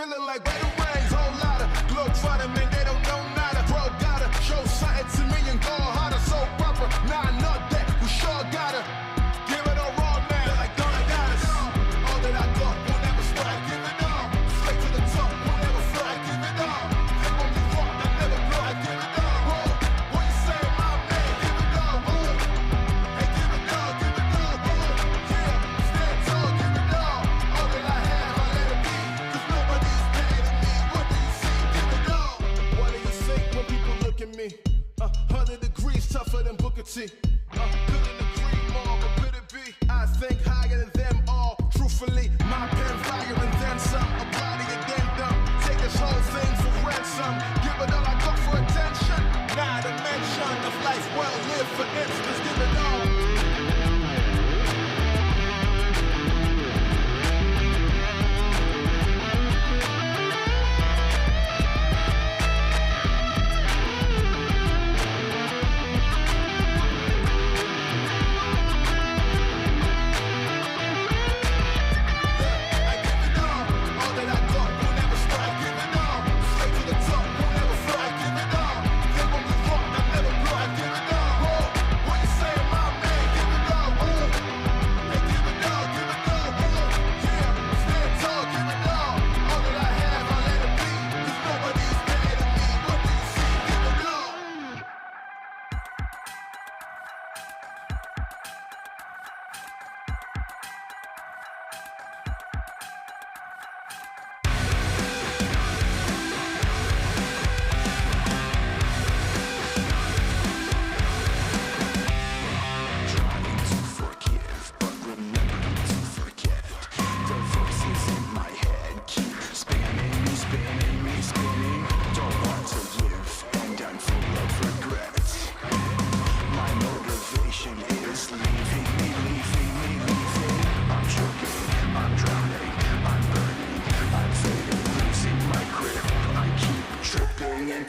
feeling like better rains. Whole lot of globe trotting, man, they don't know nada. Bro, gotta show something to me and go harder. So proper, nah, not that, we sure gotta give it all raw, man. Feel like Donna got us. All that I got will never stop. I give it all. Straight to the top, will never flow. I give it all. They won't be rocked, I never blow. I give it all. Whoa, what you say, my man? Give it all. Whoa, hey, give it all, give it all. Whoa, yeah, stand tall, give it all. All that I have, I let it be. 'Cause nobody's better than me. What do you see? Give it all. What do you think when people look at me? 100 degrees tougher than Booker T. Couldn't agree more, but could it be? I think higher than them all. Truthfully, my pen fire and then some. A body addendum. Take this whole thing for ransom. Give it all I got for attention. Not a mention of life well lived, for instance. Give it all.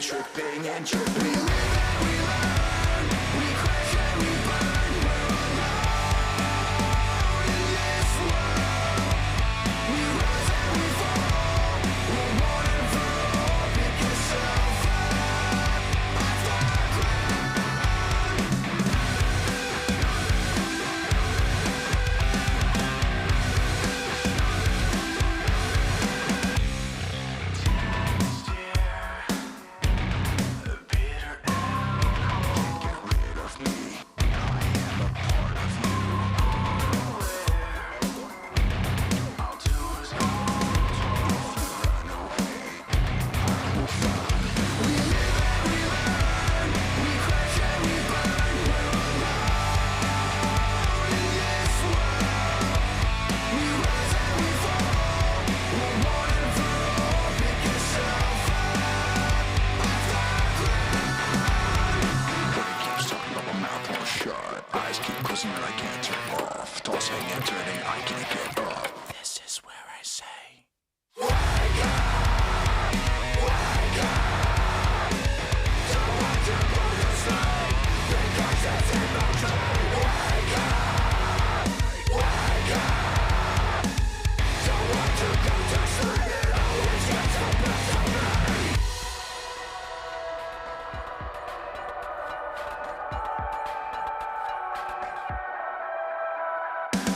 Tripping and tripping. We live and we learn. We crash and we burn. We're alone in this world. We rise and we fall. We're one and for all. Pick yourself up off the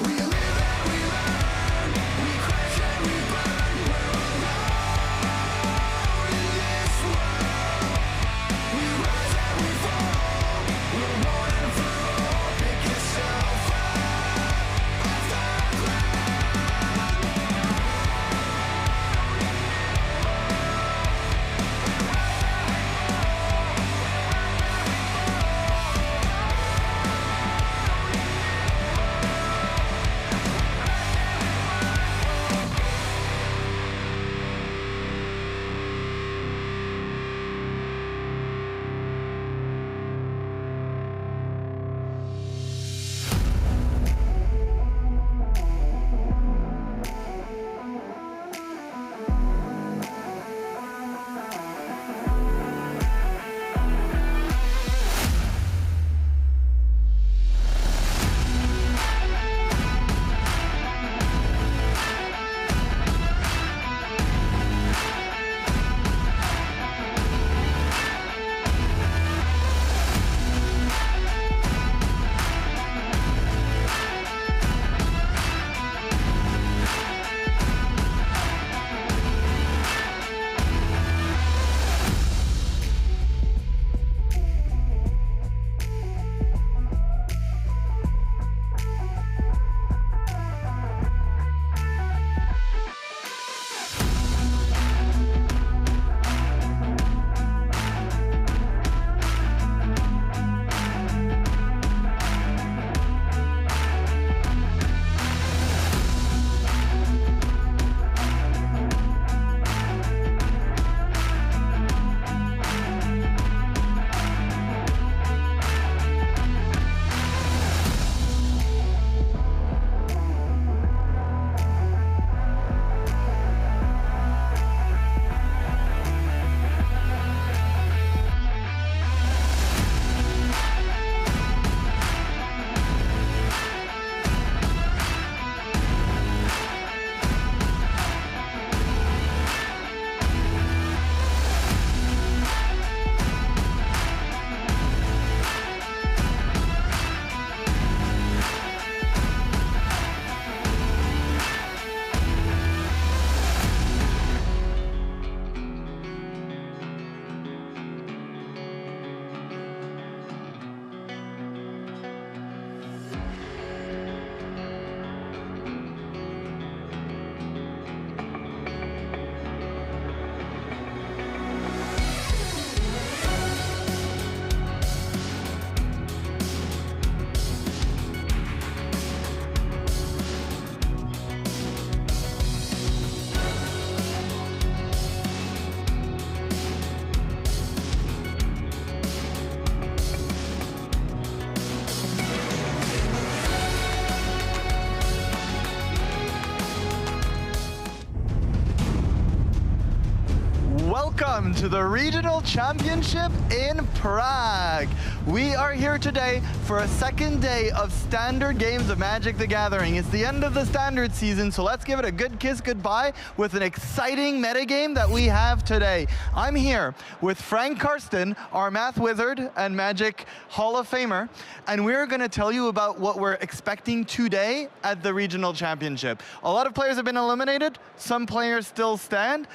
we live and we learn. Welcome to the Regional Championship in Prague. We are here today for a second day of standard games of Magic the Gathering. It's the end of the standard season, so let's give it a good kiss goodbye with an exciting metagame that we have today. I'm here with Frank Karsten, our math wizard and Magic Hall of Famer, and we're going to tell you about what we're expecting today at the Regional Championship. A lot of players have been eliminated, some players still stand.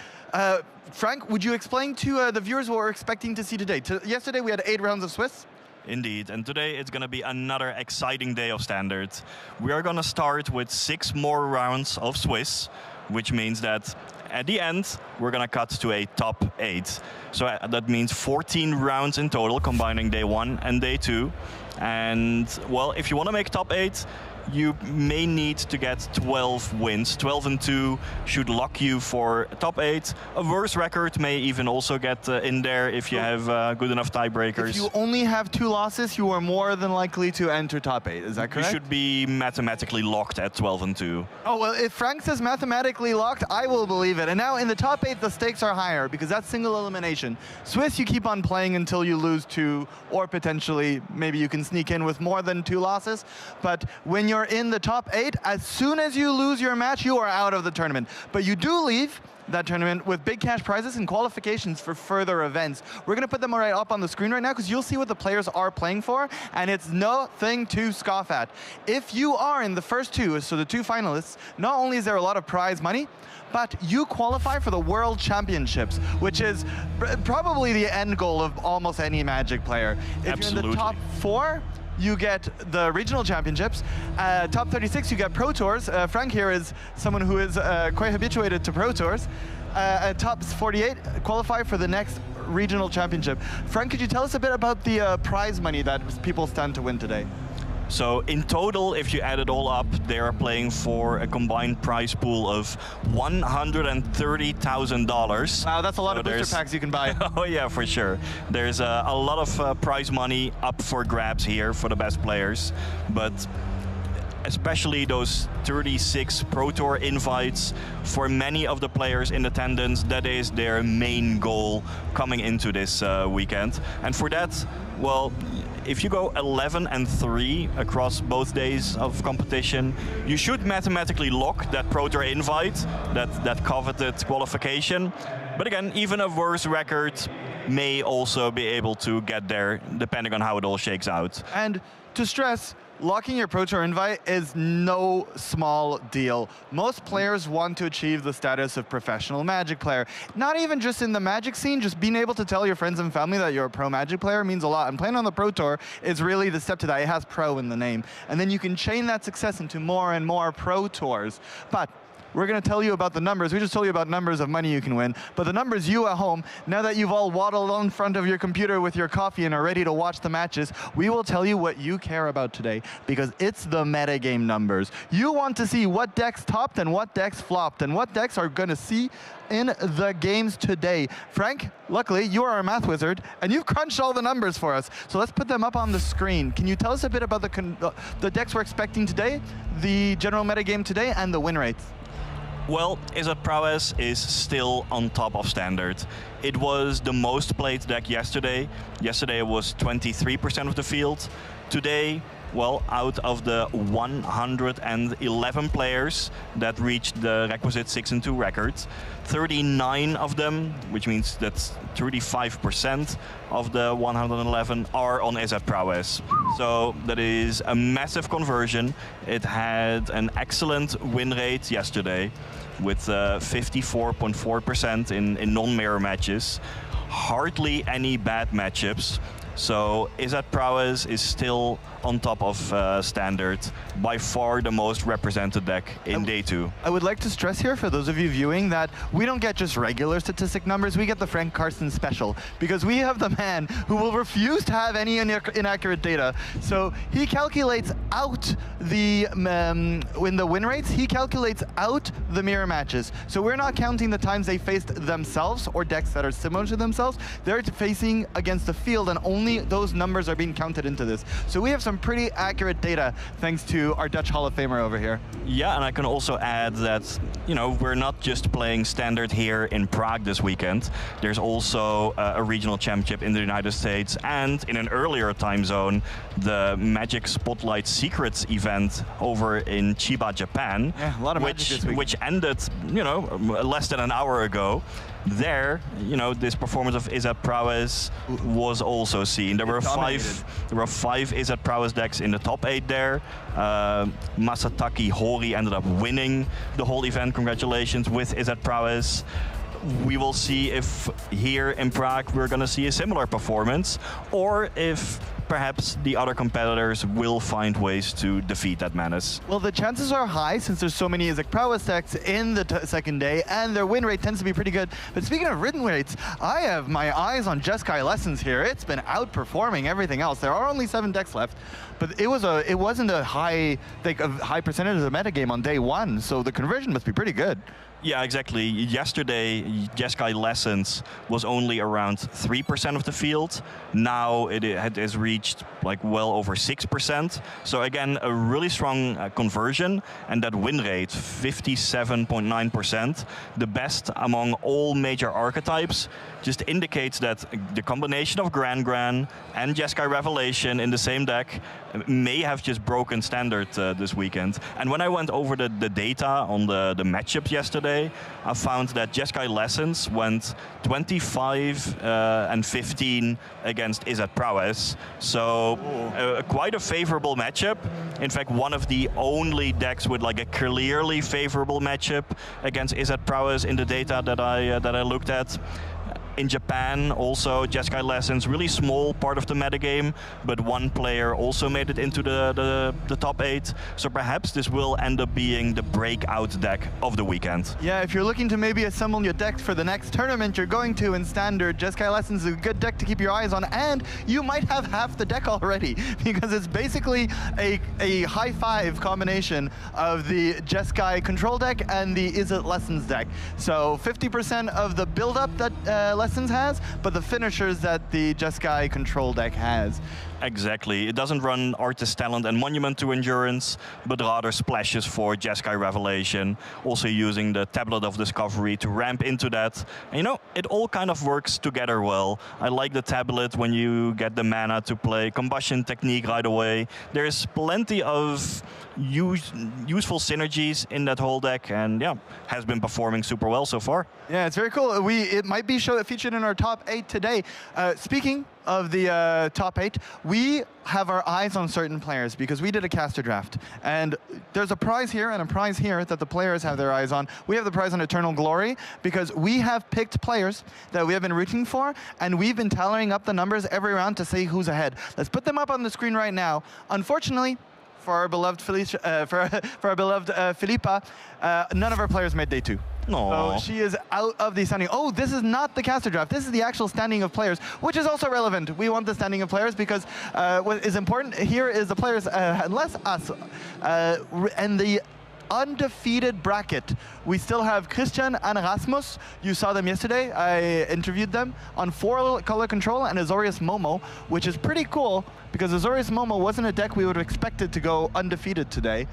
Frank, would you explain to the viewers what we're expecting to see today? Yesterday we had 8 rounds of Swiss. Indeed, and today it's going to be another exciting day of Standard. We are going to start with 6 more rounds of Swiss, which means that at the end we're going to cut to a top 8. So that means 14 rounds in total, combining day 1 and day 2. And well, if you want to make top 8, you may need to get 12 wins. 12 and 2 should lock you for top 8. A worse record may even also get in there if you have good enough tiebreakers. If you only have 2 losses, you are more than likely to enter top 8. Is that correct? You should be mathematically locked at 12 and 2. Oh, well, if Frank says mathematically locked, I will believe it. And now in the top 8, the stakes are higher because that's single elimination. Swiss, you keep on playing until you lose 2, or potentially maybe you can sneak in with more than 2 losses. But when you're in the top 8, as soon as you lose your match, you are out of the tournament. But you do leave that tournament with big cash prizes and qualifications for further events. We're going to put them right up on the screen right now because you'll see what the players are playing for, and it's nothing to scoff at. If you are in the first 2, so the 2 finalists, not only is there a lot of prize money, but you qualify for the World Championships, which is probably the end goal of almost any Magic player. If Absolutely. you're in the top 4, you get the regional championships. Top 36, you get Pro Tours. Frank here is someone who is quite habituated to Pro Tours. Top 48 qualify for the next regional championship. Frank, could you tell us a bit about the prize money that people stand to win today? So in total, if you add it all up, they are playing for a combined prize pool of $130,000. Wow, that's a lot of booster packs you can buy. Oh yeah, for sure. There's a lot of prize money up for grabs here for the best players, but especially those 36 Pro Tour invites, for many of the players in attendance, that is their main goal coming into this weekend. And for that, well, if you go 11 and 3 across both days of competition, you should mathematically lock that Pro Tour invite, that coveted qualification. But again, even a worse record may also be able to get there, depending on how it all shakes out. And to stress, locking your Pro Tour invite is no small deal. Most players want to achieve the status of professional Magic player. Not even just in the Magic scene, just being able to tell your friends and family that you're a pro Magic player means a lot. And playing on the Pro Tour is really the step to that. It has pro in the name. And then you can chain that success into more and more Pro Tours. But we're going to tell you about the numbers. We just told you about numbers of money you can win. But the numbers you at home, now that you've all waddled in front of your computer with your coffee and are ready to watch the matches, we will tell you what you care about today because it's the metagame numbers. You want to see what decks topped and what decks flopped and what decks are going to see in the games today. Frank, luckily, you are our math wizard, and you've crunched all the numbers for us. So let's put them up on the screen. Can you tell us a bit about the decks we're expecting today, the general metagame today, and the win rates? Well, Izzet Prowess is still on top of Standard. It was the most played deck yesterday. Yesterday it was 23% of the field. Today, well, out of the 111 players that reached the requisite 6 and 2 record, 39 of them, which means that's 35% of the 111, are on Izzet Prowess. So that is a massive conversion. It had an excellent win rate yesterday with 54.4% in non-mirror matches. Hardly any bad matchups. So Izzet Prowess is still on top of Standard, by far the most represented deck in day 2. I would like to stress here for those of you viewing that we don't get just regular statistic numbers, we get the Frank Karsten special, because we have the man who will refuse to have any inaccurate data. So he calculates out the in the win rates, he calculates out the mirror matches. So we're not counting the times they faced themselves or decks that are similar to themselves. They're facing against the field, and only those numbers are being counted into this. So we have some pretty accurate data thanks to our Dutch Hall of Famer over here. Yeah, and I can also add that, you know, we're not just playing standard here in Prague this weekend. There's also a regional championship in the United States, and in an earlier time zone, the Magic Spotlight Secrets event over in Chiba, Japan, Yeah, a lot of Magic this week. which ended, you know, less than an hour ago. There, you know, this performance of Izzet Prowess was also seen. There were five Izzet Prowess decks in the top 8 there. Masataki Hori ended up winning the whole event. Congratulations with Izzet Prowess. We will see if here in Prague we're going to see a similar performance, or if perhaps the other competitors will find ways to defeat that menace. Well, the chances are high since there's so many Izzet Prowess decks in the second day, and their win rate tends to be pretty good. But speaking of win rates, I have my eyes on Jeskai Lessons here. It's been outperforming everything else. There are only 7 decks left, but it wasn't a high percentage of the metagame on day 1, so the conversion must be pretty good. Yeah, exactly. Yesterday, Jeskai Lessons was only around 3% of the field. Now it has reached like well over 6%. So again, a really strong conversion, and that win rate, 57.9%, the best among all major archetypes, just indicates that the combination of Gran and Jeskai Revelation in the same deck may have just broken standard this weekend. And when I went over the data on the matchups yesterday, I found that Jeskai Lessons went 25 and 15 against Izzet Prowess. So quite a favorable matchup. In fact, one of the only decks with like a clearly favorable matchup against Izzet Prowess in the data that I looked at. In Japan, also, Jeskai Lessons, really small part of the metagame, but one player also made it into the top 8. So perhaps this will end up being the breakout deck of the weekend. Yeah, if you're looking to maybe assemble your deck for the next tournament you're going to in Standard, Jeskai Lessons is a good deck to keep your eyes on, and you might have half the deck already, because it's basically a high 5 combination of the Jeskai control deck and the Izzet Lessons deck. So 50% of the build-up that Lessons has, but the finishers that the Jeskai control deck has. Exactly. It doesn't run Artist Talent and Monument to Endurance, but rather splashes for Jeskai Revelation, also using the Tablet of Discovery to ramp into that. And, you know, it all kind of works together well. I like the tablet when you get the mana to play Combustion Technique right away. There's plenty of useful synergies in that whole deck, and yeah, has been performing super well so far. Yeah, it's very cool. It might be featured in our top 8 today. Speaking of the top 8, we have our eyes on certain players because we did a caster draft, and there's a prize here and a prize here that the players have their eyes on. We have the prize on Eternal Glory because we have picked players that we have been rooting for, and we've been tallying up the numbers every round to see who's ahead. Let's put them up on the screen right now. Unfortunately, for our beloved Philippa, none of our players made day 2. Aww. So she is out of the standing. Oh, this is not the caster draft. This is the actual standing of players, which is also relevant. We want the standing of players because what is important here is the players, less us, and the undefeated bracket. We still have Christian and Rasmus. You saw them yesterday. I interviewed them on 4 color control and Azorius Momo, which is pretty cool because Azorius Momo wasn't a deck we would have expected to go undefeated today.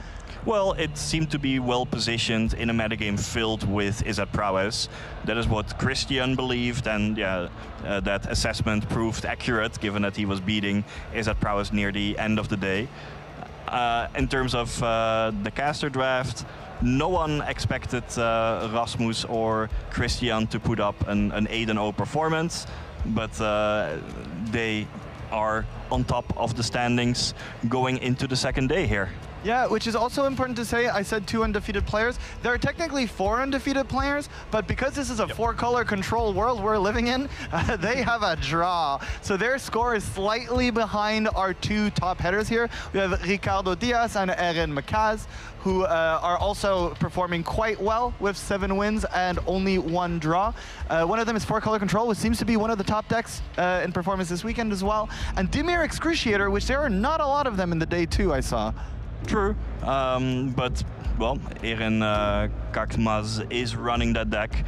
Well, it seemed to be well positioned in a metagame filled with Izzet Prowess. That is what Christian believed, and yeah, that assessment proved accurate given that he was beating Izzet Prowess near the end of the day. In terms of the caster draft, no one expected Rasmus or Christian to put up an 8-0 performance, but they are on top of the standings going into the second day here. Yeah, which is also important to say. I said 2 undefeated players. There are technically 4 undefeated players, but because this is a 4-color control world we're living in, they have a draw. So their score is slightly behind our 2 top headers here. We have Ricardo Diaz and Erin Macaz, who are also performing quite well with 7 wins and only 1 draw. One of them is 4-color control, which seems to be one of the top decks in performance this weekend as well. And Dimir rare Excruciator, which there are not a lot of them in the day 2 I saw. True, but well, Eren Kakmaz is running that deck.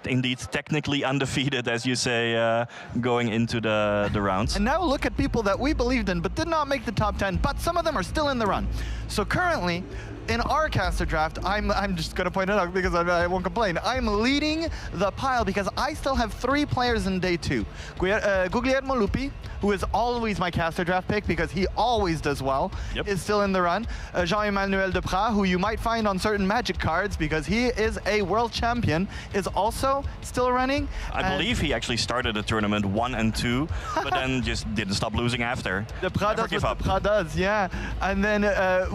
Indeed, technically undefeated, as you say, going into the rounds. And now look at people that we believed in but did not make the top 10, but some of them are still in the run. So currently, in our caster draft, I'm just going to point it out because I won't complain. I'm leading the pile because I still have 3 players in day 2. Guglielmo Lupi, who is always my caster draft pick because he always does well, is still in the run. Jean-Emmanuel Deprat, who you might find on certain Magic cards because he is a world champion, is also still running. I believe he actually started the tournament 1 and 2, but then just didn't stop losing after. Deprat Never does give what up. Deprat does, yeah. And then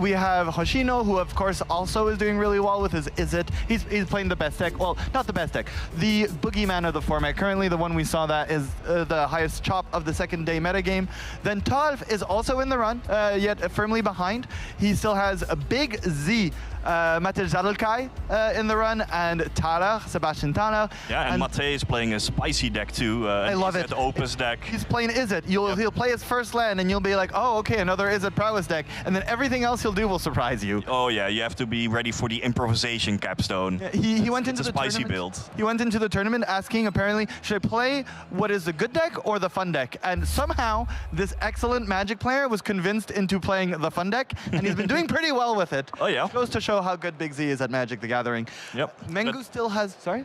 we have Hoshino, who of course also is doing really well with his Izzet. He's playing the best deck. Well, not the best deck. The boogeyman of the format. Currently the one we saw that is the highest chop of the second day metagame. Then Tolf is also in the run, yet firmly behind. He still has a big Z. Matel Zadelkai in the run, and Thaler, Sebastian Thaler. Yeah, and Mate is playing a spicy deck too. I love it. Opus deck. He's playing Izzet. He'll play his first land, and you'll be like, oh, okay, another Izzet prowess deck. And then everything else he'll do will surprise you. Oh yeah, you have to be ready for the improvisation capstone. He went into It's a the spicy tournament. build. He went into the tournament asking, apparently, should I play what is the good deck or the fun deck? And somehow, this excellent Magic player was convinced into playing the fun deck, and he's been doing pretty well with it. Oh yeah. Goes to show how good Big Z is at Magic the Gathering. Yep. Mengu still has, sorry?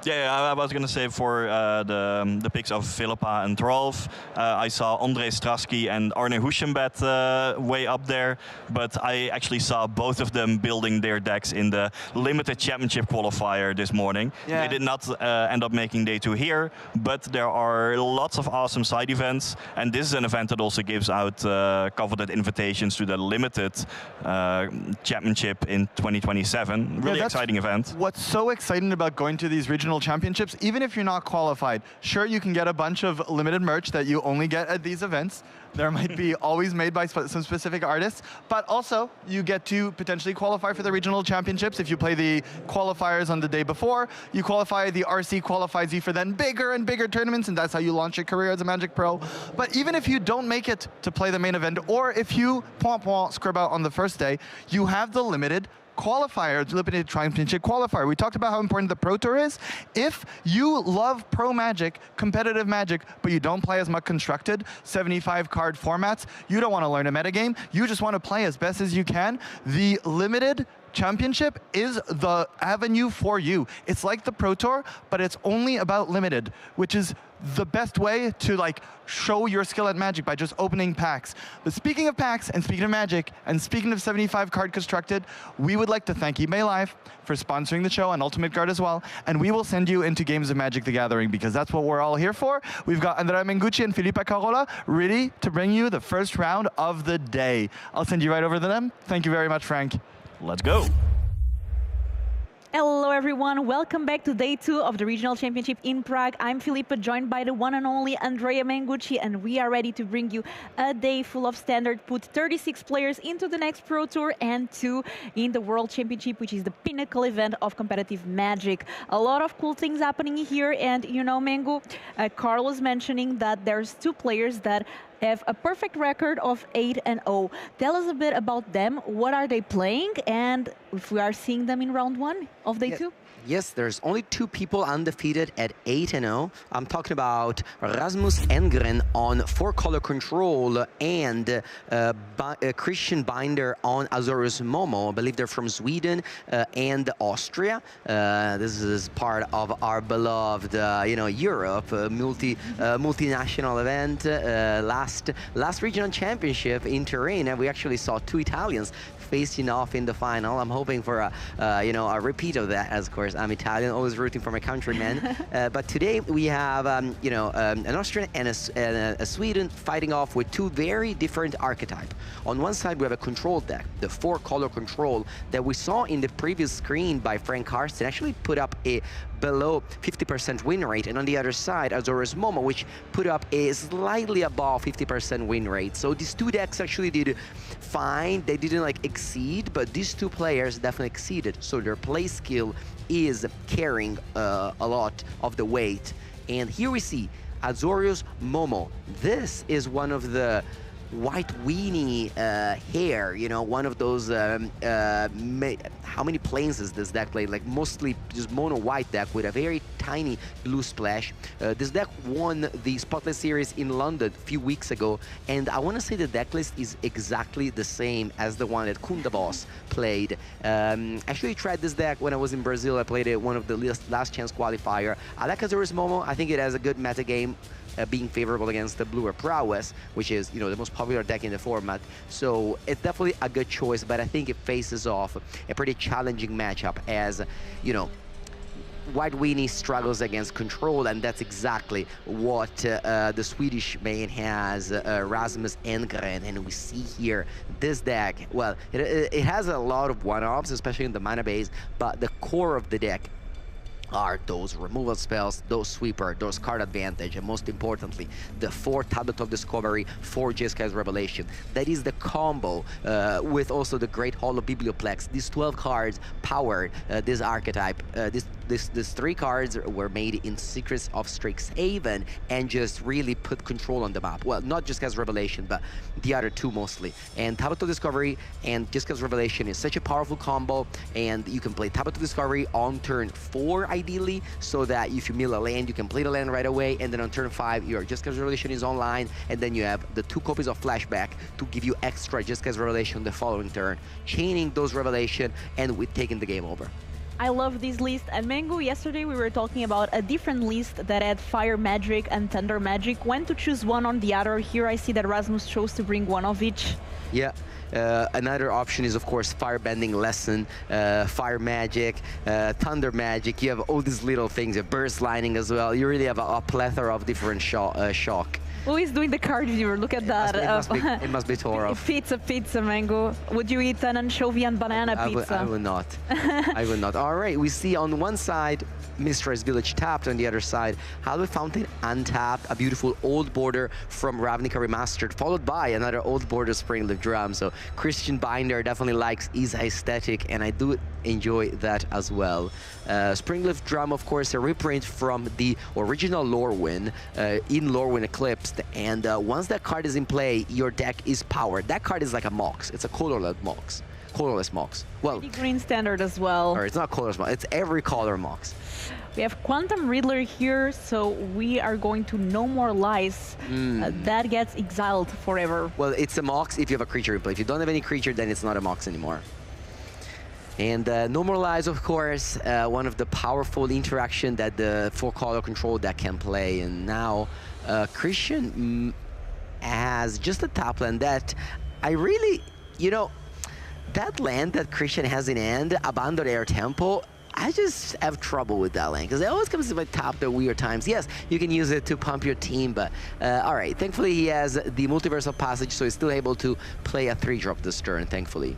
Yeah, I was going to say for the picks of Philippa and Trolf, I saw Andre Strasky and Arne Huschenbed way up there, but I actually saw both of them building their decks in the limited championship qualifier this morning. Yeah. They did not end up making day 2 here, but there are lots of awesome side events, and this is an event that also gives out coveted invitations to the limited championship in 2027. Really exciting event. What's so exciting about going to these regional championships, even if you're not qualified, sure, you can get a bunch of limited merch that you only get at these events. There might be always made by some specific artists, but also you get to potentially qualify for the regional championships. If you play the qualifiers on the day before, you qualify, the RC qualifies you for then bigger and bigger tournaments, and that's how you launch your career as a Magic Pro. But even if you don't make it to play the main event, or if you scrub out on the first day, you have the limited qualifier, limited championship qualifier. We talked about how important the Pro Tour is. If you love Pro Magic, competitive Magic, but you don't play as much constructed 75 card formats, you don't want to learn a metagame, you just want to play as best as you can, the limited championship is the avenue for you. It's like the Pro Tour, but it's only about limited, which is the best way to like show your skill at Magic by just opening packs. But speaking of packs, and speaking of Magic, and speaking of 75 card constructed, we would like to thank eBay Live for sponsoring the show and Ultimate Guard as well. And we will send you into games of Magic the Gathering because that's what we're all here for. We've got Andrea Mengucci and Filipa Carola ready to bring you the first round of the day. I'll send you right over to them. Thank you very much, Frank. Let's go. Hello everyone, welcome back to day 2 of the Regional Championship in Prague. I'm Filipa, joined by the one and only Andrea Mengucci, and we are ready to bring you a day full of standard, put 36 players into the next Pro Tour and 2 in the World Championship, which is the pinnacle event of competitive Magic. A lot of cool things happening here, and you know, Mengu, Carl was mentioning that there's 2 players that have a perfect record of 8-0. Tell us a bit about them. What are they playing? And if we are seeing them in round 1 of day 2? Yes, there's only 2 people undefeated at 8-0. I'm talking about Rasmus Engren on 4-color control and Christian Binder on Azorius Momo. I believe they're from Sweden and Austria. This is part of our beloved, Europe multinational event. Last regional championship in Turin, and we actually saw 2 Italians facing off in the final. I'm hoping for a repeat of that. As of course, I'm Italian, always rooting for my countrymen. But today we have an Austrian and a Sweden fighting off with 2 very different archetypes. On one side we have a control deck, the 4-color control that we saw in the previous screen by Frank Karsten, actually put up a below 50% win rate, and on the other side Azorius Momo, which put up a slightly above 50% win rate. So these 2 decks actually did fine. They didn't exceed, but these 2 players definitely exceeded, so their play skill is carrying a lot of the weight. And here we see Azorius Momo. This is one of the white weenie hair, you know, one of those, how many planes does this deck play? Like mostly just mono white deck with a very tiny blue splash. This deck won the Spotlight Series in London a few weeks ago, and I want to say the deck list is exactly the same as the one that Kundabos played. Actually tried this deck when I was in Brazil. I played it one of the last chance qualifier. I like Azorius Momo. I think it has a good meta game. Being favorable against the Blue or Prowess, which is, you know, the most popular deck in the format. So it's definitely a good choice, but I think it faces off a pretty challenging matchup as, you know, White Weenie struggles against control, and that's exactly what the Swedish main has, Rasmus Engren. And we see here this deck, well, it has a lot of one-offs, especially in the mana base, but the core of the deck are those removal spells, those sweeper, those card advantage, and most importantly, the 4 Tablet of Discovery, 4 Jeskai Revelation. That is the combo with also the Great Hall of Biblioplex. These 12 cards powered this archetype. These 3 cards were made in Secrets of Strixhaven and just really put control on the map. Well, not Jeskai Revelation, but the other 2 mostly. And Tablet of Discovery and Jeskai Revelation is such a powerful combo, and you can play Tablet of Discovery on turn 4 ideally, so that if you mill a land, you can play the land right away, and then on turn 5, your Jeskai Revelation is online, and then you have the 2 copies of Flashback to give you extra Jeskai Revelation the following turn, chaining those Revelation, and with taking the game over. I love this list. And Mango, yesterday we were talking about a different list that had Fire Magic and Thunder Magic. When to choose one or the other? Here I see that Rasmus chose to bring one of each. Yeah. Another option is, of course, Firebending Lesson, Fire Magic, Thunder Magic. You have all these little things, Burst Lining as well. You really have a plethora of different shock. Who is doing the card viewer? Look at that. It must be Torov. Pizza, Mango. Would you eat an anchovy and banana pizza? I would not. I would not. All right, we see on one side Mistress Village tapped, on the other side Hallowed Fountain untapped, a beautiful old border from Ravnica Remastered, followed by another old border Springleaf Drum. So Christian Binder definitely likes his aesthetic, and I do enjoy that as well. Springleaf Drum, of course, a reprint from the original Lorwyn in Lorwyn Eclipsed, and once that card is in play, your deck is powered. That card is like a Mox. It's a colorless Mox. Well, green standard as well. Or it's not colorless Mox. It's every color Mox. We have Quantum Riddler here, so we are going to No More Lies. That gets exiled forever. Well, it's a Mox if you have a creature in play. If you don't have any creature, then it's not a Mox anymore. And No More Lies, of course, one of the powerful interaction that the 4-color control deck can play. And now Christian has just a top land that I really, you know, that land that Christian has in hand, Abandoned Air Temple, I just have trouble with that land because it always comes to my top at weird times. Yes, you can use it to pump your team, but all right. Thankfully, he has the Multiversal Passage, so he's still able to play a 3-drop this turn, thankfully.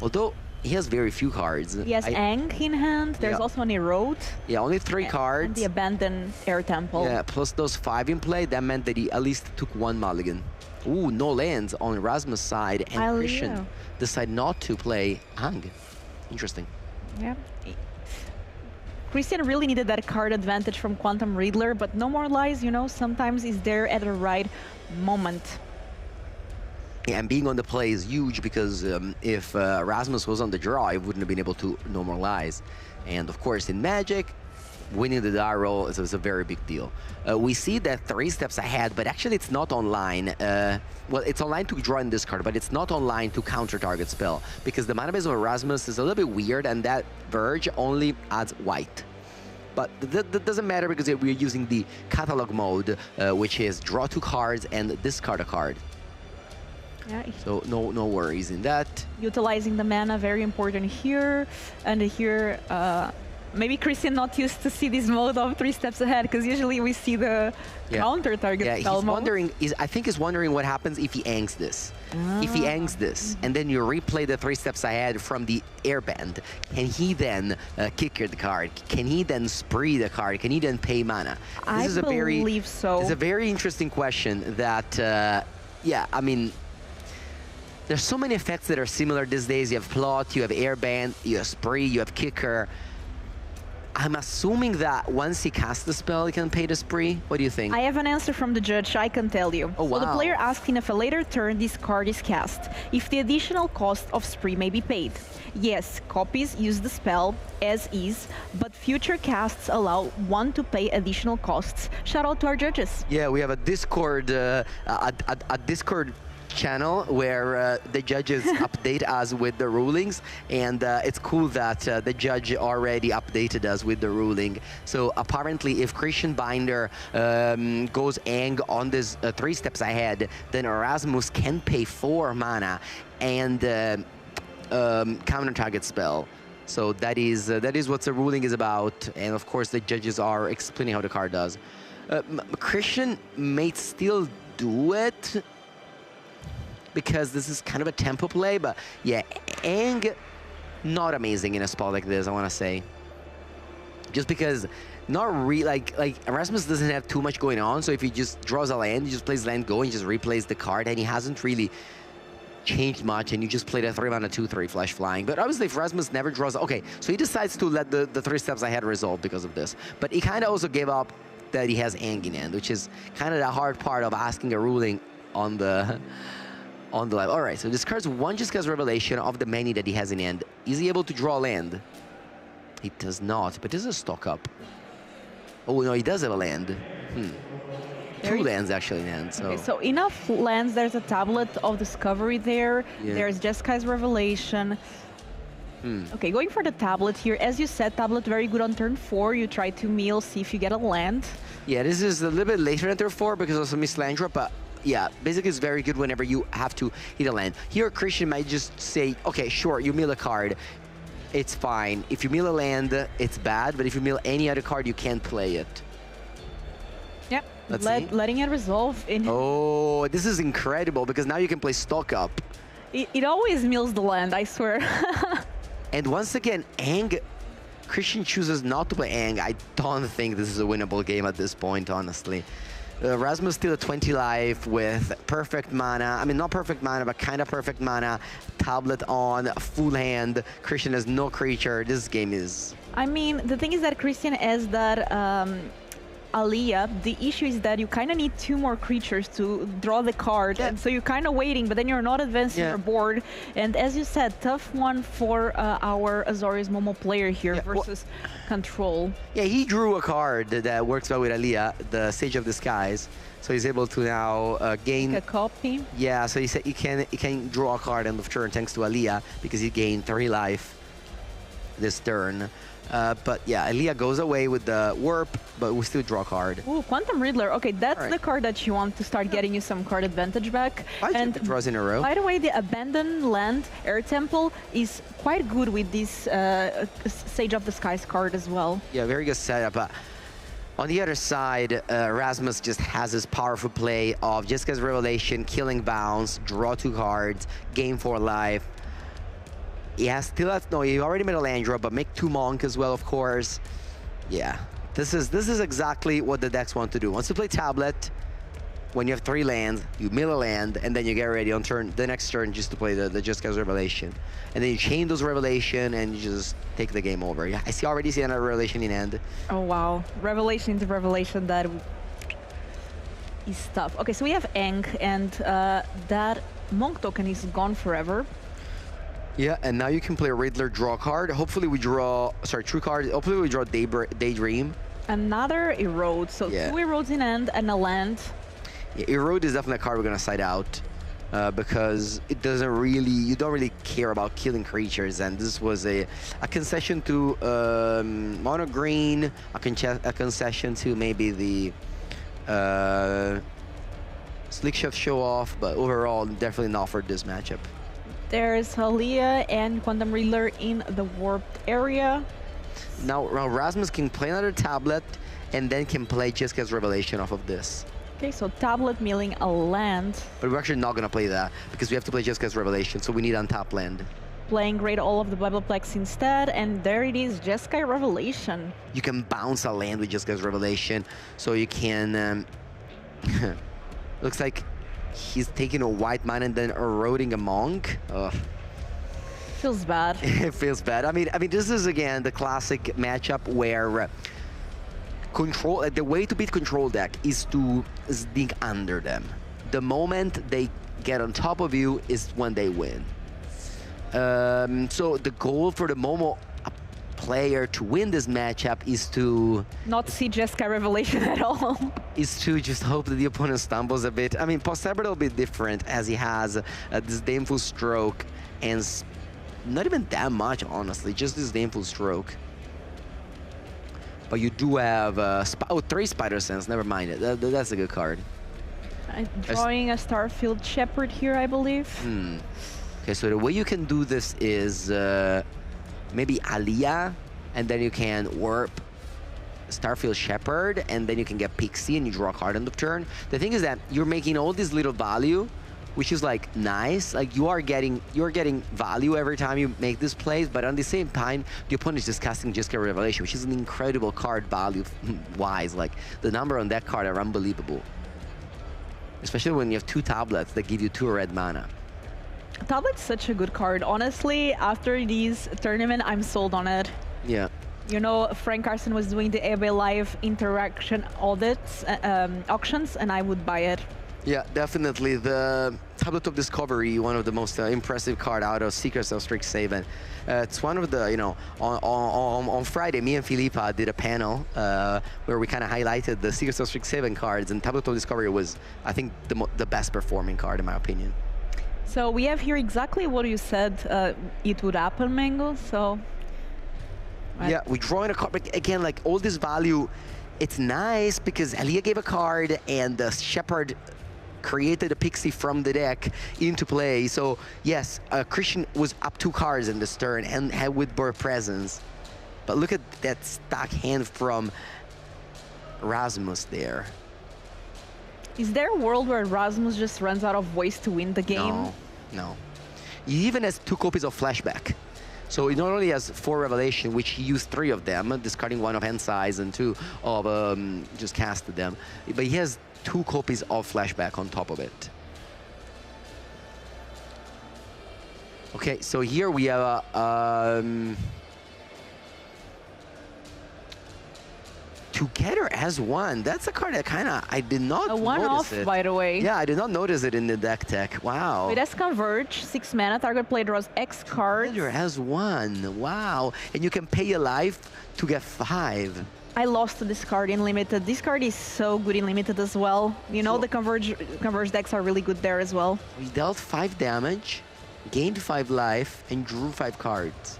Although he has very few cards. He has Aang in hand. There's also an Erode. Yeah, only 3 cards. And the Abandoned Air Temple. Yeah, plus those 5 in play, that meant that he at least took 1 mulligan. Ooh, no lands on Rasmus' side, and Christian decided not to play Aang. Interesting. Yeah. Christian really needed that card advantage from Quantum Riddler, but No More Lies, you know, sometimes is there at the right moment. Yeah, and being on the play is huge because if Rasmus was on the draw, he wouldn't have been able to No More Lies. And of course, in Magic, winning the die roll is a very big deal. We see that 3 steps ahead, but actually it's not online. Well, it's online to draw in this card, but it's not online to counter target spell because the mana base of Erasmus is a little bit weird, and that Verge only adds white. But that doesn't matter because we're using the catalog mode, which is draw 2 cards and discard a card. Yeah. So no worries in that. Utilizing the mana, very important here. And here, maybe Christian not used to see this mode of 3 steps ahead, because usually we see the counter target spell mode. I think he's wondering what happens if he Angs this. If he Angs this, and then you replay the 3 steps ahead from the airband, can he then kick the card? Can he then spree the card? Can he then pay mana? I believe so. It's a very interesting question that, yeah, I mean, there's so many effects that are similar these days. You have plot, you have airband, you have spree, you have kicker. I'm assuming that once he casts the spell, he can pay the spree. What do you think? I have an answer from the judge, I can tell you. Oh, So the wow. player asking if a later turn this card is cast, if the additional cost of spree may be paid. Yes, copies use the spell as is, but future casts allow one to pay additional costs. Shout out to our judges. Yeah, we have a Discord, a Discord channel where the judges update us with the rulings, and it's cool that the judge already updated us with the ruling. So apparently if Christian Binder goes Ang on this 3 steps ahead, then Erasmus can pay 4 mana and counter target spell. So that is what the ruling is about, and of course the judges are explaining how the card does. Christian may still do it, because this is kind of a tempo play, but yeah, Ang, not amazing in a spot like this, I want to say. Just because, not really, like Erasmus doesn't have too much going on, so if he just draws a land, he just plays land go and just replays the card, and he hasn't really changed much, and you just played a 3-mana 2/3 flash flying. But obviously, if Erasmus never draws, okay, so he decides to let the 3 steps ahead resolve because of this. But he kind of also gave up that he has Ang in hand, which is kind of the hard part of asking a ruling on the live. All right, so discards 1 Jessica's Revelation of the many that he has in hand. Is he able to draw land? He does not, but this is a stock up. Oh, no, he does have a land. 2 lands actually in hand, so. Okay, so enough lands, there's a tablet of discovery there. Yeah. There's Jeskai Revelation. Okay, going for the tablet here. As you said, tablet very good on turn 4. You try to mill, see if you get a land. Yeah, this is a little bit later than turn 4 because of some Mislandra, but yeah, basically it's very good whenever you have to hit a land. Here, Christian might just say, okay, sure, you mill a card. It's fine. If you mill a land, it's bad, but if you mill any other card, you can't play it. Yep, Let's see. letting it resolve. Oh, this is incredible because now you can play stock up. It always mills the land, I swear. And once again, Ang, Christian chooses not to play Ang. I don't think this is a winnable game at this point, honestly. Rasmus still at 20 life with perfect mana. I mean, not perfect mana, but kind of perfect mana. Tablet on, full hand. Christian has no creature. This game is... I mean, the thing is that Christian has that Aliyah. The issue is that you kind of need 2 more creatures to draw the card. Yeah. And so you're kind of waiting, but then you're not advancing your board. And as you said, tough one for our Azorius Momo player here versus Control. Yeah, he drew a card that works well with Aliyah, the Sage of the Skies. So he's able to now gain... A copy. Yeah, so he said he can draw a card end of turn thanks to Aliyah because he gained 3 life this turn. But yeah, Aliyah goes away with the Warp, but we still draw a card. Ooh, Quantum Riddler. Okay, that's Alright. the card that you want to start getting you some card advantage back. 5 draws in a row. By the way, the Abandoned Land Air Temple is quite good with this Sage of the Skies card as well. Yeah, very good setup. On the other side, Rasmus just has this powerful play of Jessica's Revelation, Killing Bounce, draw 2 cards, gain 4 life. He already made a land draw, but make 2 Monk as well, of course. Yeah, this is exactly what the decks want to do. Once you play Tablet, when you have 3 lands, you mill a land, and then you get ready on the next turn just to play the Jessica's Revelation. And then you chain those Revelation, and you just take the game over. Yeah, I already see another Revelation in hand. Oh wow, Revelation into Revelation, that is tough. Okay, so we have Aang, and that Monk token is gone forever. Yeah, and now you can play a Riddler, draw a card. Hopefully we draw, sorry, true card. Hopefully we draw Daydream. Another Erode, so 2 Erodes in hand and a land. Yeah, Erode is definitely a card we're gonna side out because it doesn't really, you don't really care about killing creatures, and this was a concession to mono green, a concession to maybe the Slick Shot show off, but overall definitely not for this matchup. There's Halia and Quantum Riddler in the warped area. Now Rasmus can play another Tablet and then can play Jessica's Revelation off of this. Okay, so Tablet milling a land. But we're actually not going to play that because we have to play Jessica's Revelation, so we need untap land. Playing great all of the Bibleplex instead, and there it is, Jeskai Revelation. You can bounce a land with Jessica's Revelation, so you can... looks like he's taking a white mana and then eroding a Monk. Ugh. Feels bad. It feels bad. I mean, this is again the classic matchup where the way to beat control deck is to sneak under them. The moment they get on top of you is when they win. So the goal for the Momo player to win this matchup is to Not see Jessica Revelation at all. is to just hope that the opponent stumbles a bit. I mean, Posebre will be different as he has a disdainful stroke and not even that much, honestly, just disdainful stroke. But you do have 3 Spider Sense, never mind it. That's a good card. I'm drawing a Starfield Shepherd here, I believe. Okay, so the way you can do this is maybe Aliyah, and then you can warp Starfield Shepherd, and then you can get Pixie and you draw a card on the turn. The thing is that you're making all this little value, which is like nice. Like you're getting value every time you make this plays, but at the same time, the opponent is just casting Jessica Revelation, which is an incredible card value wise. Like the number on that card are unbelievable. Especially when you have 2 tablets that give you 2 red mana. Tablet's such a good card. Honestly, after this tournament, I'm sold on it. Yeah. You know, Frank Carson was doing the EB Live interaction audits, auctions, and I would buy it. Yeah, definitely. The Tablet of Discovery, one of the most impressive card out of Secrets of Strixhaven. It's one of the, you know, on Friday, me and Filipa did a panel where we kind of highlighted the Secrets of Strixhaven cards, and Tablet of Discovery was, I think, the best performing card in my opinion. So we have here exactly what you said it would happen, Mango, so... Yeah, we draw in a card, but again, like all this value, it's nice because Aliyah gave a card and the Shepherd created a Pixie from the deck into play. So yes, Christian was up 2 cards in this turn and had with Birth Presence. But look at that stack hand from Rasmus there. Is there a world where Rasmus just runs out of ways to win the game? No, no. He even has 2 copies of Flashback. So he not only has 4 Revelation, which he used 3 of them, discarding 1 of Hand Size and 2 of just casted them, but he has 2 copies of Flashback on top of it. Okay, so here we have Together as One. That's a card that I did not A one-off, notice it. by the way. Yeah, I did not notice it in the deck tech. Wow. It has Converge, 6 mana, target player draws X cards. Together as One. Wow. And you can pay a life to get 5. I lost to this card in Limited. This card is so good in Limited as well. You know, So- the Converge decks are really good there as well. We dealt 5 damage, gained 5 life, and drew 5 cards.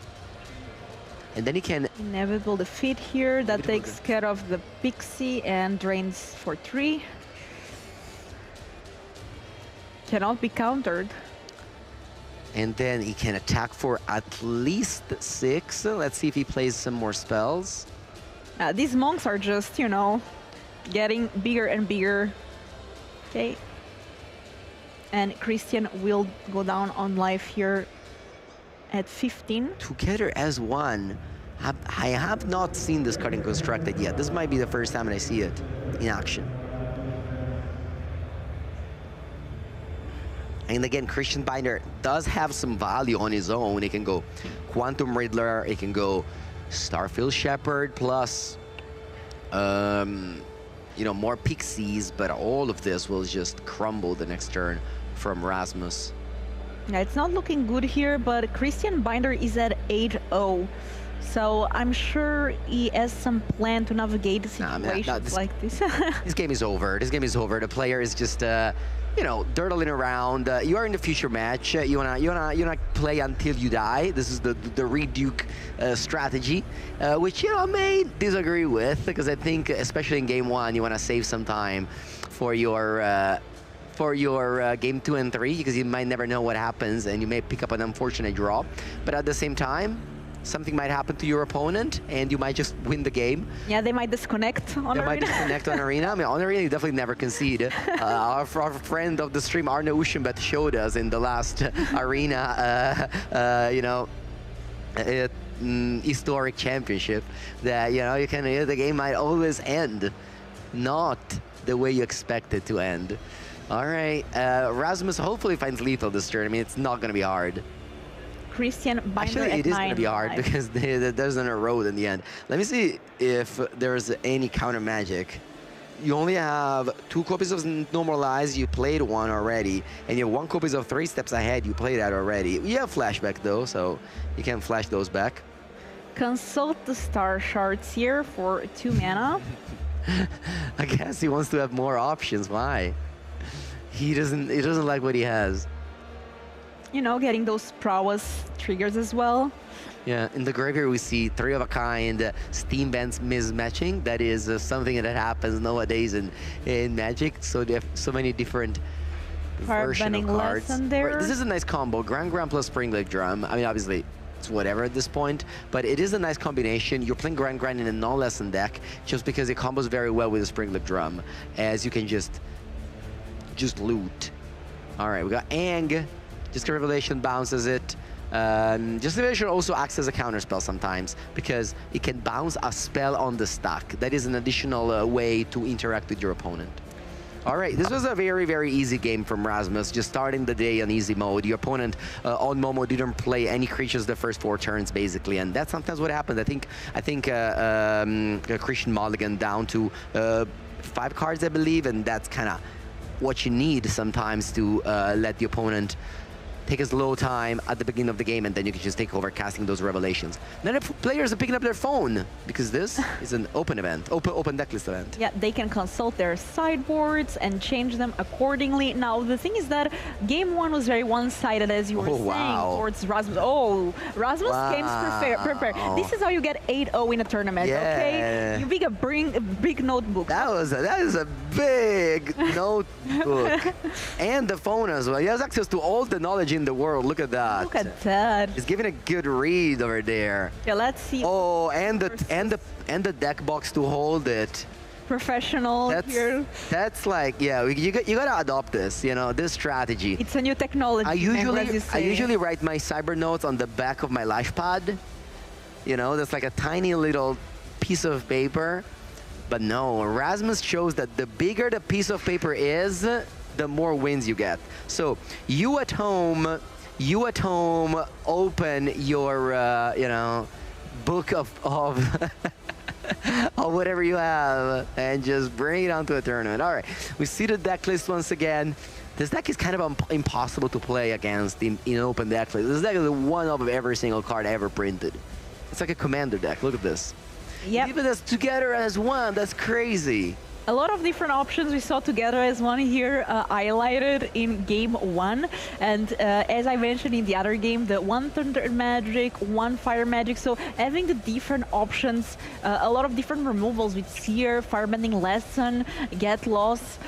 And then he can... Inevitable defeat here. That Inevitable takes care of the Pixie and drains for 3. Cannot be countered. And then he can attack for at least 6. Let's see if he plays some more spells. These monks are just, you know, getting bigger and bigger. Okay. And Christian will go down on life here at 15. Together as One. I have not seen this card in Constructed yet. This might be the first time I see it in action. And again, Christian Binder does have some value on his own. It can go Quantum Riddler, it can go Starfield Shepherd, plus, you know, more Pixies, but all of this will just crumble the next turn from Rasmus. Yeah, it's not looking good here, but Christian Binder is at 8-0. So I'm sure he has some plan to navigate the Nah, man, situations like this. This game is over. This game is over. The player is just, you know, dirtling around. You are in the future match. You wanna play until you die. This is the Reduke strategy, which I may disagree with, because I think, especially in game 1, you wanna save some time for your game 2 and 3, because you might never know what happens and you may pick up an unfortunate draw. But at the same time, something might happen to your opponent and you might just win the game. Yeah, they might disconnect on They might Arena. disconnect on Arena. I mean, on Arena, you definitely never concede. Our friend of the stream, Arne Ushenbet, showed us in the last Arena, you know, historic championship that, you know, the game might always end not the way you expect it to end. All right, Rasmus hopefully finds lethal this turn. I mean, it's not going to be hard. Christian Binder Actually, at it is going to be hard 9-5. because there's an road in the end. Let me see if there's any counter magic. You only have 2 copies of Normalize, you played one already, and you have 1 copies of 3 Steps Ahead, you played that already. You have flashback though, so you can flash those back. Consult the star shards here for 2 mana. I guess he wants to have more options. Why? He doesn't like what he has. You know, getting those prowess triggers as well. Yeah, in the graveyard we see 3 of a kind steam vents mismatching. That is something that happens nowadays in Magic. So they have so many different versions of Firebending cards. Lesson there. Right, this is a nice combo. Grand plus Spring Lake Drum. I mean, obviously it's whatever at this point, but it is a nice combination. You're playing Grand in a non-lesson deck just because it combos very well with the Spring Lake Drum, as you can just loot. All right, we got Ang. Just a Revelation bounces it. Just Revelation also acts as a counterspell sometimes because it can bounce a spell on the stack. That is an additional way to interact with your opponent. All right, this was a very, very easy game from Rasmus, just starting the day on easy mode. Your opponent on Momo didn't play any creatures the first 4 turns, basically, and that's sometimes what happens. I think Christian Mulligan down to 5 cards, I believe, and that's kind of what you need sometimes to let the opponent take a slow time at the beginning of the game, and then you can just take over casting those revelations. Then the players are picking up their phone because this is an open event, open decklist event. Yeah, they can consult their sideboards and change them accordingly. Now, the thing is that game 1 was very one-sided, as you were saying, towards Rasmus. Oh, Rasmus came prepared. This is how you get 8-0 in a tournament, okay? You bring a big notebook. That is a big notebook. And the phone as well. He has access to all the knowledge in the world. Look at that. Look at that. He's giving a good read over there. Yeah, let's see. Oh, and the deck box to hold it. Professional here. That's like, yeah, you gotta adopt this, you know, this strategy. It's a new technology. I usually write my cyber notes on the back of my lash pad. You know, that's like a tiny little piece of paper. But no, Rasmus shows that the bigger the piece of paper is, the more wins you get. So you at home open your you know, book of or whatever you have and just bring it onto a tournament. All right, we see the deck list once again. This deck is kind of impossible to play against in an open deck list. This deck is one of every single card ever printed. It's like a commander deck. Look at this. Yep. Even as together as one, that's crazy. A lot of different options we saw together as one here highlighted in game 1. And as I mentioned in the other game, the 1 Thunder Magic, 1 Fire Magic. So having the different options, a lot of different removals with Seer, Firebending Lesson, Get Lost.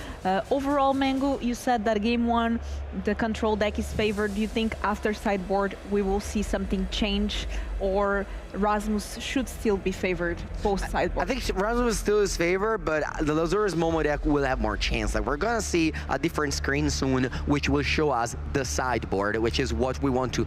Overall, Mango, you said that game 1, the control deck is favored. Do you think after sideboard we will see something change, or Rasmus should still be favored post sideboard? I think Rasmus still is favored, but the Lazurus Momo deck will have more chance. Like, we're gonna see a different screen soon, which will show us the sideboard, which is what we want to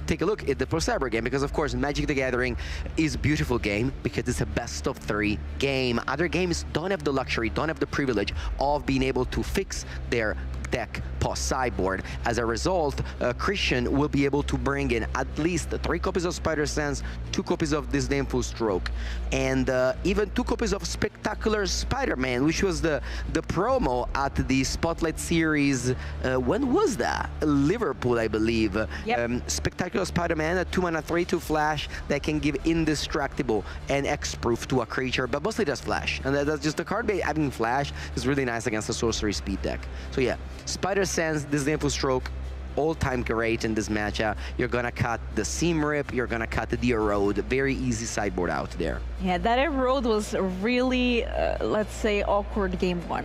take a look at the Pro Cyber game, because of course Magic the Gathering is a beautiful game because it's a best of 3 game. Other games don't have the luxury, don't have the privilege of being able to fix their deck post sideboard. As a result, Christian will be able to bring in at least 3 copies of Spider Sense, 2 copies of Disdainful Stroke, and even 2 copies of Spectacular Spider-Man, which was the promo at the Spotlight Series. When was that? Liverpool, I believe. Yep. Spectacular Spider-Man, a 2-mana 3/2 flash that can give indestructible and X-proof to a creature, but mostly does flash. And that's just the card having flash is really nice against a sorcery speed deck. So yeah, Spider Sense, Disdainful Stroke, all-time great in this matchup. You're gonna cut the Seam Rip, you're gonna cut the Erode. Very easy sideboard out there. Yeah, that Erode was a really, let's say, awkward game 1.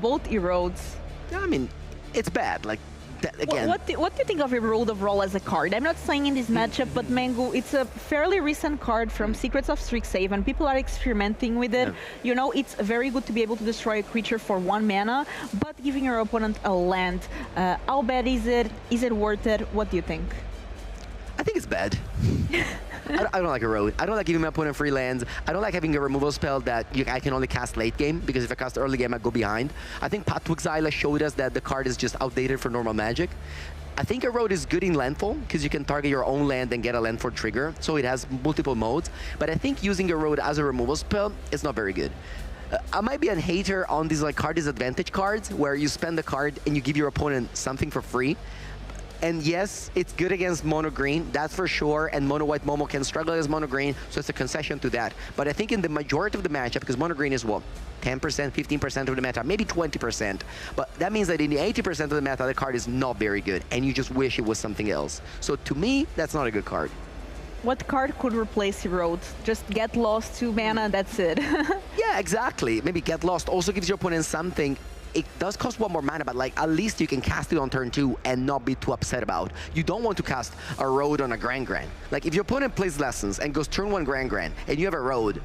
Both Erodes. I mean, it's bad. Like, again. What do you think of Erode overall as a card? I'm not saying in this matchup, but Mango, it's a fairly recent card from Secrets of Strixhaven. People are experimenting with it. Yeah. You know, it's very good to be able to destroy a creature for 1 mana, but giving your opponent a land. How bad is it? Is it worth it? What do you think? I think it's bad. I don't like Erode. I don't like giving my opponent free lands. I don't like having a removal spell that I can only cast late game, because if I cast early game, I go behind. I think Path to Exile showed us that the card is just outdated for normal Magic. I think Erode is good in landfall because you can target your own land and get a landfall trigger, so it has multiple modes. But I think using Erode as a removal spell is not very good. I might be a hater on these like card disadvantage cards where you spend the card and you give your opponent something for free. And yes, it's good against mono green, that's for sure, and mono white Momo can struggle against mono green, so it's a concession to that. But I think in the majority of the matchup, because mono green is what, 10%, 15% of the meta, maybe 20%, but that means that in the 80% of the meta, the card is not very good, and you just wish it was something else. So to me, that's not a good card. What card could replace Erode? Just get lost 2 mana and that's it. Yeah, exactly. Maybe Get Lost also gives your opponent something. It does cost 1 more mana, but like at least you can cast it on turn 2 and not be too upset about. You don't want to cast a Road on a Grand Grand. Like if your opponent plays Lessons and goes turn 1 Grand Grand and you have a Road,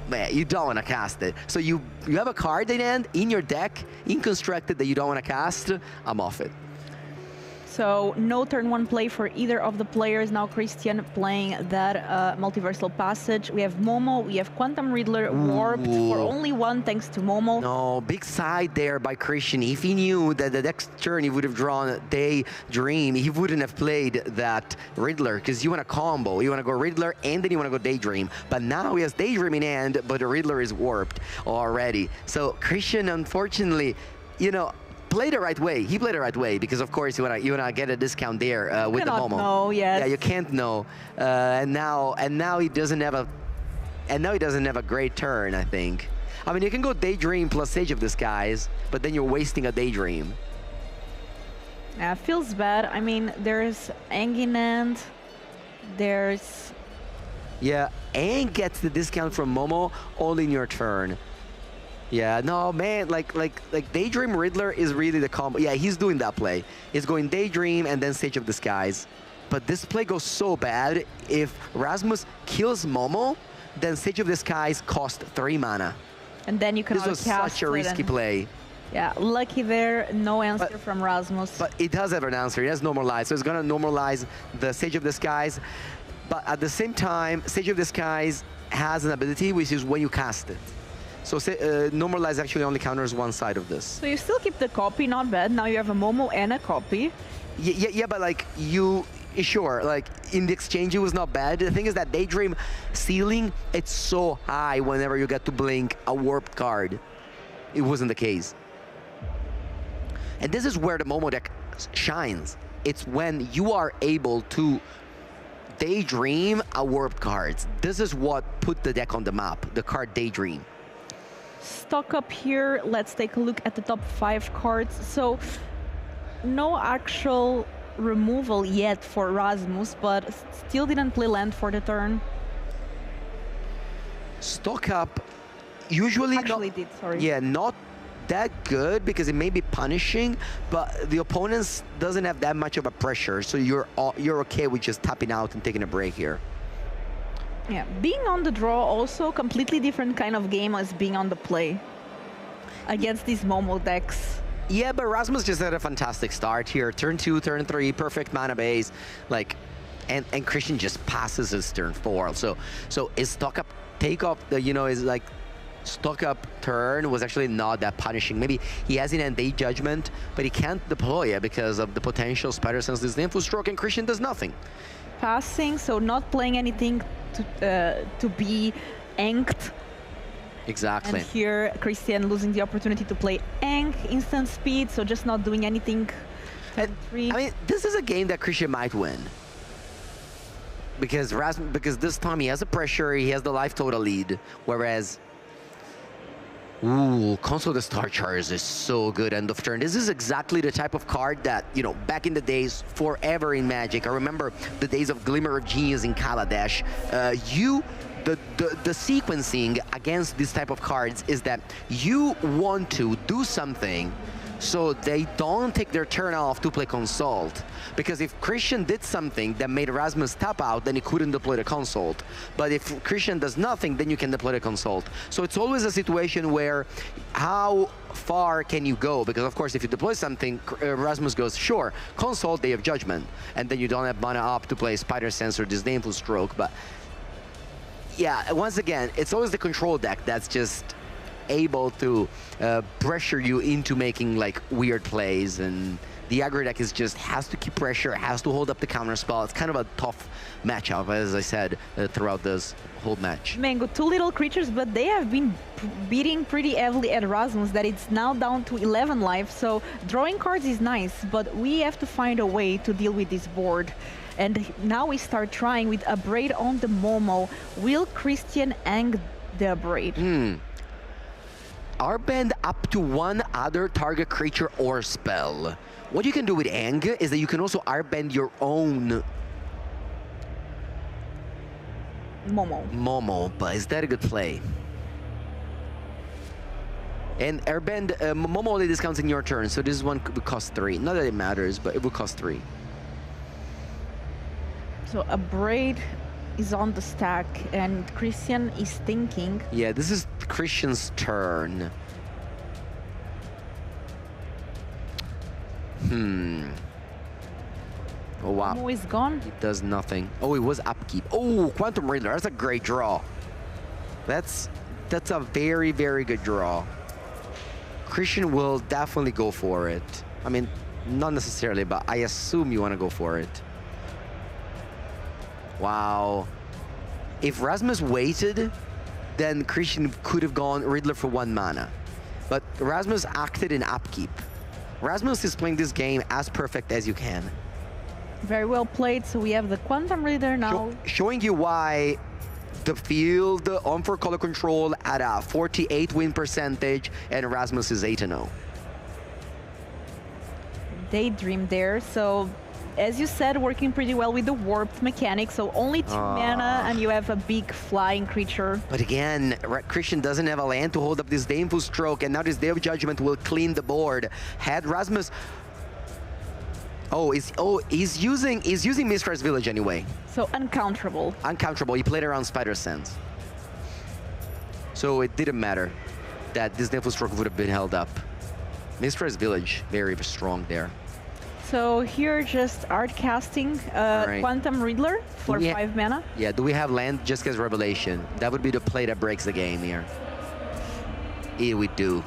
man, you don't want to cast it. So you have a card in hand, in your deck, in Constructed that you don't want to cast, I'm off it. So no turn 1 play for either of the players. Now Christian playing that multiversal passage. We have Momo, we have Quantum Riddler warped for only 1 thanks to Momo. No, big side there by Christian. If he knew that the next turn he would have drawn Daydream, he wouldn't have played that Riddler, because you want a combo. You want to go Riddler and then you want to go Daydream. But now he has Daydream in hand, but the Riddler is warped already. So Christian, unfortunately, you know, played the right way. He played the right way because, of course, you wanna get a discount there with the Momo. Know, yes. Yeah, you can't know. And now he doesn't have a great turn. I think. I mean, you can go Daydream plus Sage of Disguise, but then you're wasting a Daydream. Yeah, feels bad. I mean, there's Anginand, there's... Yeah, and gets the discount from Momo all in your turn. Yeah, no, man, like Daydream Riddler is really the combo. Yeah, he's doing that play. He's going Daydream and then Sage of Disguise. But this play goes so bad. If Rasmus kills Momo, then Sage of Disguise costs 3 mana. And then you can This was such a risky play. Yeah, lucky there, no answer from Rasmus. But it does have an answer. It has Normalize, so it's going to normalize the Sage of Disguise. But at the same time, Sage of Disguise has an ability, which is when you cast it. So Normalize actually only counters 1 side of this. So you still keep the copy, not bad. Now you have a Momo and a copy. Yeah, but like sure, like in the exchange it was not bad. The thing is that Daydream ceiling, it's so high whenever you get to blink a warped card. It wasn't the case. And this is where the Momo deck shines. It's when you are able to Daydream a warped cards. This is what put the deck on the map, the card Daydream. Stock up here, let's take a look at the top 5 cards. So no actual removal yet for Rasmus, but still didn't play land for the turn. Stock up usually Actually did, sorry. Yeah, not that good because it may be punishing, but the opponent doesn't have that much of a pressure, so you're okay with just tapping out and taking a break here. Yeah, being on the draw also completely different kind of game as being on the play against these Momo decks. Yeah, but Rasmus just had a fantastic start here. Turn 2, turn 3, perfect mana base, like, and Christian just passes his turn 4. So his stock up take off, is like stock up turn was actually not that punishing. Maybe he has in hand Day Judgment, but he can't deploy it because of the potential Spider Sense Disdainful Stroke, and Christian does nothing. Passing, so not playing anything to be anked. Exactly. And here, Christian losing the opportunity to play Ank, instant speed, so just not doing anything. I mean, this is a game that Christian might win. Because this time he has the pressure, he has the life total lead, whereas Console the Star Chargers is so good end of turn. This is exactly the type of card that, back in the days, forever in Magic. I remember the days of Glimmer of Genius in Kaladesh. The sequencing against this type of cards is that you want to do something so they don't take their turn off to play Consult. Because if Christian did something that made Rasmus tap out, then he couldn't deploy the Consult. But if Christian does nothing, then you can deploy the Consult. So it's always a situation where how far can you go? Because of course, if you deploy something, Rasmus goes, sure, Consult, Day of Judgment. And then you don't have mana up to play Spider Sense or Disdainful Stroke. But yeah, once again, it's always the control deck that's just able to pressure you into making like weird plays, and The aggro deck is just has to keep pressure, has to hold up the counter spell. It's kind of a tough matchup, as I said, throughout this whole match. Mango, two little creatures, but they have been beating pretty heavily at Rasmus, that it's now down to 11 life. So drawing cards is nice, but we have to find a way to deal with this board. And now we start trying with a braid on the Momo. Will Christian hang the braid? Arbend up to one other target creature or spell. What you can do with Ang is that you can also Arbend your own Momo, but is that a good play? And Airbend, Momo only discounts in your turn, so this one would cost 3. Not that it matters, but it will cost 3. So a braid is on the stack, and Christian is thinking. Yeah, this is Christian's turn. Oh, wow. Momo is gone. It does nothing. Oh, it was upkeep. Oh, Quantum Riddler. That's a great draw. That's a very, very good draw. Christian will definitely go for it. I mean, not necessarily, but I assume you want to go for it. Wow. If Rasmus waited, then Christian could have gone Riddler for 1 mana. But Rasmus acted in upkeep. Rasmus is playing this game as perfect as you can. Very well played. So we have the Quantum Reader now. Showing you why the field on for color control at a 48 win percentage and Rasmus is 8-0. Daydream there. So as you said, working pretty well with the warped mechanic. So only 2 mana and you have a big flying creature. But again, Christian doesn't have a land to hold up this Baneful Stroke, and now this Day of Judgment will clean the board. Had Rasmus... he's using Mistress Village anyway. So uncounterable. Uncounterable. He played around Spider Sense. So it didn't matter that this Baneful Stroke would have been held up. Mistress Village, very strong there. So here just art casting Quantum Riddler for 5 mana. Yeah, do we have land? Jessica's Revelation. That would be the play that breaks the game here. Yeah, we do.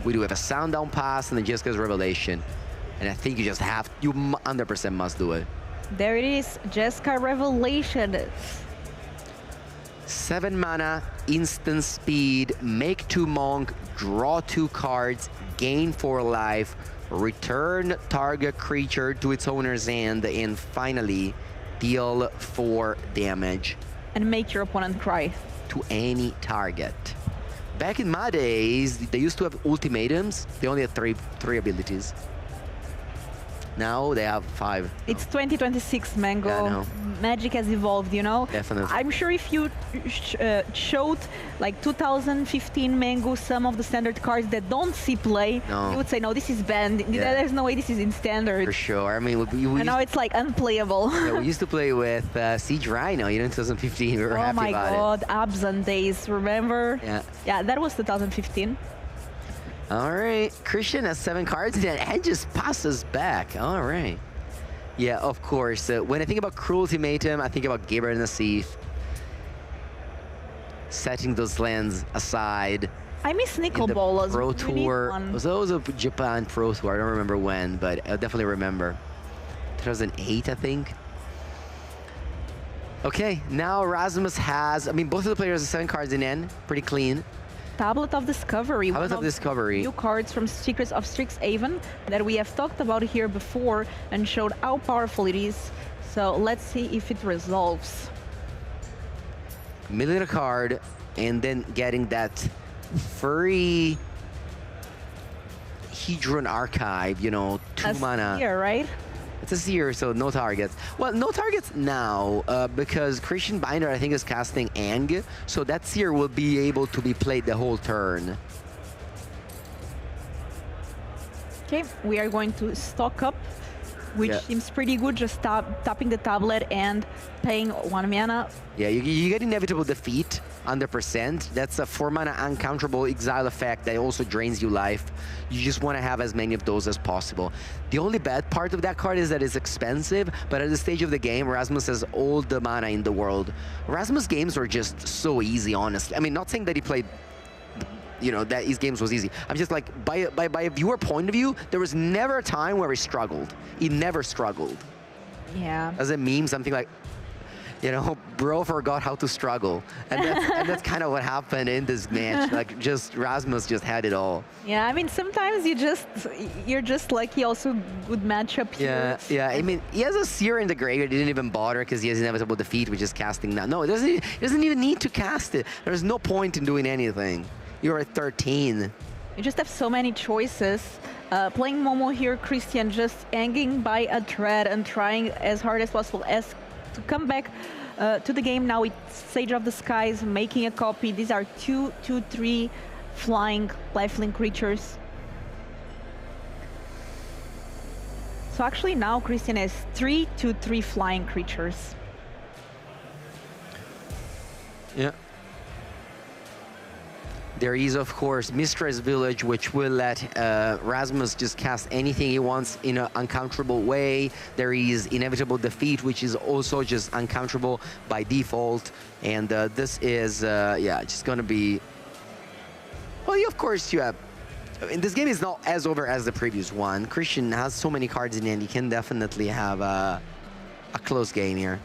We do have a Sounddown Pass and the Jessica's Revelation. And I think you just have, you 100% must do it. There it is, Jessica Revelation. 7 mana, instant speed, make 2 monk, draw 2 cards, gain 4 life, return target creature to its owner's hand, and finally deal 4 damage. And make your opponent cry. To any target. Back in my days, they used to have ultimatums. They only had three abilities. Now they have 5. It's 2026, Mango. Yeah, I know. Magic has evolved, you know? Definitely. I'm sure if you showed like 2015 Mango some of the standard cards that don't see play, you would say, no, this is banned. Yeah. There's no way this is in standard. For sure. I mean, and now it's like unplayable. Yeah, we used to play with Siege Rhino, you know, in 2015. We were happy about it. Oh my god, Abzan days, remember? Yeah. Yeah, that was 2015. All right, Christian has 7 cards and just passes back. All right. Yeah, of course. When I think about Cruel Ultimatum, I think about Gabriel Nassif. Setting those lands aside. I miss Nickel Ball. Pro Tour. So that was a Japan Pro Tour. I don't remember when, but I definitely remember. 2008, I think. Okay, now Rasmus has, I mean, both of the players have 7 cards in end. Pretty clean. Tablet of Discovery. Tablet of Discovery. New cards from Secrets of Strixhaven that we have talked about here before and showed how powerful it is. So let's see if it resolves. Milling a card and then getting that free Hedron Archive, you know, 2 mana. Here, right? It's a seer, so no targets. Well, no targets now, because Christian Binder, I think, is casting Ang, so that seer will be able to be played the whole turn. Okay, we are going to stock up, which seems pretty good, just tapping the tablet and paying 1 mana. Yeah, you get Inevitable Defeat, 100%. That's a 4 mana uncounterable exile effect that also drains you life. You just want to have as many of those as possible. The only bad part of that card is that it's expensive, but at this stage of the game, Rasmus has all the mana in the world. Rasmus games are just so easy, honestly. I mean, not saying that he played you know, that his games was easy. I'm just like, by a viewer point of view, there was never a time where he struggled. He never struggled. Yeah. As a meme, something like, you know, bro forgot how to struggle. And that's kind of what happened in this match. Like, just Rasmus just had it all. Yeah, I mean, sometimes you're just lucky. Also, good matchup here. Yeah. I mean, he has a Seer in the graveyard. He didn't even bother because he has inevitable defeat, which is casting now. No, it doesn't even need to cast it. There's no point in doing anything. You're at 13. You just have so many choices. Playing Momo here, Christian just hanging by a thread and trying as hard as possible as to come back to the game now with Sage of the Skies, making a copy. These are 2/3 flying lifelink creatures. So actually now Christian has 3/3 flying creatures. Yeah. There is, of course, Mistress Village, which will let Rasmus just cast anything he wants in an uncounterable way. There is Inevitable Defeat, which is also just uncounterable by default. And this is, yeah, just going to be... Well, of course, you have... I mean, this game is not as over as the previous one. Christian has so many cards in hand, he can definitely have a close game here.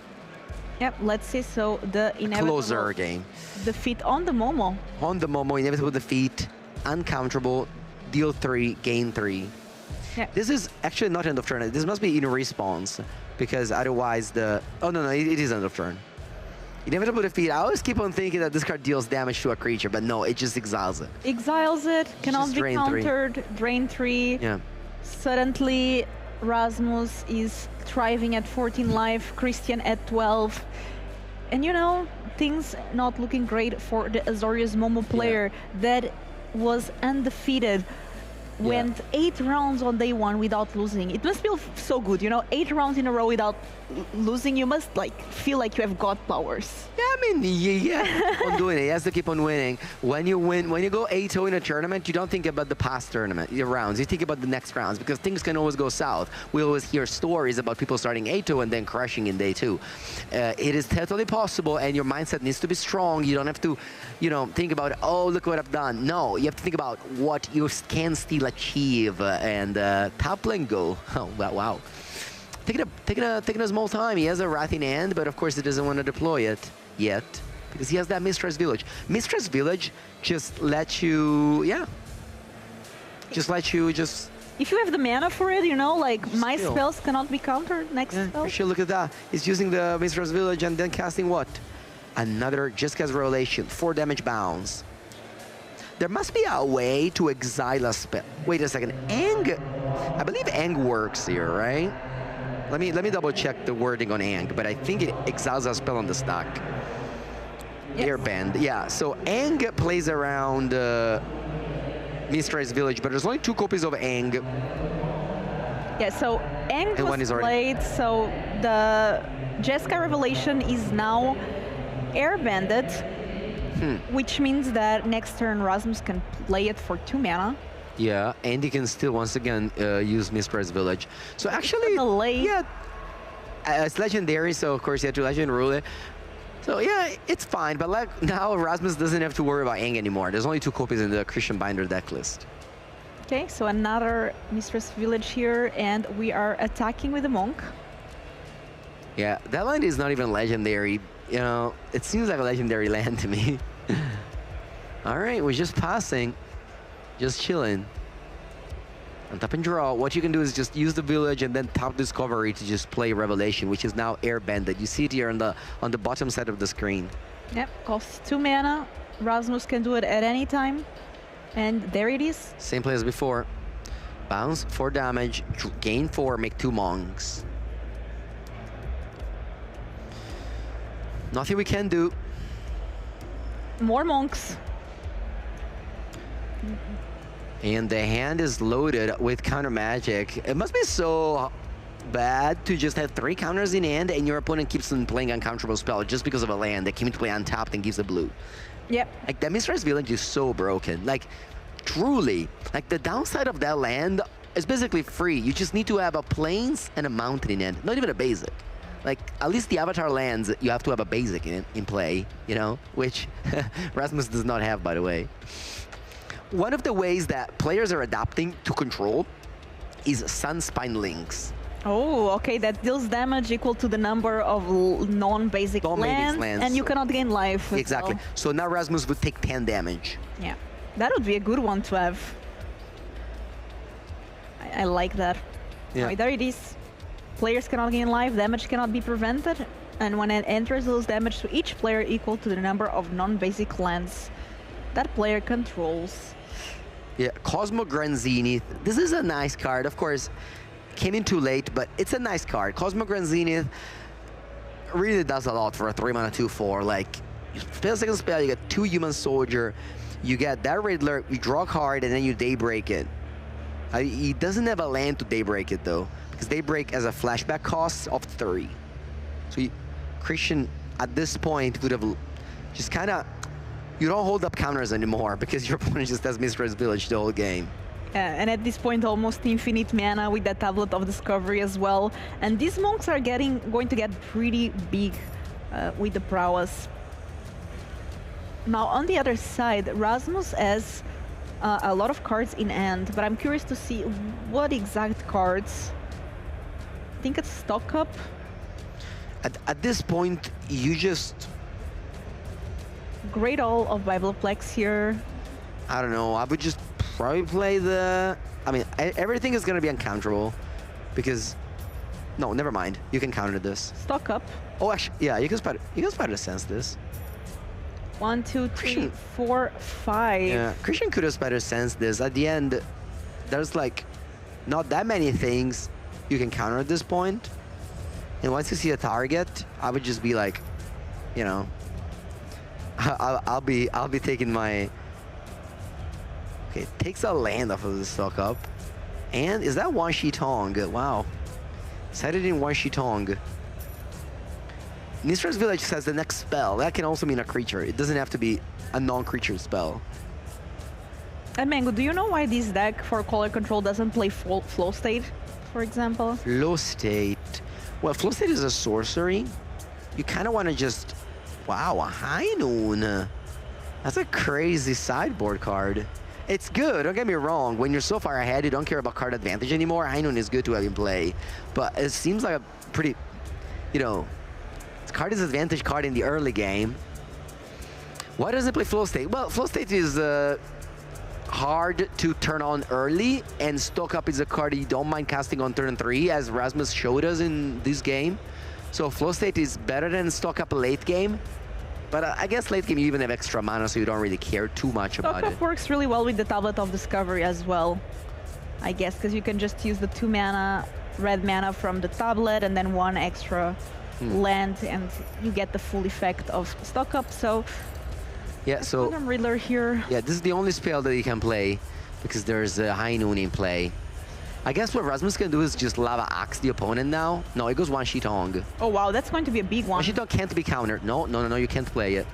Yep, let's see. So the inevitable Closer game. defeat on the Momo. On the Momo, Inevitable Defeat, uncounterable, deal 3, gain 3. Yeah. This is actually not end of turn. This must be in response, because otherwise the... Oh, no, it is end of turn. Inevitable Defeat. I always keep on thinking that this card deals damage to a creature, but no, it just exiles it. Exiles it, cannot Just be drain 3. countered, drain 3. Yeah. Suddenly, Rasmus is thriving at 14 life, Christian at 12. And you know, things not looking great for the Azorius Momo player that was undefeated. Went 8 rounds on day 1 without losing. It must feel so good, you know, 8 rounds in a row without losing. You must like feel like you have god powers. Yeah, I mean, yeah, keep on doing it. He has to keep on winning. When you win, when you go 8-0 in a tournament, you don't think about the past tournament, your rounds. You think about the next rounds, because things can always go south. We always hear stories about people starting 8-0 and then crashing in day 2. It is totally possible, and your mindset needs to be strong. You don't have to, you know, think about, oh, look what I've done. No, you have to think about what you can still achieve, and top lane go. Oh, wow. Taking a small time. He has a Wrath in hand, but of course he doesn't want to deploy it yet, because he has that Mistress Village. Mistress Village just lets you, just... If you have the mana for it, you know, like my Still. spells cannot be countered next spell. Sure, look at that. He's using the Mistress Village and then casting what? Another Jessica's Revelation, 4 damage bounce. There must be a way to exile a spell. Wait a second, Ang, I believe Ang works here, right? Let me double check the wording on Ang, but I think it exiles a spell on the stack. Yes. Airbend, yeah. So Ang plays around Mistress Village, but there's only 2 copies of Ang. Yeah, so Ang And one was is already- played, so the Jessica Revelation is now airbended, which means that next turn Rasmus can play it for 2 mana. Yeah, and he can still once again use Mistress Village. So actually, The late. yeah, it's legendary, so of course you have to legend rule it. So yeah, it's fine, but like now Rasmus doesn't have to worry about Aang anymore. There's only 2 copies in the Christian Binder deck list. Okay, so another Mistress Village here, and we are attacking with the Monk. Yeah, that land is not even legendary. You know, it seems like a legendary land to me. All right, we're just passing. Just chilling. And tap and draw. What you can do is just use the village and then tap Discovery to just play Revelation, which is now airbended. You see it here on the bottom side of the screen. Yep, costs 2 mana. Rasmus can do it at any time. And there it is. Same play as before. Bounce, 4 damage, gain 4, make 2 monks. Nothing we can do. More monks. And the hand is loaded with counter magic. It must be so bad to just have 3 counters in hand and your opponent keeps on playing uncounterable spell just because of a land that came into play untapped and gives a blue. Yep. Like, that Mistress Village is so broken. Like, truly. Like, the downside of that land is basically free. You just need to have a plains and a mountain in hand. Not even a basic. Like, at least the Avatar lands, you have to have a basic in play, you know? Which Rasmus does not have, by the way. one of the ways that players are adapting to control is Sunspine Links. Oh, okay, that deals damage equal to the number of non-basic lands, and you cannot gain life. as Exactly. well. So now Rasmus would take 10 damage. Yeah, that would be a good one to have. I like that. Yeah. Right, there it is. Players cannot gain life, damage cannot be prevented, and when it enters, deals damage to each player equal to the number of non-basic lands that player controls. Yeah, Cosmo Grand Zenith. This is a nice card. Of course, came in too late, but it's a nice card. Cosmo Grand Zenith really does a lot for a 3-mana 2/4. Like, you spell second spell, you get 2 Human Soldier, you get that Riddler, you draw a card, and then you Daybreak it. He doesn't have a land to Daybreak it, though, because Daybreak has a flashback cost of 3. So Christian, at this point, would have just kind of... You don't hold up counters anymore because your opponent just has Mistress Village the whole game. And at this point, almost infinite mana with that Tablet of Discovery as well. And these monks are going to get pretty big with the prowess. Now, on the other side, Rasmus has a lot of cards in hand, but I'm curious to see what exact cards. I think it's Stock Up. At this point, you just... Great All of Bibleplex here. I don't know. I would just probably play the... I mean, everything is going to be uncounterable because... No, never mind. You can counter this. Stock Up. Oh, actually, yeah, you can Spider Sense this. 1, 2, 3, Christian. 4, 5. Yeah, Christian could have Spider Sense this. At the end, there's like not that many things you can counter at this point. And once you see a target, I would just be like, you know, I'll be taking my... Okay, takes a land off of the Stock Up. And is that Wan Shi Tong? Wow. Set it in Wan Shi Tong. Mistress Village says the next spell. That can also mean a creature. It doesn't have to be a non-creature spell. And Mango, do you know why this deck for color control doesn't play Flow State, for example? Flow State. Well, Flow State is a sorcery. You kind of want to just... Wow, a High Noon. That's a crazy sideboard card. It's good, don't get me wrong. When you're so far ahead, you don't care about card advantage anymore. High Noon is good to have in play. But it seems like a pretty, you know, it's card disadvantage card in the early game. Why doesn't it play Flow State? Well, Flow State is hard to turn on early, and Stock Up is a card you don't mind casting on turn 3, as Rasmus showed us in this game. So Flow State is better than Stock Up late game. But I guess late game you even have extra mana, so you don't really care too much about it. Stock Up works really well with the Tablet of Discovery as well, I guess, because you can just use the 2 mana, red mana from the tablet, and then 1 extra land, and you get the full effect of Stock Up. So Yeah, so Quantum Riddler here. yeah, this is the only spell that you can play because there's a High Noon in play. I guess what Rasmus can do is just Lava Axe the opponent now. No, it goes Wan Shi Tong. Oh wow, that's going to be a big one. Wan Shi Tong can't be countered. No, you can't play it.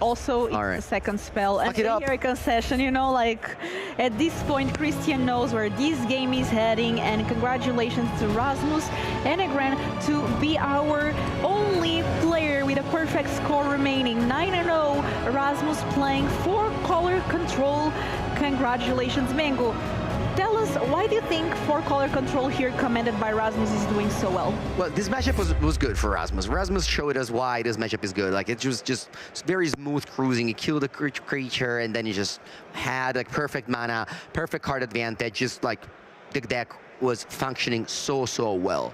Also, it's All right. the second spell. And Fuck it up. here a concession, you know, like, at this point, Christian knows where this game is heading, and congratulations to Rasmus Enegren to be our only player with a perfect score remaining. 9-0, Rasmus playing 4 color control. Congratulations, Mango. Tell us, why do you think 4 color control here commanded by Rasmus is doing so well? Well, this matchup was good for Rasmus. Rasmus showed us why this matchup is good. Like, it was just very smooth cruising. He killed the creature, and then he just had like perfect mana, perfect card advantage. Just like the deck was functioning so well.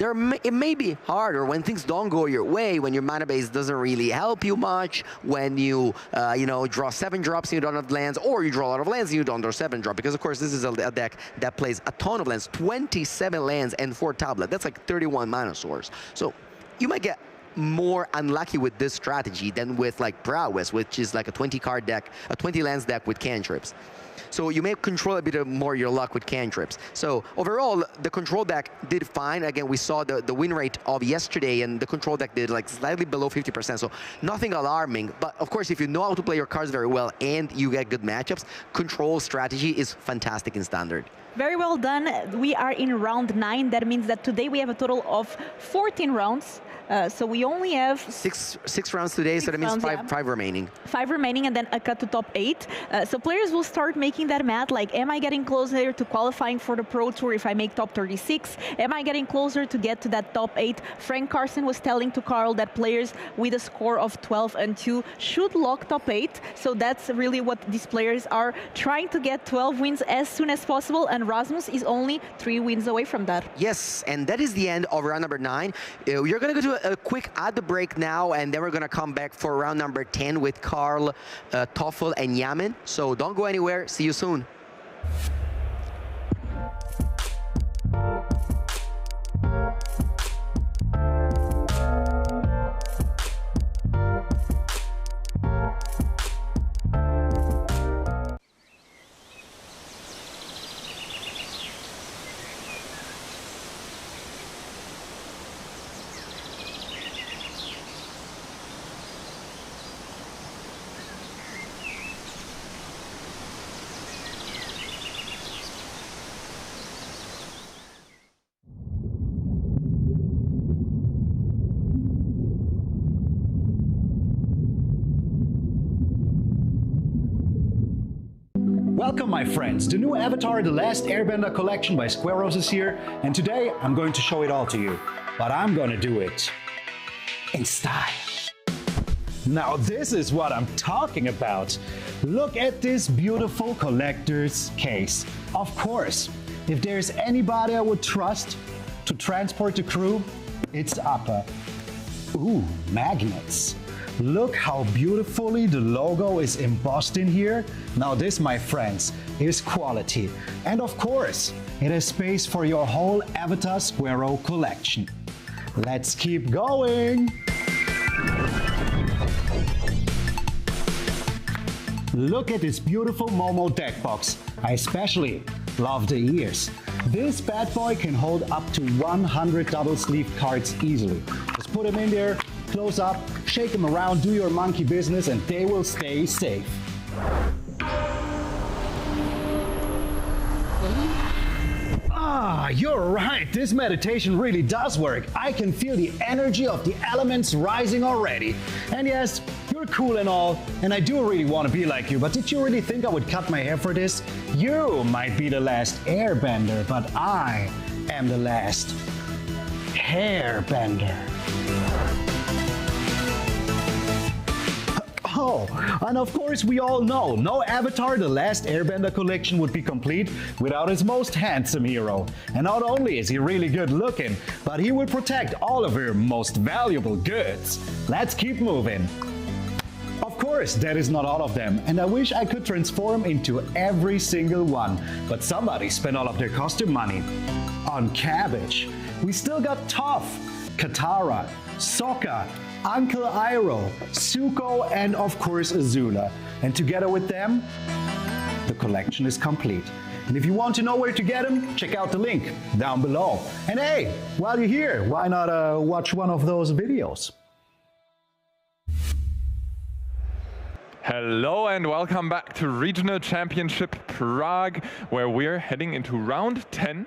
It may be harder when things don't go your way, when your mana base doesn't really help you much, when you, you know, draw 7 drops and you don't have lands, or you draw a lot of lands and you don't draw 7 drops. Because, of course, this is a deck that plays a ton of lands, 27 lands and 4 tablet. That's like 31 mana source. So you might get more unlucky with this strategy than with, like, Prowess, which is like a 20-card deck, a 20 lands deck with cantrips. So you may control a bit more your luck with cantrips. So overall, the control deck did fine. Again, we saw the win rate of yesterday, and the control deck did like slightly below 50%. So nothing alarming. But of course, if you know how to play your cards very well and you get good matchups, control strategy is fantastic in Standard. Very well done. We are in round 9. That means that today we have a total of 14 rounds. So we only have Six rounds today, so that means rounds, five remaining. 5 remaining and then a cut to top 8. So players will start making that math, like, am I getting closer to qualifying for the Pro Tour if I make top 36? Am I getting closer to get to that top 8? Frank Carson was telling to Carl that players with a score of 12 and 2 should lock top 8. So that's really what these players are trying to get 12 wins as soon as possible, and Rasmus is only 3 wins away from that. Yes, and that is the end of round number 9. We're going to go to a quick ad break now, and then we're going to come back for round number 10 with Carl, Toffel, and Yamin. So don't go anywhere. See you soon. Welcome, my friends. The new Avatar The Last Airbender collection by Squareos is here, and today I'm going to show it all to you. But I'm gonna do it in style. Now this is what I'm talking about. Look at this beautiful collector's case. Of course, if there's anybody I would trust to transport the crew, it's Appa. Ooh, magnets. Look how beautifully the logo is embossed in here. Now this, my friends, is quality. And of course, it has space for your whole Avatar Squareo collection. Let's keep going! Look at this beautiful Momo deck box. I especially love the ears. This bad boy can hold up to 100 double sleeve cards easily. Just put them in there, close up, shake them around, do your monkey business, and they will stay safe. Ah, you're right, this meditation really does work. I can feel the energy of the elements rising already. And yes, you're cool and all, and I do really want to be like you, but did you really think I would cut my hair for this? You might be the last airbender, but I am the last hairbender. Oh, and of course we all know, no Avatar The Last Airbender collection would be complete without his most handsome hero. And not only is he really good looking, but he will protect all of your most valuable goods. Let's keep moving. Of course, that is not all of them, and I wish I could transform into every single one, but somebody spent all of their costume money on cabbage. We still got Toph, Katara, Sokka, Uncle Iroh, Zuko, and of course Azula. And together with them, the collection is complete. And if you want to know where to get them, check out the link down below. And hey, while you're here, why not watch one of those videos? Hello and welcome back to Regional Championship Prague, where we're heading into round 10.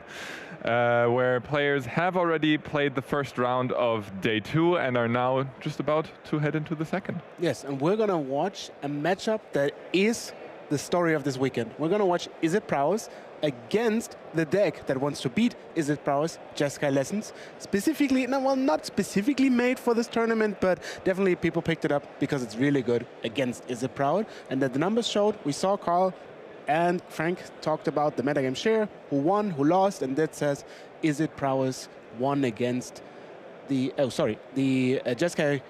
Where players have already played the first round of day 2 and are now just about to head into the second. Yes, and we're going to watch a matchup that is the story of this weekend. We're going to watch Is It Prowess against the deck that wants to beat Is It Prowess, Jeskai Lessons. Specifically, no, well, not specifically made for this tournament, but definitely people picked it up because it's really good against Is It Prowess. And that the numbers showed, we saw Carl and Frank talked about the metagame share, who won, who lost, and that says, Is It Prowess won against the, the Jeskai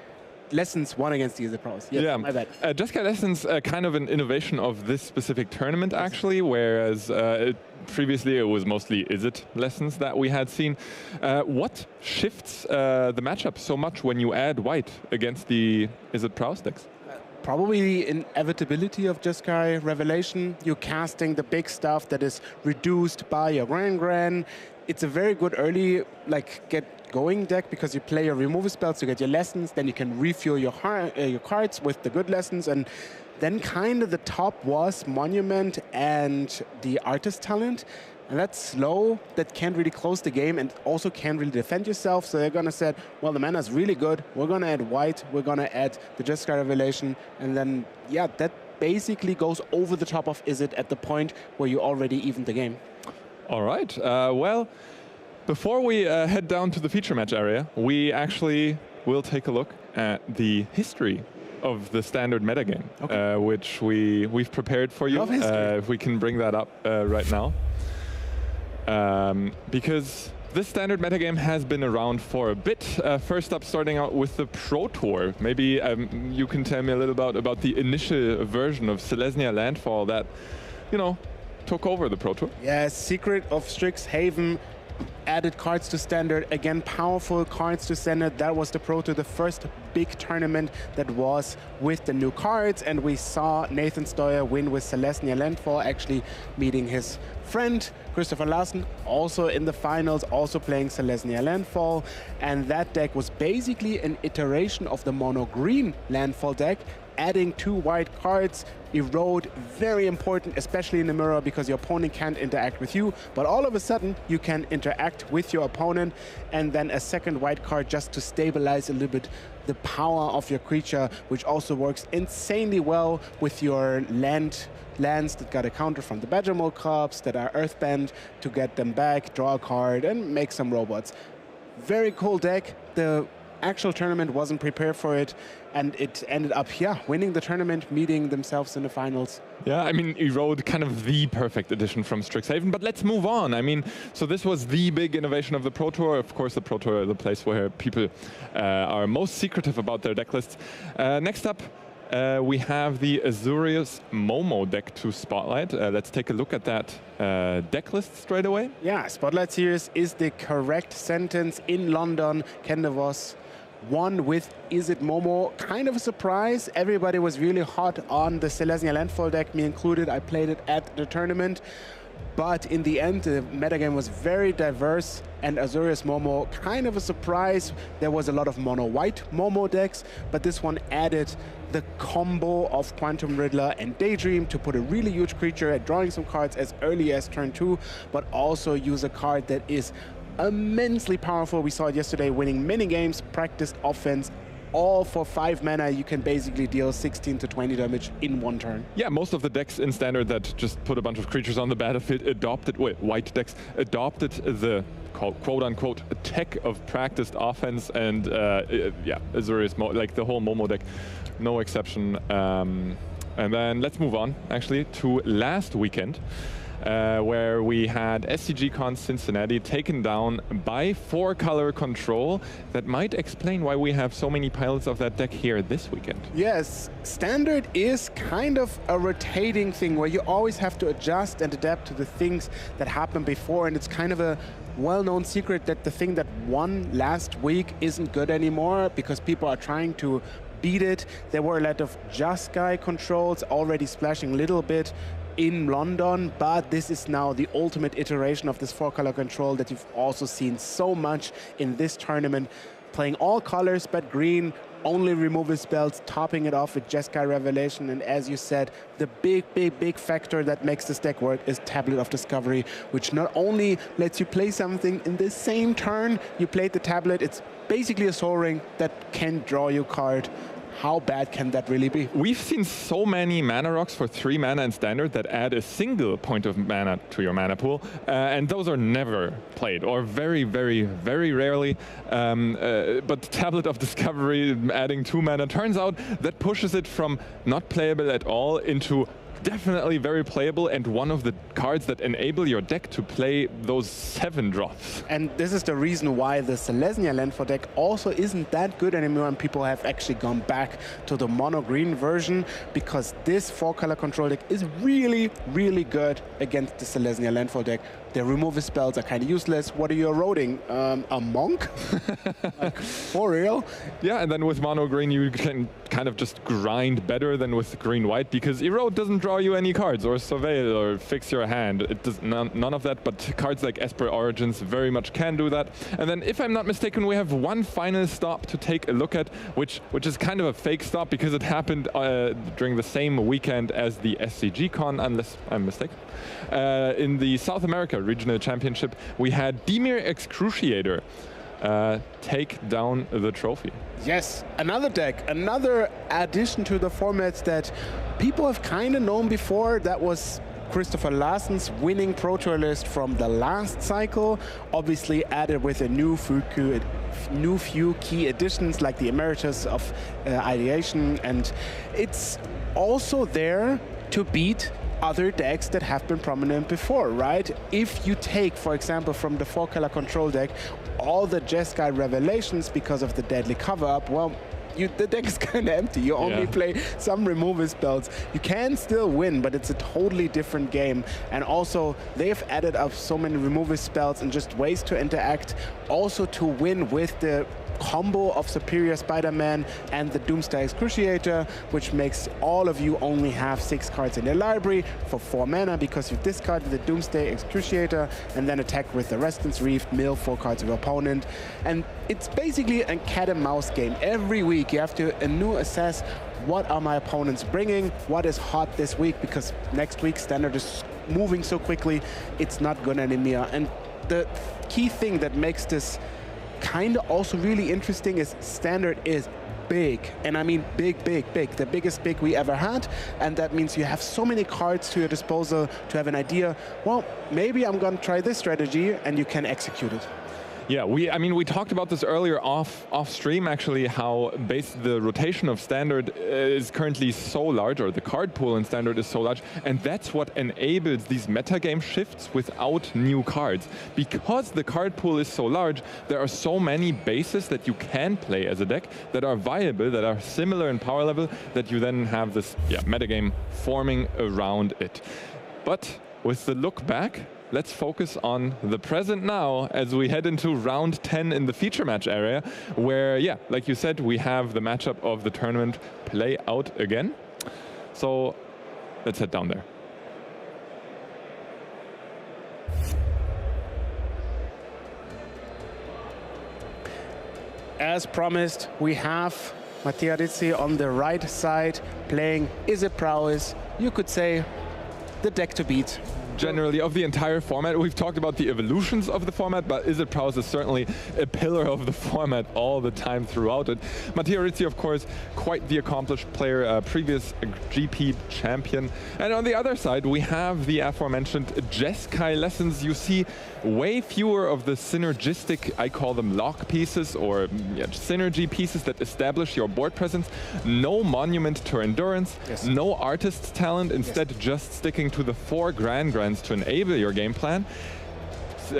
Lessons won against the Is It Prowess. Yes, yeah, my bad. Jeskai Lessons, kind of an innovation of this specific tournament, actually, whereas previously it was mostly Is It Lessons that we had seen. What shifts the matchup so much when you add white against the Is It Prowess decks? Probably the inevitability of Jeskai Revelation. You're casting the big stuff that is reduced by your Gran. It's a very good early, get going deck because you play your removal spells to get your lessons, then you can refuel your cards with the good lessons, and then kind of the top was Monument and the Artist Talent. And that's slow, that can't really close the game and also can't really defend yourself. So they're going to say, well, the mana's really good. We're going to add white. We're going to add the Jeskai Revelation. And then, yeah, that basically goes over the top of Izzet at the point where you already evened the game. All right. Well, before we head down to the feature match area, we actually will take a look at the history of the standard metagame, which we've prepared for you. If we can bring that up right now. Because this standard metagame has been around for a bit. First up, starting out with the Pro Tour. Maybe you can tell me a little about the initial version of Selesnya Landfall that, you know, took over the Pro Tour. Yeah, Secret of Strixhaven added cards to standard. Again, powerful cards to standard. That was the Pro Tour, the first big tournament that was with the new cards. And we saw Nathan Stoyer win with Selesnya Landfall, actually meeting his friend Christopher Larsen, also in the finals, also playing Selesnya Landfall. And that deck was basically an iteration of the mono-green Landfall deck, adding 2 white cards. Erode, very important, especially in the mirror, because your opponent can't interact with you, but all of a sudden you can interact with your opponent, and then a second white card just to stabilize a little bit the power of your creature, which also works insanely well with your lands that got a counter from the Badger Mole Corps, that are earthbent, to get them back, draw a card, and make some robots. Very cool deck. The actual tournament wasn't prepared for it, and it ended up, winning the tournament, meeting themselves in the finals. Yeah, I mean, Erode, kind of the perfect addition from Strixhaven, but let's move on. I mean, so this was the big innovation of the Pro Tour. Of course, the Pro Tour is the place where people are most secretive about their deck lists. Next up, we have the Azurius Momo deck to spotlight. Let's take a look at that deck list straight away. Yeah, Spotlight Series is the correct sentence. In London, Ken DeVos won with Izzet Momo. Kind of a surprise. Everybody was really hot on the Selesnya Landfall deck, me included. I played it at the tournament. But in the end, the metagame was very diverse, and Azurius Momo, kind of a surprise. There was a lot of mono-white Momo decks, but this one added the combo of Quantum Riddler and Daydream to put a really huge creature at drawing some cards as early as turn 2, but also use a card that is immensely powerful. We saw it yesterday, winning many games, practiced offense. All for 5 mana, you can basically deal 16 to 20 damage in 1 turn. Yeah, most of the decks in Standard that just put a bunch of creatures on the battlefield adopted, white decks adopted the quote-unquote tech of practiced offense, and yeah, Azurius, like the whole Momo deck, no exception. And then let's move on, actually, to last weekend. Where we had SCGCon Cincinnati taken down by 4-color control. That might explain why we have so many pilots of that deck here this weekend. Yes, Standard is kind of a rotating thing where you always have to adjust and adapt to the things that happened before, and it's kind of a well-known secret that the thing that won last week isn't good anymore because people are trying to beat it. There were a lot of Jeskai controls already splashing a little bit in London, but this is now the ultimate iteration of this 4-color control that you've also seen so much in this tournament, playing all colors but green, only removal spells, topping it off with Jeskai Revelation, and as you said, the big factor that makes this deck work is Tablet of Discovery, which not only lets you play something in the same turn you played the tablet, it's basically a Soul Ring that can draw you a card. How bad can that really be? We've seen so many mana rocks for 3 mana in Standard that add a single point of mana to your mana pool, and those are never played, or very rarely. But Tablet of Discovery adding 2 mana, turns out that pushes it from not playable at all into definitely very playable, and one of the cards that enable your deck to play those 7 drops. And this is the reason why the Selesnya Landfall deck also isn't that good anymore, and people have actually gone back to the mono-green version, because this 4-color control deck is really good against the Selesnya Landfall deck. The removal spells are kind of useless. What are you eroding? A monk? Like, for real? Yeah, and then with mono green you can kind of just grind better than with green white, because Erode doesn't draw you any cards, or Surveil, or fix your hand. It does none of that, but cards like Esper Origins very much can do that. And then, if I'm not mistaken, we have one final stop to take a look at, which is kind of a fake stop because it happened during the same weekend as the SCGCon, unless I'm mistaken, in the South America regional championship, we had Dimir Excruciator take down the trophy. Yes, another deck, another addition to the formats that people have kind of known before. That was Christopher Larsen's winning Pro Tour list from the last cycle, obviously added with a new few key additions like the Emeritus of Ideation, and it's also there to beat other decks that have been prominent before, right? If you take, for example, from the 4-color control deck, all the Jeskai Revelations because of the deadly cover-up, well, the deck is kind of empty. You only play some removal spells. You can still win, but it's a totally different game. And also, they've added up so many removal spells and just ways to interact, also to win with the combo of Superior Spider-Man and the Doomsday Excruciator, which makes all of you only have 6 cards in your library for 4 mana, because you discarded the Doomsday Excruciator and then attack with the Resistance Reef, mill 4 cards of your opponent. And it's basically a cat and mouse game. Every week you have to assess what are my opponents bringing, what is hot this week, because next week Standard is moving so quickly, it's not good anymore. And the key thing that makes this kind of also really interesting is Standard is big, and I mean big, big, big, the biggest big we ever had, and that means you have so many cards to your disposal to have an idea, well, maybe I'm gonna try this strategy, and you can execute it. Yeah, we talked about this earlier off stream actually, how the rotation of Standard is currently so large, or the card pool in Standard is so large, and that's what enables these metagame shifts without new cards. Because the card pool is so large, there are so many bases that you can play as a deck that are viable, that are similar in power level, that you then have this metagame forming around it. But with the look back, let's focus on the present now as we head into round 10 in the feature match area, where, like you said, we have the matchup of the tournament play out again. So let's head down there. As promised, we have Mattia Rizzi on the right side playing Izzet Prowess. You could say the deck to beat. Generally, of the entire format. We've talked about the evolutions of the format, but Izzet Prowess is certainly a pillar of the format all the time throughout it. Mattia Rizzi, of course, quite the accomplished player, previous GP champion. And on the other side, we have the aforementioned Jeskai lessons. You see way fewer of the synergistic, I call them lock pieces, or synergy pieces that establish your board presence. No monument to endurance, no artist's talent, instead just sticking to the 4 Grand to enable your game plan,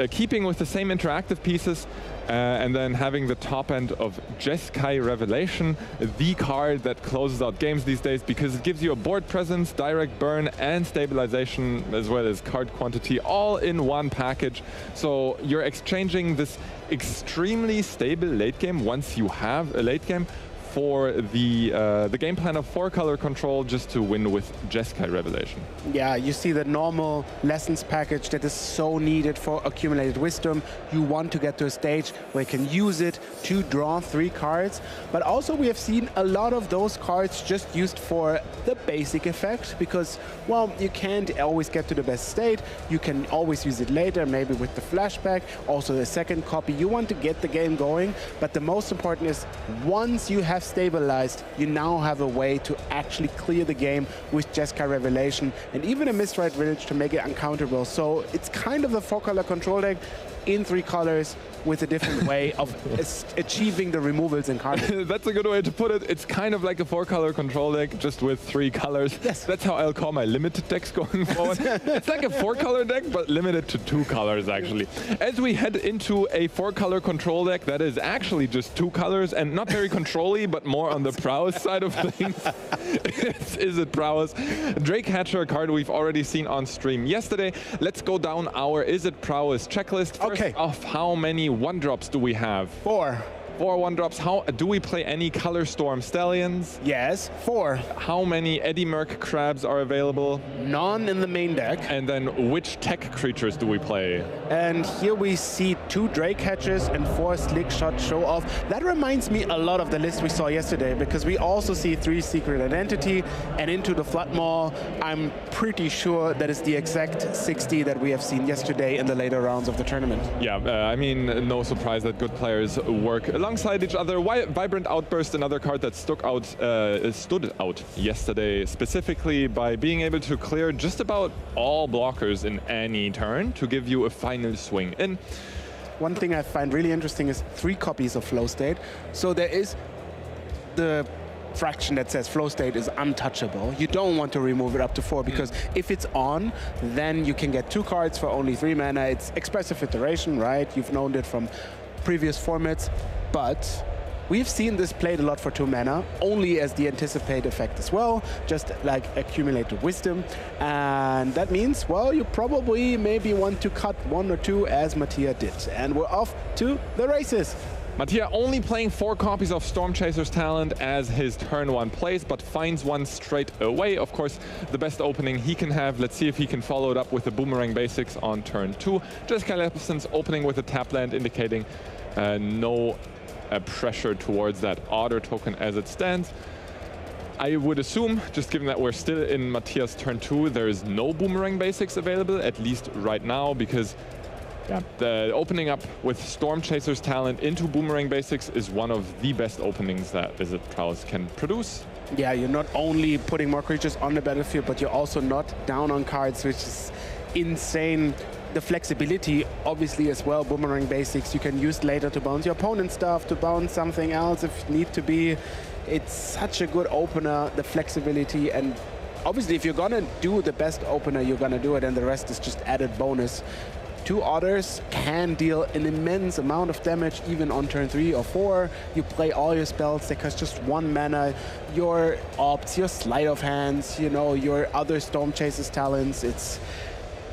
keeping with the same interactive pieces, and then having the top end of Jeskai Revelation, the card that closes out games these days because it gives you a board presence, direct burn, and stabilization, as well as card quantity, all in one package. So you're exchanging this extremely stable late game, once you have a late game, for the game plan of 4-color control, just to win with Jeskai Revelation. Yeah, you see the normal lessons package that is so needed for accumulated wisdom. You want to get to a stage where you can use it to draw 3 cards, but also we have seen a lot of those cards just used for the basic effect, because, well, you can't always get to the best state. You can always use it later, maybe with the flashback, also the second copy. You want to get the game going, but the most important is once you have stabilized, you now have a way to actually clear the game with Jeskai Revelation and even a Mistwrite Village to make it uncounterable. So it's kind of the 4-color control deck in 3 colors with a different way of achieving the removals in cards. That's a good way to put it. It's kind of like a 4-color control deck, just with 3 colors. Yes. That's how I'll call my limited decks going forward. It's like a 4-color deck, but limited to 2 colors, actually. As we head into a 4-color control deck that is actually just 2 colors and not very control-y, but more on the prowess side of things. It's Izzet Prowess. Drake Hatcher, a card we've already seen on stream yesterday. Let's go down our Izzet Prowess checklist. First off, how many 1-drops do we have? 4. 4 1-drops. How do we play any Color Storm Stallions? Yes, 4. How many Eddy Merc crabs are available? None in the main deck. And then which tech creatures do we play? And here we see 2 Drake Hatches and 4 Slick Shot Show Off. That reminds me a lot of the list we saw yesterday, because we also see 3 Secret Identity and into the Floodmaw. I'm pretty sure that is the exact 60 that we have seen yesterday in the later rounds of the tournament. Yeah, I mean, no surprise that good players work alongside each other. Vibrant Outburst, another card that stood out yesterday, specifically by being able to clear just about all blockers in any turn to give you a final swing in. One thing I find really interesting is 3 copies of Flow State. So there is the fraction that says Flow State is untouchable. You don't want to remove it up to 4, because if it's on, then you can get 2 cards for only 3 mana. It's expressive iteration, right? You've known it from previous formats, but we've seen this played a lot for 2 mana, only as the anticipate effect as well, just like accumulated wisdom. And that means, well, you probably maybe want to cut 1 or 2 as Mattia did. And we're off to the races. Mattia only playing 4 copies of Storm Chaser's Talent as his turn 1 plays, but finds one straight away. Of course, the best opening he can have. Let's see if he can follow it up with the Boomerang Basics on turn 2. Just Lepson's opening with a tap land, indicating no pressure towards that Otter token as it stands. I would assume, just given that we're still in Mattia's turn 2, there is no Boomerang Basics available, at least right now, because the opening up with Storm Chaser's Talent into Boomerang Basics is one of the best openings that Izzet Prowess can produce. Yeah, you're not only putting more creatures on the battlefield, but you're also not down on cards, which is insane. The flexibility, obviously, as well. Boomerang Basics you can use later to bounce your opponent's stuff, to bounce something else if need to be. It's such a good opener, the flexibility, and obviously if you're gonna do the best opener, you're gonna do it, and the rest is just added bonus. 2 Otters can deal an immense amount of damage even on turn 3 or 4. You play all your spells, they cost just 1 mana. Your Opts, your Sleight of Hands, you know, your other Storm Chaser's Talents. It's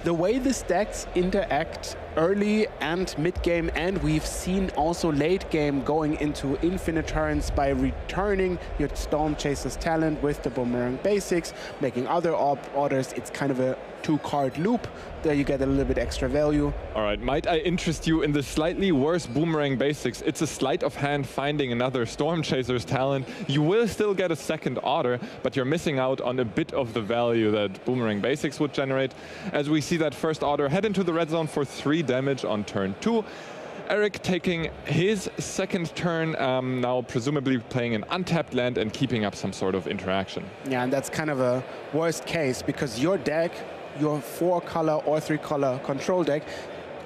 the way the stacks interact early and mid-game, and we've seen also late game going into infinite turns by returning your Storm Chaser's Talent with the Boomerang Basics, making other orders. It's kind of a 2-card loop. There you get a little bit extra value. All right, might I interest you in the slightly worse Boomerang Basics? It's a sleight of hand finding another Storm Chaser's Talent. You will still get a second Otter, but you're missing out on a bit of the value that Boomerang Basics would generate. As we see that first Otter head into the red zone for 3 damage on turn 2. Eric taking his second turn, now presumably playing an untapped land and keeping up some sort of interaction. Yeah, and that's kind of a worst case, because your deck, your 4-color or 3-color control deck,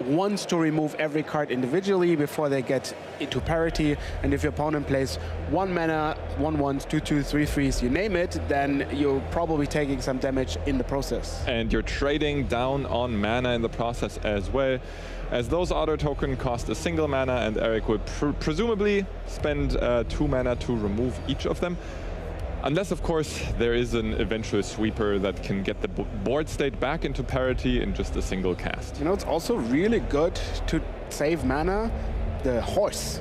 wants to remove every card individually before they get into parity. And if your opponent plays 1 mana, 1/1s, 2/2s, 3/3s, you name it, then you're probably taking some damage in the process. And you're trading down on mana in the process as well, as those Otter tokens cost a single mana, and Eric will presumably spend 2 mana to remove each of them. Unless, of course, there is an eventual sweeper that can get the board state back into parity in just a single cast. You know, it's also really good to save mana, the horse.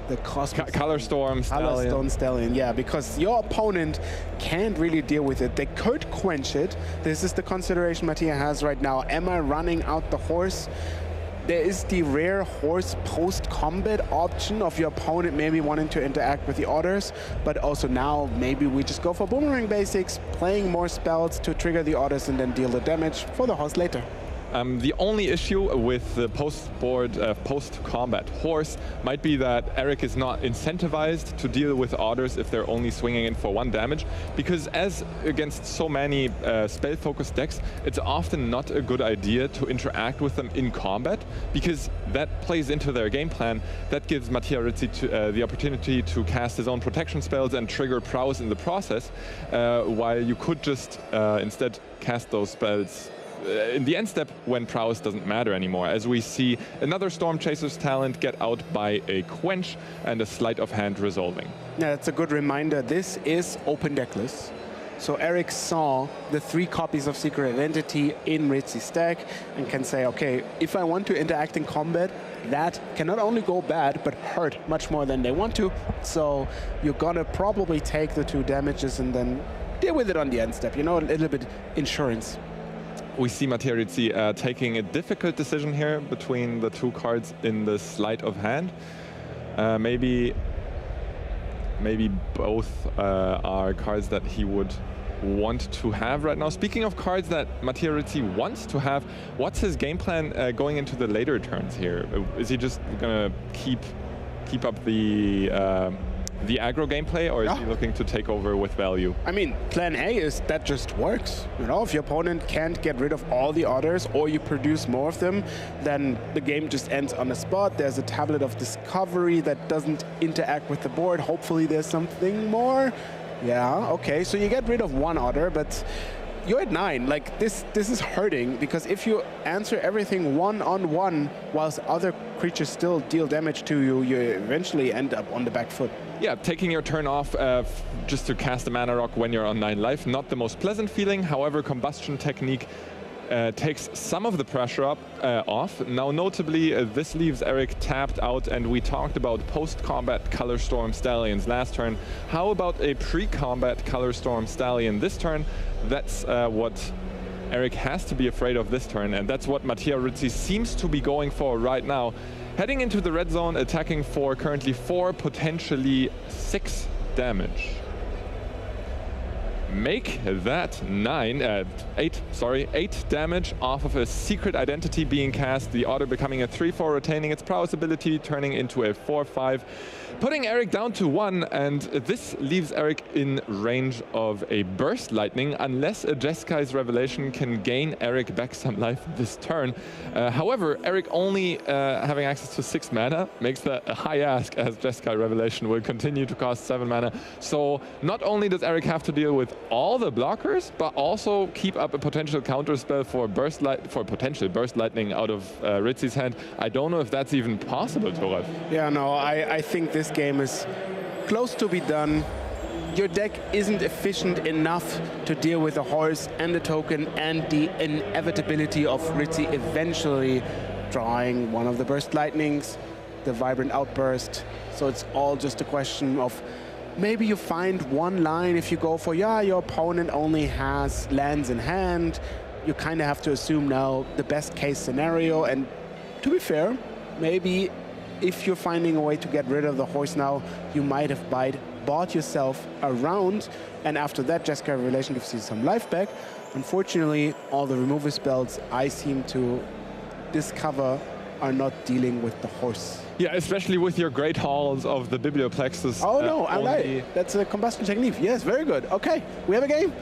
The Color Storm Stallion, yeah, because your opponent can't really deal with it. They could quench it. This is the consideration Mattia has right now. Am I running out the horse? There is the rare horse post-combat option of your opponent maybe wanting to interact with the Otters, but also now maybe we just go for Boomerang Basics, playing more spells to trigger the Otters and then deal the damage for the horse later. The only issue with the post-combat horse might be that Eric is not incentivized to deal with Otters if they're only swinging in for 1 damage, because as against so many spell-focused decks, it's often not a good idea to interact with them in combat, because that plays into their game plan. That gives Mattia Rizzi the opportunity to cast his own protection spells and trigger Prowess in the process, while you could just instead cast those spells in the end step when Prowess doesn't matter anymore, as we see another Storm Chaser's Talent get out by a Quench and a Sleight of Hand resolving. Yeah, that's a good reminder. This is open deckless. So Eric saw the 3 copies of Secret Identity in Rizzi's stack and can say, okay, if I want to interact in combat, that can not only go bad, but hurt much more than they want to. So you're gonna probably take the 2 damages and then deal with it on the end step. You know, a little bit insurance. We see Matteo Rizzi taking a difficult decision here between the 2 cards in the sleight of hand. Maybe both are cards that he would want to have right now. Speaking of cards that Matteo Rizzi wants to have, what's his game plan going into the later turns here? Is he just gonna keep up the aggro gameplay, or is he looking to take over with value? I mean, plan A is that just works. You know, if your opponent can't get rid of all the others or you produce more of them, then the game just ends on the spot. There's a tablet of discovery that doesn't interact with the board. Hopefully there's something more. Yeah, okay, so you get rid of 1 other, but you're at 9. Like, this is hurting, because if you answer everything 1-on-1 whilst other creatures still deal damage to you, you eventually end up on the back foot. Yeah, taking your turn off just to cast a mana rock when you're on 9 life, not the most pleasant feeling. However, Combustion Technique takes some of the pressure off. Now, notably, this leaves Eric tapped out, and we talked about post-combat Color Storm Stallions last turn. How about a pre-combat Color Storm Stallion this turn? That's what Eric has to be afraid of this turn, and that's what Matteo Rizzi seems to be going for right now. Heading into the red zone, attacking for currently 4, potentially 6 damage. Make that 8 damage off of a secret identity being cast, the order becoming a 3/4, retaining its prowess ability, turning into a 4/5, putting Eric down to 1, and this leaves Eric in range of a Burst Lightning, unless a Jeskai's Revelation can gain Eric back some life this turn. However, Eric only having access to 6 mana makes that a high ask, as Jeskai Revelation will continue to cost 7 mana. So not only does Eric have to deal with all the blockers, but also keep up a potential counter spell for potential Burst Lightning out of Rizzi's hand. I don't know if that's even possible, Toralf. Yeah, no, I think this game is close to be done. Your deck isn't efficient enough to deal with the horse and the token and the inevitability of Rizzi eventually drawing one of the Burst Lightnings, the Vibrant Outburst. So it's all just a question of maybe you find one line if you go for, yeah, your opponent only has lands in hand. You kind of have to assume now the best case scenario. And to be fair, maybe if you're finding a way to get rid of the horse now, you might have bought yourself a round, and after that, Jeskai Revelation gives you some life back. Unfortunately, all the removal spells I seem to discover are not dealing with the horse. Yeah, especially with your Great Halls of the Biblioplexus. Oh no, I'm right. That's a Combustion Technique. Yes, very good. Okay, we have a game.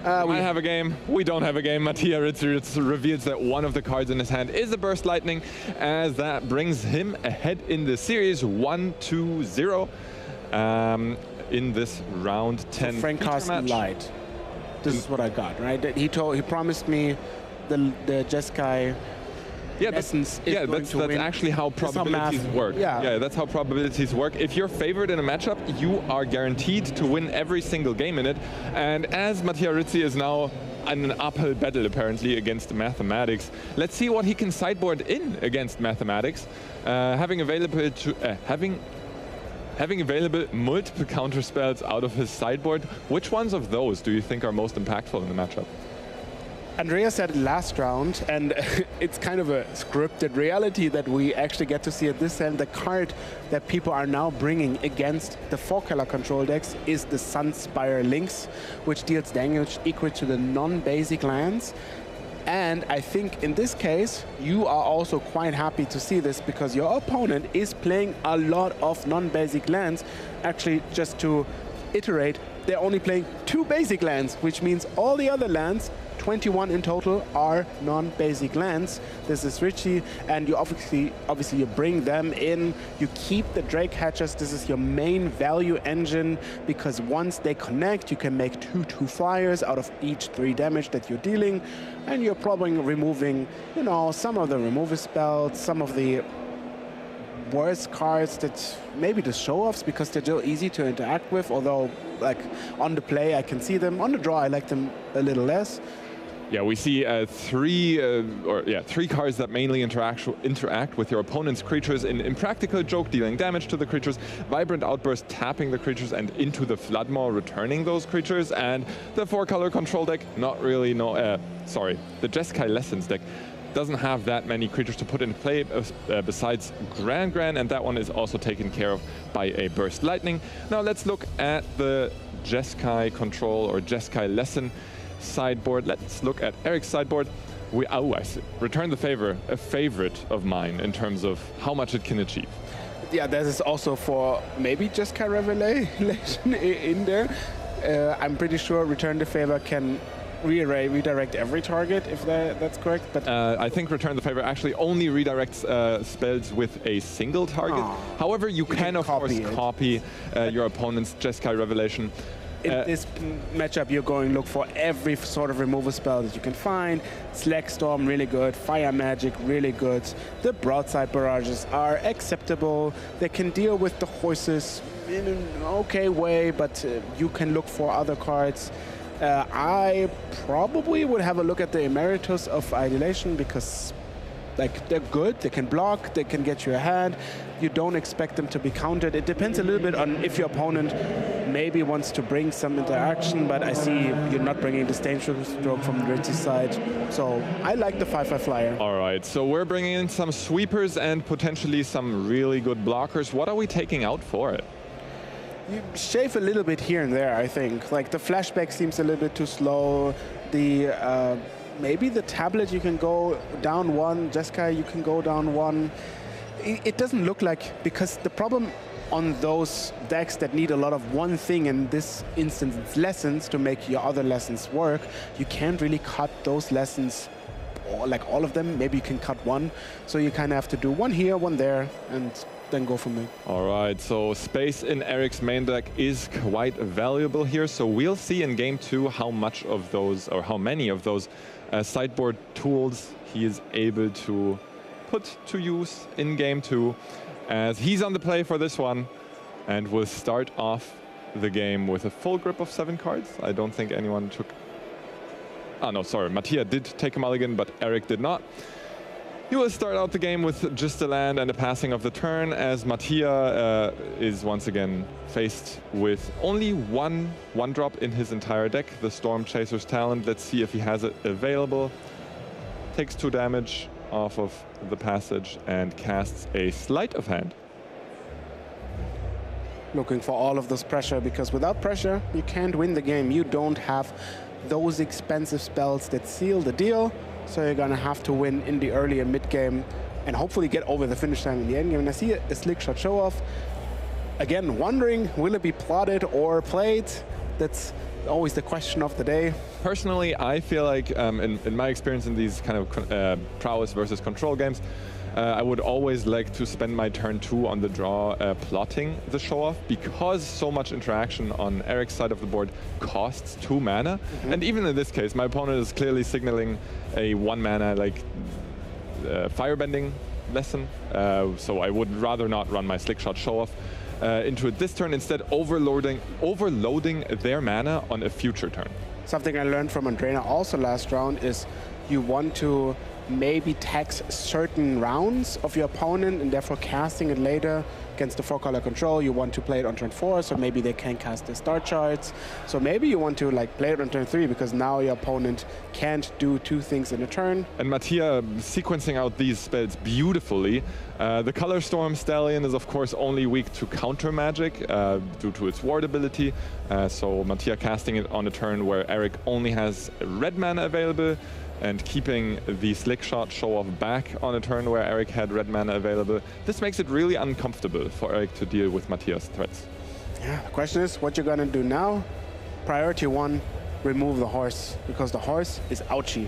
We have a game. We don't have a game. Matteo Rizzi reveals that one of the cards in his hand is a Burst Lightning, as that brings him ahead in the series 1-2-0 in this round 10. So Frank Carson lied. This is what I got, right? He promised me the Jeskai. Yeah, that's actually how probabilities work. Yeah, that's how probabilities work. If you're favored in a matchup, you are guaranteed to win every single game in it. And as Matteo Rizzi is now in an uphill battle, apparently, against Mathematics, let's see what he can sideboard in against Mathematics. Having available multiple counter spells out of his sideboard, which ones of those do you think are most impactful in the matchup? Andrea said last round, and it's kind of a scripted reality that we actually get to see at this end. The card that people are now bringing against the 4-color control decks is the Sunspire Lynx, which deals damage equal to the non-basic lands. And I think in this case, you are also quite happy to see this, because your opponent is playing a lot of non-basic lands. Actually, just to iterate, they're only playing 2 basic lands, which means all the other lands, 21 in total, are non-basic lands. This is Rizzi, and you obviously you bring them in. You keep the Drake Hatchers. This is your main value engine, because once they connect, you can make 2/2 flyers out of each 3 damage that you're dealing, and you're probably removing, you know, some of the removal spells, some of the worst cards that maybe the show-offs, because they're still easy to interact with, although like on the play I can see them. On the draw I like them a little less. Yeah, we see three cards that mainly interact with your opponent's creatures. In Impractical Joke, dealing damage to the creatures. Vibrant Outburst, tapping the creatures and into the Floodmaw, returning those creatures. And the 4-color control deck, not really, the Jeskai Lessons deck doesn't have that many creatures to put into play besides Gran, and that one is also taken care of by a Burst Lightning. Now let's look at the Jeskai control or Jeskai Lesson sideboard. Let's look at Eric's sideboard. I see. Return the Favor, a favorite of mine in terms of how much it can achieve. Yeah, this is also for maybe Jeskai Revelation in there. I'm pretty sure Return the Favor can redirect every target, if that's correct. But I think Return the Favor actually only redirects spells with a single target. However, you can of course copy your opponent's Jeskai Revelation. In this matchup, you're going to look for every sort of removal spell that you can find. Slack Storm, really good. Fire Magic, really good. The Broadside Barrages are acceptable. They can deal with the horses in an okay way, but you can look for other cards. I probably would have a look at the Emeritus of Idolation because they're good, they can block, they can get you a hand. You don't expect them to be countered. It depends a little bit on if your opponent maybe wants to bring some interaction, but I see you're not bringing Disdain Stroke from the Ritzy side. So I like the 5/5 flyer. All right, so we're bringing in some sweepers and potentially some really good blockers. What are we taking out for it? You shave a little bit here and there, I think. Like the flashback seems a little bit too slow. The maybe the tablet you can go down 1, Jeskai you can go down 1. It doesn't look like, because the problem on those decks that need a lot of one thing, in this instance it's lessons, to make your other lessons work, you can't really cut those lessons, like all of them. Maybe you can cut one. So you kind of have to do one here, one there, and then go from there. All right, so space in Eric's main deck is quite valuable here. So we'll see in game 2 how much of those, or how many of those sideboard tools he is able to put to use in game 2, as he's on the play for this one and will start off the game with a full grip of 7 cards. I don't think anyone took... Oh no, sorry, Mattia did take a mulligan, but Eric did not. He will start out the game with just a land and a passing of the turn, as Mattia is once again faced with only one drop in his entire deck, the Storm Chaser's Talent. Let's see if he has it available. Takes 2 damage off of the passage and casts a Sleight of Hand. Looking for all of this pressure, because without pressure, you can't win the game. You don't have those expensive spells that seal the deal. So you're gonna have to win in the early and mid game and hopefully get over the finish line in the end game. And I see a slick shot show off. Again, wondering, will it be plotted or played? That's always the question of the day. Personally, I feel like in my experience in these kind of prowess versus control games, I would always like to spend my turn 2 on the draw plotting the show-off, because so much interaction on Eric's side of the board costs 2 mana. And even in this case, my opponent is clearly signaling a 1 mana like firebending lesson. So I would rather not run my slick shot show-off into it this turn, instead overloading their mana on a future turn. Something I learned from Andrena also last round is you want to maybe tax certain rounds of your opponent and therefore casting it later against the 4-color control. You want to play it on turn 4, so maybe they can cast their star charts. So maybe you want to like play it on turn 3, because now your opponent can't do 2 things in a turn. And Mattia sequencing out these spells beautifully. The Color Storm Stallion is of course only weak to counter magic due to its ward ability. So Mattia casting it on a turn where Eric only has red mana available, and keeping the slick shot show off back on a turn where Eric had red mana available. This makes it really uncomfortable for Eric to deal with Mattia's threats. Yeah, the question is what you're gonna do now. Priority 1, remove the horse, because the horse is ouchy.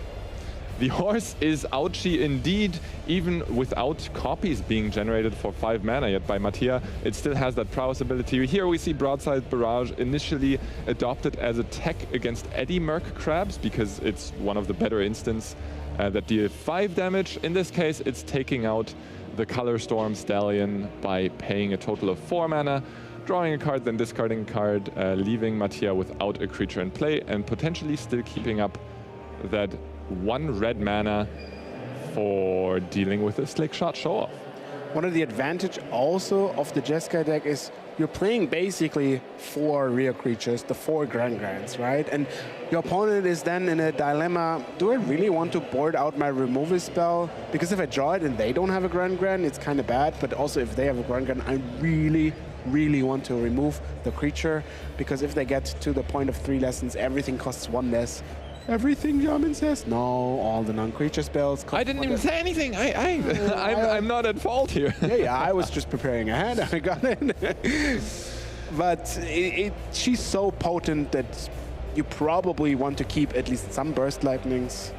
The horse is ouchy indeed, even without copies being generated for 5 mana yet by Mattia. It still has that prowess ability. Here we see Broadside Barrage initially adopted as a tech against Eddy Merc Crabs, because it's one of the better instants that deal 5 damage. In this case, it's taking out the Color Storm Stallion by paying a total of 4 mana, drawing a card, then discarding a card, leaving Mattia without a creature in play, and potentially still keeping up that 1 red mana for dealing with a slick shot show-off. One of the advantage also of the Jeskai deck is you're playing basically 4 real creatures, the 4 Grand-Grands, right? And your opponent is then in a dilemma, do I really want to board out my removal spell? Because if I draw it and they don't have a Grand-Grand, it's kind of bad, but also if they have a Grand-Grand, I really want to remove the creature, because if they get to the point of 3 lessons, everything costs 1 less. Everything Jamin says? No, all the non-creature spells. I didn't even say anything. I'm not at fault here. Yeah, I was just preparing ahead. I got it. But she's so potent that you probably want to keep at least some burst lightnings.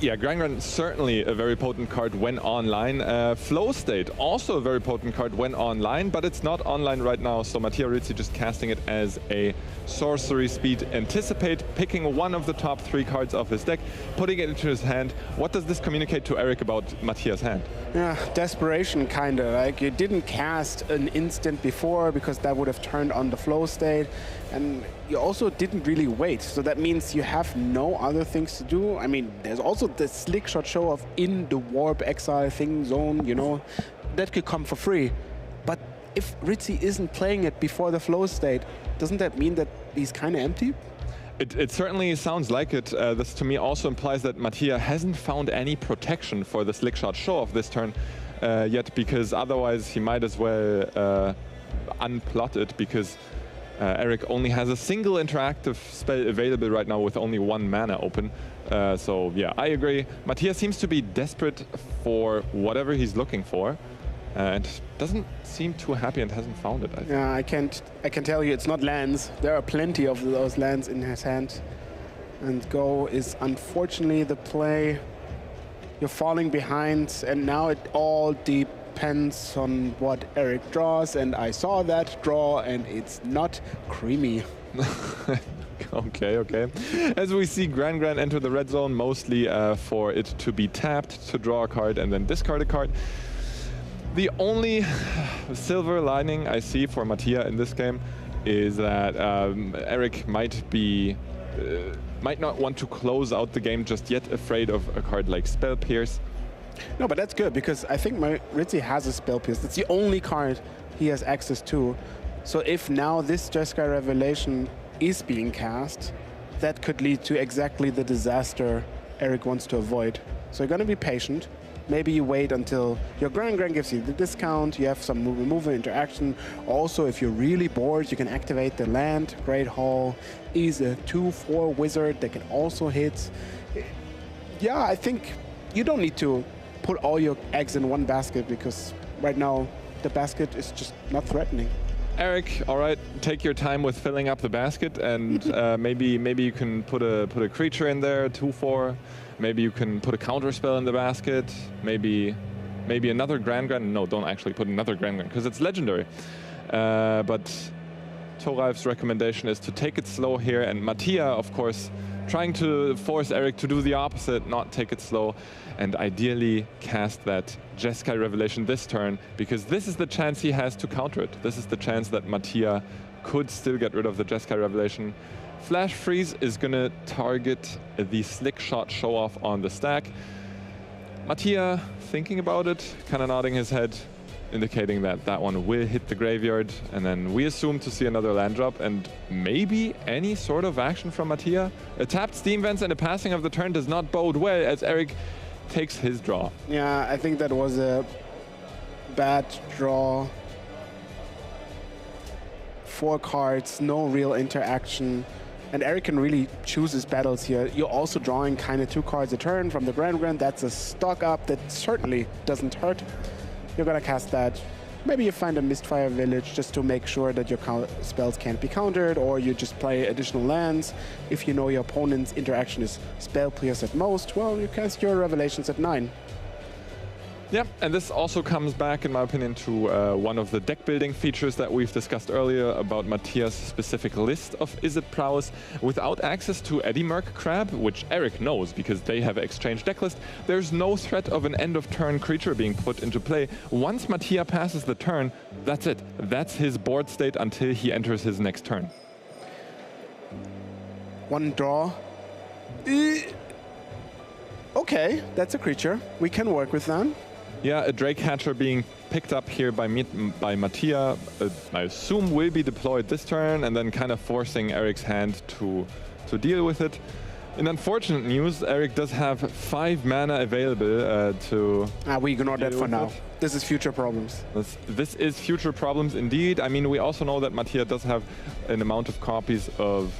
Yeah, Grand certainly a very potent card when online. Flow State, also a very potent card when online, but it's not online right now, so Mattia Rizzi just casting it as a sorcery speed Anticipate, picking one of the top 3 cards of his deck, putting it into his hand. What does this communicate to Eric about Mattia's hand? Yeah, desperation, kind of. Like, you didn't cast an instant before because that would have turned on the Flow State. And you also didn't really wait. So that means you have no other things to do. I mean, there's also the slick shot show of in the Warp Exile thing zone, you know. That could come for free. But if Rizzi isn't playing it before the Flow State, doesn't that mean that he's kind of empty? It certainly sounds like it. This to me also implies that Mattia hasn't found any protection for the slick shot show of this turn yet, because otherwise he might as well unplot it, because Eric only has a single interactive spell available right now with only 1 mana open. So yeah, I agree. Mattia seems to be desperate for whatever he's looking for, and doesn't seem too happy and hasn't found it. Yeah, I can tell you it's not lands. There are plenty of those lands in his hand. And Go is unfortunately the play. You're falling behind, and now it all depends on what Eric draws, and I saw that draw, and it's not creamy. Okay. As we see Grand enter the red zone, mostly for it to be tapped to draw a card and then discard a card. The only silver lining I see for Mattia in this game is that Eric might not want to close out the game just yet, afraid of a card like Spell Pierce. No, but that's good, because I think Rizzi has a Spell Pierce. That's the only card he has access to. So if now this Jeskai Revelation is being cast, that could lead to exactly the disaster Eric wants to avoid. So you're going to be patient. Maybe you wait until your Grand gives you the discount, you have some removal interaction. Also, if you're really bored, you can activate the land. Great Hall is a 2/4 wizard that can also hit. Yeah, I think you don't need to put all your eggs in one basket, because right now the basket is just not threatening. Eric, all right, take your time with filling up the basket, and maybe you can put a creature in there, 2/4. Maybe you can put a counter spell in the basket. Maybe another Grand. No, don't actually put another Grand because it's legendary. But Thoralf's recommendation is to take it slow here, and Mattia, of course, trying to force Eric to do the opposite, not take it slow, and ideally cast that Jeskai Revelation this turn, because this is the chance he has to counter it. This is the chance that Mattia could still get rid of the Jeskai Revelation. Flash Freeze is going to target the Slick Shot show-off on the stack. Mattia thinking about it, kind of nodding his head, indicating that that one will hit the graveyard, and then we assume to see another land drop, and maybe any sort of action from Mattia. A tapped Steam Vents and a passing of the turn does not bode well as Eric takes his draw. Yeah, I think that was a bad draw. 4 cards, no real interaction. And Eric can really choose his battles here. You're also drawing kind of 2 cards a turn from the Grand. That's a stock up that certainly doesn't hurt. You're gonna cast that. Maybe you find a Mistfire Village just to make sure that your spells can't be countered, or you just play additional lands. If you know your opponent's interaction is Spell Pierce at most, well, you cast your Revelations at 9. Yeah, and this also comes back, in my opinion, to one of the deck building features that we've discussed earlier about Mattia's specific list of Izzet Prowess. Without access to Eddie Merc Crab, which Eric knows because they have exchanged deck list, there's no threat of an end of turn creature being put into play. Once Mattia passes the turn, that's it. That's his board state until he enters his next turn. 1 draw. Okay, that's a creature. We can work with that. Yeah, a Drake Hatcher being picked up here by Mattia, I assume will be deployed this turn, and then kind of forcing Eric's hand to deal with it. In unfortunate news, Eric does have 5 mana available to... We ignore that deal for with now. it. This is future problems. This is future problems indeed. I mean, we also know that Mattia does have an amount of copies of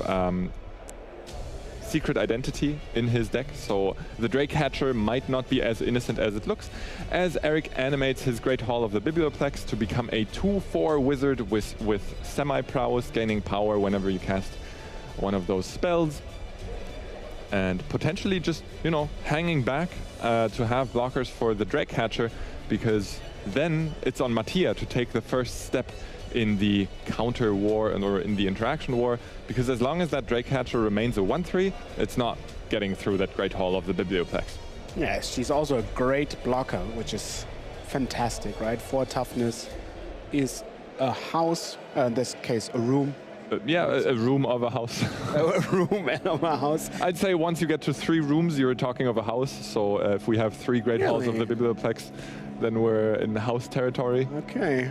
Secret Identity in his deck, so the Drake Hatcher might not be as innocent as it looks, as Eric animates his Great Hall of the Biblioplex to become a 2/4 wizard with semi-prowess, gaining power whenever you cast one of those spells, and potentially just, you know, hanging back to have blockers for the Drake Hatcher, because then it's on Mattia to take the first step in the counter war or in the interaction war, because as long as that Drake Hatcher remains a 1/3, it's not getting through that Great Hall of the Biblioplex. Yes, she's also a great blocker, which is fantastic, right? 4 toughness is a house, in this case, a room. Yeah, a room of a house. A room and of a house. I'd say once you get to 3 rooms, you're talking of a house. So if we have 3 Great Halls of the Biblioplex, then we're in house territory. Okay.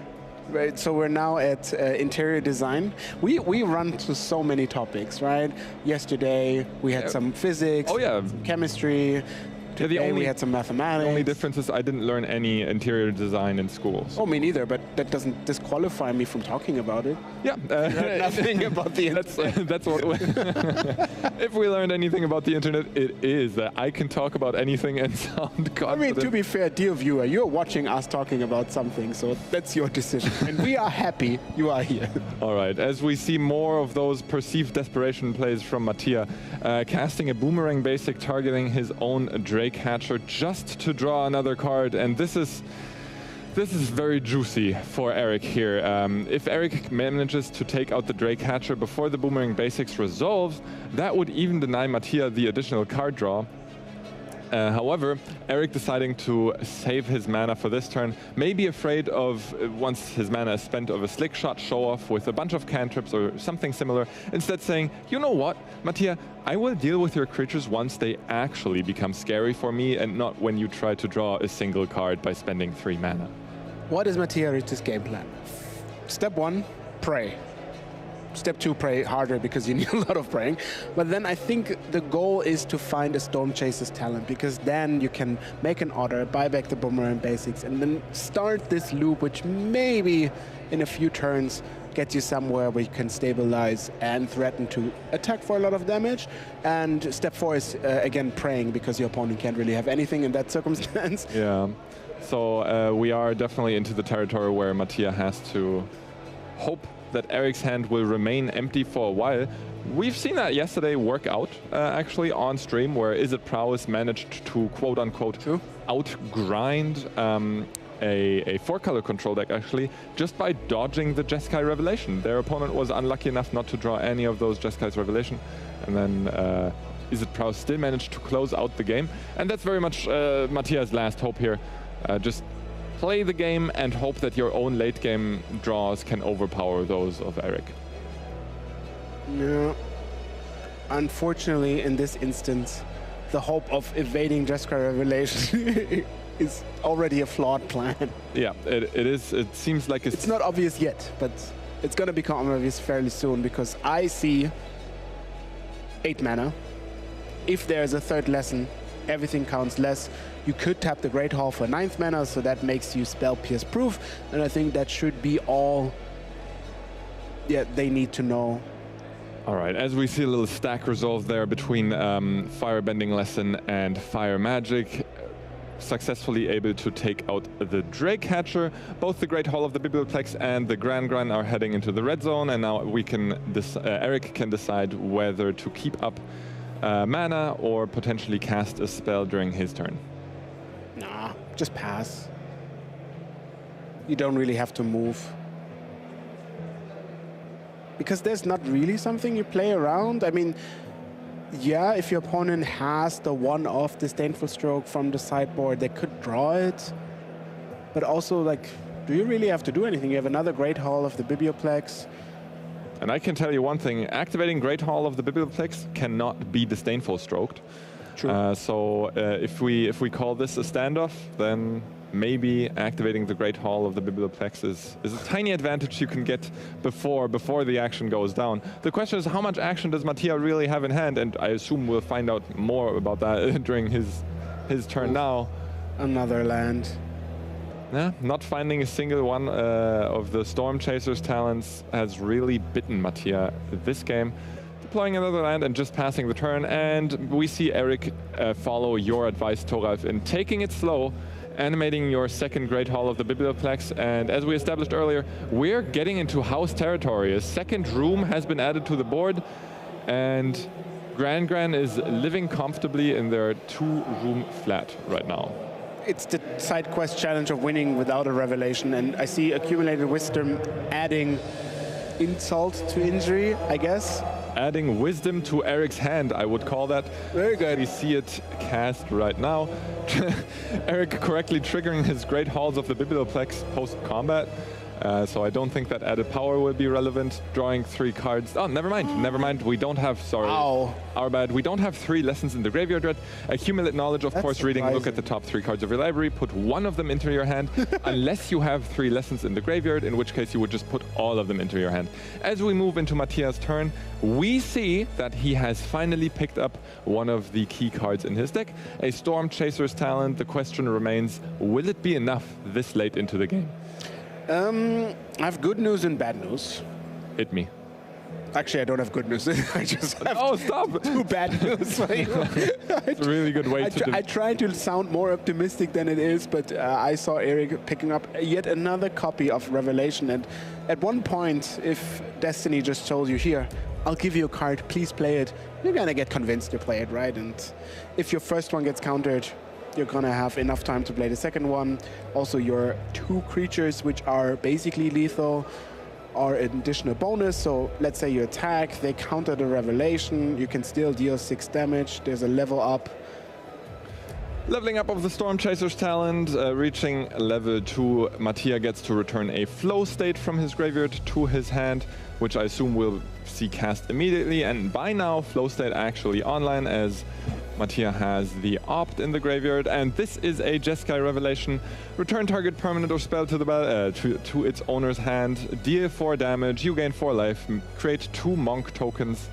Right, so we're now at interior design. We run to so many topics, right? Yesterday we had some physics, some chemistry. Today we had some mathematics. The only difference is I didn't learn any interior design in school. Oh, me neither, but that doesn't disqualify me from talking about it. Yeah. Nothing about the internet. That's what if we learned anything about the internet, it is that I can talk about anything and sound confident. I mean, to be fair, dear viewer, you're watching us talking about something, so that's your decision. And we are happy you are here. All right, as we see more of those perceived desperation plays from Mattia, casting a boomerang basic targeting his own Drake Hatcher just to draw another card, and this is very juicy for Eric here. If Eric manages to take out the Drake Hatcher before the Boomerang Basics resolves, that would even deny Mattia the additional card draw. However, Eric deciding to save his mana for this turn, may be afraid of, once his mana is spent, of a slick shot show-off with a bunch of cantrips or something similar, instead saying, you know what, Mattia, I will deal with your creatures once they actually become scary for me, and not when you try to draw a single card by spending 3 mana. What is Mattia Rich's game plan? Step 1, pray. Step 2, pray harder because you need a lot of praying. But then I think the goal is to find a Storm Chaser's talent, because then you can make an order, buy back the Boomerang Basics, and then start this loop, which maybe in a few turns gets you somewhere where you can stabilize and threaten to attack for a lot of damage. And step 4 is, again, praying, because your opponent can't really have anything in that circumstance. Yeah. So we are definitely into the territory where Mattia has to hope that Eric's hand will remain empty for a while. We've seen that yesterday work out, actually, on stream, where Is It Prowess managed to, quote-unquote, outgrind a 4-color control deck, actually, just by dodging the Jeskai Revelation. Their opponent was unlucky enough not to draw any of those Jeskai's Revelation, and then Is It Prowess still managed to close out the game. And that's very much Mattia's last hope here. Just play the game and hope that your own late game draws can overpower those of Eric. Yeah. Unfortunately, in this instance, the hope of evading Jeskai Revelation is already a flawed plan. Yeah, it is. It seems like it's not obvious yet, but it's going to become obvious fairly soon, because I see 8 mana. If there's a 3rd lesson, everything counts less. You could tap the Great Hall for 9th mana, so that makes you spell pierce proof, and I think that should be all they need to know. All right, as we see a little stack resolve there between Firebending Lesson and Fire Magic, successfully able to take out the Drake Hatcher. Both the Great Hall of the Biblioplex and the Gran are heading into the red zone, and now we can Eric can decide whether to keep up mana or potentially cast a spell during his turn. Nah, just pass. You don't really have to move. Because there's not really something you play around. I mean, yeah, if your opponent has the one-off Disdainful Stroke from the sideboard, they could draw it. But also, like, do you really have to do anything? You have another Great Hall of the Biblioplex. And I can tell you one thing, activating Great Hall of the Biblioplex cannot be Disdainful Stroked. True. So if we call this a standoff, then maybe activating the Great Hall of the Biblioplex is a tiny advantage you can get before the action goes down. The question is, how much action does Mattia really have in hand? And I assume we'll find out more about that during his turn now. Another land. Yeah, not finding a single one of the Storm Chaser's talents has really bitten Mattia this game. Deploying another land and just passing the turn, and we see Eric follow your advice, Thoralf, in taking it slow, animating your second Great Hall of the Biblioplex, and as we established earlier, we're getting into house territory. A second room has been added to the board, and Gran is living comfortably in their 2-room flat right now. It's the side quest challenge of winning without a revelation, and I see accumulated wisdom adding insult to injury, I guess. Adding wisdom to Eric's hand, I would call that. Very good. We see it cast right now. Eric correctly triggering his Great Halls of the Biblioplex post-combat. So I don't think that added power will be relevant. Drawing 3 cards. Oh, never mind. We don't have, sorry. Ow. Our bad. We don't have 3 lessons in the graveyard yet. Accumulate knowledge, of course, reading. Look at the top 3 cards of your library. Put 1 of them into your hand, unless you have 3 lessons in the graveyard, in which case you would just put all of them into your hand. As we move into Mattia's turn, we see that he has finally picked up one of the key cards in his deck, a Storm Chaser's talent. The question remains, will it be enough this late into the game? I have good news and bad news. Hit me. Actually, I don't have good news. I just have Oh, stop! 2 bad news. It's a really good way I tried to sound more optimistic than it is, but I saw Eric picking up yet another copy of Revelation. And at one point, if Destiny just told you, here, I'll give you a card, please play it, you're going to get convinced to play it, right? And if your first one gets countered, you're going to have enough time to play the second one. Also, your 2 creatures, which are basically lethal, are an additional bonus. So let's say you attack, they counter the Revelation, you can still deal 6 damage. There's a level up. Leveling up of the Storm Chaser's talent, reaching level 2, Mattia gets to return a flow state from his graveyard to his hand, which I assume we'll see cast immediately. And by now, flow state actually online, as Mattia has the opt in the graveyard, and this is a Jeskai Revelation. Return target permanent or spell to the to its owner's hand. Deal 4 damage. You gain 4 life. Create 2 monk tokens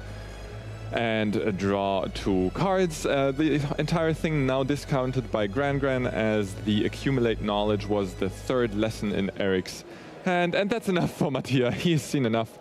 and draw 2 cards. The entire thing now discounted by Gran, as the accumulate knowledge was the 3rd lesson in Eric's hand, and that's enough for Mattia. He's seen enough.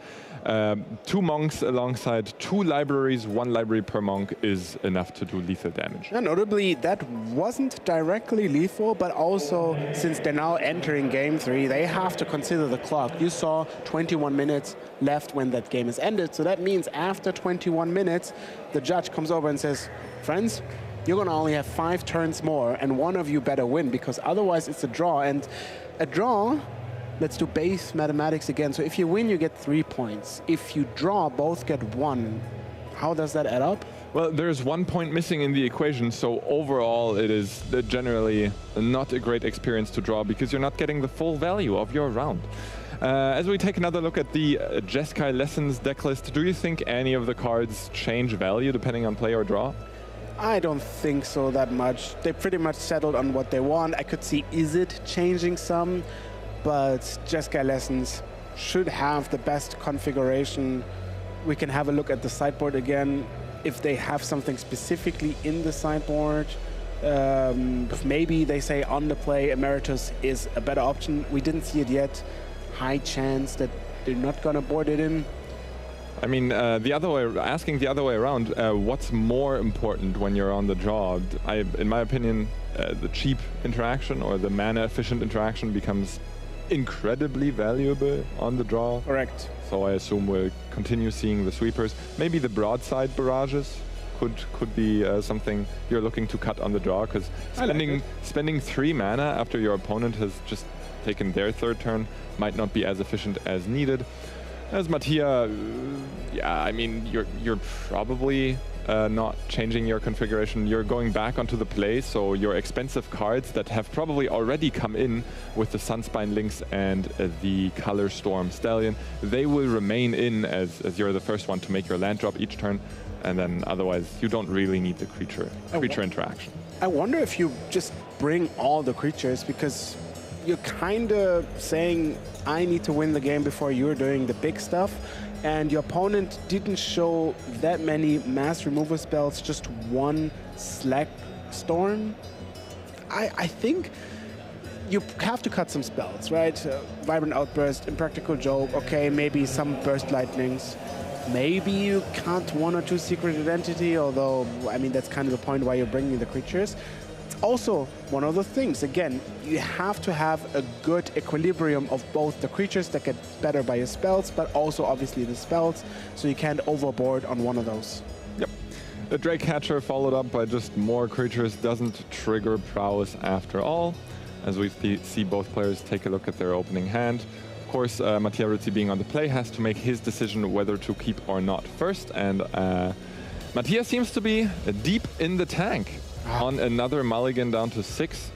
2 monks alongside 2 libraries, 1 library per monk is enough to do lethal damage. And notably, that wasn't directly lethal, but also, since they're now entering game 3, they have to consider the clock. You saw 21 minutes left when that game is ended, so that means after 21 minutes, the judge comes over and says, friends, you're going to only have 5 turns more, and one of you better win, because otherwise it's a draw. And a draw, let's do base mathematics again. So if you win, you get 3 points. If you draw, both get 1. How does that add up? Well, there's 1 point missing in the equation, so overall it is generally not a great experience to draw, because you're not getting the full value of your round. As we take another look at the Jeskai Lessons deck list, do you think any of the cards change value depending on play or draw? I don't think so that much. They pretty much settled on what they want. I could see Izzet changing some, but Jeskai Lessons should have the best configuration. We can have a look at the sideboard again. If they have something specifically in the sideboard, maybe they say on the play Emeritus is a better option. We didn't see it yet. High chance that they're not going to board it in. I mean, asking the other way around, what's more important when you're on the draw? In my opinion, the cheap interaction or the mana-efficient interaction becomes incredibly valuable on the draw. Correct. So I assume we'll continue seeing the sweepers. Maybe the broadside barrages could be something you're looking to cut on the draw, because spending 3 mana after your opponent has just taken their 3rd turn might not be as efficient as needed. As Mattia yeah, I mean, you're probably not changing your configuration. You're going back onto the play, so your expensive cards that have probably already come in with the Sunspine Lynx and the Color Storm Stallion, they will remain in as you're the first one to make your land drop each turn, and then otherwise you don't really need the creature interaction. I wonder if you just bring all the creatures, because you're kind of saying, I need to win the game before you're doing the big stuff. And your opponent didn't show that many mass removal spells, just one Slack Storm. I think you have to cut some spells, right? Vibrant Outburst, Impractical Joke, okay, maybe some Burst Lightnings. Maybe you can't 1 or 2 Secret Identity, although, I mean, that's kind of the point why you're bringing the creatures. It's also one of the things, again, you have to have a good equilibrium of both the creatures that get better by your spells, but also obviously the spells, so you can't overboard on one of those. Yep. The Drake Catcher followed up by just more creatures doesn't trigger prowess after all, as we see both players take a look at their opening hand. Of course, Mattia Rizzi being on the play has to make his decision whether to keep or not first, and Mattia seems to be deep in the tank on another mulligan down to 6.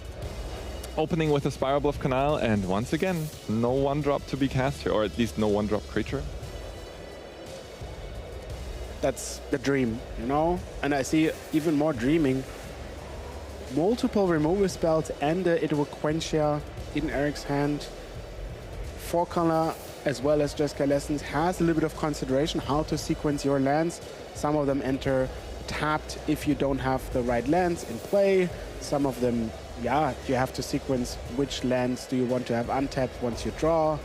Opening with a Spiral Bluff Canal, and once again, no 1-drop to be cast here, or at least no 1-drop creature. That's the dream, you know? And I see even more dreaming. Multiple removal spells and it will Quenchia in Eric's hand. 4-color, as well as Jeskai Lessons, has a little bit of consideration how to sequence your lands. Some of them enter tapped if you don't have the right lands in play. Some of them, yeah, you have to sequence which lands do you want to have untapped once you draw.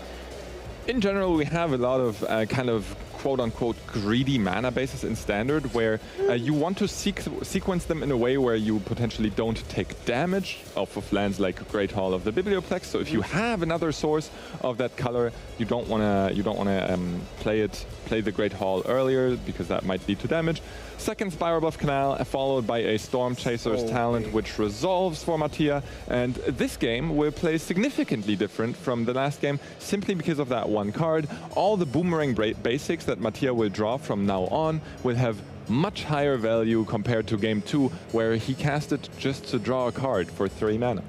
In general, we have a lot of kind of quote-unquote greedy mana bases in Standard, where you want to sequence them in a way where you potentially don't take damage off of lands like Great Hall of the Biblioplex. So if you have another source of that color, you don't want to play the Great Hall earlier, because that might lead to damage. Second Spiral Bluff Canal, followed by a Storm Chaser's Talent, which resolves for Mattia. And this game will play significantly different from the last game, simply because of that one card. All the Boomerang basics that Mattia will draw from now on will have much higher value compared to game 2, where he cast it just to draw a card for 3 mana.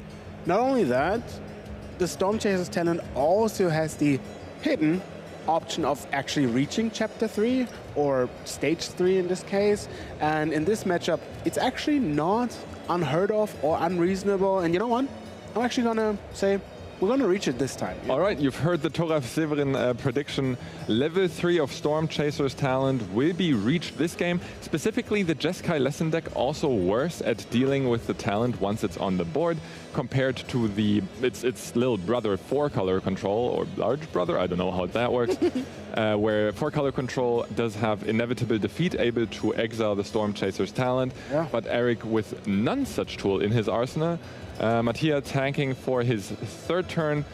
Not only that, the Storm Chaser's Talent also has the hidden option of actually reaching Chapter 3 or Stage 3 in this case. And in this matchup, it's actually not unheard of or unreasonable. And you know what? I'm actually going to say we're going to reach it this time. All right, you've heard the Toraf Severin prediction. Level 3 of Storm Chaser's Talent will be reached this game. Specifically, the Jeskai Lesson deck also worse at dealing with the talent once it's on the board, compared to its little brother 4-color control, or large brother, I don't know how that works, where 4-color control does have inevitable defeat, able to exile the Storm Chaser's Talent, but Eric with none such tool in his arsenal. Mattia tanking for his 3rd turn,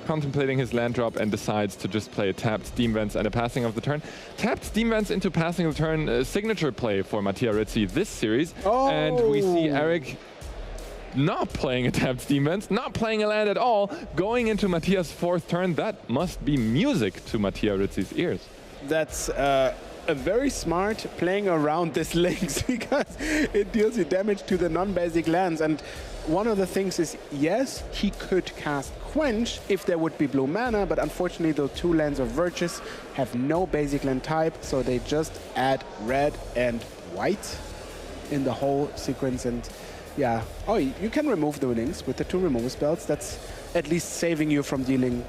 contemplating his land drop, and decides to just play a tapped Steam Vents and a passing of the turn. Tapped Steam Vents into passing of the turn, signature play for Mattia Rizzi this series. And we see Eric not playing a tapped Steam Vents, not playing a land at all, going into Mattia's 4th turn. That must be music to Mattia Rizzi's ears. That's a very smart playing around this Lynx, because it deals you damage to the non-basic lands. And one of the things is, yes, he could cast Quench if there would be blue mana, but unfortunately the 2 lands of Virtus have no basic land type, so they just add red and white in the whole sequence. And yeah, you can remove the Lynx with the 2 removal spells. That's at least saving you from dealing,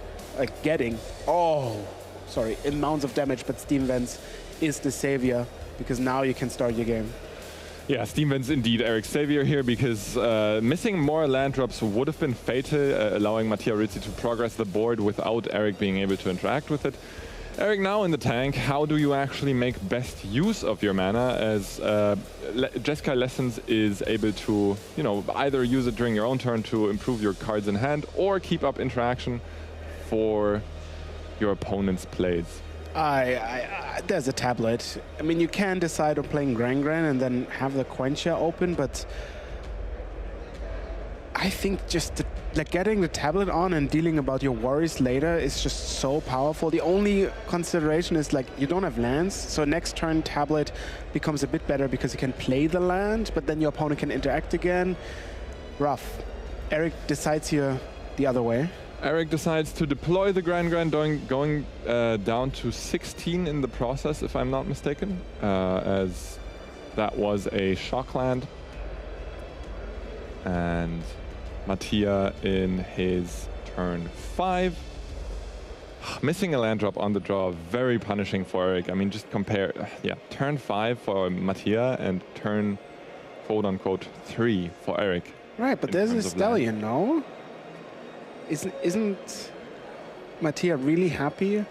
getting, amounts of damage, but Steam Vents is the savior, because now you can start your game. Yeah, Steam Vents indeed Eric's savior here, because missing more land drops would have been fatal, allowing Mattia Rizzi to progress the board without Eric being able to interact with it. Eric now in the tank, how do you actually make best use of your mana, as Jeskai Lessons is able to, either use it during your own turn to improve your cards in hand, or keep up interaction for your opponent's plays? There's a tablet. I mean, you can decide on playing Gran and then have the Quenchia open, but I think just like getting the tablet on and dealing about your worries later is just so powerful. The only consideration is like you don't have lands, so next turn tablet becomes a bit better because you can play the land, but then your opponent can interact again. Rough. Eric decides here the other way. Eric decides to deploy the Grand going down to 16 in the process, if I'm not mistaken, as that was a shock land. And Mattia in his turn 5. Missing a land drop on the draw, very punishing for Eric. I mean, just compare, turn 5 for Mattia and turn quote-unquote 3 for Eric. Right, but there's a stallion, no? Isn't Mattia really happy?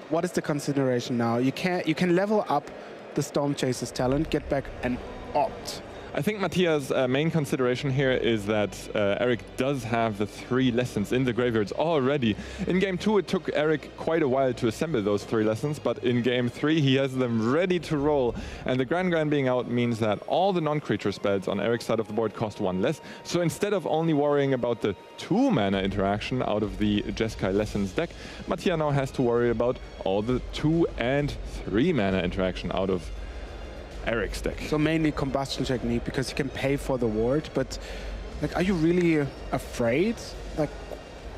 What is the consideration now? You can level up the Storm Chaser's talent, get back an opt. I think Mattia's main consideration here is that Eric does have the 3 lessons in the graveyards already. In game 2, it took Eric quite a while to assemble those 3 lessons, but in game 3, he has them ready to roll. And the Grand being out means that all the non-creature spells on Eric's side of the board cost 1 less. So instead of only worrying about the 2 mana interaction out of the Jeskai Lessons deck, Mattia now has to worry about all the 2 and 3 mana interaction out of Eric's deck. So mainly combustion technique because you can pay for the ward, but like, are you really afraid? Like,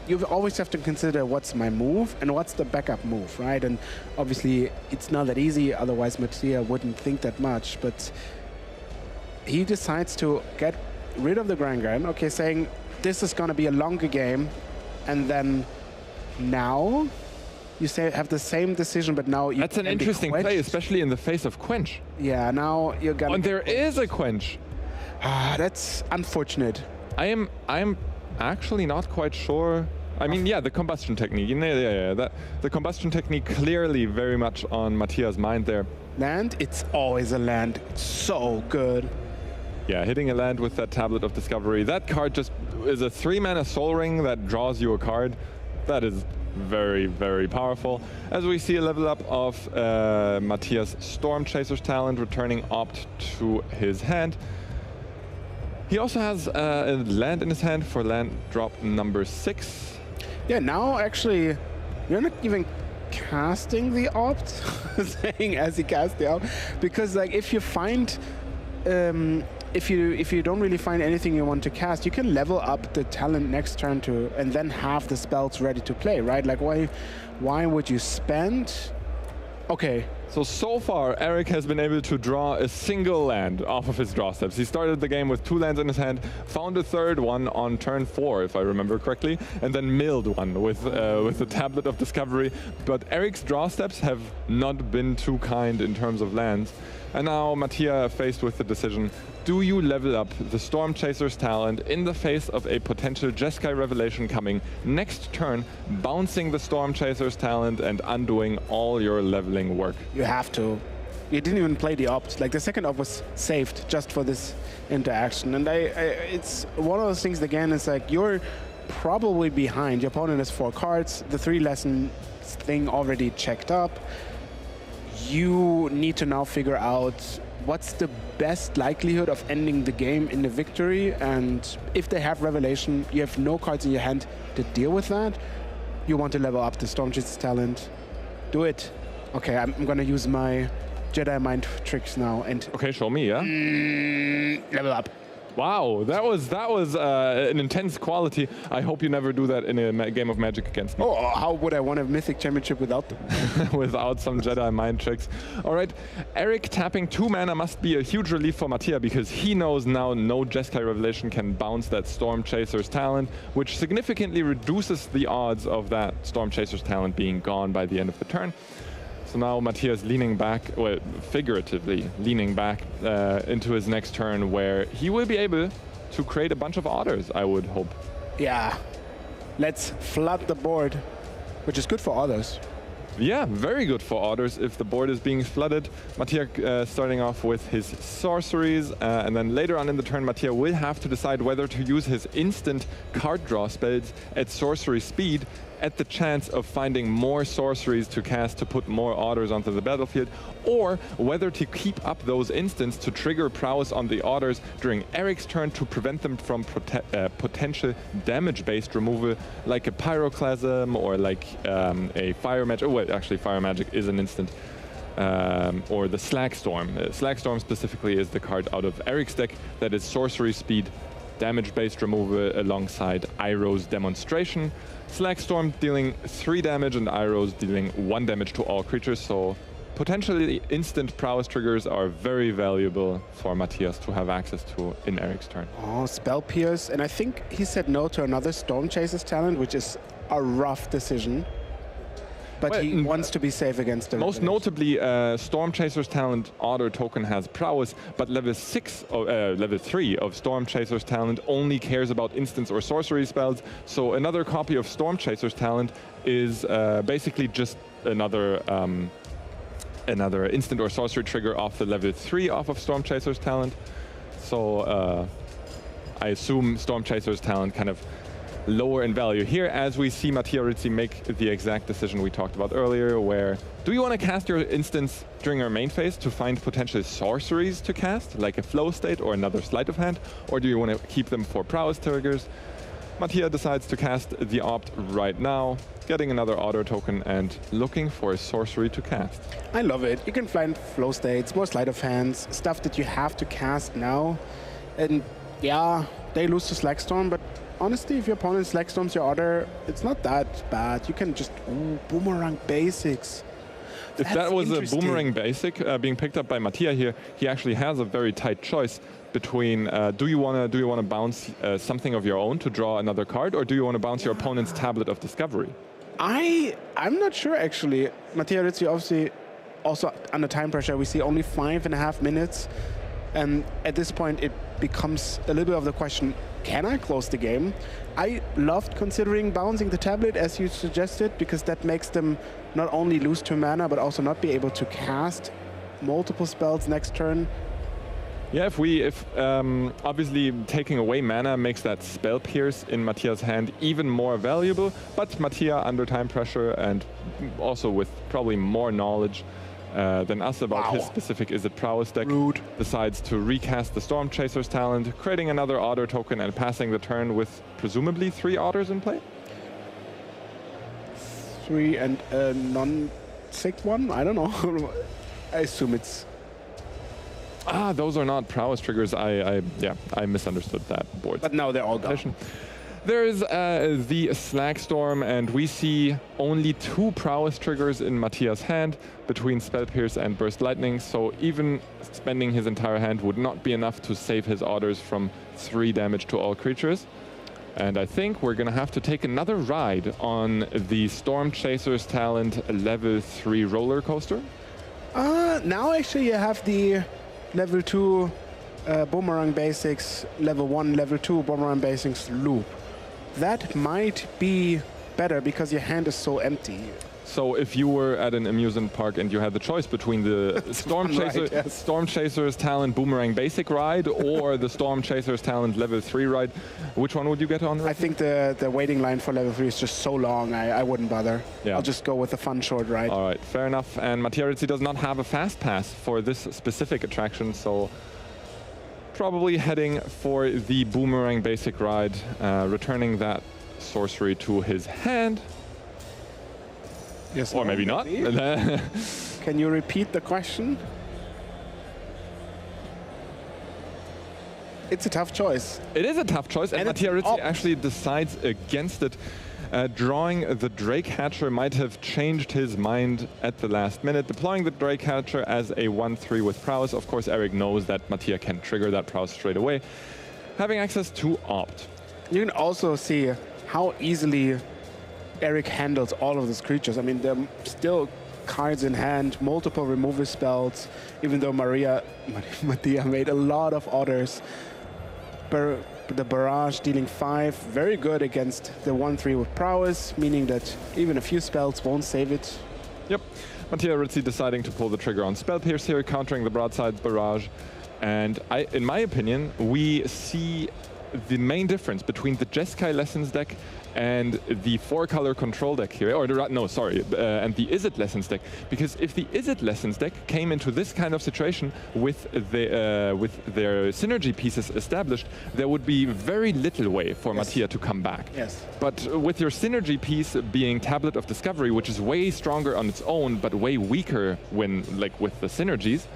you always have to consider what's my move and what's the backup move, right? And obviously it's not that easy, otherwise Mattia wouldn't think that much, but he decides to get rid of the Grand, okay, saying this is gonna be a longer game, and then now you say have the same decision, but now you. That's an interesting play, especially in the face of Quench. Yeah, now you're gonna. And there is a Quench. That's unfortunate. I am actually not quite sure. I mean, yeah, the combustion technique. The combustion technique clearly very much on Mattia's mind there. Land, it's always a land. It's so good. Yeah, hitting a land with that Tablet of Discovery. That card just is a 3-mana Soul Ring that draws you a card. That is very, very powerful. As we see a level up of Mattia's Storm Chaser's talent, returning opt to his hand. He also has a land in his hand for land drop number 6. Yeah, now actually, you're not even casting the opt, saying as he casts the opt, because like if you find, if you don't really find anything you want to cast, you can level up the talent next turn to, and then have the spells ready to play, right? Like why would you spend? Okay. So far, Eric has been able to draw a single land off of his draw steps. He started the game with 2 lands in his hand, found a 3rd one on turn 4, if I remember correctly, and then milled one with the Tablet of Discovery. But Eric's draw steps have not been too kind in terms of lands. And now Mattia faced with the decision, do you level up the Storm Chaser's talent in the face of a potential Jeskai Revelation coming next turn, bouncing the Storm Chaser's talent and undoing all your leveling work? You have to. You didn't even play the opt. Like the second opt was saved just for this interaction. And it's one of those things again, it's like you're probably behind. Your opponent has 4 cards, the 3 lesson thing already checked up. You need to now figure out what's the best likelihood of ending the game in the victory, and if they have Revelation, you have no cards in your hand to deal with that. You want to level up the Storm Chaser's talent. Do it. Okay, I'm gonna use my Jedi Mind tricks now and... Okay, show me, yeah? Level up. Wow, that was an intense quality. I hope you never do that in a game of Magic against me. Oh, how would I win a Mythic Championship without them? Without some Jedi mind tricks. All right, Eric tapping 2 mana must be a huge relief for Mattia because he knows now no Jeskai Revelation can bounce that Storm Chaser's talent, which significantly reduces the odds of that Storm Chaser's talent being gone by the end of the turn. So now Mattia's leaning back, well, figuratively leaning back into his next turn, where he will be able to create a bunch of orders, I would hope. Yeah, let's flood the board, which is good for others. Yeah, very good for orders if the board is being flooded. Mattia starting off with his sorceries, and then later on in the turn, Mattia will have to decide whether to use his instant card draw spells at sorcery speed at the chance of finding more sorceries to cast to put more orders onto the battlefield, or whether to keep up those instants to trigger prowess on the orders during Eric's turn to prevent them from potential damage-based removal, like a Pyroclasm or like a Fire Magic. Oh, wait, actually, Fire Magic is an instant. Or the Slag Storm. Slag Storm specifically is the card out of Eric's deck that is sorcery speed, damage-based removal alongside Iroh's Demonstration. Slag Storm dealing 3 damage and Iroh's dealing 1 damage to all creatures, so potentially instant prowess triggers are very valuable for Matthias to have access to in Eric's turn. Oh, Spell Pierce, and I think he said no to another Storm Chaser's talent, which is a rough decision. But Well, he wants to be safe against them. Most notably, Storm Chaser's Talent Order token has prowess, but level 3 of Storm Chaser's Talent only cares about instants or sorcery spells. So another copy of Storm Chaser's Talent is basically just another instant or sorcery trigger off the level 3 off of Storm Chaser's Talent. So I assume Storm Chaser's Talent kind of lower in value here, as we see Mattia Rizzi make the exact decision we talked about earlier, where do you want to cast your instance during your main phase to find potential sorceries to cast, like a Flow State or another Sleight of Hand, or do you want to keep them for prowess triggers? Mattia decides to cast the Opt right now, getting another Order token and looking for a sorcery to cast. I love it. You can find Flow States, more Sleight of Hands, stuff that you have to cast now. And yeah, they lose to Slag Storm, but honestly, if your opponent Slag Storms your Order, it's not that bad. You can just, Boomerang Basics. If that was a Boomerang Basic being picked up by Mattia here, he actually has a very tight choice between do you want to bounce something of your own to draw another card, or do you want to bounce your opponent's Tablet of Discovery? I'm not sure, actually. Mattia Rizzi obviously also under time pressure. We see only 5.5 minutes. And at this point, it becomes a little bit of the question, can I close the game? I loved considering bouncing the tablet, as you suggested, because that makes them not only lose 2 mana, but also not be able to cast multiple spells next turn. Yeah, if obviously taking away mana makes that Spell Pierce in Mattia's hand even more valuable, but Mattia, under time pressure and also with probably more knowledge than us about his specific Is It Prowess deck, decides to recast the Storm Chaser's Talent, creating another Order token and passing the turn with presumably 3 Orders in play? 3 and a non-sick one? I don't know. I assume it's... Those are not prowess triggers. I misunderstood that board. But now they're all gone. There is the Slag Storm, and we see only 2 prowess triggers in Mattia's hand between Spell Pierce and Burst Lightning, so even spending his entire hand would not be enough to save his orders from 3 damage to all creatures. And I think we're going to have to take another ride on the Storm Chaser's Talent level 3 roller coaster. Now actually you have the level 2 Boomerang Basics, level 1, level 2 Boomerang Basics loop. That might be better because your hand is so empty. So if you were at an amusement park and you had the choice between the Storm Chaser's Talent Boomerang Basic ride or the Storm Chaser's Talent level 3 ride, which one would you get on? I think the waiting line for level 3 is just so long, I wouldn't bother. Yeah. I'll just go with the fun short ride. All right, fair enough. And Mattia Rizzi does not have a fast pass for this specific attraction, so probably heading for the Boomerang Basic ride, returning that sorcery to his hand. Yes, or maybe not. Can you repeat the question? It's a tough choice. It is a tough choice, and Mattia Rizzi actually decides against it. Drawing the Drake Hatcher might have changed his mind at the last minute. Deploying the Drake Hatcher as a 1/3 with prowess. Of course, Eric knows that Mattia can trigger that prowess straight away. Having access to Opt. You can also see how easily Eric handles all of these creatures. I mean, there are still cards in hand, multiple removal spells, even though Mattia made a lot of orders. The Barrage dealing 5, very good against the 1/3 with prowess, meaning that even a few spells won't save it. Yep, Mattia Rizzi deciding to pull the trigger on Spell Pierce here, countering the Broadside Barrage. And in my opinion, we see the main difference between the Jeskai Lessons deck and the 4-color control deck here, or and the Izzet Lessons deck, because if the Izzet Lessons deck came into this kind of situation with their synergy pieces established, there would be very little way for Mattia to come back. Yes. But with your synergy piece being Tablet of Discovery, which is way stronger on its own, but way weaker when with the synergies,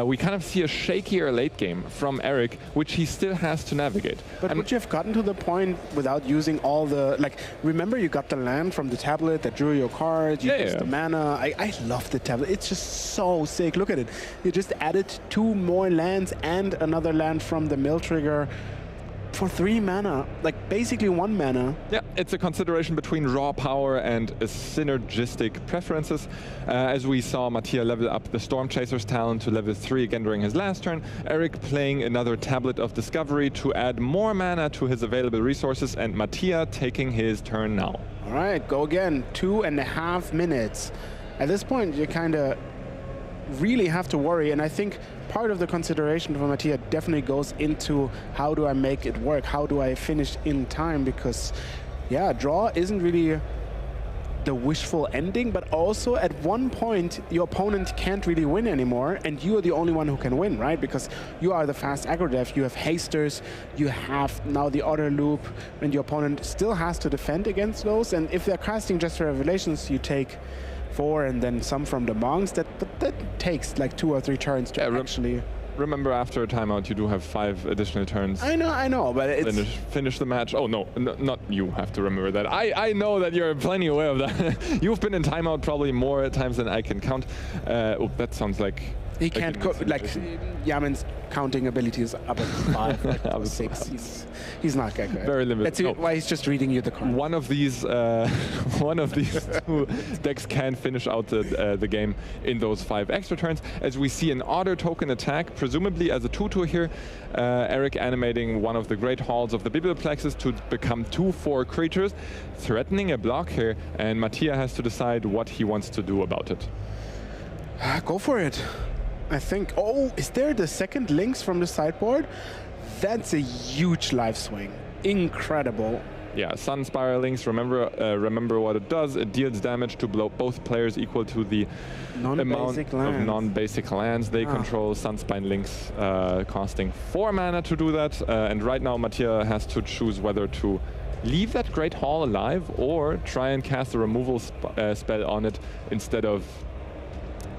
we kind of see a shakier late game from Eric, which he still has to navigate. But would you have gotten to the point without using all the, remember you got the land from the tablet that drew your card, you used the mana. I love the tablet. It's just so sick. Look at it. You just added 2 more lands and another land from the mill trigger for 3 mana, basically 1 mana. Yeah, it's a consideration between raw power and synergistic preferences. As we saw Mattia level up the Storm Chaser's talent to level 3 again during his last turn, Eric playing another Tablet of Discovery to add more mana to his available resources, and Mattia taking his turn now. All right, go again, 2.5 minutes. At this point, you kind of really have to worry, and I think part of the consideration for Mattia definitely goes into how do I make it work, how do I finish in time, because yeah, draw isn't really the wishful ending, but also at one point your opponent can't really win anymore, and you are the only one who can win, right? Because you are the fast aggro dev, you have hasters, you have now the auto loop, and your opponent still has to defend against those, and if they're casting just revelations, you take 4 and then some from the monks. That takes 2 or 3 turns to actually. Remember, after a timeout, you do have 5 additional turns. I know, but it's finish the match. Oh no, not you have to remember that. I know that you're plenty aware of that. You've been in timeout probably more times than I can count. That sounds like he can't go Yaman's counting ability is up at 5, up 6. He's not good. Very limited. That's why he's just reading you the card. One of these 2 decks can finish out the game in those 5 extra turns. As we see an Otter token attack, presumably as a 2/2 here, Eric animating one of the Great Halls of the Biblioplexes to become 2/4 creatures, threatening a block here, and Mattia has to decide what he wants to do about it. Go for it. I think. Oh, is there the second links from the sideboard? That's a huge life swing. Incredible. Yeah, Sun Spiral Links, remember what it does. It deals damage to both players equal to the amount of non-basic lands they control. Sunspine Links costing 4 mana to do that. And right now Mattia has to choose whether to leave that Great Hall alive or try and cast a removal spell on it instead of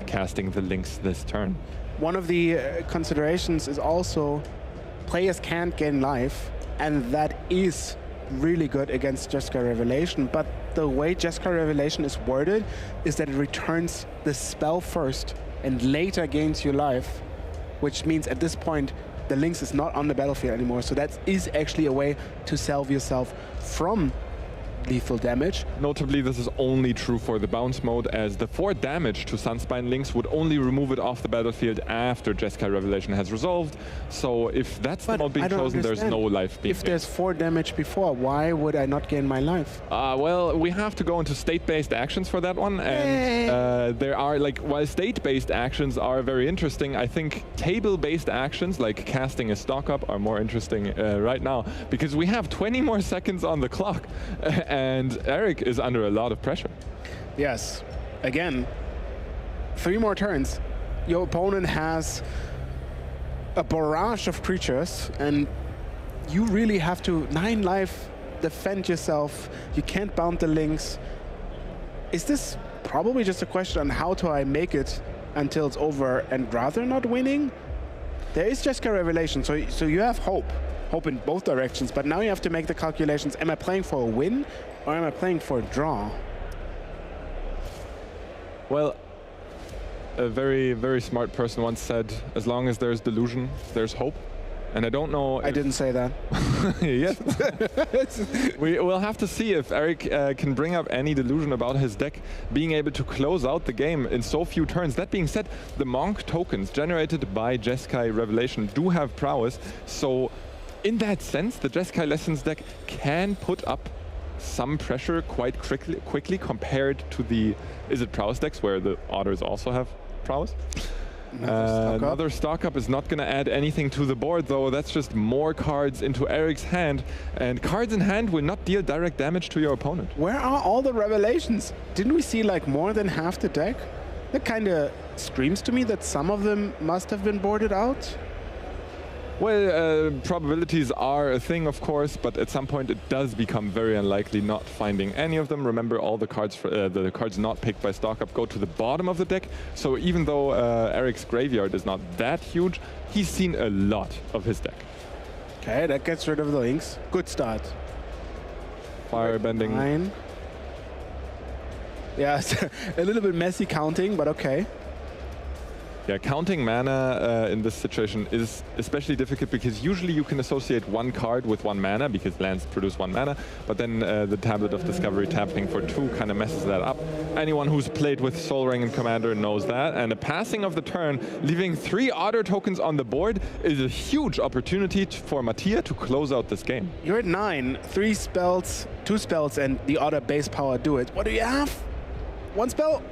casting the links this turn. One of the considerations is also players can't gain life, and that is really good against Jeskai Revelation, but the way Jeskai Revelation is worded is that it returns the spell first and later gains you life, which means at this point the Lynx is not on the battlefield anymore, so that is actually a way to salve yourself from lethal damage. Notably, this is only true for the bounce mode, as the 4 damage to Sunspine Links would only remove it off the battlefield after Jeskai Revelation has resolved. So if that's the mode being chosen, there's no life being If there's 4 damage before, why would I not gain my life? Well, we have to go into state-based actions for that one, and there are, while state-based actions are very interesting, I think table-based actions, like casting a stock up, are more interesting right now, because we have 20 more seconds on the clock. And Eric is under a lot of pressure. Yes. Again, 3 more turns. Your opponent has a barrage of creatures, and you really have to 9 life, defend yourself. You can't bound the links. Is this probably just a question on how do I make it until it's over and rather not winning? There is Jeskai Revelation, so you have hope in both directions, but now you have to make the calculations. Am I playing for a win or am I playing for a draw? Well, a very, very smart person once said, as long as there's delusion, there's hope. And I don't know. I didn't say that. Yes. We will have to see if Eric can bring up any delusion about his deck being able to close out the game in so few turns. That being said, the Monk tokens generated by Jeskai Revelation do have prowess. So in that sense, the Jeskai Lessons deck can put up some pressure quite quickly compared to the Izzet Prowess decks, where the Otters also have prowess. Another stock up is not going to add anything to the board, though. That's just more cards into Eric's hand. And cards in hand will not deal direct damage to your opponent. Where are all the revelations? Didn't we see like more than half the deck? That kind of screams to me that some of them must have been boarded out. Well, probabilities are a thing, of course, but at some point it does become very unlikely not finding any of them. Remember, all the cards not picked by stock up go to the bottom of the deck. So even though Eric's graveyard is not that huge, he's seen a lot of his deck. Okay, that gets rid of the links. Good start. Firebending. 9. Yeah, it's a little bit messy counting, but okay. Yeah, counting mana in this situation is especially difficult because usually you can associate one card with one mana because lands produce one mana, but then the Tablet of Discovery tapping for 2 kind of messes that up. Anyone who's played with Sol Ring and Commander knows that, and a passing of the turn, leaving 3 Otter tokens on the board is a huge opportunity for Mattia to close out this game. You're at 9, 3 spells, 2 spells, and the Otter base power do it. What do you have? 1 spell?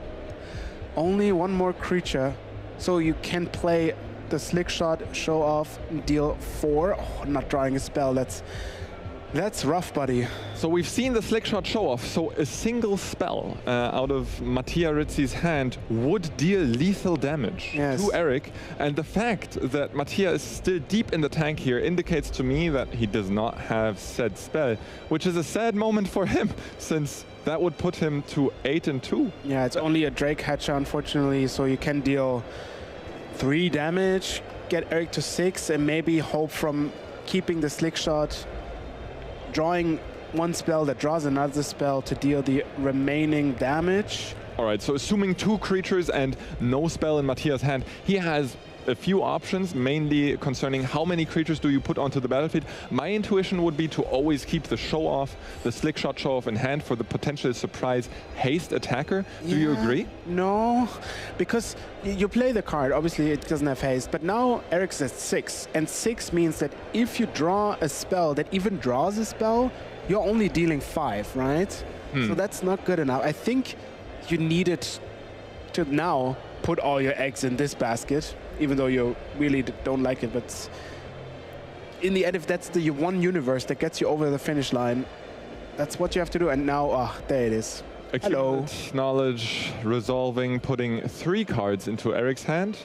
Only 1 more creature. So you can play the Slick Shot, show off, deal 4. Oh, not drawing a spell. That's rough, buddy. So we've seen the Slick Shot show off. So a single spell out of Mattia Rizzi's hand would deal lethal damage to Eric. And the fact that Mattia is still deep in the tank here indicates to me that he does not have said spell, which is a sad moment for him, since that would put him to 8-2. Yeah, it's only a Drake Hatcher, unfortunately, so you can deal 3 damage, get Eric to 6, and maybe hope from keeping the Slick Shot, drawing 1 spell that draws another spell to deal the remaining damage. All right, so assuming 2 creatures and no spell in Mattia's hand, he has a few options, mainly concerning how many creatures do you put onto the battlefield. My intuition would be to always keep the show off, the Slick Shot show off in hand for the potential surprise haste attacker. Do you agree? No, because you play the card, obviously it doesn't have haste, but now Eric's at 6, and 6 means that if you draw a spell that even draws a spell, you're only dealing 5, right? So that's not good enough. I think you needed to now put all your eggs in this basket, even though you really don't like it. But in the end, if that's the one universe that gets you over the finish line, that's what you have to do. And now, there it is. Hello. Knowledge, resolving, putting 3 cards into Eric's hand,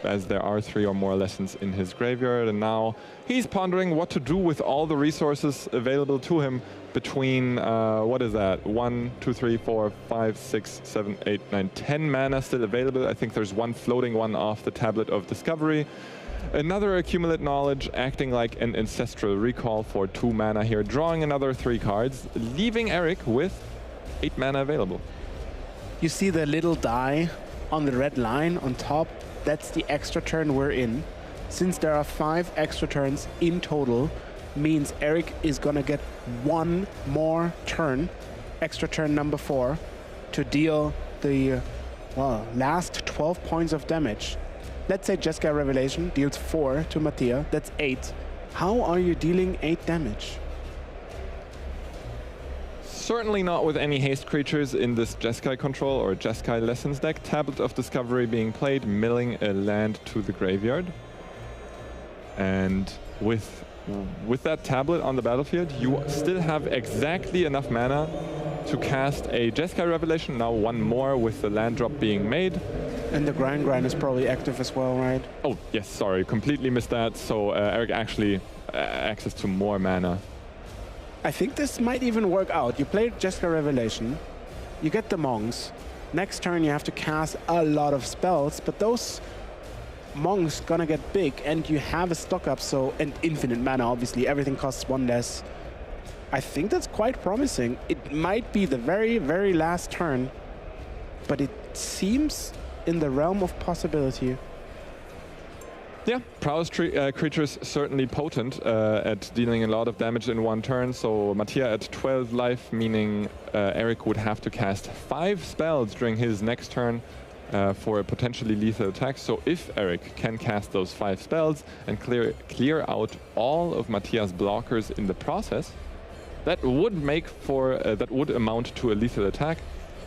as there are 3 or more lessons in his graveyard. And now he's pondering what to do with all the resources available to him between, what is that? 1, 2, 3, 4, 5, 6, 7, 8, 9, 10 mana still available. I think there's 1 floating one off the Tablet of Discovery. Another Accumulate Knowledge, acting like an Ancestral Recall for 2 mana here, drawing another 3 cards, leaving Eric with 8 mana available. You see the little die on the red line on top? That's the extra turn we're in. Since there are 5 extra turns in total, means Eric is gonna get 1 more turn, extra turn number 4, to deal the last 12 points of damage. Let's say Jeskai Revelation deals 4 to Mattia, that's 8. How are you dealing 8 damage? Certainly not with any haste creatures in this Jeskai control or Jeskai Lessons deck. Tablet of Discovery being played, milling a land to the graveyard. And with that tablet on the battlefield, you still have exactly enough mana to cast a Jeskai Revelation, now 1 more with the land drop being made. And the grind is probably active as well, right? Oh, yes, sorry, completely missed that. So Eric actually access to more mana. I think this might even work out. You play Jeskai Revelation, you get the Monks. Next turn you have to cast a lot of spells, but those Monks gonna get big, and you have a stock up, so, and infinite mana, obviously, everything costs 1 less. I think that's quite promising. It might be the very, very last turn, but it seems in the realm of possibility. Yeah, prowess creatures certainly potent at dealing a lot of damage in 1 turn. So Mattia at 12 life, meaning Eric would have to cast 5 spells during his next turn for a potentially lethal attack. So if Eric can cast those 5 spells and clear out all of Mattia's blockers in the process, that would make for that would amount to a lethal attack.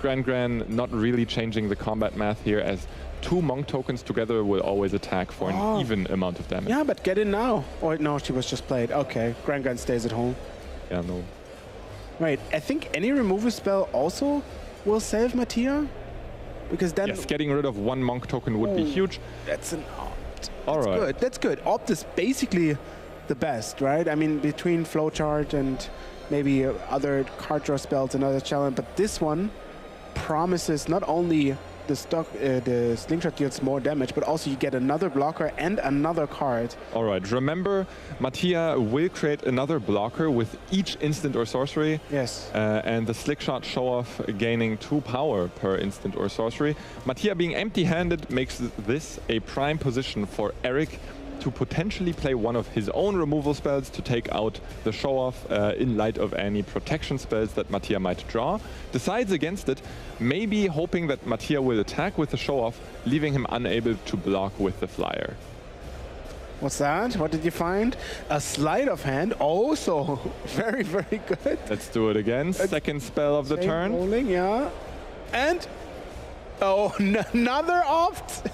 Gran not really changing the combat math here, as 2 Monk tokens together will always attack for an even amount of damage. Yeah, but get in now. Or no, she was just played. Okay, Grand Gun stays at home. Yeah, no. Right, I think any removal spell also will save Mattia. Because then... Yes, getting rid of 1 Monk token would be huge. That's an opt. All That's right. good. That's good. Opt is basically the best, right? I mean, between Flowchart and maybe other card draw spells and other challenge, but this one promises not only the slingshot deals more damage, but also you get another blocker and another card. All right, remember, Mattia will create another blocker with each instant or sorcery. Yes. And the Slickshot show-off gaining 2 power per instant or sorcery. Mattia being empty-handed makes this a prime position for Eric to potentially play one of his own removal spells to take out the show-off in light of any protection spells that Mattia might draw. Decides against it, maybe hoping that Mattia will attack with the show-off, leaving him unable to block with the flyer. What's that? What did you find? A sleight of hand. Also very, very good. Let's do it again. Second spell of the Same turn. Rolling, yeah. And another opt.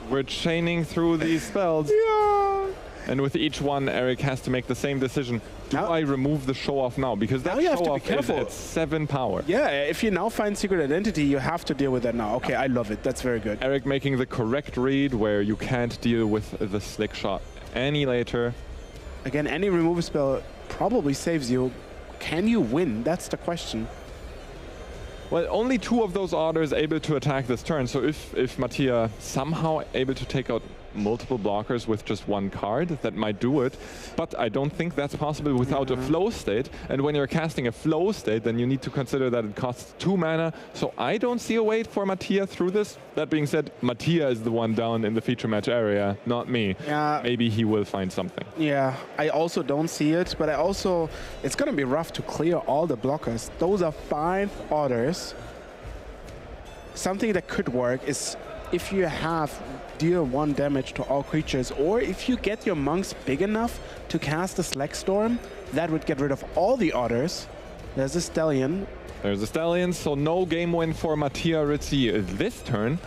We're chaining through these spells. Yeah. And with each one, Eric has to make the same decision. Do Now- I remove the show-off now? Because that Now you have to be show-off is careful. at 7 power. Yeah, if you now find secret identity, you have to deal with that now. Okay, I love it. That's very good. Eric making the correct read where you can't deal with the slick shot any later. Again, any removal spell probably saves you. Can you win? That's the question. Well, only 2 of those orders able to attack this turn. So if Mattia somehow able to take out multiple blockers with just 1 card, that might do it. But I don't think that's possible without a flow state. And when you're casting a flow state, then you need to consider that it costs 2 mana. So I don't see a way for Mattia through this. That being said, Mattia is the one down in the feature match area, not me. Yeah. Maybe he will find something. Yeah, I also don't see it, but it's going to be rough to clear all the blockers. Those are 5 orders. Something that could work is if you have deal 1 damage to all creatures, or if you get your monks big enough to cast a Slack Storm, that would get rid of all the orders. There's a Stallion. There's a Stallion, so no game win for Mattia Rizzi this turn.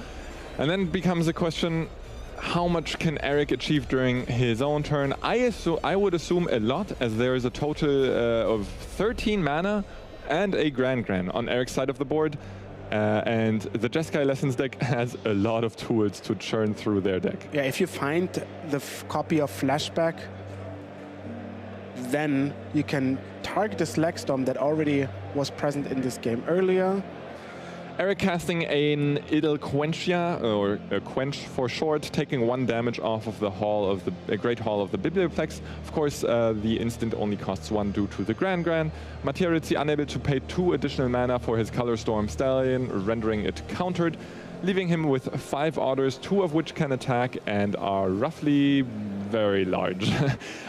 And then becomes a question, how much can Eric achieve during his own turn? I would assume a lot, as there is a total of 13 mana and a Grand on Eric's side of the board. And the Jeskai Lessons deck has a lot of tools to churn through their deck. Yeah, if you find the copy of Flashback, then you can target the Slack Storm that already was present in this game earlier. Eric casting an Idle Quenchia, or a Quench for short, taking 1 damage off of the hall of the Great Hall of the Biblioplex. Of course, the instant only costs 1 due to the Grand. Mattia Rizzi unable to pay 2 additional mana for his Color Storm Stallion, rendering it countered, leaving him with 5 orders, 2 of which can attack and are roughly very large.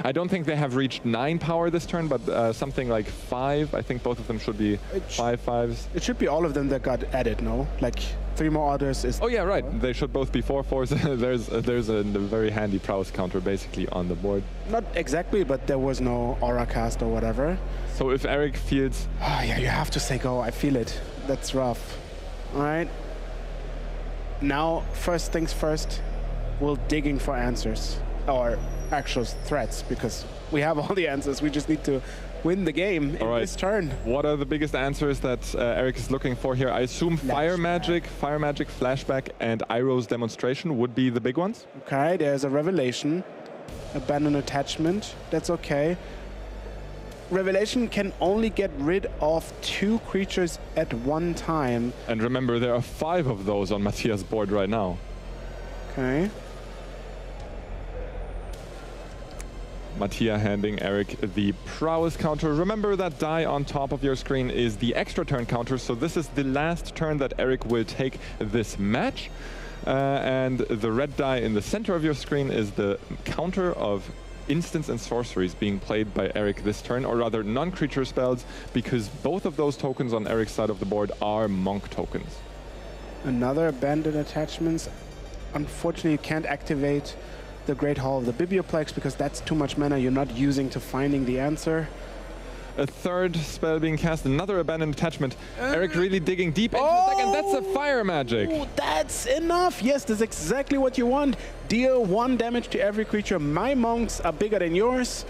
I don't think they have reached 9 power this turn, but something like 5. I think both of them should be 5/5s. It should be all of them that got added, no? Like 3 more orders is... Oh yeah, right. They should both be 4/4s. there's a very handy prowess counter basically on the board. Not exactly, but there was no aura cast or whatever. So if Eric feels... Ah, yeah, you have to say go. I feel it. That's rough. All right. Now, first things first, we're digging for answers. Or actual threats, because we have all the answers. We just need to win the game in this turn. What are the biggest answers that Eric is looking for here? I assume Fire Magic, Flashback, and Iroh's Demonstration would be the big ones. Okay, there's a Revelation. Abandon Attachment. That's okay. Revelation can only get rid of 2 creatures at one time. And remember, there are 5 of those on Mattia's board right now. Okay. Mattia handing Eric the prowess counter. Remember that die on top of your screen is the extra turn counter, so this is the last turn that Eric will take this match. And the red die in the center of your screen is the counter of instants and sorceries being played by Eric this turn, or rather non-creature spells, because both of those tokens on Eric's side of the board are monk tokens. Another Abandoned Attachments. Unfortunately, you can't activate the Great Hall of the Biblioplex because that's too much mana you're not using to finding the answer. A third spell being cast, another abandoned attachment. Eric really digging deep into the deck, and that's a fire magic. Ooh, that's enough. Yes, that's exactly what you want. Deal 1 damage to every creature. My monks are bigger than yours.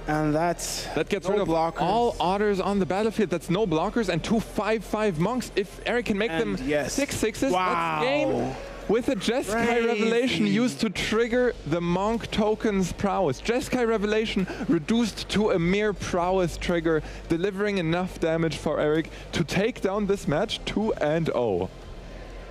And that gets no rid of blockers. all otters on the battlefield. That's no blockers and 2 5/5 monks. If Eric can make them 6/6s, Wow. that's game. With a Jeskai Revelation used to trigger the Monk token's prowess. Jeskai Revelation reduced to a mere prowess trigger, delivering enough damage for Eric to take down this match 2-0.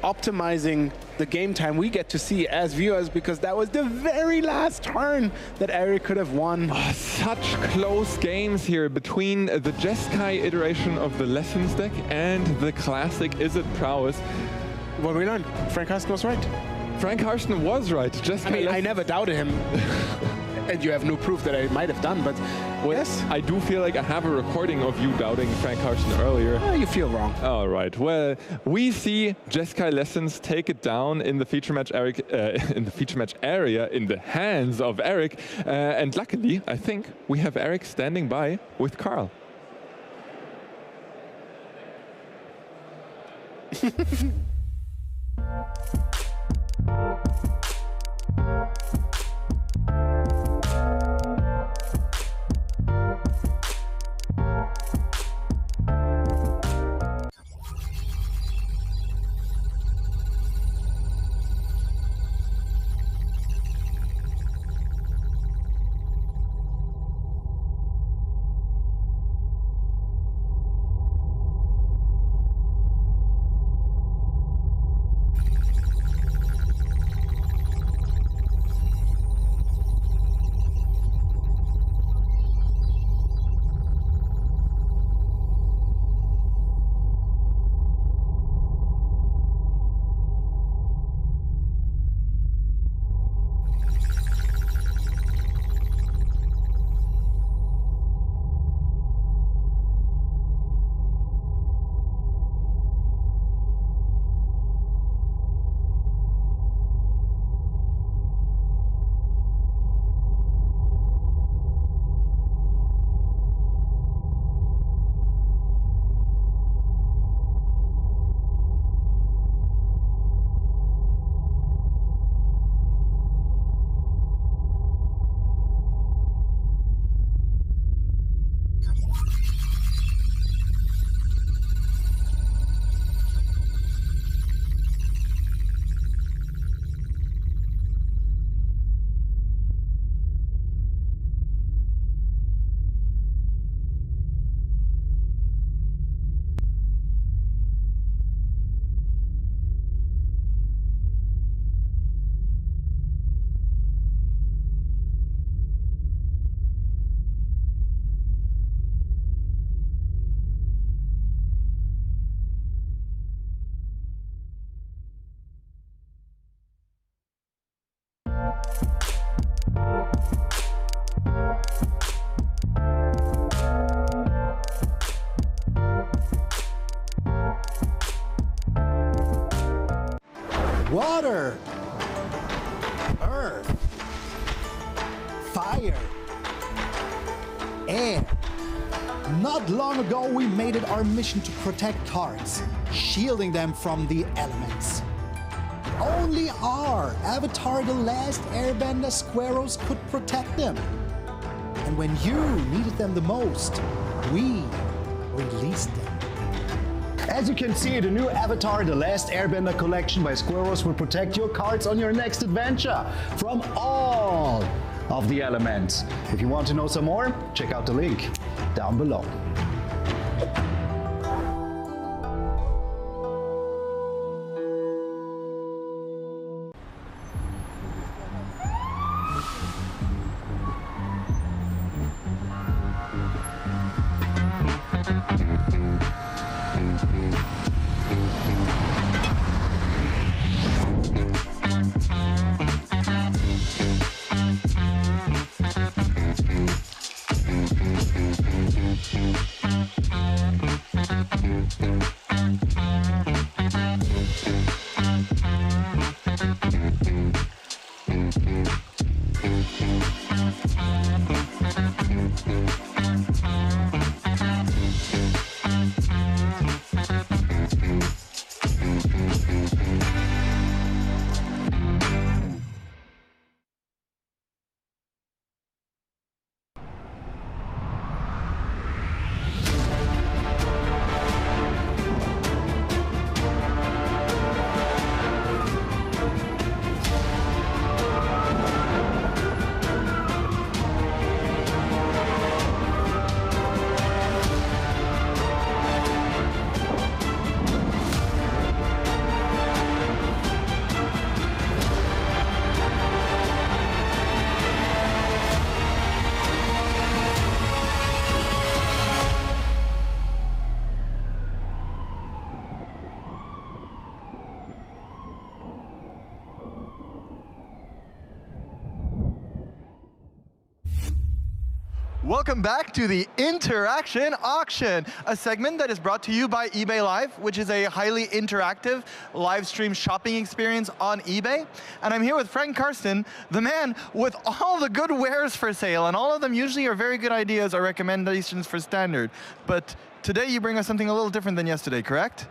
Optimizing the game time we get to see as viewers, because that was the very last turn that Eric could have won. Oh, such close games here between the Jeskai iteration of the Lessons deck and the classic Is It Prowess. What we learned, Frank Harston was right. Frank Harston was right. Jeskai I mean, I Lessons- never doubted him. And you have no proof that I might have done, but yes. I do feel like I have a recording of you doubting Frank Harston earlier. Oh, you feel wrong. All right. Well, we see Jeskai Lessons take it down in the feature match, Eric, in the feature match area in the hands of Eric, and luckily, I think we have Eric standing by with Carl. Water, earth, fire, air. Not long ago, we made it our mission to protect cards, shielding them from the elements. Only our Avatar the Last Airbender Squirrels could protect them. And when you needed them the most, we released them. As you can see, the new Avatar The Last Airbender collection by Squirrels will protect your cards on your next adventure from all of the elements. If you want to know some more, check out the link down below. Welcome back to the Interaction Auction, a segment that is brought to you by eBay Live, which is a highly interactive live stream shopping experience on eBay. And I'm here with Frank Karsten, the man with all the good wares for sale, and all of them usually are very good ideas or recommendations for standard. But today you bring us something a little different than yesterday, correct?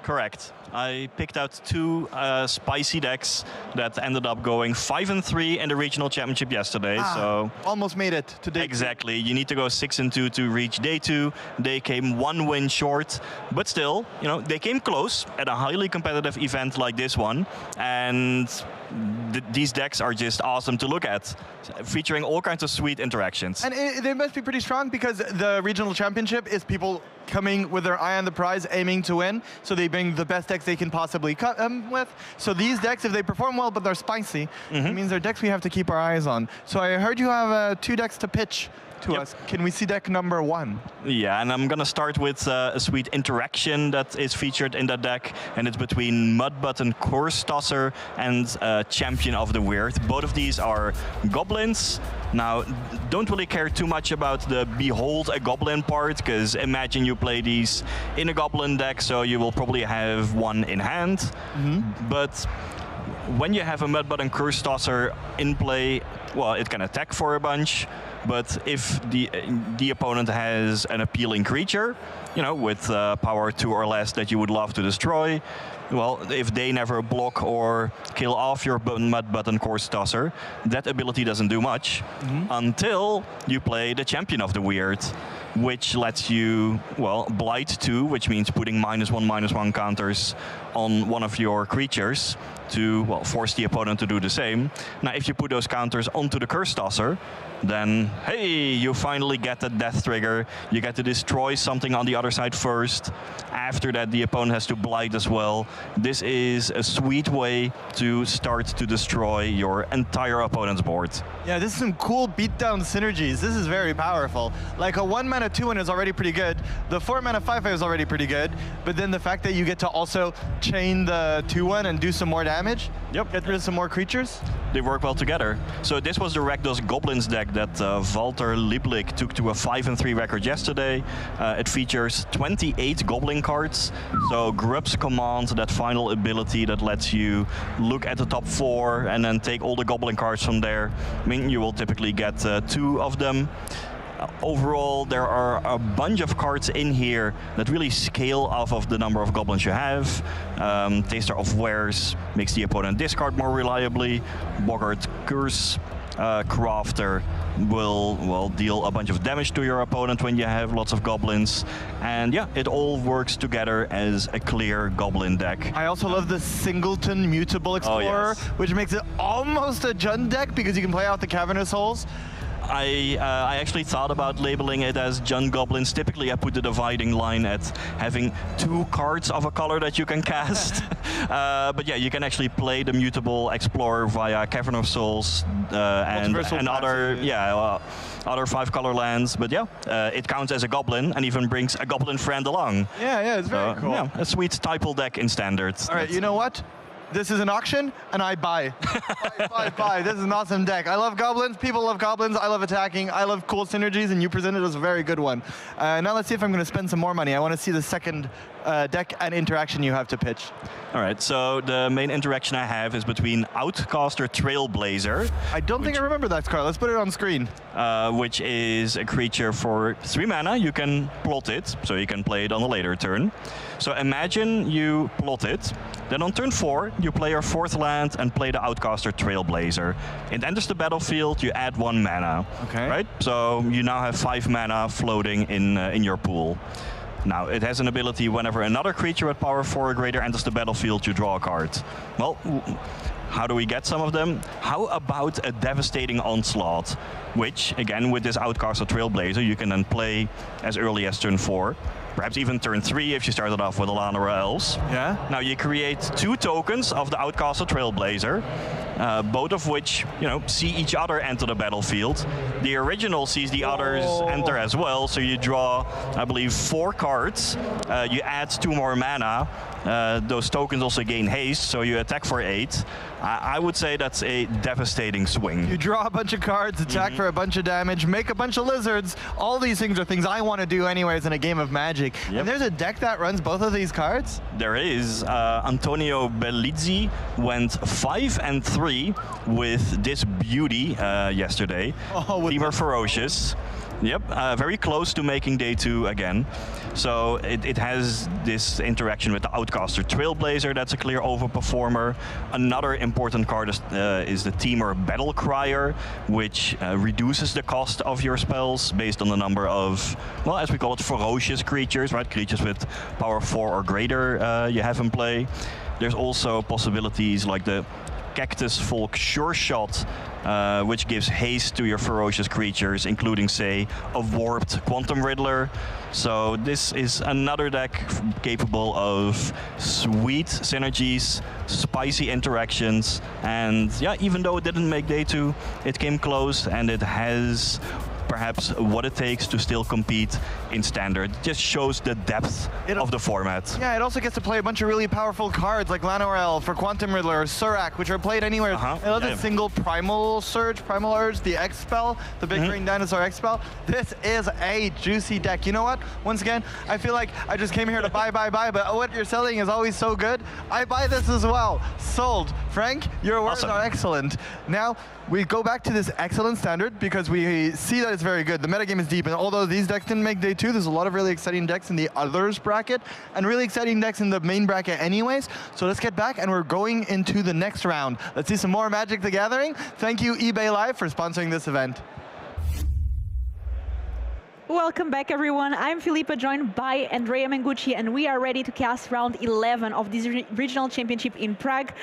Correct. I picked out two spicy decks that ended up going 5-3 in the regional championship yesterday. So almost made it to day exactly. You need to go 6-2 to reach day 2. They came 1 win short, but still, they came close at a highly competitive event like this one. And these decks are just awesome to look at, featuring all kinds of sweet interactions. And they must be pretty strong because the regional championship is people coming with their eye on the prize, aiming to win. So they bring the best decks they can possibly come with. So these decks, if they perform well but they're spicy, it means they're decks we have to keep our eyes on. So I heard you have 2 decks to pitch to us. Can we see deck number 1? Yeah, and I'm gonna start with a sweet interaction that is featured in that deck, and it's between Mud Button Course Tosser and Champion of the Weird. Both of these are goblins. Now, don't really care too much about the behold a goblin part, because imagine you play these in a goblin deck, so you will probably have 1 in hand. But when you have a Mud Button Curse Tosser in play, well, it can attack for a bunch. But if the opponent has an appealing creature, with power 2 or less that you would love to destroy, well, if they never block or kill off your Mud Button Course Tosser, that ability doesn't do much until you play the Champion of the Weird, which lets you, well, blight 2, which means putting -1/-1 counters on one of your creatures to, well, force the opponent to do the same. Now, if you put those counters onto the Curse Tosser, then, hey, you finally get the death trigger. You get to destroy something on the other side first. After that, the opponent has to blight as well. This is a sweet way to start to destroy your entire opponent's board. Yeah, this is some cool beatdown synergies. This is very powerful. Like a 1-mana 2-1 is already pretty good. The 4-mana 5/5 is already pretty good. But then the fact that you get to also chain the 2-1 and do some more damage, get rid of some more creatures. They work well together. So this was the Rakdos Goblins deck that Walter Lieblich took to a 5-3 record yesterday. It features 28 Goblin cards. So Grub's Command, that final ability that lets you look at the top 4 and then take all the Goblin cards from there. I mean, you will typically get 2 of them. Overall, there are a bunch of cards in here that really scale off of the number of goblins you have. Taster of Wares makes the opponent discard more reliably. Boggart Curse Crafter will deal a bunch of damage to your opponent when you have lots of goblins. And yeah, it all works together as a clear goblin deck. I also love the Singleton Mutable Explorer, which makes it almost a Jund deck because you can play out the Cavernous Holes. I actually thought about labeling it as Jund Goblins. Typically, I put the dividing line at having 2 cards of a color that you can cast. But yeah, you can actually play the Mutable Explorer via Cavern of Souls and other 5-color lands. But yeah, it counts as a goblin and even brings a goblin friend along. Yeah, it's very cool. Yeah, a sweet typal deck in Standard. All right, you know what? This is an auction, and I buy. buy. This is an awesome deck. I love goblins. People love goblins. I love attacking. I love cool synergies, and you presented us a very good one. Now let's see if I'm going to spend some more money. I want to see the second deck and interaction you have to pitch. All right, so the main interaction I have is between Outcaster Trailblazer. I don't think I remember that card. Let's put it on screen. Which is a creature for 3 mana. You can plot it, so you can play it on a later turn. So imagine you plot it. Then on turn 4, you play your 4th land and play the Outcaster Trailblazer. It enters the battlefield, you add 1 mana. Okay. Right? So you now have 5 mana floating in your pool. Now, it has an ability whenever another creature at power 4 or greater enters the battlefield, you draw a card. Well, how do we get some of them? How about a Devastating Onslaught, which, again, with this Outcaster Trailblazer, you can then play as early as turn 4. Perhaps even turn 3 if you started off with Alana or Elves. Yeah. Now you create 2 tokens of the Outcaster Trailblazer, both of which, see each other enter the battlefield. The original sees the others enter as well, so you draw, I believe, 4 cards. You add 2 more mana. Those tokens also gain haste, so you attack for 8. I would say that's a devastating swing. You draw a bunch of cards, attack for a bunch of damage, make a bunch of lizards. All these things are things I want to do anyways in a game of Magic. Yep. And there's a deck that runs both of these cards? There is. Antonio Bellizzi went 5-3 with this beauty yesterday. Oh, with Temur Ferocious. Yep, very close to making day 2 again. So it has this interaction with the Outcaster Trailblazer, that's a clear overperformer. Another important card is the Temur Battle Crier, which reduces the cost of your spells based on the number of, well, as we call it, ferocious creatures, right? Creatures with power 4 or greater you have in play. There's also possibilities like the Cactus Folk Sure Shot, which gives haste to your ferocious creatures, including, say, a warped Quantum Riddler. So this is another deck capable of sweet synergies, spicy interactions, and yeah, even though it didn't make day 2, it came close, and it has perhaps what it takes to still compete in Standard. It just shows the depth of the format. Yeah, it also gets to play a bunch of really powerful cards like Llanowar for Quantum Riddler or Surak, which are played anywhere. I love the single Primal Surge, Primal Urge, the X spell, the Big Green Dinosaur X spell. This is a juicy deck. You know what? Once again, I feel like I just came here to buy, but what you're selling is always so good. I buy this as well. Sold. Frank, your words are excellent. Now, we go back to this excellent Standard because we see that it's very good. The metagame is deep, and although these decks didn't make day 2, there's a lot of really exciting decks in the others bracket and really exciting decks in the main bracket anyways. So let's get back, and we're going into the next round. Let's see some more Magic the Gathering. Thank you, eBay Live, for sponsoring this event. Welcome back, everyone. I'm Filipa, joined by Andrea Mengucci, and we are ready to cast round 11 of this regional championship in Prague.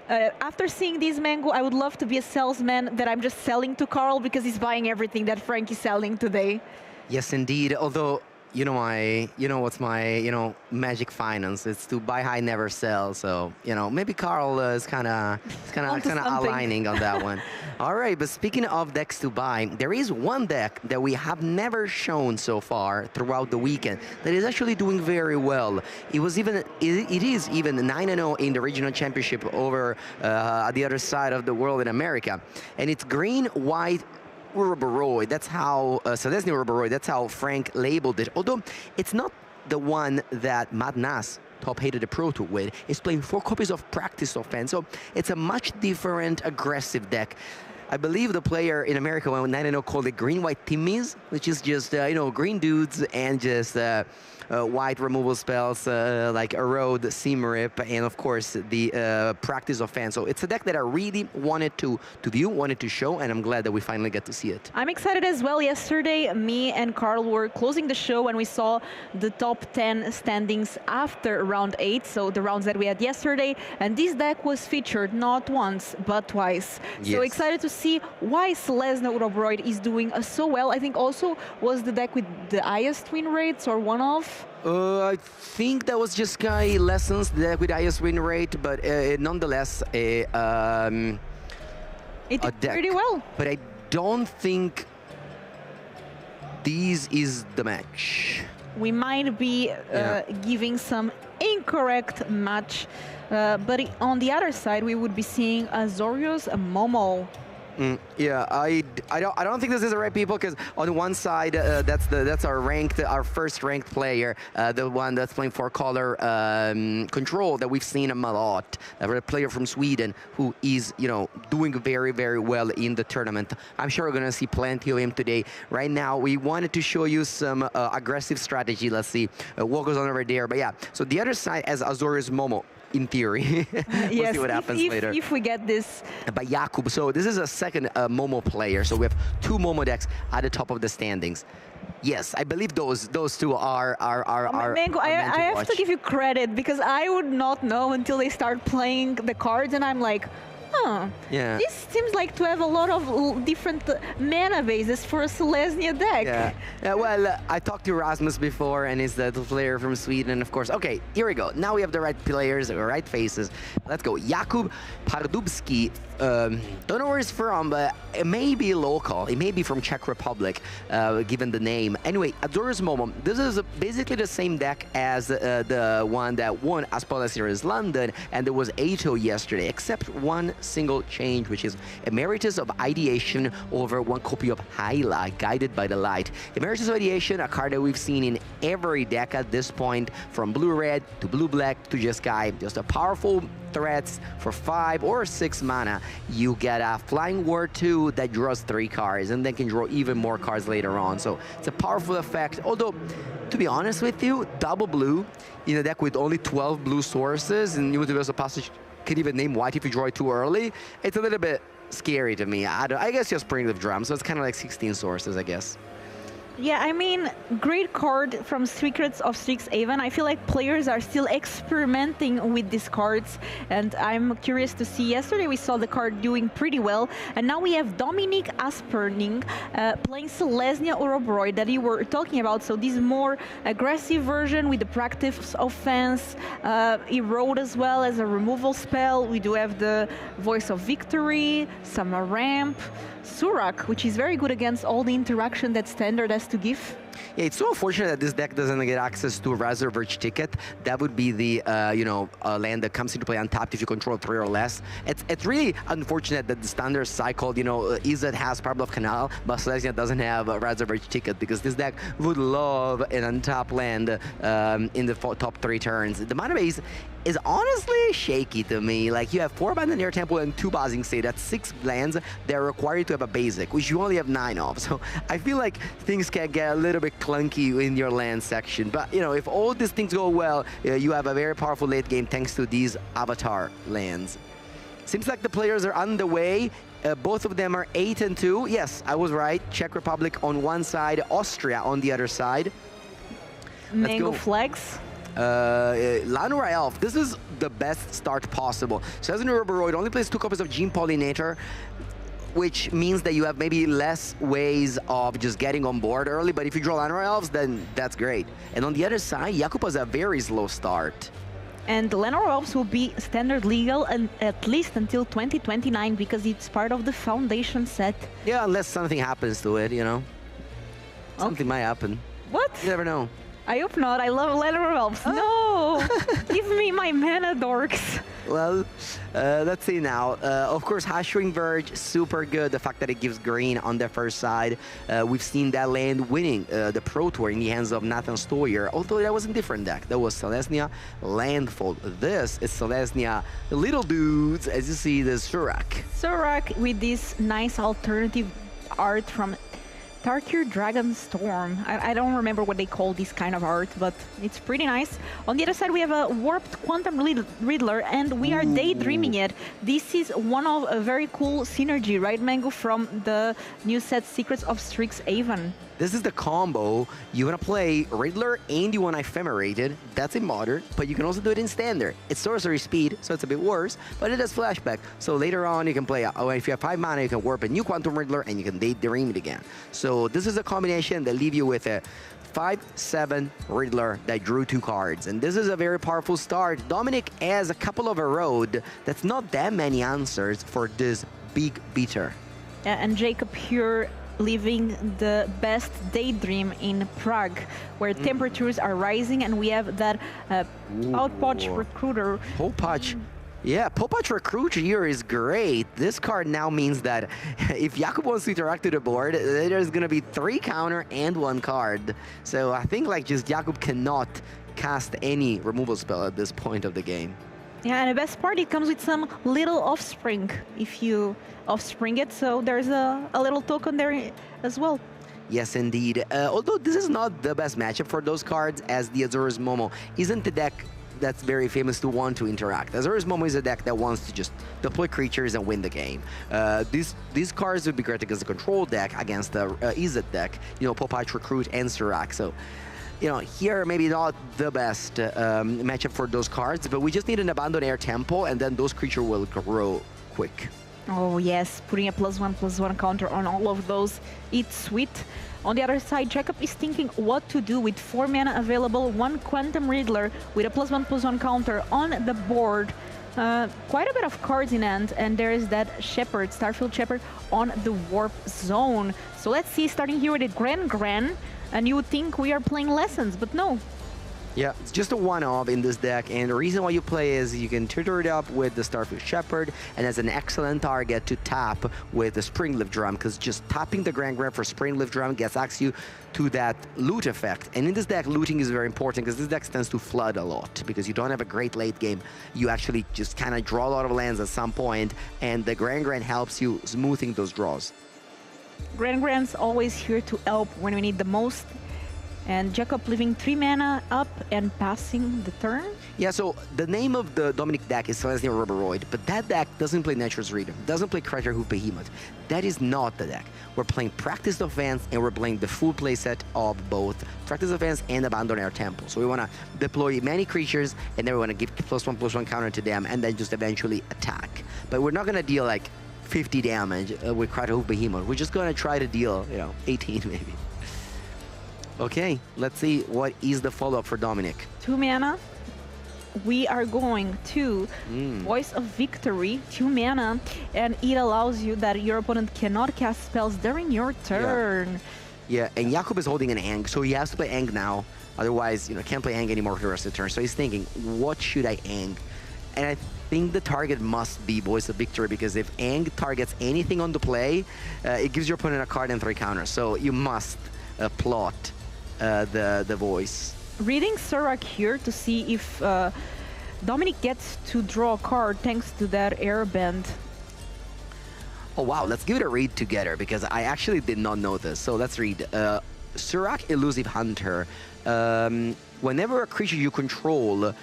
After seeing this, Mengu, I would love to be a salesman that I'm just selling to Carl because he's buying everything that Frank is selling today. Yes, indeed. Although, what's my magic finance? It's to buy high, never sell. So, maybe Carl is kind of aligning on that one. All right, but speaking of decks to buy, there is one deck that we have never shown so far throughout the weekend that is actually doing very well. It is even 9-0 in the regional championship over at the other side of the world in America, and it's green, white, Ouroboros. That's how Selesnya Ouroboros. That's how Frank labeled it. Although it's not the one that Madnas top-hated the Pro Tour with. It's playing 4 copies of Practice Offense, so it's a much different, aggressive deck. I believe the player in America when 9-0 called it green-white Timmies, which is just green dudes and just white removal spells like Erode, Seam-Rip, and of course the Practice Offense. So it's a deck that I really wanted to view, wanted to show, and I'm glad that we finally get to see it. I'm excited as well. Yesterday, me and Carl were closing the show when we saw the top 10 standings after round 8, so the rounds that we had yesterday, and this deck was featured not once, but twice. Yes. So excited to see why Selesnya Ouroboros is doing so well. I think also was the deck with the highest win rates, or one of? I think that was just Sky Lessons, the deck with highest win rate, but nonetheless, it did deck. pretty well. But I don't think this is the match. We might be giving some incorrect match, but on the other side, we would be seeing Azorius Momo. Yeah, I don't think this is the right people, because on one side that's our first ranked player, the one that's playing 4-color control that we've seen him a lot, a player from Sweden who is doing very, very well in the tournament. I'm sure we're gonna see plenty of him today. Right now we wanted to show you some aggressive strategy. Let's see what goes on over there. But yeah, so the other side has Azorius Momo. In theory. We'll yes, see what happens later. If we get this. By Jakub. So this is a second Momo player. So we have 2 Momo decks at the top of the standings. Yes, I believe those two are Mango, I have to give you credit, because I would not know until they start playing the cards, and I'm like, huh. Yeah. This seems like to have a lot of different mana bases for a Selesnya deck. Yeah. Well, I talked to Rasmus before, and he's the player from Sweden, of course. Okay, here we go. Now we have the right players, the right faces. Let's go. Jakub Pardubski. Don't know where he's from, but it may be local. It may be from Czech Republic, given the name. Anyway, Azorius Momo. This is basically the same deck as the one that won Aspola Series London, and there was Ato yesterday, except one single change, which is Emeritus of Ideation over one copy of Hyla, Guided by the Light. Emeritus of Ideation, a card that we've seen in every deck at this point, from blue-red to blue-black to Jeskai. Just a powerful threats for 5 or 6 mana. You get a Flying Ward 2 that draws 3 cards and then can draw even more cards later on. So it's a powerful effect. Although, to be honest with you, double blue in a deck with only 12 blue sources and Universal Passage can even name white if you draw it too early. It's a little bit scary to me. I guess you're Spring of Drum, so it's kind of like 16 sources, I guess. Yeah, I mean, great card from Secrets of Strixhaven. I feel like players are still experimenting with these cards, and I'm curious to see. Yesterday we saw the card doing pretty well, and now we have Dominic Asperning playing Selesnya Ouroboros that you were talking about. So this more aggressive version with the practice offense, Erode as well as a removal spell. We do have the Voice of Victory, some ramp, Surak, which is very good against all the interaction that Standard has to give. Yeah, it's so unfortunate that this deck doesn't get access to Razor Verge Ticket. That would be the land that comes into play untapped if you control 3 or less. It's really unfortunate that the standard cycle, Izzet has Parable of Canal, but Selesnya doesn't have a Razor Verge Ticket, because this deck would love an untapped land in the top 3 turns. The mana base is honestly shaky to me. Like, you have 4 Abandoned Air Temple and 2 Basing State. That's 6 lands that require you to have a basic, which you only have 9 of. So I feel like things can get a little bit clunky in your land section. But, if all these things go well, you have a very powerful late game thanks to these Avatar lands. Seems like the players are underway. Both of them are 8-2. Yes, I was right. Czech Republic on one side, Austria on the other side. Mango Flags. Llanowar Elf, this is the best start possible. So as an Ouroboros, only plays 2 copies of Gene Pollinator, which means that you have maybe less ways of just getting on board early, but if you draw Llanowar Elves, then that's great. And on the other side, Jakub has a very slow start. And the Llanowar Elves will be standard legal and at least until 2029, because it's part of the Foundation set. Yeah, unless something happens to it, Something might happen. What? You never know. I hope not. I love Llanowar Elves. No! Give me my mana dorks. Well, let's see now. Of course, Hashwing Verge, super good. The fact that it gives green on the first side. We've seen that land winning the Pro Tour in the hands of Nathan Stoyer, although that was a different deck. That was Selesnya Landfall. This is Selesnya Little Dudes, as you see, the Surak. Surak with this nice alternative art from Tarkir Dragonstorm. I don't remember what they call this kind of art, but it's pretty nice. On the other side, we have a Warped Quantum Riddler, and we are daydreaming it. This is one of a very cool synergy, right, Mango, from the new set Secrets of Strixhaven. This is the combo. You want to play Riddler and you want to Ephemerate it. That's in Modern, but you can also do it in Standard. It's sorcery speed, so it's a bit worse, but it has flashback. So later on, you can play, if you have 5 mana, you can warp a new Quantum Riddler and you can daydream it again. So this is a combination that leave you with a 5/7 Riddler that drew 2 cards. And this is a very powerful start. Dominic has a couple of Erode. That's not that many answers for this big beater. And Jacob here living the best daydream in Prague, where temperatures are rising, and we have that Outpatch Recruiter. Popatch. Yeah, Popatch Recruiter here is great. This card now means that if Jakub wants to interact to the board, there's going to be 3 counter and 1 card. So I think just Jakub cannot cast any removal spell at this point of the game. Yeah, and the best part, it comes with some little offspring if you offspring it, so there's a little token there as well. Yes, indeed. Although this is not the best matchup for those cards, as the Azura's Momo isn't the deck that's very famous to want to interact. Azura's Momo is a deck that wants to just deploy creatures and win the game. These cards would be great against the control deck, against the Izzet deck, Popatch Recruit and Surak. So, here maybe not the best matchup for those cards, but we just need an Abandoned Air Temple, and then those creatures will grow quick. Oh yes, putting a +1/+1 counter on all of those, it's sweet. On the other side, Jacob is thinking what to do with 4 mana available, 1 Quantum Riddler with a +1/+1 counter on the board. Quite a bit of cards in hand, and there is that Shepherd, Starfield Shepherd, on the Warp Zone. So let's see, starting here with a Gran, and you would think we are playing Lessons, but no. Yeah, it's just a one-off in this deck, and the reason why you play is you can tutor it up with the Starfield Shepherd, and as an excellent target to tap with the Springleaf Drum, because just tapping the Grand Grab for Springleaf Drum gets access you to that loot effect. And in this deck, looting is very important, because this deck tends to flood a lot, because you don't have a great late game. You actually just kind of draw a lot of lands at some point, and the Grand Grand helps you smoothing those draws. Grand Grand's always here to help when we need the most. And Jacob leaving 3 mana up and passing the turn. Yeah, so the name of the Dominic deck is Celestial Rubberoid, but that deck doesn't play Nature's Rhythm, doesn't play Crusher Hoof Behemoth. That is not the deck. We're playing Practice Offense, and we're playing the full playset of both Practice Offense and Abandon Air Temple. So we want to deploy many creatures, and then we want to give +1/+1 counter to them, and then just eventually attack. But we're not going to deal like 50 damage with Crusher Hoof Behemoth. We're just going to try to deal, 18 maybe. Okay, let's see what is the follow-up for Dominic. 2 mana. We are going to Voice of Victory, 2 mana, and it allows you that your opponent cannot cast spells during your turn. Yeah, and Jakub is holding an Ang, so he has to play Ang now. Otherwise, can't play Ang anymore for the rest of the turn. So he's thinking, what should I Ang? And I think the target must be Voice of Victory, because if Ang targets anything on the play, it gives your opponent a card and 3 counters. So you must plot the voice. Reading Surak here to see if Dominic gets to draw a card thanks to that airbend. Oh wow, let's give it a read together, because I actually did not know this. So let's read. Surak Elusive Hunter. Whenever a creature you control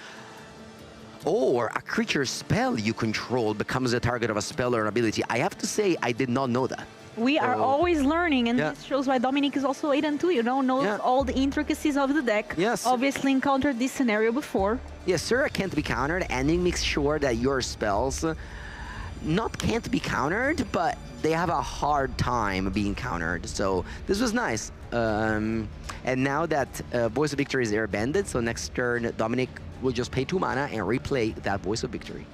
or a creature spell you control becomes the target of a spell or an ability. I have to say, I did not know that. We are always learning, and Yeah. this shows why Dominic is also 8-2. Knows Yeah. all the intricacies of the deck. Yes. Obviously encountered this scenario before. Yes, Surak can't be countered, and it makes sure that your spells not can't be countered, but they have a hard time being countered. So this was nice. And now that Voice of Victory is airbended, so next turn Dominic will just pay 2 mana and replay that Voice of Victory.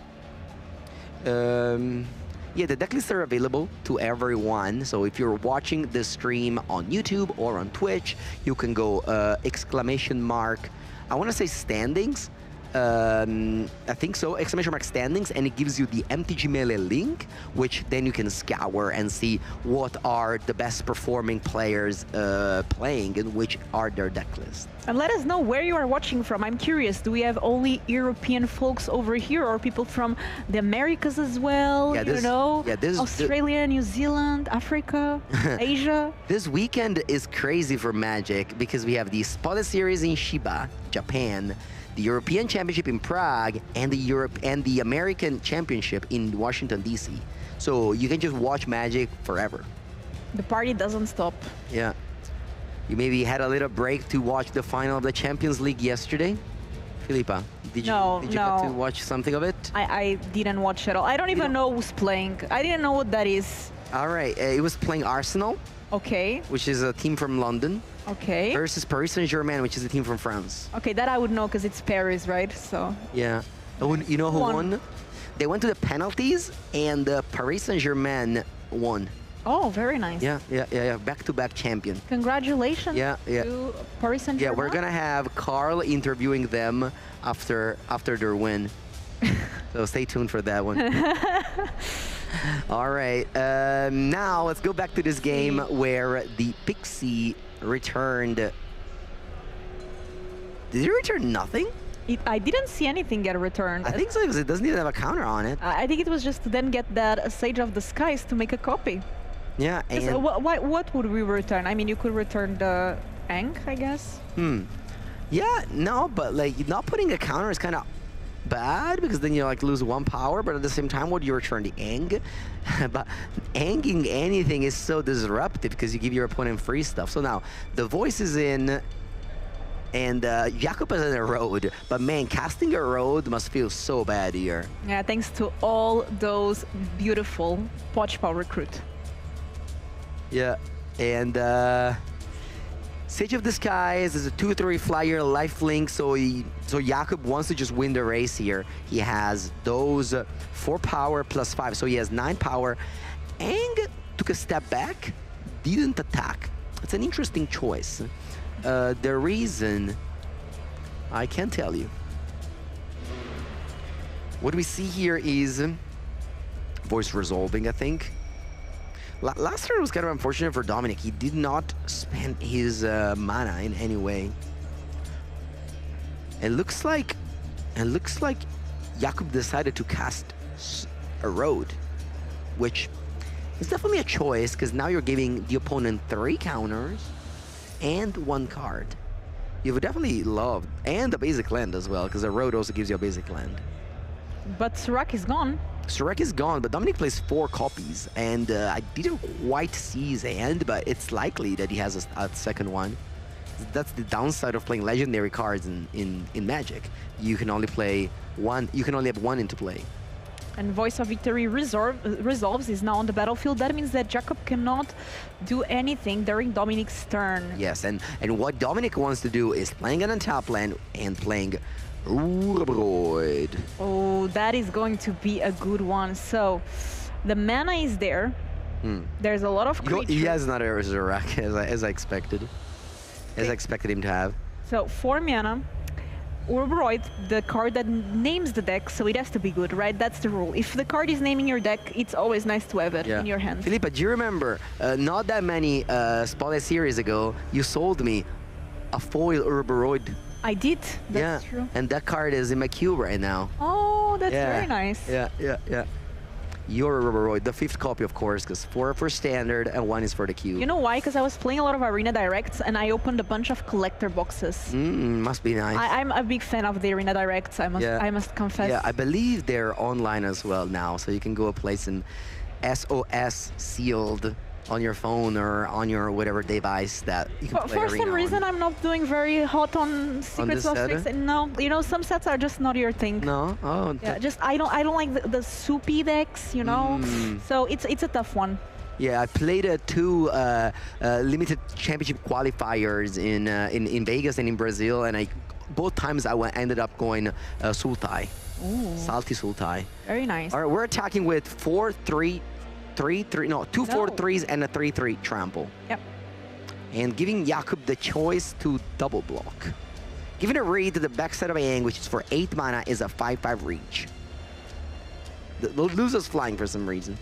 Yeah, the deck lists are available to everyone. So if you're watching this stream on YouTube or on Twitch, you can go ! I want to say standings. I think so, ! Standings, and it gives you the MTG Melee link, which then you can scour and see what are the best performing players playing and which are their deck lists. And let us know where you are watching from. I'm curious, do we have only European folks over here, or people from the Americas as well? Yeah, Australia, New Zealand, Africa, Asia. This weekend is crazy for Magic because we have the Spotted Series in Shiba, Japan, the European Championship in Prague, and the American Championship in Washington, D.C. So you can just watch Magic forever. The party doesn't stop. Yeah. You maybe had a little break to watch the final of the Champions League yesterday? Philippa, did you get to watch something of it? I didn't watch at all. I don't even know who's playing. I didn't know what that is. All right, it was playing Arsenal, Okay, which is a team from London, okay. versus Paris Saint-Germain, which is a team from France. Okay, that I would know because it's Paris, right? So Yeah. You know who Won. won? They went to the penalties, and Paris Saint-Germain won. oh, very nice. Yeah. Back-to-back champion. Congratulations Yeah. to Paris Yeah, Saint-Germain. we're gonna have Carl interviewing them after their win. So stay tuned for that one. All right, now let's go back to this game where the Pixie returned. Did he return nothing? I didn't see anything get returned. I think so, because it doesn't even have a counter on it. I think it was just to then get that Sage of the Skies to make a copy. Yeah, 'Cause, and what would we return? I mean, you could return the Ankh, I guess. yeah, no, but like not putting a counter is kind of bad because then you like lose 1 power, but at the same time, what do you return? The Ang? But Anging anything is so disruptive because you give your opponent free stuff. So now the voice is in, and Jakub is in a road, but man, casting a road must feel so bad here. Yeah, thanks to all those beautiful Pochpal recruit. Yeah, and Sage of the Skies is a 2/3 flyer lifelink, so Jakub wants to just win the race here. He has those 4 power plus 5, so he has 9 power. Ang took a step back, didn't attack. It's an interesting choice. The reason I can tell you. What we see here is voice resolving, I think. Last turn was kind of unfortunate for Dominic. He did not spend his mana in any way. It looks like Jakub decided to cast a road, which is definitely a choice because now you're giving the opponent 3 counters and 1 card. You would definitely love, and a basic land as well, because a road also gives you a basic land. But Surak is gone. Surak is gone, but Dominic plays 4 copies, and I didn't quite see his hand, but it's likely that he has a second one. That's the downside of playing legendary cards in Magic. You can only play one. You can only have 1 into play. And Voice of Victory resolves is now on the battlefield. That means that Jakub cannot do anything during Dominic's turn. Yes, and what Dominic wants to do is playing an untap land and playing Urabroid. Oh, that is going to be a good one. So, the mana is there. There's a lot of creatures. He has another Zorak, as I expected. As I expected him to have. So, 4 mana. Urabroid, the card that names the deck, so it has to be good, right? That's the rule. If the card is naming your deck, it's always nice to have it in your hand. Filipa, do you remember, not that many Spotlight series ago, you sold me a foil Urabroid? I did. That's true. And that card is in my queue right now. Oh, that's very nice. Yeah. Your Urabroid, the 5th copy, of course, because 4 for standard and 1 is for the queue. You know why? Because I was playing a lot of Arena Directs and I opened a bunch of collector boxes. Must be nice. I'm a big fan of the Arena Directs, I must confess. Yeah, I believe they're online as well now, so you can go place an SOS sealed on your phone or on your whatever device that you can play For Arena some reason, on. I'm not doing very hot on Secrets of Strix. No, you know, some sets are just not your thing. No? Oh. Yeah, just I don't like the soupy decks, you know. So it's a tough one. Yeah, I played 2 limited championship qualifiers in Vegas and in Brazil, and both times I ended up going Sultai. Ooh. Salty Sultai. Very nice. All right, we're attacking with 4-3. 2 4-3s and a 3-3 trample. Yep. And giving Jakub the choice to double block. Giving a read to the backside of Aang, which is for 8 mana, is a 5-5 reach. The loser's flying for some reason.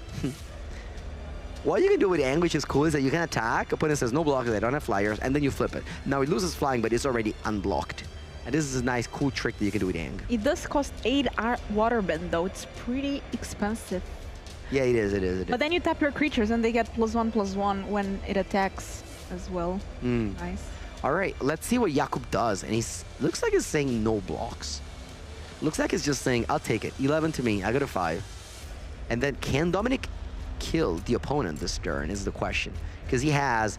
What you can do with Aang, which is cool, is that you can attack, opponent says no blockers, I don't have flyers, and then you flip it. Now it loses flying, but it's already unblocked. And this is a nice, cool trick that you can do with Aang. It does cost 8 waterbend, though. It's pretty expensive. Yeah, it is. But then you tap your creatures and they get +1/+1 when it attacks as well. Nice. All right, let's see what Jakub does. And looks like he's saying no blocks. Looks like he's just saying, I'll take it. 11 to me, I got a 5. And then can Dominic kill the opponent this turn is the question. Because he has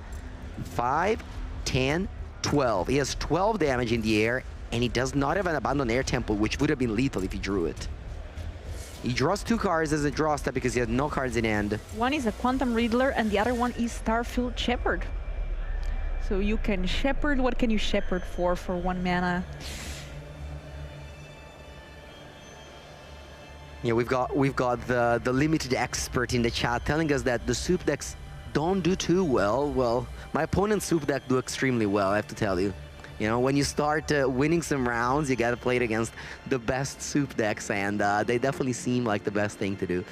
5, 10, 12. He has 12 damage in the air, and he does not have an Abandoned Air Temple, which would have been lethal if he drew it. He draws 2 cards as a draw step because he had no cards in hand. One is a Quantum Riddler and the other one is Starfield Shepherd. So you can shepherd. What can you shepherd for 1 mana? Yeah, we've got the limited expert in the chat telling us that the soup decks don't do too well. Well, my opponent's soup deck do extremely well, I have to tell you. You know, when you start winning some rounds, you gotta play it against the best soup decks, and they definitely seem like the best thing to do.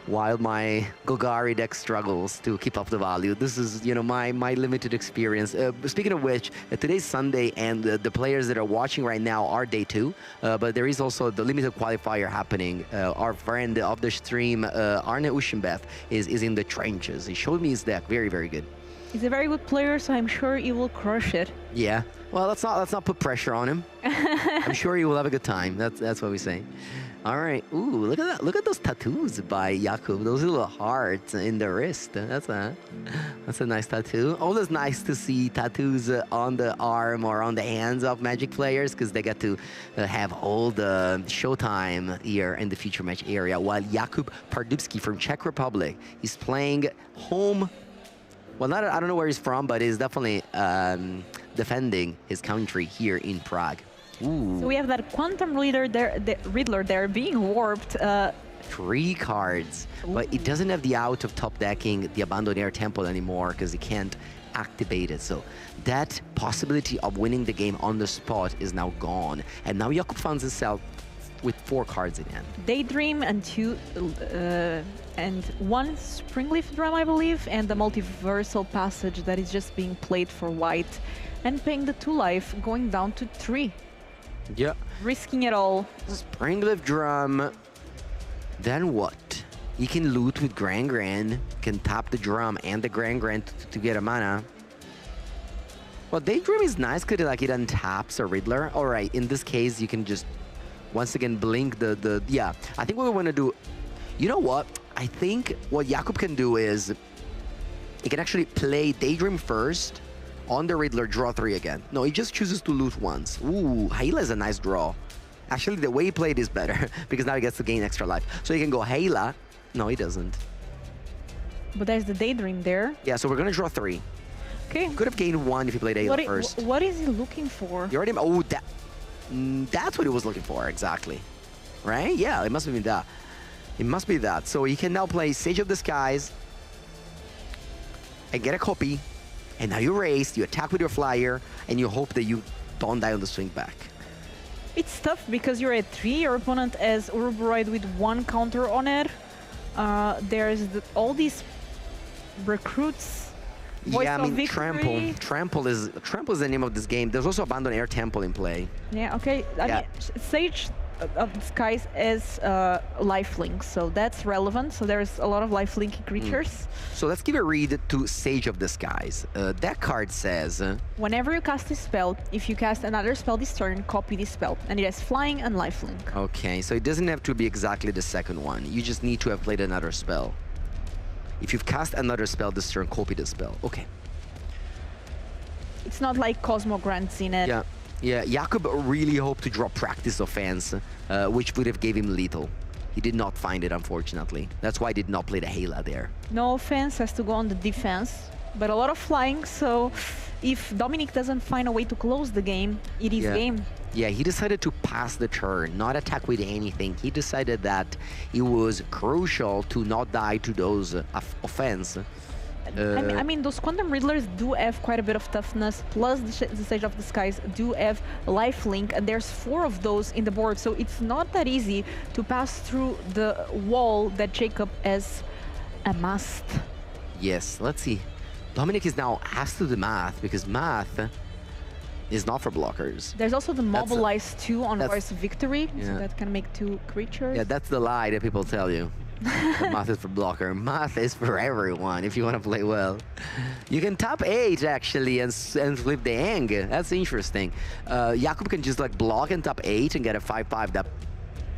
While my Golgari deck struggles to keep up the value. This is, you know, my limited experience. Speaking of which, today's Sunday, and the players that are watching right now are day 2, but there is also the limited qualifier happening. Our friend of the stream, Arne Uschenbeth, is in the trenches. He showed me his deck, very, very good. He's a very good player, so I'm sure he will crush it. Yeah. Well, let's not put pressure on him. I'm sure he will have a good time. That's what we say. All right. Ooh, look at that. Look at those tattoos by Jakub. Those little hearts in the wrist. That's a nice tattoo. Always nice to see tattoos on the arm or on the hands of Magic players because they get to have all the showtime here in the future match area. While Jakub Pardubski from Czech Republic is playing home. Well, I don't know where he's from, but he's definitely defending his country here in Prague. Ooh. So we have that Quantum Riddler there being warped. 3 cards, but it doesn't have the out of top decking the Abandoned Air Temple anymore because it can't activated. So that possibility of winning the game on the spot is now gone. And now Jakub finds himself with 4 cards in hand. Daydream and one Springleaf Drum, I believe, and the Multiversal Passage that is just being played for white and paying the 2 life, going down to 3. Yeah. Risking it all. Springleaf Drum. Then what? He can loot with Grand, can tap the drum and the Grand to get a mana. Well, Daydream is nice because like it untaps a Riddler. All right, in this case, you can just once again blink yeah. I think what we want to do, you know what? I think what Jakub can do is he can actually play Daydream first on the Riddler, draw 3 again. No, he just chooses to loot once. Ooh, Hela is a nice draw. Actually, the way he played is better because now he gets to gain extra life. So he can go Hela. No, he doesn't. But there's the Daydream there. Yeah, so we're going to draw 3. Okay. Could have gained 1 if he played Hela first. What is he looking for? You already... Oh, that's what he was looking for, exactly. Right? Yeah, it must have been that. It must be that. So he can now play Sage of the Skies and get a copy. And now you race, you attack with your flyer, and you hope that you don't die on the swing back. It's tough because you're at 3, your opponent has Uruburoid with 1 counter on it. There's all these recruits. Voice Yeah, I mean, Victory. Trample is the name of this game. There's also Abandon Air Temple in play. Yeah, okay. I mean, Sage of the Skies is lifelink, so that's relevant. So there's a lot of lifelink creatures. So let's give a read to Sage of the Skies. That card says... Whenever you cast a spell, if you cast another spell this turn, copy this spell. And it has flying and lifelink. Okay, so it doesn't have to be exactly the second one. You just need to have played another spell. If you've cast another spell this turn, copy the spell. Okay. It's not like Cosmo grants in it. Yeah. Yeah, Jakub really hoped to draw Practice Offense, which would have gave him lethal. He did not find it, unfortunately. That's why I did not play the Hela there. No offense, has to go on the defense, but a lot of flying, so if Dominic doesn't find a way to close the game, it is game. Yeah, he decided to pass the turn, not attack with anything. He decided that it was crucial to not die to those offense. I mean, those Quantum Riddlers do have quite a bit of toughness, plus the Sage of the Skies do have lifelink, and there's 4 of those in the board, so it's not that easy to pass through the wall that Jacob has amassed. Yes, let's see. Dominic is now asked to do math, because math is not for blockers. There's also the Mobilize 2 on Voice Victory, yeah. so that can make 2 creatures. Yeah, that's the lie that people tell you. Math is for blocker. Math is for everyone if you want to play well. You can tap 8 actually and flip the Ang. That's interesting. Jakub can just like block and tap 8 and get a 5/5. That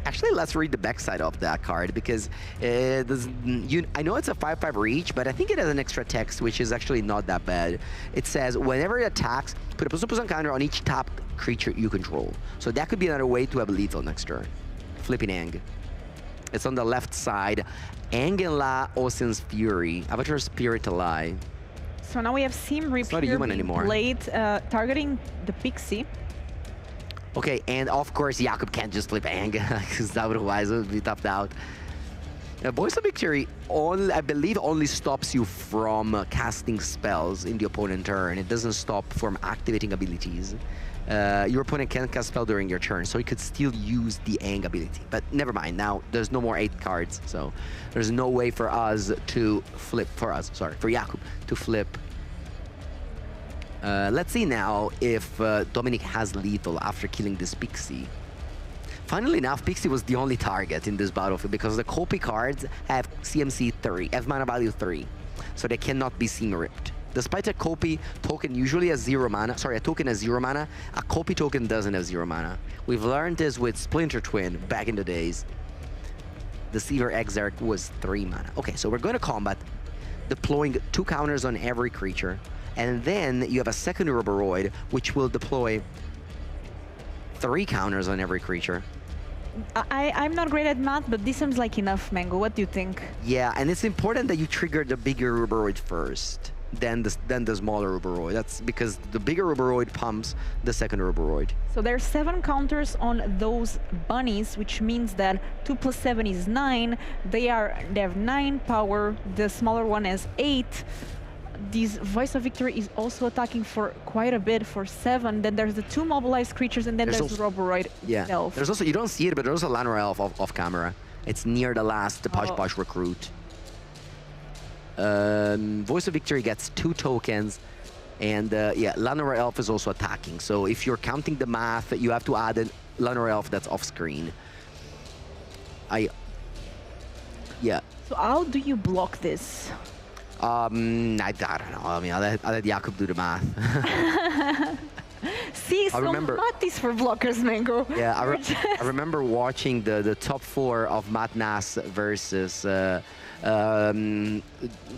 actually, let's read the backside of that card because I know it's a 5/5 reach, but I think it has an extra text which is actually not that bad. It says whenever it attacks, put a +1/+1 counter on each top creature you control. So that could be another way to have lethal next turn. Flipping Ang. It's on the left side. Angela Osin's Fury. Avatar Spirit Ally. So now we have Sim Repair being played, targeting the Pixie. Okay, and of course Jakub can't just flip Ang, because otherwise it would be toughed out. Voice of Victory, I believe, only stops you from casting spells in the opponent turn. It doesn't stop from activating abilities. Your opponent can cast spell during your turn, so he could still use the Ang ability. But never mind, now there's no more 8 cards, so there's no way for us to flip, for Jakub to flip. Let's see now if Dominic has lethal after killing this Pixie. Funnily enough, Pixie was the only target in this battlefield because the copy cards have CMC 3, have mana value 3, so they cannot be seam ripped. Despite a copy token usually has 0 mana, a token has 0 mana, a copy token doesn't have 0 mana. We've learned this with Splinter Twin back in the days. The Seaver Exarch was 3 mana. Okay, so we're going to combat, deploying 2 counters on every creature, and then you have a second Uruburoid, which will deploy 3 counters on every creature. I'm not great at math, but this seems like enough, Mango. What do you think? Yeah, and it's important that you trigger the bigger Uruburoid first. Than the smaller Uruburoid. That's because the bigger Uruburoid pumps the second Uruburoid. So there's 7 counters on those bunnies, which means that 2 + 7 is 9. They have 9 power. The smaller one has 8. this Voice of Victory is also attacking for quite a bit, for 7. Then there's the 2 mobilized creatures, and then there's Roboroid itself. There's also, you don't see it, but there's a Llanowar Elf off camera. It's near the last Posh recruit. Voice of Victory gets 2 tokens. And yeah, Llanowar Elf is also attacking. So if you're counting the math, you have to add a Llanowar Elf that's off screen. Yeah. So how do you block this? I don't know. I mean, I'll let Jakub do the math. See, so Mattis for blockers, Mango. Yeah, I remember watching the top 4 of Madnas versus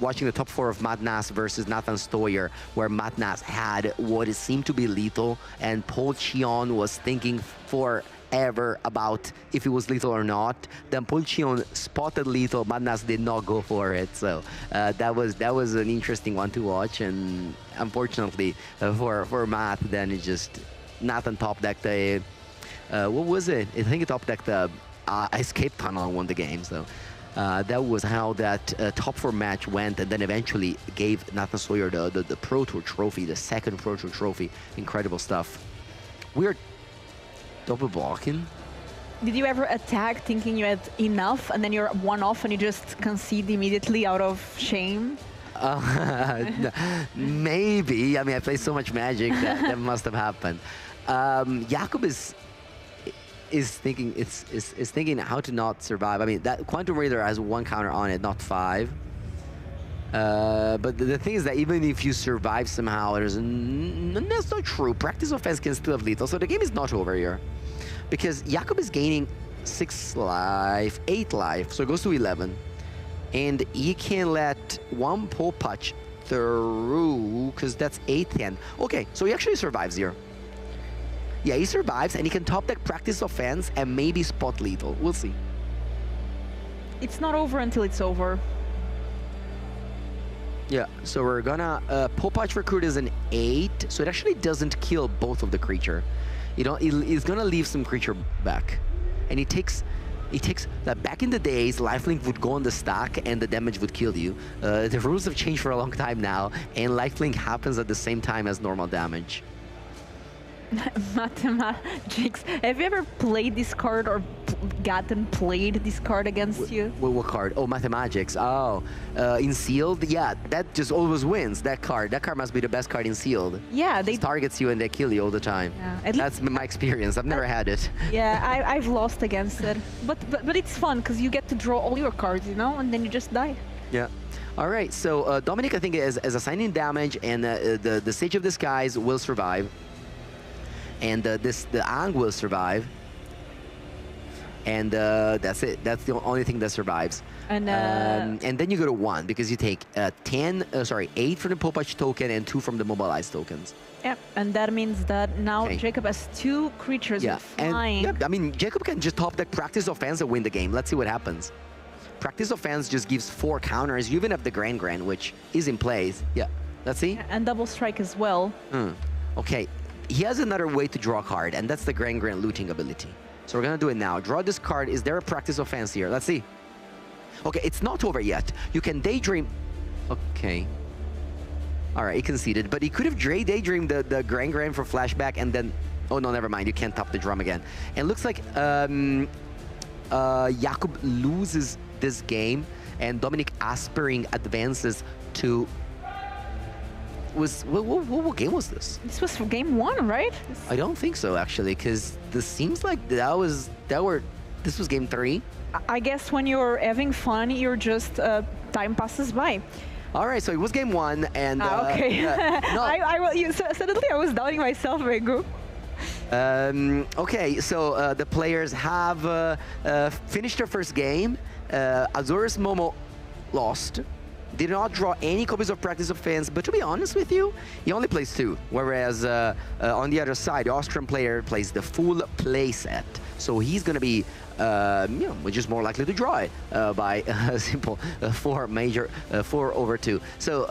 watching the top 4 of Madnas versus Nathan Stoyer, where Madnas had what it seemed to be lethal, and Paul Chion was thinking forever about if it was lethal or not. Then Paul Chion spotted lethal, Madnas did not go for it. So that was an interesting one to watch, and unfortunately for Matt, then it just Nathan top decked the what was it? I think he top decked the escape tunnel and won the game. So. That was how that top 4 match went, and then eventually gave Nathan Sawyer the Pro Tour trophy, the second Pro Tour trophy. Incredible stuff. We're double blocking. Did you ever attack thinking you had enough, and then you're 1 off and you just concede immediately out of shame? Maybe. I mean, I play so much Magic that must have happened. Jakub is thinking how to not survive. I mean, that Quantum Raider has 1 counter on it, not 5. But the thing is that even if you survive somehow, that's not true. Practice offense can still have lethal, so the game is not over here. Because Jakub is gaining 6 life, 8 life, so it goes to 11. And he can let 1 Popach through, because that's 8-10. Okay, so he actually survives here. Yeah, he survives, and he can top deck practice offense and maybe spot lethal. We'll see. It's not over until it's over. Yeah, so we're gonna... Popach Recruit is an 8, so it actually doesn't kill both of the creature. He's gonna leave some creature back. And he takes that back in the days, Lifelink would go on the stack and the damage would kill you. The rules have changed for a long time now, and Lifelink happens at the same time as normal damage. Mathematics. Have you ever played this card or gotten played this card against you? What card? Oh, Mathematics. Oh, in Sealed? Yeah, that just always wins, that card. That card must be the best card in Sealed. Yeah, it targets you and they kill you all the time. Yeah, that's my experience. I've never had it. Yeah, I've lost against it. But it's fun because you get to draw all your cards, you know, and then you just die. Yeah. All right, so Dominic, I think, is assigning damage, and the Sage of Disguise will survive. And the Ang will survive, and that's it. That's the only thing that survives. And then you go to 1 because you take 8 from the Popach token and 2 from the mobilized tokens. Yep, and that means that now Jacob has 2 creatures with flying. And, I mean, Jacob can just top deck practice offense and win the game. Let's see what happens. Practice offense just gives 4 counters. You even have the Grand, which is in place. Yeah, let's see. And double strike as well. Okay. He has another way to draw a card, and that's the Grand looting ability. So we're gonna do it now. Draw this card. Is there a practice offense here? Let's see. Okay, it's not over yet. You can daydream. Okay. All right, he conceded, but he could have daydreamed the Grand for flashback, and then... Oh, no, never mind. You can't top the drum again. And it looks like Jakub loses this game, and Dominic Aspering advances to... What game was this? This was for game 1, right? I don't think so, actually, because this seems like this was game 3. I guess when you're having fun, you're just time passes by. All right, so it was game 1, and okay. Suddenly I was doubting myself, Regu. Okay, so the players have finished their first game. Azores Momo lost. Did not draw any copies of practice offense, but to be honest with you, he only plays 2. Whereas on the other side, the Austrian player plays the full play set. So he's going to be, just more likely to draw it by a simple 4/2. So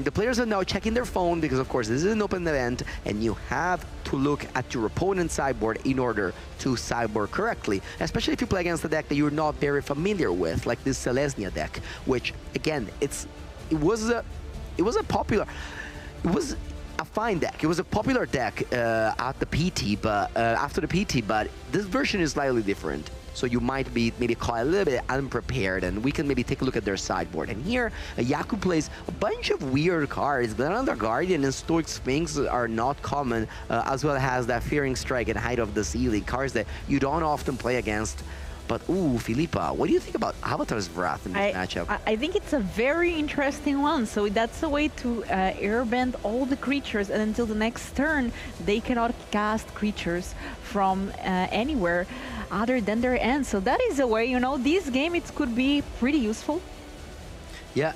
the players are now checking their phone because, of course, this is an open event, and you have to look at your opponent's sideboard in order to sideboard correctly, especially if you play against a deck that you're not very familiar with, like this Selesnya deck, which, again, it it was a popular, it was a fine deck. It was a popular deck at the PT, but after the PT, but this version is slightly different. So you might be maybe caught a little bit unprepared, and we can maybe take a look at their sideboard. And here, Jakub plays a bunch of weird cards. Glenelder Guardian and Stoic Sphinx are not common, as well as that Fearing Strike and Height of the Ceiling, cards that you don't often play against. But, ooh, Filipa, what do you think about Avatar's Wrath in this matchup? I think it's a very interesting one. So that's a way to airbend all the creatures, and until the next turn, they cannot cast creatures from anywhere other than their end. So that is a way, you know, this game, it could be pretty useful. Yeah,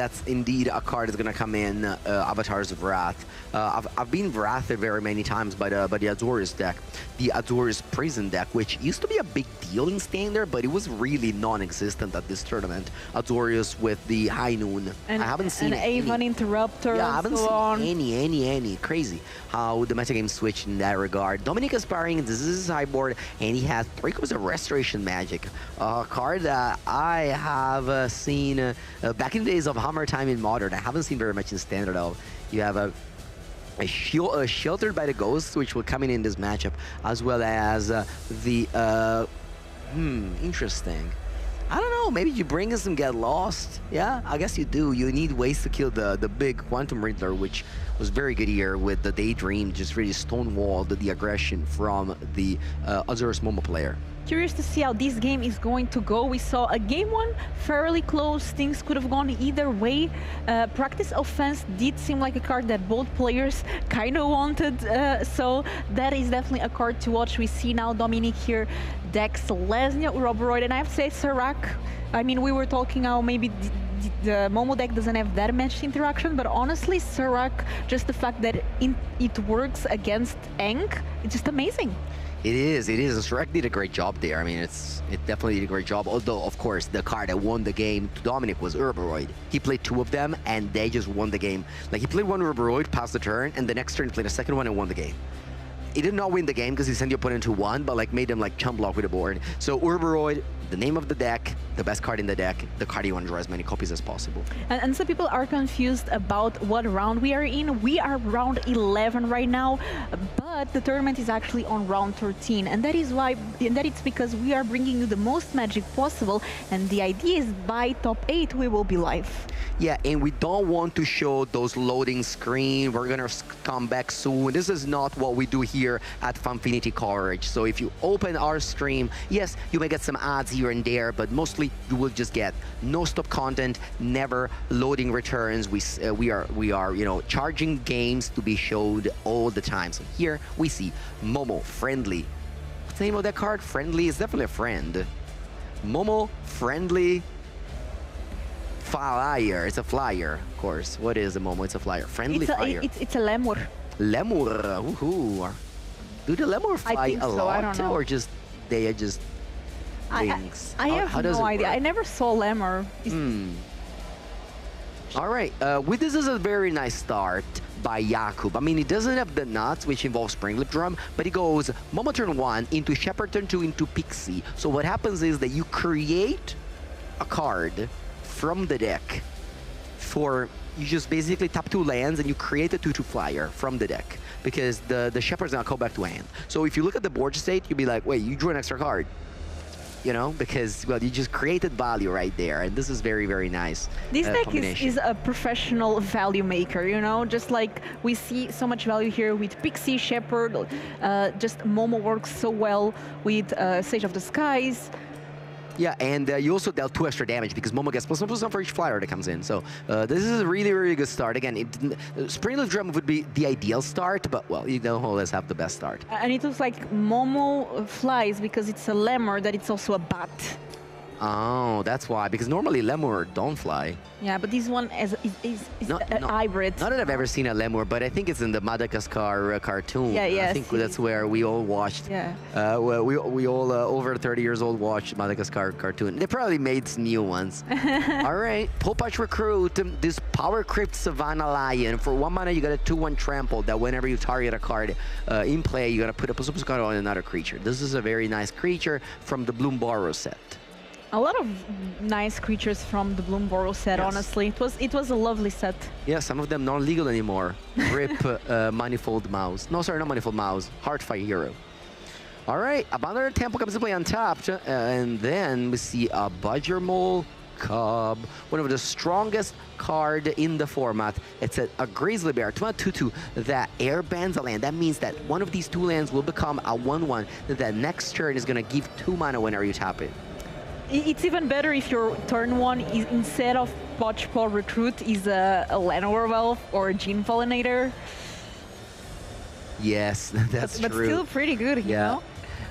that's indeed a card that's going to come in, Avatar's Wrath. I've been wrathed very many times by the Azorius deck, the Azorius Prison deck, which used to be a big deal in Standard, but it was really non-existent at this tournament. Azorius with the High Noon. And, I haven't seen Avon Interrupter, yeah, I haven't so seen any. Crazy how the metagame switched in that regard. Dominic Aspiring, this is his sideboard, and he has 3 copies of Restoration Magic, a card that I have seen back in the days of Hammer Time in Modern. I haven't seen very much in Standard though. You have a Sheltered by the Ghosts, which will come in this matchup, as well as the interesting. I don't know, maybe you bring in some Get Lost. Yeah, I guess you do. You need ways to kill the big Quantum Riddler, which was very good here with the Daydream, just really stonewalled the aggression from the Azorius Momo player. Curious to see how this game is going to go. We saw a game one fairly close. Things could have gone either way. Practice Offense did seem like a card that both players kind of wanted. So that is definitely a card to watch. We see now Dominic here decks Lesnia, Roboroid, and I have to say Serac. I mean, we were talking how maybe the Momo deck doesn't have that much interaction, but honestly, Serac, just the fact that it works against Eng, it's just amazing. It is. Serac did a great job there. I mean, it definitely did a great job. Although, of course, the card that won the game to Dominic was Herboroid. He played 2 of them, and they just won the game. Like, he played 1 Herboroid, passed the turn, and the next turn he played a second one and won the game. He did not win the game because he sent the opponent to 1, but like made them like chump block with the board. So Herboroid, the name of the deck, the best card in the deck, the card you want to draw as many copies as possible. And some people are confused about what round we are in. We are round 11 right now, but the tournament is actually on round 13, and that is why, and that it's because we are bringing you the most Magic possible, and the idea is by top 8 we will be live. Yeah, and we don't want to show those loading screen. We're gonna come back soon. This is not what we do here at Fanfinity Coverage. So if you open our stream, yes, you may get some ads here and there, but mostly you will just get no stop content, never loading returns. We are you know, charging games to be showed all the time. So here we see Momo Friendly. What's the name of that card? Friendly is definitely a friend. Momo Friendly Flyer. It's a flyer, of course. What is a Momo? It's a flyer. Friendly flyer. It's a Lemur. Lemur. Woohoo. Do the Lemur fly a lot? I don't know. Or just they are just wings? I have no idea. I never saw Lemur. All right. With this is a very nice start by Jakub. I mean, he doesn't have the nuts, which involves Springleaf Drum, but he goes Momo turn 1 into Shepherd turn 2 into Pixie. So what happens is that you create a card from the deck you just basically tap 2 lands and you create a 2/2 flyer from the deck because the Shepherd's gonna go back to hand. So if you look at the board state, you'll be like, wait, you drew an extra card. You know, because, well, you just created value right there, and this is very, very nice. This deck is a professional value maker, you know, just like we see so much value here with Pixie, Shepherd, just Momo works so well with Sage of the Skies. Yeah, and you also dealt 2 extra damage because Momo gets +1/+1 for each flyer that comes in. So this is a really, really good start. Again, Springleaf Drum would be the ideal start, but, well, you don't always have the best start. And it looks like Momo flies because it's a Lemur, that it's also a bat. Oh, that's why. Because normally Lemur don't fly. Yeah, but this one is a hybrid. Not that I've ever seen a Lemur, but I think it's in the Madagascar cartoon. Yeah, yeah. I think that's where we all watched. Yeah. We all over 30 years old watched Madagascar cartoon. They probably made some new ones. All right, Popatch Recruit, this Power Crypt Savannah Lion. For 1 mana, you got a 2/1 trample that whenever you target a card in play, you got to put a +1/+1 card on another creature. This is a very nice creature from the Bloom Borrow set. A lot of nice creatures from the Bloomburrow set, Yes. honestly. It was a lovely set. Yeah, some of them not legal anymore. Rip Manifold Mouse. No, sorry, not Manifold Mouse. Heartfire Hero. All right, another Temple comes to play untapped, and then we see a Budgermole Cub, one of the strongest card in the format. It's a Grizzly Bear, 2/2/2 that airbands a land. That means that one of these 2 lands will become a 1/1 that next turn is going to give 2 mana whenever you tap it. It's even better if your turn 1 is, instead of Podgepaw Recruit, is a Llanowar Elf or a Gene Pollinator. Yes, that's But true. still pretty good, you know?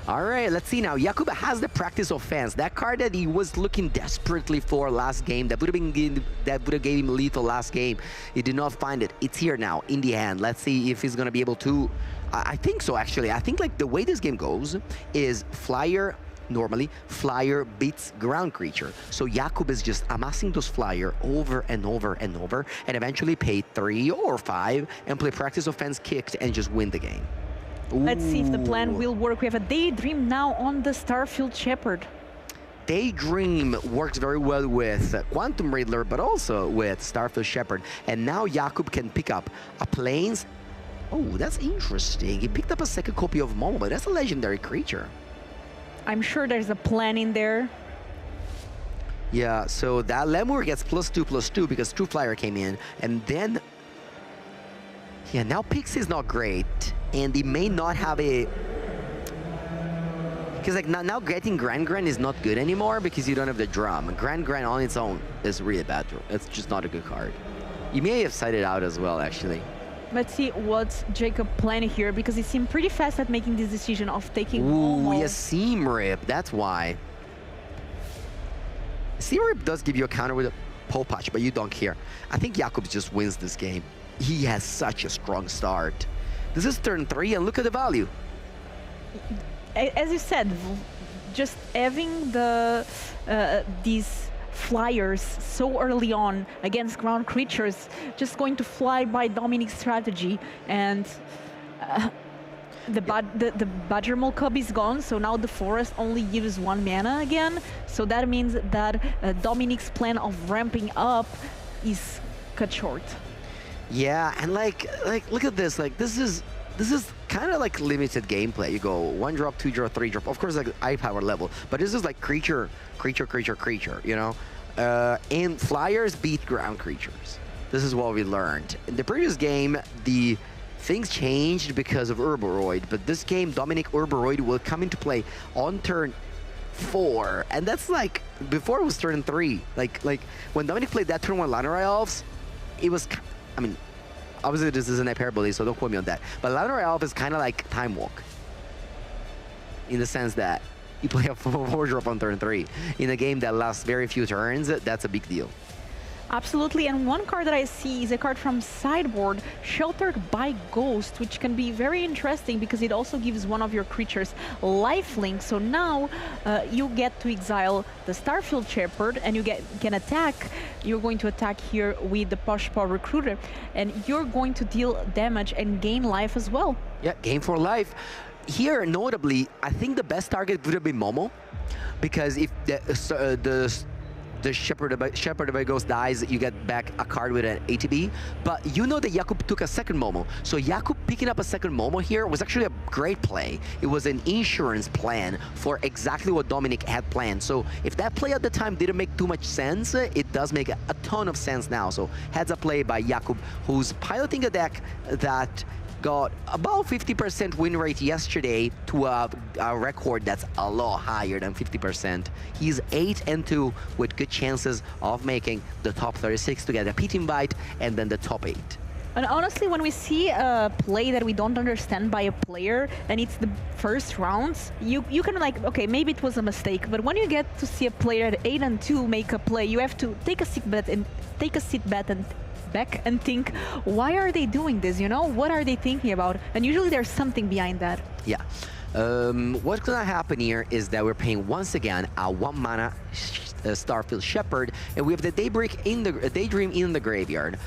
All right, let's see now. Jakub has the Practice of Fence, that card that he was looking desperately for last game. That would have gave him lethal last game. He did not find it. It's here now in the hand. Let's see if he's gonna be able to. I think so, actually. I think like the way this game goes is Flyer. Normally, Flyer beats ground creature. So Jakub is just amassing those Flyer over and over and over, and eventually pay 3 or 5 and play Practice of Fence kicked and just win the game. Let's see if the plan Ooh. will work. We have a Daydream now on the Starfield Shepherd. Daydream works very well with Quantum Riddler, but also with Starfield Shepherd. And now Jakub can pick up a Plains. Oh, that's interesting. He picked up a second copy of Momo, but that's a legendary creature. I'm sure there's a plan in there. Yeah, so that Lemur gets +2/+2 because True Flyer came in. And then, yeah, now Pix is not great. And he may not have a... Because like now getting Grand is not good anymore because you don't have the drum. Grand on its own is really bad. It's just not a good card. You may have sided out as well, actually. Let's see what's Jacob planning here, because he seemed pretty fast at making this decision of taking Ooh, Momo. yeah, Seam Rip, that's why. Seam Rip does give you a counter with a Pole Patch, but you don't care. I think Jakub just wins this game. He has such a strong start. This is turn 3, and look at the value. As you said, just having the these Flyers so early on against ground creatures, just going to fly by Dominic's strategy, and the Budgermole Cub is gone, so now the forest only gives 1 mana again. So that means that Dominic's plan of ramping up is cut short. Yeah, and like look at this. Like this is kind of like limited gameplay. You go 1 drop, 2 drop, 3 drop. Of course, like eye power level, but this is like creature. You know, and Flyers beat ground creatures. This is what we learned in the previous game. The things changed because of Herboroid, but this game, Dominic Herboroid will come into play on turn 4, and that's like before it was turn 3. Like when Dominic played that turn 1 Llanowar Elves, it was. I mean, obviously this is an hyperbole, so don't quote me on that. But Llanowar Elf is kind of like Time Walk, in the sense that you play a 4-drop on turn 3. In a game that lasts very few turns, that's a big deal. Absolutely, and one card that I see is a card from sideboard, Sheltered by Ghost, which can be very interesting because it also gives one of your creatures lifelink. So now you get to exile the Starfield Shepherd, and you can attack. You're going to attack here with the Podgepaw Recruiter, and you're going to deal damage and gain life as well. Yeah, game for life. Here, notably, I think the best target would have been Momo, because if the Shepherd by Ghost dies, you get back a card with an ATB. But you know that Jakub took a second Momo. So Jakub picking up a second Momo here was actually a great play. It was an insurance plan for exactly what Dominic had planned. So if that play at the time didn't make too much sense, it does make a ton of sense now. So heads up play by Jakub, who's piloting a deck that got about 50% win rate yesterday to a record that's a lot higher than 50%. He's 8-2 with good chances of making the top 36 to get a pit invite and then the top 8. And honestly, when we see a play that we don't understand by a player and it's the first rounds, you can like, okay, maybe it was a mistake, but when you get to see a player at 8-2 make a play, you have to take a sit back and think, why are they doing this, you know? What are they thinking about? And usually there's something behind that. Yeah. What's gonna happen here is that we're paying once again a 1 mana Starfield Shepherd, and we have the Daydream in the graveyard,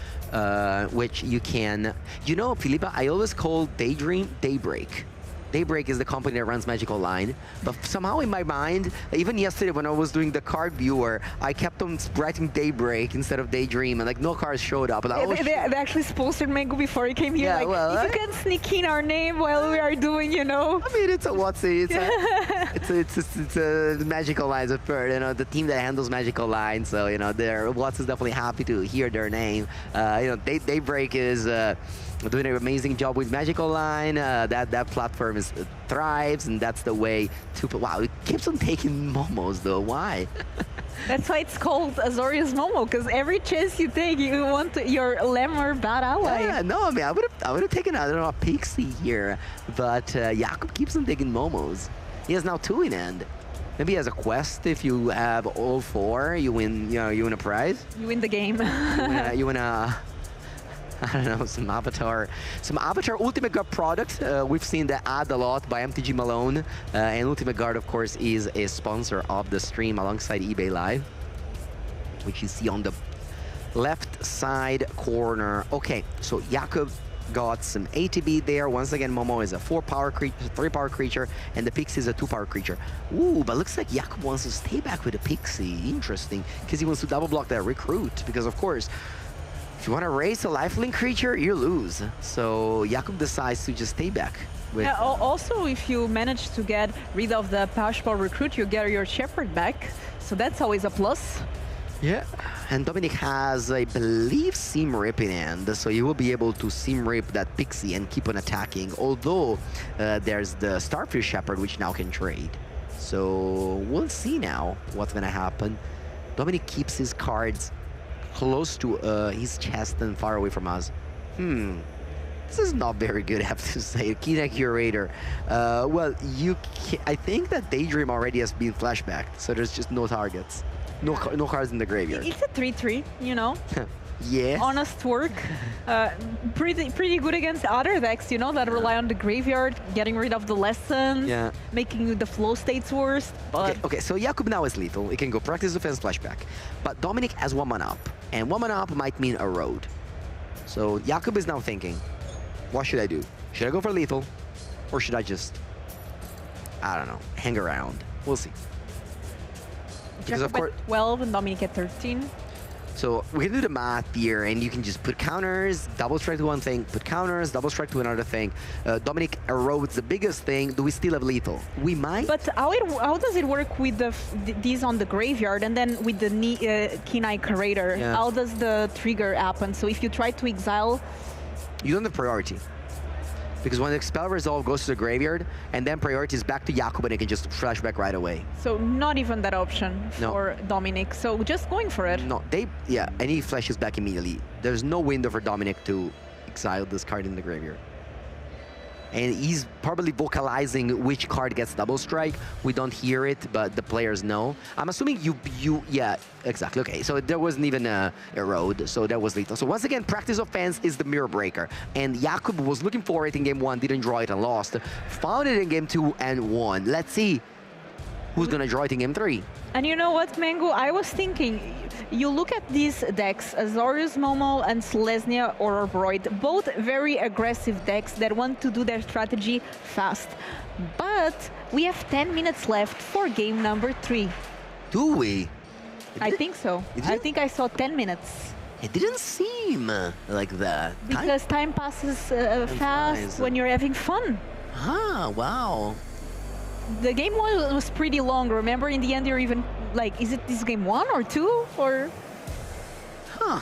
which you can, you know, Filipa, I always call Daydream Daybreak. Daybreak is the company that runs Magic Online, but somehow in my mind, even yesterday when I was doing the card viewer, I kept on writing Daybreak instead of Daydream, and like no cards showed up. Like, They actually sponsored Mango before he came here. Yeah, like, well, if you can sneak in our name while we are doing, you know. I mean, it's a Magic Online, you know, the team that handles Magic Online. So you know, Watts is definitely happy to hear their name. You know, Daybreak is doing an amazing job with Magic Online. That platform thrives, and that's the way to. Wow, it keeps on taking momos though. Why? That's why it's called Azorius Momo, because every chance you take, you want your Lemur bad ally. Yeah, no, I mean, I would have taken, I don't know, a Pixie here, but Jakub keeps on taking momos. He has now 2 in hand. Maybe as a quest, if you have all 4, you win. You know, you win a prize. You win the game. You win a I don't know, some Avatar Ultimate Guard product. We've seen the ad a lot by MTG Malone, and Ultimate Guard, of course, is a sponsor of the stream alongside eBay Live, which you see on the left side corner. Okay, so Jakub got some ATB there. Once again, Momo is a 4-power creature, 3-power creature, and the Pixie is a 2-power creature. Ooh, but looks like Jakub wants to stay back with the Pixie. Interesting, because he wants to double block that Recruit, because of course, if you want to raise a lifelink creature, you lose. So Jakub decides to just stay back. With also, if you manage to get rid of the Power Recruit, you get your Shepherd back. So that's always a plus. Yeah, and Dominic has, I believe, Seam Rip in hand, so you will be able to Seam Rip that Pixie and keep on attacking, although there's the Starfish Shepherd, which now can trade. So we'll see now what's going to happen. Dominic keeps his cards close to his chest and far away from us. This is not very good, I have to say. Kina Curator. Well, I think that Daydream already has been flashbacked, so there's just no targets. No cards in the graveyard. It's a 3-3, you know. Yeah. Honest work. Pretty good against other decks, you know, that rely on the graveyard, getting rid of the lessons, making the flow states worse. But Okay, so Jakub now is lethal. It can go practice defense flashback. But Dominic has 1 mana up, and 1 mana up might mean a road. So Jakub is now thinking, what should I do? Should I go for lethal, or should I just, I don't know, hang around? We'll see. Because of course, 12 and Dominic at 13. So we can do the math here, and you can just put counters, double strike to one thing, put counters, double strike to another thing. Dominic erodes the biggest thing. Do we still have lethal? We might. But how does it work with these on the graveyard, and then with the Kenai Curator? Yeah. How does the trigger happen? So if you try to exile, you don't have priority. Because when the spell resolve goes to the graveyard, and then priority is back to Jakub, and it can just flash back right away. So not even that option for Dominic. So just going for it. No, and he flashes back immediately. There's no window for Dominic to exile this card in the graveyard. And he's probably vocalizing which card gets double strike. We don't hear it, but the players know. I'm assuming yeah, exactly. Okay, so there wasn't even a erode, so that was lethal. So once again, practice offense is the mirror breaker. And Jakub was looking for it in game 1, didn't draw it and lost. Found it in game 2 and won. Let's see who's gonna draw it in game 3. And you know what, Mango? I was thinking, you look at these decks, Azorius Momo and Selesnya or Royd, both very aggressive decks that want to do their strategy fast. But we have 10 minutes left for game number 3. Do we? I think so. I think I saw 10 minutes. It didn't seem like that. Because time passes fast when you're having fun. Ah, wow. The game was pretty long. Remember, in the end, you're even like, is it this game 1 or 2 or? Huh.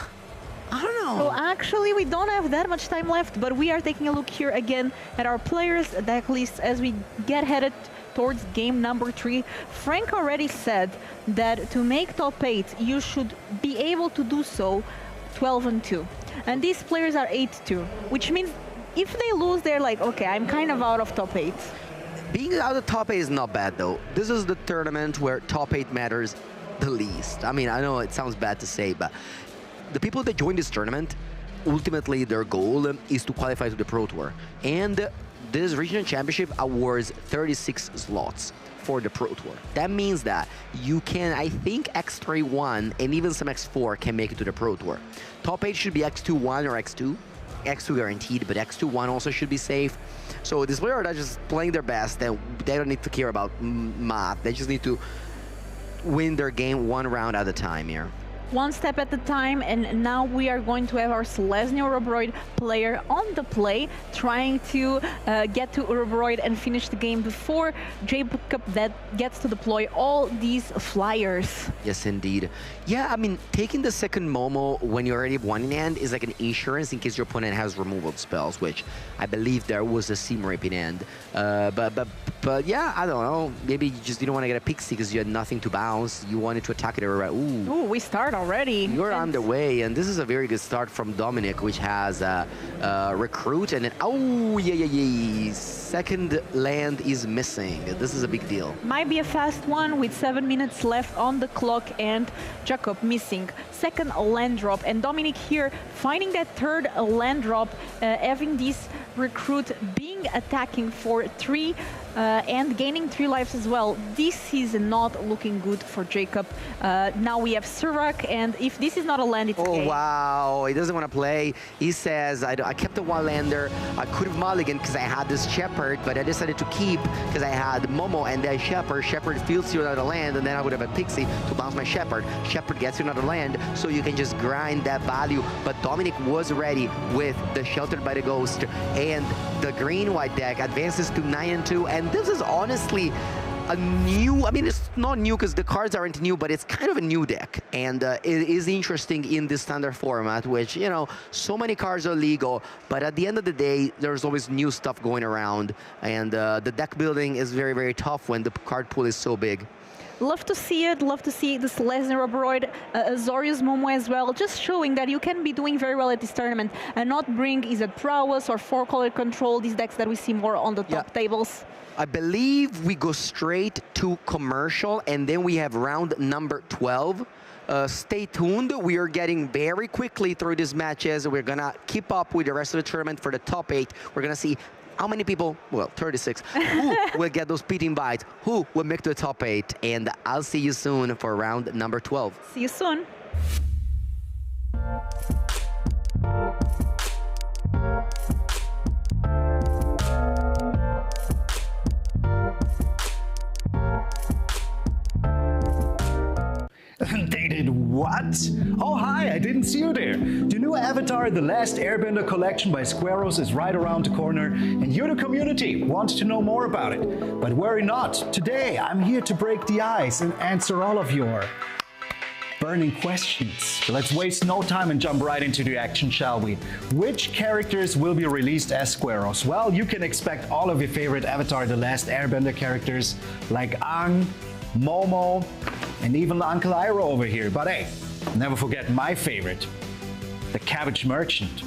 I don't know. So actually, we don't have that much time left, but we are taking a look here again at our players' deck list as we get headed towards game number 3. Frank already said that to make top 8, you should be able to do so 12-2. And these players are 8-2, which means if they lose, they're like, okay, I'm kind of out of top 8. Being out of top 8 is not bad, though. This is the tournament where top 8 matters the least. I mean, I know it sounds bad to say, but the people that join this tournament, ultimately their goal is to qualify to the Pro Tour. And this regional championship awards 36 slots for the Pro Tour. That means that you can, I think, X3-1 and even some X4 can make it to the Pro Tour. Top 8 should be X2-1 or X2. X2 guaranteed, but X2-1 also should be safe. So these players are just playing their best, and they don't need to care about math. They just need to win their game one round at a time here. One step at a time, and now we are going to have our Selesnya Urobroid player on the play, trying to get to Urobroid and finish the game before Jacob that gets to deploy all these flyers. Yes, indeed. Yeah, I mean, taking the second Momo when you already have one in hand is like an insurance in case your opponent has removal spells, which I believe there was a Seam Rip in hand. But yeah, I don't know. Maybe you just didn't want to get a Pixie because you had nothing to bounce. You wanted to attack it right. Ooh, we start already. You're underway, and this is a very good start from Dominic, which has Recruit, and then, oh, yeah. Second land is missing. This is a big deal. Might be a fast one with 7 minutes left on the clock, and Jacob missing second land drop, and Dominic here finding that third land drop, having this Recruit being attacking for 3 and gaining 3 lives as well. This is not looking good for Jacob. Now we have Surak, and if this is not a land, it's Oh, wow. He doesn't want to play. He says, I kept the one-lander. I could have mulliganed because I had this Shepherd, but I decided to keep because I had Momo and then Shepherd. Shepherd fields you another land, and then I would have a Pixie to bounce my Shepherd. Shepherd gets you another land, so you can just grind that value. But Dominic was ready with the Sheltered by the Ghost, and the green-white deck advances to 9-2, and this is honestly a new, I mean, it's not new because the cards aren't new, but it's kind of a new deck. And it is interesting in this standard format, which, you know, so many cards are legal, but at the end of the day, there's always new stuff going around. And the deck building is very, very tough when the card pool is so big. Love to see it, love to see the Selesnya Urobroid, Azorius Momo as well, just showing that you can be doing very well at this tournament and not bring Is it Prowess or 4-color control, these decks that we see more on the top tables. I believe we go straight to commercial, and then we have round number 12. Stay tuned. We are getting very quickly through these matches. We're going to keep up with the rest of the tournament for the top 8. We're going to see how many people, well, 36, who will get those pit invites, who will make the top 8. And I'll see you soon for round number 12. See you soon. They did what? Oh, hi, I didn't see you there. The new Avatar, The Last Airbender collection by Squaros is right around the corner, and you, the community, want to know more about it. But worry not. Today, I'm here to break the ice and answer all of your burning questions. So let's waste no time and jump right into the action, shall we? Which characters will be released as Squaros? Well, you can expect all of your favorite Avatar The Last Airbender characters like Aang, Momo, and even Uncle Iroh over here. But hey, never forget my favorite, the Cabbage Merchant.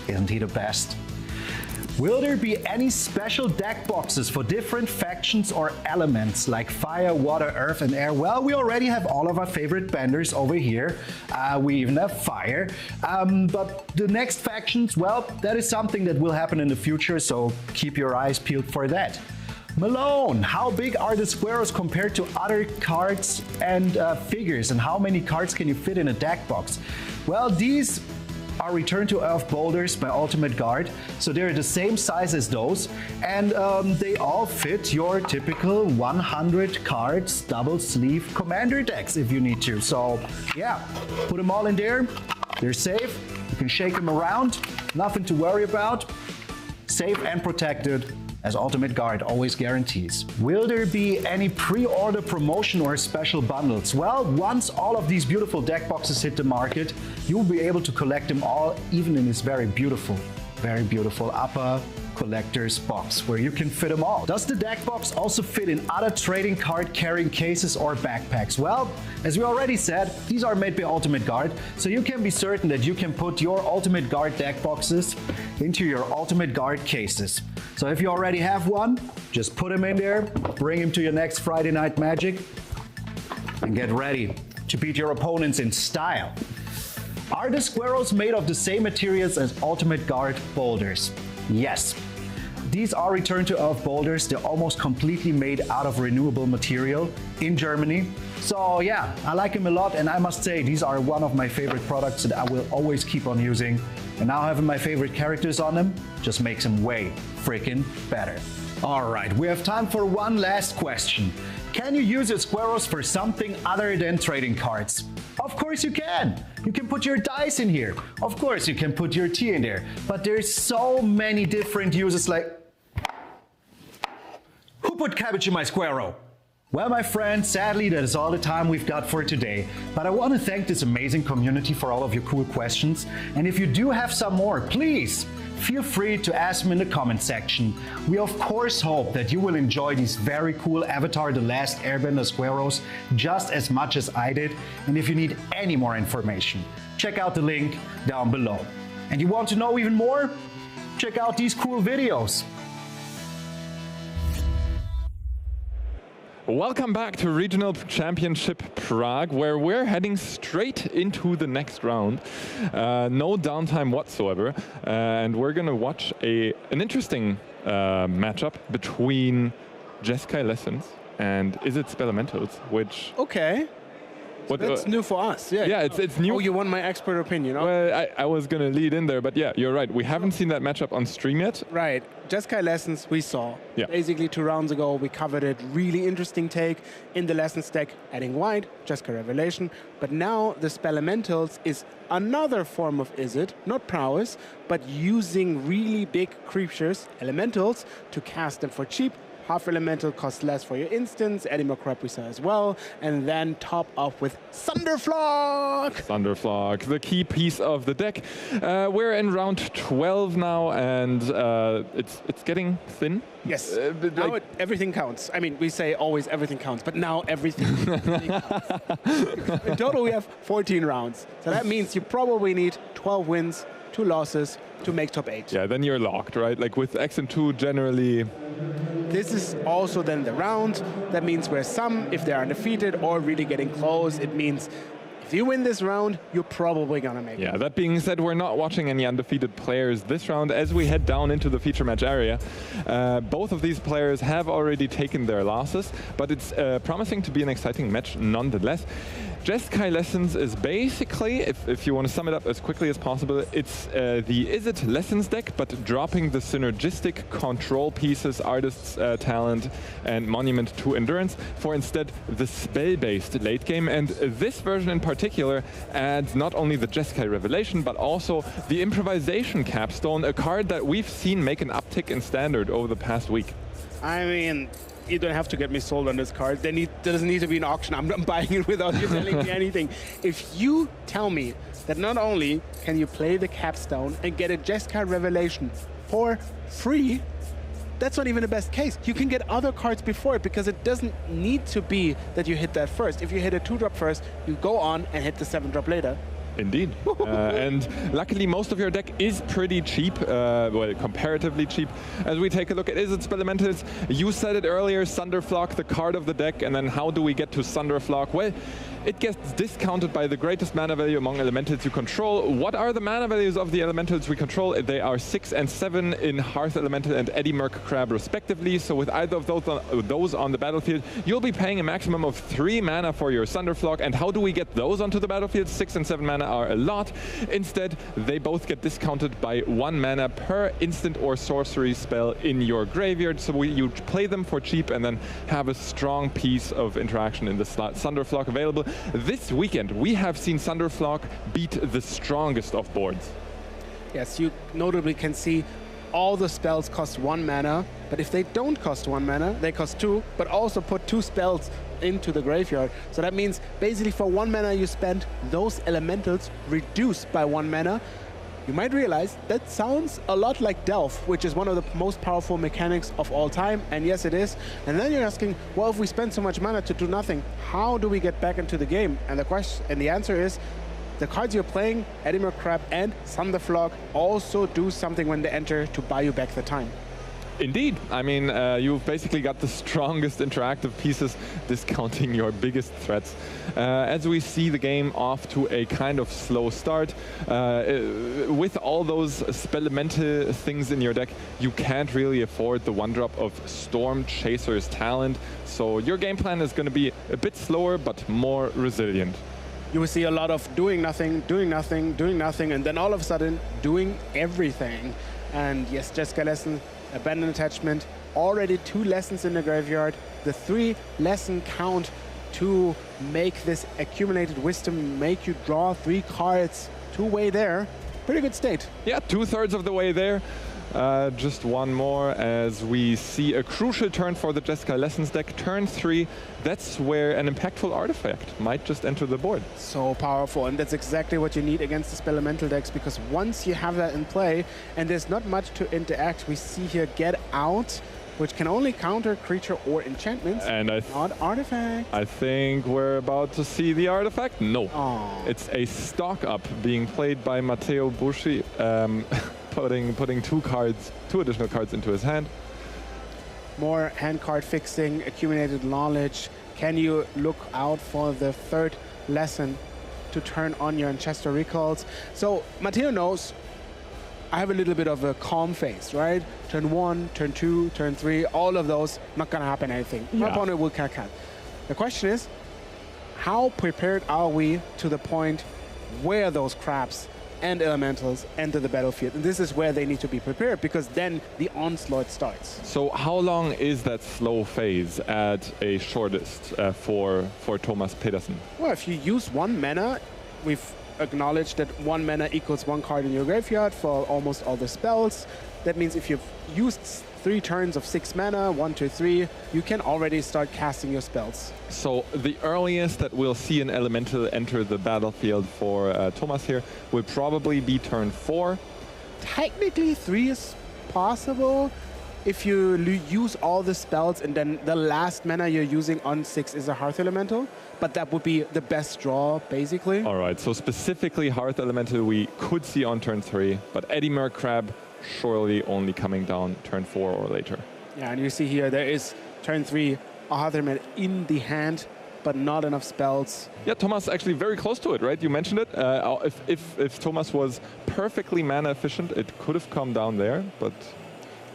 Isn't he the best? Will there be any special deck boxes for different factions or elements like fire, water, earth, and air? Well, we already have all of our favorite benders over here. We even have fire. But the next factions, well, that is something that will happen in the future, so keep your eyes peeled for that. Malone, how big are the Squaros compared to other cards and figures, and how many cards can you fit in a deck box? Well, these are Return to Earth boulders by Ultimate Guard, so they're the same size as those, and they all fit your typical 100 cards double sleeve commander decks if you need to. So yeah, put them all in there, they're safe, you can shake them around, nothing to worry about, safe and protected, as Ultimate Guard always guarantees. Will there be any pre-order promotion or special bundles? Well, once all of these beautiful deck boxes hit the market, you'll be able to collect them all, even in this very beautiful upper collector's box where you can fit them all. Does the deck box also fit in other trading card carrying cases or backpacks? Well, as we already said, these are made by Ultimate Guard, so you can be certain that you can put your Ultimate Guard deck boxes into your Ultimate Guard cases. So if you already have one, just put them in there, bring them to your next Friday Night Magic, and get ready to beat your opponents in style. Are the Squaros made of the same materials as Ultimate Guard boulders? Yes. These are Return to Earth boulders. They're almost completely made out of renewable material in Germany. So yeah, I like them a lot, and I must say these are one of my favorite products that I will always keep on using And now having my favorite characters on them just makes them way freaking better. Alright, we have time for one last question. Can you use your squirrels for something other than trading cards? Of course you can! You can put your dice in here. Of course you can put your tea in there. But there's so many different uses like... Who put cabbage in my squirrel? Well, my friends, sadly that is all the time we've got for today. But I want to thank this amazing community for all of your cool questions. And if you do have some more, please feel free to ask them in the comment section. We of course hope that you will enjoy these very cool Avatar The Last Airbender squirrels just as much as I did. And if you need any more information, check out the link down below. And you want to know even more? Check out these cool videos. Welcome back to Regional Championship Prague, where we're heading straight into the next round. No downtime whatsoever. And we're going to watch an interesting matchup between Jeskai Lessons and Is It Spelementals, which... Okay. That's new for us. Yeah, it's new. Oh, you want my expert opinion? Oh? Well, I was going to lead in there, but yeah, you're right. We haven't seen that matchup on stream yet. Right. Jeskai Lessons we saw. Yeah. Basically 2 rounds ago, we covered it. Really interesting take in the Lessons deck, adding white, Jeskai Revelation. But now the Spelementals is another form of Izzet, not prowess, but using really big creatures, elementals, to cast them for cheap. Half elemental costs less for your instance, adding more crap we saw as well, and then top up with Thunderflock! Thunderflock, the key piece of the deck. We're in round 12 now, and it's getting thin. Yes, now everything counts. I mean, we say always everything counts, but now everything really counts. In total, we have 14 rounds. So that means you probably need 12 wins, 2 losses to make top 8. Yeah, then you're locked, right? Like with X and 2 generally... This is also then the round. That means where some, if they are undefeated or really getting close, it means if you win this round, you're probably going to make it. Yeah, that being said, we're not watching any undefeated players this round as we head down into the feature match area. Both of these players have already taken their losses, but it's promising to be an exciting match nonetheless. Jeskai Lessons is basically, if you want to sum it up as quickly as possible, it's the Izzet Lessons deck, but dropping the synergistic control pieces, Artist's Talent, and Monument to Endurance for instead the spell-based late game. And this version in particular adds not only the Jeskai Revelation, but also the Improvisation Capstone, a card that we've seen make an uptick in Standard over the past week. I mean, you don't have to get me sold on this card. There doesn't need to be an auction. I'm buying it without you telling me anything. If you tell me that not only can you play the capstone and get a Jeskai Revelation for free, that's not even the best case. You can get other cards before it because it doesn't need to be that you hit that first. If you hit a 2-drop first, you go on and hit the 7-drop later. Indeed. And luckily most of your deck is pretty cheap, well, comparatively cheap. As we take a look at Izzet Spelementals, you said it earlier, Thunderflock, the card of the deck, and then how do we get to Thunderflock? Well, it gets discounted by the greatest mana value among elementals you control. What are the mana values of the elementals we control? They are 6 and 7 in Hearth Elemental and Eddy Merc Crab respectively. So with either of those on the battlefield, you'll be paying a maximum of 3 mana for your Thunderflock. And how do we get those onto the battlefield? 6 and 7 mana are a lot. Instead, they both get discounted by 1 mana per instant or sorcery spell in your graveyard. So you play them for cheap and then have a strong piece of interaction in the Thunderflock available. This weekend, we have seen Thunderflock beat the strongest of boards. Yes, you notably can see all the spells cost 1 mana, but if they don't cost 1 mana, they cost 2, but also put 2 spells into the graveyard. So that means basically for 1 mana you spend, those elementals reduced by 1 mana. You might realize that sounds a lot like Delve, which is one of the most powerful mechanics of all time, and yes it is. And then you're asking, well, if we spend so much mana to do nothing, how do we get back into the game? And the answer is, the cards you're playing, Eddy Merc Crab and Thunderflock, also do something when they enter to buy you back the time. Indeed. I mean, you've basically got the strongest interactive pieces discounting your biggest threats. As we see the game off to a kind of slow start, with all those Spelemental things in your deck, you can't really afford the 1-drop of Storm Chaser's Talent. So your game plan is going to be a bit slower, but more resilient. you will see a lot of doing nothing, doing nothing, doing nothing, and then all of a sudden doing everything. And yes, Jessica lesson, abandoned attachment, already 2 lessons in the graveyard. The 3 lesson count to make this accumulated wisdom make you draw 3 cards 2-way there. Pretty good state. Yeah, 2/3 of the way there. Just one more as we see a crucial turn for the Jessica Lessons deck. Turn 3, that's where an impactful artifact might just enter the board. So powerful, and that's exactly what you need against the spell elemental decks, because once you have that in play and there's not much to interact, we see here Get Out, which can only counter creature or enchantments, And not artifact. I think we're about to see the artifact. No, Aw. it's a stock up being played by Matteo Buschi, putting 2 additional cards into his hand. More hand card fixing, accumulated knowledge. Can you look out for the 3rd lesson to turn on your Ancestral Recalls? So Matteo knows I have a little bit of a calm phase, right? Turn 1, turn 2, turn 3, all of those, not gonna happen anything. My Yeah. opponent will cut. The question is, how prepared are we to the point where those crabs and elementals enter the battlefield? And this is where they need to be prepared, because then the onslaught starts. So how long is that slow phase at a shortest for Thomas Pedersen? Well, if you use 1 mana, we've acknowledged that 1 mana equals 1 card in your graveyard for almost all the spells. That means if you've used 3 turns of 6 mana, 1, 2, 3, you can already start casting your spells. So the earliest that we'll see an elemental enter the battlefield for Thomas here will probably be turn 4. Technically 3 is possible if you use all the spells and then the last mana you're using on 6 is a Hearth Elemental, but that would be the best draw, basically. All right, so specifically Hearth Elemental we could see on turn 3, but Eddie Mercrab surely only coming down turn 4 or later. Yeah, and you see here there is turn 3 a Hearth Elemental in the hand, but not enough spells. Yeah, Thomas actually very close to it, right? You mentioned it. If Thomas was perfectly mana efficient, it could have come down there, but...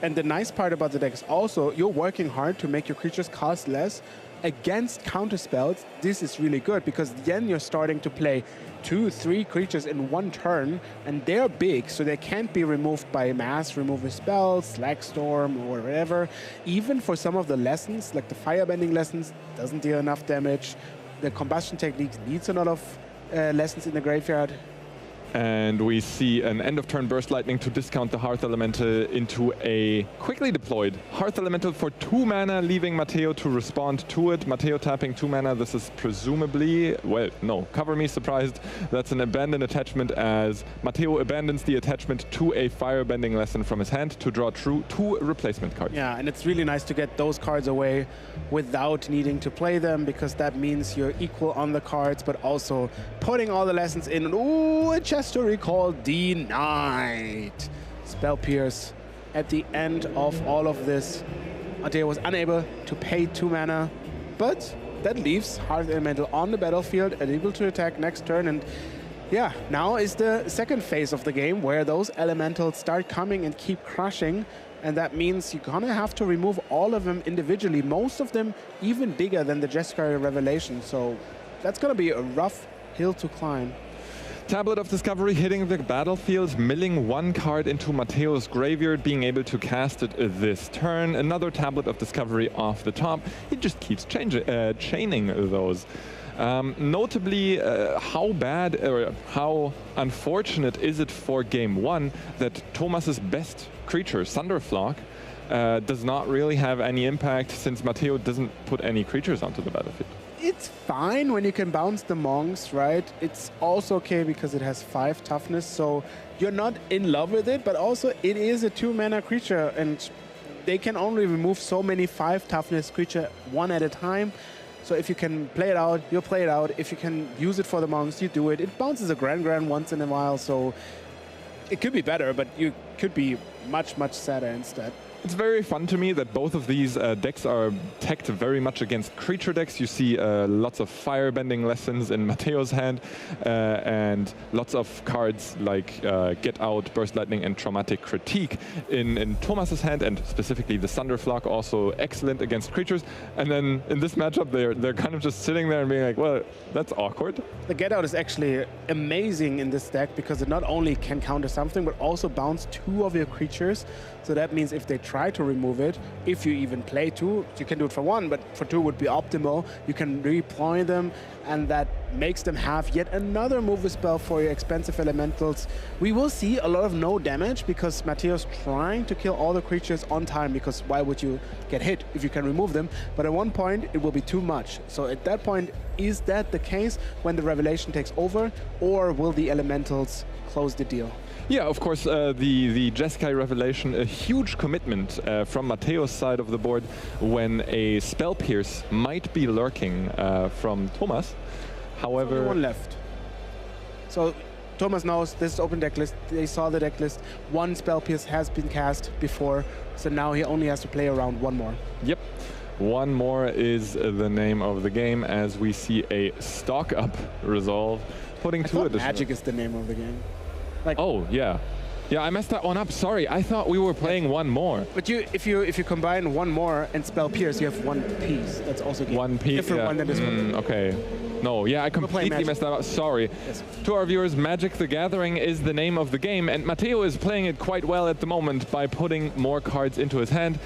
And the nice part about the deck is also you're working hard to make your creatures cost less against counter spells. This is really good, because then you're starting to play 2, 3 creatures in 1 turn, and they're big, so they can't be removed by mass removal spells, Slackstorm or whatever. Even for some of the lessons, like the Firebending lessons, doesn't deal enough damage. The Combustion Techniques needs a lot of lessons in the graveyard. And we see an end of turn Burst Lightning to discount the Hearth Elemental into a quickly deployed Hearth Elemental for 2 mana, leaving Matteo to respond to it. Matteo tapping 2 mana. This is presumably, well, no, cover me surprised. That's an abandoned attachment, as Matteo abandons the attachment to a Firebending lesson from his hand to draw 2 replacement cards. Yeah, and it's really nice to get those cards away without needing to play them, because that means you're equal on the cards, but also putting all the lessons in. Ooh, a Chester Recall denied. Spell Pierce at the end of all of this. Matteo was unable to pay 2 mana, but that leaves Hearth Elemental on the battlefield and able to attack next turn. And yeah, now is the second phase of the game where those elementals start coming and keep crushing. And that means you're gonna have to remove all of them individually, most of them even bigger than the Jeskai Revelation. So that's gonna be a rough hill to climb. Tablet of Discovery hitting the battlefield, milling 1 card into Matteo's graveyard, being able to cast it this turn. Another Tablet of Discovery off the top. He just keeps chaining those. Notably, how bad or how unfortunate is it for game 1 that Thomas's best creature, Thunderflock, does not really have any impact, since Matteo doesn't put any creatures onto the battlefield. It's fine when you can bounce the monks, right? It's also okay because it has 5 toughness, so you're not in love with it, but also it is a 2 mana creature, and they can only remove so many 5 toughness creature one at a time. So if you can play it out, you'll play it out. If you can use it for the monks, you do it. It bounces a Grand once in a while, so it could be better, but you could be much, much sadder instead. It's very fun to me that both of these decks are teched very much against creature decks. You see lots of firebending lessons in Matteo's hand and lots of cards like Get Out, Burst Lightning and Traumatic Critique in Thomas's hand, and specifically the Thunderflock, also excellent against creatures. And then in this matchup they're kind of just sitting there and being like, well, that's awkward. The Get Out is actually amazing in this deck because it not only can counter something but also bounce 2 of your creatures. So that means if they try to remove it, if you even play 2, you can do it for 1, but for 2 would be optimal. You can redeploy them, and that makes them have yet another move spell for your expensive elementals. We will see a lot of no damage because Matteo's trying to kill all the creatures on time, because why would you get hit if you can remove them? But at one point it will be too much. So at that point, is that the case when the Revelation takes over, or will the elementals close the deal? Yeah, of course, the Jeskai Revelation, a huge commitment from Matteo's side of the board when a Spell Pierce might be lurking from Thomas. However, only one left. So Thomas knows this is open deck list. They saw the deck list. 1 Spell Pierce has been cast before, so now he only has to play around 1 more. Yep. 1 more is the name of the game, as we see a stock up resolve, putting 2 additional. Magic is the name of the game. Like, oh, yeah. Yeah, I messed that one up. Sorry, I thought we were playing 1 more. But if you combine 1 more and Spell Pierce, you have 1 piece. That's also game. 1 piece. Different Yeah. one than this one. Okay. No, yeah, I completely messed that up. Sorry. Yes. To our viewers, Magic the Gathering is the name of the game, and Matteo is playing it quite well at the moment by putting more cards into his hand.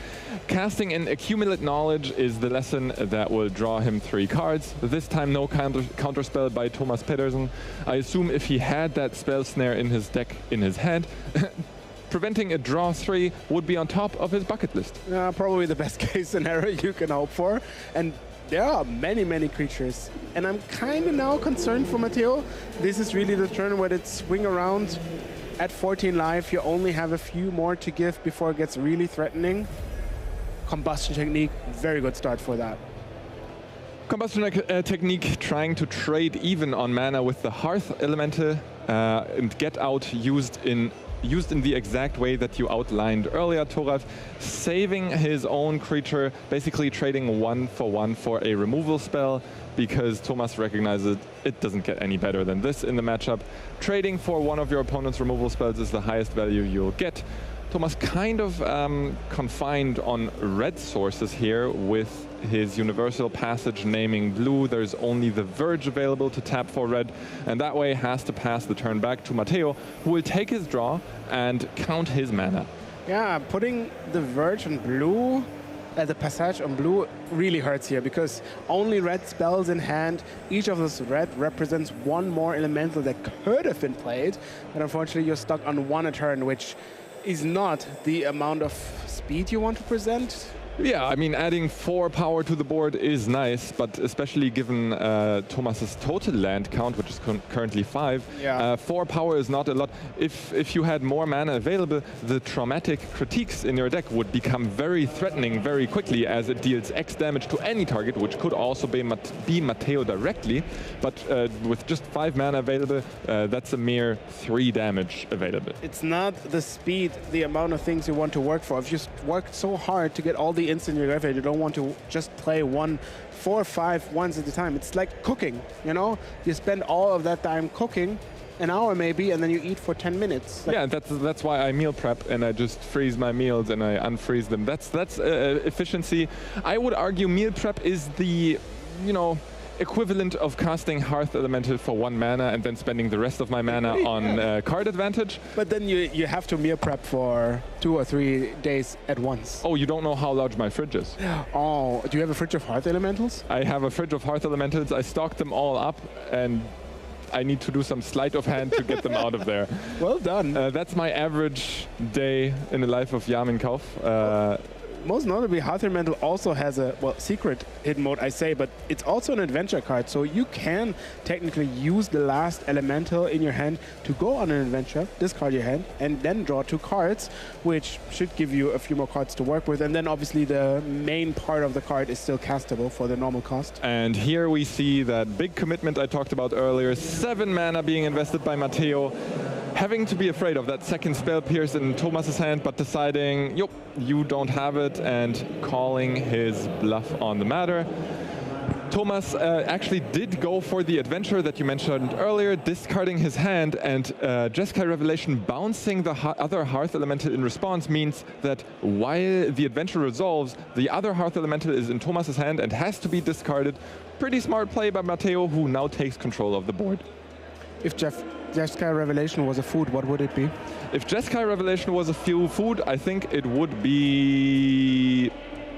Casting an Accumulate Knowledge is the lesson that will draw him 3 cards. This time no counterspell by Thomas Pedersen. I assume if he had that Spell Snare in his deck in his hand, preventing a draw 3 would be on top of his bucket list. Probably the best case scenario you can hope for. And there are many, many creatures. And I'm kind of now concerned for Matteo. This is really the turn where it swing around. At 14 life, you only have a few more to give before it gets really threatening. Combustion Technique, very good start for that. Combustion Technique trying to trade even on mana with the Hearth Elemental and Get Out used in the exact way that you outlined earlier, Torav, saving his own creature, basically trading 1 for 1 for a removal spell, because Thomas recognizes it doesn't get any better than this in the matchup. Trading for 1 of your opponent's removal spells is the highest value you'll get. Thomas kind of confined on red sources here with his Universal Passage naming blue. There's only the Verge available to tap for red, and that way has to pass the turn back to Matteo, who will take his draw and count his mana. Yeah, putting the Verge on blue, the Passage on blue really hurts here, because only red spells in hand. Each of those red represents 1 more elemental that could have been played, but unfortunately you're stuck on 1 a turn, which is not the amount of speed you want to present. Yeah, I mean, adding 4 power to the board is nice, but especially given Thomas's total land count, which is currently 5, yeah. 4 power is not a lot. If you had more mana available, the Traumatic Critiques in your deck would become very threatening very quickly, as it deals X damage to any target, which could also be Matteo directly. But with just 5 mana available, that's a mere 3 damage available. It's not the speed, the amount of things you want to work for. If you worked so hard to get all the instant in your graveyard, you don't want to just play 4 or 5 ones at a time. It's like cooking, you know? You spend all of that time cooking, an hour maybe, and then you eat for 10 minutes. Like, yeah, that's why I meal prep, and I just freeze my meals and I unfreeze them. That's efficiency. I would argue meal prep is the, equivalent of casting Hearth Elemental for 1 mana and then spending the rest of my mana on card advantage. But then you have to meal prep for 2 or 3 days at once. Oh, you don't know how large my fridge is. Oh, do you have a fridge of Hearth Elementals? I have a fridge of Hearth Elementals. I stocked them all up, and I need to do some sleight of hand to get them out of there. Well done. That's my average day in the life of Yamin Kauf. Most notably, Hearth Elemental also has a, secret hidden mode, I say, but it's also an adventure card, so you can technically use the last elemental in your hand to go on an adventure, discard your hand, and then draw 2 cards, which should give you a few more cards to work with, and then obviously the main part of the card is still castable for the normal cost. And here we see that big commitment I talked about earlier, 7 mana being invested by Matteo. having to be afraid of that second spell pierce in Thomas's hand, but deciding, yup, you don't have it, and calling his bluff on the matter. Thomas actually did go for the adventure that you mentioned earlier, discarding his hand, and Jeskai Revelation bouncing the other Hearth Elemental in response means that while the adventure resolves, the other Hearth Elemental is in Thomas's hand and has to be discarded. Pretty smart play by Matteo, who now takes control of the board. If Jeskai Revelation was a food, what would it be? If Jeskai Revelation was a food, I think it would be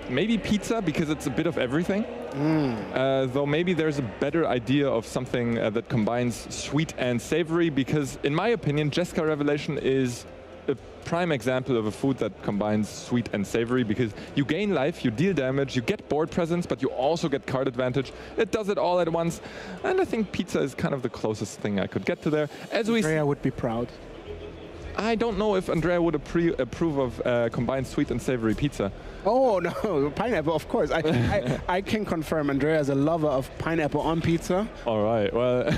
maybe pizza, because it's a bit of everything. Though maybe there's a better idea of something that combines sweet and savory, because in my opinion, Jeskai Revelation is a prime example of a food that combines sweet and savory, because you gain life, you deal damage, you get board presence, but you also get card advantage. It does it all at once, and I think pizza is kind of the closest thing I could get to there. As Andrea would be proud. I don't know if Andrea would approve of combined sweet and savory pizza. Oh no, pineapple, of course. I can confirm Andrea is a lover of pineapple on pizza. All right, well,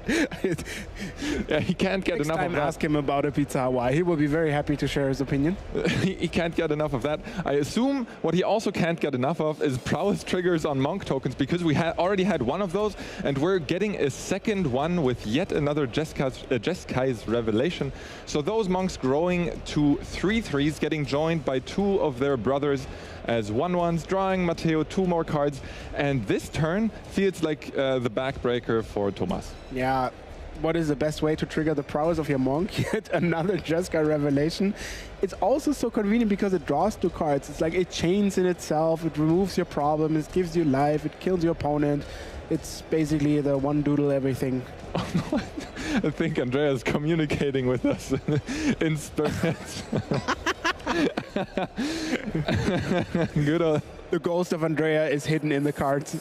yeah, he can't get Next enough time of that. ask him about a Pizza Hawaii. He will be very happy to share his opinion. He can't get enough of that. I assume what he also can't get enough of is prowess triggers on monk tokens, because we already had one of those, and we're getting a second one with yet another Jeskai's Revelation. So those monks growing to 3/3s, getting joined by two of their brothers as 1/1s, drawing Matteo 2 more cards, and this turn feels like the backbreaker for Thomas. Yeah, what is the best way to trigger the prowess of your monk? Yet another Jeskai Revelation. It's also so convenient because it draws 2 cards. It's like it chains in itself, it removes your problem, it gives you life, it kills your opponent. It's basically the one doodle everything. I think Andrea is communicating with us in spirit. Good old. The ghost of Andrea is hidden in the cards.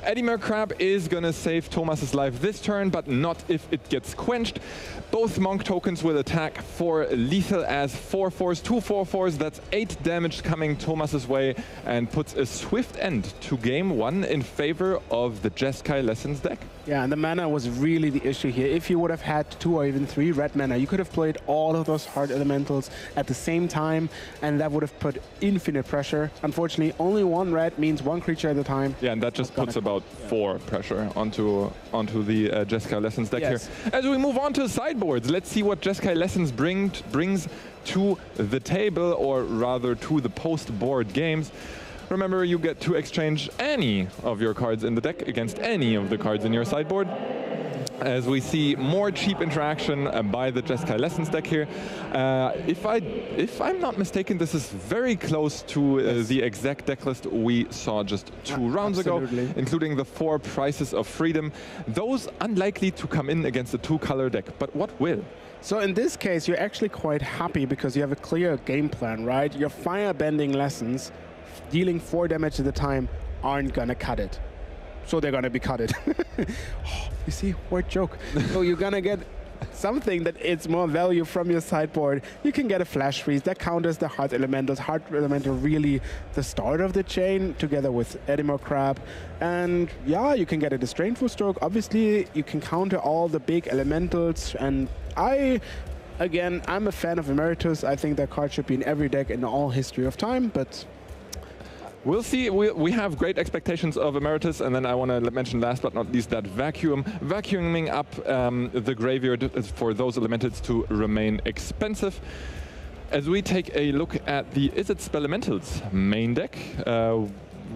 Eddimer Crab is gonna save Thomas's life this turn, but not if it gets quenched. Both monk tokens will attack for lethal as 4/4s, 2 4/4s. That's 8 damage coming Thomas's way, and puts a swift end to game 1 in favor of the Jeskai Lessons deck. Yeah, and the mana was really the issue here. If you would have had 2 or even 3 red mana, you could have played all of those hard elementals at the same time, and that would have put infinite pressure. Unfortunately, only 1 red means 1 creature at a time. Yeah, and that just puts about 4 pressure onto the Jeskai Lessons deck Yes. here. As we move on to sideboards, let's see what Jeskai Lessons brings to the table, or rather to the post-board games. Remember, you get to exchange any of your cards in the deck against any of the cards in your sideboard. As we see more cheap interaction by the Jeskai Lessons deck here. If I'm not mistaken, this is very close to the exact deck list we saw just 2 rounds ago, including the 4 Prices of Freedom. Those unlikely to come in against the 2-color deck, but what will? So in this case, you're actually quite happy because you have a clear game plan, right? Your Firebending Lessons, dealing 4 damage at a time, aren't gonna cut it. So they're gonna be cutted. You see, word joke. So you're gonna get something that it's more value from your sideboard. You can get a Flash Freeze that counters the Heart Elementals. Heart Elemental really the start of the chain, together with Eddimer Crab. And yeah, you can get a Disdainful Stroke. Obviously, you can counter all the big elementals. And again, I'm a fan of Emeritus. I think that card should be in every deck in all history of time, but we'll see. We have great expectations of Emeritus, and then I want to mention last but not least that vacuuming up the graveyard for those elementals to remain expensive. As we take a look at the Is It Spelementals main deck,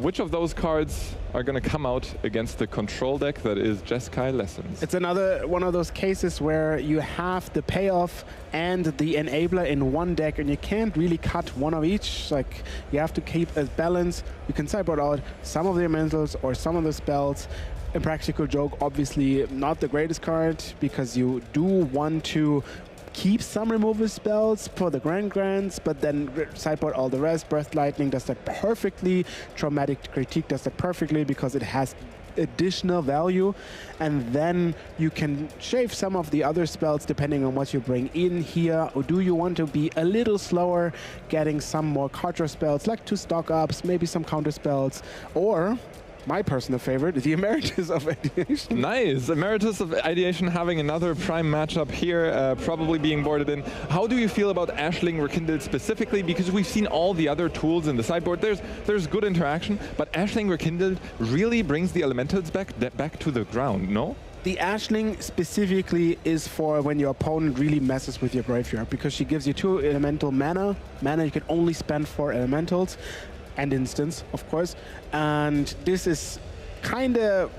which of those cards are going to come out against the control deck that is Jeskai Lessons? It's another one of those cases where you have the payoff and the enabler in one deck, and you can't really cut one of each. Like, you have to keep a balance. You can sideboard out some of the elementals or some of the spells. Impractical Joke, obviously not the greatest card, because you do want to keep some removal spells for the Grants, but then sideboard all the rest. Breath Lightning does that perfectly. Traumatic Critique does that perfectly because it has additional value. And then you can shave some of the other spells depending on what you bring in here. Or do you want to be a little slower, getting some more card draw spells, like 2 stock ups, maybe some counter spells, or my personal favorite, the Emeritus of Ideation. Nice. Emeritus of Ideation having another prime matchup here, probably being boarded in. How do you feel about Ashling Rekindled specifically? Because we've seen all the other tools in the sideboard. There's good interaction, but Ashling Rekindled really brings the elementals back to the ground, no? The Ashling specifically is for when your opponent really messes with your graveyard, because she gives you 2 elemental mana you can only spend for elementals and instants, of course. And this is kind of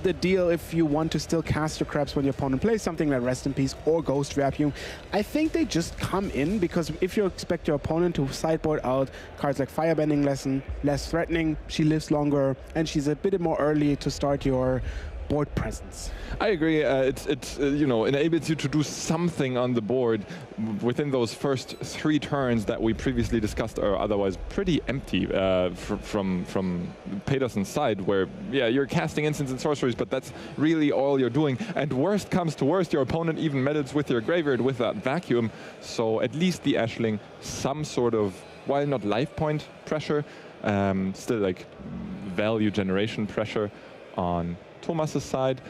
the deal if you want to still cast your crabs when your opponent plays something like Rest in Peace or Ghost Vacuum. I think they just come in because if you expect your opponent to sideboard out cards like Firebending Lesson, less threatening, she lives longer, and she's a bit more early to start your board presence. I agree. It you know, enables you to do something on the board within those first 3 turns that we previously discussed are otherwise pretty empty from Pedersen's side, where yeah, you're casting instants and sorceries, but that's really all you're doing. And worst comes to worst, your opponent even meddles with your graveyard with that vacuum. So at least the Ashling, some sort of, while not life point pressure, still like value generation pressure on Thomas's side.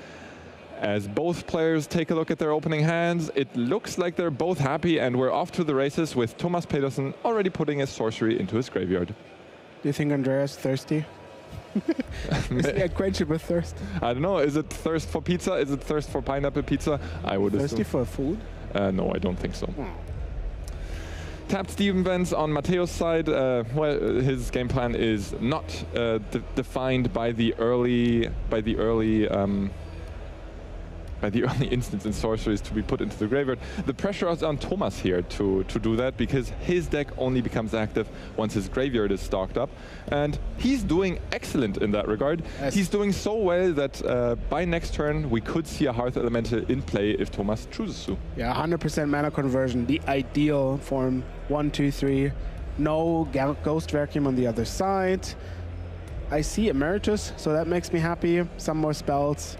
As both players take a look at their opening hands, it looks like they're both happy, and we're off to the races with Thomas Pedersen already putting his sorcery into his graveyard. Do you think Andreas thirsty? Is he unquenchable with thirst? I don't know. Is it thirst for pizza? Is it thirst for pineapple pizza? I would Thirsty assume. for food? No, I don't think so. Tapped Steven Vance on Matteo's side. Well, his game plan is not defined by the early instants and sorceries to be put into the graveyard. The pressure is on Thomas here to do that, because his deck only becomes active once his graveyard is stocked up, and he's doing excellent in that regard. Yes. He's doing so well that by next turn we could see a Hearth Elemental in play if Thomas chooses to. Yeah, 100% mana conversion, the ideal form. 1, 2, 3. No Ghost Vacuum on the other side. I see Emeritus, so that makes me happy. Some more spells.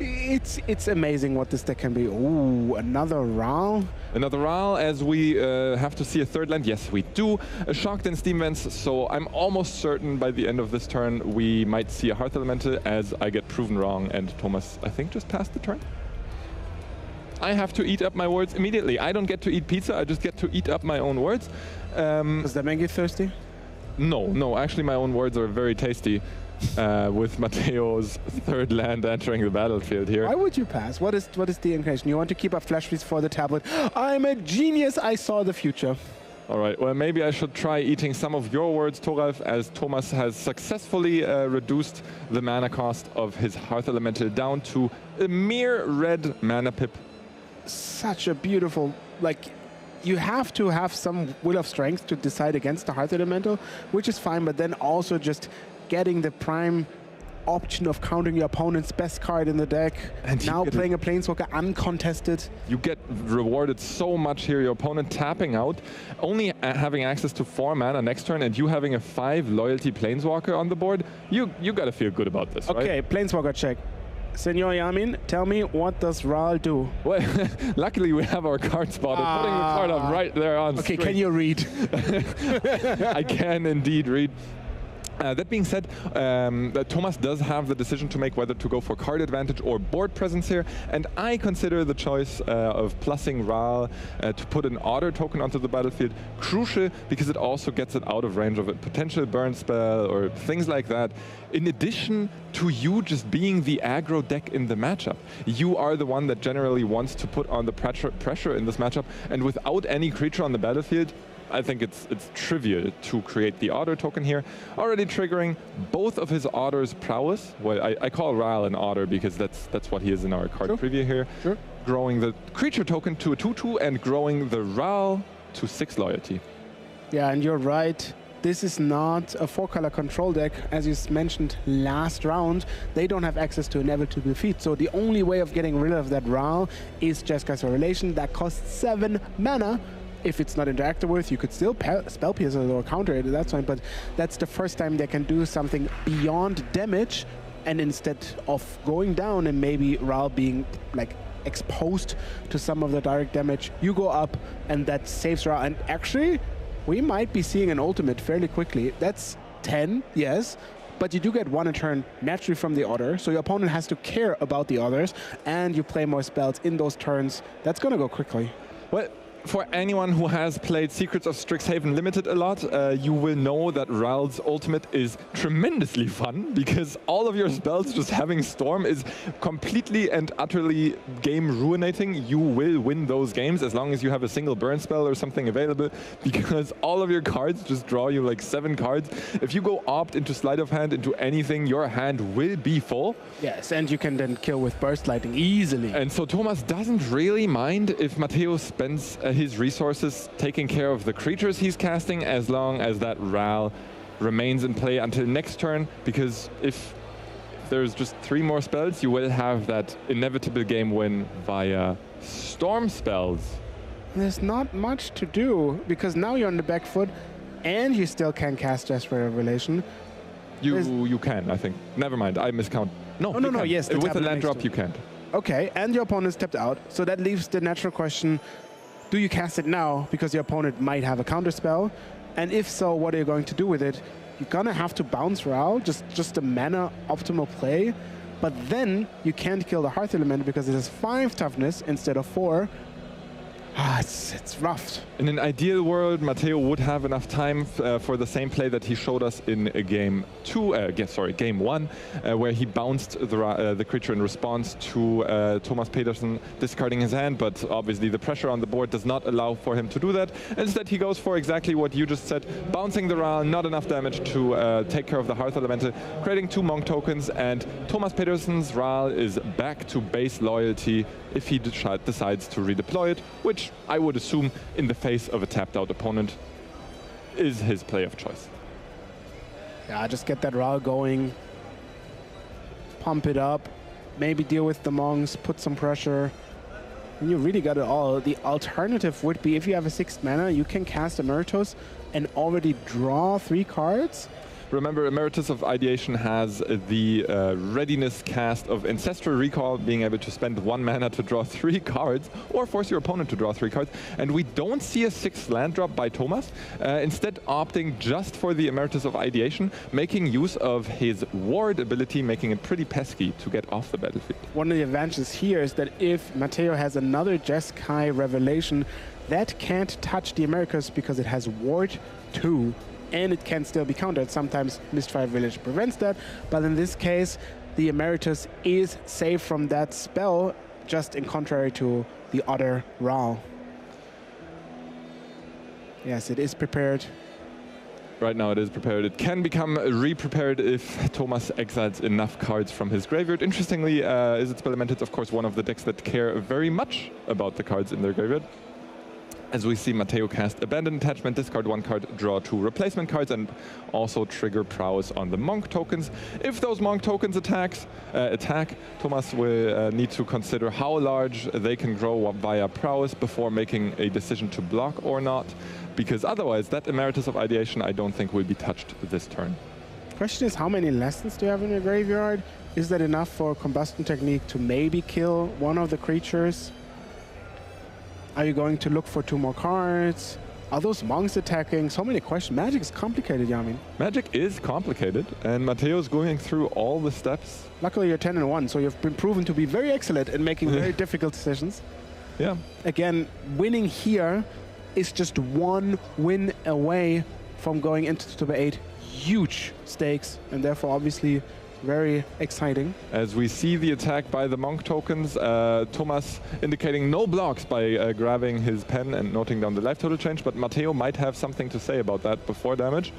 It's amazing what this deck can be. Ooh, another Ral. Another Ral, as we have to see a third land. Yes, we do. Shocked in Steam Vents, so I'm almost certain by the end of this turn we might see a Hearth Elemental, as I get proven wrong and Thomas, I think, just passed the turn. I have to eat up my words immediately. I don't get to eat pizza, I just get to eat up my own words. Does that make you thirsty? No, actually my own words are very tasty. With Matteo's third land entering the battlefield here. Why would you pass? What is the inclination? You want to keep up Flash Freeze for the tablet. I'm a genius, I saw the future. All right, well, maybe I should try eating some of your words, Thoralf, as Thomas has successfully reduced the mana cost of his Hearth Elemental down to a mere red mana pip. Such a beautiful, like, you have to have some will of strength to decide against the Hearth Elemental, which is fine, but then also just getting the prime option of countering your opponent's best card in the deck, and now playing a Planeswalker uncontested. You get rewarded so much here, your opponent tapping out, only having access to 4 mana next turn, and you having a 5 loyalty Planeswalker on the board. You gotta feel good about this, right? Okay, Planeswalker check. Senor Yamin, tell me, what does Ral do? Well, luckily we have our card spotted. Putting the card up right there on Okay, screen. can you read? I can indeed read. That being said, Thomas does have the decision to make whether to go for card advantage or board presence here, and I consider the choice of plussing Ral to put an Otter token onto the battlefield crucial, because it also gets it out of range of a potential burn spell or things like that. In addition to you just being the aggro deck in the matchup, you are the one that generally wants to put on the pressure in this matchup, and without any creature on the battlefield, I think it's trivial to create the Otter token here, already triggering both of his Otter's prowess. Well, I call Ral an Otter because that's what he is in our card preview here. Sure. Growing the creature token to a 2/2 and growing the Ral to 6 loyalty. Yeah, and you're right. This is not a 4-color control deck. As you mentioned last round, they don't have access to Inevitable Feat. So the only way of getting rid of that Ral is Jeskai Revelation. That costs 7 mana. If it's not interacted with, you could still spell pierce it or counter it, that's fine, but that's the first time they can do something beyond damage, and instead of going down and maybe Ral being like exposed to some of the direct damage, you go up and that saves Ral. And actually, we might be seeing an ultimate fairly quickly. That's 10, yes, but you do get one a turn naturally from the other, so your opponent has to care about the others, and you play more spells in those turns. That's going to go quickly. Well, for anyone who has played Secrets of Strixhaven Limited a lot, you will know that Ral's ultimate is tremendously fun, because all of your spells just having Storm is completely and utterly game ruinating. You will win those games as long as you have a single burn spell or something available, because all of your cards just draw you like 7 cards. If you go opt into Sleight of Hand into anything, your hand will be full. Yes, and you can then kill with Burst Lightning easily. And so Thomas doesn't really mind if Matteo spends his resources taking care of the creatures he's casting, as long as that Ral remains in play until next turn, because if there's just 3 more spells, you will have that inevitable game win via Storm spells. There's not much to do, because now you're on the back foot, and you still can cast Jasper Revelation. You can, I think. Never mind, I miscount. No, no, can. yes. the With a tablet land next drop, to you it. can't. Okay, and your opponent stepped out, so that leaves the natural question, do you cast it now, because your opponent might have a counter spell? And if so, what are you going to do with it? You're gonna have to bounce Ral, just a mana optimal play, but then you can't kill the Hearth Element because it has 5 toughness instead of 4. It's rough. In an ideal world, Matteo would have enough time for the same play that he showed us in game 1, where he bounced the creature in response to Thomas Pedersen discarding his hand, but obviously the pressure on the board does not allow for him to do that. Instead, he goes for exactly what you just said, bouncing the Ral, not enough damage to take care of the Hearth Elemental, creating 2 Monk tokens, and Thomas Pedersen's Ral is back to base loyalty if he decides to redeploy it, which I would assume in the face of a tapped out opponent is his play of choice. Yeah, just get that Ral going, pump it up, maybe deal with the monks, put some pressure, and you really got it all. The alternative would be, if you have a 6th mana, you can cast Emeritus and already draw 3 cards. Remember, Emeritus of Ideation has the readiness cast of Ancestral Recall, being able to spend 1 mana to draw 3 cards, or force your opponent to draw 3 cards. And we don't see a 6th land drop by Thomas, instead opting just for the Emeritus of Ideation, making use of his ward ability, making it pretty pesky to get off the battlefield. One of the advantages here is that if Matteo has another Jeskai Revelation, that can't touch the Emeritus because it has ward 2. And it can still be countered. Sometimes Mistfire Village prevents that, but in this case, the Emeritus is safe from that spell, just in contrary to the other Ral. Yes, it is prepared. Right now it is prepared. It can become re-prepared if Thomas exiles enough cards from his graveyard. Interestingly, Izzet Spelemental is of course one of the decks that care very much about the cards in their graveyard. As we see Matteo cast Abandoned Attachment, discard 1 card, draw 2 replacement cards, and also trigger Prowess on the Monk tokens. If those Monk tokens attack, Thomas will need to consider how large they can grow via Prowess before making a decision to block or not, because otherwise that Emeritus of Ideation I don't think will be touched this turn. Question is, how many lessons do you have in your graveyard? Is that enough for Combustion Technique to maybe kill one of the creatures? Are you going to look for 2 more cards? Are those monks attacking? So many questions. Magic is complicated, Yamin. Magic is complicated, and Matteo's going through all the steps. Luckily, you're 10-1, so you've been proven to be very excellent in making very difficult decisions. Yeah. Again, winning here is just 1 win away from going into the top 8. Huge stakes, and therefore, obviously, very exciting. As we see the attack by the Monk tokens, Thomas indicating no blocks by grabbing his pen and noting down the life total change, but Matteo might have something to say about that before damage.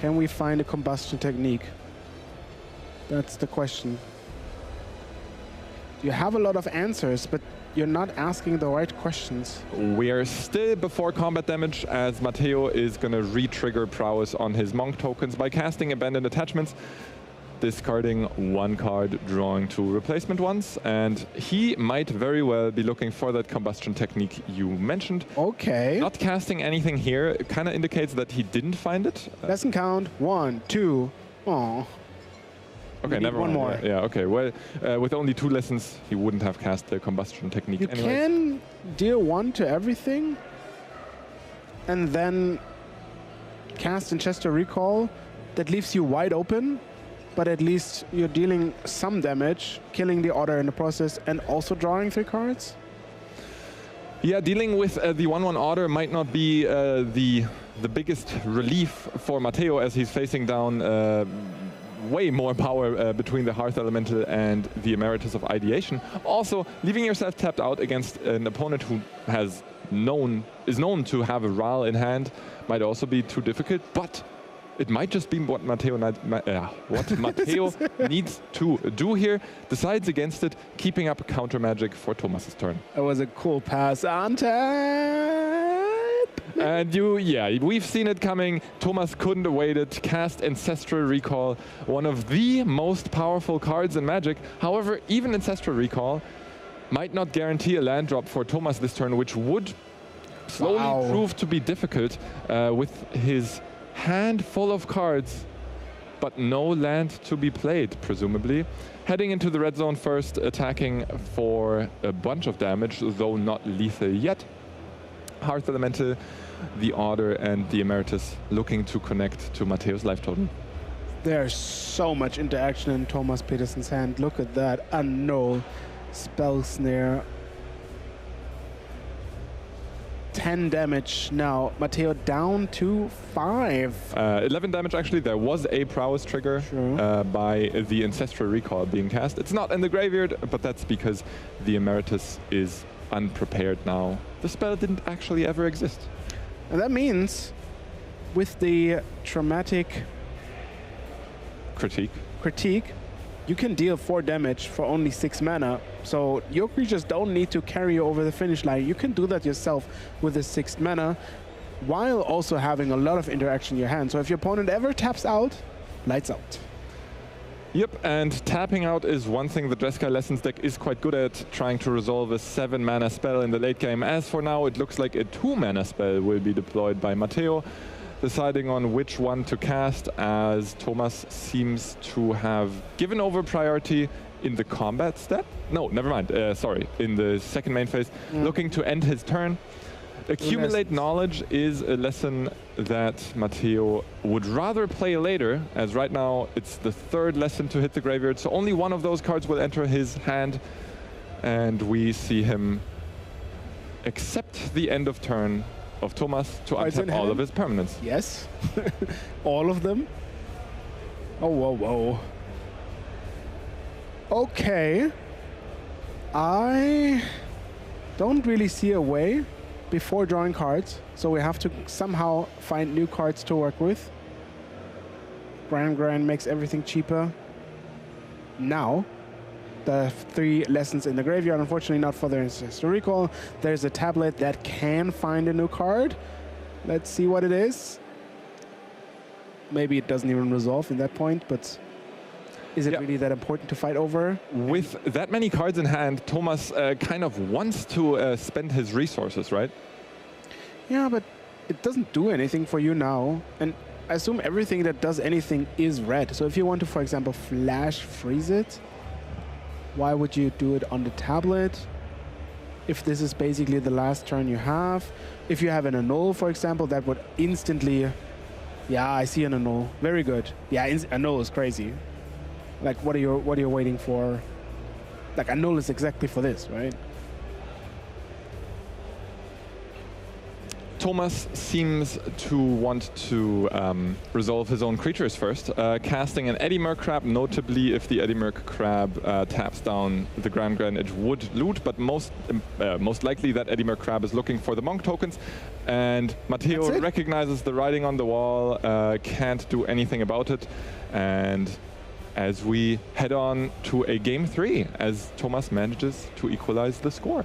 Can we find a Combustion Technique? That's the question. You have a lot of answers, but you're not asking the right questions. We are still before combat damage, as Matteo is going to re-trigger Prowess on his Monk tokens by casting Abandoned Attachments, discarding 1 card, drawing 2 replacement ones, and he might very well be looking for that Combustion Technique you mentioned. Okay. Not casting anything here kind of indicates that he didn't find it. Doesn't count. 1, 2. Oh. Okay, never one mind. more. Yeah, okay. Well, with only 2 lessons, he wouldn't have cast the Combustion Technique You anyways. can deal 1 to everything, and then cast Ancestral Recall. That leaves you wide open. but at least you're dealing some damage, killing the Otter in the process, and also drawing 3 cards. Yeah, dealing with the 1/1 Otter might not be the biggest relief for Matteo, as he's facing down way more power between the Hearth Elemental and the Emeritus of Ideation. Also, leaving yourself tapped out against an opponent who is known to have a Ral in hand might also be too difficult, but it might just be what Matteo needs to do here. Decides against it, keeping up counter magic for Thomas's turn. That was a cool pass. And we've seen it coming. Thomas couldn't await it. Cast Ancestral Recall, one of the most powerful cards in Magic. However, even Ancestral Recall might not guarantee a land drop for Thomas this turn, which would slowly prove to be difficult with his hand full of cards, but no land to be played, presumably. Heading into the red zone first, attacking for a bunch of damage, though not lethal yet. Hearth Elemental, the Otter, and the Emeritus looking to connect to Matteo's life total. There's so much interaction in Thomas Petersen's hand. Look at that. Annul, Spell Snare. 10 damage now. Matteo down to 5. 11 damage actually. There was a prowess trigger by the Ancestral Recall being cast. It's not in the graveyard, but that's because the Emeritus is unprepared now. The spell didn't actually ever exist. And that means with the traumatic critique, you can deal 4 damage for only 6 mana. So your creatures don't need to carry you over the finish line. You can do that yourself with the 6 mana while also having a lot of interaction in your hand. So if your opponent ever taps out, lights out. Yep, and tapping out is one thing the Jeskai Lessons deck is quite good at, trying to resolve a 7 mana spell in the late game. As for now, it looks like a 2 mana spell will be deployed by Matteo, deciding on which one to cast, as Thomas seems to have given over priority in the combat step. No, never mind, sorry, in the second main phase, looking to end his turn. Accumulate Knowledge is a lesson that Matteo would rather play later, as right now it's the 3rd lesson to hit the graveyard, so only one of those cards will enter his hand, and we see him accept the end of turn of Thomas to untap all of his permanents. Yes, all of them. Oh, whoa, whoa. Okay, I don't really see a way before drawing cards, so we have to somehow find new cards to work with. Grand makes everything cheaper. Now, the 3 lessons in the graveyard, unfortunately not for the Ancestral Recall. There's a tablet that can find a new card. Let's see what it is. Maybe it doesn't even resolve in that point, but is it really that important to fight over? With that many cards in hand, Thomas kind of wants to spend his resources, right? Yeah, but it doesn't do anything for you now. And I assume everything that does anything is red. So if you want to, for example, flash freeze it, why would you do it on the tablet? If this is basically the last turn you have. If you have an annul, for example, that would instantly... Yeah, I see an annul. Very good. Yeah, annul is crazy. Like, what are you waiting for? Like, annul is exactly for this, right? Thomas seems to want to resolve his own creatures first, casting an Eddymerc Crab. Notably, if the Eddymerc Crab taps down the Grand, it would loot, but most likely that Eddymerc Crab is looking for the Monk tokens, and Matteo recognizes the writing on the wall, can't do anything about it, and as we head on to a game 3, as Thomas manages to equalize the score.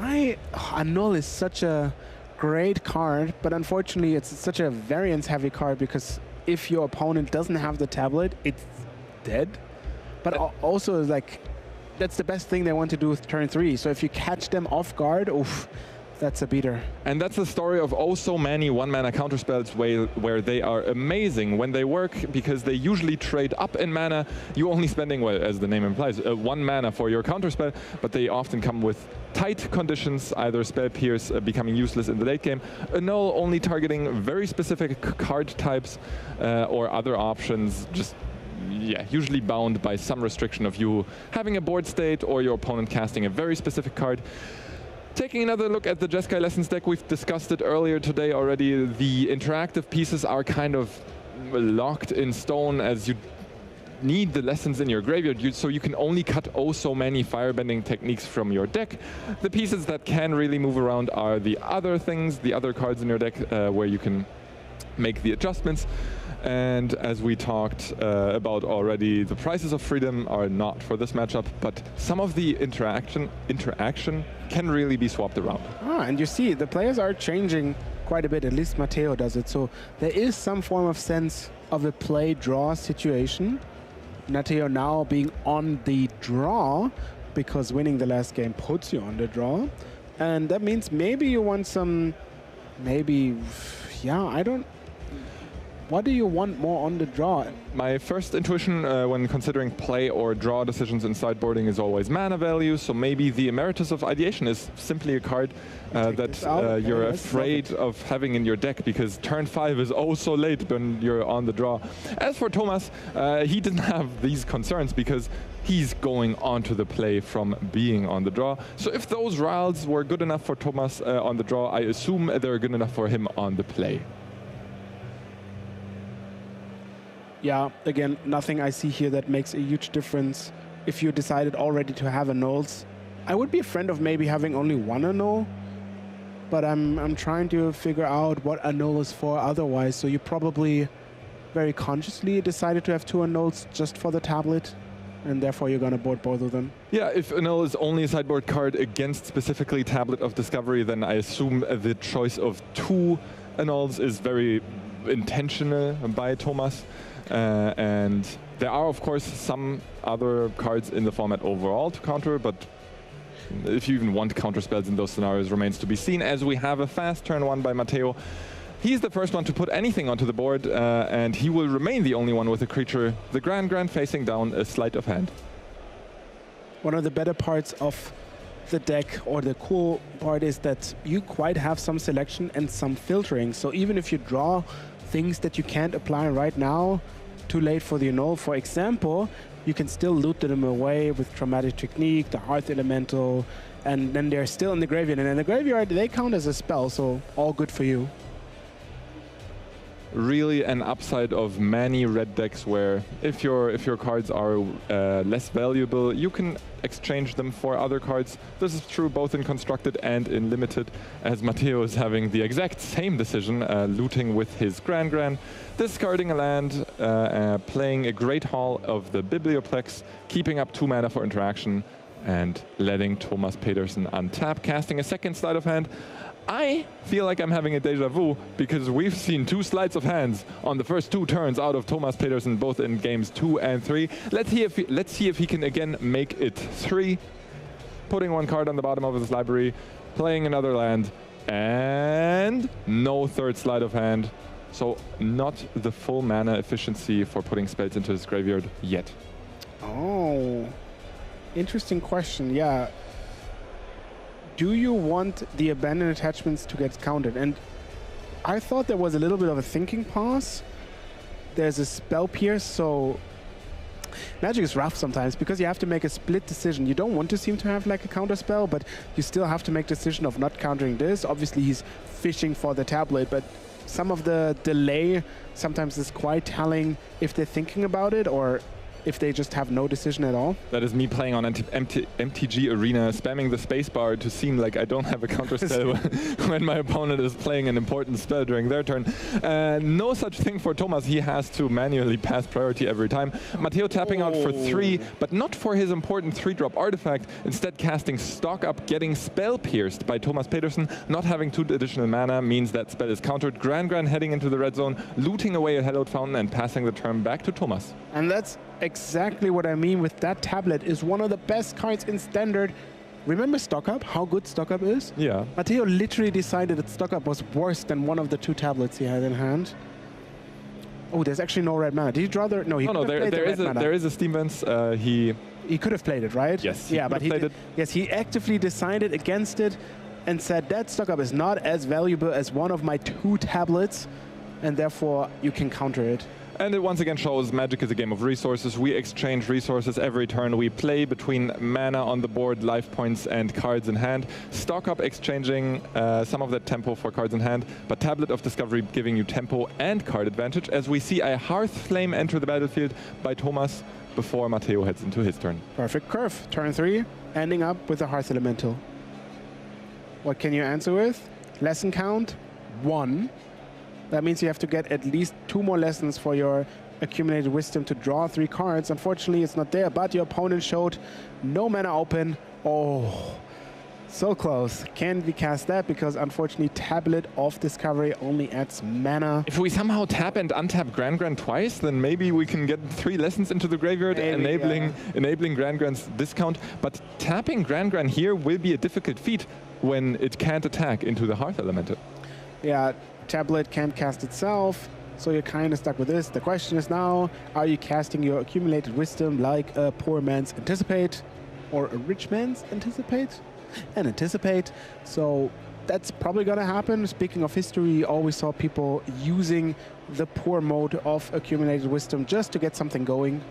Annul is such a great card, but unfortunately it's such a variance heavy card, because if your opponent doesn't have the tablet, it's dead. But also, like, that's the best thing they want to do with turn 3. So if you catch them off guard, oof, that's a beater. And that's the story of oh so many 1-mana counterspells where they are amazing when they work, because they usually trade up in mana. You're only spending, well, as the name implies, 1 mana for your counterspell, but they often come with tight conditions, either Spell Pierce becoming useless in the late game, Annul only targeting very specific card types, or other options just usually bound by some restriction of you having a board state or your opponent casting a very specific card. Taking another look at the Jeskai Lessons deck, we've discussed it earlier today already. The interactive pieces are kind of locked in stone as you need the lessons in your graveyard, so you can only cut so many firebending techniques from your deck. The pieces that can really move around are the other things, the other cards in your deck where you can make the adjustments. And as we talked about already, the prices of freedom are not for this matchup, but some of the interaction can really be swapped around. And you see, the players are changing quite a bit, at least Matteo does it. So there is some form of sense of a play-draw situation. Matteo now being on the draw, because winning the last game puts you on the draw. And that means maybe you want some, what do you want more on the draw? My first intuition when considering play or draw decisions in sideboarding is always mana value, so maybe the Emeritus of Ideation is simply a card that you're afraid of having in your deck because turn 5 is so late when you're on the draw. As for Thomas, he didn't have these concerns because he's going onto the play from being on the draw. So if those Riles were good enough for Thomas on the draw, I assume they're good enough for him on the play. Yeah, again, nothing I see here that makes a huge difference if you decided already to have annuls. I would be a friend of maybe having only one annul, but I'm trying to figure out what annul is for otherwise. So you probably very consciously decided to have 2 annuls just for the tablet, and therefore you're going to board both of them. Yeah, if annul is only a sideboard card against specifically Tablet of Discovery, then I assume the choice of 2 annuls is very intentional by Thomas. And there are, of course, some other cards in the format overall to counter, but if you even want counter spells in those scenarios remains to be seen, as we have a fast turn 1 by Matteo. He's the first one to put anything onto the board, and he will remain the only one with a creature, the Grand facing down, a sleight of hand. One of the better parts of the deck, or the cool part, is that you quite have some selection and some filtering. So even if you draw things that you can't apply right now, too late for the annul, for example, you can still loot them away with Traumatic Technique, the Hearth Elemental, and then they're still in the graveyard. And in the graveyard, they count as a spell, so all good for you. Really an upside of many red decks where if your cards are less valuable, you can exchange them for other cards. This is true both in Constructed and in Limited, as Matteo is having the exact same decision, looting with his Grand, discarding a land, playing a Great Hall of the Biblioplex, keeping up 2 mana for interaction, and letting Thomas Pedersen untap, casting a second sleight of hand. I feel like I'm having a deja vu because we've seen 2 sleights of hands on the first 2 turns out of Thomas Pedersen, both in games 2 and 3. Let's see if he can again make it 3. Putting 1 card on the bottom of his library, playing another land, and no 3rd sleight of hand. So not the full mana efficiency for putting spells into his graveyard yet. Oh, interesting question. Yeah. Do you want the abandoned attachments to get counted? And I thought there was a little bit of a thinking pause. There's a spell pierce, so Magic is rough sometimes because you have to make a split decision. You don't want to seem to have like a counter spell, but you still have to make the decision of not countering this. Obviously, he's fishing for the tablet, but some of the delay sometimes is quite telling if they're thinking about it or if they just have no decision at all. That is me playing on MTG Arena, spamming the spacebar to seem like I don't have a counter spell when my opponent is playing an important spell during their turn. No such thing for Thomas. He has to manually pass priority every time. Matteo tapping out for 3, but not for his important 3-drop artifact. Instead casting Stock Up, getting spell pierced by Thomas Pedersen. Not having 2 additional mana means that spell is countered. Grand heading into the red zone, looting away a Hallowed Fountain and passing the turn back to Thomas. And that's exactly what I mean with that tablet. Is one of the best cards in Standard. Remember Stock Up? How good Stock Up is? Yeah. Matteo literally decided that Stock Up was worse than one of the 2 tablets he had in hand. Oh, there's actually no red mana. Did he draw the... No, he could have played the red mana. There is a Steam Vents. He could have played it, right? Yes. Yeah, but he actively decided against it and said that Stock Up is not as valuable as one of my 2 tablets, and therefore you can counter it. And it once again shows Magic is a game of resources. We exchange resources every turn. We play between mana on the board, life points, and cards in hand. Stock up exchanging some of that tempo for cards in hand, but Tablet of Discovery giving you tempo and card advantage, as we see a Hearth Flame enter the battlefield by Thomas before Matteo heads into his turn. Perfect curve. Turn 3, ending up with a Hearth Elemental. What can you answer with? Lesson count 1. That means you have to get at least 2 more lessons for your accumulated wisdom to draw 3 cards. Unfortunately, it's not there, but your opponent showed no mana open. Oh, so close. Can't we cast that because unfortunately Tablet of Discovery only adds mana. If we somehow tap and untap Grand Grand twice, then maybe we can get 3 lessons into the graveyard, Maybe, enabling Grand Grand's discount. But tapping Grand Grand here will be a difficult feat when it can't attack into the Hearth Elemental. Yeah, Tablet can't cast itself, so you're kind of stuck with this. The question is now, are you casting your accumulated wisdom like a poor man's Anticipate or a rich man's Anticipate? And Anticipate. So that's probably going to happen. Speaking of history, always saw people using the poor mode of accumulated wisdom just to get something going,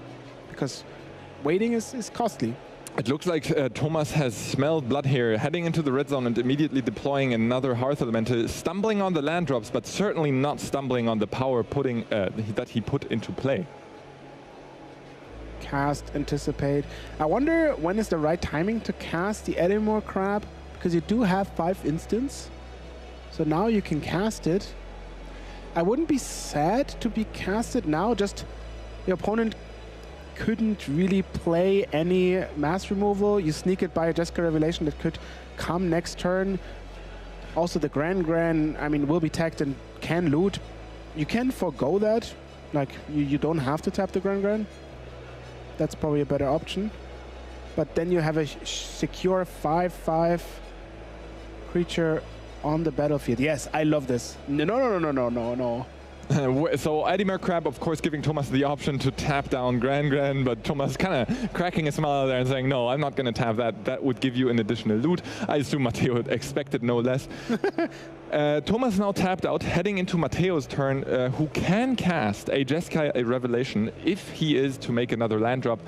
because waiting is costly. It looks like Thomas has smelled blood here, heading into the red zone and immediately deploying another Hearth Elemental, stumbling on the land drops, but certainly not stumbling on the power that he put into play. Cast, Anticipate. I wonder when is the right timing to cast the Edinburgh Crab, because you do have 5 instants. So now you can cast it. I wouldn't be sad to be casted now, just your opponent couldn't really play any mass removal. You sneak it by a Jessica Revelation that could come next turn. Also the Grand Grand, I mean, will be tagged and can loot. You can forego that. Like, you don't have to tap the Grand Grand. That's probably a better option. But then you have a secure 5/5 creature on the battlefield. Yes, I love this. No. So Edinburgh Crab, of course, giving Thomas the option to tap down Grand Grand, but Thomas kind of cracking a smile there and saying, no, I'm not going to tap that. That would give you an additional loot. I assume Matteo expected no less. Thomas now tapped out, heading into Matteo's turn, who can cast a Jeskai Revelation if he is to make another land drop.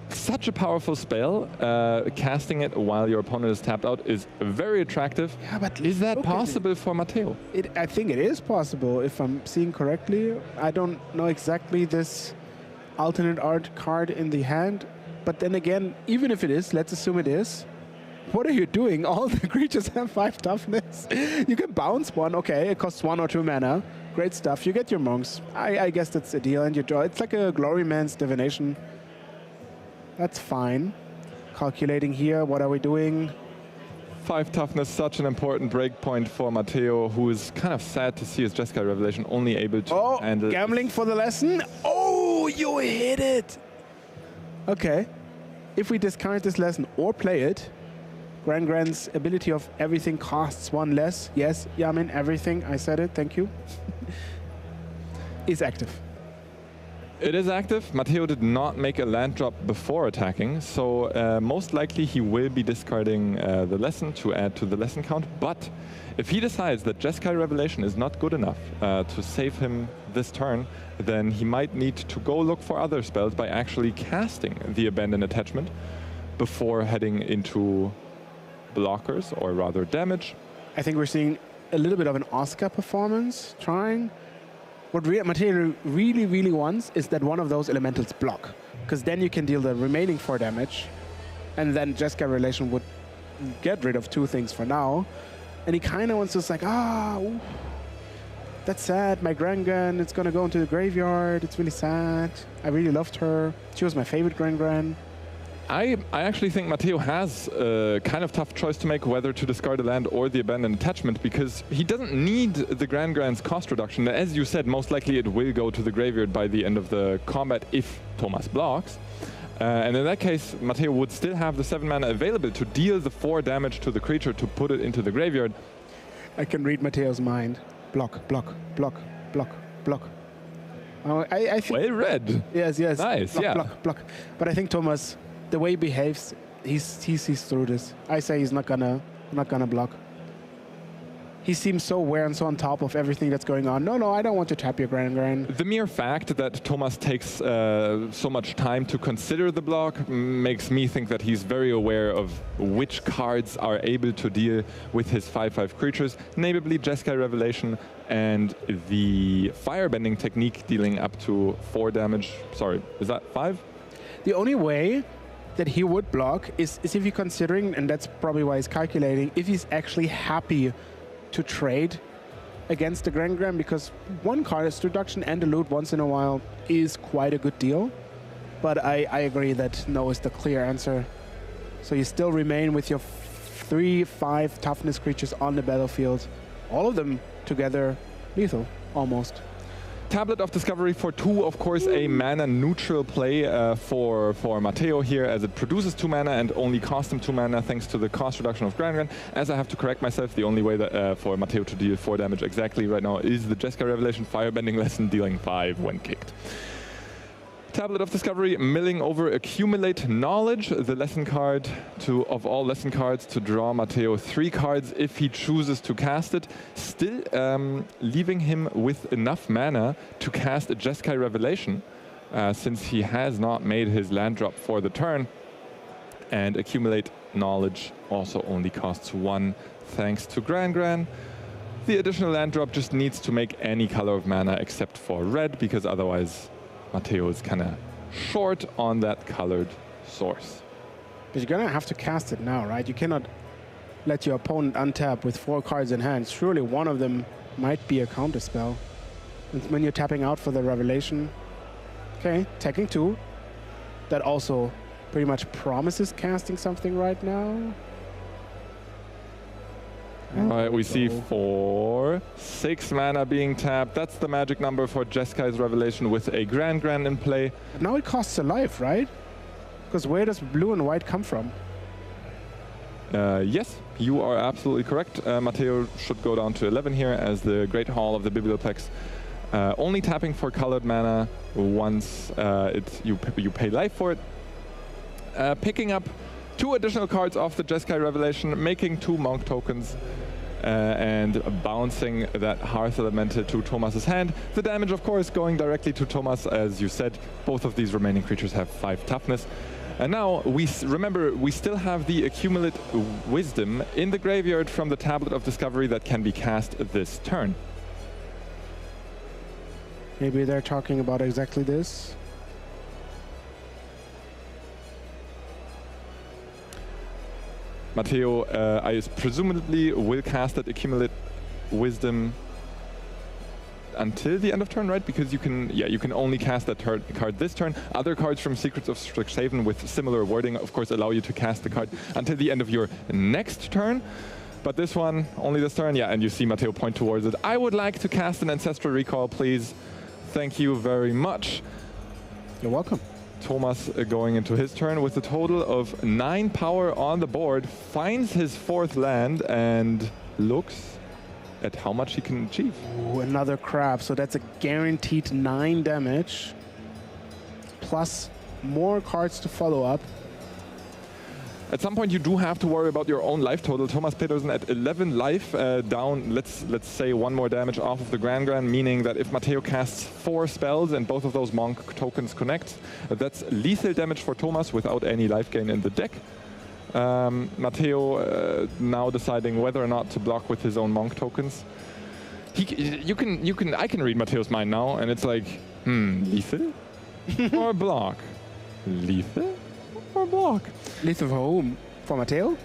Such a powerful spell. Casting it while your opponent is tapped out is very attractive. Yeah, but is that possible for Matteo? I think it is possible, if I'm seeing correctly. I don't know exactly this alternate art card in the hand, but then again, even if it is, let's assume it is. What are you doing? All the creatures have 5 toughness. You can bounce one. Okay, it costs 1 or 2 mana. Great stuff. You get your monks. I guess that's the deal, and you draw. It's like a Glory Man's Divination. That's fine. Calculating here. What are we doing? 5 toughness, such an important breakpoint for Matteo, who is kind of sad to see his Jeskai Revelation only able to handle. Gambling for the lesson. Oh, you hit it. Okay. If we discard this lesson or play it, Grand Grand's ability of everything costs 1 less. Yes, Yamin, everything. I said it. Thank you. Is active. It is active. Matteo did not make a land drop before attacking, so most likely he will be discarding the lesson to add to the lesson count. But if he decides that Jeskai Revelation is not good enough to save him this turn, then he might need to go look for other spells by actually casting the Abandoned Attachment before heading into blockers, or rather damage. I think we're seeing a little bit of an Oscar performance, trying. What Matteo really wants is that one of those elementals block, because then you can deal the remaining 4 damage, and then Jeskai Revelation would get rid of 2 things for now. And he kind of wants to like, ooh, that's sad. My Grand Grand, it's going to go into the graveyard. It's really sad. I really loved her. She was my favorite Grand Grand. I actually think Matteo has a kind of tough choice to make whether to discard a land or the Abandoned Attachment, because he doesn't need the Grand Grand's cost reduction. As you said, most likely it will go to the graveyard by the end of the combat if Thomas blocks. And in that case, Matteo would still have the 7 mana available to deal the 4 damage to the creature to put it into the graveyard. I can read Matteo's mind. Block, block, block, block, block. I think well read. Yes. Nice, block, yeah. Block. But I think Thomas, the way he behaves, he sees through this. I say he's not gonna block. he seems so aware and so on top of everything that's going on. No, I don't want to tap your Gran. The mere fact that Thomas takes so much time to consider the block makes me think that he's very aware of which cards are able to deal with his 5/5 creatures, namely Jeskai Revelation and the Firebending technique dealing up to 4 damage. Sorry, is that 5? The only way that he would block is if you're considering, and that's probably why he's calculating, if he's actually happy to trade against the Gran, because one card reduction and a loot once in a while is quite a good deal. But I agree that no is the clear answer. So you still remain with your 3/5 toughness creatures on the battlefield. All of them together lethal, almost. Tablet of Discovery for 2, of course, a mana neutral play for Matteo here, as it produces 2 mana and only costs him 2 mana thanks to the cost reduction of Gran. As I have to correct myself, the only way that for Matteo to deal 4 damage exactly right now is the Jeskai Revelation Firebending Lesson, dealing 5 when kicked. Tablet of Discovery, milling over Accumulate Knowledge, the lesson card of all lesson cards, to draw Matteo 3 cards if he chooses to cast it, still leaving him with enough mana to cast a Jeskai Revelation, since he has not made his land drop for the turn. And Accumulate Knowledge also only costs 1 thanks to Gran. The additional land drop just needs to make any color of mana except for red, because otherwise Matteo is kind of short on that colored source. But you're gonna have to cast it now, right? You cannot let your opponent untap with 4 cards in hand. Surely one of them might be a counter spell. And when you're tapping out for the Revelation, okay, taking 2. That also pretty much promises casting something right now. All right, we see 4, 6 mana being tapped. That's the magic number for Jeskai's Revelation with a Gran in play. But now it costs a life, right? Because where does blue and white come from? Yes, you are absolutely correct. Matteo should go down to 11 here as the Great Hall of the Biblioplex. Only tapping for colored mana once you pay life for it. Picking up 2 additional cards off the Jeskai Revelation, making 2 Monk tokens, and bouncing that Hearth Elemental to Thomas's hand. The damage, of course, going directly to Thomas. As you said, both of these remaining creatures have 5 toughness. And now, remember, we still have the Accumulate Wisdom in the graveyard from the Tablet of Discovery that can be cast this turn. Maybe they're talking about exactly this. Matteo, I presumably will cast that Accumulate Wisdom until the end of turn, right? Because you can only cast that card this turn. Other cards from Secrets of Strixhaven with similar wording, of course, allow you to cast the card until the end of your next turn. But this one, only this turn, yeah, and you see Matteo point towards it. I would like to cast an Ancestral Recall, please. Thank you very much. You're welcome. Thomas going into his turn with a total of 9 power on the board, finds his 4th land and looks at how much he can achieve. Ooh, another crab, so that's a guaranteed 9 damage, plus more cards to follow up. At some point you do have to worry about your own life total. Thomas Pedersen at 11 life, down, let's say 1 more damage off of the Gran, meaning that if Matteo casts 4 spells and both of those Monk tokens connect, that's lethal damage for Thomas without any life gain in the deck. Matteo now deciding whether or not to block with his own Monk tokens. I can read Matteo's mind now, and it's like, lethal or block? Lethal or block? Lethal for whom? For Matteo?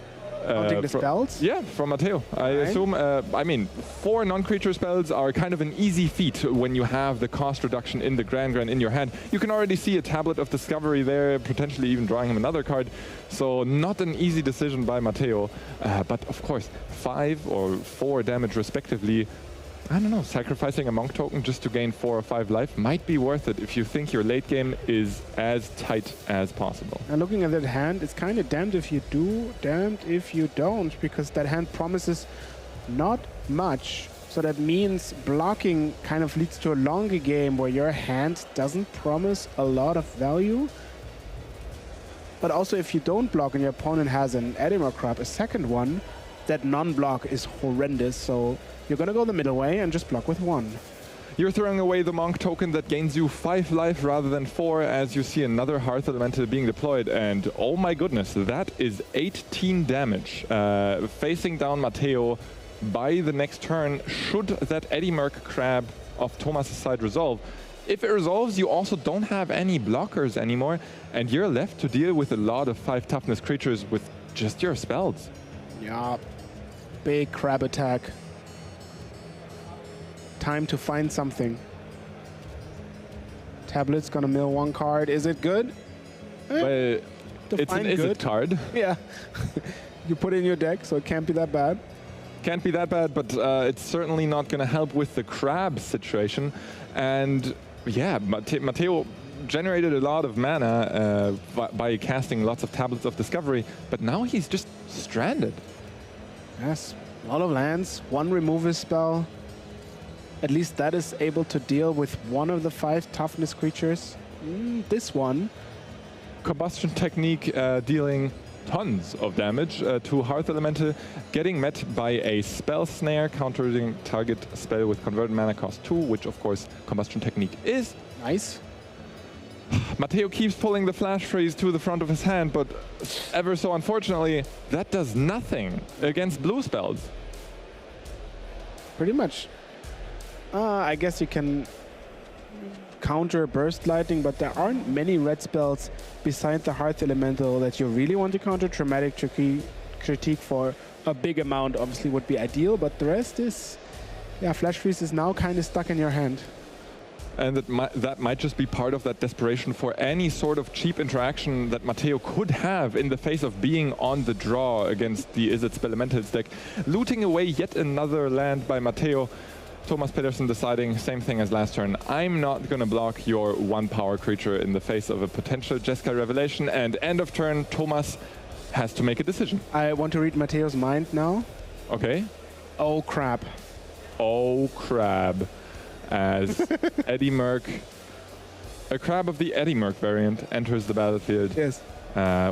Counting the spells? Yeah, from Matteo. I assume, I mean, 4 non-creature spells are kind of an easy feat when you have the cost reduction in the Gran in your hand. You can already see a Tablet of Discovery there, potentially even drawing him another card. So not an easy decision by Matteo. But of course, 5 or 4 damage respectively. I don't know, sacrificing a Monk token just to gain 4 or 5 life might be worth it if you think your late game is as tight as possible. And looking at that hand, it's kind of damned if you do, damned if you don't, because that hand promises not much. So that means blocking kind of leads to a longer game where your hand doesn't promise a lot of value. But also if you don't block and your opponent has an Edema Crab, a second one, that non-block is horrendous. So you're going to go the middle way and just block with 1. You're throwing away the Monk token that gains you 5 life rather than 4 as you see another Hearth Elemental being deployed. And oh my goodness, that is 18 damage. Facing down Matteo by the next turn, should that Eddie Merc crab of Thomas' side resolve. If it resolves, you also don't have any blockers anymore, and you're left to deal with a lot of 5 toughness creatures with just your spells. Yeah, big crab attack. Time to find something. Tablet's gonna mill 1 card. Is it good? Well, it's an is-it card. Yeah. You put it in your deck, so it can't be that bad. Can't be that bad, but it's certainly not going to help with the crab situation. And yeah, Matteo generated a lot of mana by casting lots of Tablets of Discovery, but now he's just stranded. Yes, a lot of lands, 1 removal spell. At least that is able to deal with 1 of the 5 toughness creatures. This one. Combustion Technique dealing tons of damage to Hearth Elemental, getting met by a Spell Snare, countering target spell with converted mana cost 2, which of course Combustion Technique is. Nice. Matteo keeps pulling the Flash Freeze to the front of his hand, but ever so unfortunately, that does nothing against blue spells. Pretty much. I guess you can counter Burst Lightning, but there aren't many red spells besides the Hearth Elemental that you really want to counter. Traumatic Critique for a big amount obviously would be ideal, but the rest is, yeah, Flash Freeze is now kind of stuck in your hand. And that might just be part of that desperation for any sort of cheap interaction that Matteo could have in the face of being on the draw against the Izzet Spelementals deck. Looting away yet another land by Matteo. Thomas Pedersen deciding, same thing as last turn, I'm not going to block your 1 power creature in the face of a potential Jeskai Revelation, and end of turn, Thomas has to make a decision. I want to read Matteo's mind now. Okay. Oh, crap. Oh, crab. As Eddie Merc, a crab of the Eddie Merc variant, enters the battlefield. Yes.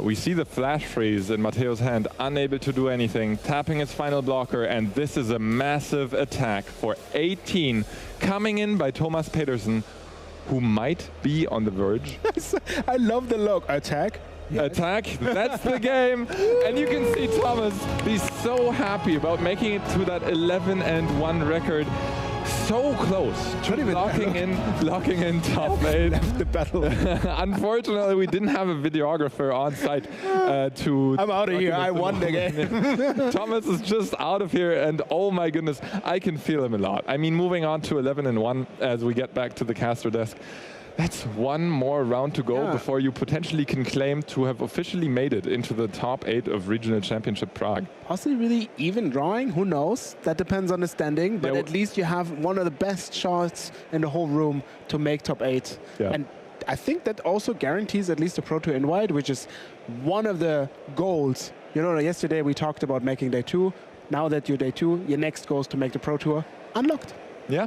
We see the Flash Freeze in Matteo's hand, unable to do anything, tapping his final blocker, and this is a massive attack for 18, coming in by Thomas Pedersen, who might be on the verge. I love the look. Attack? Yes. Attack, that's the game. And you can see Thomas, he's so happy about making it to that 11-1 record. So close to locking in top 8. The battle. Unfortunately, we didn't have a videographer on site to... I'm out of here. I won the game. Thomas is just out of here, and oh my goodness, I can feel him a lot. I mean, moving on to 11-1 as we get back to the caster desk. That's 1 more round to go before you potentially can claim to have officially made it into the top 8 of Regional Championship Prague. Possibly really even drawing, who knows? That depends on the standing, but at least you have one of the best shots in the whole room to make top 8. Yeah. And I think that also guarantees at least a Pro Tour invite, which is one of the goals. You know, yesterday we talked about making day 2. Now that you're day 2, your next goal is to make the Pro Tour unlocked. Yeah.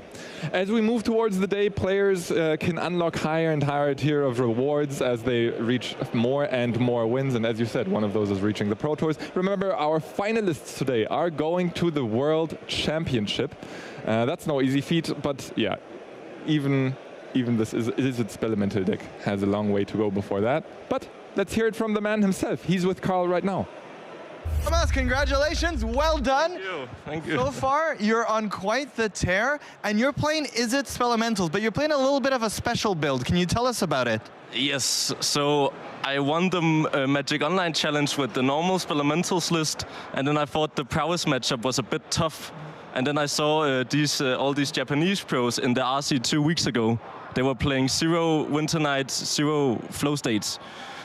As we move towards the day, players can unlock higher and higher tier of rewards as they reach more and more wins. And as you said, one of those is reaching the Pro Tours. Remember, our finalists today are going to the World Championship. That's no easy feat, but yeah, even this Izzet Spelemental deck has a long way to go before that. But let's hear it from the man himself. He's with Carl right now. Thomas, congratulations, well done. Thank you. Thank you. So far, you're on quite the tear, and you're playing Izzet Spelementals, but you're playing a little bit of a special build. Can you tell us about it? Yes, so I won the Magic Online Challenge with the normal Spelementals list, and then I thought the prowess matchup was a bit tough. And then I saw all these Japanese pros in the RC 2 weeks ago. They were playing 0 Winter Knights, 0 Flow States,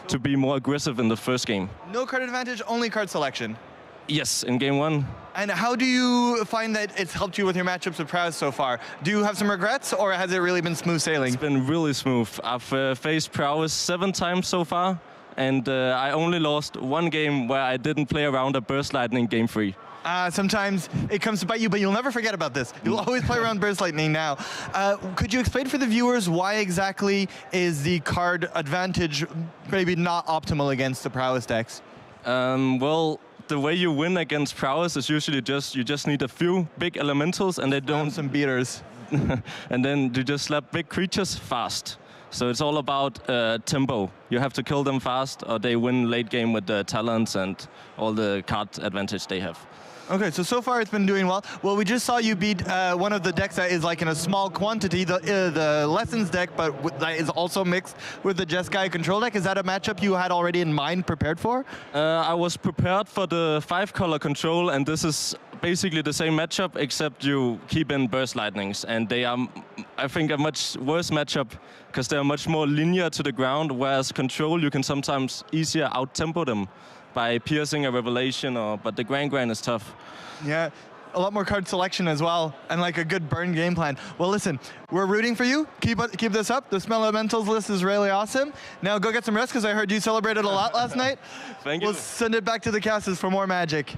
to be more aggressive in the first game. No card advantage, only card selection. Yes, in game 1. And how do you find that it's helped you with your matchups with Prowess so far? Do you have some regrets, or has it really been smooth sailing? It's been really smooth. I've faced Prowess 7 times so far, and I only lost 1 game where I didn't play around a Burst Lightning game 3. Sometimes it comes to bite you, but you'll never forget about this. You'll always play around Burst Lightning now. Could you explain for the viewers why exactly is the card advantage maybe not optimal against the Prowess decks? Well, But the way you win against Prowess is usually you just need a few big elementals, and they don't Some beaters. and then you just slap big creatures fast. So it's all about tempo. You have to kill them fast, or they win late game with the talents and all the card advantage they have. Okay, so far it's been doing well. Well, we just saw you beat one of the decks that is like in a small quantity, the Lessons deck, but that is also mixed with the Jeskai control deck. Is that a matchup you had already in mind, prepared for? I was prepared for the 5-color control, and this is basically the same matchup, except you keep in Burst Lightnings, and they are, I think, a much worse matchup because they are much more linear to the ground, whereas control, you can sometimes easier out-tempo them by piercing a Revelation, but the Grand is tough. Yeah, a lot more card selection as well, and like a good burn game plan. Well, listen, we're rooting for you. Keep this up. The Smell Elementals list is really awesome. Now go get some rest, because I heard you celebrated a lot last night. Thank you. We'll send it back to the casters for more magic.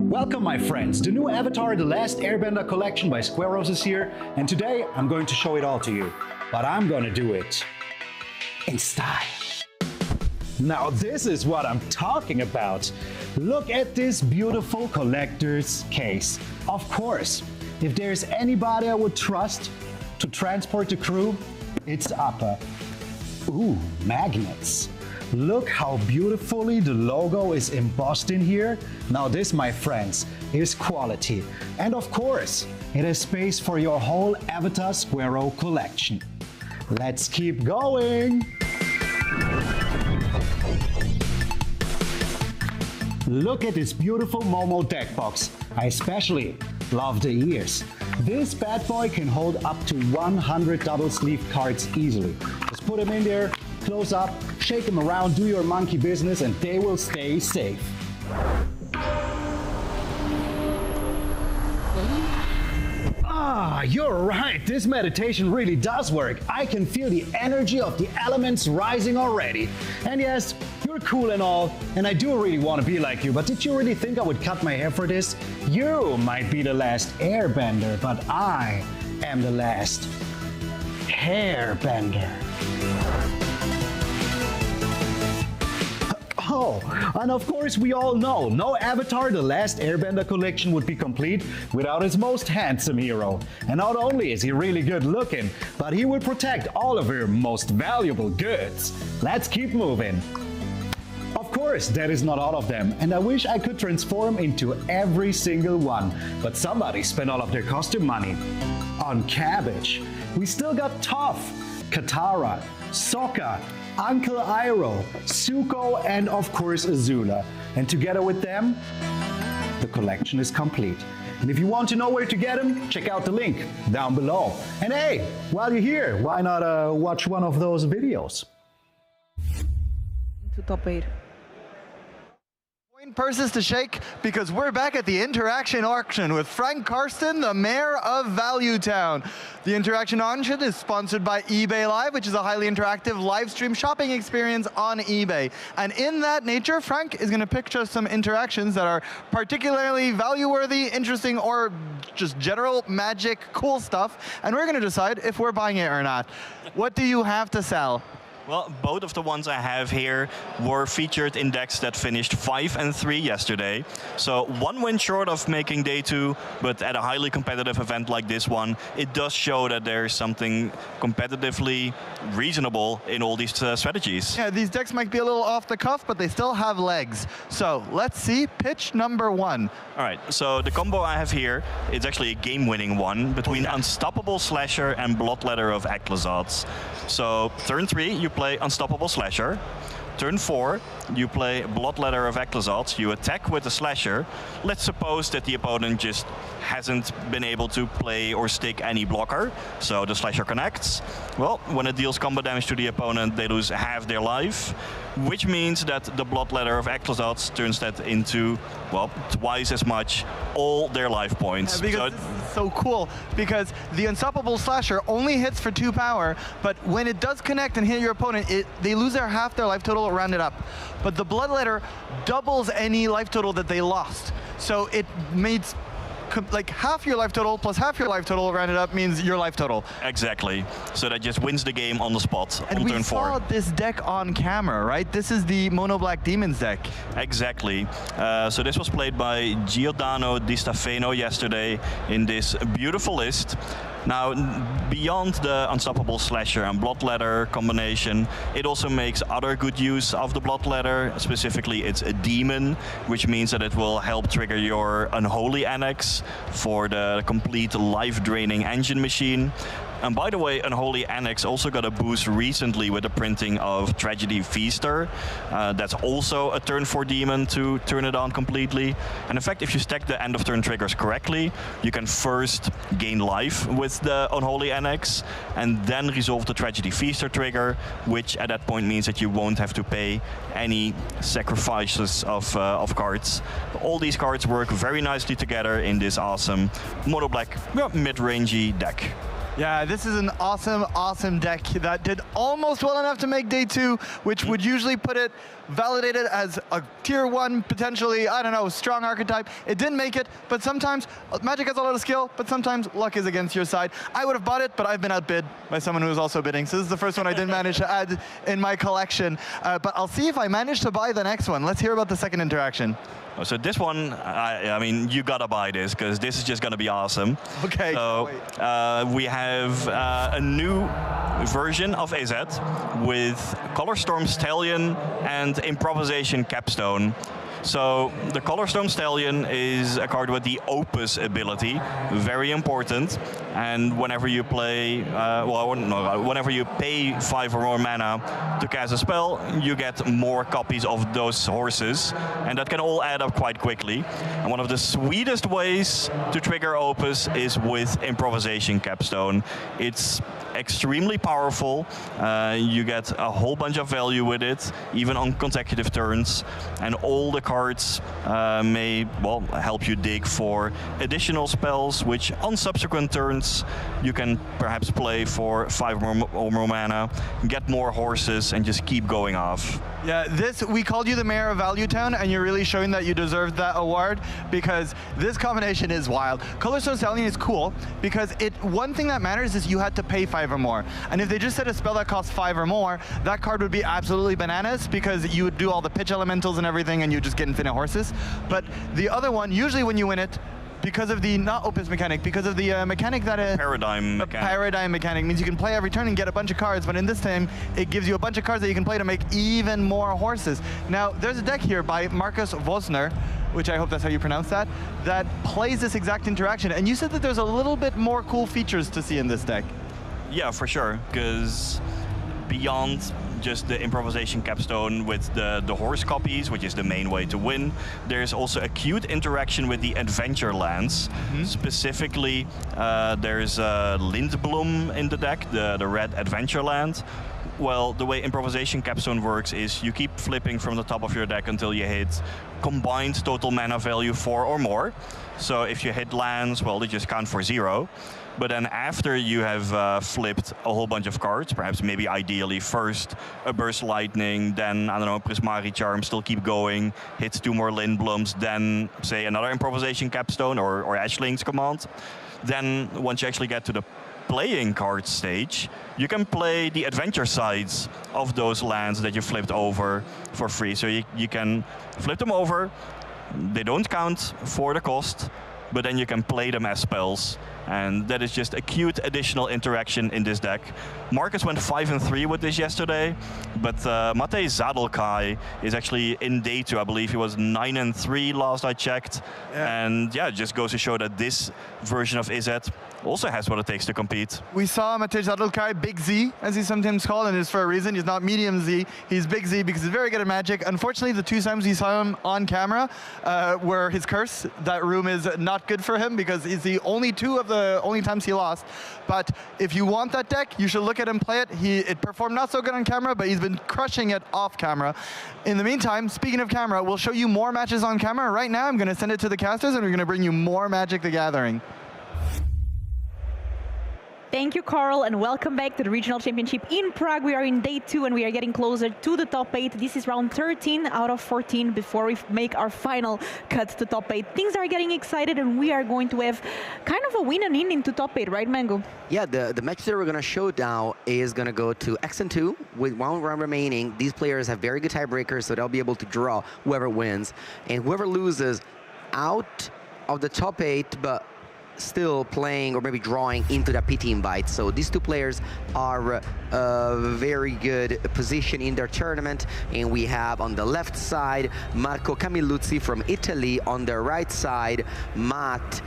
Welcome, my friends. The new Avatar The Last Airbender collection by Squareos is here, and today I'm going to show it all to you. But I'm going to do it in style. Now this is what I'm talking about. Look at this beautiful collector's case. Of course, if there's anybody I would trust to transport the crew, it's Appa. Ooh, magnets. Look how beautifully the logo is embossed in here. Now this, my friends, is quality. And of course, it has space for your whole Avatar Squareo collection. Let's keep going! Look at this beautiful Momo deck box. I especially love the ears. This bad boy can hold up to 100 double sleeve cards easily. Just put them in there, close up, shake them around, do your monkey business, and they will stay safe. Ah, you're right. This meditation really does work. I can feel the energy of the elements rising already. And yes, you're cool and all, and I do really want to be like you, but did you really think I would cut my hair for this? You might be the last airbender, but I am the last hairbender. Oh, and of course we all know, no Avatar The Last Airbender collection would be complete without his most handsome hero. And not only is he really good looking, but he will protect all of your most valuable goods. Let's keep moving. Of course, that is not all of them, and I wish I could transform into every single one, but somebody spent all of their costume money on cabbage. We still got Toph, Katara, Sokka, Uncle Iroh, Zuko, and of course Azula. And together with them, the collection is complete. And if you want to know where to get them, check out the link down below. And hey, while you're here, why not watch one of those videos? To top 8. Purses to shake, because we're back at the Interaction Auction with Frank Karsten, the mayor of Value Town. The Interaction Auction is sponsored by eBay Live, which is a highly interactive live stream shopping experience on eBay. And in that nature, Frank is going to picture some interactions that are particularly value-worthy, interesting, or just general magic, cool stuff. And we're going to decide if we're buying it or not. What do you have to sell? Well, both of the ones I have here were featured in decks that finished 5 and 3 yesterday. So 1 win short of making day 2, but at a highly competitive event like this one, it does show that there's something competitively reasonable in all these strategies. Yeah, these decks might be a little off the cuff, but they still have legs. So let's see pitch number 1. All right, so the combo I have here is actually a game-winning one between Unstoppable Slasher and Bloodletter of Ecclesots. So turn 3, you play Unstoppable Slasher. turn 4, you play Bloodletter of Ecclesarts, you attack with the Slasher. Let's suppose that the opponent just hasn't been able to play or stick any blocker, so the Slasher connects. Well, when it deals combo damage to the opponent, they lose half their life, which means that the Bloodletter of Ecclesarts turns that into, well, twice as much, all their life points. Yeah, because this is so cool, because the Unstoppable Slasher only hits for 2 power, but when it does connect and hit your opponent, they lose half their life total, rounded up. But the Bloodletter doubles any life total that they lost. So it makes like half your life total plus half your life total rounded up means your life total. Exactly. So that just wins the game on the spot and on turn 4. And we saw this deck on camera, right? This is the Mono Black Demons deck. Exactly. So this was played by Giordano Di Stefano yesterday in this beautiful list. Now, beyond the Unstoppable Slasher and Bloodletter combination, it also makes other good use of the Bloodletter. Specifically, it's a demon, which means that it will help trigger your Unholy Annex for the complete life-draining engine machine. And by the way, Unholy Annex also got a boost recently with the printing of Tragedy Feaster. That's also a turn 4 demon to turn it on completely. And in fact, if you stack the end of turn triggers correctly, you can first gain life with the Unholy Annex and then resolve the Tragedy Feaster trigger, which at that point means that you won't have to pay any sacrifices of cards. All these cards work very nicely together in this awesome Mono Black mid-rangey deck. Yeah, this is an awesome, awesome deck that did almost well enough to make day 2, which would usually put it validated as a tier 1, potentially, I don't know, strong archetype. It didn't make it, but sometimes Magic has a lot of skill, but sometimes luck is against your side. I would have bought it, but I've been outbid by someone who was also bidding. So this is the first one I didn't manage to add in my collection. But I'll see if I manage to buy the next one. Let's hear about the second interaction. So this one, I mean, you gotta buy this because this is just gonna be awesome. Okay. So we have a new version of AZ with Colorstorm Stallion and Improvisation Capstone. So the Colorstorm Stallion is a card with the Opus ability, very important. And whenever you play, whenever you pay 5 or more mana to cast a spell, you get more copies of those horses, and that can all add up quite quickly. And one of the sweetest ways to trigger Opus is with Improvisation Capstone. It's extremely powerful. You get a whole bunch of value with it, even on consecutive turns, and all the cards may help you dig for additional spells, which on subsequent turns you can perhaps play for 5 or more mana, get more horses, and just keep going off. Yeah, we called you the mayor of Value Town, and you're really showing that you deserved that award, because this combination is wild. Colorstorm Stallion is cool because one thing that matters is you had to pay 5 or more. And if they just said a spell that costs 5 or more, that card would be absolutely bananas because you would do all the pitch elementals and everything and you just get infinite horses. But the other one, usually when you win it, because of the, not Opus mechanic, because of the mechanic that is... Paradigm mechanic. Paradigm mechanic means you can play every turn and get a bunch of cards, but in this time, it gives you a bunch of cards that you can play to make even more horses. Now, there's a deck here by Marcus Vosner, which I hope that's how you pronounce that plays this exact interaction. And you said that there's a little bit more cool features to see in this deck. Yeah, for sure, because beyond just the Improvisation Capstone with the horse copies, which is the main way to win, there's also a cute interaction with the adventure lands. Specifically, there's Lindblom in the deck, the red adventure land. Well, the way Improvisation Capstone works is you keep flipping from the top of your deck until you hit combined total mana value 4 or more. So if you hit lands, well, they just count for 0. But then after you have flipped a whole bunch of cards, perhaps maybe ideally first a Burst Lightning, then, I don't know, Prismari Charm, still keep going, hits 2 more Lindbloms, then, say, another Improvisation Capstone or Ashling's Command. Then, once you actually get to the playing card stage, you can play the adventure sides of those lands that you flipped over for free. So you can flip them over, they don't count for the cost, but then you can play them as spells. and that is just a cute additional interaction in this deck. Marcus went 5-3 with this yesterday, but Matej Zadelkai is actually in day 2. I believe he was 9-3 last I checked. And yeah, it just goes to show that this version of Izzet also has what it takes to compete. We saw Matej Zadelkai, Big Z, as he's sometimes called, and it's for a reason. He's not medium Z, he's Big Z because he's very good at Magic. Unfortunately, the 2 times we saw him on camera were his curse. That room is not good for him because it's the only 2 of the only times he lost. But if you want that deck, you should look at him play it. It performed not so good on camera, but he's been crushing it off camera. In the meantime, speaking of camera, we'll show you more matches on camera. Right now, I'm going to send it to the casters, and we're going to bring you more Magic the Gathering. Thank you, Carl, and welcome back to the Regional Championship in Prague. We are in day 2 and we are getting closer to the top 8. This is round 13 out of 14 before we make our final cut to top 8. Things are getting excited and we are going to have kind of a win and in into top 8, right, Mango? Yeah, the match that we're going to show now is going to go to X&2 with 1 round remaining. These players have very good tiebreakers, so they'll be able to draw whoever wins. And whoever loses out of the top 8, but still playing or maybe drawing into the PT invite. So these 2 players are very good position in their tournament. And we have on the left side Marco Camilluzzi from Italy, on the right side Matt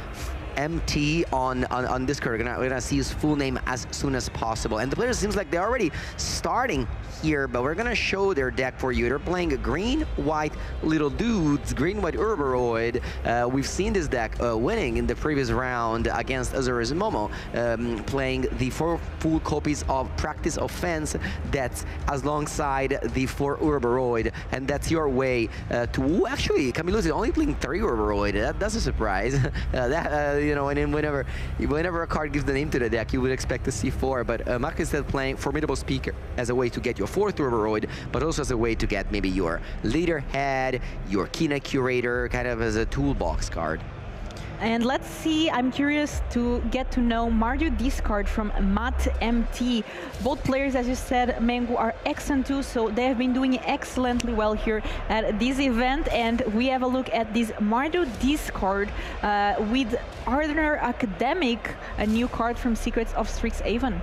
MT on Discord. We're gonna see his full name as soon as possible. And the players seems like they're already starting here, but we're gonna show their deck for you. They're playing green, white little dudes, green, white Urboroid. We've seen this deck winning in the previous round against Azura's Momo, playing the 4 full copies of Practice Offense that's alongside the 4 Urboroid, and that's your way to actually Camilluzzi only playing 3 Urboroid. That's a surprise. You know, and then whenever a card gives the name to the deck, you would expect to see 4. But Mark is still playing Formidable Speaker as a way to get your 4th Urboroid, but also as a way to get maybe your Leaderhead, your Kina Curator, kind of as a toolbox card. And let's see, I'm curious to get to know Mardu Discard from Matt MT. Both players, as you said, Mango, are X&2, so they have been doing excellently well here at this event. And we have a look at this Mardu Discard with Ardner Academic, a new card from Secrets of Strixhaven.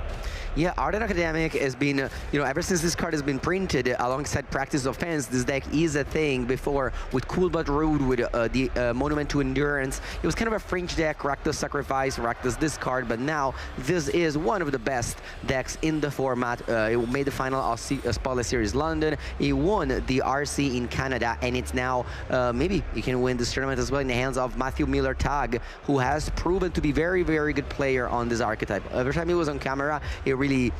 Yeah, Ardent Academic has been, you know, ever since this card has been printed alongside Practice Offense, this deck is a thing. Before with Cool But Rude, with the Monument to Endurance, it was kind of a fringe deck, Rakdos Sacrifice, Rakdos Discard, but now this is one of the best decks in the format. It made the final of Spotlight Series London, it won the RC in Canada, and it's now, maybe you can win this tournament as well in the hands of Matthew Miller Tag, who has proven to be very, very good player on this archetype. Every time he was on camera, it really,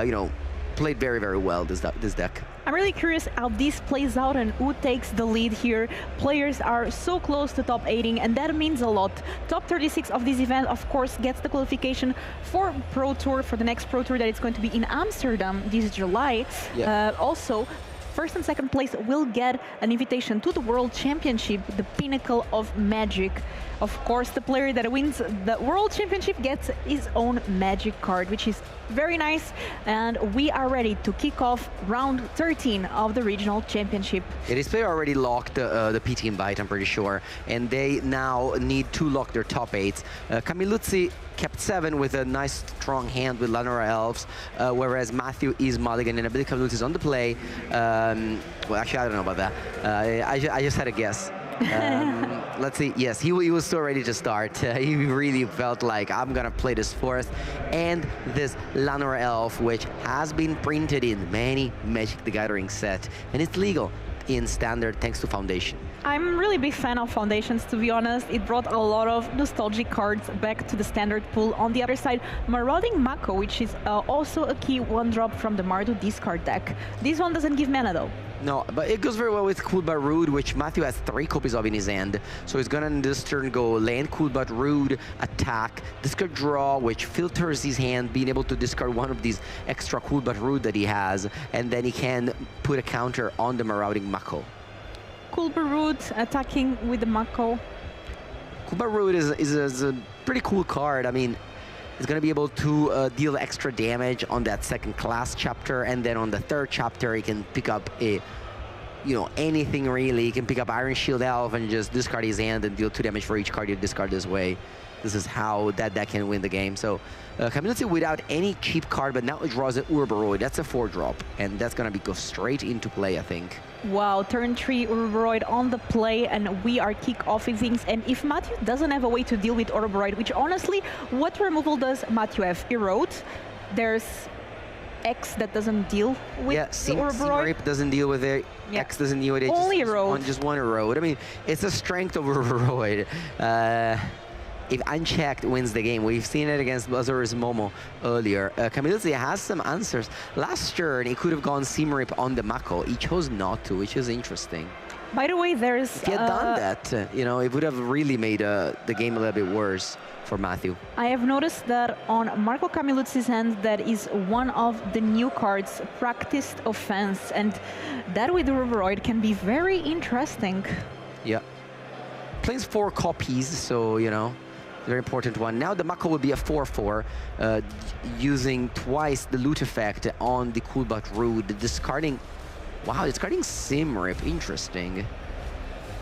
you know, played very, very well, this deck. I'm really curious how this plays out and who takes the lead here. Players are so close to top 8, and that means a lot. Top 36 of this event, of course, gets the qualification for Pro Tour, for the next Pro Tour that is going to be in Amsterdam this July. Yeah. Also, first and second place will get an invitation to the World Championship, the pinnacle of Magic. Of course, the player that wins the World Championship gets his own Magic card, which is very nice. And we are ready to kick off round 13 of the Regional Championship. Yeah, this player already locked the PT invite, I'm pretty sure. And they now need to lock their top 8. Camilluzzi kept 7 with a nice strong hand with Lanora Elves, whereas Matthew is mulligan and I believe Camilluzzi is on the play. Well, actually, I don't know about that. I just had a guess. Let's see. Yes, he was so ready to start. He really felt like, I'm gonna play this 4th and this Lanora Elf, which has been printed in many Magic the Gathering set, and it's legal in Standard thanks to Foundation. I'm really big fan of Foundations, to be honest. It brought a lot of nostalgic cards back to the Standard pool. On the other side, Marauding Mako, which is also a key 1-drop from the Mardu discard deck. This one doesn't give mana though. No, but it goes very well with Cool But Rude, which Matthew has 3 copies of in his hand. So he's gonna in this turn go land Cool But Rude, attack, discard draw, which filters his hand, being able to discard one of these extra Cool But Rude that he has, and then he can put a counter on the Marauding Mako. Cool But Rude attacking with the Mako. Cool But Rude is a pretty cool card. I mean, it's going to be able to deal extra damage on that 2nd class chapter, and then on the 3rd chapter he can pick up a, you know, anything really. He can pick up Iron Shield Elf and just discard his hand and deal 2 damage for each card you discard this way. This is how that can win the game. So Camiluzzi without any cheap card, but now it draws an Urboroid. That's a 4-drop, and that's gonna go straight into play, I think. Wow, turn 3 Urboroid on the play, and we are kick-offing things. And if Matthew doesn't have a way to deal with Urboroid, which honestly, what removal does Matthew have? Erode. There's X that doesn't deal with the Urboroid. Rip doesn't deal with it. Yeah. X doesn't deal with it. Only Erode. Just one Erode. I mean, it's a strength of Urboroid. If unchecked, wins the game. We've seen it against Lazarus Momo earlier. Camiluzzi has some answers. Last turn, he could have gone Seam Rip on the Mako. He chose not to, which is interesting. By the way, there's... If he had done that, you know, it would have really made the game a little bit worse for Matthew. I have noticed that on Marco Camiluzzi's hand, that is one of the new cards, Practiced Offense. And that with Urboroid can be very interesting. Yeah. Plays 4 copies, so, you know, very important one. Now the Mako will be a 4-4, using twice the loot effect on the Cool But Rude, discarding... Wow, discarding Sim Rip, interesting.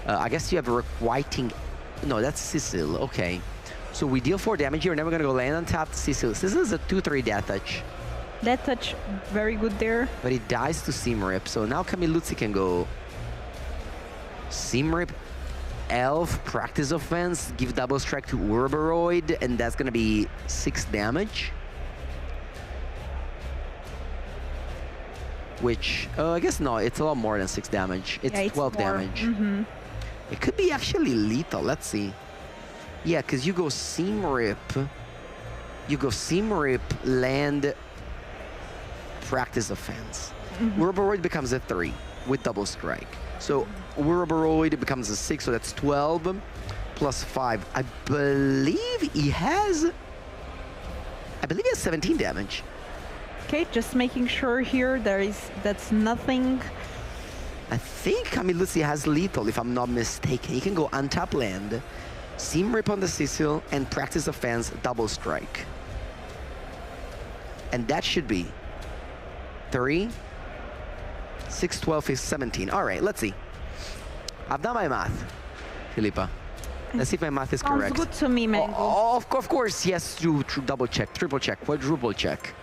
I guess you have a requiting... No, that's Cecil, okay. So we deal 4 damage here, and then we're gonna go land on top Cecil. Cecil is a 2-3 Death Touch. Death Touch, very good there. But he dies to Sim Rip, so now Camiluzzi can go... Sim Rip, Elf, Practice Offense, give double strike to Urboroid, and that's gonna be 6 damage. Which, I guess no, it's a lot more than 6 damage. It's 12 damage. Mm-hmm. It could be actually lethal, let's see. Yeah, because you go Seam Rip, land, Practice Offense. Urboroid becomes a 3 with double strike. So Urboroid becomes a 6, so that's 12 plus 5. I believe he has 17 damage. Okay, just making sure here that's nothing. I think Camiluzzi has lethal, if I'm not mistaken. He can go untap land, Seam Rip on the Cecil, and Practice Offense double strike. And that should be 3, 6, 12, 17. All right, let's see. I've done my math, Filipa. Let's see if my math is correct. Sounds good to me, Mango. Of course, yes, to double check, triple check, quadruple check.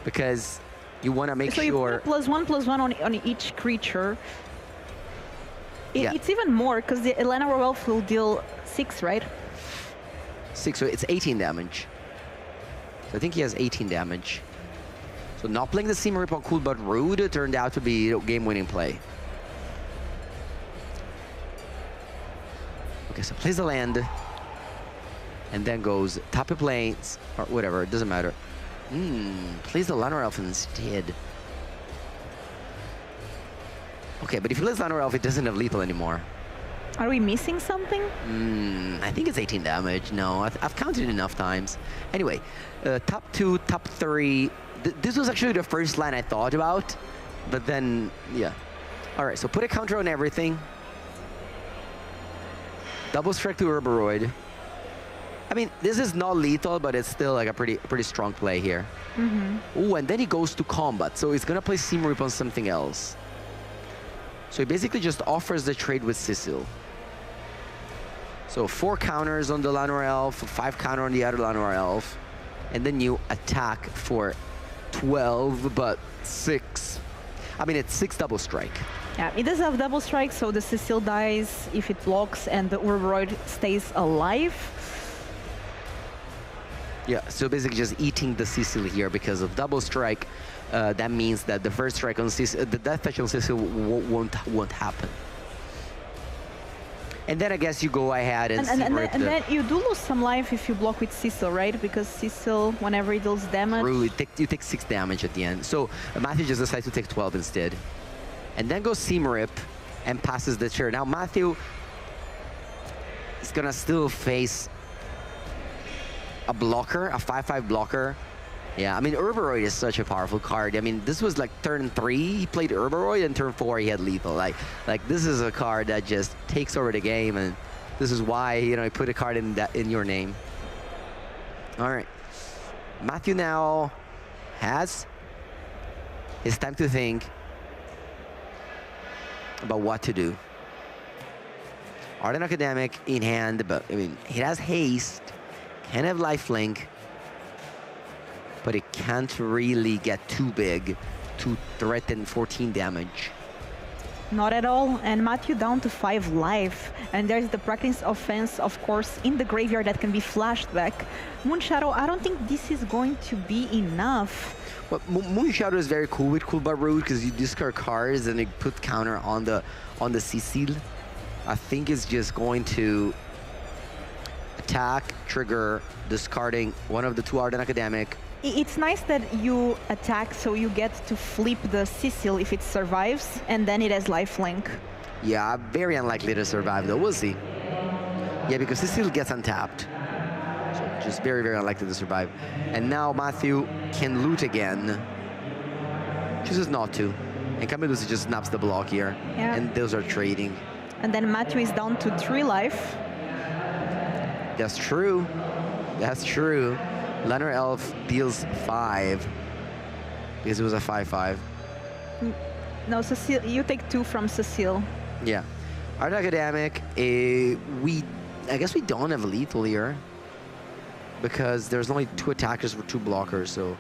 Because you want to make so sure... So you put +1/+1 on each creature. Yeah. It's even more, because the Elena Roelf will deal 6, right? 6, so it's 18 damage. So I think he has 18 damage. So not playing the Seam Rip on Cool But Rude turned out to be a game-winning play. Okay, so plays the land, and then goes top of planes, or whatever, it doesn't matter. Plays the Llanowar Elf instead. Okay, but if he plays Llanowar Elf, it doesn't have lethal anymore. Are we missing something? I think it's 18 damage. No, I've counted enough times. Anyway, top 2, top 3. This was actually the first line I thought about, but then, yeah. All right, so put a counter on everything. Double strike to Urboroid. I mean, this is not lethal, but it's still like a pretty strong play here. Ooh, and then he goes to combat, so he's gonna play Seam Rip on something else. So he basically just offers the trade with Cecil. So 4 counters on the Llanowar Elf, 5 counter on the other Llanowar Elf, and then you attack for 12, but 6. I mean, it's 6 double strike. Yeah, it does have double strike, so the Cecil dies if it blocks, and the Urboroid stays alive. Yeah, so basically just eating the Cecil here because of double strike. That means that the first strike on Cecil, the death touch on Cecil won't happen. And then I guess you go ahead and then you do lose some life if you block with Cecil, right? Because Cecil, whenever he deals damage... True, you take 6 damage at the end. So Matthew just decides to take 12 instead. And then goes Seam Rip and passes the turn. Now Matthew is gonna still face a blocker, a 5/5 blocker. Yeah, I mean, Urboroid is such a powerful card. I mean, this was like turn 3, he played Urboroid, and turn 4 he had lethal. Like this is a card that just takes over the game, and this is why, you know, he put a card in your name. All right, Matthew now has his time to think about what to do. Ardent Academic in hand, but I mean, he has haste. can have lifelink, but it can't really get too big to threaten 14 damage. Not at all, and Matthew down to 5 life. And there's the practice offense, of course, in the graveyard that can be flashed back. Moonshadow, I don't think this is going to be enough. Well, Moonshadow is very cool with Cool But Rude because you discard cards and you put counter on the Cecile. I think it's just going to attack, trigger, discarding one of the 2 Ardent Academic. It's nice that you attack, so you get to flip the Cecile if it survives, and then it has lifelink. Yeah, very unlikely to survive though, we'll see. Yeah, because Cecile gets untapped. So just very, very unlikely to survive. And now Matthew can loot again. Chooses not to. And Camillus just snaps the block here. Yeah. And those are trading. And then Matthew is down to 3 life. That's true. That's true. Llanowar Elf deals 5 because it was a 5/5. No, Cecile, you take 2 from Cecile. Yeah. Art Academic, I guess we don't have lethal here because there's only 2 attackers for 2 blockers, so.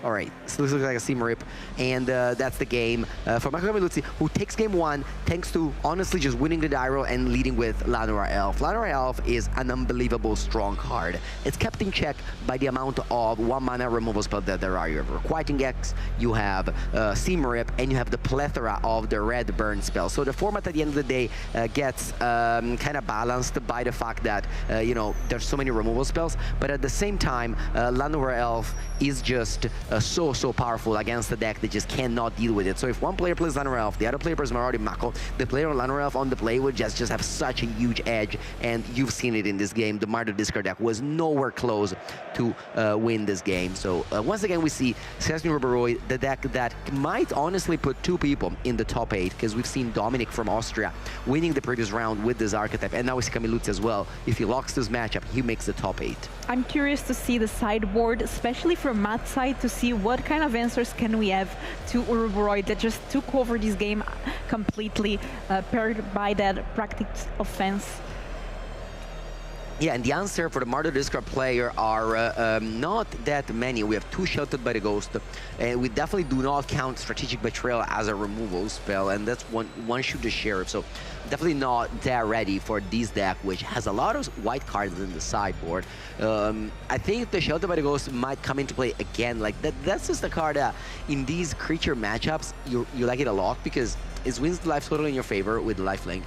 All right, so this looks like a seam rip, and that's the game for Marco Camilluzzi, who takes game 1 thanks to honestly just winning the Dyro and leading with Llanowar Elf. Llanowar Elf is an unbelievable strong card. It's kept in check by the amount of 1-mana removal spells that there are. You have Requiting X, you have Seam Rip, and you have the plethora of the red burn spells. So the format at the end of the day gets kind of balanced by the fact that you know, there's so many removal spells, but at the same time, Llanowar Elf is just so powerful against the deck that just cannot deal with it. So if one player plays Llanowar Elf, the other player plays Marauder Mako, the player on Llanowar Elf on the play would just have such a huge edge, and you've seen it in this game. The Martyr discard deck was nowhere close to win this game. So once again, we see Sesame Ruberoy, the deck that might honestly put 2 people in the top 8, because we've seen Dominic from Austria winning the previous round with this archetype, and now we see Camilluzzi as well. If he locks this matchup, he makes the top 8. I'm curious to see the sideboard, especially from Matt's side, to see what kind of answers can we have to Uruburoy that just took over this game completely, paired by that practice offense. Yeah, and the answer for the Martyr discard player are not that many. We have 2 Sheltered by the Ghost, and we definitely do not count Strategic Betrayal as a removal spell, and that's one Shoot the Sheriff, so definitely not that ready for this deck, which has a lot of white cards in the sideboard. I think the Sheltered by the Ghost might come into play again. Like that's just a card that in these creature matchups, you like it a lot because it wins the life total in your favor with lifelink.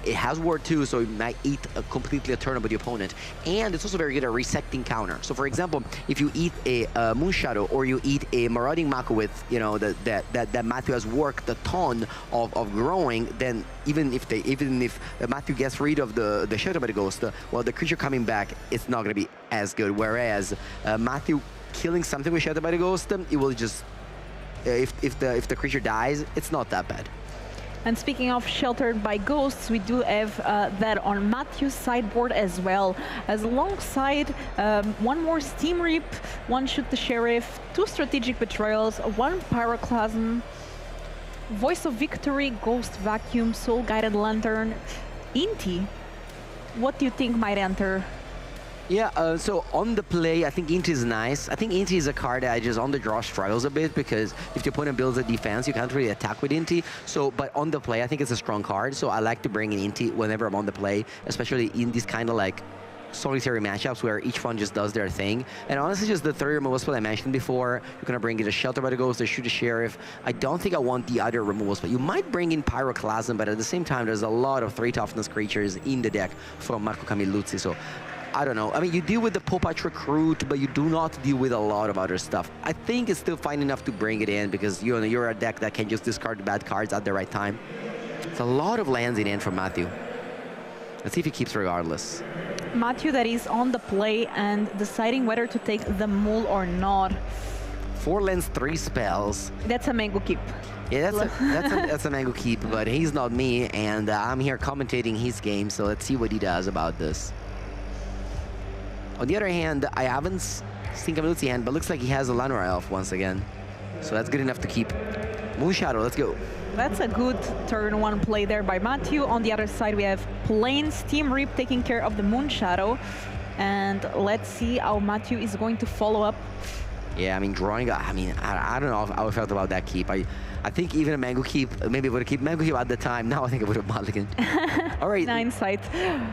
It has Ward 2, so it might eat completely a turn of the opponent. And it's also very good at resetting counter. So for example, if you eat a Moonshadow or you eat a Marauding Mako with, you know, that Matthew has worked a ton of growing, then even if Matthew gets rid of the Shelter by the Ghost, well, the creature coming back, it's not going to be as good. Whereas Matthew killing something with Shelter by the Ghost, it will just, if the creature dies, it's not that bad. And speaking of Sheltered by Ghosts, we do have that on Matthew's sideboard as well. As alongside 1 more Steam Reap, 1 Shoot the Sheriff, 2 Strategic Betrayals, 1 Pyroclasm, Voice of Victory, Ghost Vacuum, Soul Guided Lantern, Inti. What do you think might enter? Yeah, so on the play, I think Inti is nice. I think Inti is a card that just on the draw struggles a bit because if the opponent builds a defense, you can't really attack with Inti. So, but on the play, I think it's a strong card. So I like to bring in Inti whenever I'm on the play, especially in these kind of like solitary matchups where each one just does their thing. And honestly, just the 3 removal spell I mentioned before, you're gonna bring in a Shelter by the Ghost, a Shoot the Sheriff. I don't think I want the other removal spell. You might bring in Pyroclasm, but at the same time, there's a lot of 3 toughness creatures in the deck from Marco Camilluzzi. So I don't know. I mean, you deal with the Popatch Recruit, but you do not deal with a lot of other stuff. I think it's still fine enough to bring it in because you're a deck that can just discard the bad cards at the right time. It's a lot of lands in for Matthew. Let's see if he keeps regardless. Matthew that is on the play and deciding whether to take the Mule or not. 4 lands, 3 spells. That's a mango keep. Yeah, that's a mango keep, but he's not me, and I'm here commentating his game, so let's see what he does about this. On the other hand, I haven't seen Camilluzzi hand, but looks like he has a Llanowar Elf once again. So that's good enough to keep. Moonshadow, let's go. That's a good turn 1 play there by Matthew. On the other side, we have plain Steam Reap taking care of the Moonshadow. And let's see how Matthew is going to follow up. Yeah, I mean, drawing, I don't know how I felt about that keep. I think even a mango keep, maybe would have kept mango keep at the time. Now I think I would have mulliganed. All right. Hindsight.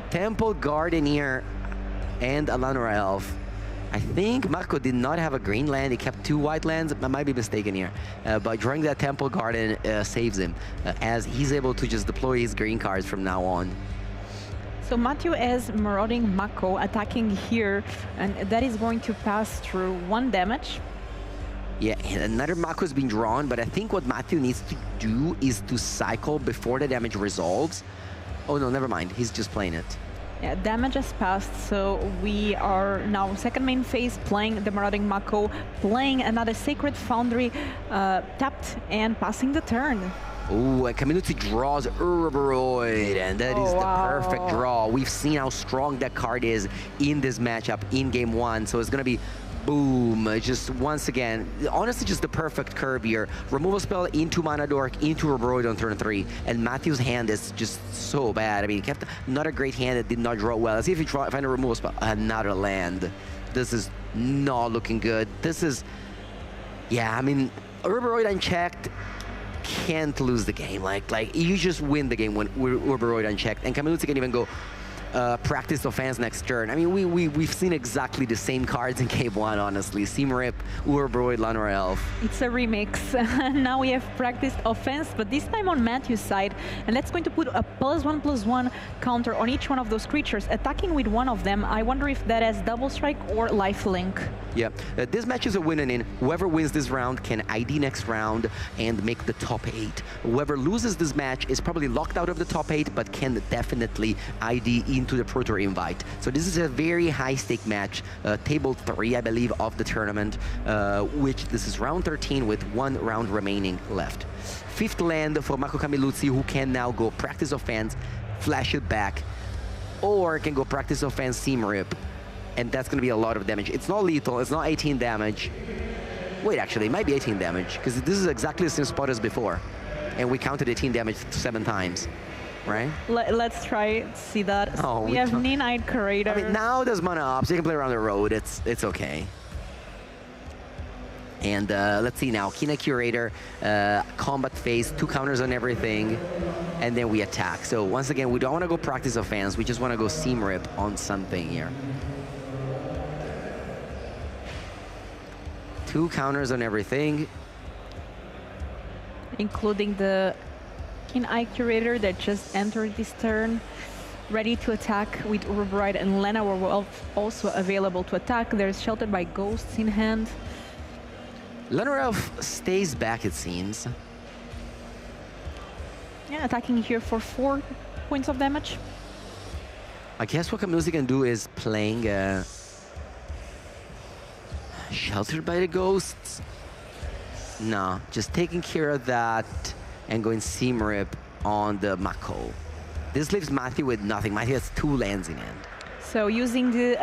Temple Gardener and a Lanora Elf. I think Mako did not have a green land. He kept 2 white lands. I might be mistaken here. But drawing that Temple Garden saves him as he's able to just deploy his green cards from now on. So Matthew has Marauding Mako attacking here, and that is going to pass through 1 damage. Yeah, and another Mako has been drawn, but I think what Matthew needs to do is to cycle before the damage resolves. Oh no, never mind. He's just playing it. Yeah, damage has passed, so we are now second main phase playing the Marauding Mako, playing another Sacred Foundry, tapped and passing the turn. Oh, and Kaminuti draws Urboroi, and that is the perfect draw. We've seen how strong that card is in this matchup in game 1, so it's going to be boom, just once again, honestly just the perfect curve here. Removal spell into Mana Dork, into Urboroi on turn 3, and Matthew's hand is just so bad. I mean, he kept not a great hand that did not draw well. Let's see if he find a removal spell. Another land. This is not looking good. This is, yeah, I mean, Urboroi unchecked can't lose the game. Like you just win the game when Urboroi unchecked, and Camiluzzi can even go practice offense next turn. I mean, we've seen exactly the same cards in game 1, honestly. Seam Rip, Urboroi, Lanora Elf. It's a remix. Now we have practiced offense, but this time on Matthew's side, and that's going to put a +1/+1 counter on each one of those creatures, attacking with one of them. I wonder if that has double strike or lifelink. Yeah, this match is a win and in. Whoever wins this round can ID next round and make the top 8. Whoever loses this match is probably locked out of the top 8, but can definitely ID into the Pro Tour invite. So this is a very high-stake match, table 3, I believe, of the tournament, which this is round 13 with 1 round remaining left. 5th land for Mako Camiluzzi, who can now go practice offense, flash it back, or can go practice offense, Seam Rip. And that's going to be a lot of damage. It's not lethal, it's not 18 damage. Wait, actually, it might be 18 damage, because this is exactly the same spot as before. And we counted 18 damage 7 times, right? Let's try to see that. Oh, we have Nine-Eyed Curator. I mean, now there's mana up, so you can play around the road. It's okay. And let's see now, Kina Curator, combat phase, 2 counters on everything, and then we attack. So once again, we don't want to go practice offense, we just want to go Seam Rip on something here. 2 counters on everything. Including the Keen-Eye Curator that just entered this turn. Ready to attack with Urboroi and Lena were also available to attack. There's Sheltered by Ghosts in hand. Lanora Elf stays back, it seems. Yeah, attacking here for 4 points of damage. I guess what Camiluzzi can do is playing Sheltered by the Ghosts. No, just taking care of that and going Seam Rip on the Mako. This leaves Matthew with nothing. Matthew has 2 lands in hand. So using the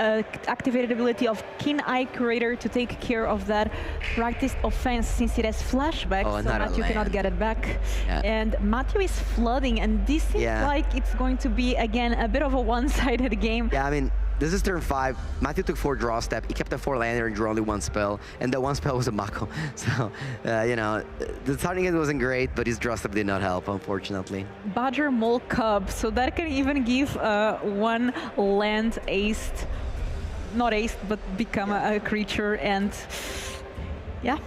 activated ability of Keen-Eye Curator to take care of that practiced offense, since it has flashback, so Matthew cannot get it back. Yeah. And Matthew is flooding, and this seems like it's going to be, again, a bit of a one-sided game. Yeah, I mean, this is turn 5. Matthew took 4 draw step. He kept a 4-lander and drew only 1 spell. And that 1 spell was a Mako. So, you know, the starting end wasn't great, but his draw step did not help, unfortunately. Badger Mole Cub. So that can even give 1 land aced. Not aced, but become a creature. And yeah.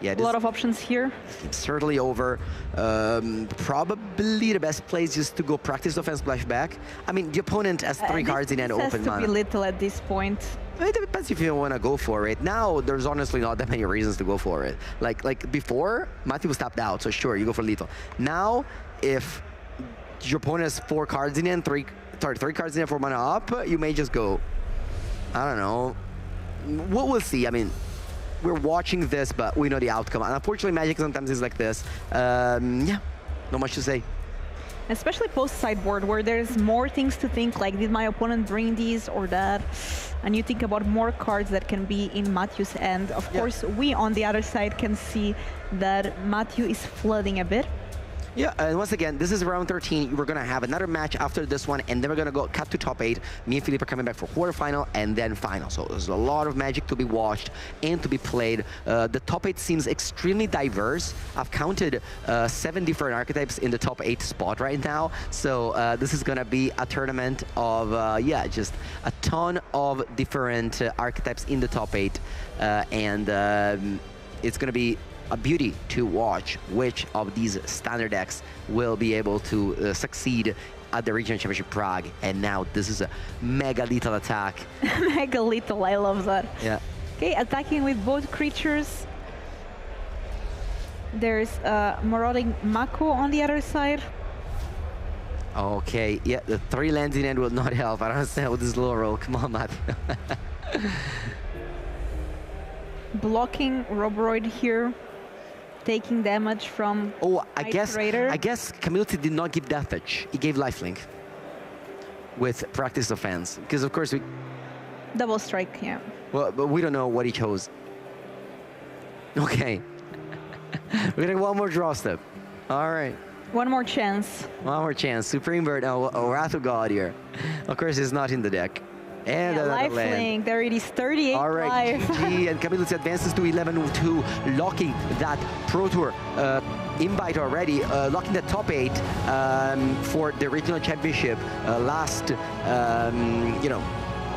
Yeah, a lot of options here. It's certainly over. Probably the best play is just to go practice offense flashback. I mean, the opponent has 3 cards in hand, open mana. This has to be little at this point. It depends if you want to go for it. Now, there's honestly not that many reasons to go for it. Like before, Matthew was tapped out, so sure, you go for lethal. Now, if your opponent has 4 cards in hand, 3 cards in hand for mana up, you may just go, I don't know. We'll see. I mean, we're watching this, but we know the outcome. And unfortunately, Magic sometimes is like this. Yeah, not much to say. Especially post-sideboard, where there's more things to think, like, did my opponent bring these or that? And you think about more cards that can be in Matthew's end. Of course, we on the other side can see that Matthew is flooding a bit. Yeah, and once again, this is round 13. We're going to have another match after this one, and then we're going to go cut to top 8. Me and Philippe are coming back for quarterfinal and then final. So there's a lot of Magic to be watched and to be played. The top 8 seems extremely diverse. I've counted 7 different archetypes in the top 8 spot right now. So this is going to be a tournament of, yeah, just a ton of different archetypes in the top 8. And it's going to be a beauty to watch which of these standard decks will be able to succeed at the Regional Championship Prague. And now this is a mega lethal attack. Mega lethal, I love that. Yeah. Okay, attacking with both creatures. There's Marauding Mako on the other side. Okay, yeah, the 3 lands in end will not help. I don't understand with this low roll. Come on, Matthew. Blocking Roboroid here. Taking damage from I guess Camilti did not give Death Touch. He gave Lifelink with Practice Offense. Because of course we... Double strike, yeah. Well, but we don't know what he chose. Okay. We're gonna one more draw step. All right. One more chance. One more chance. Supreme Bird, Wrath of God here. Of course, it's not in the deck. And yeah, another land. Lifelink, there it is, 38 All right, life. GG, and Camilus advances to 11-2, locking that Pro Tour invite already, locking the top 8 for the regional championship last, you know,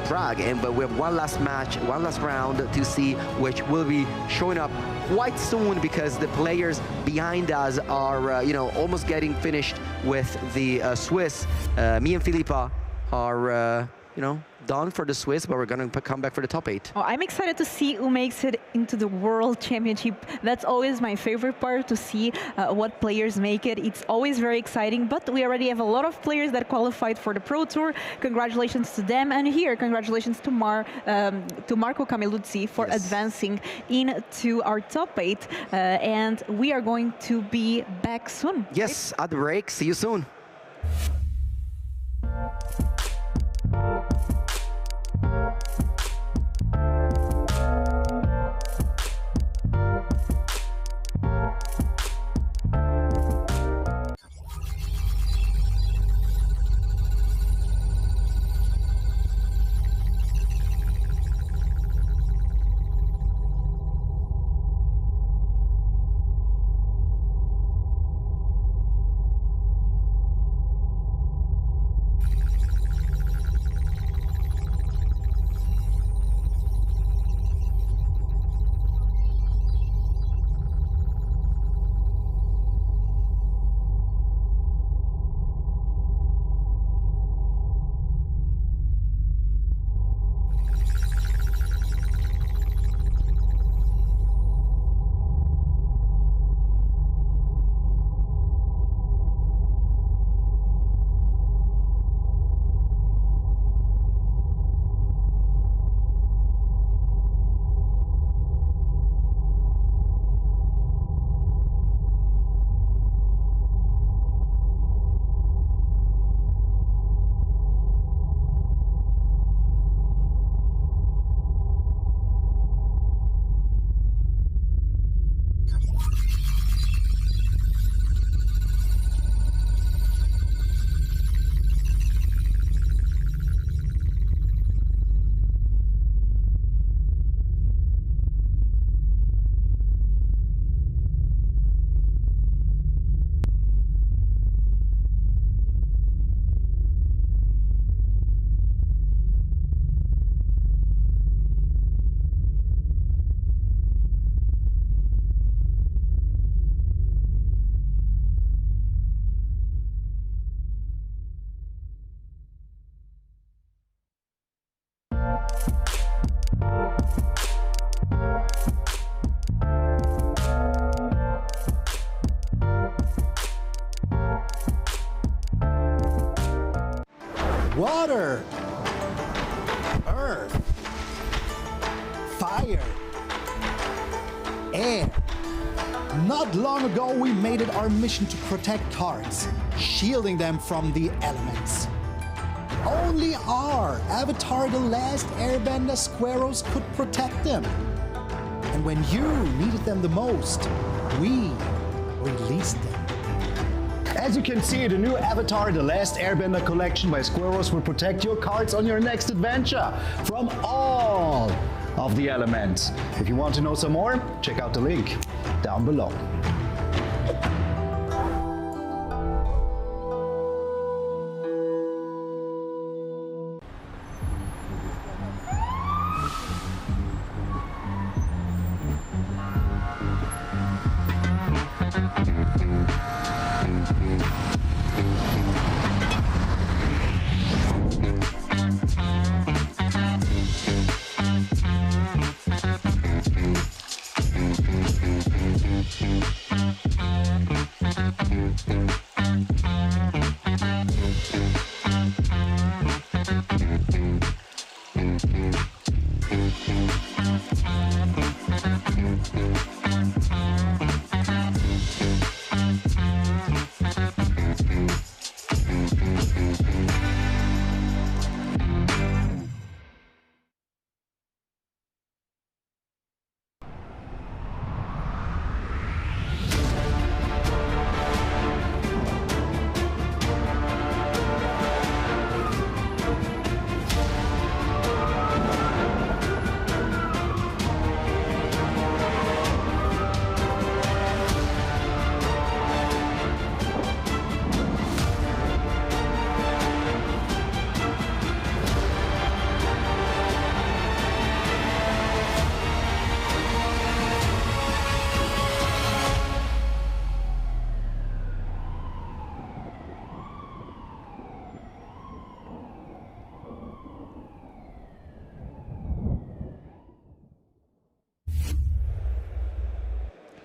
Prague. But we have one last match, one last round to see, which will be showing up quite soon because the players behind us are, you know, almost getting finished with the Swiss. Me and Philippa are, you know, done for the Swiss, but we're going to come back for the top 8. Oh, I'm excited to see who makes it into the World Championship. That's always my favorite part, to see what players make it. It's always very exciting, but we already have a lot of players that qualified for the Pro Tour. Congratulations to them. And here, congratulations to Marco Camiluzzi for advancing into our top 8. And we are going to be back soon. Yes, at the break. See you soon. Water, earth, fire, air. Not long ago, we made it our mission to protect cards, shielding them from the elements. Only our Avatar the Last Airbender Squaros could protect them. And when you needed them the most, we released them. As you can see, the new avatar, The Last Airbender collection by Squirrels, will protect your cards on your next adventure from all of the elements. If you want to know some more, check out the link down below.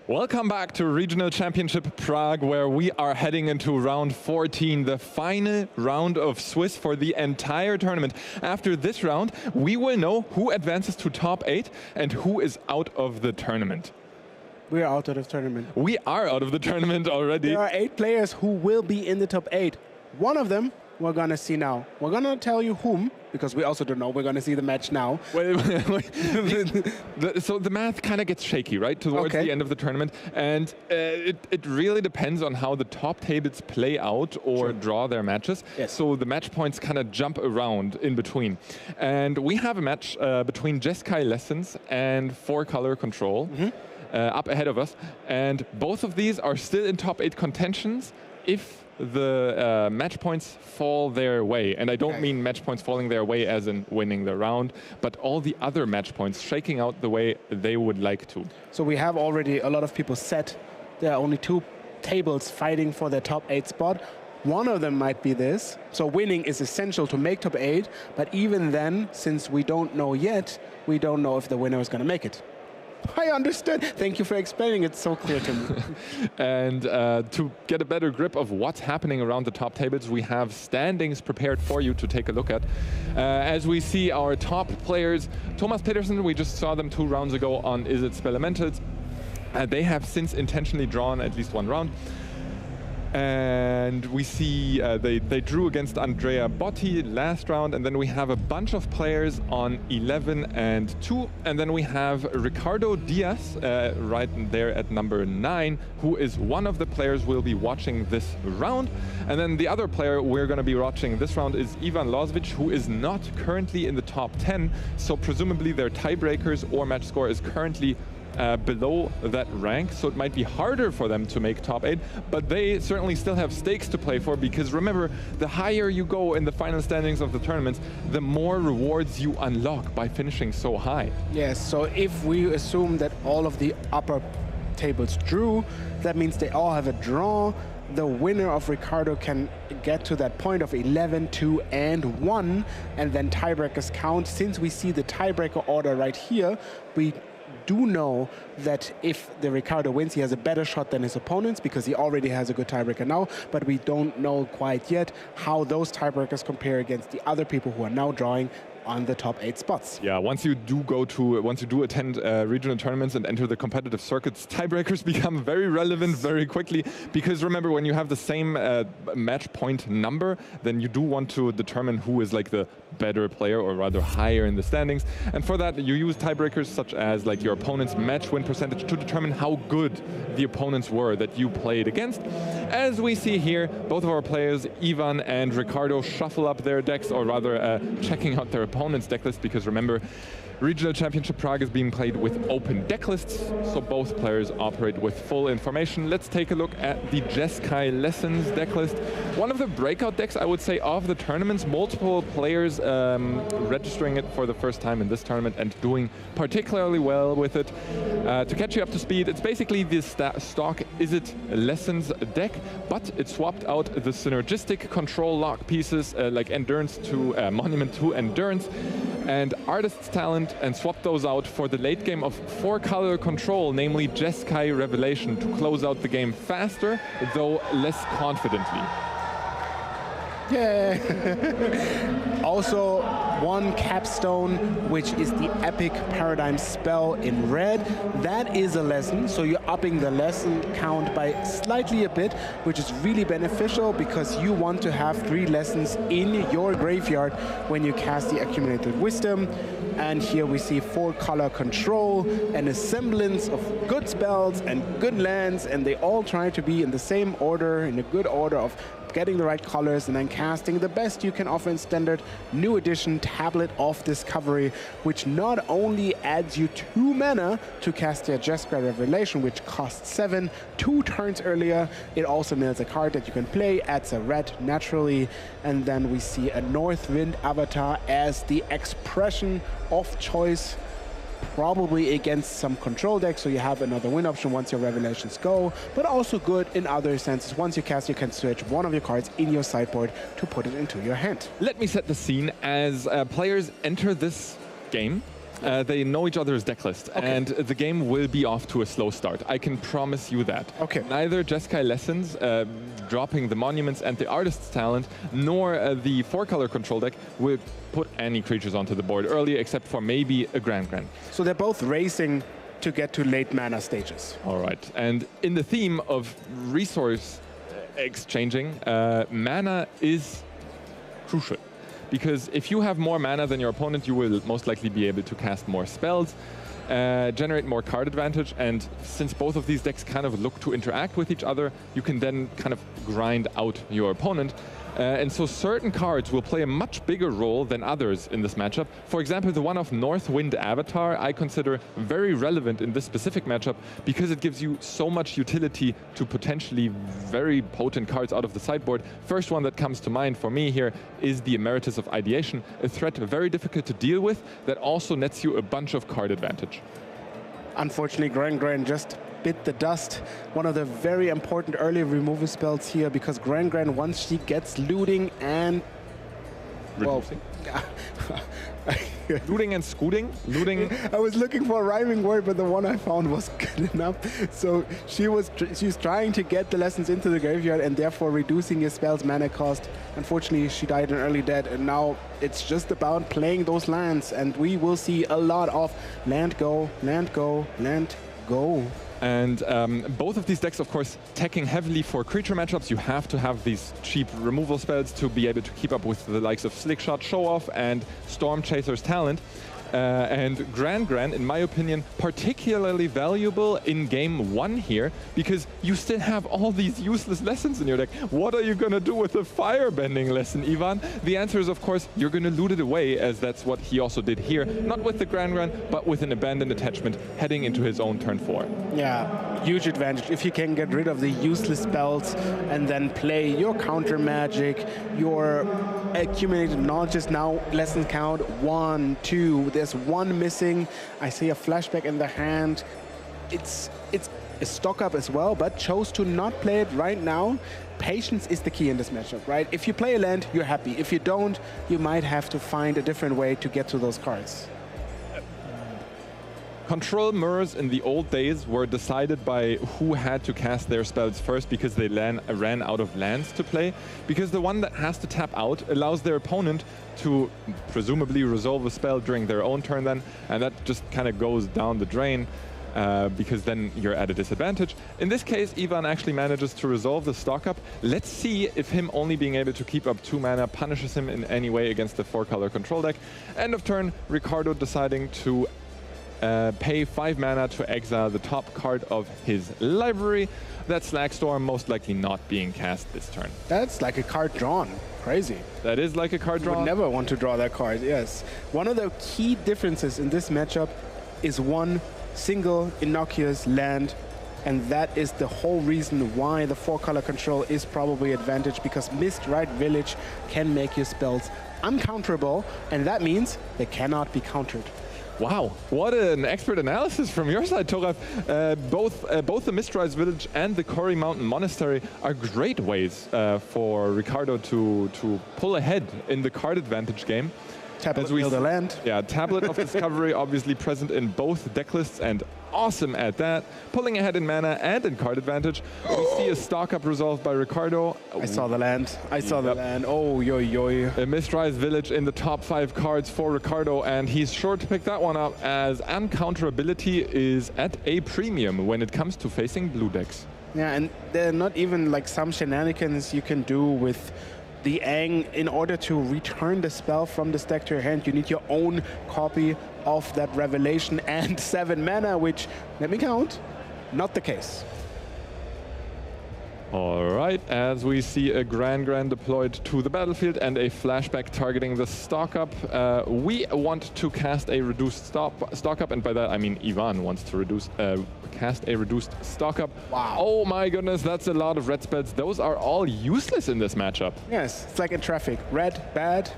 Welcome back to Regional Championship Prague, where we are heading into round 14, the final round of Swiss for the entire tournament. After this round, we will know who advances to top 8 and who is out of the tournament. We're out of the tournament. We are out of the tournament already. There are 8 players who will be in the top 8. One of them we're going to see now. We're going to tell you whom, because we also don't know. We're going to see the match now. So the math kind of gets shaky, right, towards the end of the tournament. And it really depends on how the top tables play out or draw their matches. Yes. So the match points kind of jump around in between. And we have a match between Jeskai Lessons and 4-Color Control up ahead of us. And both of these are still in top 8 contentions if the match points fall their way. And I don't mean match points falling their way as in winning the round, but all the other match points shaking out the way they would like to. So we have already a lot of people set. There are only 2 tables fighting for their top 8 spot. One of them might be this. So winning is essential to make top 8, but even then, since we don't know yet, we don't know if the winner is going to make it. I understood. Thank you for explaining it so clear to me. And to get a better grip of what's happening around the top tables, we have standings prepared for you to take a look at. As we see our top players, Thomas Petersen, we just saw them 2 rounds ago on Is It Spelemented. They have since intentionally drawn at least 1 round. And we see they drew against Andrea Botti last round, and then we have a bunch of players on 11 and 2, and then we have Ricardo Diaz right there at number 9, who is one of the players we'll be watching this round. And then the other player we're going to be watching this round is Ivan Lozovic, who is not currently in the top 10, so presumably their tiebreakers or match score is currently below that rank, so it might be harder for them to make top 8, but they certainly still have stakes to play for, because remember, the higher you go in the final standings of the tournaments, the more rewards you unlock by finishing so high. Yes, so if we assume that all of the upper tables drew, that means they all have a draw. The winner of Ricardo can get to that point of 11, 2, and 1, and then tiebreakers count. Since we see the tiebreaker order right here, we do know that if the Ricardo wins, he has a better shot than his opponents because he already has a good tiebreaker now, but we don't know quite yet how those tiebreakers compare against the other people who are now drawing on the top 8 spots. Yeah, once you do attend regional tournaments and enter the competitive circuits, tiebreakers become very relevant very quickly, because remember, when you have the same match point number, then you do want to determine who is like the better player, or rather higher in the standings. And for that, you use tiebreakers such as like your opponent's match win percentage to determine how good the opponents were that you played against. As we see here, both of our players, Ivan and Ricardo, shuffle up their decks, or rather checking out their opponent's deck list, because remember, Regional Championship Prague is being played with open deck lists, so both players operate with full information. Let's take a look at the Jeskai Lessons deck list. One of the breakout decks, I would say, of the tournaments. Multiple players registering it for the first time in this tournament and doing particularly well with it. To catch you up to speed, it's basically the stock Is It Lessons deck, but it swapped out the synergistic control lock pieces like Endurance to Monument to Endurance and Artist's Talent, and swapped those out for the late game of 4-color control, namely Jeskai Revelation, to close out the game faster, though less confidently. Yeah. Also, one capstone, which is the Epic Paradigm spell in red. That is a lesson, so you're upping the lesson count by slightly a bit, which is really beneficial because you want to have 3 lessons in your graveyard when you cast the Accumulated Wisdom. And here we see 4-color control and a semblance of good spells and good lands, and they all try to be in the same order, in a good order of getting the right colors and then casting the best you can offer in standard. New edition Tablet of Discovery, which not only adds you 2 mana to cast your Jeskai Revelation, which costs 7, 2 turns earlier. It also mills a card that you can play, adds a red naturally, and then we see a Northwind avatar as the expression of choice, probably against some control decks, so you have another win option once your Revelations go, but also good in other senses. Once you cast, you can switch one of your cards in your sideboard to put it into your hand. Let me set the scene. As players enter this game, they know each other's deck list, and the game will be off to a slow start. I can promise you that. Okay. Neither Jeskai Lessons, dropping the Monuments and the Artist's Talent, nor the 4-color control deck will put any creatures onto the board early, except for maybe a Grand. So they're both racing to get to late mana stages. All right. And in the theme of resource exchanging, mana is crucial. Because if you have more mana than your opponent, you will most likely be able to cast more spells, generate more card advantage, and since both of these decks kind of look to interact with each other, you can then kind of grind out your opponent. And so certain cards will play a much bigger role than others in this matchup. For example, the one of Northwind Avatar I consider very relevant in this specific matchup because it gives you so much utility to potentially very potent cards out of the sideboard. First one that comes to mind for me here is the Emeritus of Ideation, a threat very difficult to deal with that also nets you a bunch of card advantage. Unfortunately, Gran just bit the dust. One of the very important early removal spells here, because Gran, once she gets looting and... Reducing? Looting and scooting? Looting. I was looking for a rhyming word, but the one I found was good enough. So she's trying to get the lessons into the graveyard and therefore reducing your spell's mana cost. Unfortunately, she died an early death, and now it's just about playing those lands, and we will see a lot of land go, land go, land go. And both of these decks, of course, teching heavily for creature matchups. You have to have these cheap removal spells to be able to keep up with the likes of Slickshot Show Off and Storm Chaser's Talent. And Gran, in my opinion, particularly valuable in game 1 here, because you still have all these useless lessons in your deck. What are you going to do with a firebending lesson, Ivan? The answer is, of course, you're going to loot it away, as that's what he also did here. Not with the Gran, but with an abandoned attachment heading into his own turn 4. Yeah, huge advantage. If you can get rid of the useless spells and then play your counter magic, your accumulated knowledges, now lesson count 1, 2, there's 1 missing. I see a flashback in the hand. It's a stock up as well, but chose to not play it right now. Patience is the key in this matchup, right? If you play a land, you're happy. If you don't, you might have to find a different way to get to those cards. Control mirrors in the old days were decided by who had to cast their spells first because they ran out of lands to play. Because the one that has to tap out allows their opponent to presumably resolve a spell during their own turn then, and that just kind of goes down the drain. Because then you're at a disadvantage. In this case, Ivan actually manages to resolve the stock up. Let's see if him only being able to keep up 2 mana punishes him in any way against the 4-color control deck. End of turn, Ricardo deciding to pay 5 mana to exile the top card of his library. That Slackstorm most likely not being cast this turn. That's like a card drawn. Crazy. That is like a card drawn. Would never want to draw that card, yes. One of the key differences in this matchup is one single innocuous land, and that is the whole reason why the 4-color control is probably advantage, because Mist-Right Village can make your spells uncounterable, and that means they cannot be countered. Wow, what an expert analysis from your side, Toraf. Both the Mist-Rise Village and the Quarry Mountain Monastery are great ways for Ricardo to pull ahead in the card advantage game. Tablet of the land. Yeah, Tablet of Discovery obviously present in both deck lists and awesome at that. Pulling ahead in mana and in card advantage. We see a stock up resolved by Ricardo. I saw the land. I saw the land. Oh, yo, yo. A Mist-Rise Village in the top 5 cards for Ricardo, and he's sure to pick that one up as uncounterability is at a premium when it comes to facing blue decks. Yeah, and there are not even like some shenanigans you can do with the Aang. In order to return the spell from this deck to your hand, you need your own copy of that Revelation and 7 mana, which, let me count, not the case. All right, as we see a Grand deployed to the battlefield and a flashback targeting the stock up, we want to cast a reduced stock up, and by that I mean Ivan wants to cast a reduced stock up. Wow. Oh my goodness, that's a lot of red spells. Those are all useless in this matchup. Yes, it's like in Traffic. Red, bad,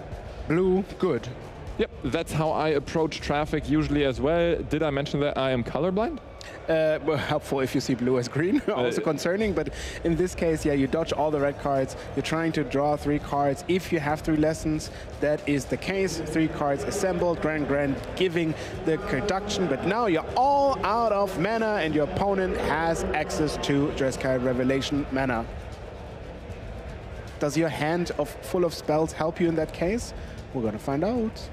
blue, good. Yep, that's how I approach Traffic usually as well. Did I mention that I am colorblind? Well, helpful if you see blue as green, also concerning, but in this case, yeah, you dodge all the red cards, you're trying to draw 3 cards. If you have 3 lessons, that is the case. 3 cards assembled, Grand giving the reduction, but now you're all out of mana and your opponent has access to Jeskai Revelation mana. Does your hand full of spells help you in that case? We're gonna find out.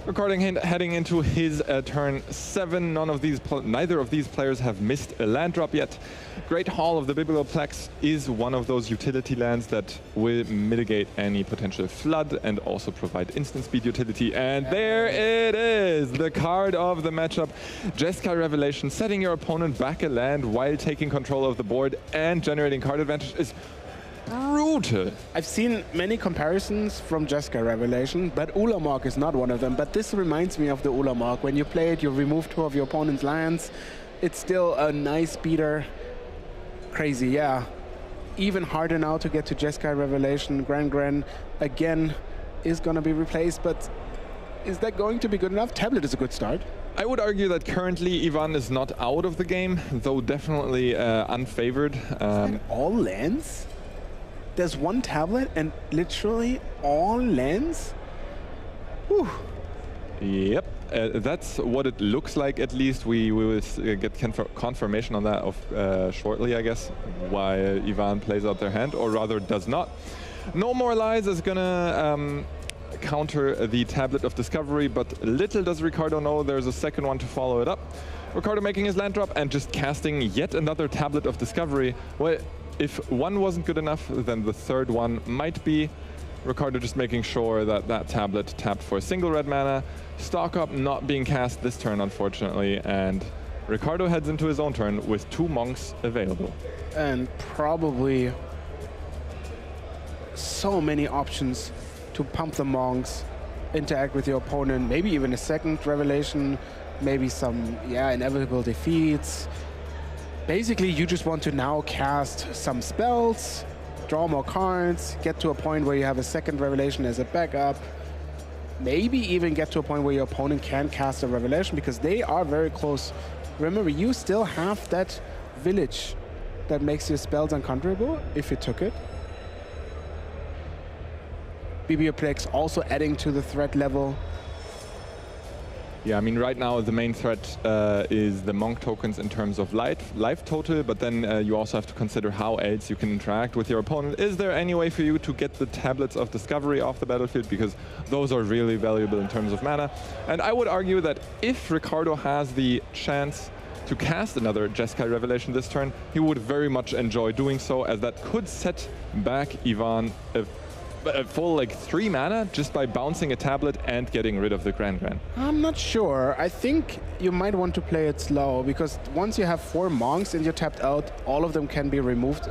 Ricardo heading into his turn 7. Neither of these players have missed a land drop yet. Great Hall of the Biblioplex is one of those utility lands that will mitigate any potential flood and also provide instant speed utility. And there it is, the card of the matchup. Jeskai Revelation, setting your opponent back a land while taking control of the board and generating card advantage is brutal. I've seen many comparisons from Jeskai Revelation, but Ulamog is not one of them. But this reminds me of the Ulamog. When you play it, you remove 2 of your opponent's lands. It's still a nice beater. Crazy, yeah. Even harder now to get to Jeskai Revelation. Gran again is going to be replaced, but is that going to be good enough? Tablet is a good start. I would argue that currently Ivan is not out of the game, though definitely unfavored. Is that all lands? There's 1 tablet and literally all lands? Whew. Yep, that's what it looks like at least. We will get confirmation on that shortly, I guess, why Ivan plays out their hand, or rather does not. No More Lies is gonna counter the Tablet of Discovery, but little does Ricardo know there's a second one to follow it up. Ricardo making his land drop and just casting yet another Tablet of Discovery. Well, if one wasn't good enough, then the third one might be. Ricardo just making sure that that tablet tapped for a single red mana. Stock up not being cast this turn, unfortunately, and Ricardo heads into his own turn with 2 monks available. And probably so many options to pump the monks, interact with your opponent, maybe even a second Revelation, maybe some, inevitable defeats. Basically, you just want to now cast some spells, draw more cards, get to a point where you have a second Revelation as a backup, maybe even get to a point where your opponent can cast a Revelation, because they are very close. Remember, you still have that village that makes your spells uncounterable if you took it. Biblioplex also adding to the threat level. Yeah, I mean, right now the main threat is the Monk tokens in terms of life total, but then you also have to consider how else you can interact with your opponent. Is there any way for you to get the Tablets of Discovery off the battlefield? Because those are really valuable in terms of mana. And I would argue that if Ricardo has the chance to cast another Jeskai Revelation this turn, he would very much enjoy doing so, as that could set back Ivan a full like 3 mana just by bouncing a tablet and getting rid of the Grand. I'm not sure. I think you might want to play it slow, because once you have 4 monks and you're tapped out, all of them can be removed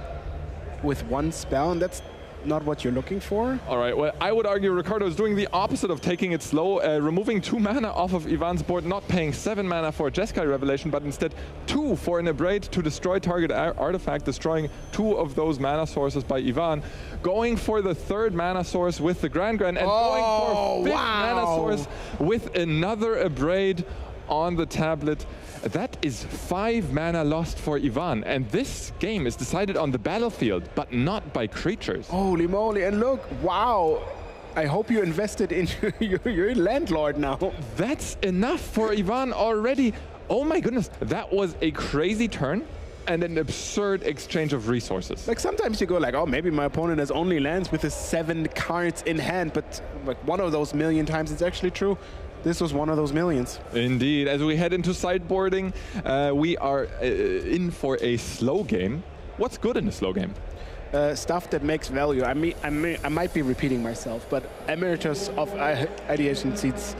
with 1 spell, and that's not what you're looking for. All right, well, I would argue Ricardo is doing the opposite of taking it slow, removing 2 mana off of Ivan's board, not paying 7 mana for a Jeskai Revelation, but instead 2 for an Abrade to destroy target artifact, destroying 2 of those mana sources by Ivan, going for the 3rd mana source with the Grand, and going for a 5th mana source with another Abrade on the tablet. That is 5 mana lost for Ivan, and this game is decided on the battlefield, but not by creatures. Holy moly, and look, wow. I hope you invested in your landlord now. That's enough for Ivan already. Oh my goodness, that was a crazy turn and an absurd exchange of resources. Like sometimes you go like, oh, maybe my opponent has only lands with his 7 cards in hand, but like one of those million times it's actually true. This was one of those millions. Indeed. As we head into sideboarding, we are in for a slow game. What's good in a slow game? Stuff that makes value. I might be repeating myself, but Emeritus of Ideation Seats,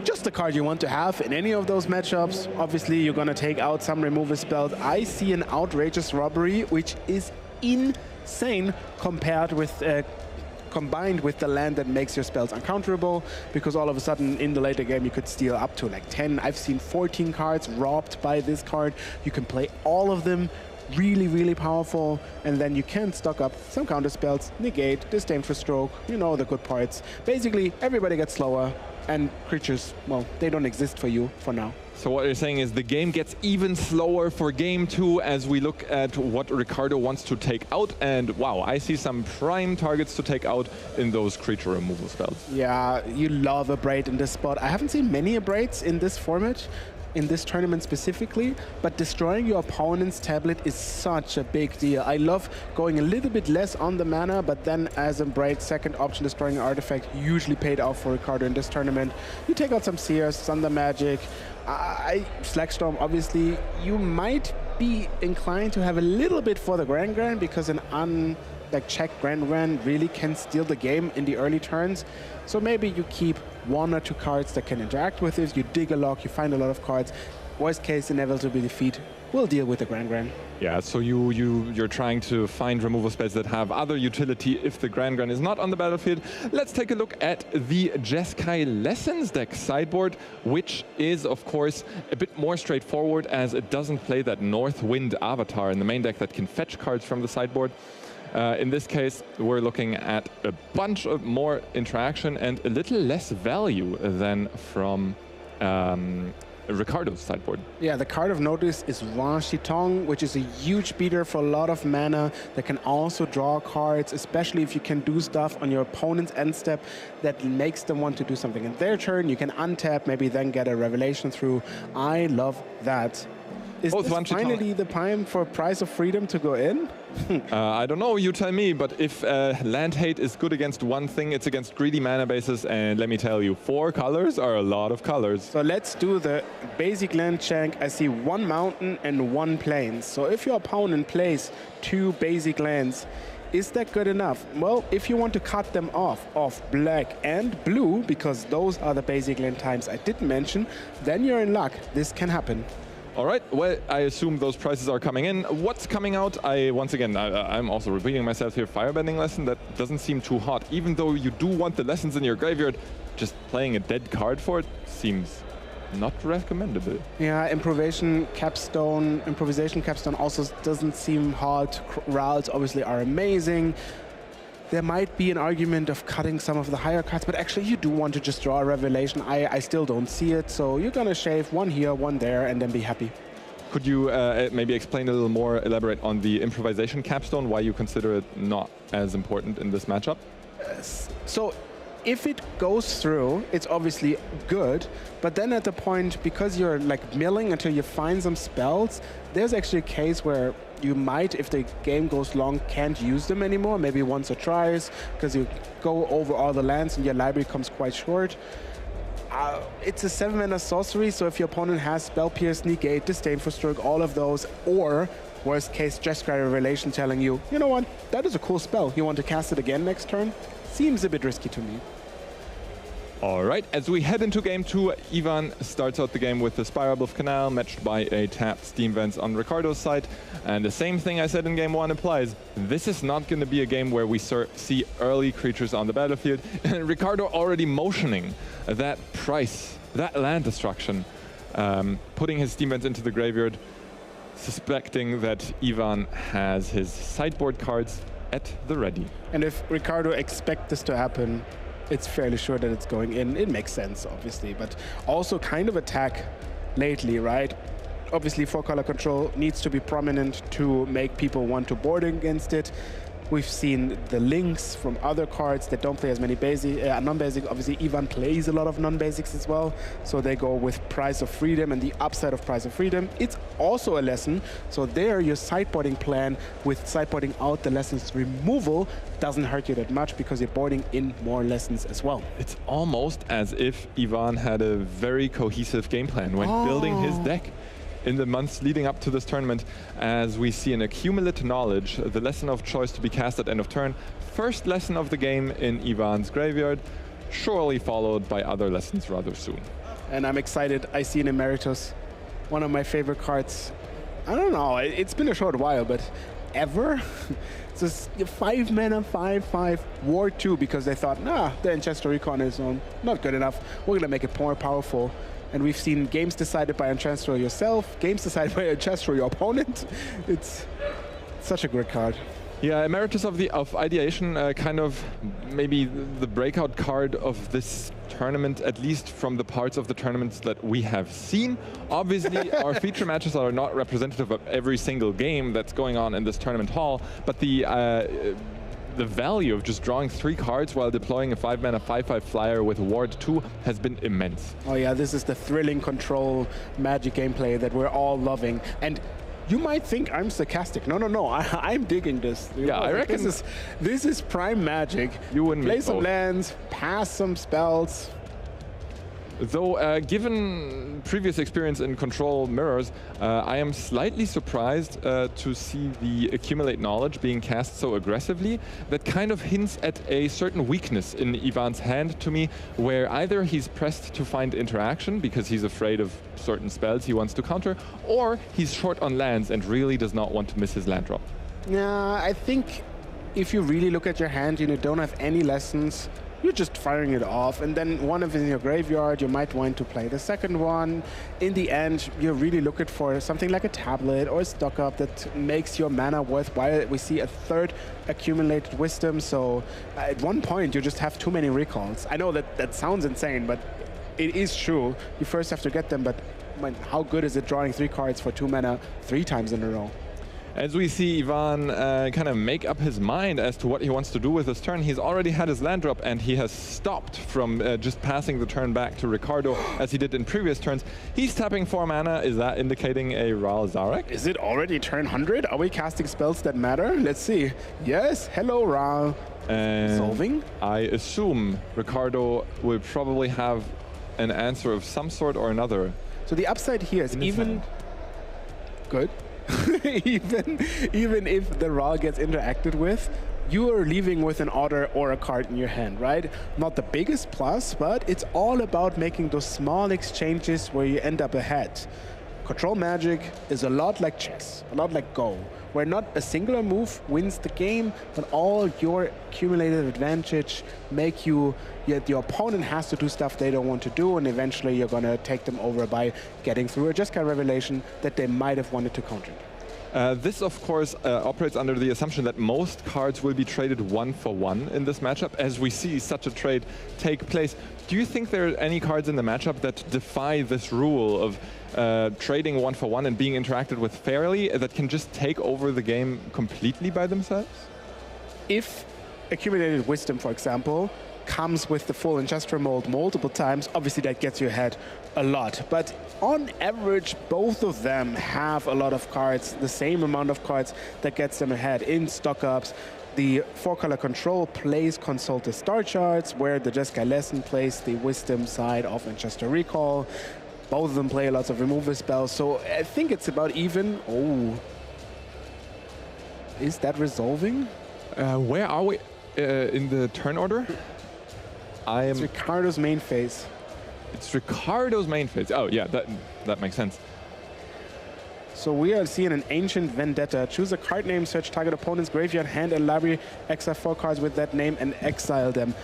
just the card you want to have in any of those matchups. Obviously, you're going to take out some removal spells. I see an Outrageous Robbery, which is insane compared with combined with the land that makes your spells uncounterable, because all of a sudden in the later game you could steal up to like 10. I've seen 14 cards robbed by this card. You can play all of them. Really, really powerful, and then you can stock up some counter spells, negate, disdain for stroke, you know the good parts. Basically, everybody gets slower, and creatures, well, they don't exist for you for now. So what you're saying is the game gets even slower for game 2 as we look at what Ricardo wants to take out, and wow, I see some prime targets to take out in those creature removal spells. Yeah, you love Abrade in this spot. I haven't seen many Abrades in this format, in this tournament specifically, but destroying your opponent's tablet is such a big deal. I love going a little bit less on the mana, but then as a Abrade's second option, destroying an artifact usually paid off for Ricardo in this tournament. You take out some Seers, Thunder Magic, Slackstorm, obviously. You might be inclined to have a little bit for the Grand, because an checked Grand really can steal the game in the early turns. So maybe you keep 1 or 2 cards that can interact with it. You dig a lock, you find a lot of cards. Worst case, inevitably defeat. We'll deal with the Grand. Yeah, so you're trying to find removal spells that have other utility if the Grand is not on the battlefield. Let's take a look at the Jeskai Lessons deck sideboard, which is, of course, a bit more straightforward as it doesn't play that North Wind avatar in the main deck that can fetch cards from the sideboard. In this case, we're looking at a bunch of more interaction and a little less value than from Ricardo's sideboard. Yeah, the card of notice is Wan Shitong, which is a huge beater for a lot of mana that can also draw cards, especially if you can do stuff on your opponent's end step that makes them want to do something in their turn. You can untap, maybe then get a revelation through. I love that. Is this finally the time for Price of Freedom to go in? I don't know, you tell me, but if land hate is good against one thing, it's against greedy mana bases, and let me tell you, 4 colors are a lot of colors. So let's do the basic land shank. I see 1 mountain and 1 plains. So if your opponent plays 2 basic lands, is that good enough? Well, if you want to cut them off black and blue, because those are the basic land types I didn't mention, then you're in luck. This can happen. All right, well, I assume those prices are coming in. What's coming out? Once again, I'm also repeating myself here. Firebending Lesson, that doesn't seem too hot. Even though you do want the lessons in your graveyard, just playing a dead card for it seems not recommendable. Yeah, Improvisation Capstone also doesn't seem hot. Routes obviously are amazing. There might be an argument of cutting some of the higher cards, but actually you do want to just draw a revelation. I still don't see it, so you're going to shave 1 here, 1 there, and then be happy. Could you maybe explain a little more, elaborate on the Improvisation Capstone, why you consider it not as important in this matchup? So if it goes through, it's obviously good, but then at the point, because you're like milling until you find some spells, there's actually a case where you might, if the game goes long, can't use them anymore, maybe once or twice, because you go over all the lands and your library comes quite short. It's a 7-mana sorcery, so if your opponent has Spell Pierce, Negate, Disdainful Stroke, all of those, or worst case, Jeskai Revelation telling you, you know what, that is a cool spell, you want to cast it again next turn? Seems a bit risky to me. All right, as we head into game 2, Ivan starts out the game with the Spiral of Canal, matched by a tapped Steam Vents on Ricardo's side. And the same thing I said in game 1 applies. This is not going to be a game where we see early creatures on the battlefield. And Ricardo already motioning that price, that land destruction, putting his Steam Vents into the graveyard, suspecting that Ivan has his sideboard cards at the ready. And if Ricardo expects this to happen, it's fairly sure that it's going in. It makes sense, obviously, but also kind of attack lately, right? Obviously, 4-color control needs to be prominent to make people want to board against it. We've seen the links from other cards that don't play as many non-basic. Obviously, Ivan plays a lot of non-basics as well, so they go with Price of Freedom and the upside of Price of Freedom. It's also a lesson, so there your sideboarding plan with sideboarding out the lessons removal doesn't hurt you that much because you're boarding in more lessons as well. It's almost as if Ivan had a very cohesive game plan when building his deck. In the months leading up to this tournament, as we see an accumulate knowledge, the lesson of choice to be cast at end of turn, first lesson of the game in Ivan's graveyard, surely followed by other lessons rather soon. And I'm excited. I see an Emeritus, one of my favorite cards. I don't know, it's been a short while, but ever? So it's 5-mana, 5/5, War 2, because they thought, nah, the Ancestral Recon is not good enough. We're going to make it more powerful. And we've seen games decided by Ancestral yourself, games decided by Ancestral your opponent. It's such a great card. Yeah, Emeritus of Ideation, kind of maybe the breakout card of this tournament, at least from the parts of the tournaments that we have seen. Obviously, our feature matches are not representative of every single game that's going on in this tournament hall, but the value of just drawing 3 cards while deploying a 5-mana 5/5 flyer with Ward 2 has been immense. Oh yeah, this is the thrilling control Magic gameplay that we're all loving. And you might think I'm sarcastic. No, I'm digging this. Yeah, I reckon this is prime Magic. You wouldn't play some lands, pass some spells. Though, given previous experience in Control Mirrors, I am slightly surprised to see the Accumulate Knowledge being cast so aggressively. That kind of hints at a certain weakness in Ivan's hand to me, where either he's pressed to find interaction because he's afraid of certain spells he wants to counter, or he's short on lands and really does not want to miss his land drop. Yeah, I think if you really look at your hand and you don't have any lessons, you're just firing it off, and then one of it in your graveyard, you might want to play the second one. In the end, you're really looking for something like a tablet or a stock up that makes your mana worthwhile. We see a 3rd accumulated wisdom, so at one point you just have too many recalls. I know that sounds insane, but it is true. You first have to get them, but how good is it drawing 3 cards for 2 mana 3 times in a row? As we see Ivan kind of make up his mind as to what he wants to do with his turn, he's already had his land drop and he has stopped from just passing the turn back to Ricardo as he did in previous turns. He's tapping 4 mana. Is that indicating a Ral Zarek? Is it already turn 100? Are we casting spells that matter? Let's see. Yes, hello Ral. Solving? I assume Ricardo will probably have an answer of some sort or another. So the upside here is even good. even if the Ral gets interacted with, you are leaving with an order or a card in your hand, right? Not the biggest plus, but it's all about making those small exchanges where you end up ahead. Control Magic is a lot like chess, a lot like Go, where not a singular move wins the game, but all your accumulated advantage make your opponent has to do stuff they don't want to do, and eventually you're going to take them over by getting through a Jeskai Revelation that they might have wanted to counter. This, of course, operates under the assumption that most cards will be traded 1-for-1 in this matchup, as we see such a trade take place. Do you think there are any cards in the matchup that defy this rule of trading 1-for-1 and being interacted with fairly, that can just take over the game completely by themselves? If Accumulated Wisdom, for example, comes with the full Injustice mold multiple times, obviously that gets you ahead a lot. But on average, both of them have a lot of cards, the same amount of cards that gets them ahead in stock-ups. The 4-color control plays Consult the Star Charts, where the Jeskai Lesson plays the Wisdom side of Injustice Recall. Both of them play lots of removal spells, so I think it's about even. Oh. Is that resolving? Where are we in the turn order? It's Ricardo's main phase. It's Ricardo's main phase. Oh, yeah, that makes sense. So we are seeing an Ancient Vendetta. Choose a card name, search target opponent's graveyard, hand, and library, exile 4 cards with that name, and exile them.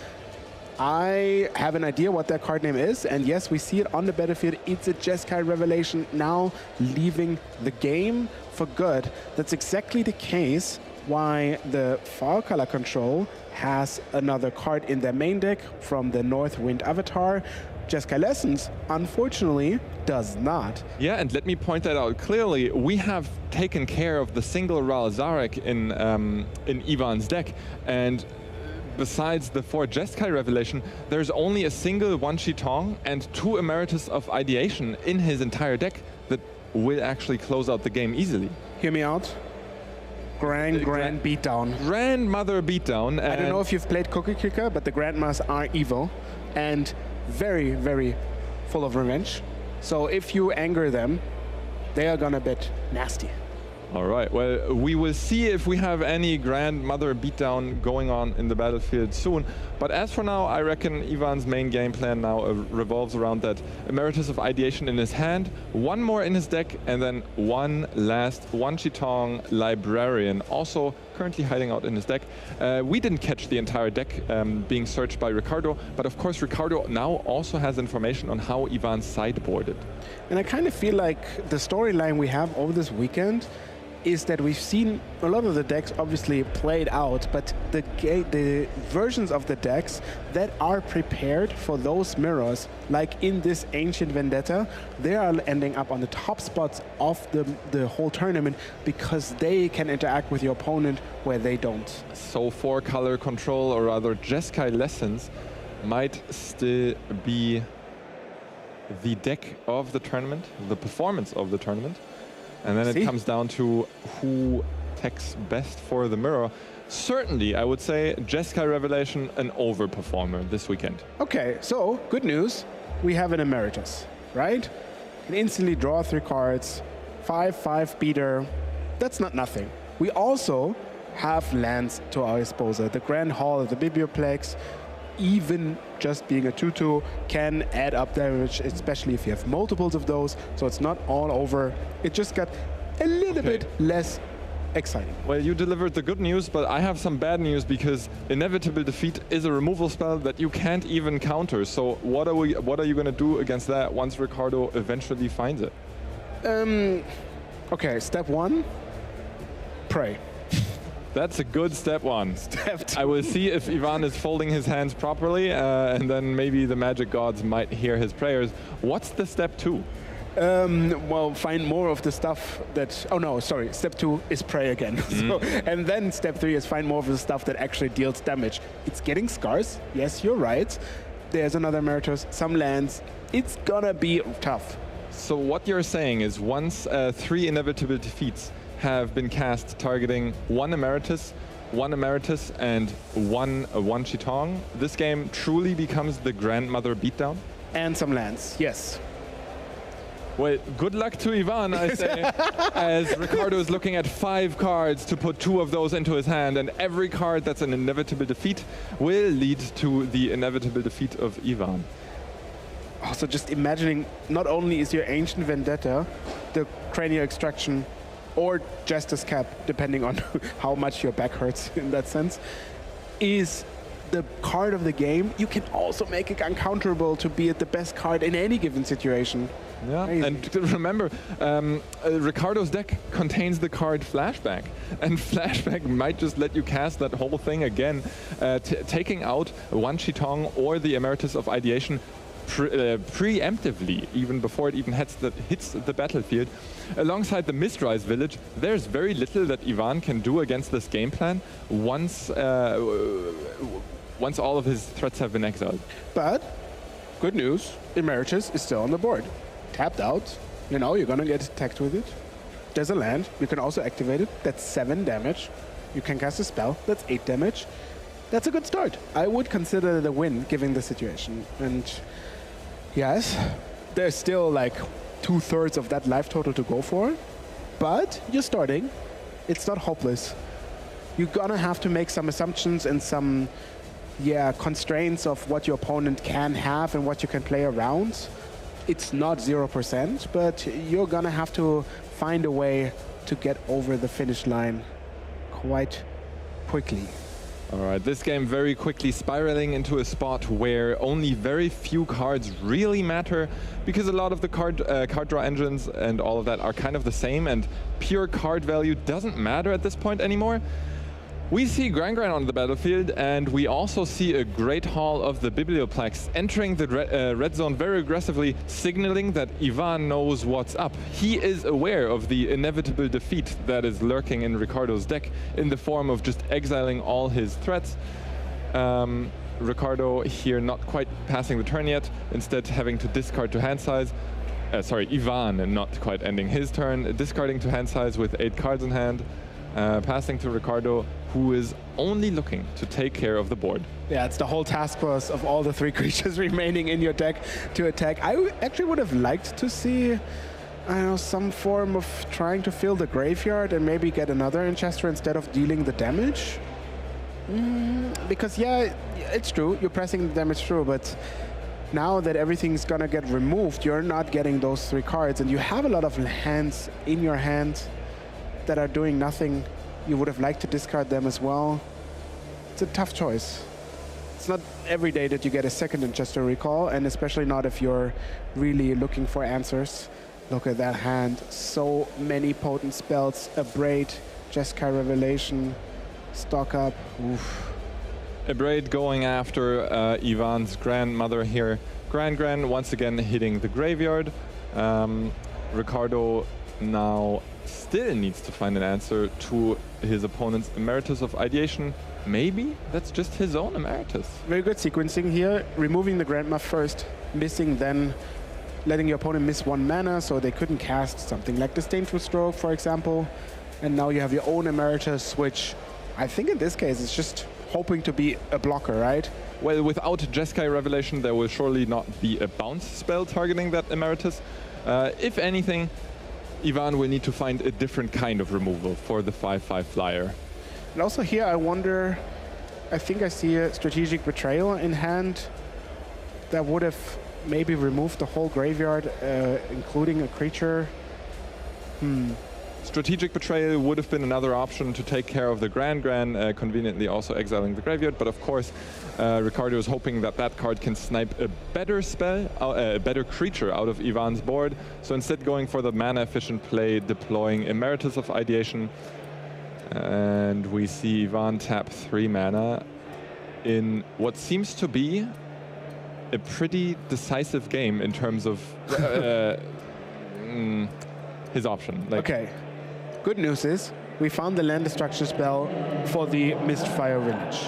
I have an idea what that card name is, and yes, we see it on the battlefield. It's a Jeskai Revelation now leaving the game for good. That's exactly the case why the 4-color control has another card in their main deck from the Northwind Avatar. Jeskai Lessons, unfortunately, does not. Yeah, and let me point that out clearly. We have taken care of the single Ral Zarek in Ivan's deck, and besides the 4 Jeskai Revelation, there's only a single 1 Shitong and 2 Emeritus of Ideation in his entire deck that will actually close out the game easily. Hear me out. Grand beatdown. Grandmother beatdown. I don't know if you've played Cookie Clicker, but the Grandmas are evil and very, very full of revenge. So if you anger them, they are gonna get nasty. All right, well, we will see if we have any grandmother beatdown going on in the battlefield soon. But as for now, I reckon Ivan's main game plan now revolves around that Emeritus of Ideation in his hand, 1 more in his deck, and then 1 last 1 Shitong Librarian, also currently hiding out in his deck. We didn't catch the entire deck being searched by Ricardo, but of course Ricardo now also has information on how Ivan sideboarded. And I kind of feel like the storyline we have over this weekend is that we've seen a lot of the decks obviously played out, but the versions of the decks that are prepared for those mirrors, like in this Ancient Vendetta, they are ending up on the top spots of the whole tournament because they can interact with your opponent where they don't. So 4-color control, or rather Jeskai Lessons, might still be the deck of the tournament, the performance of the tournament. And then it comes down to who techs best for the mirror. Certainly, I would say Jeskai Revelation an overperformer this weekend. Okay, so good news. We have an Emeritus, right? Can instantly draw 3 cards, 5/5 beater. That's not nothing. We also have lands to our disposal. The Grand Hall of the Biblioplex, even just being a 2/2 can add up damage, especially if you have multiples of those. So it's not all over. It just got a little bit less exciting. Well, you delivered the good news, but I have some bad news because Inevitable Defeat is a removal spell that you can't even counter. So what are you going to do against that once Ricardo eventually finds it? Okay, step 1, pray. That's a good step 1. Step 2. I will see if Ivan is folding his hands properly, and then maybe the magic gods might hear his prayers. What's the step 2? Well, find more of the stuff that... Oh, no, sorry. Step 2 is pray again. So, and then step 3 is find more of the stuff that actually deals damage. It's getting scarce. Yes, you're right. There's another Emeritus, some lands. It's gonna be tough. So what you're saying is once 3 Inevitable Defeats have been cast targeting 1 Emeritus, and 1 Shitong, this game truly becomes the Grandmother beatdown? And some lands, yes. Well, good luck to Ivan, I say, as Ricardo is looking at 5 cards to put 2 of those into his hand, and every card that's an Inevitable Defeat will lead to the Inevitable Defeat of Ivan. Also, just imagining, not only is your Ancient Vendetta, the Cranial Extraction, or Justice Cap, depending on how much your back hurts in that sense, is the card of the game, you can also make it uncounterable to be the best card in any given situation. Yeah, crazy. And remember, Ricardo's deck contains the card Flashback, and Flashback might just let you cast that whole thing again, taking out 1 Shitong or the Emeritus of Ideation preemptively, even before it even hits the battlefield. Alongside the Mistrise Village, there's very little that Ivan can do against this game plan once once all of his threats have been exiled. But good news, Emeritus is still on the board. Tapped out, you know, you're gonna get attacked with it. There's a land, you can also activate it. That's 7 damage. You can cast a spell, that's 8 damage. That's a good start. I would consider it a win, given the situation. And yes, there's still like 2/3 of that life total to go for, but you're starting. It's not hopeless. You're gonna have to make some assumptions and some constraints of what your opponent can have and what you can play around. It's not 0%, but you're gonna have to find a way to get over the finish line quite quickly. All right, this game very quickly spiraling into a spot where only very few cards really matter, because a lot of the card draw engines and all of that are kind of the same, and pure card value doesn't matter at this point anymore. We see Gran on the battlefield, and we also see a Great Hall of the Biblioplex entering the red zone very aggressively, signaling that Ivan knows what's up. He is aware of the inevitable defeat that is lurking in Ricardo's deck in the form of just exiling all his threats. Ricardo here not quite passing the turn yet, instead having to discard to hand size. Sorry, Ivan not quite ending his turn, discarding to hand size with 8 cards in hand. Passing to Ricardo, who is only looking to take care of the board. Yeah, it's the whole task force of all the 3 creatures remaining in your deck to attack. I actually would have liked to see, I don't know, some form of trying to fill the graveyard and maybe get another Enchester instead of dealing the damage. Because yeah, it's true, you're pressing the damage through, but now that everything's gonna get removed, you're not getting those 3 cards, and you have a lot of hands in your hand that are doing nothing. You would have liked to discard them as well. It's a tough choice. It's not every day that you get a second Enchester recall, and especially not if you're really looking for answers. Look at that hand. So many potent spells. Abrade, Jeskai Revelation, stock up. Oof. Abrade going after Ivan's grandmother here. Gran once again hitting the graveyard. Ricardo now still needs to find an answer to his opponent's Emeritus of Ideation. Maybe that's just his own Emeritus. Very good sequencing here. Removing the Grandma first, missing, then letting your opponent miss 1 mana so they couldn't cast something like Disdainful Stroke, for example. And now you have your own Emeritus, which I think in this case is just hoping to be a blocker, right? Well, without Jeskai Revelation, there will surely not be a bounce spell targeting that Emeritus. If anything, Ivan will need to find a different kind of removal for the 5/5 flyer. And also here I wonder, I think I see a Strategic Betrayal in hand that would have maybe removed the whole graveyard, including a creature. Strategic Betrayal would have been another option to take care of the Gran, conveniently also exiling the graveyard. But of course, Ricardo is hoping that that card can snipe a better spell, a better creature out of Ivan's board. So instead going for the mana-efficient play, deploying Emeritus of Ideation. And we see Ivan tap 3 mana in what seems to be a pretty decisive game in terms of his option. Okay. Good news is we found the land destruction spell for the Mistfire Village.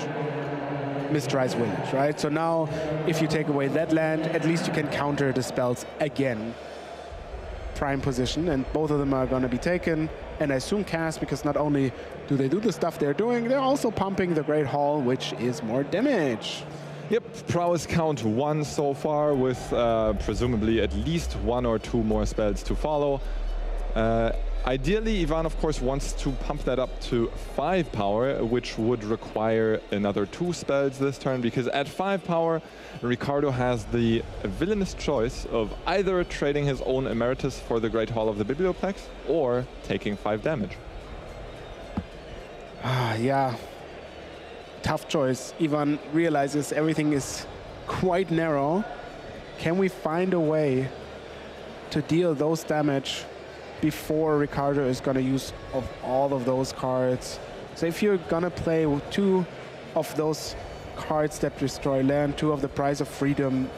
Mistrise Village, right? So now if you take away that land, at least you can counter the spells again. Prime position, and both of them are going to be taken, and I assume cast, because not only do they do the stuff they're doing, they're also pumping the Great Hall, which is more damage. Yep, prowess count 1 so far, with presumably at least 1 or 2 more spells to follow. Ideally, Ivan, of course, wants to pump that up to 5 power, which would require another 2 spells this turn, because at 5 power, Ricardo has the villainous choice of either trading his own Emeritus for the Great Hall of the Biblioplex, or taking 5 damage. Yeah. Tough choice. Ivan realizes everything is quite narrow. Can we find a way to deal those damage before Ricardo is going to use all of those cards? So if you're going to play 2 of those cards that destroy land, 2 of the Prize of Freedom,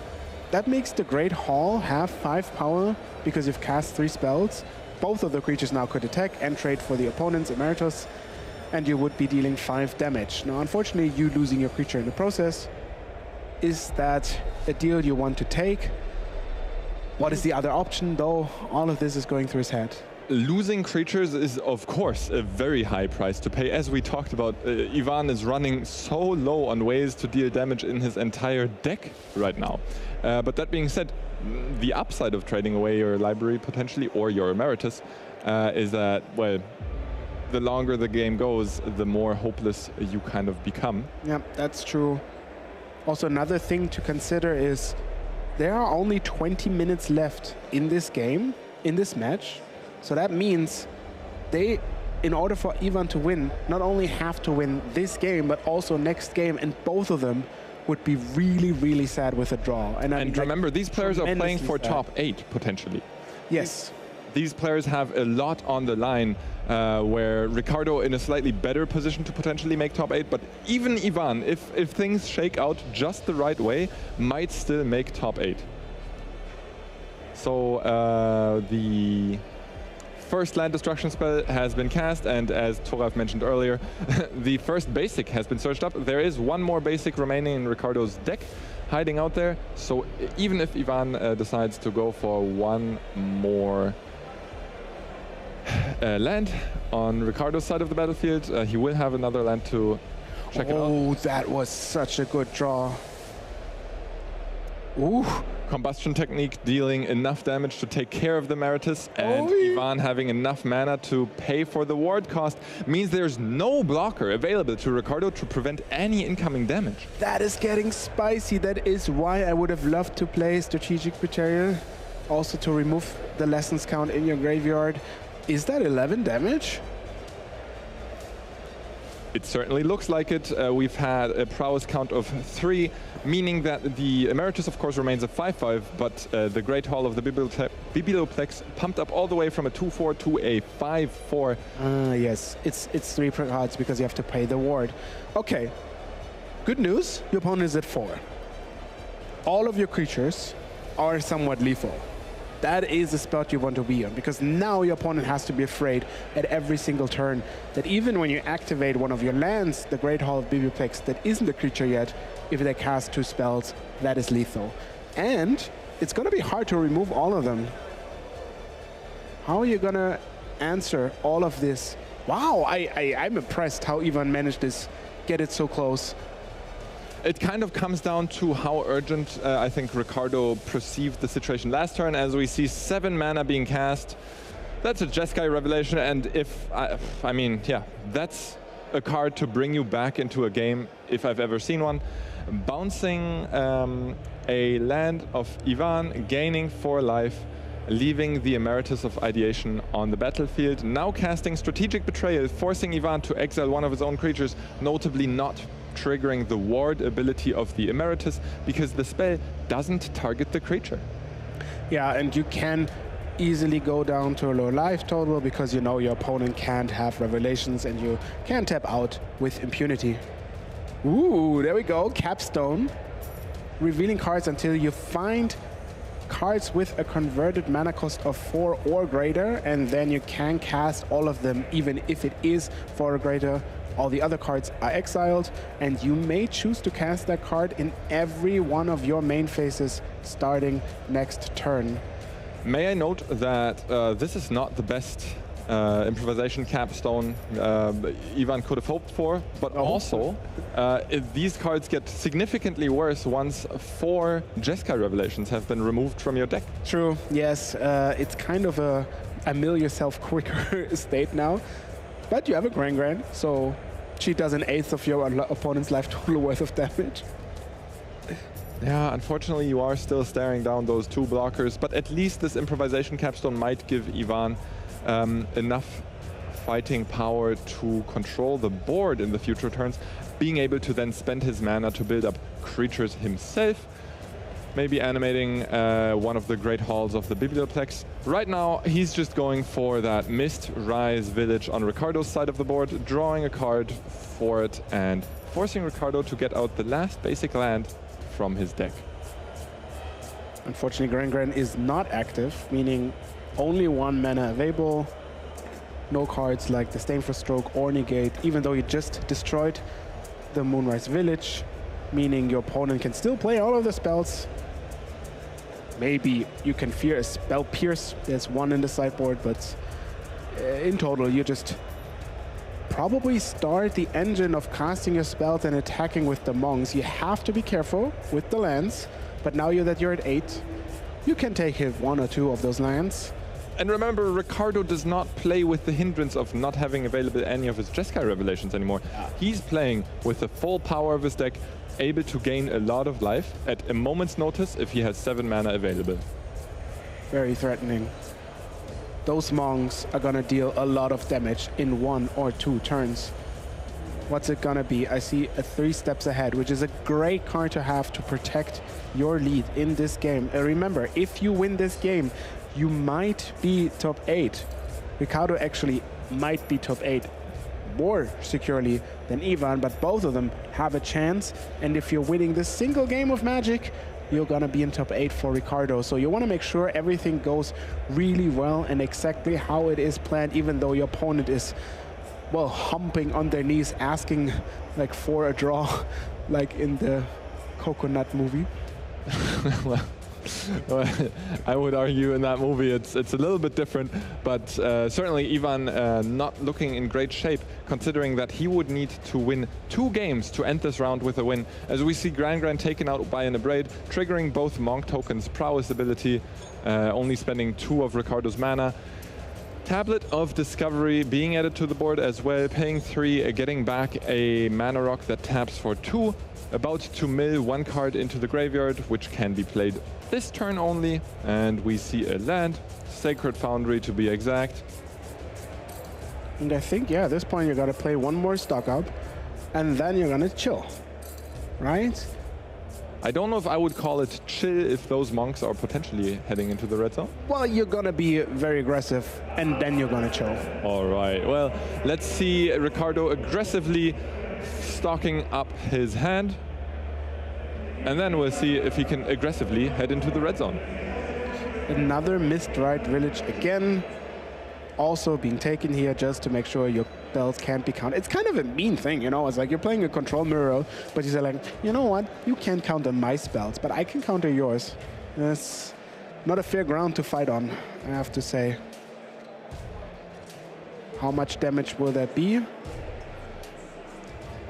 that makes the Great Hall have 5 power because you've cast 3 spells. Both of the creatures now could attack and trade for the opponent's Emeritus. and you would be dealing 5 damage. Now, unfortunately, you losing your creature in the process. Is that a deal you want to take? What is the other option, though? All of this is going through his head. Losing creatures is, of course, a very high price to pay. As we talked about, Ivan is running so low on ways to deal damage in his entire deck right now. But that being said, the upside of trading away your library potentially, or your Emeritus, is that, well, the longer the game goes, the more hopeless you kind of become. Yeah, that's true. Also, another thing to consider is there are only 20 minutes left in this game, in this match. So that means they, in order for Ivan to win, not only have to win this game, but also next game, and both of them would be really, really sad with a draw. And remember, these players are playing for sad. top 8, potentially. Yes. These players have a lot on the line, where Ricardo in a slightly better position to potentially make top 8, but even Ivan, if things shake out just the right way, might still make top 8. So the first land destruction spell has been cast, and as Toralf mentioned earlier, the first basic has been searched up. There is one more basic remaining in Ricardo's deck, hiding out there. So even if Ivan decides to go for one more land on Ricardo's side of the battlefield, he will have another land to check it out. Oh, that was such a good draw. Ooh. Combustion Technique dealing enough damage to take care of the Emeritus, and Ivan having enough mana to pay for the ward cost means there's no blocker available to Ricardo to prevent any incoming damage. That is getting spicy. That is why I would have loved to play Strategic Betrayal, also to remove the lessons count in your graveyard. Is that 11 damage? It certainly looks like it. We've had a prowess count of 3, meaning that the Emeritus, of course, remains a 5/5, but the Great Hall of the Biblioplex pumped up all the way from a 2/4 to a 5/4. Yes, it's 3 cards because you have to pay the ward. Okay, good news, your opponent is at 4. All of your creatures are somewhat lethal. That is the spot you want to be on, because now your opponent has to be afraid at every single turn that even when you activate one of your lands, the Great Hall of Biblioplex, that isn't a creature yet, if they cast 2 spells, that is lethal. And it's going to be hard to remove all of them. How are you going to answer all of this? Wow, I'm impressed how Ivan managed this, get it so close. It kind of comes down to how urgent I think Ricardo perceived the situation last turn, as we see 7 mana being cast. That's a Jeskai Revelation, and I mean, yeah, that's a card to bring you back into a game if I've ever seen one. Bouncing a land of Ivan, gaining 4 life, leaving the Emeritus of Ideation on the battlefield. Now casting Strategic Betrayal, forcing Ivan to exile one of his own creatures, notably not triggering the ward ability of the Emeritus, because the spell doesn't target the creature. Yeah, and you can easily go down to a low life total because you know your opponent can't have Revelations and you can tap out with impunity. Ooh, there we go, Capstone. Revealing cards until you find cards with a converted mana cost of 4 or greater, and then you can cast all of them even if it is 4 or greater. All the other cards are exiled, and you may choose to cast that card in every one of your main phases starting next turn. May I note that this is not the best improvisation capstone Ivan could have hoped for, but also these cards get significantly worse once 4 Jeskai Revelations have been removed from your deck. True, yes, it's kind of a mill yourself quicker state now. But you have a Gran, so she does 1/8 of your opponent's life total worth of damage. Yeah, unfortunately you are still staring down those 2 blockers, but at least this improvisation capstone might give Ivan enough fighting power to control the board in the future turns, being able to then spend his mana to build up creatures himself, maybe animating one of the Great Halls of the Biblioplex. Right now, he's just going for that Mist Rise Village on Ricardo's side of the board, drawing a card for it and forcing Ricardo to get out the last basic land from his deck. Unfortunately, Gran is not active, meaning only 1 mana available. no cards like Disdainful Stroke or Negate, even though you just destroyed the Moonrise Village, meaning your opponent can still play all of the spells. Maybe you can fear a Spell Pierce. There's one in the sideboard, but in total, you just probably start the engine of casting your spells and attacking with the monks. You have to be careful with the lands, but now that you're at 8, you can take hit 1 or 2 of those lands. And remember, Ricardo does not play with the hindrance of not having available any of his Jeskai Revelations anymore. He's playing with the full power of his deck, able to gain a lot of life at a moment's notice if he has 7 mana available. Very threatening. Those monks are gonna deal a lot of damage in 1 or 2 turns. What's it gonna be? I see a 3 steps ahead, which is a great card to have to protect your lead in this game. And remember, if you win this game, you might be top 8. Ricardo actually might be top 8 more securely than Ivan, but both of them have a chance. And if you're winning this single game of Magic, you're gonna be in top 8 for Ricardo. So you wanna make sure everything goes really well and exactly how it is planned, even though your opponent is, well, humping on their knees, asking like for a draw, like in the Coconut movie. Well, I would argue in that movie it's a little bit different, but certainly Ivan not looking in great shape, considering that he would need to win 2 games to end this round with a win. As we see Gran taken out by an Abrade, triggering both Monk tokens' prowess ability, only spending 2 of Ricardo's mana. Tablet of Discovery being added to the board as well, paying 3, getting back a mana rock that taps for 2, about to mill 1 card into the graveyard, which can be played this turn only, and we see a land, Sacred Foundry to be exact. And I think, yeah, at this point you gotta play 1 more stock up, and then you're gonna chill, right? I don't know if I would call it chill if those monks are potentially heading into the red zone. Well, you're gonna be very aggressive, and then you're gonna chill. All right, well, let's see Ricardo aggressively stocking up his hand. And then we'll see if he can aggressively head into the red zone. Another Mist-Right Village again. Also being taken here just to make sure your spells can't be counted. It's kind of a mean thing, you know? It's like you're playing a control mirror, but you say like, you know what? You can't counter my spells, but I can counter yours. That's not a fair ground to fight on, I have to say. How much damage will that be?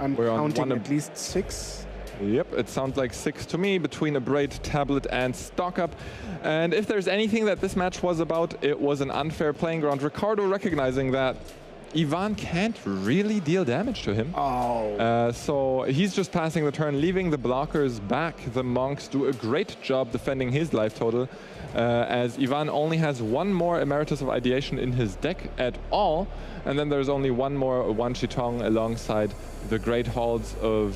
I'm counting at least 6. Yep, it sounds like 6 to me, between Abrade, Tablet, and Stock Up. And if there's anything that this match was about, it was an unfair playing ground. Ricardo recognizing that Ivan can't really deal damage to him. So he's just passing the turn, leaving the blockers back. The monks do a great job defending his life total, as Ivan only has 1 more Emeritus of Ideation in his deck at all. And then there's only 1 more Wan Chitong alongside the Great Halls of...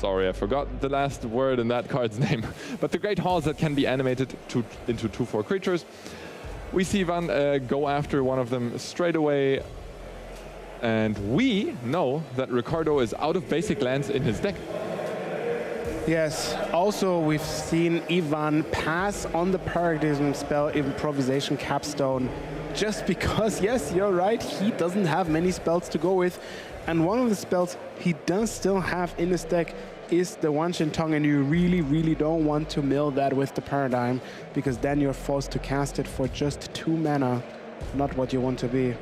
sorry, I forgot the last word in that card's name. But the Great Halls that can be animated into 2/4 creatures. We see Ivan go after one of them straight away. And we know that Ricardo is out of basic lands in his deck. Yes, also we've seen Ivan pass on the Paradigm spell Improvisation Capstone just because, yes, you're right, he doesn't have many spells to go with. And one of the spells he does still have in his deck is the Wan Chitong, and you really, really don't want to mill that with the Paradigm, because then you're forced to cast it for just 2 mana, not what you want to be.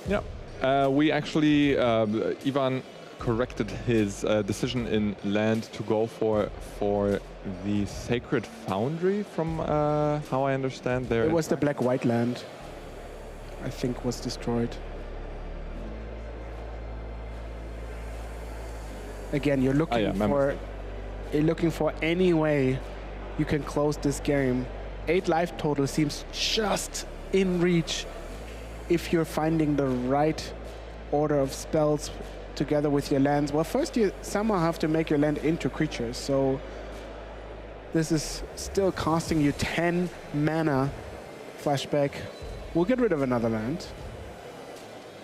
Yeah, we actually, Ivan corrected his decision in land to go for the Sacred Foundry, from how I understand there. It was the black-white land, I think, was destroyed. Again, you're looking for any way you can close this game. 8 life total seems just in reach if you're finding the right order of spells together with your lands. Well, first you somehow have to make your land into creatures, so this is still costing you 10 mana. Flashback. We'll get rid of another land.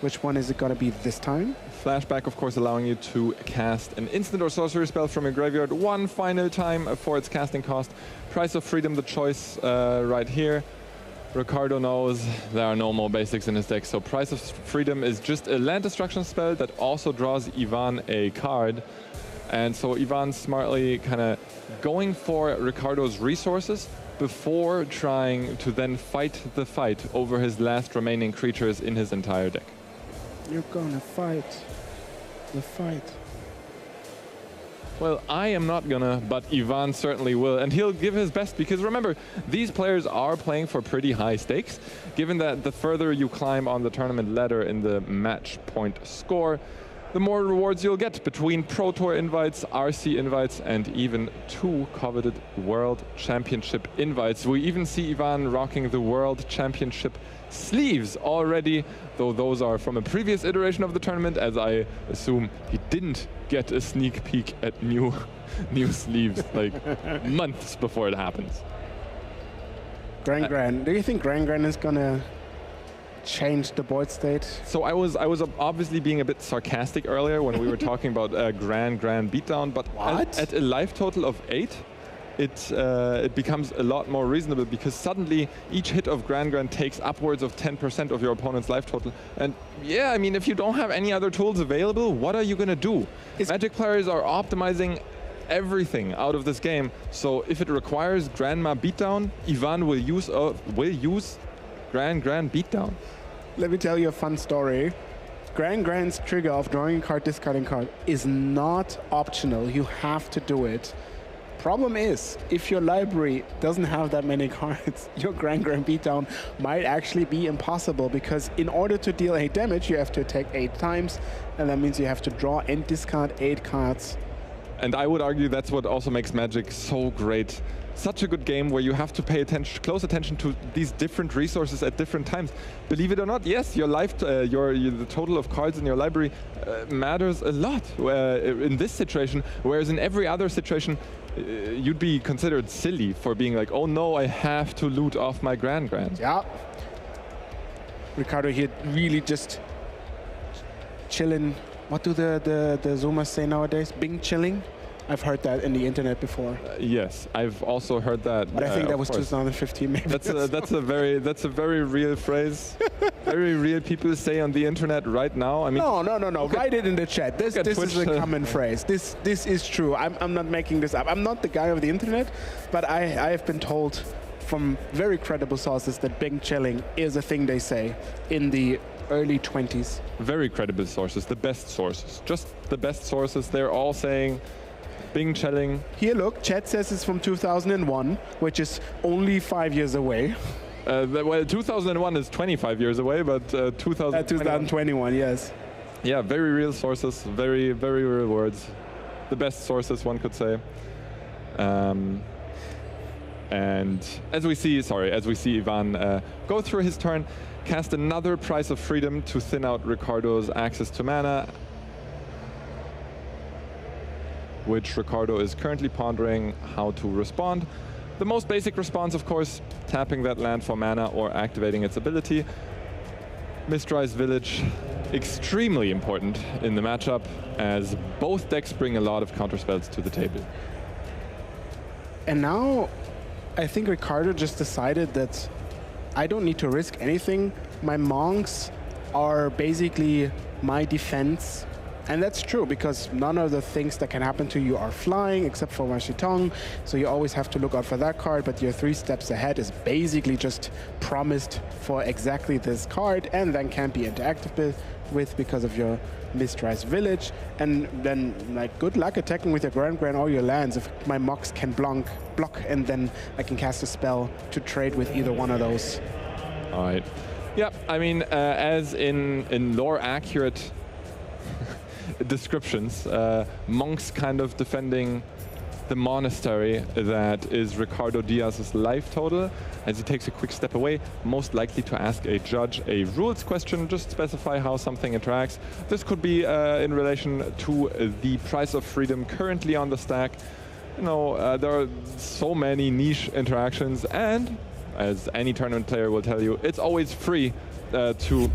Which one is it going to be this time? Flashback, of course, allowing you to cast an instant or sorcery spell from your graveyard 1 final time for its casting cost. Price of Freedom, the choice right here. Ricardo knows there are no more basics in his deck, so Price of Freedom is just a land destruction spell that also draws Ivan a card. And so Ivan's smartly kind of going for Ricardo's resources before trying to then fight the fight over his last remaining creatures in his entire deck. You're gonna fight the fight. Well, I am not gonna, but Ivan certainly will, and he'll give his best, because remember, these players are playing for pretty high stakes, given that the further you climb on the tournament ladder in the match point score, the more rewards you'll get between Pro Tour invites, RC invites, and even 2 coveted World Championship invites. We even see Ivan rocking the World Championship sleeves already, though those are from a previous iteration of the tournament, as I assume he didn't get a sneak peek at new sleeves like months before it happens. Gran, do you think Gran is gonna change the board state? So I was obviously being a bit sarcastic earlier when we were talking about Gran beatdown, but at a life total of 8, it becomes a lot more reasonable, because suddenly each hit of Gran takes upwards of 10% of your opponent's life total. And yeah, I mean, if you don't have any other tools available, what are you gonna do? Magic players are optimizing everything out of this game. So if it requires Grandma beatdown, Ivan will use Gran beatdown. Let me tell you a fun story. Gran's trigger of drawing a card, discarding card is not optional. You have to do it. Problem is, if your library doesn't have that many cards, your Gran beatdown might actually be impossible, because in order to deal 8 damage, you have to attack 8 times, and that means you have to draw and discard 8 cards. And I would argue that's what also makes Magic so great. Such a good game where you have to pay close attention to these different resources at different times. Believe it or not, yes, your life, the total of cards in your library matters a lot in this situation, whereas in every other situation, you'd be considered silly for being like, oh no, I have to loot off my Gran. Yeah. Ricardo here really just chilling. What do the Zoomers say nowadays? Bing chilling? I've heard that in the internet before. Yes, I've also heard that. But I think that was 2015 maybe. That's a very real phrase. Very real people say on the internet right now. I mean, no. Write it in the chat. This is a common phrase. This is true. I'm not making this up. I'm not the guy of the internet, but I have been told from very credible sources that Bing chilling is a thing they say in the early 20s. Very credible sources, the best sources. Just the best sources. They're all saying Bing chilling. Here, look, chat says it's from 2001, which is only 5 years away. Well, 2001 is 25 years away, but 2021, yes. Yeah, very real sources, very real words. The best sources, one could say. And as we see Ivan go through his turn, cast another Price of Freedom to thin out Ricardo's access to mana, which Ricardo is currently pondering how to respond. The most basic response, of course, tapping that land for mana or activating its ability. Mistrise Village, extremely important in the matchup, as both decks bring a lot of counterspells to the table. And now, I think Ricardo just decided that I don't need to risk anything. My monks are basically my defense. And that's true, because none of the things that can happen to you are flying, except for Washitong. So you always have to look out for that card, but your 3 steps ahead is basically just promised for exactly this card, and then can't be interacted with because of your Mistrise Village. And then, like, good luck attacking with your Gran or your lands if my mocks can block, and then I can cast a spell to trade with either one of those. All right. Yeah, I mean, as in lore accurate descriptions, monks kind of defending the monastery that is Ricardo Diaz's life total, as he takes a quick step away, most likely to ask a judge a rules question, just specify how something interacts. This could be in relation to the Price of Freedom currently on the stack. You know, there are so many niche interactions, and as any tournament player will tell you, it's always free to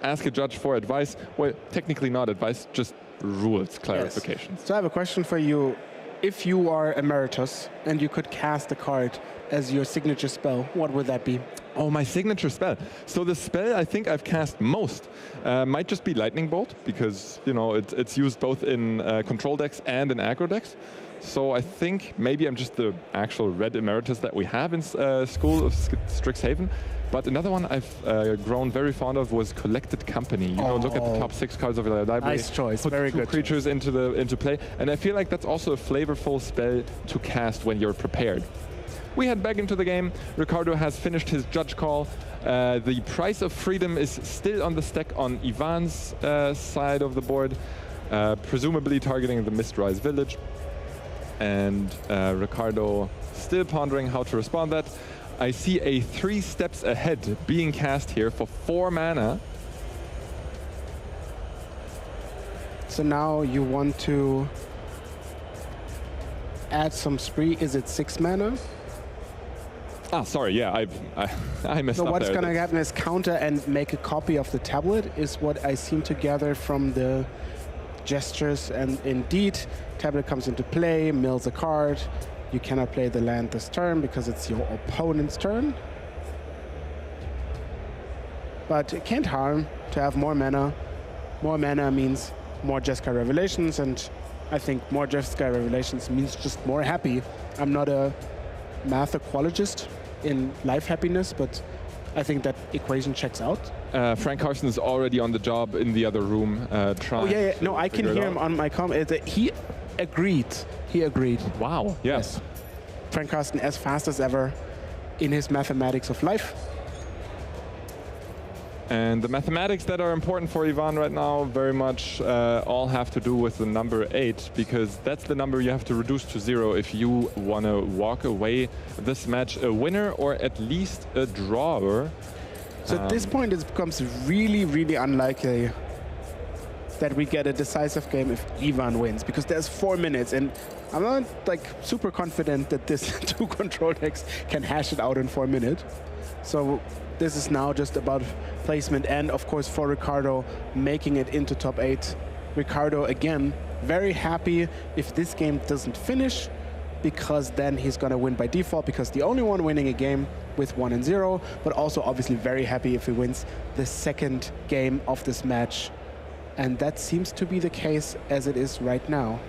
ask a judge for advice. Well, technically not advice, just rules clarifications. Yes. So I have a question for you. if you are Emeritus and you could cast a card as your signature spell, what would that be? Oh, my signature spell. So the spell I think I've cast most might just be Lightning Bolt, because it's used both in control decks and in aggro decks. So I think maybe I'm just the actual red Emeritus that we have in School of Strixhaven. But another one I've grown very fond of was Collected Company. Look at the top 6 cards of your library. Nice choice, put very two good creatures into play, and I feel like that's also a flavorful spell to cast when you're prepared. We head back into the game. Ricardo has finished his judge call. The Price of Freedom is still on the stack on Ivan's side of the board, presumably targeting the Mistrise Village. And Ricardo still pondering how to respond that. I see a 3 steps ahead being cast here for 4 mana. So now you want to add some spree. Is it 6 mana? Ah, sorry, yeah, I messed up. So what's there. going to happen is counter and make a copy of the tablet is what I seem to gather from the gestures. And indeed, tablet comes into play, mills a card. You cannot play the land this turn because it's your opponent's turn. But it can't harm to have more mana. More mana means more Jeskai Revelations, and I think more Jeskai Revelations means just more happy. I'm not a math ecologist in life happiness, but I think that equation checks out. Frank Carson is already on the job in the other room trying. Oh yeah. No, I can hear him on my comment. He agreed. He agreed. Wow. Yes. Frank Carson as fast as ever in his mathematics of life. And the mathematics that are important for Ivan right now very much all have to do with the number 8, because that's the number you have to reduce to 0 if you want to walk away this match a winner or at least a drawer. So at this point, it becomes really, really unlikely that we get a decisive game if Ivan wins, because there's 4 minutes, and I'm not like super confident that this 2 control decks can hash it out in 4 minutes. So this is now just about placement, and of course for Ricardo making it into top 8. Ricardo again very happy if this game doesn't finish, because then he's gonna win by default, because the only one winning a game with 1 and 0, but also obviously very happy if he wins the second game of this match. And that seems to be the case as it is right now.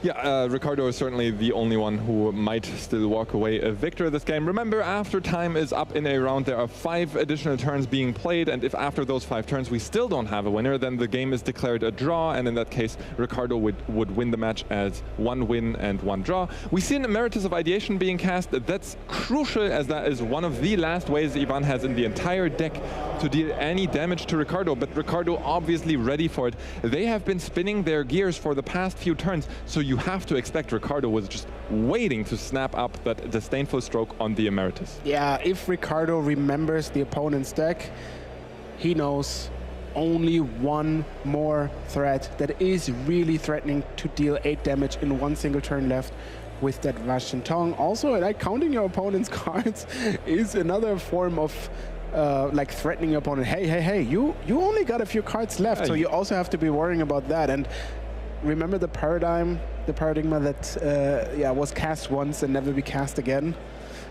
Yeah, Ricardo is certainly the only one who might still walk away a victor this game. Remember, after time is up in a round, there are 5 additional turns being played, and if after those 5 turns we still don't have a winner, then the game is declared a draw, and in that case, Ricardo would win the match as 1 win and 1 draw. We see an Emeritus of Ideation being cast. That's crucial, as that is one of the last ways Ivan has in the entire deck to deal any damage to Ricardo, but Ricardo obviously ready for it. They have been spinning their gears for the past few turns, so you have to expect Ricardo was just waiting to snap up that disdainful stroke on the Emeritus. Yeah, if Ricardo remembers the opponent's deck, he knows only 1 more threat that is really threatening to deal 8 damage in 1 single turn left with that Vashintong. Also, like, counting your opponent's cards is another form of like threatening your opponent. Hey, you only got a few cards left, so you also have to be worrying about that. And remember the paradigma that was cast once and never be cast again.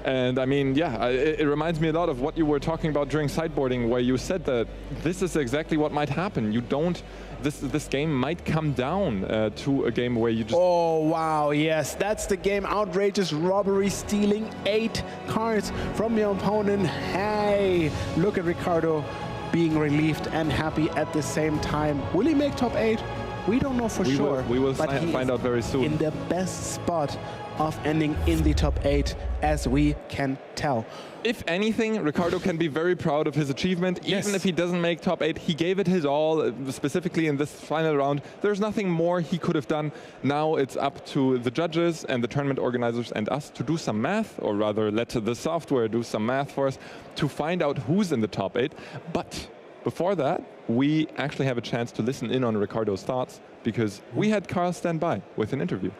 And I mean, yeah, it reminds me a lot of what you were talking about during sideboarding, where you said that this is exactly what might happen. You don't, this game might come down to a game where you just... Oh, wow, yes, that's the game. Outrageous robbery, stealing 8 cards from your opponent. Hey, look at Ricardo being relieved and happy at the same time. Will he make top 8? We don't know for sure. We will find out very soon. In the best spot of ending in the top 8, as we can tell. If anything, Ricardo can be very proud of his achievement. Yes. Even if he doesn't make top 8, he gave it his all, specifically in this final round. There's nothing more he could have done. Now it's up to the judges and the tournament organizers and us to do some math, or rather let the software do some math for us to find out who's in the top 8. But before that, we actually have a chance to listen in on Ricardo's thoughts, because we had Carl stand by with an interview.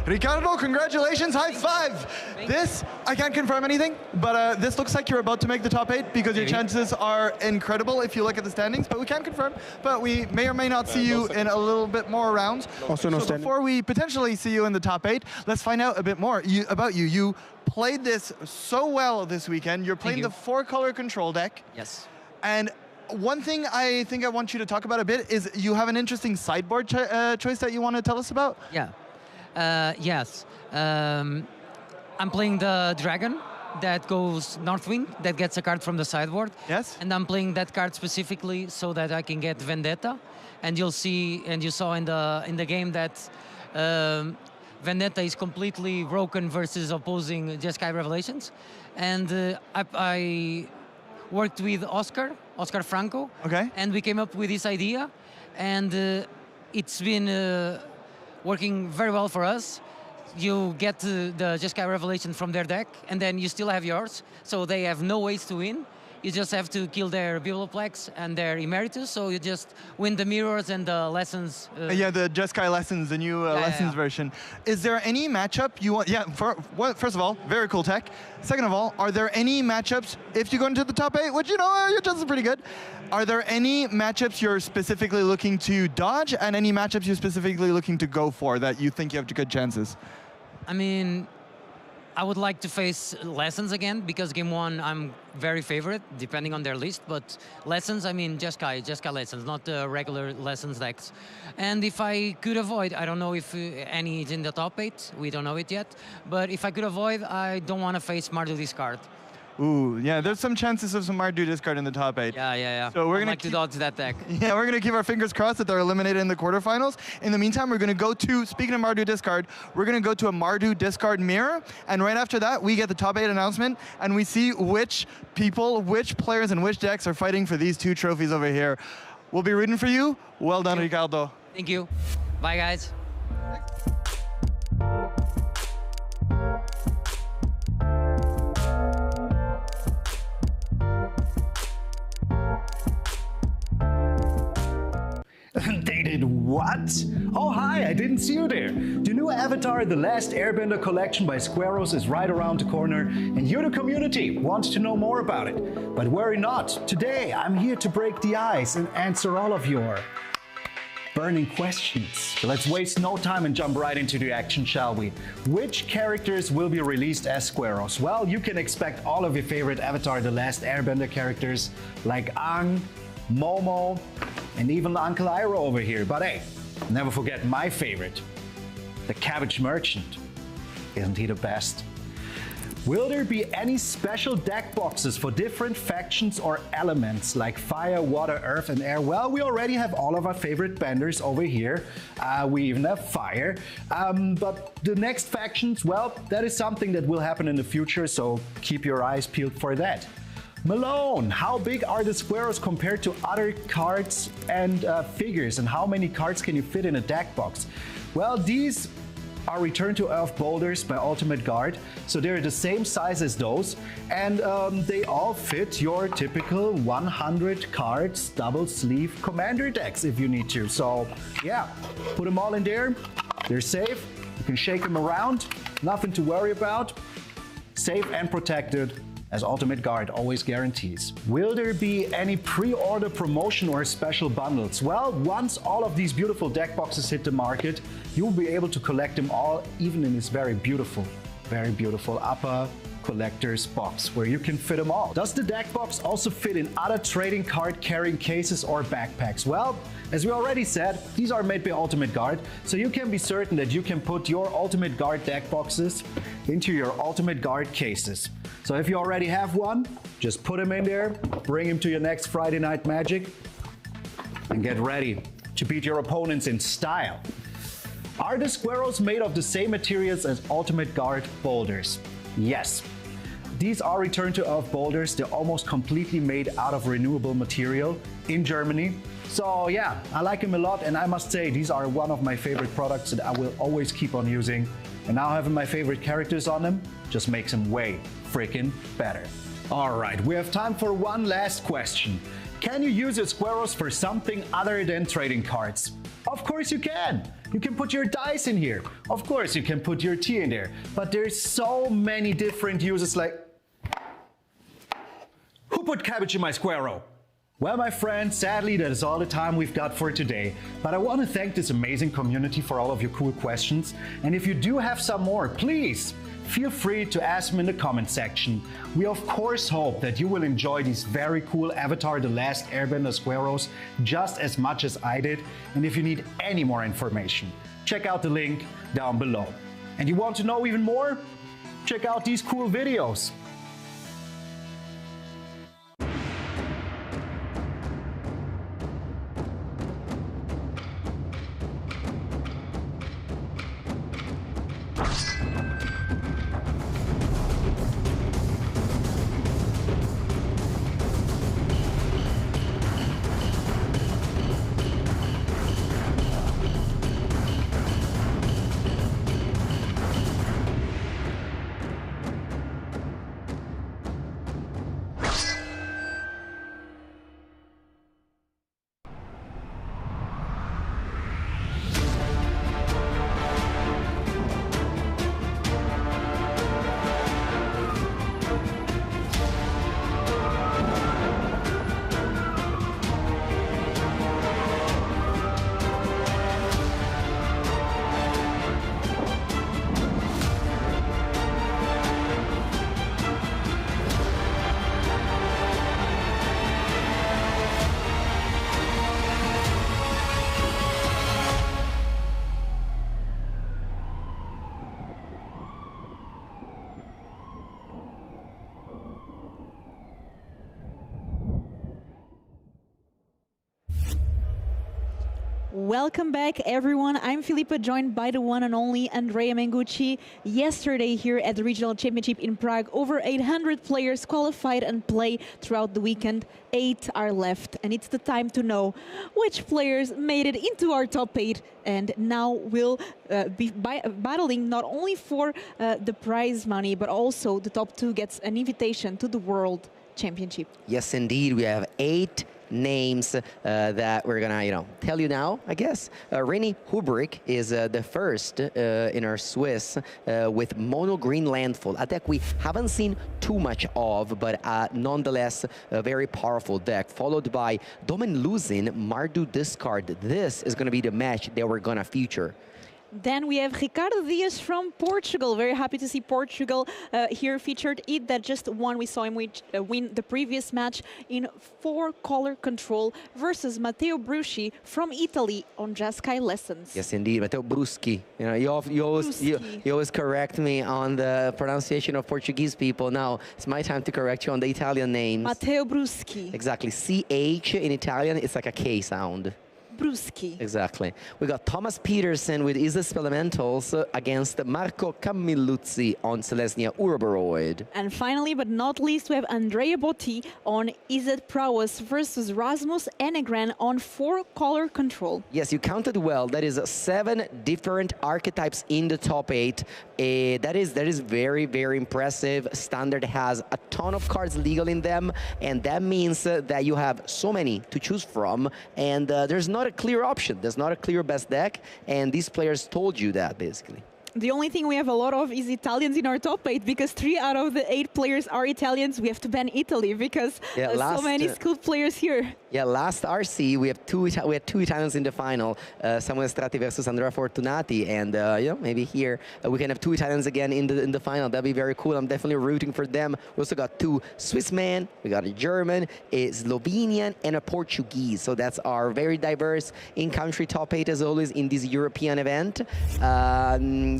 Ricardo, congratulations, high five. This, I can't confirm anything, but this looks like you're about to make the top 8 because your chances are incredible if you look at the standings, but we can't confirm. But we may or may not see you in a little bit more rounds. Also no so standing. before we potentially see you in the top 8, let's find out a bit more about you. You played this so well this weekend. You're playing the 4-color control deck. Yes. And one thing I think I want you to talk about a bit is you have an interesting sideboard choice that you want to tell us about. Yeah. Yes. I'm playing the dragon that goes Northwind, that gets a card from the sideboard. Yes. And I'm playing that card specifically so that I can get Vendetta. And you'll see, and you saw in the game that Vendetta is completely broken versus opposing Jeskai Revelations. And I worked with Oscar Franco. Okay. And we came up with this idea. And it's been working very well for us. You get the Jeskai Revelation from their deck, and then you still have yours, so they have no ways to win. You just have to kill their Bibelplex and their Emeritus, so you just win the mirrors and the lessons. Yeah, the Jeskai Lessons, the new Lessons version. Is there any matchup you want? Yeah, first of all, very cool tech. Second of all, are there any matchups, if you go into the top 8, which, you know, your chances are pretty good, are there any matchups you're specifically looking to dodge and any matchups you're specifically looking to go for that you think you have good chances? I mean, I would like to face Lessons again, because game 1 I'm very favorite, depending on their list, but Lessons, I mean Jeskai Lessons, not the regular Lessons decks. And if I could avoid, I don't know if any is in the top 8, we don't know it yet, but if I could avoid, I don't want to face Mardu discard. Ooh, yeah, there's some chances of some Mardu discard in the top 8. Yeah. So we're gonna to dodge that deck. Yeah, we're gonna keep our fingers crossed that they're eliminated in the quarterfinals. In the meantime, we're gonna go to, speaking of Mardu discard, we're gonna go to a Mardu discard mirror, and right after that, we get the top 8 announcement, and we see which people, which players, and which decks are fighting for these 2 trophies over here. We'll be rooting for you. Well done, Ricardo. Thank you. Bye, guys. They did what? Oh hi, I didn't see you there. The new Avatar The Last Airbender collection by Squareos is right around the corner, and you, the community, want to know more about it. But worry not, today I'm here to break the ice and answer all of your burning questions. So let's waste no time and jump right into the action, shall we? Which characters will be released as Squareos? Well, you can expect all of your favorite Avatar The Last Airbender characters like Aang, Momo, and even Uncle Iroh over here. But hey, never forget my favorite, the Cabbage Merchant. Isn't he the best? Will there be any special deck boxes for different factions or elements like fire, water, earth, and air? Well, we already have all of our favorite benders over here. We even have fire. But the next factions, well, that is something that will happen in the future, so keep your eyes peeled for that. Malone, how big are the Squareos compared to other cards and figures, and how many cards can you fit in a deck box? Well, these are Return to Earth boulders by Ultimate Guard, so they're the same size as those, and they all fit your typical 100 cards double sleeve commander decks if you need to. So yeah, put them all in there, they're safe, you can shake them around, nothing to worry about, safe and protected, as Ultimate Guard always guarantees. Will there be any pre-order promotion or special bundles? Well, once all of these beautiful deck boxes hit the market, you'll be able to collect them all, even in this very beautiful upper collector's box where you can fit them all. Does the deck box also fit in other trading card carrying cases or backpacks? Well, as we already said, these are made by Ultimate Guard, so you can be certain that you can put your Ultimate Guard deck boxes into your Ultimate Guard cases. So if you already have one, just put him in there, bring him to your next Friday Night Magic, and get ready to beat your opponents in style. Are the Squareos made of the same materials as Ultimate Guard boulders? Yes. These are Return to Earth boulders. They're almost completely made out of renewable material in Germany. So yeah, I like them a lot, and I must say these are one of my favorite products that I will always keep on using. And now having my favorite characters on them just makes them way freaking better. All right, we have time for one last question. Can you use your Squareos for something other than trading cards? Of course you can! You can put your dice in here. Of course, you can put your tea in there. But there's so many different uses like... Who put cabbage in my square? Well, my friends, sadly, that is all the time we've got for today. But I want to thank this amazing community for all of your cool questions. And if you do have some more, please feel free to ask them in the comment section. We of course hope that you will enjoy these very cool Avatar The Last Airbender Squaros just as much as I did. And if you need any more information, check out the link down below. And you want to know even more? Check out these cool videos. Welcome back, everyone. I'm Filippa, joined by the one and only Andrea Mengucci. Yesterday here at the Regional Championship in Prague, over 800 players qualified and play throughout the weekend. 8 are left, and it's the time to know which players made it into our top 8 and now will be battling not only for the prize money, but also the top 2 gets an invitation to the World Championship. Yes, indeed. We have 8 names that we're gonna, tell you now, I guess. René Hubrick is the first in our Swiss with mono green landfall, a deck we haven't seen too much of, but nonetheless a very powerful deck, followed by Domen Luzin, Mardu discard. This is gonna be the match that we're gonna feature. Then we have Ricardo Dias from Portugal. Very happy to see Portugal here featured. It that just won. We saw him win the previous match in 4-color control versus Matteo Bruschi from Italy on Jeskai Lessons. Yes, indeed, Matteo Bruschi. You always correct me on the pronunciation of Portuguese people. Now it's my time to correct you on the Italian names. Matteo Bruschi. Exactly. CH in Italian, it's like a K sound. Bruschi. Exactly. We got Thomas Peterson with Isis Elementals against Marco Camilluzzi on Selesnya Uroboroid. And finally, but not least, we have Andrea Botti on Izzet Prowess versus Rasmus Enegren on 4-color control. Yes, you counted well. That is 7 different archetypes in the top 8. That is very, very impressive. Standard has a ton of cards legal in them, and that means that you have so many to choose from, and there's not a clear option. There's not a clear best deck, and these players told you that, basically. The only thing we have a lot of is Italians in our top 8, because 3 out of the 8 players are Italians. We have to ban Italy because so many skilled players here. Yeah, last RC we had 2 Italians in the final, Samuel Strati versus Andrea Fortunati, and maybe here we can have 2 Italians again in the final. That'd be very cool. I'm definitely rooting for them. We also got 2 Swiss men, we got a German, a Slovenian, and a Portuguese. So that's our very diverse in-country top 8 as always in this European event.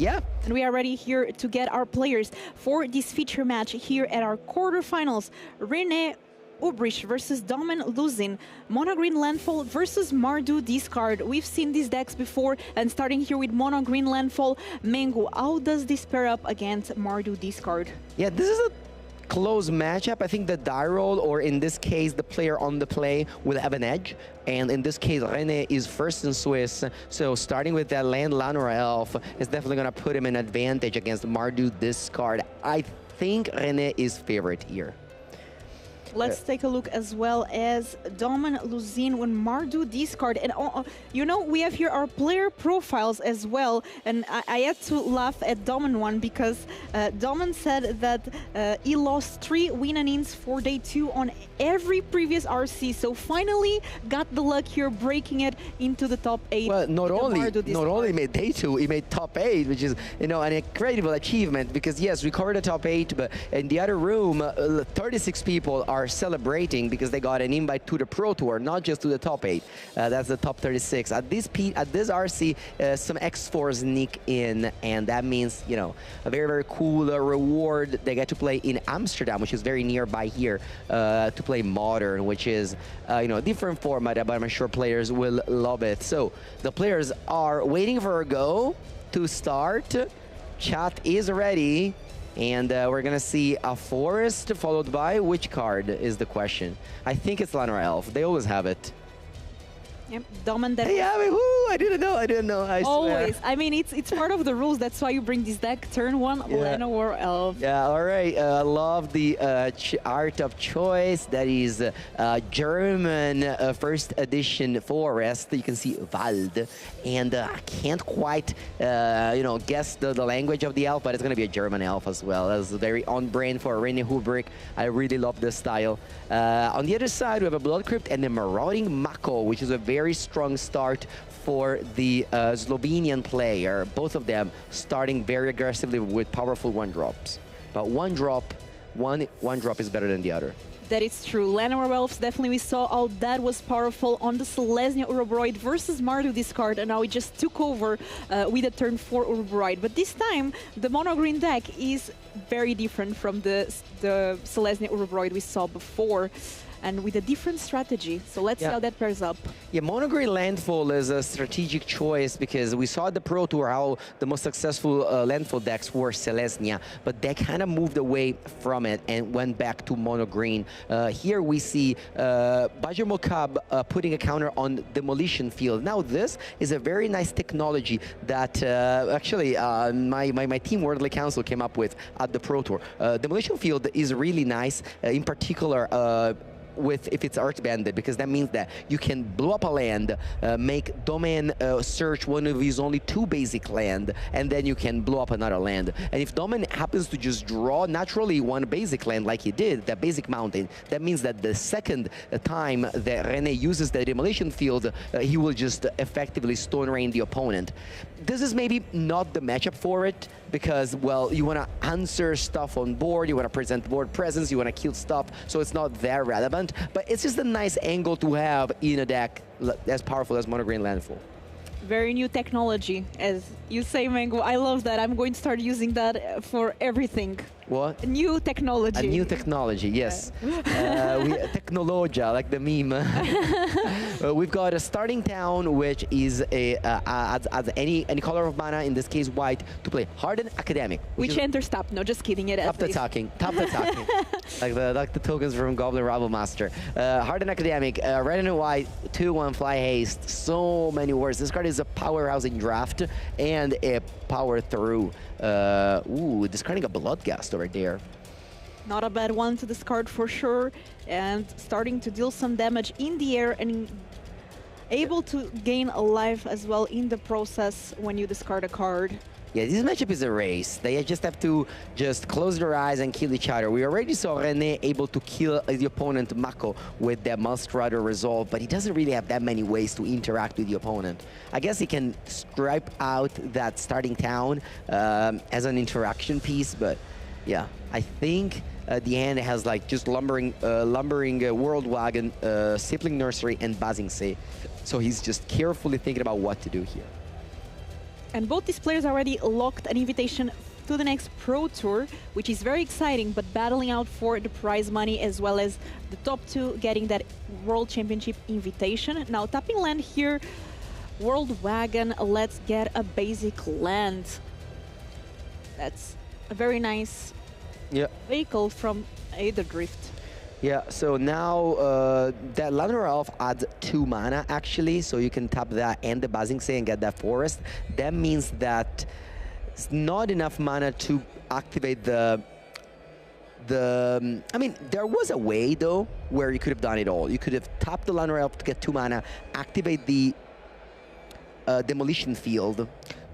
Yeah. And we are ready here to get our players for this feature match here at our quarterfinals. René Hubrick versus Domen Luzin, Mono Green Landfall versus Mardu Discard. We've seen these decks before, and starting here with Mono Green Landfall, Mengu, how does this pair up against Mardu Discard? Yeah, this is a close matchup. I think the die roll, or in this case the player on the play, will have an edge, and in this case René is first in Swiss, so starting with that land Lanora Elf is definitely going to put him in advantage against Mardu Discard. I think René is favorite here. Let's take a look as well as Doman Luzin when Mardu discard. And you know, we have here our player profiles as well. And I had to laugh at Doman one because Doman said that he lost 3 win-and-ins for day 2 on every previous RC. So finally got the luck here, breaking it into the top 8. Well, not only made day 2, he made top 8, which is, you know, an incredible achievement because yes, we covered the top 8, but in the other room, 36 people are celebrating because they got an invite to the Pro Tour, not just to the top 8. That's the top 36. At this RC, some X4s sneak in, and that means, you know, a very, very cool reward. They get to play in Amsterdam, which is very nearby here, to play Modern, which is, you know, a different format, but I'm sure players will love it. So the players are waiting for a go to start. Chat is ready. And we're going to see a Forest followed by which card is the question. I think it's Llanowar Elf. They always have it. Yep, Doman. Yeah, I didn't know. I Always. swear. I mean, it's part of the rules. That's why you bring this deck. Turn 1, Llanowar Elf. Yeah, all right. I love the art of choice. That is German first edition Forest. You can see Wald. And I can't quite, you know, guess the language of the elf, but it's going to be a German elf as well. That's very on brand for René Hubrick. I really love this style. On the other side, we have a Blood Crypt and a Marauding Mako, which is a very strong start for the Slovenian player. Both of them starting very aggressively with powerful 1-drops. But one drop is better than the other. That is true. Llanowar Elves, definitely we saw how that was powerful on the Selesnya Uroboroid versus Mardu discard, and now it just took over with a turn 4 Uroboroid. But this time, the mono-green deck is very different from the Selesnya Uroboroid we saw before, and with a different strategy. So let's see how that pairs up. Yeah, Monogreen Landfall is a strategic choice because we saw at the Pro Tour how the most successful landfall decks were Selesnya, but they kind of moved away from it and went back to Monogreen. Here we see Bajer Mokab putting a counter on Demolition Field. Now this is a very nice technology that actually my team Worldly Council came up with at the Pro Tour. Demolition Field is really nice, in particular if it's Earth Banded, because that means that you can blow up a land, make Domain search one of his only 2 basic land, and then you can blow up another land. And if Domain happens to just draw naturally 1 basic land like he did, that basic mountain, that means that the second time that René uses the Demolition Field, he will just effectively Stone Rain the opponent. This is maybe not the matchup for it, because, well, you want to answer stuff on board, you want to present board presence, you want to kill stuff, so it's not that relevant. But it's just a nice angle to have in a deck as powerful as Monogreen Landfall. Very new technology, as you say, Mango. I love that. I'm going to start using that for everything. What? A new technology. A new technology, yes. Technologia, like the meme. We've got a starting town, which is adds any color of mana, in this case white, to play Hardened Academic. Which enters tap. No, just kidding. It Tap the talking. like the tokens from Goblin Rabble Master. Hardened Academic, red and white, 2/1 fly haste. So many words. This card is a powerhouse in draft and a power through. Ooh, discarding a Bloodgast over there. Not a bad one to discard for sure, and starting to deal some damage in the air and able to gain a life as well in the process when you discard a card. Yeah, this matchup is a race. They just have to just close their eyes and kill each other. We already saw René able to kill the opponent Mako with that Mustrider Resolve, but he doesn't really have that many ways to interact with the opponent. I guess he can stripe out that starting town as an interaction piece, but yeah, I think the hand has like just lumbering World Wagon, Sibling Nursery, and Basingse. So he's just carefully thinking about what to do here. And both these players already locked an invitation to the next Pro Tour, which is very exciting, but battling out for the prize money as well as the top 2 getting that World Championship invitation. Now, tapping land here, World Wagon, let's get a basic land. That's a very nice vehicle from Aether Drift. Yeah, so now that Llanowar Elf adds 2 mana actually, so you can tap that and the Basingse and get that forest. That means that it's not enough mana to activate the I mean, there was a way though where you could have done it all. You could have tapped the Llanowar Elf to get 2 mana, activate the Demolition Field,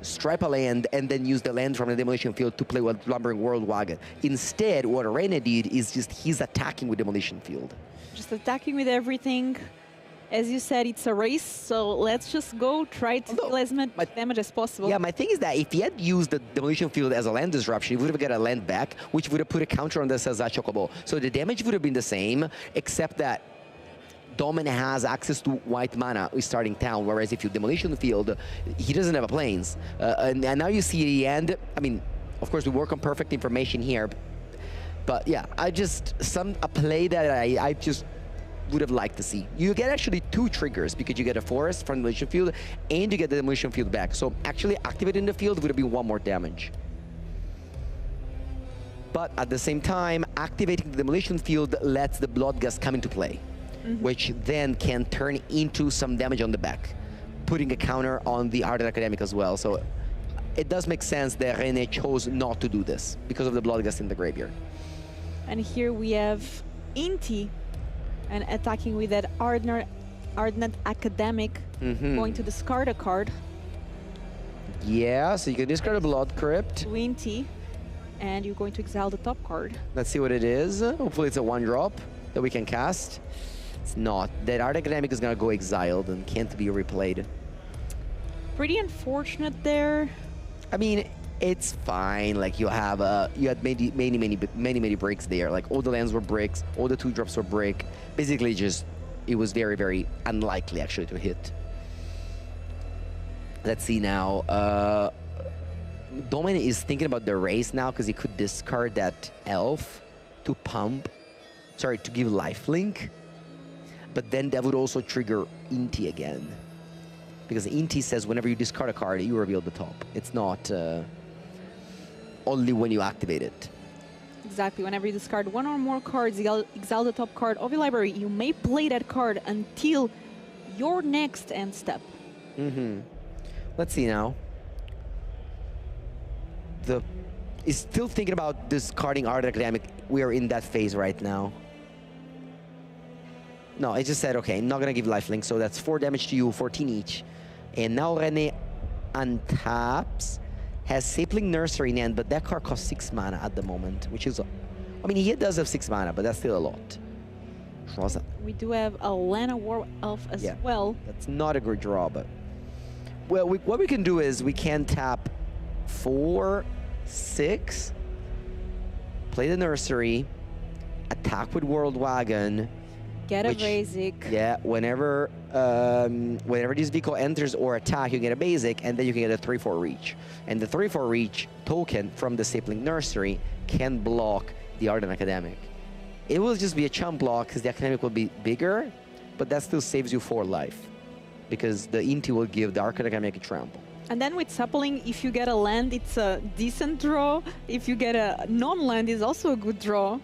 stripe a land, and then use the land from the Demolition Field to play with Lumbering World Wagon. Instead, what Rene did is just he's attacking with Demolition Field. Just attacking with everything. As you said, it's a race, so let's just go try to deal as much damage as possible. Yeah, my thing is that if he had used the Demolition Field as a land disruption, he would have got a land back, which would have put a counter on the Sazat Chocobo. So the damage would have been the same, except that Domin has access to white mana starting town, whereas if you Demolition Field, he doesn't have a plains. And now you see the end. I mean, of course, we work on perfect information here, but yeah, a play that I just would have liked to see. You get actually 2 triggers because you get a forest from the Demolition Field and you get the Demolition Field back. So actually activating the field would have been 1 more damage. But at the same time, activating the Demolition Field lets the Bloodgust come into play, which then can turn into some damage on the back, putting a counter on the Ardent Academic as well. So it does make sense that Rene chose not to do this because of the Bloodgust in the graveyard. And here we have Inti and attacking with that Ardent Academic, going to discard a card. Yeah, so you can discard a Blood Crypt. 20, and you're going to exile the top card. Let's see what it is. Hopefully it's a 1-drop that we can cast. It's not. That Ardent Academic is gonna go exiled and can't be replayed. Pretty unfortunate there. I mean, it's fine. Like you had many breaks there. Like all the lands were bricks, all the 2-drops were brick. Basically, just it was very, very unlikely actually to hit. Let's see now. Domin is thinking about the race now because he could discard that elf to to give lifelink. But then that would also trigger Inti again. Because Inti says whenever you discard a card, you reveal the top. It's not only when you activate it. Exactly. Whenever you discard 1 or more cards, exile the top card of your library, you may play that card until your next end step. Let's see now. Is still thinking about discarding Ardent Academic. We are in that phase right now. No, I just said, okay, I'm not going to give lifelink, so that's 4 damage to you, 14 each. And now Rene untaps, has Sapling Nursery in hand, but that card costs 6 mana at the moment, which is, I mean, he does have 6 mana, but that's still a lot. We do have a Llanowar Elf as well. That's not a good draw, but... Well, what we can do is we can tap 4, 6, play the Nursery, attack with World Wagon, get a basic. Yeah, whenever this vehicle enters or attack, you get a basic, and then you can get a 3/4 reach. And the 3/4 reach token from the Sapling Nursery can block the Ardent Academic. It will just be a chump block because the Academic will be bigger, but that still saves you 4 life because the Inti will give the Ardent Academic a trample. And then with Sapling, if you get a land, it's a decent draw. If you get a non-land, it's also a good draw.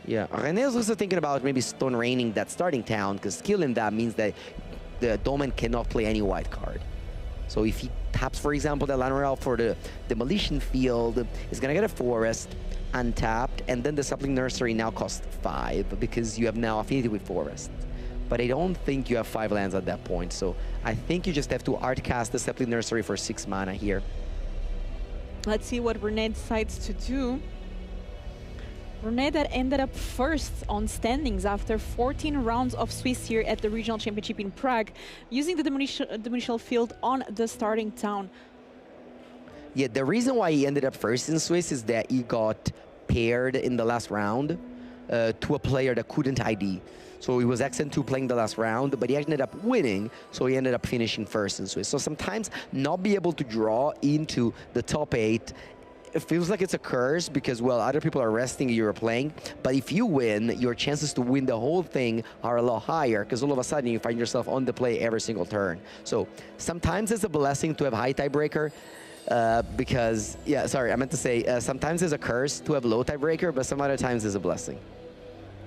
Yeah, Rene is also thinking about maybe Stone Raining that starting town, because killing that means that the Domin cannot play any white card. So if he taps, for example, the Llanowar Elf for the Demolition Field, he's going to get a forest untapped, and then the Sapling Nursery now costs 5 because you have now affinity with forest. But I don't think you have 5 lands at that point, so I think you just have to artcast the Sapling Nursery for 6 mana here. Let's see what Rene decides to do. Rene that ended up first on standings after 14 rounds of Swiss here at the Regional Championship in Prague, using the Demolition Field on the starting town. Yeah, the reason why he ended up first in Swiss is that he got paired in the last round to a player that couldn't ID. So he was XN2 playing the last round, but he ended up winning, so he ended up finishing first in Swiss. So sometimes not be able to draw into the top 8, it feels like it's a curse because, well, other people are resting, you're playing. But if you win, your chances to win the whole thing are a lot higher because all of a sudden you find yourself on the play every single turn. So sometimes it's a blessing to have high tiebreaker because, yeah, sorry, I meant to say sometimes it's a curse to have low tiebreaker, but some other times it's a blessing.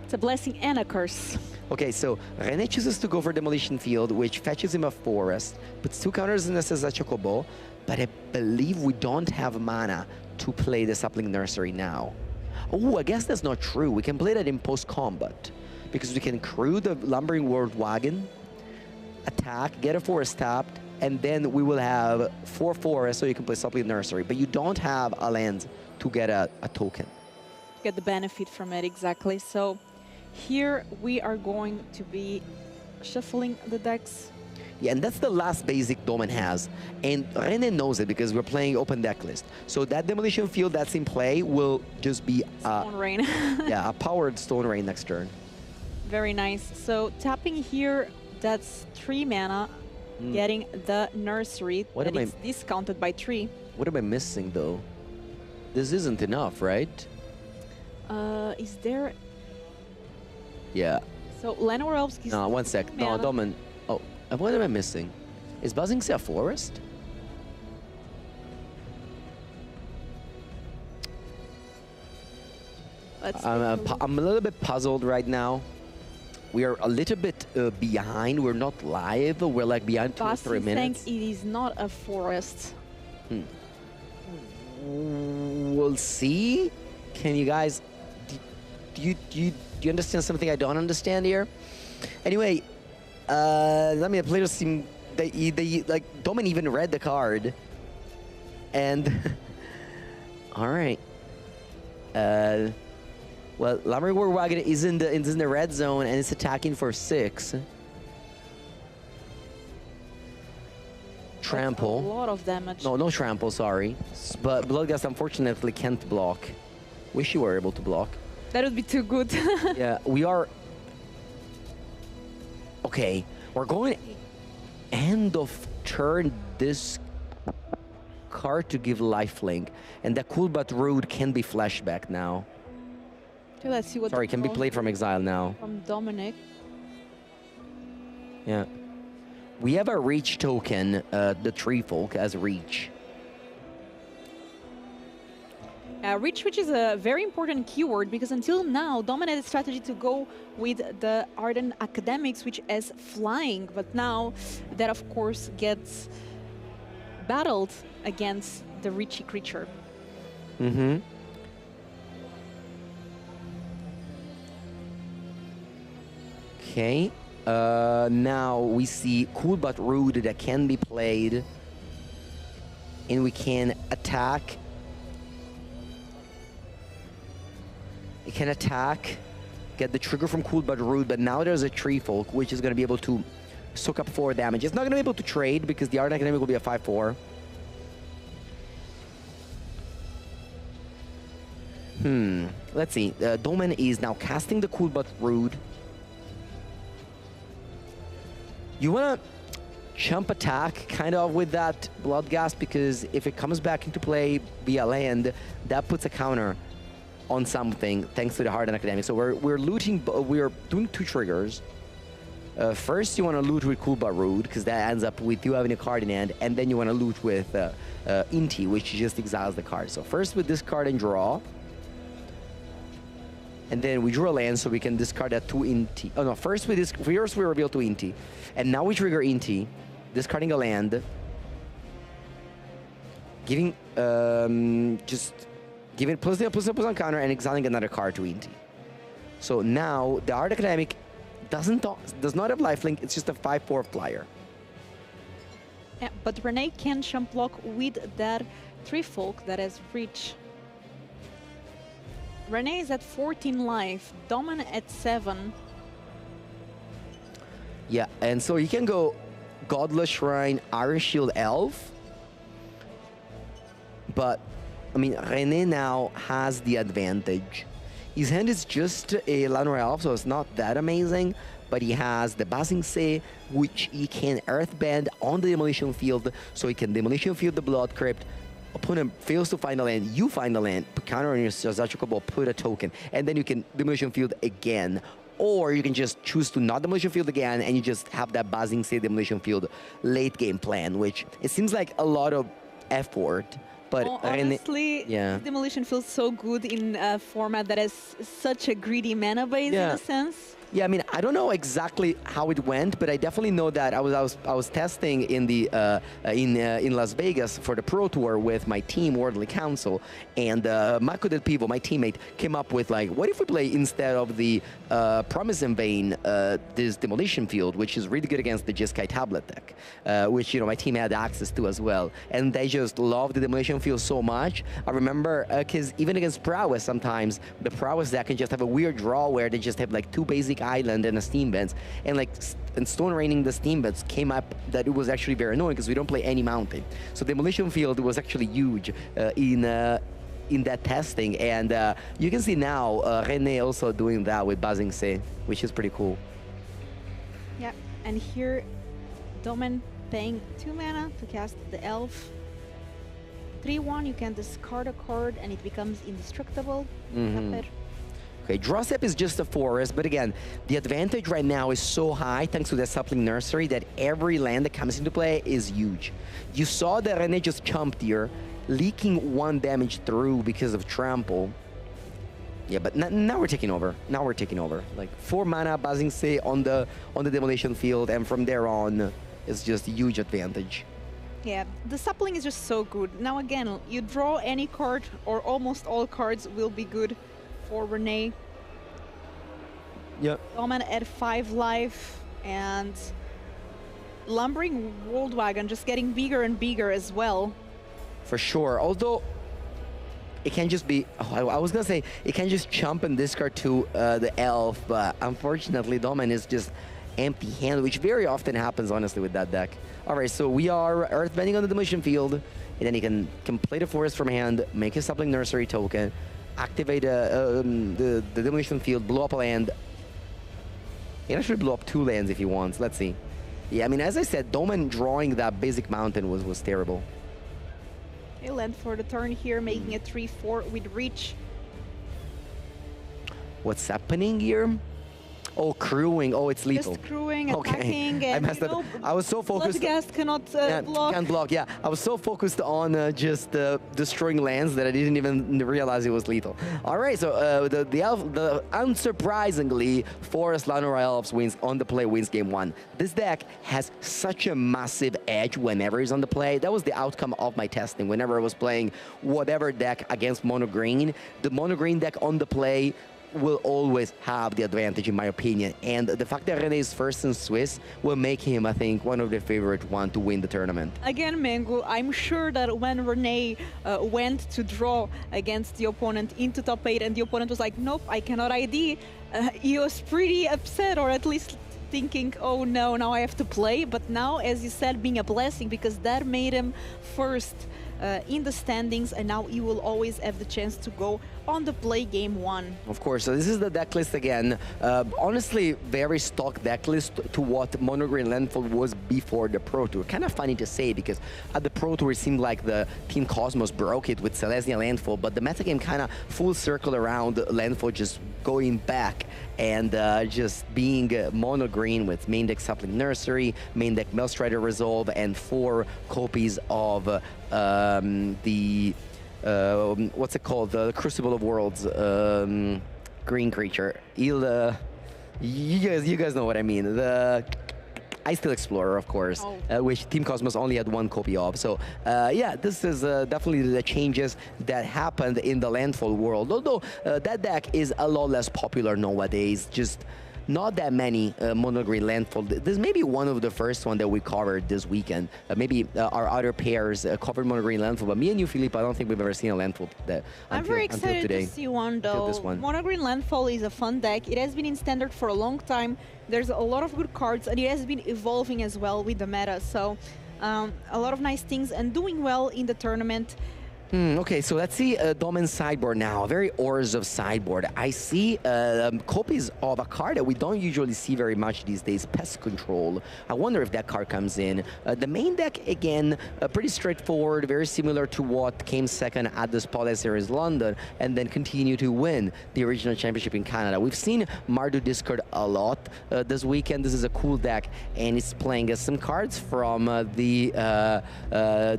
It's a blessing and a curse. Okay, so Rene chooses to go for Demolition Field, which fetches him a forest, puts 2 counters in the Sazat Chocobo, but I believe we don't have mana to play the Sapling Nursery now. Oh, I guess that's not true. We can play that in post-combat. Because we can crew the Lumbering World Wagon, attack, get a forest tapped, and then we will have 4 forests so you can play Suppliant Nursery. But you don't have a land to get a token. Get the benefit from it, exactly. So here we are going to be shuffling the decks. Yeah, and that's the last basic Domen has. And René knows it because we're playing open deck list. So that Demolition Field that's in play will just be Stone Rain. yeah, a powered Stone Rain next turn. Very nice. So tapping here, that's 3 mana, getting the nursery. What that am I- is discounted by 3. What am I missing though? This isn't enough, right? Is there... Yeah. So Llanowar Elves is... No, one sec. No, mana. Domen. Oh, what am I missing? Is Buzzing Sea a forest? Let's I'm, take a look. I'm a little bit puzzled right now. We are a little bit behind. We're not live. We're like behind 2 or 3 Basi minutes. think it is not a forest. We'll see. Can you guys... Do you understand something I don't understand here? Anyway, let me play seem... They like, Domen even read the card. And... All right. Well, Lumbering War Wagon is in the red zone and it's attacking for 6. Trample. A lot of damage. No trample, sorry. But Bloodgust unfortunately can't block. Wish you were able to block. That would be too good. Yeah, we are... Okay, we're going end of turn this card to give lifelink. And that Cool But Rude can be flashback now. Okay, let's see what... Sorry, the can be draw played from exile now. From Dominic. Yeah. We have a reach token, the Tree Folk as reach. Reach, which is a very important keyword because until now, Dominic had a strategy to go with the Arden Academics, which is flying. But now that, of course, gets battled against the Reachy creature. Mm-hmm. Okay. Now we see Cool But Rude that can be played. And we can attack. It can attack, get the trigger from Cool But Rude, but now there's a Tree Folk, which is going to be able to soak up 4 damage. It's not going to be able to trade because the Art Academic will be a 5/4. Let's see. Domen is now casting the Cool But Rude. You want to jump attack kind of with that Bloodgast because if it comes back into play via land, that puts a counter on something thanks to the Hardened Academic. So we're looting, we're doing 2 triggers. First, you want to loot with Cool But Rude because that ends up with you having a card in hand, and then you want to loot with Inti, which just exiles the card. So first with this card and draw. And then we draw a land so we can discard that 2 Inti. Oh no, first we reveal 2 Inti. And now we trigger Inti, discarding a land. Giving, just giving plus on counter and exiling another card to Inti. So now the Art Academic does not have lifelink, it's just a 5/4 flyer. Yeah, but Renee can jump block with that Tree Folk that has reach. Renee is at 14 life, Domen at 7. Yeah, and so you can go Godless Shrine, Iron Shield, Elf. But, I mean, René now has the advantage. His hand is just a Llanowar Elf, so it's not that amazing. But he has the Basing Sea, which he can Earthbend on the Demolition Field, so he can Demolition Field the Blood Crypt. Opponent fails to find a land, you find a land, put counter on your Zachukobo, put a token, and then you can Demolition Field again. Or you can just choose to not Demolition Field again, and you just have that Basing Sea Demolition Field late game plan, which it seems like a lot of effort. But honestly, Demolition feels so good in a format that has such a greedy mana base in a sense. Yeah, I mean, I don't know exactly how it went, but I definitely know that I was testing in the in Las Vegas for the Pro Tour with my team, Worldly Council, and Marco Del Pivo, my teammate, came up with like, what if we play instead of the Promise in Vain, this Demolition Field, which is really good against the Jeskai tablet deck, which my team had access to as well, and they just love the Demolition Field so much. I remember because even against Prowess, sometimes the Prowess deck can just have a weird draw where they just have like 2 basic island and a steam vents, and like Stone Raining the steam vents came up that it was actually very annoying because we don't play any mountain. So Demolition Field was actually huge in that testing, and you can see now René also doing that with Buzzing Say, which is pretty cool. Yeah, and here Domen paying 2 mana to cast the Elf. 3/1, you can discard a card and it becomes indestructible. Okay, draw step is just a forest, but again, the advantage right now is so high thanks to the Sapling Nursery that every land that comes into play is huge. You saw that René just chomped here, leaking 1 damage through because of Trample. Yeah, but now we're taking over. Now we're taking over. Like 4 mana Buzzing Say on the Demolition Field, and from there on, it's just a huge advantage. Yeah, the sapling is just so good. Now again, you draw any card or almost all cards will be good for René. Yep. Domen at 5 life, and Lumbering Worldwagon just getting bigger and bigger as well. For sure, although it can just be, I was gonna say, it can just jump and discard to the Elf, but unfortunately Domen is just empty-handed, which very often happens, honestly, with that deck. All right, so we are Earthbending on the Demolition Field, and then he can play the Forest from hand, make a Sapling Nursery token, activate the Demolition Field, blow up a land. He can actually blow up 2 lands if he wants. Let's see. Yeah, I mean, as I said, Domen drawing that basic mountain was terrible. A land for the turn here, making it 3/4 with reach. What's happening here? Oh, crewing. Oh, it's lethal. Just crewing, Okay. attacking, I and messed up. I was so focused. Bloodghast cannot block. Can't block, yeah. I was so focused on just destroying lands that I didn't even realize it was lethal. All right, so the unsurprisingly, Forest Llanowar Elves wins on the play, wins game 1. This deck has such a massive edge whenever it's on the play. That was the outcome of my testing. Whenever I was playing whatever deck against mono green, the mono green deck on the play will always have the advantage, in my opinion. And the fact that René is first in Swiss will make him, I think, one of the favorite one to win the tournament. Again, Mango, I'm sure that when René went to draw against the opponent into top 8 and the opponent was like, nope, I cannot ID, he was pretty upset, or at least thinking, oh no, now I have to play. But now, as you said, being a blessing, because that made him first in the standings, and now he will always have the chance to go on the play game 1. Of course, so this is the deck list again. Honestly, very stock deck list to what Mono Green Landfall was before the Pro Tour. Kind of funny to say, because at the Pro Tour it seemed like the Team Cosmos broke it with Selesnya Landfall, but the metagame kind of full circle around Landfall just going back and just being mono green with main deck Sapling Nursery, main deck Maelstrider Resolve, and 4 copies of the what's it called? The Crucible of Worlds green creature. You guys know what I mean. The Ice Steel Explorer, of course, which Team Cosmos only had 1 copy of. So yeah, this is definitely the changes that happened in the Landfall world. Although that deck is a lot less popular nowadays. Just not that many mono green Landfall. This may be one of the first one that we covered this weekend. Maybe our other pairs covered mono green Landfall, but me and you, Philippe, I don't think we've ever seen a Landfall that I'm very excited to see one, though. Mono green Landfall is a fun deck. It has been in standard for a long time. There's a lot of good cards, and it has been evolving as well with the meta. So a lot of nice things and doing well in the tournament. Okay, so let's see Domen's sideboard now. A very Orzhov sideboard. I see copies of a card that we don't usually see very much these days, Pest Control. I wonder if that card comes in. The main deck, again, pretty straightforward, very similar to what came second at the Spotlight Series London, and then continue to win the original championship in Canada. We've seen Mardu discard a lot this weekend. This is a cool deck, and it's playing some cards from the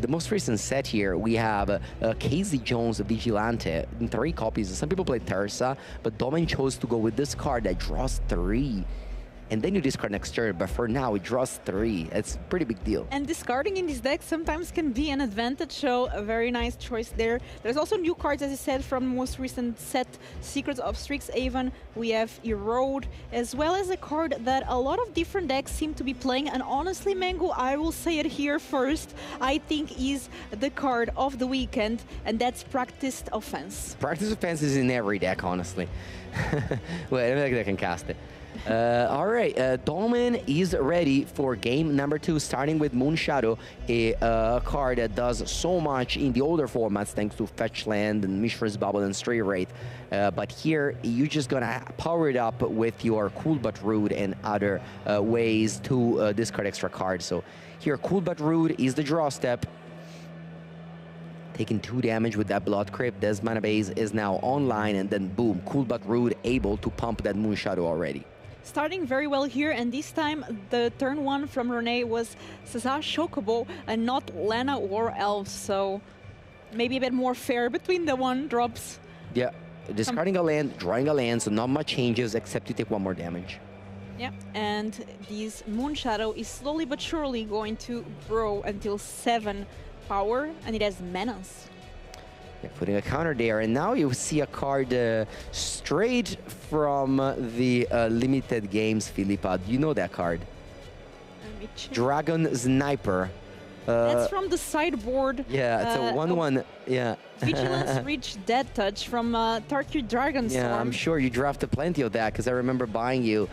most recent set here. We have Casey Jones Vigilante in 3 copies. Some people play Terza, but Domin chose to go with this card that draws 3. And then you discard next turn, but for now it draws 3. It's a pretty big deal. And discarding in this deck sometimes can be an advantage, so a very nice choice there. There's also new cards, as I said, from the most recent set, Secrets of Strixhaven. We have Erode, as well as a card that a lot of different decks seem to be playing. And honestly, Mango, I will say it here first, I think is the card of the weekend, and that's Practiced Offense. Practice Offense is in every deck, honestly. Wait, I think I can cast it. All right, Dolmen is ready for game number 2, starting with Moonshadow, a card that does so much in the older formats thanks to Fetch Land and Mishra's Bubble and Stray Wraith. But here, you're just gonna power it up with your Cool But Rude and other ways to discard extra cards. So here, Cool But Rude is the draw step. Taking 2 damage with that Blood Crypt. This mana base is now online, and then boom, Cool But Rude able to pump that Moonshadow already. Starting very well here, and this time the turn 1 from Renee was Cesar Chocobo and not Lana or Elves, so maybe a bit more fair between the 1-drops. Yeah, discarding a land, drawing a land, so not much changes except you take 1 more damage. Yeah, and this Moonshadow is slowly but surely going to grow until 7 power, and it has Menace. Yeah, putting a counter there, and now you see a card straight from the limited games, Philippa. Do you know that card? Let me check. Dragon Sniper. That's from the sideboard. Yeah, it's a 1/1. Yeah. Vigilance Reach Dead Touch from Tarkir Dragonstorm. Yeah, I'm sure you drafted plenty of that because I remember buying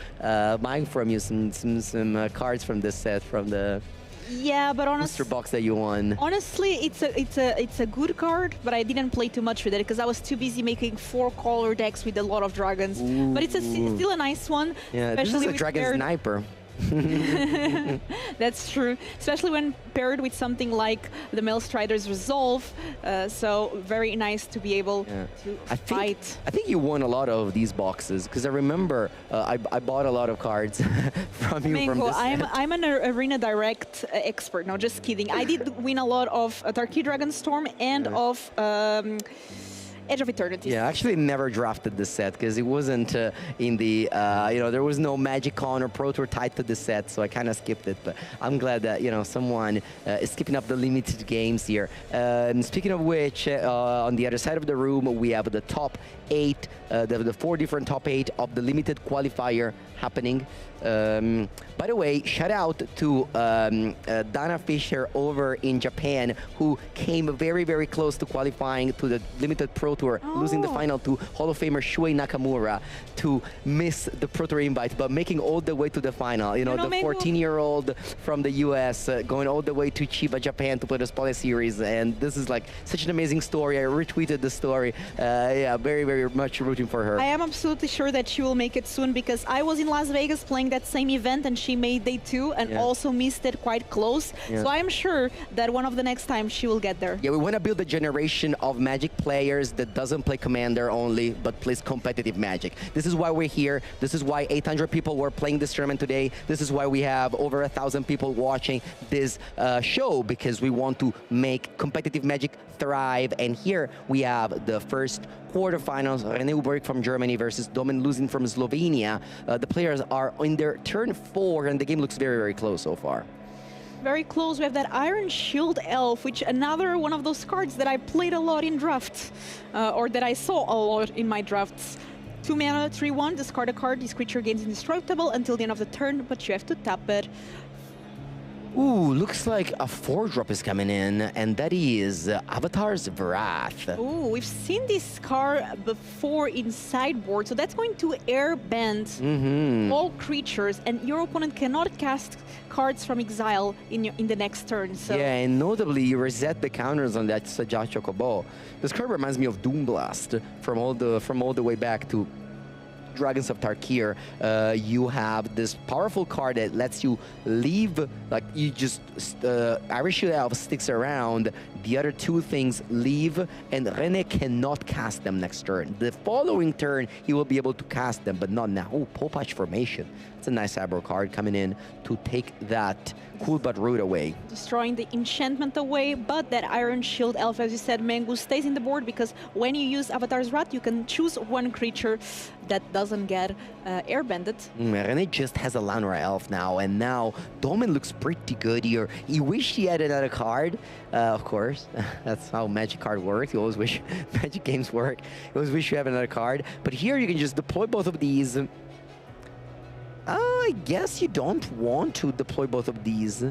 from you some cards from this set from the Yeah, but honestly, booster box that you won. Honestly, it's a good card, but I didn't play too much with it because I was too busy making 4-color decks with a lot of dragons. Ooh. But it's still a nice one. Yeah, this is a Dragon Sniper. That's true, especially when paired with something like the Maelstrider's Resolve. So very nice to be able to fight. I think you won a lot of these boxes because I remember I bought a lot of cards from you. Mango, from this I'm an Arena Direct expert. No, just kidding. I did win a lot of Tarkir Dragonstorm and of Edge of Eternity. Yeah, I actually never drafted this set because it wasn't in the, there was no Magic Con or Pro Tour tied to the set, so I kind of skipped it. But I'm glad that, someone is skipping up the limited games here. Speaking of which, on the other side of the room, we have the top 8, the 4 different top 8 of the limited qualifier happening. By the way, shout out to Dana Fisher over in Japan, who came very, very close to qualifying to the Limited Pro Tour, losing the final to Hall of Famer Shuei Nakamura to miss the Pro Tour invite, but making all the way to the final. The 14-year-old from the US going all the way to Chiba, Japan to play the Spotlight Series, and this is like such an amazing story. I retweeted the story. Yeah, very, very much rooting for her. I am absolutely sure that she will make it soon because I was in Las Vegas playing that same event and she made day 2 and also missed it quite close. So I am sure that one of the next times she will get there. Yeah, we want to build a generation of Magic players that doesn't play Commander only, but plays competitive Magic. This is why we're here. This is why 800 people were playing this tournament today. This is why we have over 1,000 people watching this show, because we want to make competitive Magic thrive. And here we have the first quarterfinals. René Uberg from Germany versus Domen Luzin from Slovenia. The players are in their turn 4, and the game looks very, very close so far. Very close. We have that Iron Shield Elf, which another one of those cards that I played a lot in drafts, or that I saw a lot in my drafts. 2 mana, 3/1, discard a card. This creature gains indestructible until the end of the turn, but you have to tap it. Ooh, looks like a 4-drop is coming in, and that is Avatar's Wrath. Ooh, we've seen this card before in sideboard, so that's going to airbend all creatures, and your opponent cannot cast cards from exile in the next turn. So. Yeah, and notably, you reset the counters on that Sajat Chocobo. This card reminds me of Doomblast from all the way back to Dragons of Tarkir, you have this powerful card that lets you leave, like you just, Iron Shield Elf sticks around, the other two things leave, and Rene cannot cast them next turn. The following turn, he will be able to cast them, but not now. Oh, Popatch Formation. It's a nice aggro card coming in to take that Cool But Root away. Destroying the enchantment away, but that Iron Shield Elf, as you said, Mengu, stays in the board because when you use Avatar's Wrath, you can choose one creature that doesn't get airbended. Rene just has a Lanra Elf now, and now Domin looks pretty good here. He wished he had another card, of course. That's how Magic card works. You always wish Magic games work. You always wish you have another card. But here you can just deploy both of these. I guess you don't want to deploy both of these.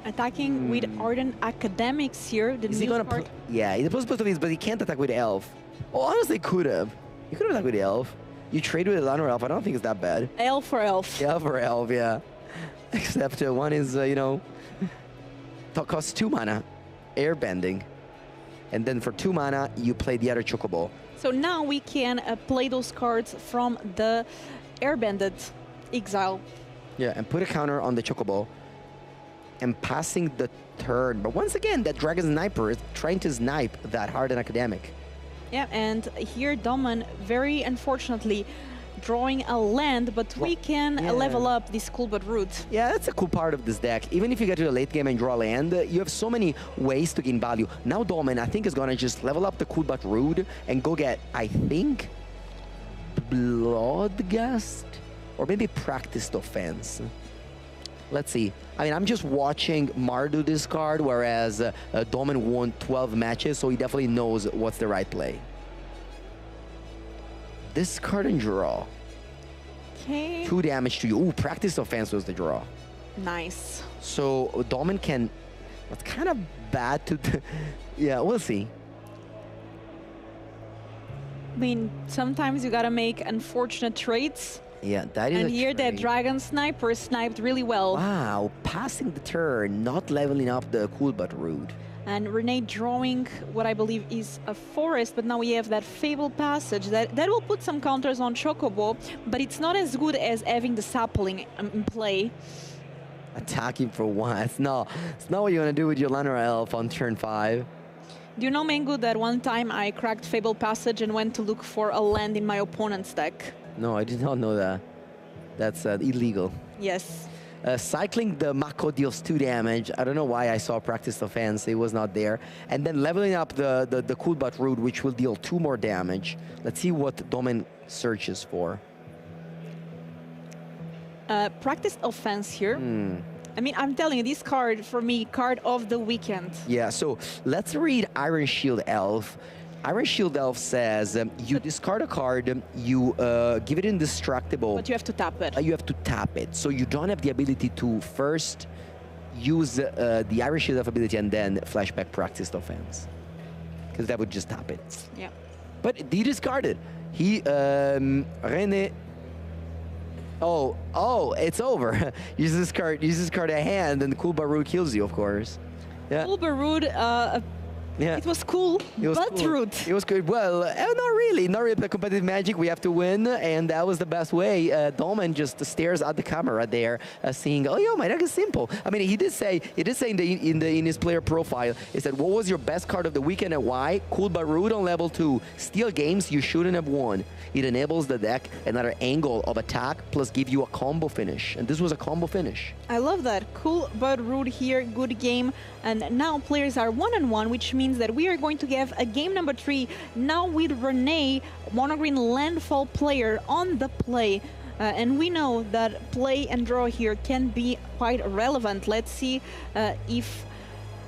Attacking with Ardent Academics here. The Is he gonna card. Yeah, he deploys both of these, but he can't attack with Elf. Oh, honestly, could have. You could have attacked with Elf. You trade with Lanra Elf. I don't think it's that bad. Elf for Elf. Elf for Elf, yeah. Except one is, you know, costs 2 mana, airbending. And then for 2 mana, you play the other Chocobo. So now we can play those cards from the airbended exile. Yeah, and put a counter on the Chocobo. And passing the turn. But once again, that Dragon Sniper is trying to snipe that Hardened Academic. Yeah, and here Domin, very unfortunately, drawing a land, but we can level up this Cool But Root. Yeah, that's a cool part of this deck. Even if you get to the late game and draw land, you have so many ways to gain value. Now Domin, I think, is going to just level up the Cool But Root and go get, I think, Bloodgust? Or maybe Practiced Offense. Let's see. I mean, I'm just watching Mar do this card, whereas Domin won 12 matches, so he definitely knows what's the right play. Discard and draw. Okay. 2 damage to you. Ooh, Practice Offense was the draw. Nice. So Domin can... It's kind of bad to... Yeah, we'll see. I mean, sometimes you gotta make unfortunate trades. Yeah, that is And a here that trade. Dragon Sniper sniped really well. Wow, passing the turn, not leveling up the Cool But Root. And Renee drawing what I believe is a forest, but now we have that Fable Passage that will put some counters on Chocobo, but it's not as good as having the sapling in play. Attacking for 1. It's not what you're going to do with your Lanra Elf on turn 5. Do you know, Mengu, that one time I cracked Fable Passage and went to look for a land in my opponent's deck? No, I did not know that. That's illegal. Yes. Cycling the Mako deals 2 damage. I don't know why I saw Practice Offense. It was not there. And then leveling up the Cool But Root, which will deal 2 more damage. Let's see what Domin searches for. Practice Offense here. I mean, I'm telling you, this card, for me, card of the weekend. Yeah, so let's read Iron Shield Elf. Iron Shield Elf says you discard a card, you give it indestructible. But you have to tap it. You have to tap it. So you don't have the ability to first use the Iron Shield Elf ability and then flashback Practiced Offense. Because that would just tap it. Yeah. But he discarded. He, Rene... Oh, it's over. use this card a hand, and the Cool But Root kills you, of course. Yeah. Cool But Root, Yeah. it was cool, but rude. It was good. Well, not really. Not really. The competitive Magic, we have to win, and that was the best way. Domin just stares at the camera there, seeing, oh, yo, my deck is simple. I mean, he did say in his player profile, he said, what was your best card of the weekend and why? Cool But Root on level 2. Steal games you shouldn't have won. It enables the deck another angle of attack, plus give you a combo finish. And this was a combo finish. I love that. Cool But Rude here, good game. And now players are 1-on-1, which means that we are going to have a game number 3 now with Renee, monogreen landfall player on the play. And we know that play and draw here can be quite relevant. Let's see if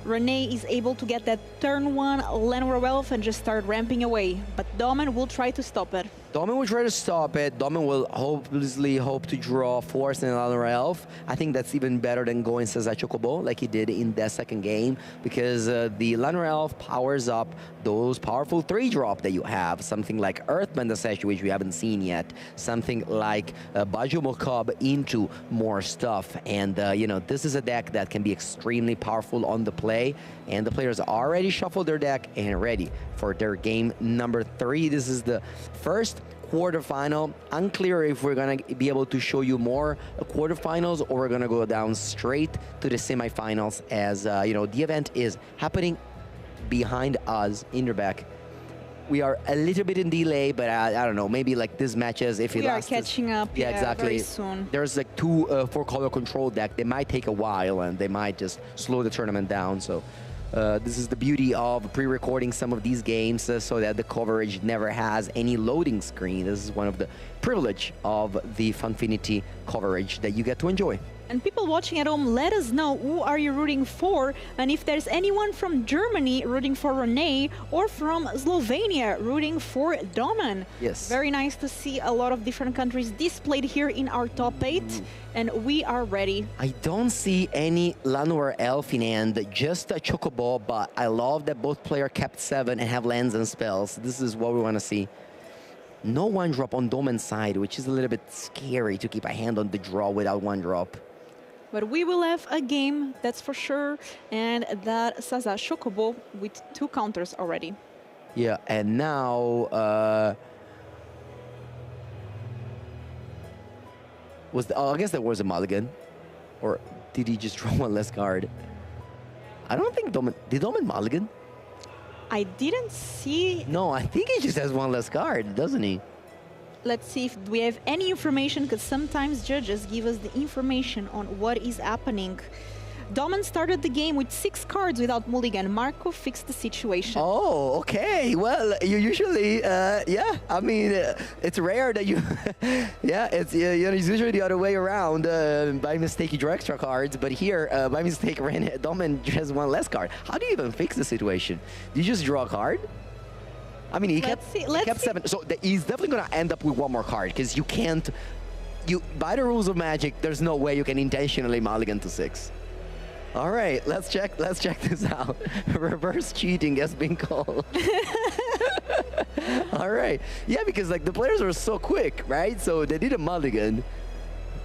Renee is able to get that turn 1 Lanra Elf and just start ramping away. But Domin will try to stop it. Domin will try to stop it. Domin will obviously hope to draw Force and Lanra Elf. I think that's even better than going Sazai Chocobo like he did in that second game, because the Lanra Elf powers up those powerful 3-drop that you have. Something like Earthbend Session, which we haven't seen yet. Something like Bajo Mokob into more stuff. And, you know, this is a deck that can be extremely powerful on the play. And the players already shuffled their deck and ready for their game number 3. This is the first quarterfinal. Unclear if we're gonna be able to show you more quarterfinals or we're gonna go down straight to the semifinals as you know, the event is happening behind us in the back. We are a little bit in delay, but I don't know, maybe like these matches, if it We are lasts... catching up, Yeah, exactly. very soon. There's like two 4-color control deck. They might take a while and they might just slow the tournament down. So this is the beauty of pre-recording some of these games so that the coverage never has any loading screen. This is one of the privilege of the Funfinity coverage that you get to enjoy. And people watching at home, let us know who are you rooting for, and if there's anyone from Germany rooting for Rene or from Slovenia rooting for Domen. Yes. Very nice to see a lot of different countries displayed here in our top 8, and we are ready. I don't see any Llanowar Elf in hand, just a Chocobo, but I love that both players kept 7 and have lands and spells. This is what we want to see. No 1-drop on Domen's side, which is a little bit scary to keep a hand on the draw without 1-drop. But we will have a game, that's for sure, and that Saza Chocobo with 2 counters already. Yeah, and now I guess there was a mulligan, or did he just draw 1 less card? I don't think did Domen mulligan? I didn't see. No, I think he just has 1 less card, doesn't he? Let's see if we have any information, because sometimes judges give us the information on what is happening. Domen started the game with 6 cards without mulligan. Marco fixed the situation. Oh, okay. Well, you usually, yeah. I mean, it's rare that you, yeah. It's usually the other way around. By mistake, you draw extra cards, but here, by mistake, Domen has 1 less card. How do you even fix the situation? Do you just draw a card? I mean, he kept 7, so he's definitely going to end up with 1 more card, because you can't, by the rules of Magic, there's no way you can intentionally mulligan to 6. All right, let's check this out. Reverse cheating has been called. All right, yeah, because like the players are so quick, right? So they did a mulligan.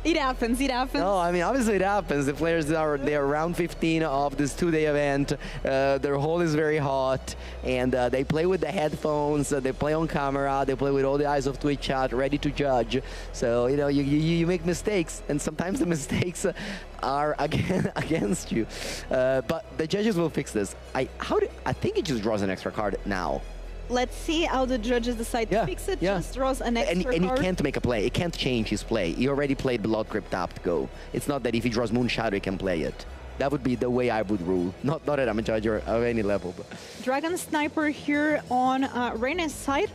It happens, it happens. No, I mean, obviously it happens. The players they're round 15 of this 2-day event. Their hole is very hot, and they play with the headphones. They play on camera. They play with all the eyes of Twitch chat, ready to judge. So you know, you make mistakes, and sometimes the mistakes are against you. But the judges will fix this. I think he just draws an extra card now. Let's see how the judges decide to fix it. Just draws an extra card. And he can't make a play. It can't change his play. He already played Blood Crypt tapped go. It's not that if he draws Moon Shadow, he can play it. That would be the way I would rule. Not that I'm a judge of any level. But. Dragon Sniper here on Rene's side.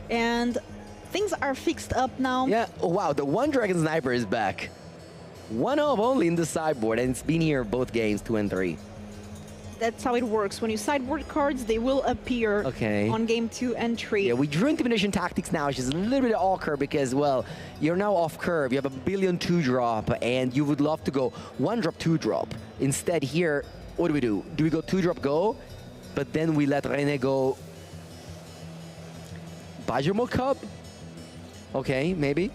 And things are fixed up now. Yeah, oh, wow, the 1 Dragon Sniper is back. 1 of only in the sideboard, and it's been here both games, 2 and 3. That's how it works. When you sideboard cards, they will appear on game 2 and 3. Yeah, we drew Intimidation Tactics now, which is a little bit awkward because, well, you're now off curve. You have a billion 2-drop, and you would love to go 1-drop, 2-drop. Instead, here, what do? Do we go 2-drop go? But then we let Rene go Bajramo Cub? Okay, maybe.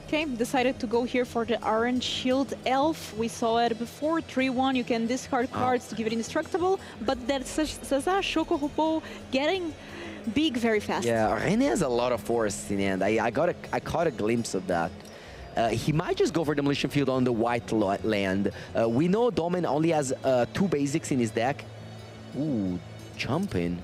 Okay, decided to go here for the Orange Shield Elf. We saw it before, 3-1. You can discard cards to give it indestructible, but that's Saza Chocobo getting big very fast. Yeah, Rene has a lot of force in the end. I caught a glimpse of that. He might just go for Demolition Field on the white land. We know Domen only has 2 basics in his deck. Ooh, jumping.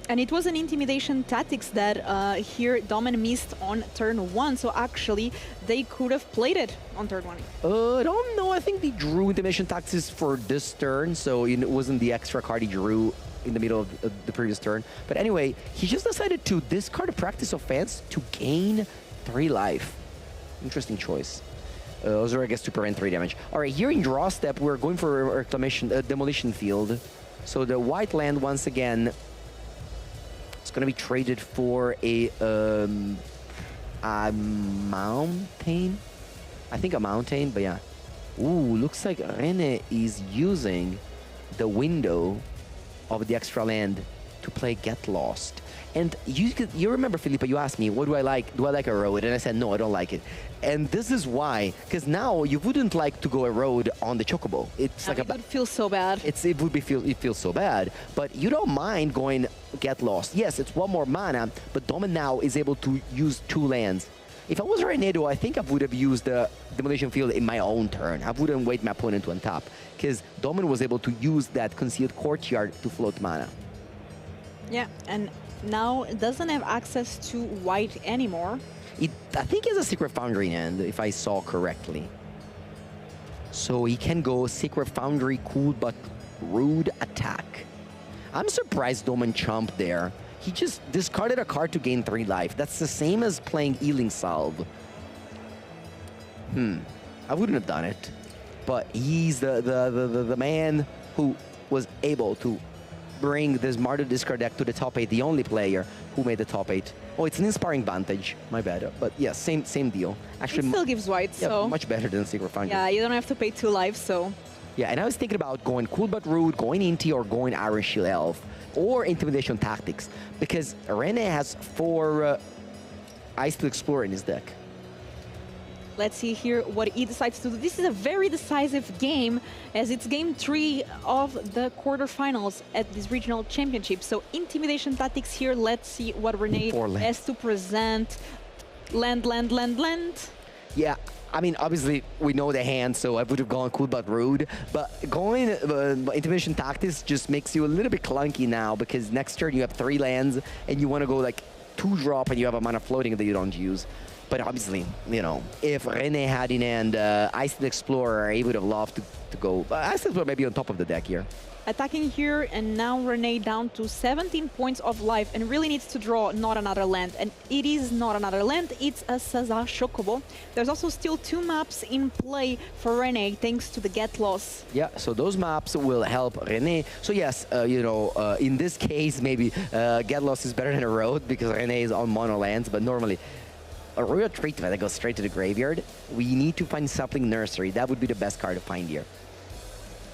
And it was an Intimidation Tactics that here Domen missed on turn 1, so actually they could have played it on turn 1. I don't know, I think they drew Intimidation Tactics for this turn, so it wasn't the extra card he drew in the middle of the previous turn. But anyway, he just decided to discard a Practice of Fence to gain 3 life. Interesting choice. Ozora gets to prevent 3 damage. All right, here in draw step, we're going for a Demolition Field. So the white land, once again, it's going to be traded for a mountain. I think a mountain, but yeah. Ooh, looks like Rene is using the window of the extra land to play Get Lost. And you remember, Felipe, you asked me, what do I like? Do I like a road? And I said, no, I don't like it. And this is why, because now you wouldn't like to go a road on the Chocobo. It's like it would feel so bad. it feels so bad, but you don't mind going Get Lost. Yes, it's one more mana, but Domin now is able to use 2 lands. If I was Renedo, I think I would have used the Demolition Field in my own turn. I wouldn't wait my opponent to untap, because Domin was able to use that Concealed Courtyard to float mana. Yeah, and now it doesn't have access to white anymore. I think he has a Secret Foundry in hand, if I saw correctly. So he can go Secret Foundry, cool but rude attack. I'm surprised Domin chomped there. He just discarded a card to gain 3 life. That's the same as playing Healing Salve. I wouldn't have done it. But he's the man who was able to bring this Mardu discard deck to the top 8, the only player who made the top 8. Oh, it's an Inspiring Vantage, my bad. But yeah, same deal. Actually, It still gives white, yeah, so... much better than Secret Foundry. Yeah, you don't have to pay 2 lives, so... Yeah, and I was thinking about going Cool But Rude, going Inti, or going Iron Shield Elf, or Intimidation Tactics, because Rene has 4 Ice to Explore in his deck. Let's see here what he decides to do. This is a very decisive game, as it's game 3 of the quarterfinals at this regional championship. So Intimidation Tactics here. Let's see what Rene has to present. Land. Yeah, I mean, obviously, we know the hand, so I would have gone Cool But Rude. But going Intimidation Tactics just makes you a little bit clunky now, because next turn you have 3 lands, and you want to go like 2-drop, and you have a mana floating that you don't use. But obviously, you know, if Rene had in hand Ice Explorer, he would have loved to go. Ice Explorer maybe on top of the deck here. Attacking here, and now Rene down to 17 points of life and really needs to draw not another land. And it is not another land, it's a Saza Chocobo. There's also still 2 maps in play for Rene thanks to the Get Loss. Yeah, so those maps will help Rene. So yes, you know, in this case, maybe Get Loss is better than a road because Rene is on mono lands, but normally a Royal Treatment that goes straight to the graveyard. We need to find Sapling Nursery. That would be the best card to find here.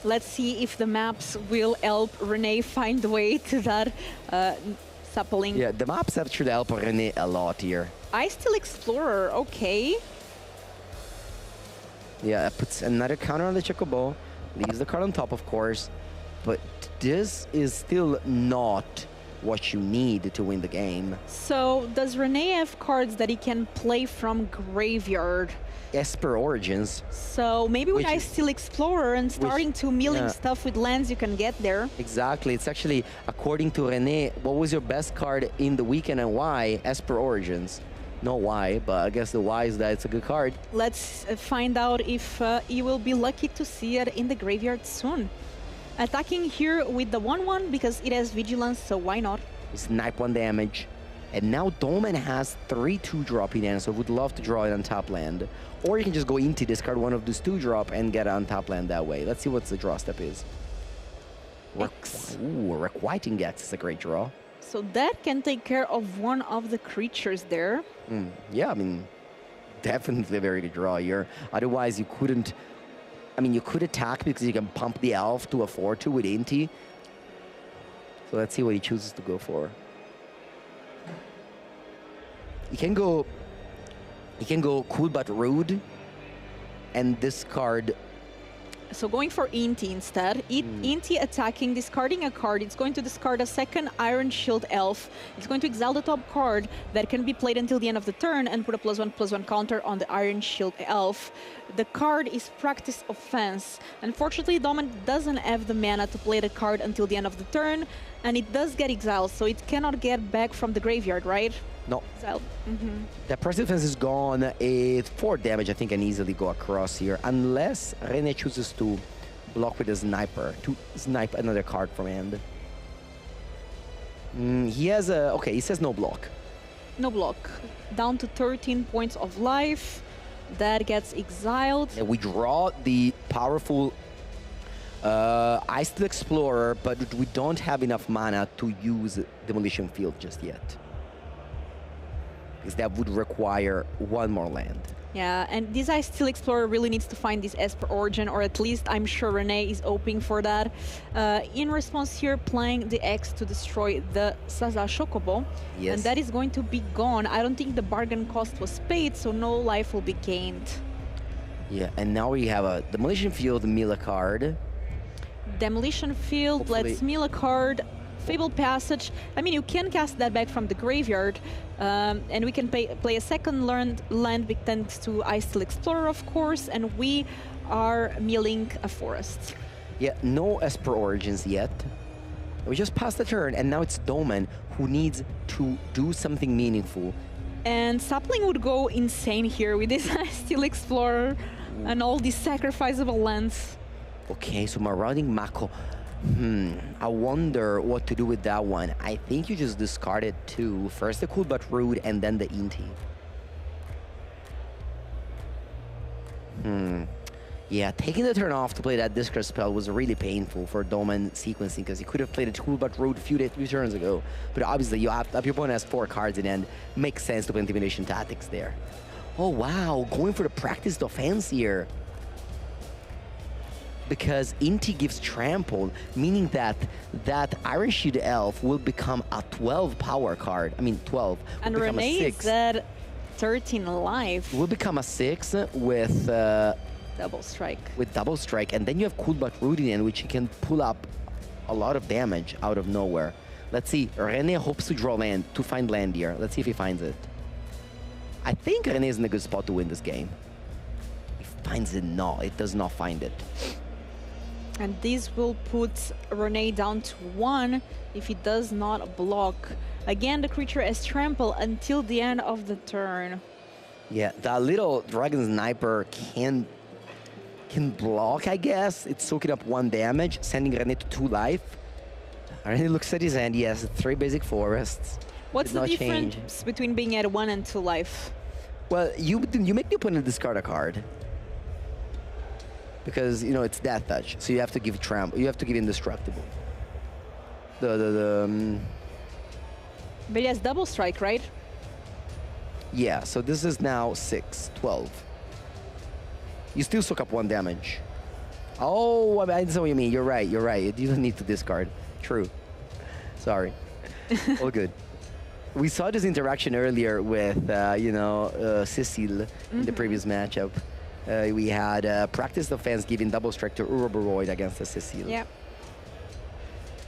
Let's see if the maps will help Rene find the way to that sapling. Yeah, the maps actually help Rene a lot here. I still Explorer, okay. Yeah, it puts another counter on the Chocobo. Leaves the card on top, of course. But this is still not what you need to win the game. So, does Rene have cards that he can play from graveyard? Esper Origins. So, maybe with I still Explorer and starting to milling stuff with lands you can get there. Exactly. It's actually, according to Rene, what was your best card in the weekend and why? Esper Origins. No why, but I guess the why is that it's a good card. Let's find out if he will be lucky to see it in the graveyard soon. Attacking here with the 1/1 because it has Vigilance, so why not? Snipe 1 damage. And now Domin has 3 2-drop in hand, so would love to draw it on top land. Or you can just go into discard one of those 2-drop and get on top land that way. Let's see what the draw step is. Requiting X is a great draw. So that can take care of one of the creatures there. Yeah, I mean, definitely a very good draw here. Otherwise, you couldn't... I mean, you could attack because you can pump the elf to a 4/2 with Inti. So let's see what he chooses to go for. You can go Cool But Rude and discard. So going for Inti instead. Inti attacking, discarding a card. It's going to discard a second Iron Shield Elf. It's going to exile the top card that can be played until the end of the turn and put a +1/+1 counter on the Iron Shield Elf. The card is Practice Offense. Unfortunately, Domin doesn't have the mana to play the card until the end of the turn, and it does get exiled, so it cannot get back from the graveyard, right? No. Exiled. The Practice Offense is gone. It's 4 damage. I think I can easily go across here, unless Rene chooses to block with a Sniper, to snipe another card from hand. He has a... Okay, he says no block. No block. Down to 13 points of life. That gets exiled. And we draw the powerful Ice to Explorer, but we don't have enough mana to use Demolition Field just yet. Because that would require 1 more land. Yeah, and this Ice Steel Explorer really needs to find this Esper Origin, or at least I'm sure Renee is hoping for that. In response here, playing the X to destroy the Zaza Chocobo, Yes. and that is going to be gone. I don't think the bargain cost was paid, so no life will be gained. Yeah, and now we have a Demolition Field Mila card. Demolition Field, Hopefully- let's mill a card. Fable Passage. I mean, you can cast that back from the graveyard, and we can play a second land thanks to Ice Steel Explorer, of course, and we are milling a forest. Yeah, no Esper Origins yet. We just passed the turn, and now it's Doman who needs to do something meaningful. And Sapling would go insane here with this Ice Steel Explorer and all these sacrificable lands. Okay, so Marauding Mako. I wonder what to do with that one. I think you just discard it too. First the Cool But Rude and then the Inti. Yeah, taking the turn off to play that discard spell was really painful for Doman sequencing because he could have played a Cool But Rude a few turns ago. But obviously you have, your opponent has 4 cards in the end. Makes sense to play Intimidation Tactics there. Oh wow, going for the practiced offense here. Because Inti gives Trample, meaning that Iron Shield Elf will become a 12 power card. I mean 12. And will become a Renee 6. is at 13 life. Will become a 6 with Double strike. Double Strike, and then you have Cool But Rude in, which you can pull up a lot of damage out of nowhere. Let's see. Rene hopes to draw land, to find land here. Let's see if he finds it. I think Rene is in a good spot to win this game. He finds it. No, it does not find it. And this will put Renee down to 1 if he does not block. Again, the creature has trample until the end of the turn. Yeah, that little Dragon Sniper can block, I guess. It's soaking up 1 damage, sending Rene to 2 life. Rene looks at his hand. He has 3 basic forests. What's Did the not difference change. between being at 1 and 2 life? Well, you make the opponent discard a card. Because, you know, it's Death Touch, so you have to give you have to give Indestructible. But he has double strike, right? Yeah, so this is now 6, 12. You still soak up 1 damage. Oh, I understand what you mean. You're right, you're right. You don't need to discard. True. Sorry. All good. We saw this interaction earlier with, Cecile in the previous matchup. We had Practice Offense giving double strike to Uroboros against the Cecile. Yeah.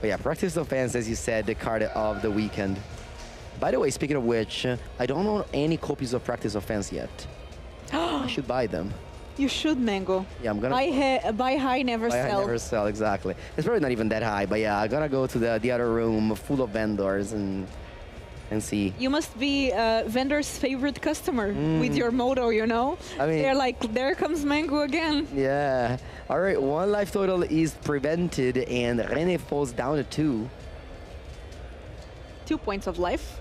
But yeah, Practice Offense, as you said, the card of the weekend. By the way, speaking of which, I don't own any copies of Practice Offense yet. I should buy them. You should, Mango. Yeah, I'm gonna buy high, never buy high, sell. never sell, exactly. It's probably not even that high, but yeah, I'm gonna go to the other room full of vendors and see. You must be vendor's favorite customer with your motto, you know? I mean, they're like, there comes Mango again. Yeah. All right, 1 life total is prevented, and Rene falls down to 2. 2 points of life.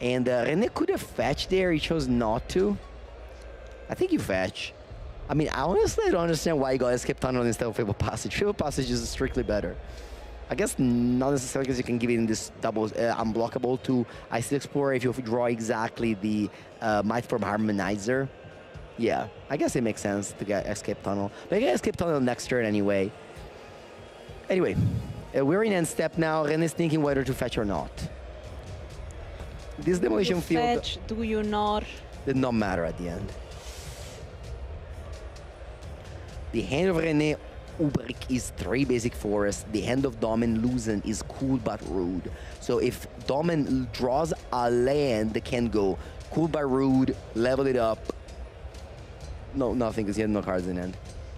And Rene could have fetched there. He chose not to. I think you fetch. I mean, I honestly don't understand why you got Escape Tunnel instead of Fable Passage. Fable Passage is strictly better. I guess not necessarily because you can give it in this double unblockable to Ice Steel Explorer if you draw exactly the Might Form Harmonizer. Yeah, I guess it makes sense to get Escape Tunnel. But I get Escape Tunnel next turn anyway. Anyway, we're in end step now. Ren is thinking whether to fetch or not. This Demolition Field Fetch, do you not? did not matter at the end. The hand of Rene Ubrik is 3 basic forests. The hand of Domin Luzen is Cool But Rude. So if Domin draws a land, they can go Cool But Rude, level it up. No, nothing, because he had no cards in hand.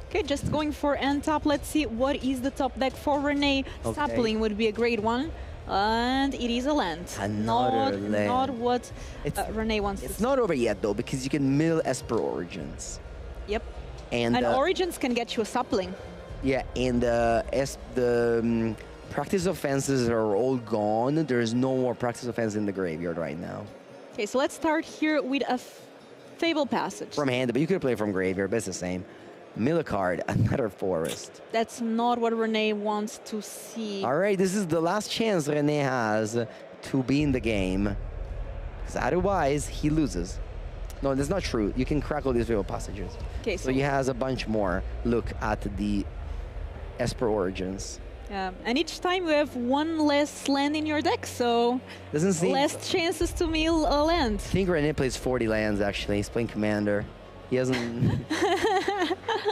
Okay, just going for end top. Let's see what is the top deck for Renee. Okay. Sapling would be a great one. And it is a land. Another land. Not what Renee wants to It's see. not over yet, though, because you can mill Esper Origins. Yep. And Origins can get you a sapling. yeah, and the practice offenses are all gone. There's no more practice offense in the graveyard right now. Okay, so let's start here with a Fable Passage. From hand, but you could play from graveyard, but it's the same. Mill a card, another forest. That's not what Renee wants to see. All right, this is the last chance Rene has to be in the game. Because otherwise, he loses. No, that's not true. You can crackle these Vivo Passages. Okay, So he has a bunch more. Look at the Esper Origins. Yeah, and each time you have one less land in your deck, so Doesn't seem... less chances to mill a land. I think René plays 40 lands, actually. He's playing Commander. He hasn't...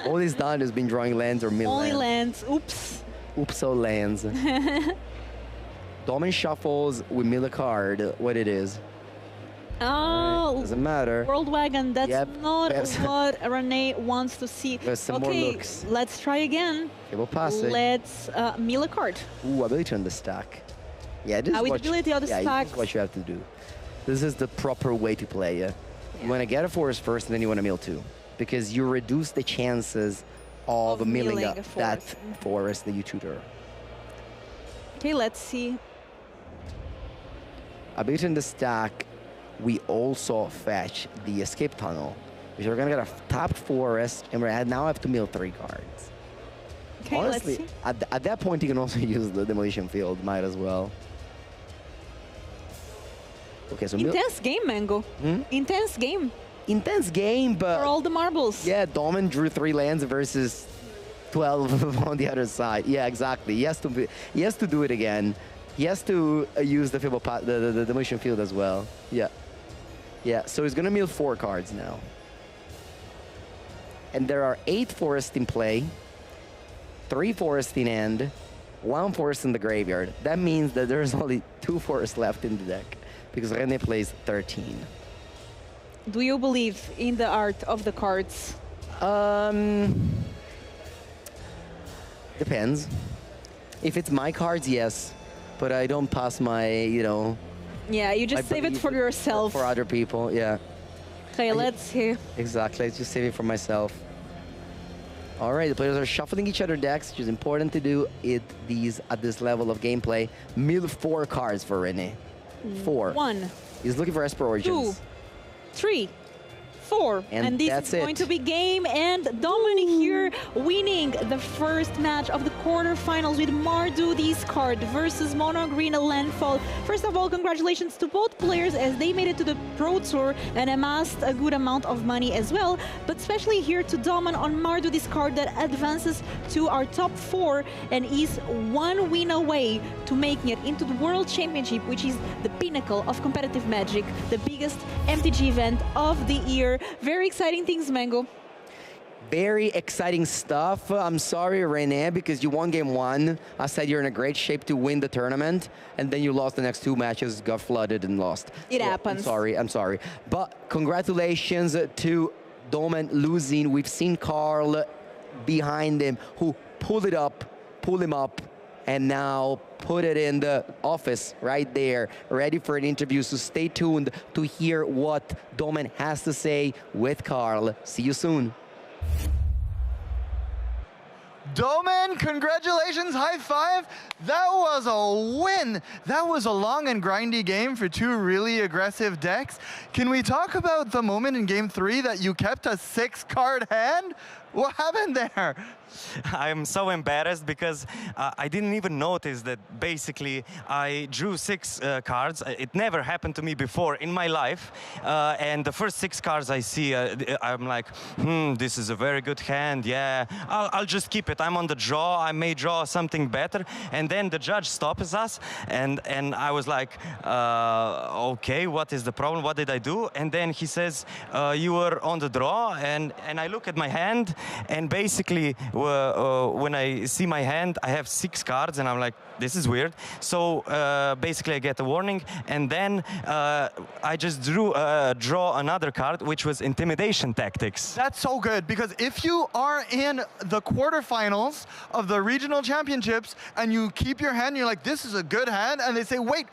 All he's done is been drawing lands or mill Only lands. lands. Oops. Oopso lands. Domin shuffles, we mill a card, what it is. Oh, Doesn't matter. World Wagon, that's Yep, not that's- what René wants to see. There's some more Okay, looks. let's try again. Vivo Passage. Let's mill a card. Ooh, ability on the stack. Yeah, this is with what ability on the yeah, stack. this is what you have to do. This is the proper way to play. Yeah? You want to get a forest first, and then you want to mill 2. Because you reduce the chances of milling milling up a forest. that forest that you tutor. Okay, let's see. Ability in the stack, we also fetch the escape tunnel. Which we're going to get a tapped forest, and we now have to mill 3 cards. Okay, Honestly, let's see. at that point, you can also use the demolition field. Might as well. Okay, so Intense game, Mango. Intense game intense game, but for all the marbles. yeah, Domin drew 3 lands versus 12 on the other side. Yeah, exactly. He has to do it again. He has to use the the demolition field as well. Yeah. Yeah, so he's gonna mill 4 cards now. And there are 8 forests in play, 3 forests in hand, 1 forest in the graveyard. That means that there's only 2 forests left in the deck because René plays 13. Do you believe in the art of the cards? Depends. If it's my cards, yes. But I don't pass my, you know... Yeah, you just I save it believe for yourself. For other people, yeah. Okay, let's see. Exactly, I just save it for myself. All right, the players are shuffling each other decks, which is important to do at this level of gameplay. Mill 4 cards for René. 4. 1, He's looking for Esper Origins. 2, 3, 4. And this that's is going it. to be game, and Dominic here winning the first match of the quarterfinals with Mardu discard versus Mono Green Landfall. First of all, congratulations to both players as they made it to the Pro Tour and amassed a good amount of money as well, but especially here to Domin on Mardu discard that advances to our top 4 and is 1 win away to making it into the World Championship, which is the pinnacle of competitive Magic, the biggest MTG event of the year. Very exciting things, Mango. Very exciting stuff. I'm sorry, René, because you won game 1. I said you're in a great shape to win the tournament, and then you lost the next 2 matches, got flooded and lost. It So, happens. I'm sorry. But congratulations to Domin losing. We've seen Carl behind him who pulled him up, and now put it in the office right there, ready for an interview. So stay tuned to hear what Domin has to say with Carl. See you soon. Domin, congratulations, high five. That was a win. That was a long and grindy game for 2 really aggressive decks. Can we talk about the moment in game 3 that you kept a 6-card hand? What happened there? I'm so embarrassed because I didn't even notice that basically I drew 6 cards. It never happened to me before in my life. And the first 6 cards I see, I'm like, this is a very good hand. Yeah, I'll just keep it. I'm on the draw. I may draw something better. And then the judge stops us. And I was like, okay, what is the problem? What did I do? And then he says, you were on the draw. And I look at my hand. And basically, when I see my hand, I have 6 cards, and I'm like, this is weird. So basically, I get a warning, and then I just draw another card, which was Intimidation Tactics. That's so good, because if you are in the quarterfinals of the regional championships and you keep your hand, you're like, this is a good hand, and they say, wait,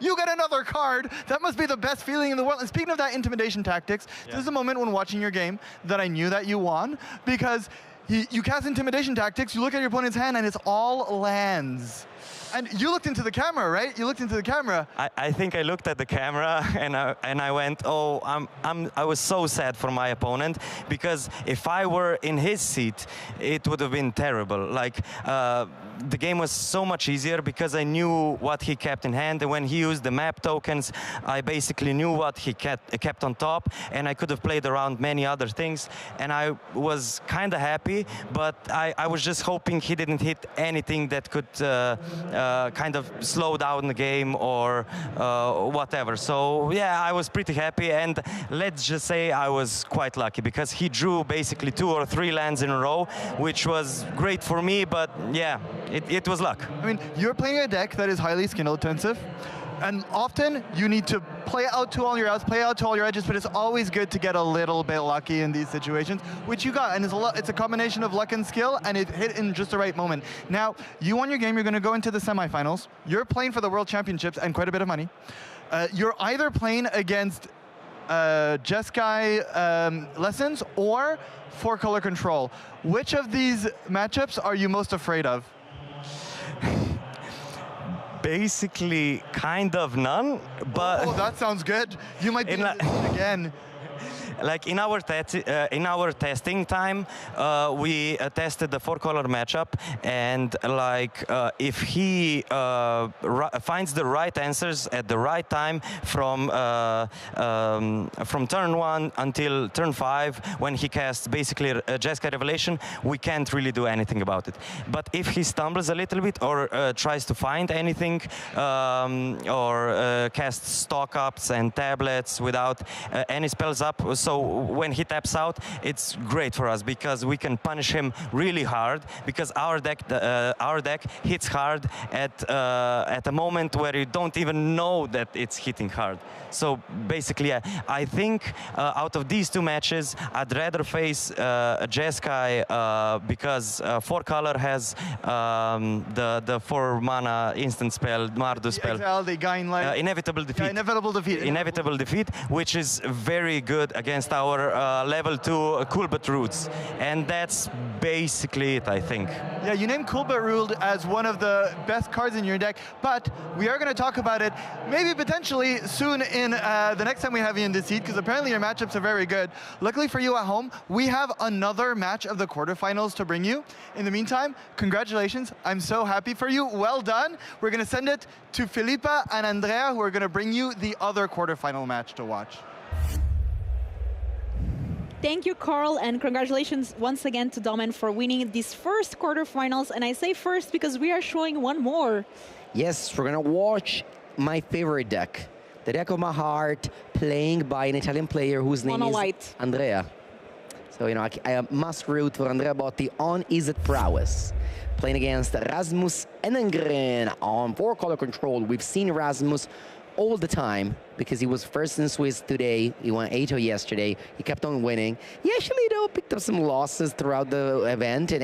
you get another card. That must be the best feeling in the world. And speaking of that Intimidation Tactics, this is a moment when watching your game that I knew that you won, because you cast Intimidation Tactics, you look at your opponent's hand, and it's all lands. And you looked into the camera, right? You looked into the camera. I think I looked at the camera and I went, oh, I was so sad for my opponent, because if I were in his seat, it would have been terrible. Like, the game was so much easier because I knew what he kept in hand, and when he used the map tokens, I basically knew what he kept on top, and I could have played around many other things, and I was kind of happy, but I was just hoping he didn't hit anything that could kind of slow down the game or whatever. So yeah, I was pretty happy, and let's just say I was quite lucky because he drew basically 2 or 3 lands in a row, which was great for me, but yeah, it was luck. I mean, you're playing a deck that is highly skill intensive, and often you need to play out to all your outs, play out to all your edges, but it's always good to get a little bit lucky in these situations, which you got, and it's a combination of luck and skill, and it hit in just the right moment. Now, you won your game, you're going to go into the semifinals, you're playing for the World Championships and quite a bit of money. You're either playing against Jeskai Lessons or 4-color Control. Which of these matchups are you most afraid of? Basically, kind of none, but... Oh, that sounds good. You might be in this again. Like in our testing time, we tested the 4-color matchup, and like if he finds the right answers at the right time from turn 1 until turn 5, when he casts basically a Jeskai Revelation, we can't really do anything about it. But if he stumbles a little bit or tries to find anything or casts stock ups and tablets without any spells up, so when he taps out, it's great for us because we can punish him really hard, because our deck hits hard at a moment where you don't even know that it's hitting hard. So basically, I think out of these 2 matches, I'd rather face a Jeskai because 4-color has the 4-mana instant spell, Mardu spell. Inevitable defeat. Inevitable defeat. Inevitable defeat, which is very good against our level 2 Kulbet roots. And that's basically it, I think. Yeah, you named Kulbet Ruled as one of the best cards in your deck, but we are going to talk about it maybe potentially soon in the next time we have you in this seat, because apparently your matchups are very good. Luckily for you at home, we have another match of the quarterfinals to bring you. In the meantime, congratulations. I'm so happy for you. Well done. We're going to send it to Filipa and Andrea, who are going to bring you the other quarterfinal match to watch. Thank you, Carl, and congratulations once again to Domen for winning this first quarterfinals. And I say first because we are showing one more. Yes, we're going to watch my favorite deck. The deck of my heart, playing by an Italian player whose name is Andrea. So, you know, I must root for Andrea Botti on Izzet Prowess. Playing against Rasmus Enengren on 4-color Control. We've seen Rasmus all the time because he was first in Swiss today. He won 8-0 yesterday. He kept on winning. He actually, though, picked up some losses throughout the event and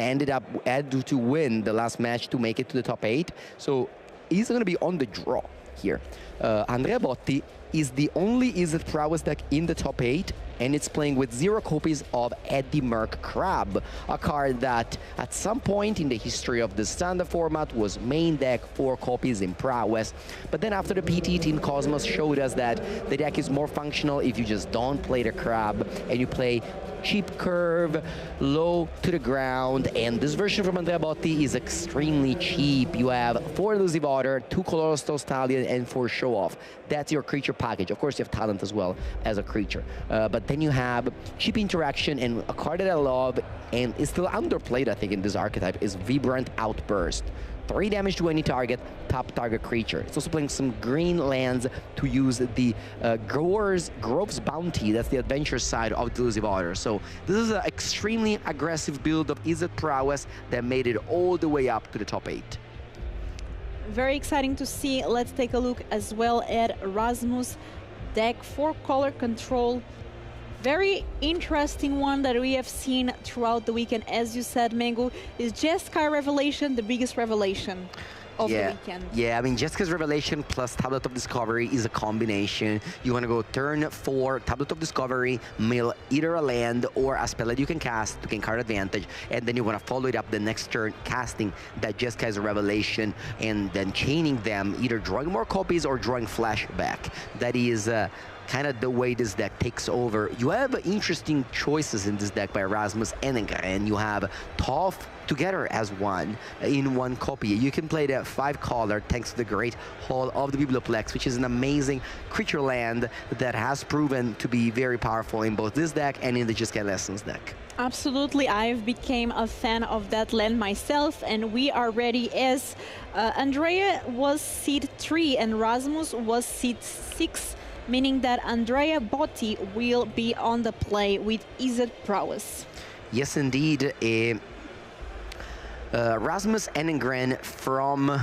had to win the last match to make it to the top 8. So he's going to be on the draw here. Andrea Botti is the only Izzet Prowess deck in the top 8, and it's playing with 0 copies of Eddie Merc Crab, a card that at some point in the history of the standard format was main deck 4 copies in Prowess. But then after the PT Team Cosmos showed us that the deck is more functional if you just don't play the Crab and you play cheap curve, low to the ground, and this version from Andrea Botti is extremely cheap. You have 4 Elusive Order, 2 Colossus Stallion, and 4 Show Off. That's your creature package. Of course, you have talent as well as a creature. But then you have cheap interaction, and a card that I love, and is still underplayed, I think, in this archetype, is Vibrant Outburst. 3 damage to any target, top target creature. It's also playing some green lands to use the Grove's Bounty. That's the adventure side of the Elusive Order. So this is an extremely aggressive build of Izzet Prowess that made it all the way up to the top 8. Very exciting to see. Let's take a look as well at Rasmus' deck, 4-color Control. Very interesting one that we have seen throughout the weekend. As you said, Mengu, is Jeskai Revelation the biggest revelation? of the Yeah, weekend. yeah. I mean, Jessica's Revelation plus Tablet of Discovery is a combination. You want to go turn 4, Tablet of Discovery, mill either a land or a spell that you can cast to gain card advantage, and then you want to follow it up the next turn, casting that Jessica's Revelation, and then chaining them, either drawing more copies or drawing flashback. That is kind of the way this deck takes over. You have interesting choices in this deck by Rasmus and Engren. You have Toph together as one in one copy. You can play the 5-color thanks to the Great Hall of the Biblioplex, which is an amazing creature land that has proven to be very powerful in both this deck and in the Just Get Lessons deck. Absolutely, I've became a fan of that land myself, and we are ready as Andrea was seed 3 and Rasmus was seed 6, meaning that Andrea Botti will be on the play with Izzet Prowess. Yes, indeed. Rasmus Enengren from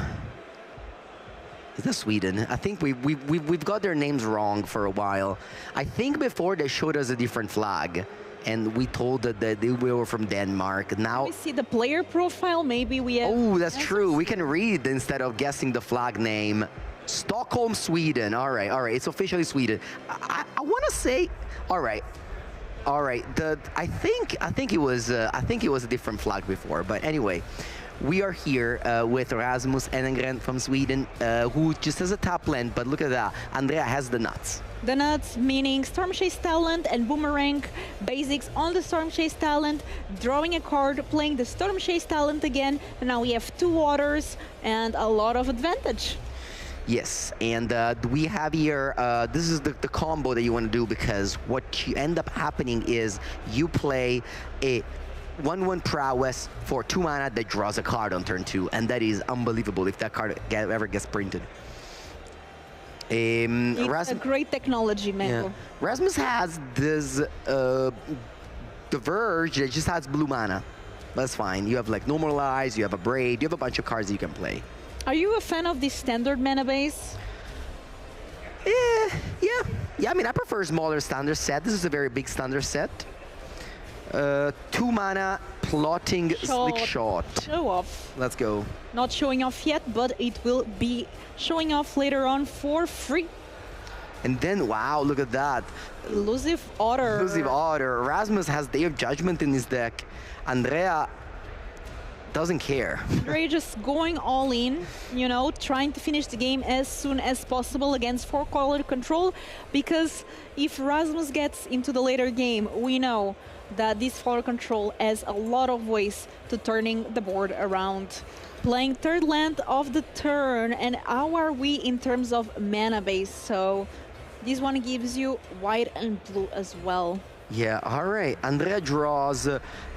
Sweden. I think we've got their names wrong for a while. I think before they showed us a different flag, and we told that they were from Denmark. Now we see the player profile. Maybe we have. Oh, that's true. We can read instead of guessing the flag name. Stockholm, Sweden. All right. It's officially Sweden. I want to say, all right. I think it was a different flag before, but anyway, we are here with Rasmus Enengren from Sweden, who just has a top land. But look at that, Andrea has the nuts. The nuts, meaning Stormchase Talent and Boomerang basics on the Stormchase Talent, drawing a card, playing the Stormchase Talent again, and now we have 2 waters and a lot of advantage. Yes, and we have here, this is the combo that you want to do, because what you end up happening is you play a 1/1 Prowess for 2 mana that draws a card on turn 2, and that is unbelievable if that card ever gets printed. It's a great technology, Mango. Yeah. Rasmus has this the Verge that just has blue mana. That's fine. You have like Normalize, you have a Braid, you have a bunch of cards you can play. Are you a fan of the standard mana base? Yeah. I mean, I prefer a smaller standard set. This is a very big standard set. 2 mana plotting Slick Shot. Show off. Let's go. Not showing off yet, but it will be showing off later on for free. And then, wow, look at that. Elusive Otter. Elusive Otter. Rasmus has Day of Judgment in his deck. Andrea doesn't care. Andrea just going all in, you know, trying to finish the game as soon as possible against 4-color control, because if Rasmus gets into the later game, we know that this 4 control has a lot of ways to turning the board around. Playing 3rd land of the turn, and how are we in terms of mana base? So this one gives you white and blue as well. Yeah, all right. Andrea draws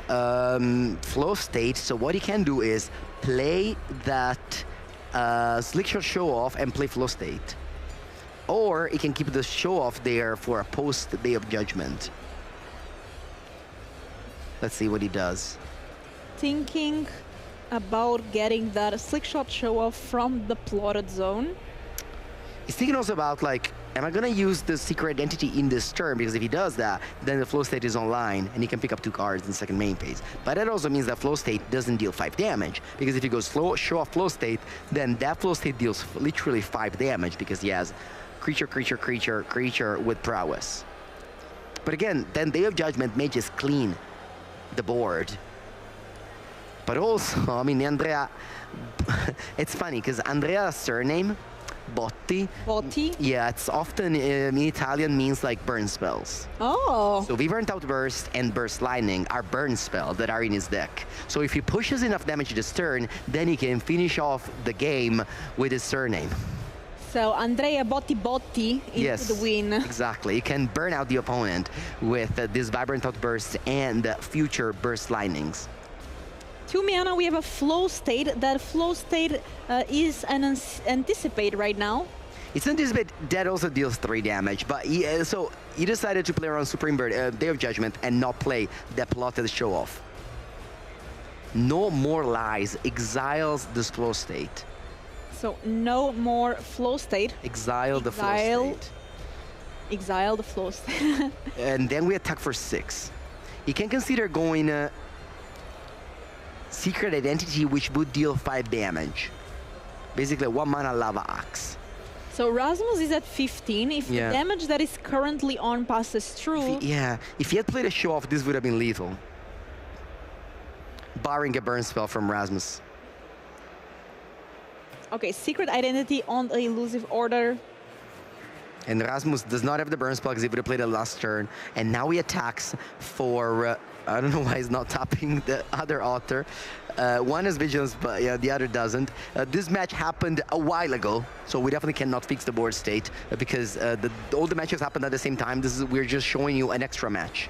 Flow State, so what he can do is play that Slick Shot Show Off and play Flow State. Or he can keep the Show Off there for a post Day of Judgment. Let's see what he does. Thinking about getting that Slick Shot Show Off from the plotted zone. He's thinking also about, like, am I gonna use the Secret Identity in this turn? Because if he does that, then the Flow State is online and he can pick up 2 cards in the second main phase. But that also means that Flow State doesn't deal 5 damage, because if he goes Show Off Flow State, then that Flow State deals literally 5 damage, because he has creature with prowess. But again, then Day of Judgment may just clean the board. But also, I mean, Andrea, it's funny because Andrea's surname, Botti. Botti? Yeah, it's often in Italian means like burn spells. Oh. So Vibrant Outburst and Burst Lightning are burn spells that are in his deck. So if he pushes enough damage this turn, then he can finish off the game with his surname. So Andrea Botti into the win. Exactly. You can burn out the opponent with this Vibrant Outburst and future Burst Lightnings. 2 mana, we have a Flow State. That Flow State is an Anticipate right now. It's Anticipate, that also deals 3 damage, but so he decided to play around Supreme Bird, Day of Judgment, and not play the plotted Show Off. No More Lies exiles this Flow State. So no more Flow State. Exile the Flow State. Exile the Flow State. And then we attack for 6. He can consider going Secret Identity, which would deal 5 damage. basically 1 mana lava axe. So Rasmus is at 15. If Yeah. the damage that is currently on passes through, If he had played a show off, this would have been lethal. Barring a burn spell from Rasmus. okay, secret identity on the elusive order. And Rasmus does not have the burn spell because he would have played it last turn. And now he attacks for, I don't know why he's not tapping the other Otter. One has Vigilance, but yeah, the other doesn't. This match happened a while ago, so we definitely cannot fix the board state because all the matches happened at the same time. We're just showing you an extra match.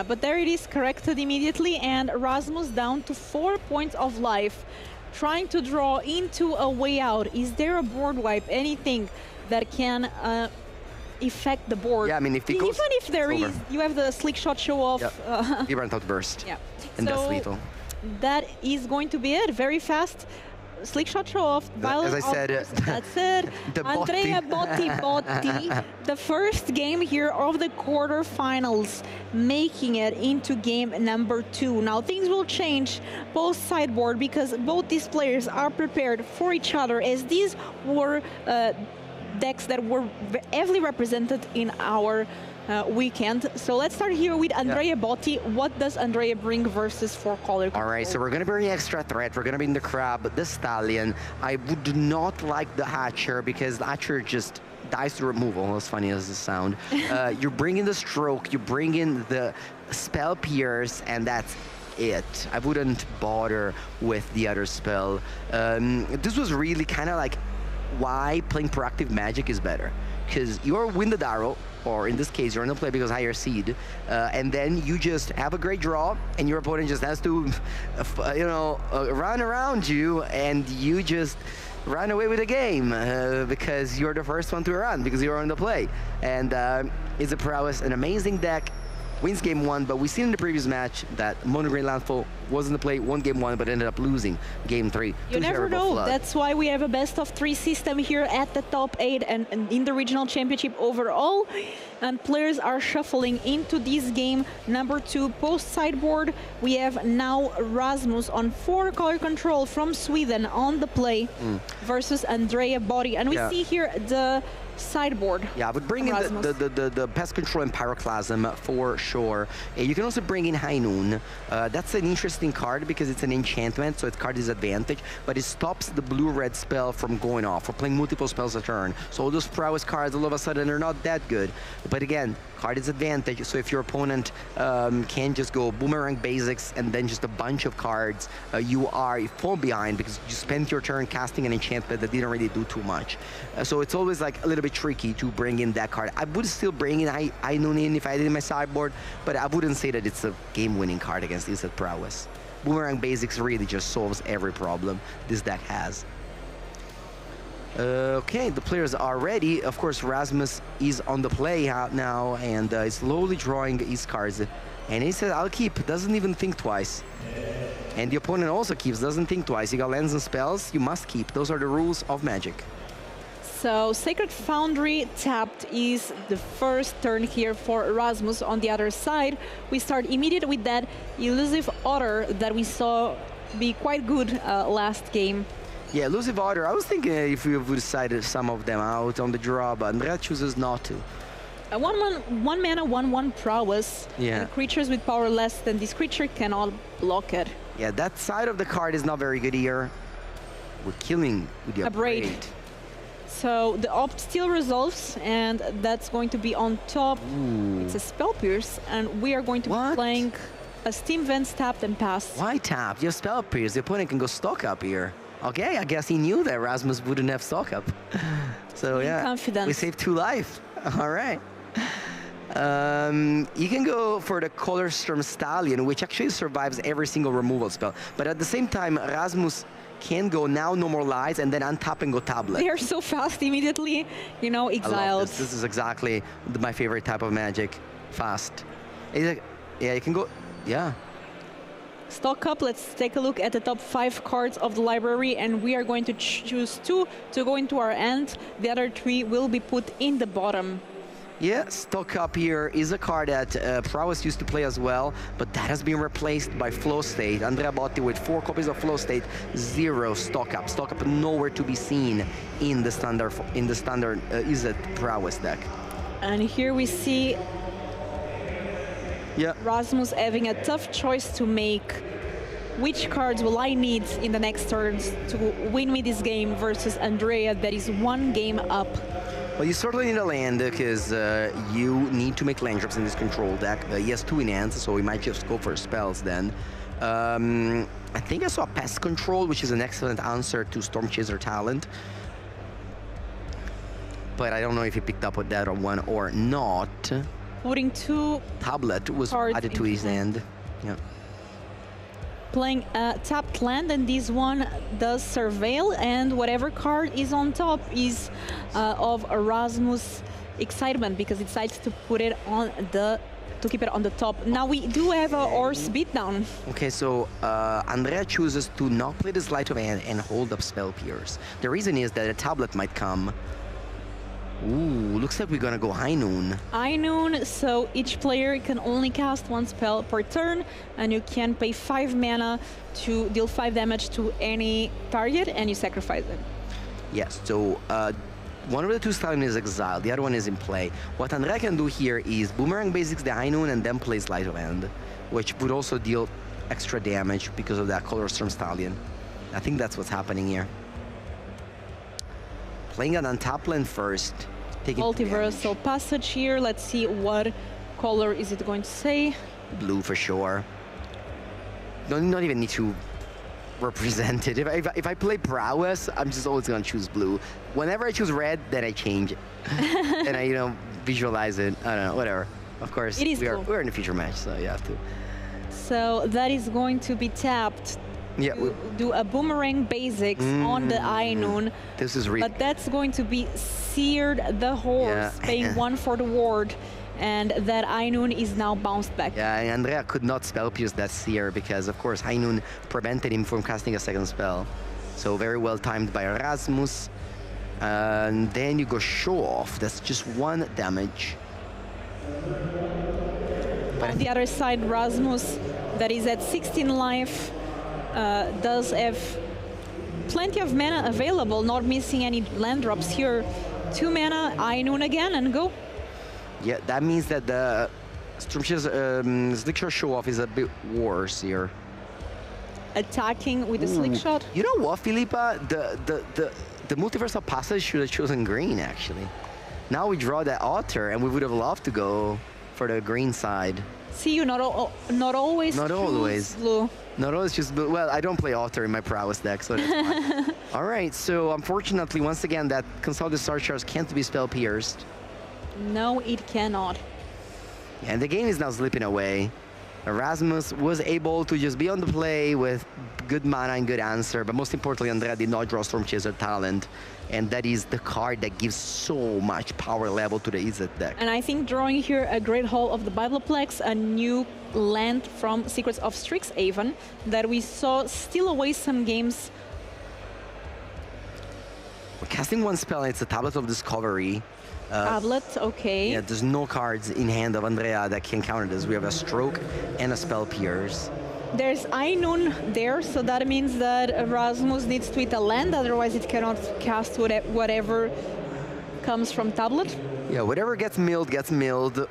But there it is, corrected immediately, and Rasmus down to 4 points of life, trying to draw into a way out. Is there a board wipe, anything that can affect the board? Yeah, I mean, if he goes, even if there it's is, over. you have the slick shot show off. Yep. He ran out burst. Yeah. And that's So lethal. that is going to be it. Very fast. Slick shot show off. As I said, That's it. the Andrea Botti. The first game here of the quarterfinals, making it into game number 2. Now things will change both sideboard because both these players are prepared for each other, as these were decks that were heavily represented in our weekend. So let's start here with Andrea Botti. What does Andrea bring versus 4-color control? All right, so we're going to bring extra threat. We're going to bring the Crab, the Stallion. I would not like the Hatcher because the Hatcher just dies to removal, as funny as it sounds. You bring in the Stroke, you bring in the Spell Pierce, and that's it. I wouldn't bother with the other spell. This was really kind of like why playing proactive Magic is better. Because you're Winded Arrow, or in this case, you're in the play because higher seed, and then you just have a great draw, and your opponent just has to, run around you, and you just run away with the game because you're the first one to run because you're on the play. And Is it Prowess, an amazing deck, wins game 1, but we seen in the previous match that Mono Green Landfall was in the play, won game 1, but ended up losing game 3. You never know. That's why we have a best of 3 system here at the top 8 and in the regional championship overall. And players are shuffling into this game number 2 post sideboard. We have now Rasmus on 4-color control from Sweden on the play versus Andrea Botti. And we see here the sideboard. Yeah, I would bring in the Pest Control and Pyroclasm for sure. You can also bring in High Noon. That's an interesting card because it's an enchantment, so it's card disadvantage, but it stops the blue-red spell from going off. We're playing multiple spells a turn. So all those Prowess cards, all of a sudden, are not that good. But again, card disadvantage, so if your opponent can just go Boomerang Basics and then just a bunch of cards, you fall behind because you spent your turn casting an enchantment that didn't really do too much. So it's always like a little bit tricky to bring in that card. I would still bring in I Noon in if I did in my sideboard, but I wouldn't say that it's a game-winning card against this at Prowess. Boomerang Basics really just solves every problem this deck has. Okay, the players are ready. Of course, Rasmus is on the play now and is slowly drawing his cards. And he says, I'll keep, doesn't even think twice. And the opponent also keeps, doesn't think twice. You got lands and spells, you must keep. Those are the rules of Magic. So Sacred Foundry tapped is the first turn here for Rasmus. On the other side, we start immediately with that Elusive Otter that we saw be quite good last game. Yeah, Elusive Otter, I was thinking if we would decided some of them out on the draw, but Andrea chooses not to. 1 mana, 1/1 Prowess. Yeah. And creatures with power less than this creature cannot block it. Yeah, that side of the card is not very good here. We're killing with the Upgrade. So the opt still resolves, and that's going to be on top. Ooh. It's a Spell Pierce, and we are going to be playing a Steam Vents tapped and pass. Why tap? You have Spell Pierce. The opponent can go stock up here. Okay, I guess he knew that Rasmus wouldn't have stock up. So yeah, confidence. We saved 2 life. All right. You can go for the Colorstrom Stallion, which actually survives every single removal spell. But at the same time, Rasmus can go now no more lies and then untap and go tablet. They are so fast immediately, you know, exiled. I love this. This is exactly my favorite type of Magic. Fast. Yeah, you can go, yeah. Stock up, let's take a look at the top 5 cards of the library, and we are going to choose 2 to go into our end. The other 3 will be put in the bottom. Yeah, Stock Up here is a card that Prowess used to play as well, but that has been replaced by Flow State. Andrea Botti with 4 copies of Flow State, 0 Stock Up. Stock Up nowhere to be seen in the standard Izzet Prowess deck. And here we see Rasmus having a tough choice to make. Which cards will I need in the next turns to win me this game versus Andrea that is 1 game up? Well, you certainly need a land because you need to make land drops in this control deck. He has 2 in hands, so he might just go for spells then. I think I saw Pest Control, which is an excellent answer to Storm Chaser Talent. But I don't know if he picked up with that one or not. Putting 2 Tablet was added to his hand. Yeah. Playing a tapped land, and this one does Surveil, and whatever card is on top is of Rasmus' excitement because it decides to put it on to keep it on the top. Now we do have a Horse Beatdown. Okay, so Andrea chooses to not play the Sleight of Hand and hold up Spell Pierce. The reason is that a tablet might come. Ooh, looks like we're gonna go High Noon. High Noon, so each player can only cast 1 spell per turn, and you can pay 5 mana to deal 5 damage to any target, and you sacrifice it. Yes, so one of the 2 Stallion is exiled, the other one is in play. What Andrea can do here is Boomerang Basics the High Noon and then play Sleight of Hand, which would also deal extra damage because of that Color Storm Stallion. I think that's what's happening here. Playing an untapped land first. Multiversal Passage here. Let's see what color is it going to say. Blue for sure. Not even need to represent it. If I play Prowess, I'm just always gonna choose blue. Whenever I choose red, then I change it. And I, visualize it. I don't know, whatever. Of course, it is we're in a future match, so you have to. So that is going to be tapped. Yeah, do a Boomerang Basics on the High Noon. This is really. But that's going to be Seared the Horse, paying 1 for the ward, and that High Noon is now bounced back. Yeah, and Andrea could not Spell Pierce that Seer because, of course, High Noon prevented him from casting a second spell. So very well timed by Rasmus. And then you go Show Off. That's just 1 damage. But on the other side, Rasmus, that is at 16 life, does have plenty of mana available, not missing any land drops here. 2 mana, High Noon again, and go. Yeah, that means that the Slickshot Show Off is a bit worse here. Attacking with the Slickshot. You know what, Filipa? The Multiversal Passage should have chosen green, actually. Now we draw that Otter, and we would have loved to go for the green side. See, you not always choose blue. Not always just blue. Well, I don't play Otter in my Prowess deck, so that's fine. All right, so unfortunately, once again, that Consolidated Star Shards can't be Spell Pierced. No, it cannot. And the game is now slipping away. Rasmus was able to just be on the play with good mana and good answer, but most importantly, Andrea did not draw Storm Chaser Talent, and that is the card that gives so much power level to the Izzet deck. And I think drawing here a Great Hall of the Bibleplex, a new land from Secrets of Strixhaven that we saw steal away some games. We're casting 1 spell, and it's a Tablet of Discovery. Tablet, okay. Yeah, there's no cards in hand of Andrea that can counter this. We have a Stroke and a Spell Pierce. There's High Noon there, so that means that Rasmus needs to hit a land, otherwise it cannot cast whatever comes from Tablet. Yeah, whatever gets milled,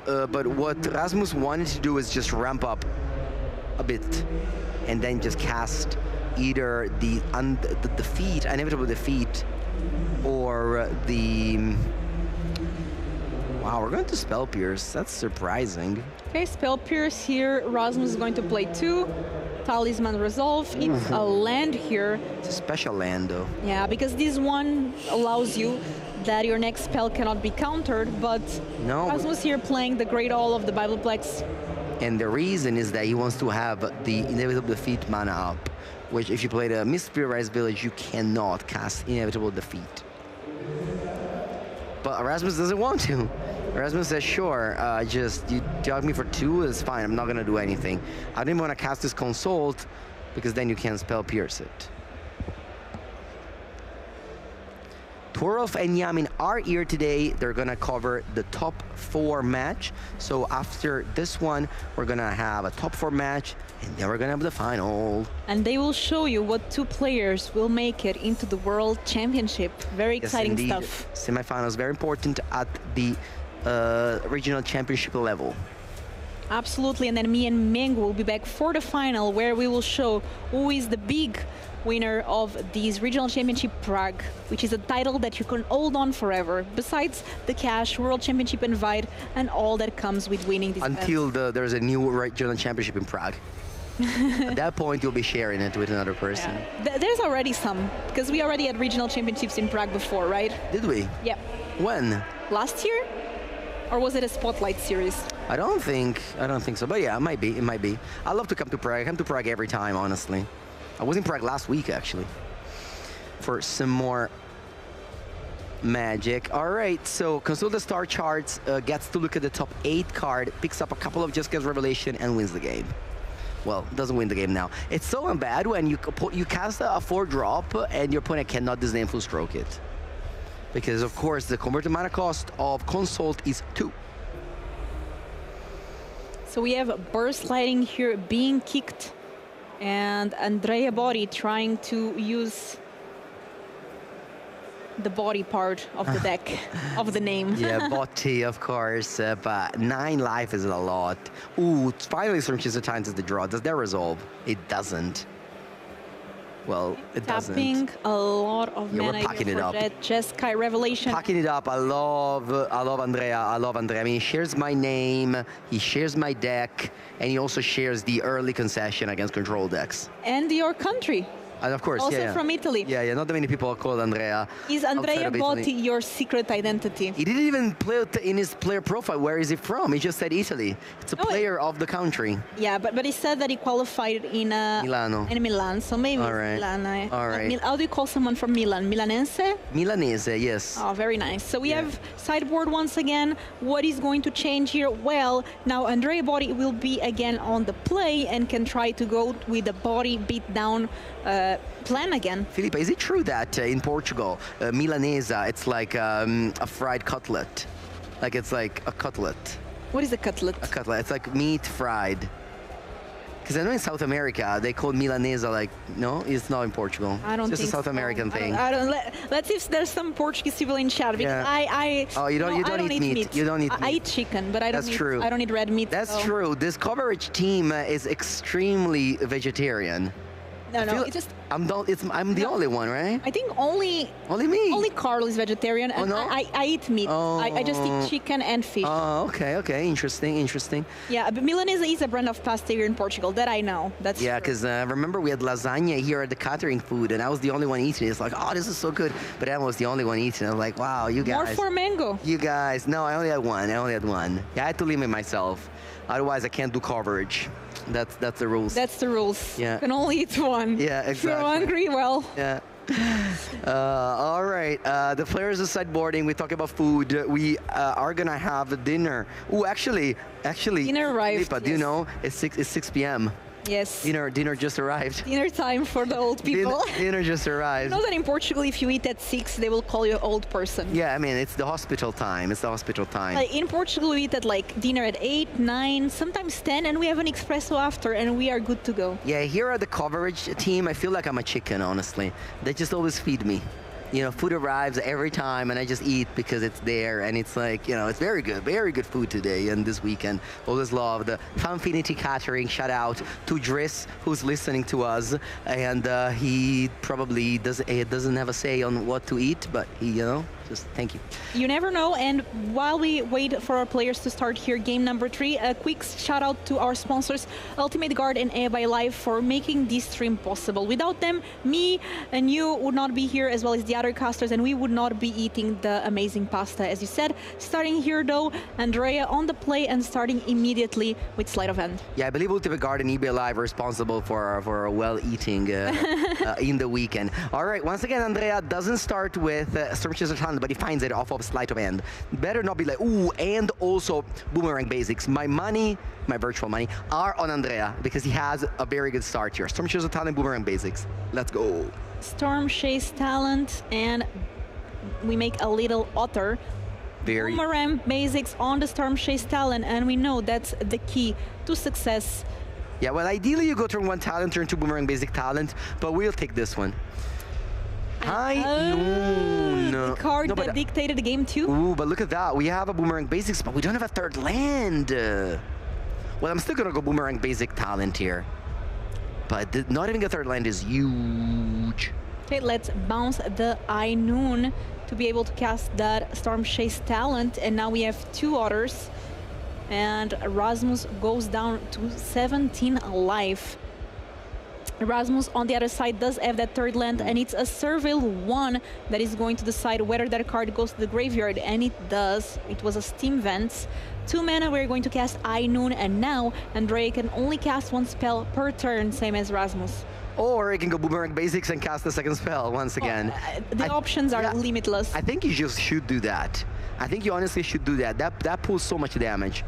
but what Rasmus wanted to do is just ramp up a bit and then just cast either the defeat, inevitable defeat, or the... Wow, we're going to Spell Pierce. That's surprising. Okay, Spell Pierce here. Rasmus is going to play 2. Talisman Resolve. It's a land here. It's a special land, though. Yeah, because this one allows you that your next spell cannot be countered, but Rasmus here playing the Great Hall of the Bibleplex. And the reason is that he wants to have the Inevitable Defeat mana up, which if you play the Mysterized Village, you cannot cast Inevitable Defeat. But Rasmus doesn't want to. Rasmus says, sure, just you jog me for 2, it's fine, I'm not gonna do anything. I didn't want to cast this Consult, because then you can Spell Pierce it. Torolf and Yamin are here today. They're gonna cover the top 4 match. So after this one, we're gonna have a top 4 match, and then we're gonna have the final. And they will show you what 2 players will make it into the World Championship. Very exciting stuff. Semifinals, very important at the regional championship level. Absolutely, and then me and Meng will be back for the final, where we will show who is the big winner of this regional championship Prague, which is a title that you can hold on forever, besides the cash, World Championship invite, and all that comes with winning this Until event. there's a new regional championship in Prague. At that point, you'll be sharing it with another person. Yeah. There's already some, because we already had regional championships in Prague before, right? Did we? Yeah. When? Last year? Or was it a Spotlight series? I don't think so, but yeah, it might be. I love to come to Prague. I come to Prague every time, honestly. I was in Prague last week, actually, for some more magic. All right, so consult the star charts, gets to look at the top 8 card, picks up a couple of Jessica's Revelation, and wins the game. Well, doesn't win the game now. It's so bad when you cast a 4-drop and your opponent cannot disdain full stroke it. Because, of course, the converted mana cost of Consult is 2. So we have Burst Lighting here being kicked, and Andrea Body trying to use the body part of the deck, of the name. Yeah, Botti, of course, but 9 life is a lot. Ooh, finally Stormchaser Titans is the draw. Does that resolve? It doesn't. Well, it doesn't. Tapping a lot of mana we're packing here it for up. that Jeskai Revelation. Packing it up. I love Andrea. I love Andrea. I mean, he shares my name, he shares my deck, and he also shares the early concession against control decks. And your country. And of course, Also yeah. from Italy. Yeah, not that many people are called Andrea. Is outside Andrea of Italy. Botti your secret identity? He didn't even play it in his player profile. Where is he from? He just said Italy. It's a player of the country. Yeah, but he said that he qualified in Milano. In Milan, so maybe All right. it's Milan. All right. How do you call someone from Milan? Milanese? Milanese, yes. Oh, very nice. So we have sideboard once again. What is going to change here? Well, now Andrea Body will be again on the play and can try to go with the body beat down plan again. Felipe, is it true that in Portugal, Milanesa, it's like a fried cutlet? Like it's like a cutlet. What is a cutlet? A cutlet. It's like meat fried. Because I know in South America, they call Milanesa like, no, it's not in Portugal. I don't it's just think a South so. American thing. Let's see if there's some Portuguese people in chat, because Oh, you don't eat meat. You don't eat meat. I eat chicken, but I don't That's eat, true. I don't eat red meat. That's so. true. This coverage team is extremely vegetarian. No, it's just... I'm the only one, right? I think only me. Only Carl is vegetarian, and no? I eat meat. I just eat chicken and fish. Oh, okay. Interesting. Yeah, but Milanese is a brand of pasta here in Portugal, that I know. That's yeah, true. because remember we had lasagna here at the catering food, and I was the only one eating it. It's like, oh, this is so good. But I was the only one eating it. I was like, wow, you guys. More for mango. You guys. No, I only had one. Yeah, I had to limit myself. Otherwise, I can't do coverage. That's the rules. That's the rules. Yeah. You can only eat one. Yeah, exactly. If you're hungry, well. Yeah. All right. The players are sideboarding. We talk about food. We are gonna have dinner. Oh, actually. Dinner arrived. Filipa, do you know it's 6 p.m. Yes. Dinner just arrived. Dinner time for the old people. Dinner just You arrived. know that in Portugal, if you eat at 6, they will call you an old person. Yeah, I mean, it's the hospital time. Like in Portugal, we eat at like dinner at 8, 9, sometimes 10, and we have an espresso after, and we are good to go. Yeah, here at the coverage team, I feel like I'm a chicken, honestly. They just always feed me. You know, food arrives every time, and I just eat because it's there, and it's like, you know, it's very good food today and this weekend. Always love the Fanfinity Catering. Shout out to Driss, who's listening to us, and he probably doesn't have a say on what to eat, but he, you know, just thank you. You never know, and while we wait for our players to start here, game number 3, a quick shout out to our sponsors, Ultimate Guard and AI Live, for making this stream possible. Without them, me and you would not be here, as well as the other casters, and we would not be eating the amazing pasta, as you said. Starting here though, Andrea on the play and starting immediately with Sleight of Hand. Yeah, I believe Ultimate Guard and eBay Live are responsible for well eating in the weekend. All right, once again, Andrea doesn't start with Stormchaser Hand, but he finds it off of Sleight of Hand. Better not be like, ooh, and also Boomerang Basics. My money, my virtual money, are on Andrea because he has a very good start here. Stormchaser Hand and Boomerang Basics. Let's go. Storm Chase Talent and we make a little otter. Very. Boomerang basics on the Storm Chase talent, and we know that's the key to success. Yeah, well, ideally you go turn 1 talent, turn 2 boomerang basic talent, but we'll take this one. High Noon. The card No, but- that dictated the game too. Ooh, but look at that. We have a boomerang basics, but we don't have a third land. Well, I'm still gonna go boomerang basic talent here. But not having a third land is huge. Okay, let's bounce the High Noon to be able to cast that Storm Chase talent, and now we have 2 otters. And Rasmus goes down to 17 life. Rasmus on the other side does have that third land, and it's a Surveil 1 that is going to decide whether that card goes to the graveyard, and it does. It was a Steam Vents. 2 mana, we're going to cast High Noon, and now Andrea can only cast 1 spell per turn, same as Rasmus. Or you can go boomerang basics and cast the second spell once again. The options are limitless. I think you just should do that. I think you honestly should do that. That pulls so much damage.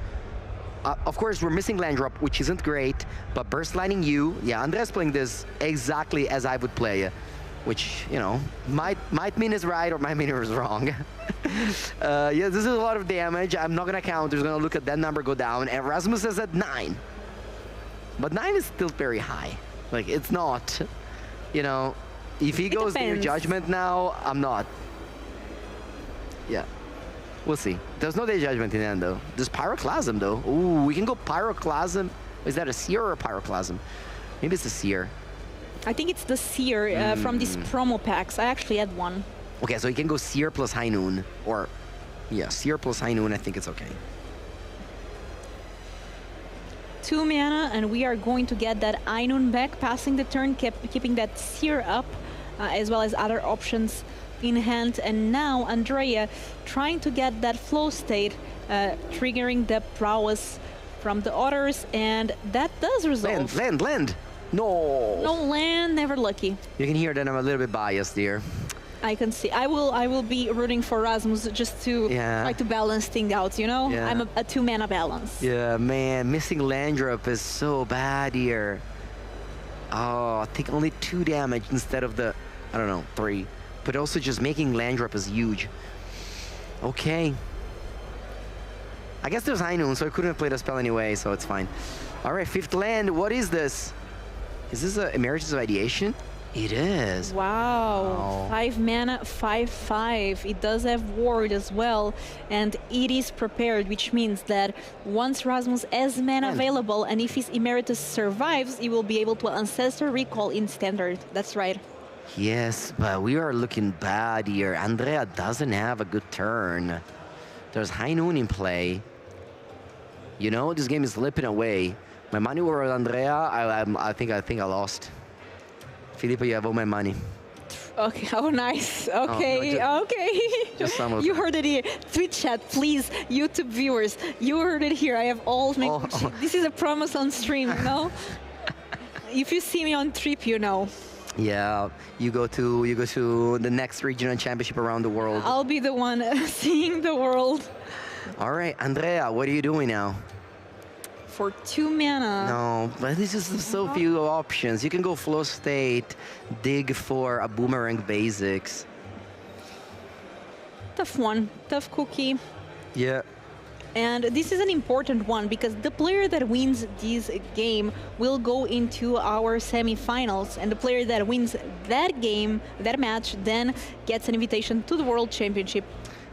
Of course, we're missing land drop, which isn't great, but burst lining you. Yeah, Andrea's playing this exactly as I would play, which, you know, might mean is right or might mean is wrong. Yeah, this is a lot of damage. I'm not gonna count. There's gonna look at that number go down, and Rasmus is at 9. But 9 is still very high. Like, it's not, you know, if he goes to your judgment now, I'm not. Yeah. We'll see. There's no day judgment in the end, though. There's Pyroclasm, though. Ooh, we can go Pyroclasm. Is that a Seer or a Pyroclasm? Maybe it's a Seer. I think it's the Seer from these promo packs. I actually had one. Okay, so you can go Seer plus High Noon. Or, yeah, Seer plus High Noon. I think it's okay. 2 mana, and we are going to get that High Noon back, passing the turn, keeping that Seer up, as well as other options in hand. And now Andrea trying to get that flow state, triggering the prowess from the otters, and that does resolve. Land! No! No land, never lucky. You can hear that I'm a little bit biased here. I can see. I will be rooting for Rasmus just to try to balance things out, you know? Yeah. I'm a 2 mana balance. Yeah, man, missing land drop is so bad here. Oh, I think only 2 damage instead of the, I don't know, 3. But also just making land drop is huge. Okay. I guess there's High Noon, so I couldn't have played a spell anyway, so it's fine. All right, 5th land, what is this? Is this an Emeritus of Ideation? It is. Wow. 5 mana, 5/5. It does have ward as well, and it is prepared, which means that once Rasmus has mana available, and if his Emeritus survives, he will be able to Ancestor Recall in Standard. That's right. Yes, but we are looking bad here. Andrea doesn't have a good turn. There's High Noon in play. You know, this game is slipping away. My money were on Andrea. I think I lost. Filippo, you have all my money. Okay, oh nice. Okay, okay. Just some of you them. heard it here. Twitch chat, please. YouTube viewers, you heard it here. I have all my... This is a promise on stream, you know? If you see me on trip, you know. Yeah, you go to the next regional championship around the world. I'll be the one seeing the world. All right, Andrea, what are you doing now? For 2 mana. No, but this is so few options. You can go flow state, dig for a boomerang basics. Tough one, tough cookie. Yeah. And this is an important one because the player that wins this game will go into our semifinals, and the player that wins that game, that match, then gets an invitation to the World Championship.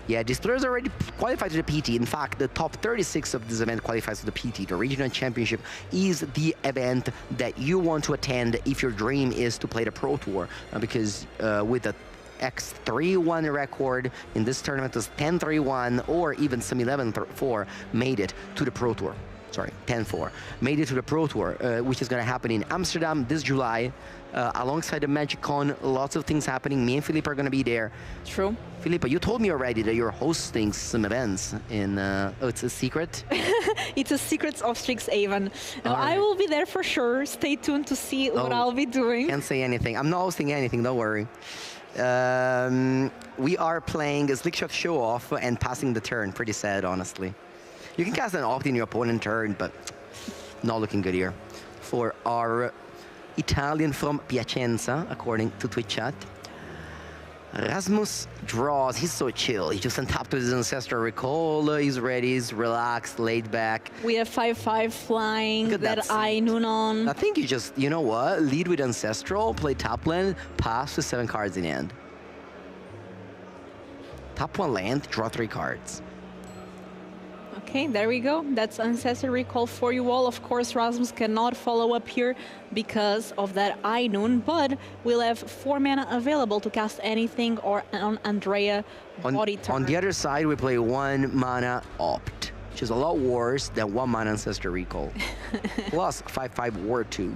Yeah, these players already qualified to the PT. In fact, the top 36 of this event qualifies to the PT. The regional championship is the event that you want to attend if your dream is to play the Pro Tour, because with the X3-1 record in this tournament is 10-3-1, or even some 11-4 made it to the Pro Tour. Sorry, 10-4 made it to the Pro Tour, which is going to happen in Amsterdam this July, alongside the MagicCon. Lots of things happening. Me and Filippo are going to be there. True. Filippo, you told me already that you're hosting some events in. Oh, it's a secret. It's a Secrets of Strixhaven. Now, I will be there for sure. Stay tuned to see what I'll be doing. Can't say anything. I'm not hosting anything. Don't worry. We are playing a Slickshot Show Off and passing the turn. Pretty sad, honestly. You can cast an opt in your opponent's turn, but not looking good here for our Italian from Piacenza, according to Twitch chat. Rasmus draws. He's so chill. He just untapped with his Ancestral Recall. He's ready. He's relaxed, laid back. We have 5/5 flying Look at that that. I noon on. I think you just, you know what? Lead with Ancestral, play top land, pass with 7 cards in hand. Top 1 land, draw 3 cards. Okay, there we go. That's Ancestral Recall for you all. Of course, Rasmus cannot follow up here because of that Eye Noon, but we'll have 4 mana available to cast anything or on Andrea body turn. On the other side, we play 1 mana Opt, which is a lot worse than 1 mana Ancestral Recall. Plus 5/5 War 2.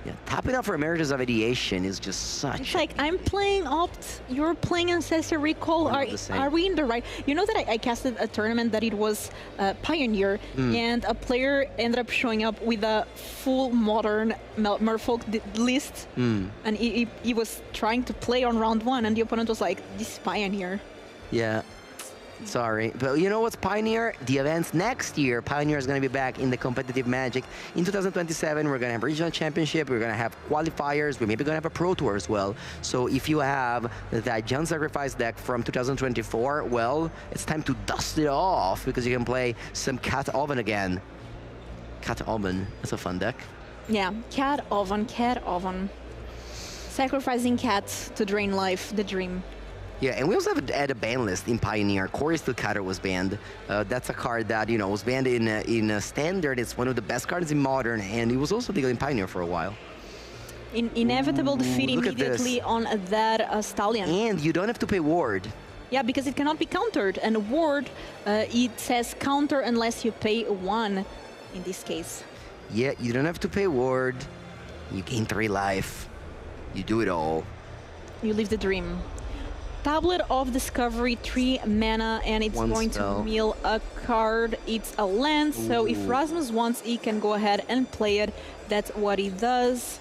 Yeah, tapping out for Emeritus of Ideation is just such. It's like I'm playing Opt, you're playing Ancestral Recall. Are we in the right? You know that I casted a tournament that it was Pioneer, and a player ended up showing up with a full modern Merfolk list, and he was trying to play on round 1, and the opponent was like, "This is Pioneer." Yeah. Sorry, but you know what's Pioneer? The events next year, Pioneer is going to be back in the competitive Magic. In 2027, we're going to have regional championship, we're going to have qualifiers, we're maybe going to have a Pro Tour as well. So if you have that John Sacrifice deck from 2024, well, it's time to dust it off because you can play some Cat Oven again. Cat Oven, that's a fun deck. Yeah, Cat Oven. Sacrificing cats to drain life, the dream. Yeah, and we also have a ban list in Pioneer. Chorister Cutter was banned. That's a card that, you know, was banned in Standard. It's one of the best cards in Modern, and it was also legal in Pioneer for a while. Inevitable defeat immediately on that Stallion. And you don't have to pay Ward. Yeah, because it cannot be countered. And Ward, it says counter unless you pay 1 in this case. Yeah, you don't have to pay Ward. You gain 3 life. You do it all. You live the dream. Tablet of Discovery, 3 mana, and it's going to mill a card. It's a land, so if Rasmus wants, he can go ahead and play it. That's what he does.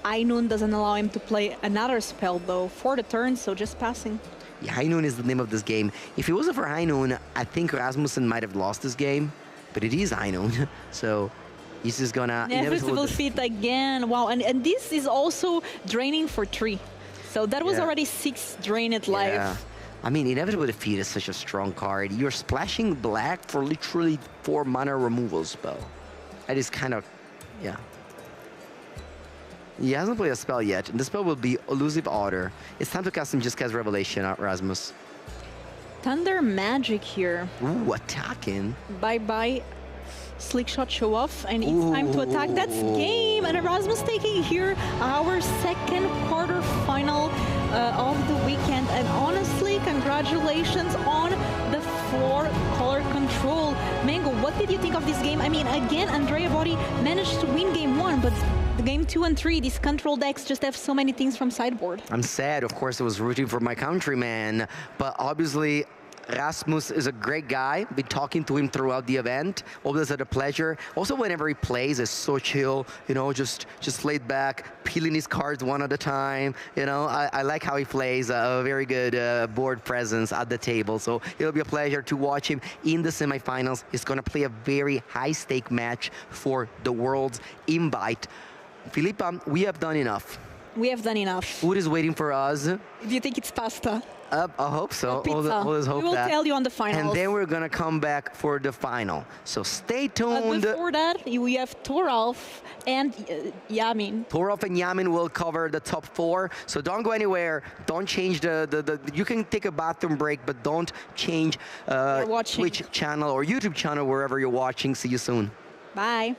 Eye Noon doesn't allow him to play another spell, though, for the turn, so just passing. Yeah, High Noon is the name of this game. If it wasn't for High Noon, I think Rasmussen might have lost this game, but it is High Noon, so he's just gonna... Inevitable defeat again. Wow, and this is also draining for 3. So that was already 6 drained life. Yeah. I mean, Inevitable Defeat is such a strong card. You're splashing black for literally 4 mana removal spell. That is kind of, yeah. He hasn't played a spell yet. And the spell will be Elusive Order. It's time to cast him just cast Revelation, Rasmus. Thunder Magic here. Ooh, attacking. Bye-bye. Slick Shot Show Off, and it's time to attack. That's game, and Erasmus taking here our 2nd quarterfinal of the weekend. And honestly, congratulations on the 4-color control. Mango, what did you think of this game? I mean, again, Andrea Botti managed to win game 1, but the game 2 and 3, these control decks just have so many things from sideboard. I'm sad, of course, I was rooting for my countryman, but obviously Rasmus is a great guy. Been talking to him throughout the event. Always had a pleasure. Also, whenever he plays, it's so chill. You know, just laid back, peeling his cards one at a time. You know, I like how he plays. A very good board presence at the table. So it'll be a pleasure to watch him in the semifinals. He's gonna play a very high-stake match for the world's invite. Filippa, we have done enough. We have done enough. Food is waiting for us. Do you think it's pasta? I hope so. Pizza. Let's hope we will tell you on the finals. And then we're gonna come back for the final. So stay tuned. But before that, we have Toralf and Yamin. Toralf and Yamin will cover the top 4. So don't go anywhere. Don't change the you can take a bathroom break, but don't change Twitch channel or YouTube channel wherever you're watching. See you soon. Bye.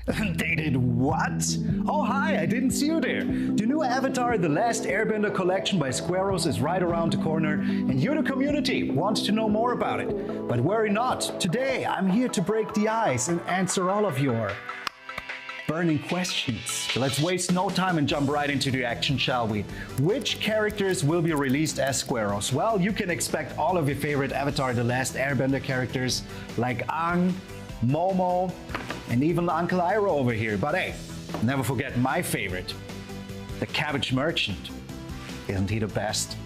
They did what? Oh hi, I didn't see you there. The new Avatar The Last Airbender collection by Squaros is right around the corner, and you, the community, want to know more about it. But worry not, today I'm here to break the ice and answer all of your burning questions. So let's waste no time and jump right into the action, shall we? Which characters will be released as Squaros? Well, you can expect all of your favorite Avatar The Last Airbender characters like Aang, Momo, and even Uncle Iroh over here. But hey, never forget my favorite, the Cabbage Merchant. Isn't he the best?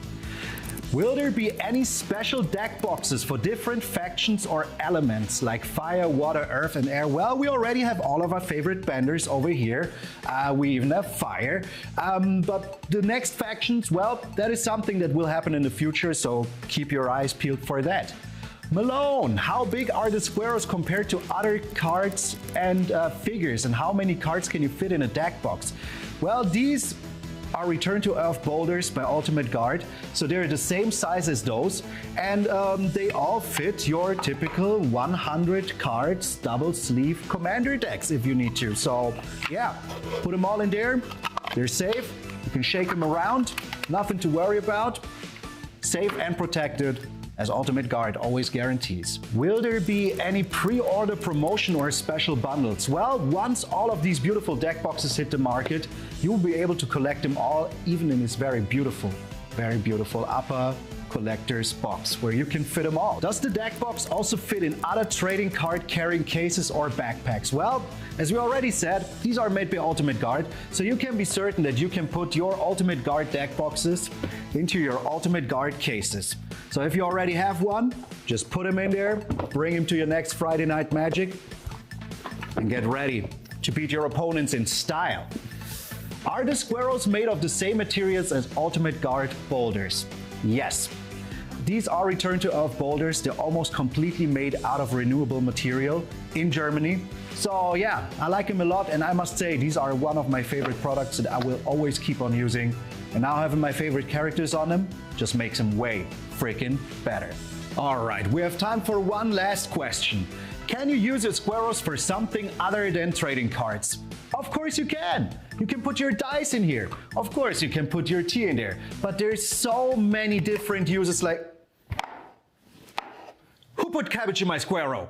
Will there be any special deck boxes for different factions or elements like fire, water, earth, and air? Well, we already have all of our favorite benders over here. We even have fire. But the next factions, well, that is something that will happen in the future, so keep your eyes peeled for that. Malone, how big are the squares compared to other cards and figures, and how many cards can you fit in a deck box? Well, these are Return to Earth boulders by Ultimate Guard, so they're the same size as those, and they all fit your typical 100 cards double sleeve commander decks if you need to. So yeah, put them all in there, they're safe, you can shake them around, nothing to worry about, safe and protected, as Ultimate Guard always guarantees. Will there be any pre-order promotion or special bundles? Well, once all of these beautiful deck boxes hit the market, you will be able to collect them all, even in this very beautiful upper collector's box where you can fit them all. Does the deck box also fit in other trading card carrying cases or backpacks? Well, as we already said, these are made by Ultimate Guard, so you can be certain that you can put your Ultimate Guard deck boxes into your Ultimate Guard cases. So if you already have one, just put him in there, bring him to your next Friday Night Magic, and get ready to beat your opponents in style. Are the squirrels made of the same materials as Ultimate Guard boulders? Yes. These are Return to Earth boulders. They're almost completely made out of renewable material in Germany. So yeah, I like them a lot, and I must say these are one of my favorite products that I will always keep on using. And now having my favorite characters on them just makes them way freaking better. All right, we have time for one last question. Can you use your squirrels for something other than trading cards? Of course you can. You can put your dice in here. Of course you can put your tea in there. But there's so many different uses, like... Who put cabbage in my squirrel?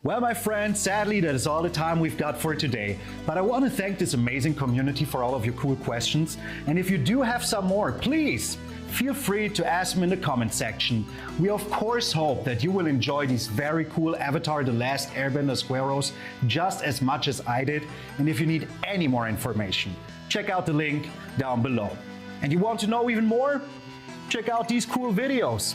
Well, my friends, sadly, that is all the time we've got for today. But I want to thank this amazing community for all of your cool questions. And if you do have some more, please feel free to ask them in the comment section. We of course hope that you will enjoy these very cool Avatar The Last Airbender squirrels just as much as I did. And if you need any more information, check out the link down below. And you want to know even more? Check out these cool videos.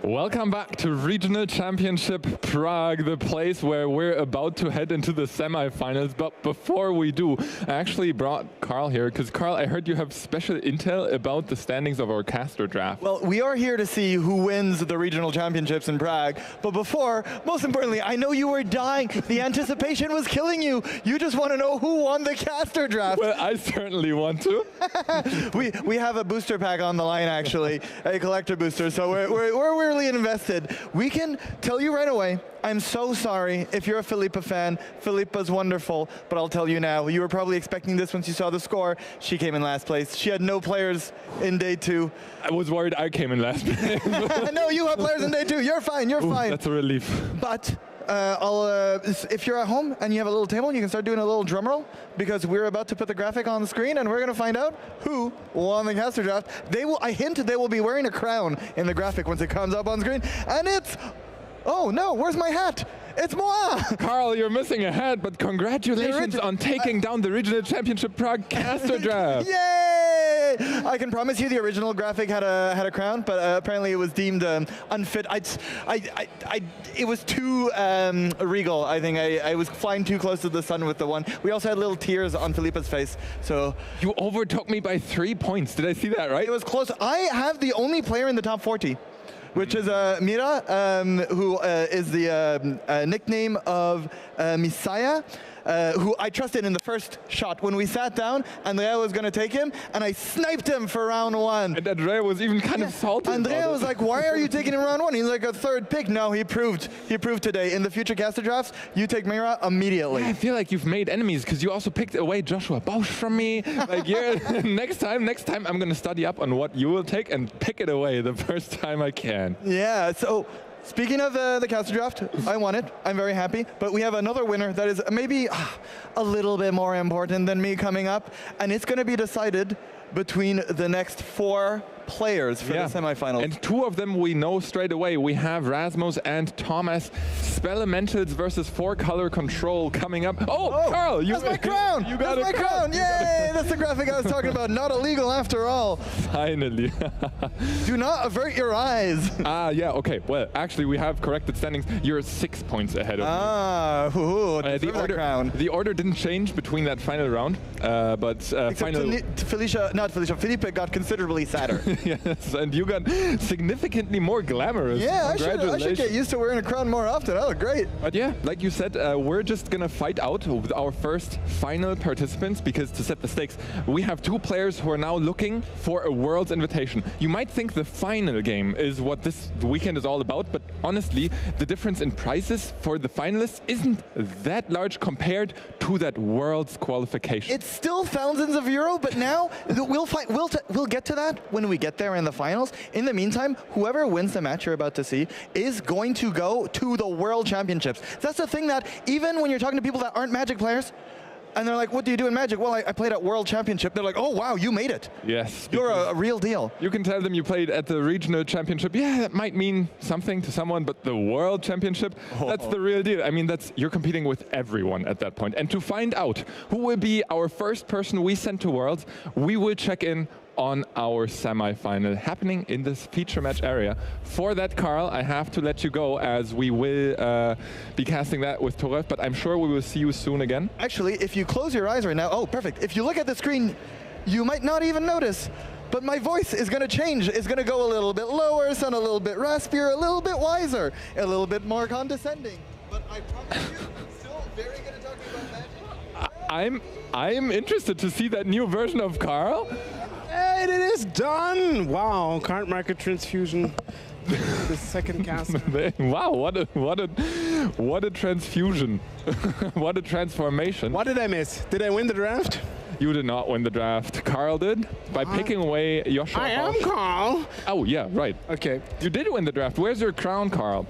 Welcome back to Regional Championship Prague, the place where we're about to head into the semifinals. But before we do, I actually brought Carl here because, Carl, I heard you have special intel about the standings of our caster draft. Well, we are here to see who wins the Regional Championships in Prague. But before, most importantly, I know you were dying. The anticipation was killing you. You just want to know who won the caster draft. Well, I certainly want to. we have a booster pack on the line, actually, a collector booster. So we're really invested. We can tell you right away, I'm so sorry if you're a Philippa fan. Philippa's wonderful, but I'll tell you now, you were probably expecting this once you saw the score. She came in last place. She had no players in day 2. I was worried I came in last place. No, you have players in day 2. You're fine, you're fine. That's a relief. But if you're at home and you have a little table, you can start doing a little drum roll, because we're about to put the graphic on the screen and we're going to find out who won the caster draft. I hint they will be wearing a crown in the graphic once it comes up on screen, and it's Oh no, where's my hat? It's moi! Carl, you're missing a hat, but congratulations on taking down the regional championship Prague caster draft. Yay! I can promise you the original graphic had a crown, but apparently it was deemed unfit. It was too regal, I think. I was flying too close to the sun with the one. We also had little tears on Felipe's face, so... You overtook me by 3 points. Did I see that right? It was close. I have the only player in the top 40. Which is Mira, who is the nickname of Messiah, who I trusted in the first shot when we sat down. Andrea was going to take him, and I sniped him for round 1. And Andrea was even kind of salty. Andrea was like, "Why are you taking him round 1? He's like a 3rd pick." No, he proved today. In the future caster drafts, you take Mira immediately. Yeah, I feel like you've made enemies because you also picked away Joshua Bausch from me. Like, next time I'm going to study up on what you will take and pick it away the first time I can. Yeah. So. Speaking of the caster draft, I won it. I'm very happy. But we have another winner that is maybe a little bit more important than me coming up. And it's going to be decided between the next 4 players for the semifinals. And 2 of them we know straight away. We have Rasmus and Thomas. Spelementals versus 4-color control coming up. Oh, Carl! That's my crown! You got my crown! Yay! That's the graphic I was talking about. Not illegal after all. Finally. Do not avert your eyes. Yeah, okay. Well, actually, we have corrected standings. You're 6 points ahead of me. The order didn't change between that final round, but Felipe got considerably sadder. Yes, and you got significantly more glamorous. Yeah, I should get used to wearing a crown more often. Oh, great. But yeah, like you said, we're just going to fight out with our first final participants because to set the stakes, we have 2 players who are now looking for a World's invitation. You might think the final game is what this weekend is all about, but honestly, the difference in prices for the finalists isn't that large compared to that World's qualification. It's still thousands of euro, but now we'll get to that when we get there in the finals. In the meantime, whoever wins the match you're about to see is going to go to the World Championships. That's the thing that even when you're talking to people that aren't Magic players, and they're like, "What do you do in Magic?" "Well, I played at World Championship." They're like, "Oh, wow, you made it." Yes. You're a real deal. You can tell them you played at the regional championship. Yeah, that might mean something to someone, but the World Championship, that's the real deal. I mean, you're competing with everyone at that point. And to find out who will be our first person we send to Worlds, we will check in on our semi-final happening in this feature match area. For that, Carl, I have to let you go as we will be casting that with Toref, but I'm sure we will see you soon again. Actually, if you close your eyes right now, oh, perfect. If you look at the screen, you might not even notice, but my voice is going to change. It's going to go a little bit lower, sound a little bit raspier, a little bit wiser, a little bit more condescending. But I promise you, I'm still very good at talking about Magic. I'm interested to see that new version of Carl. And it is done! Wow, card market transfusion. The second cast. Wow, what a transfusion. What a transformation. What did I miss? Did I win the draft? You did not win the draft. Carl did by picking away Joshua. I am Carl. Oh, yeah, right. Okay. You did win the draft. Where's your crown, Carl?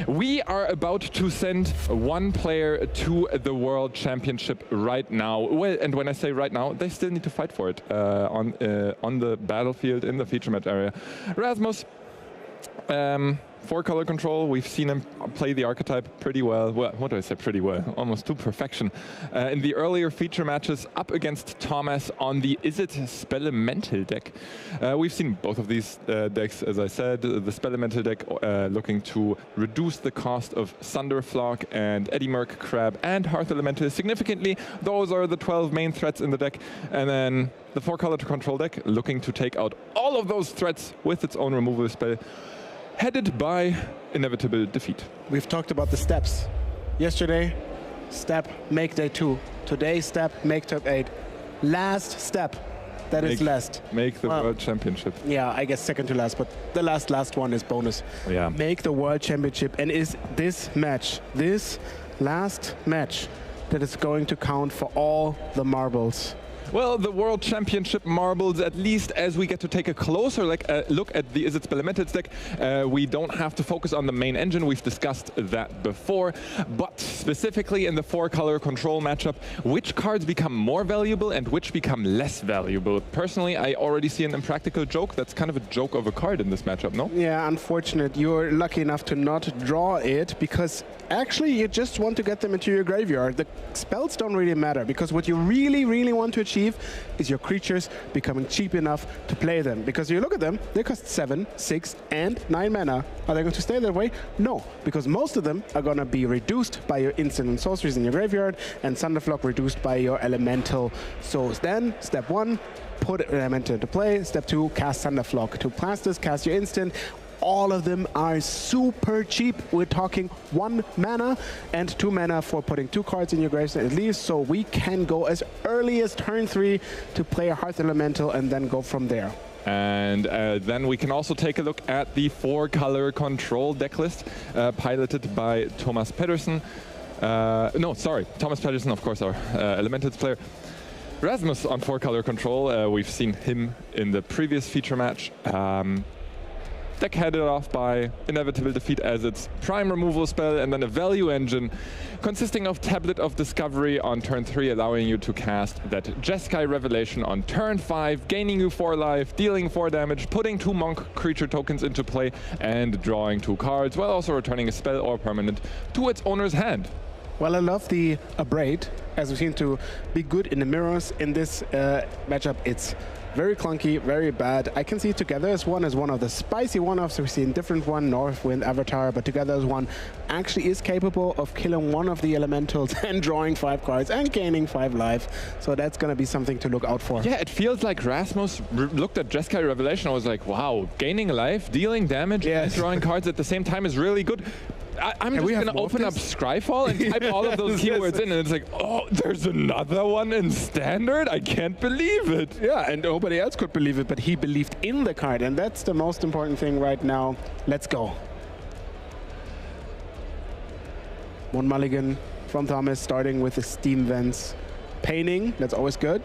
We are about to send 1 player to the World Championship right now. Well, and when I say right now, they still need to fight for it on the battlefield in the feature match area. Rasmus. 4-color control, we've seen him play the archetype pretty well. Well, what do I say pretty well? Almost to perfection. In the earlier feature matches up against Thomas on the Is It Spelemental deck. We've seen both of these decks, as I said. The Spelemental deck looking to reduce the cost of Thunderflock and Eddy Merc, Crab, and Hearth Elemental significantly. Those are the 12 main threats in the deck. And then the 4-color control deck looking to take out all of those threats with its own removal spell, headed by inevitable defeat. We've talked about the steps. Yesterday, step, make day 2. Today, step, make top 8. Last step, that is last. Make the World Championship. Yeah, I guess second to last, but the last one is bonus. Yeah. Make the World Championship, and is this match, this last match, that is going to count for all the marbles. Well, the World Championship marbles, at least as we get to take a closer look at the Is It Spelementals deck, we don't have to focus on the main engine. We've discussed that before. But specifically in the 4-color control matchup, which cards become more valuable and which become less valuable. Personally, I already see an impractical joke. That's kind of a joke of a card in this matchup, no? Yeah, unfortunate. You're lucky enough to not draw it because actually you just want to get them into your graveyard. The spells don't really matter because what you really want to achieve is your creatures becoming cheap enough to play them. Because you look at them, they cost 7, 6, and 9 mana. Are they going to stay that way? No, because most of them are going to be reduced by your instant and sorceries in your graveyard, and Thunderflock reduced by your elemental. So then, step 1, put elemental into play. Step 2, cast Thunderflock. 2 plasters, cast your instant. All of them are super cheap. We're talking 1 mana and 2 mana for putting 2 cards in your graveyard at least. So we can go as early as turn 3 to play a Hearth Elemental and then go from there. And then we can also take a look at the 4-color control deck list piloted by Thomas Pedersen. No, sorry, Thomas Pedersen, of course, our Elementals player. Rasmus on 4-color control. We've seen him in the previous feature match. Deck headed off by Inevitable Defeat as its prime removal spell, and then a value engine consisting of Tablet of Discovery on turn 3, allowing you to cast that Jeskai Revelation on turn 5, gaining you 4 life, dealing 4 damage, putting 2 monk creature tokens into play, and drawing 2 cards, while also returning a spell or permanent to its owner's hand. Well, I love the Abrade, as we seem to be good in the mirrors. In this matchup, it's very clunky, very bad. I can see Together as one of the spicy one-offs. We've seen different one, Northwind, Avatar, but Together as one actually is capable of killing one of the elementals and drawing 5 cards and gaining 5 life. So that's going to be something to look out for. Yeah, it feels like Rasmus looked at Jeskai Revelation and was like, wow, gaining life, dealing damage, and drawing cards at the same time is really good. I'm just going to open up Scryfall and type all of those keywords in, and it's like, oh, there's another one in Standard? I can't believe it. Yeah, and nobody else could believe it, but he believed in the card, and that's the most important thing right now. Let's go. 1 mulligan from Thomas, starting with the Steam Vents. Painting, that's always good.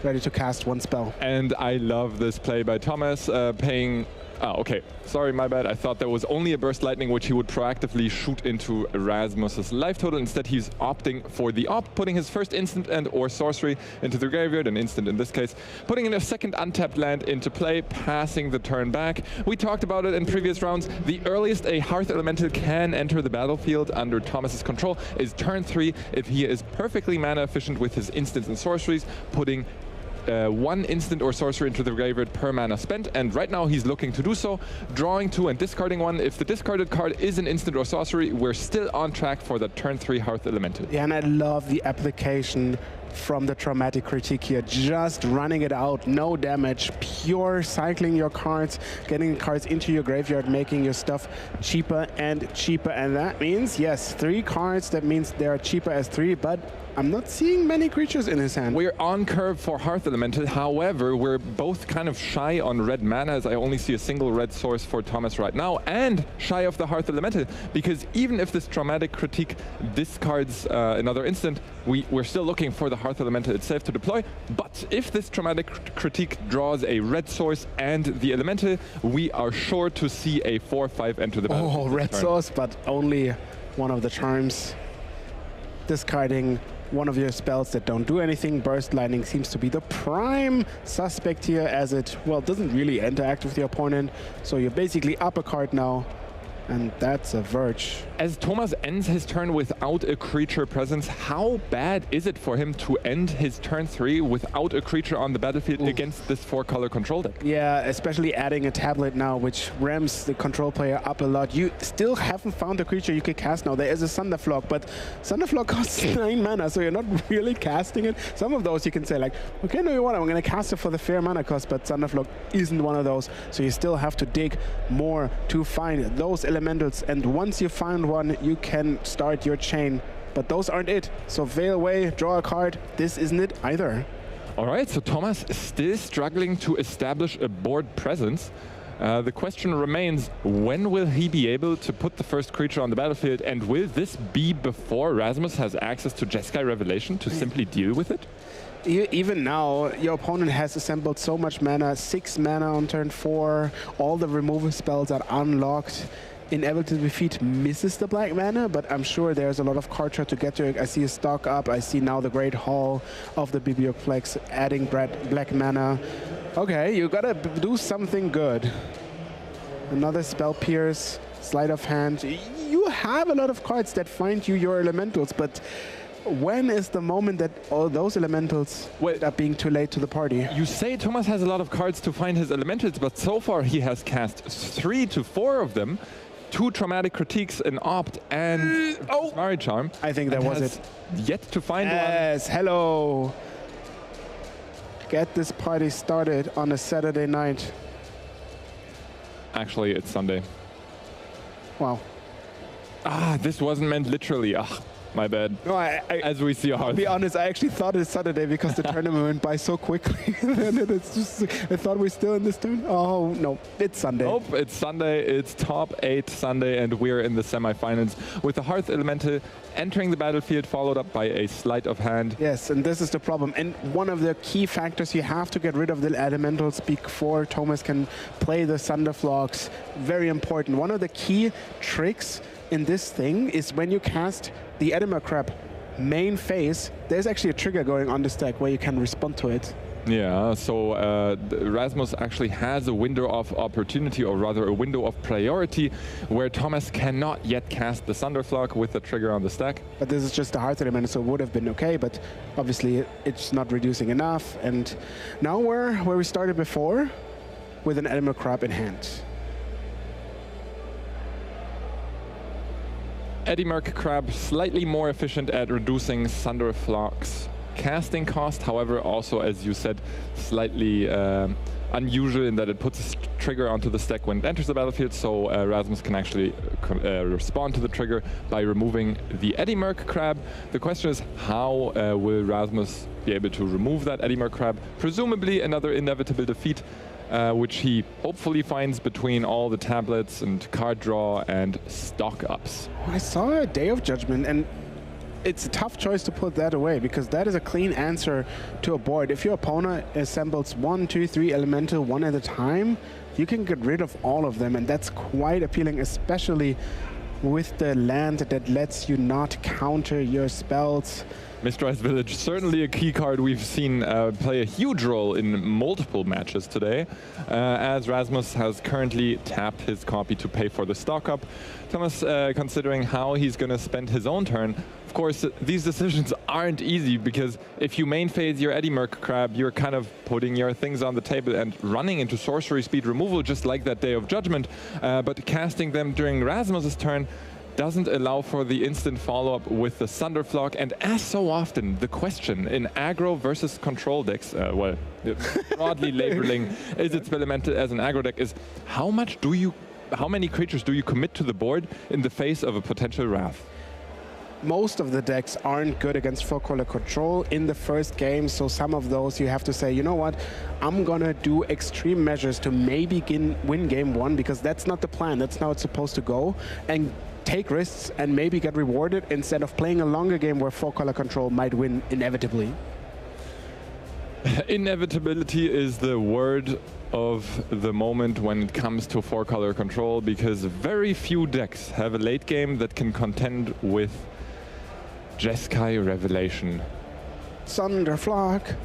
Ready to cast 1 spell. And I love this play by Thomas, paying... Oh, okay. Sorry, my bad. I thought there was only a Burst Lightning, which he would proactively shoot into Rasmus's life total. Instead, he's opting for the opt, putting his first instant and or sorcery into the graveyard, an instant in this case, putting in a second untapped land into play, passing the turn back. We talked about it in previous rounds. The earliest a Hearth Elemental can enter the battlefield under Thomas's control is turn 3 if he is perfectly mana efficient with his instants and sorceries, putting 1 instant or sorcery into the graveyard per mana spent, and right now he's looking to do so, drawing 2 and discarding 1. If the discarded card is an instant or sorcery, we're still on track for the turn 3 Hearth Elemental. Yeah, and I love the application from the Traumatic Critique here. Just running it out, no damage, pure cycling your cards, getting cards into your graveyard, making your stuff cheaper and cheaper. And that means, yes, 3 cards, that means they are cheaper as 3, but I'm not seeing many creatures in his hand. We're on curve for Hearth Elemental. However, we're both kind of shy on red mana, as I only see a single red source for Thomas right now, and shy of the Hearth Elemental, because even if this Traumatic Critique discards another instant, we're still looking for the Hearth Elemental itself to deploy. But if this Traumatic Critique draws a red source and the Elemental, we are sure to see a 4/5 enter the battlefield. Oh, red source, but only one of the charms. Discarding one of your spells that don't do anything. Burst Lightning seems to be the prime suspect here, as it, well, doesn't really interact with the opponent. So you're basically up a card now, and that's a Verge. As Thomas ends his turn without a creature presence, how bad is it for him to end his turn 3 without a creature on the battlefield against this 4-color control deck? Yeah, especially adding a tablet now, which ramps the control player up a lot. You still haven't found a creature you could cast now. There is a Thunderflock, but Thunderflock costs 9 mana, so you're not really casting it. Some of those you can say like, okay, no, you want it, I'm going to cast it for the fair mana cost, but Thunderflock isn't one of those. So you still have to dig more to find those elementals, and once you find one, you can start your chain. But those aren't it. So Veil away, draw a card. This isn't it either. All right, so Thomas still struggling to establish a board presence. The question remains, when will he be able to put the first creature on the battlefield, and will this be before Rasmus has access to Jeskai Revelation to simply deal with it? Even now, your opponent has assembled so much mana, 6 mana on turn 4, all the removal spells are unlocked. Inevitable Defeat misses the black mana, but I'm sure there's a lot of card draw to get to it. I see a stock up. I see now the Great Hall of the Biblioplex adding black mana. Okay, you gotta do something good. Another Spell Pierce, Sleight of Hand. You have a lot of cards that find you your elementals, but when is the moment that all those elementals are being too late to the party? You say Thomas has a lot of cards to find his elementals, but so far he has cast 3 to 4 of them. 2 Traumatic Critiques, an Opt, and Mari Charm. I think that was it. Yet to find one. Yes, hello. Get this party started on a Saturday night. Actually, it's Sunday. Wow. Ah, this wasn't meant literally. Ah, my bad. No, as we see, I'll be honest, I actually thought it's Saturday because the tournament went by so quickly. And it's just, I thought we're still in this turn. Oh, no, it's Sunday. Nope, it's Sunday. It's top 8 Sunday, and we're in the semifinals with the Hearth Elemental entering the battlefield, followed up by a Sleight of Hand. Yes, and this is the problem. And one of the key factors, you have to get rid of the elementals before Thomas can play the Thunderflogs. Very important. One of the key tricks in this thing is when you cast the Edema Crab main phase, there's actually a trigger going on this deck where you can respond to it. Yeah, so Rasmus actually has a window of opportunity, or rather a window of priority, where Thomas cannot yet cast the Thunderflog with the trigger on the stack. But this is just a Hearth element, so it would have been okay, but obviously it's not reducing enough. And now we're where we started before, with an Edema Crab in hand. Eddymerc Crab slightly more efficient at reducing Thunderflog's casting cost, however, also, as you said, slightly unusual in that it puts a trigger onto the stack when it enters the battlefield, so Rasmus can actually respond to the trigger by removing the Eddymerc Crab. The question is, how will Rasmus be able to remove that Eddymerc Crab? Presumably another Inevitable Defeat, which he hopefully finds between all the tablets and card draw and stock ups. I saw a Day of Judgment, and it's a tough choice to put that away because that is a clean answer to a board. If your opponent assembles 1, 2, 3 elemental one at a time, you can get rid of all of them, and that's quite appealing, especially with the land that lets you not counter your spells. Mistrise Village, certainly a key card we've seen play a huge role in multiple matches today, as Rasmus has currently tapped his copy to pay for the stock up. Thomas, considering how he's going to spend his own turn, of course, these decisions aren't easy, because if you main phase your Eddymerc Crab, you're kind of putting your things on the table and running into sorcery speed removal, just like that Day of Judgment, but casting them during Rasmus's turn doesn't allow for the instant follow-up with the Thunderflog. And as so often, the question in aggro versus control decks, well, broadly labeling is it Spellamental as an aggro deck, is how many creatures do you commit to the board in the face of a potential Wrath? Most of the decks aren't good against 4-color control in the first game, so some of those you have to say, you know what, I'm gonna do extreme measures to maybe win game 1, because that's not the plan, that's how it's supposed to go, and take risks and maybe get rewarded instead of playing a longer game where 4-color control might win inevitably. Inevitability is the word of the moment when it comes to 4-color control, because very few decks have a late game that can contend with Jeskai Revelation. Thunderflog.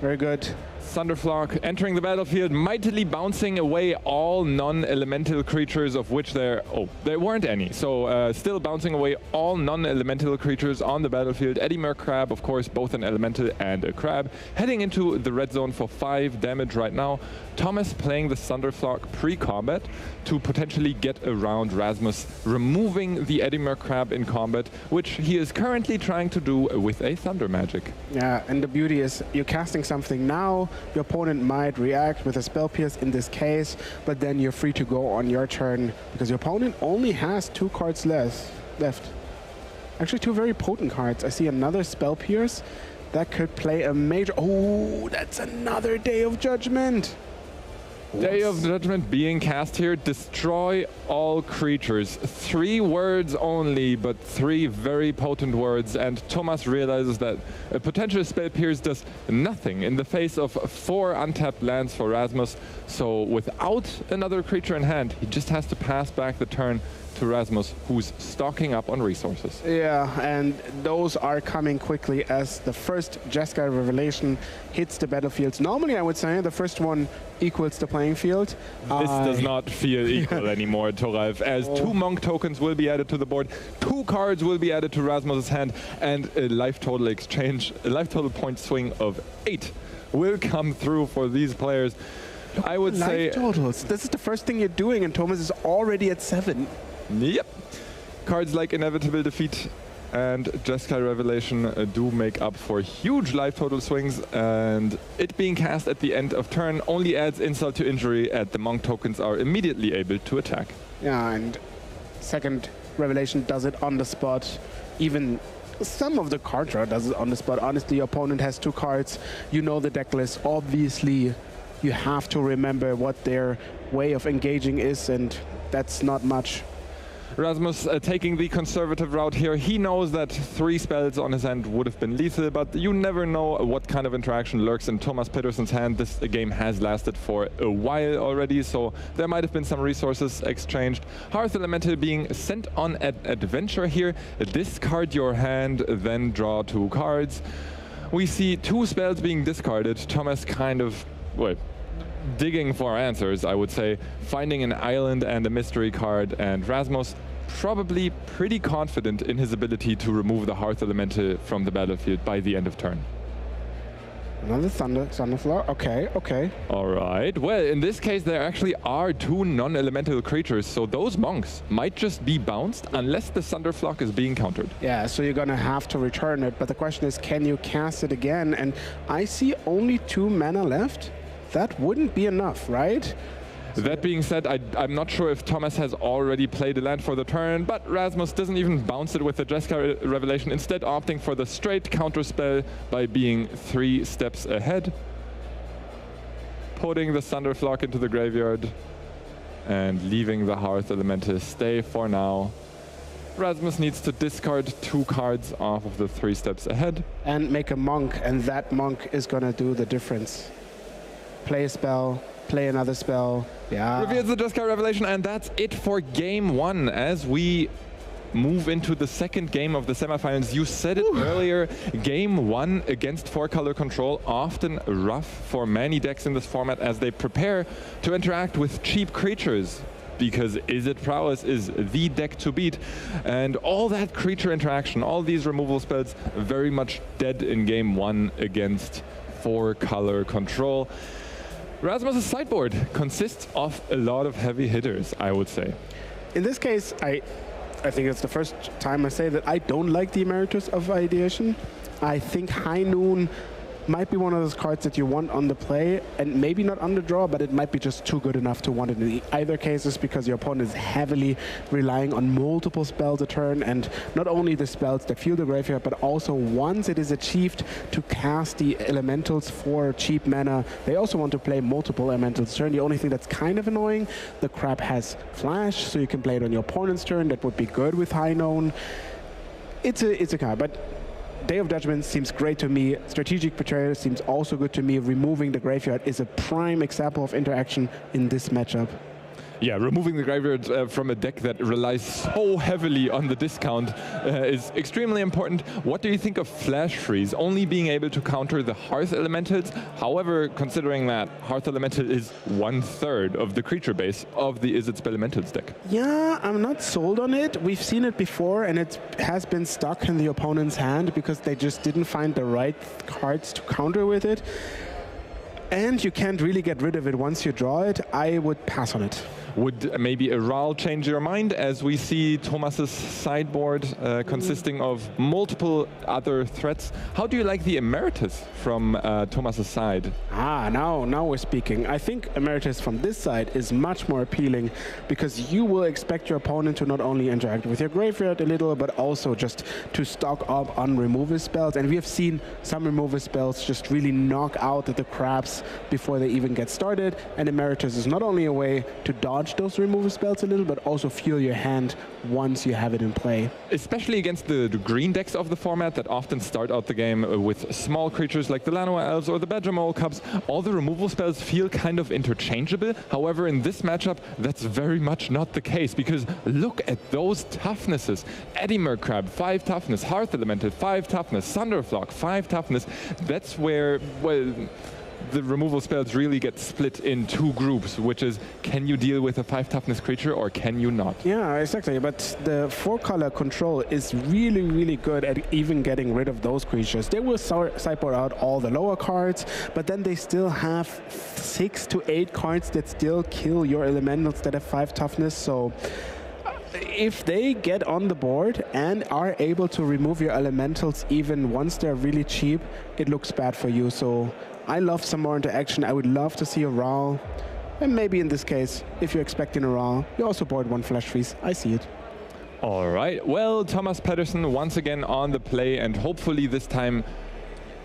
Very good. Thunderflog entering the battlefield, mightily bouncing away all non-elemental creatures, of which there weren't any. So still bouncing away all non-elemental creatures on the battlefield. Eddymerc Crab, of course, both an elemental and a crab, heading into the red zone for 5 damage right now. Thomas playing the Thunderflog pre-combat to potentially get around Rasmus, removing the Eddymerc Crab in combat, which he is currently trying to do with a Thunder Magic. Yeah, and the beauty is you're casting something now, your opponent might react with a Spell Pierce in this case, but then you're free to go on your turn because your opponent only has 2 cards left. Actually, 2 very potent cards. I see another Spell Pierce that could play a major... Oh, that's another Day of Judgment. Day of Judgment being cast here. Destroy all creatures. 3 words only, but 3 very potent words. And Thomas realizes that a potential spell pierce does nothing in the face of 4 untapped lands for Rasmus. So without another creature in hand, he just has to pass back the turn to Rasmus, who's stocking up on resources. Yeah, and those are coming quickly as the first Jeskai Revelation hits the battlefields. Normally, I would say the first one equals the playing field. This does not feel equal anymore, Toralf, as 2 Monk tokens will be added to the board, 2 cards will be added to Rasmus's hand, and a life total exchange, a life total point swing of 8 will come through for these players. I would say... Life totals. This is the first thing you're doing, and Thomas is already at 7. Yep. Cards like Inevitable Defeat and Jeskai Revelation do make up for huge life total swings, and it being cast at the end of turn only adds insult to injury, and the Monk tokens are immediately able to attack. Yeah, and second Revelation does it on the spot. Even some of the card draw does it on the spot. Honestly, your opponent has 2 cards. You know the deck list. Obviously, you have to remember what their way of engaging is, and that's not much. Rasmus taking the conservative route here. He knows that 3 spells on his hand would have been lethal, but you never know what kind of interaction lurks in Thomas Pettersson's hand. This game has lasted for a while already, so there might have been some resources exchanged. Hearth Elemental being sent on an adventure here. Discard your hand, then draw 2 cards. We see 2 spells being discarded. Thomas kind of, well, digging for answers, I would say, finding an island and a mystery card, and Rasmus probably pretty confident in his ability to remove the Hearth Elemental from the battlefield by the end of turn. Another Thunderflower. Okay. All right. Well, in this case, there actually are 2 non-elemental creatures, so those monks might just be bounced unless the Thunderflock is being countered. Yeah, so you're gonna have to return it, but the question is, can you cast it again? And I see only 2 mana left. That wouldn't be enough, right? That being said, I'm not sure if Thomas has already played a land for the turn, but Rasmus doesn't even bounce it with the Jeskai Revelation, instead opting for the straight counterspell by being 3 steps ahead. Putting the Thunderflock into the graveyard and leaving the Hearth Elemental stay for now. Rasmus needs to discard 2 cards off of the 3 steps ahead. And make a Monk, and that Monk is gonna do the difference. Play a spell, play another spell. Yeah. Reveals the Jeskai Revelation, and that's it for game 1. As we move into the second game of the semifinals, you said it earlier, game 1 against 4-color control, often rough for many decks in this format as they prepare to interact with cheap creatures, because Izzet Prowess is the deck to beat. And all that creature interaction, all these removal spells, very much dead in game 1 against 4-color control. Rasmus's sideboard consists of a lot of heavy hitters, I would say. In this case, I think it's the first time I say that I don't like the Emeritus of Ideation. I think High Noon might be one of those cards that you want on the play, and maybe not on the draw, but it might be just too good enough to want it in either cases, because your opponent is heavily relying on multiple spells a turn, and not only the spells that fuel the graveyard, but also once it is achieved to cast the elementals for cheap mana, they also want to play multiple elementals turn. The only thing that's kind of annoying, the crab has flash, so you can play it on your opponent's turn. That would be good with High Noon. It's a card, but Day of Judgment seems great to me. Strategic Betrayal seems also good to me. Removing the graveyard is a prime example of interaction in this matchup. Yeah, removing the graveyard from a deck that relies so heavily on the discount is extremely important. What do you think of Flash Freeze only being able to counter the Hearth Elementals? However, considering that Hearth Elemental is 1/3 of the creature base of the Izzet Elementals deck. Yeah, I'm not sold on it. We've seen it before, and it has been stuck in the opponent's hand because they just didn't find the right cards to counter with it. And you can't really get rid of it once you draw it. I would pass on it. Would maybe a Ral change your mind, as we see Thomas's sideboard consisting of multiple other threats? How do you like the Emeritus from Thomas's side? Now we're speaking. I think Emeritus from this side is much more appealing because you will expect your opponent to not only interact with your graveyard a little, but also just to stock up on removal spells. And we have seen some removal spells just really knock out the crabs before they even get started. And Emeritus is not only a way to dodge those removal spells a little, but also fuel your hand once you have it in play. Especially against the green decks of the format that often start out the game with small creatures like the Lanoa Elves or the Badgermole Cubs, all the removal spells feel kind of interchangeable. However, in this matchup, that's very much not the case, because look at those toughnesses. Edimer Crab, 5 toughness, Hearth Elemental, 5 toughness, Thunderflock, 5 toughness. That's where, well, the removal spells really get split in 2 groups, which is, can you deal with a 5 toughness creature or can you not? Yeah, exactly. But the 4-color control is really, really good at even getting rid of those creatures. They will sideboard out all the lower cards, but then they still have 6 to 8 cards that still kill your elementals that have 5 toughness. So if they get on the board and are able to remove your elementals even once they're really cheap, it looks bad for you. So I love some more interaction. I would love to see a Ral. And maybe in this case, if you're expecting a Ral, you also board 1 Flash Freeze. I see it. All right. Well, Thomas Pettersson once again on the play, and hopefully this time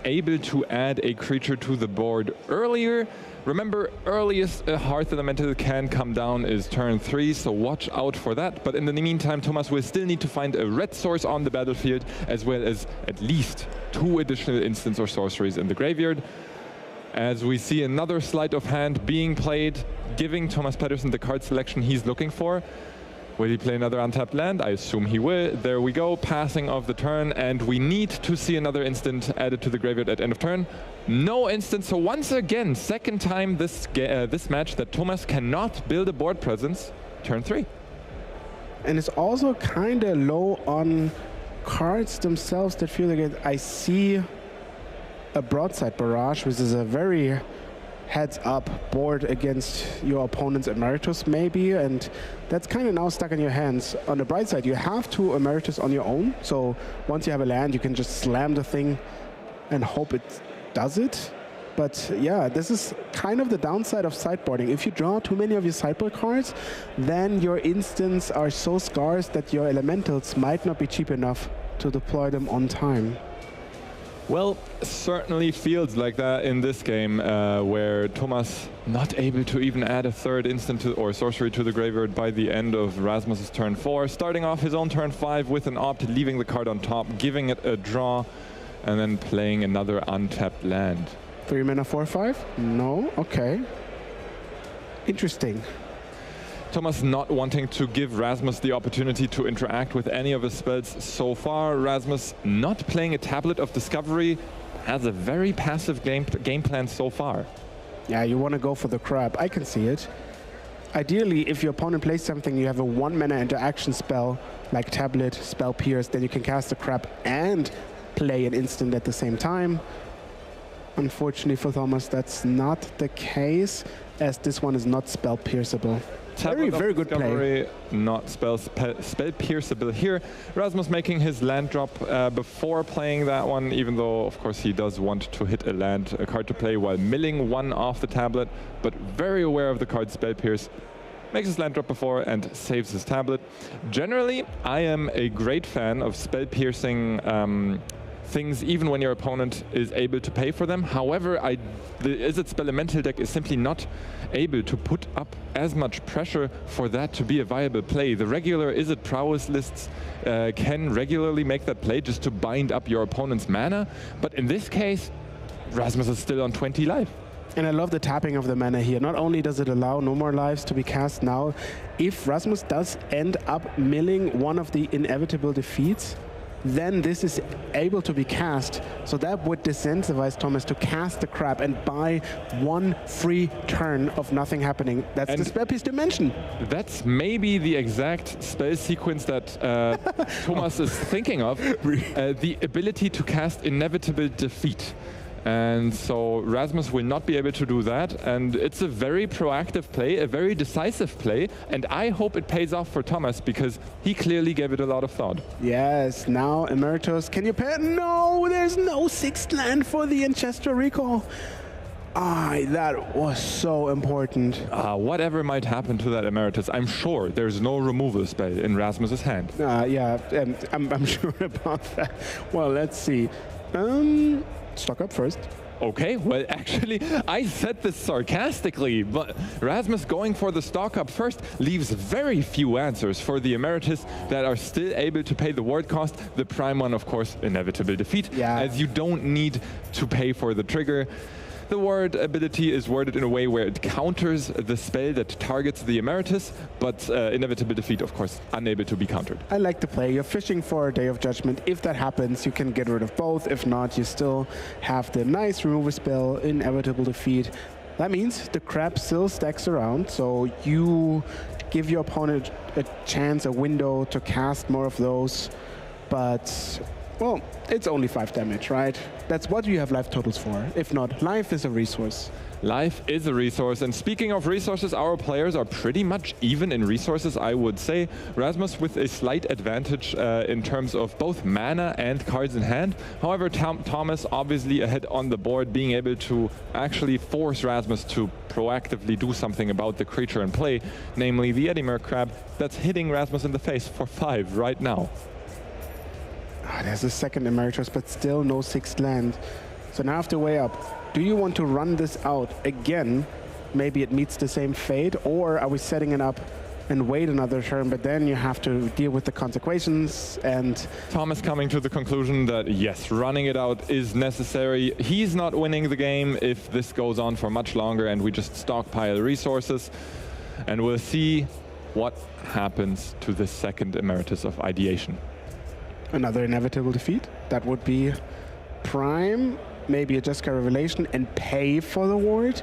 able to add a creature to the board earlier. Remember, earliest a Hearth Elemental can come down is turn 3, so watch out for that. But in the meantime, Thomas will still need to find a red source on the battlefield, as well as at least 2 additional instants or sorceries in the graveyard. As we see another sleight of hand being played, giving Thomas Pettersson the card selection he's looking for. Will he play another untapped land? I assume he will. There we go, passing of the turn, and we need to see another instant added to the graveyard at end of turn. No instant, so once again, second time this match that Thomas cannot build a board presence, turn 3. And it's also kind of low on cards themselves that feel like it. I see a Broadside Barrage, which is a very heads-up board against your opponent's Emeritus, maybe, and that's kind of now stuck in your hands. On the bright side, you have 2 Emeritus on your own, so once you have a land, you can just slam the thing and hope it does it. But yeah, this is kind of the downside of sideboarding. If you draw too many of your sideboard cards, then your instants are so scarce that your elementals might not be cheap enough to deploy them on time. Well, certainly feels like that in this game, where Thomas not able to even add a 3rd instant or sorcery to the graveyard by the end of Rasmus's turn 4, starting off his own turn 5 with an opt, leaving the card on top, giving it a draw, and then playing another untapped land. 3 mana 4/5? No? Okay. Interesting. Thomas not wanting to give Rasmus the opportunity to interact with any of his spells so far. Rasmus not playing a Tablet of Discovery, has a very passive game plan so far. Yeah, you want to go for the crab. I can see it. Ideally, if your opponent plays something, you have a 1 mana interaction spell like Tablet, Spell Pierce, then you can cast the crab and play an instant at the same time. Unfortunately for Thomas, that's not the case, as this one is not spell pierceable. Very good play. Not spell pierceable here. Rasmus making his land drop before playing that one, even though, of course, he does want to hit a card to play while milling 1 off the tablet, but very aware of the card spell pierce. Makes his land drop before and saves his tablet. Generally, I am a great fan of spell piercing things even when your opponent is able to pay for them. However, the Izzet Elemental deck is simply not able to put up as much pressure for that to be a viable play. The regular Izzet Prowess lists can regularly make that play just to bind up your opponent's mana, but in this case, Rasmus is still on 20 life. And I love the tapping of the mana here. Not only does it allow no more lives to be cast now, if Rasmus does end up milling one of the inevitable defeats, then this is able to be cast. So that would disincentivize Thomas to cast the crab and buy 1 free turn of nothing happening. That's the Spell Pierce Dimension. That's maybe the exact spell sequence that Thomas is thinking of. The ability to cast Inevitable Defeat. And so Rasmus will not be able to do that. And it's a very proactive play, a very decisive play. And I hope it pays off for Thomas because he clearly gave it a lot of thought. Yes, now Emeritus, can you pair? No, there's no sixth land for the Ancestral Recall. That was so important. Whatever might happen to that Emeritus, I'm sure there's no removal spell in Rasmus's hand. Yeah, I'm sure about that. Well, let's see. Stock up first. Okay, well, actually, I said this sarcastically, but Rasmus going for the stock up first leaves very few answers for the Emeritus that are still able to pay the ward cost. The prime one, of course, inevitable defeat, as you don't need to pay for the trigger. The ward ability is worded in a way where it counters the spell that targets the Emeritus, but inevitable defeat, of course, unable to be countered. I like the play. You're fishing for a Day of Judgment. If that happens, you can get rid of both. If not, you still have the nice removal spell, inevitable defeat. That means the crab still stacks around, so you give your opponent a chance, a window to cast more of those, but well, it's only 5 damage, right? That's what you have life totals for. If not, life is a resource. Life is a resource, and speaking of resources, our players are pretty much even in resources, I would say. Rasmus with a slight advantage in terms of both mana and cards in hand. However, Thomas obviously ahead on the board, being able to actually force Rasmus to proactively do something about the creature in play, namely the Eddimer Crab that's hitting Rasmus in the face for 5 right now. There's a second Emeritus, but still no sixth land. So now I have to weigh up. Do you want to run this out again? Maybe it meets the same fate, or are we setting it up and wait another turn, but then you have to deal with the consequences? And Thomas coming to the conclusion that yes, running it out is necessary. He's not winning the game if this goes on for much longer and we just stockpile resources. And we'll see what happens to the second Emeritus of Ideation. Another inevitable defeat. That would be prime, maybe a Jessica Revelation and pay for the ward.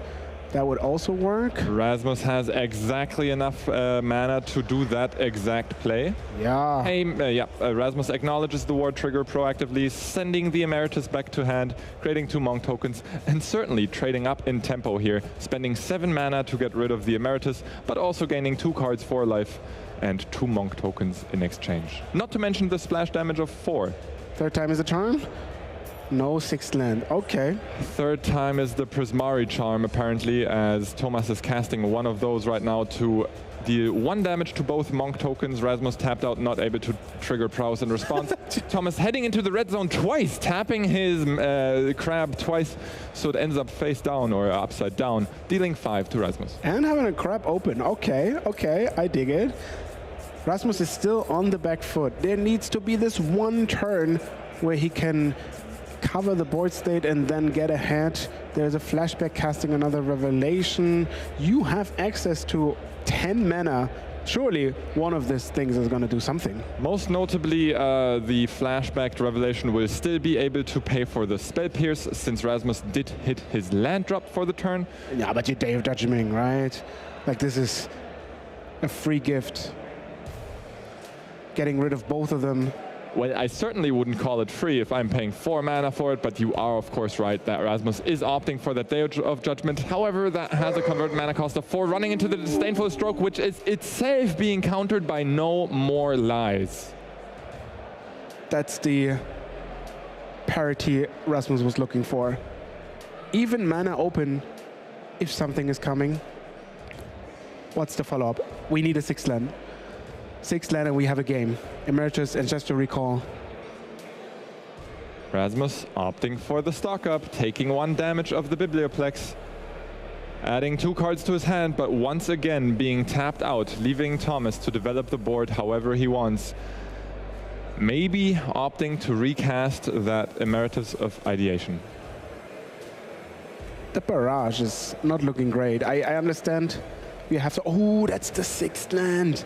That would also work. Rasmus has exactly enough mana to do that exact play. Yeah. Rasmus acknowledges the ward trigger proactively, sending the Emeritus back to hand, creating 2 Monk tokens, and certainly trading up in tempo here, spending 7 mana to get rid of the Emeritus, but also gaining 2 cards for life and 2 Monk tokens in exchange. Not to mention the splash damage of 4. Third time is a charm? No sixth land. Okay. Third time is the Prismari charm, apparently, as Thomas is casting one of those right now to deal 1 damage to both Monk tokens. Rasmus tapped out, not able to trigger prowess in response. Thomas heading into the red zone twice, tapping his crab twice, so it ends up face down or upside down, dealing 5 to Rasmus. And having a crab open. Okay, I dig it. Rasmus is still on the back foot. There needs to be this one turn where he can cover the board state and then get ahead. There's a flashback casting another Revelation. You have access to 10 mana. Surely one of these things is going to do something. Most notably, the flashbacked Revelation will still be able to pay for the Spell Pierce, since Rasmus did hit his land drop for the turn. Yeah, but you Day of Judgment, right? Like, this is a free gift. Getting rid of both of them. Well, I certainly wouldn't call it free if I'm paying 4 mana for it, but you are, of course, right that Rasmus is opting for that Day of Judgment. However, that has a convert mana cost of 4, running into the Disdainful Stroke, which is itself being countered by no more lies. That's the parity Rasmus was looking for. Even mana open if something is coming. What's the follow-up? We need a 6th land. 6th land and we have a game. Emeritus and Ancestral Recall. Rasmus opting for the stock up, taking 1 damage of the Biblioplex, adding 2 cards to his hand, but once again being tapped out, leaving Thomas to develop the board however he wants. Maybe opting to recast that Emeritus of Ideation. The barrage is not looking great. I understand you have to... Oh, that's the 6th land.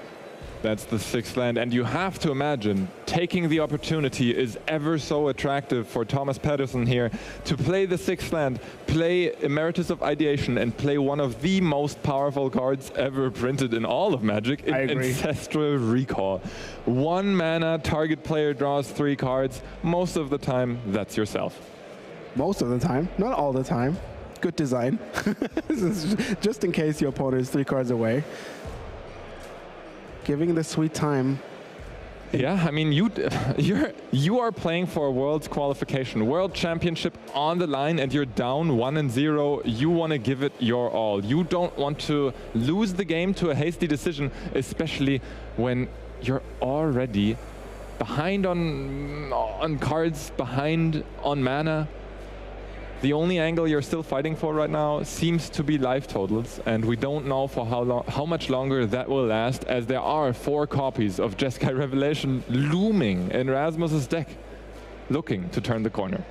That's the 6th land, and you have to imagine taking the opportunity is ever so attractive for Thomas Pedersen here to play the 6th land, play Emeritus of Ideation, and play one of the most powerful cards ever printed in all of Magic, in Ancestral Recall. 1 mana, target player draws 3 cards. Most of the time, that's yourself. most of the time, not all the time. Good design. This is just in case your opponent is 3 cards away. Giving the sweet time. Yeah, I mean, you are playing for a World's qualification, World Championship on the line, and you're down 1-0. You want to give it your all. You don't want to lose the game to a hasty decision, especially when you're already behind on cards, behind on mana. The only angle you're still fighting for right now seems to be life totals, and we don't know for how much longer that will last, as there are 4 copies of Jeskai Revelation looming in Rasmus's deck, looking to turn the corner.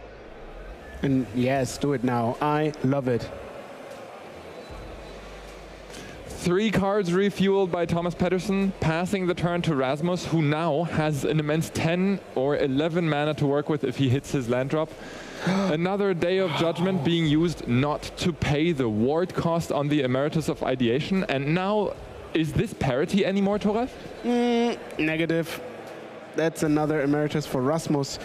And yes, do it now. I love it. 3 cards refueled by Thomas Pettersson, passing the turn to Rasmus, who now has an immense 10 or 11 mana to work with if he hits his land drop. Another Day of Judgment being used not to pay the ward cost on the Emeritus of Ideation. And now, is this parity anymore, Toref? Negative. That's another Emeritus for Rasmus,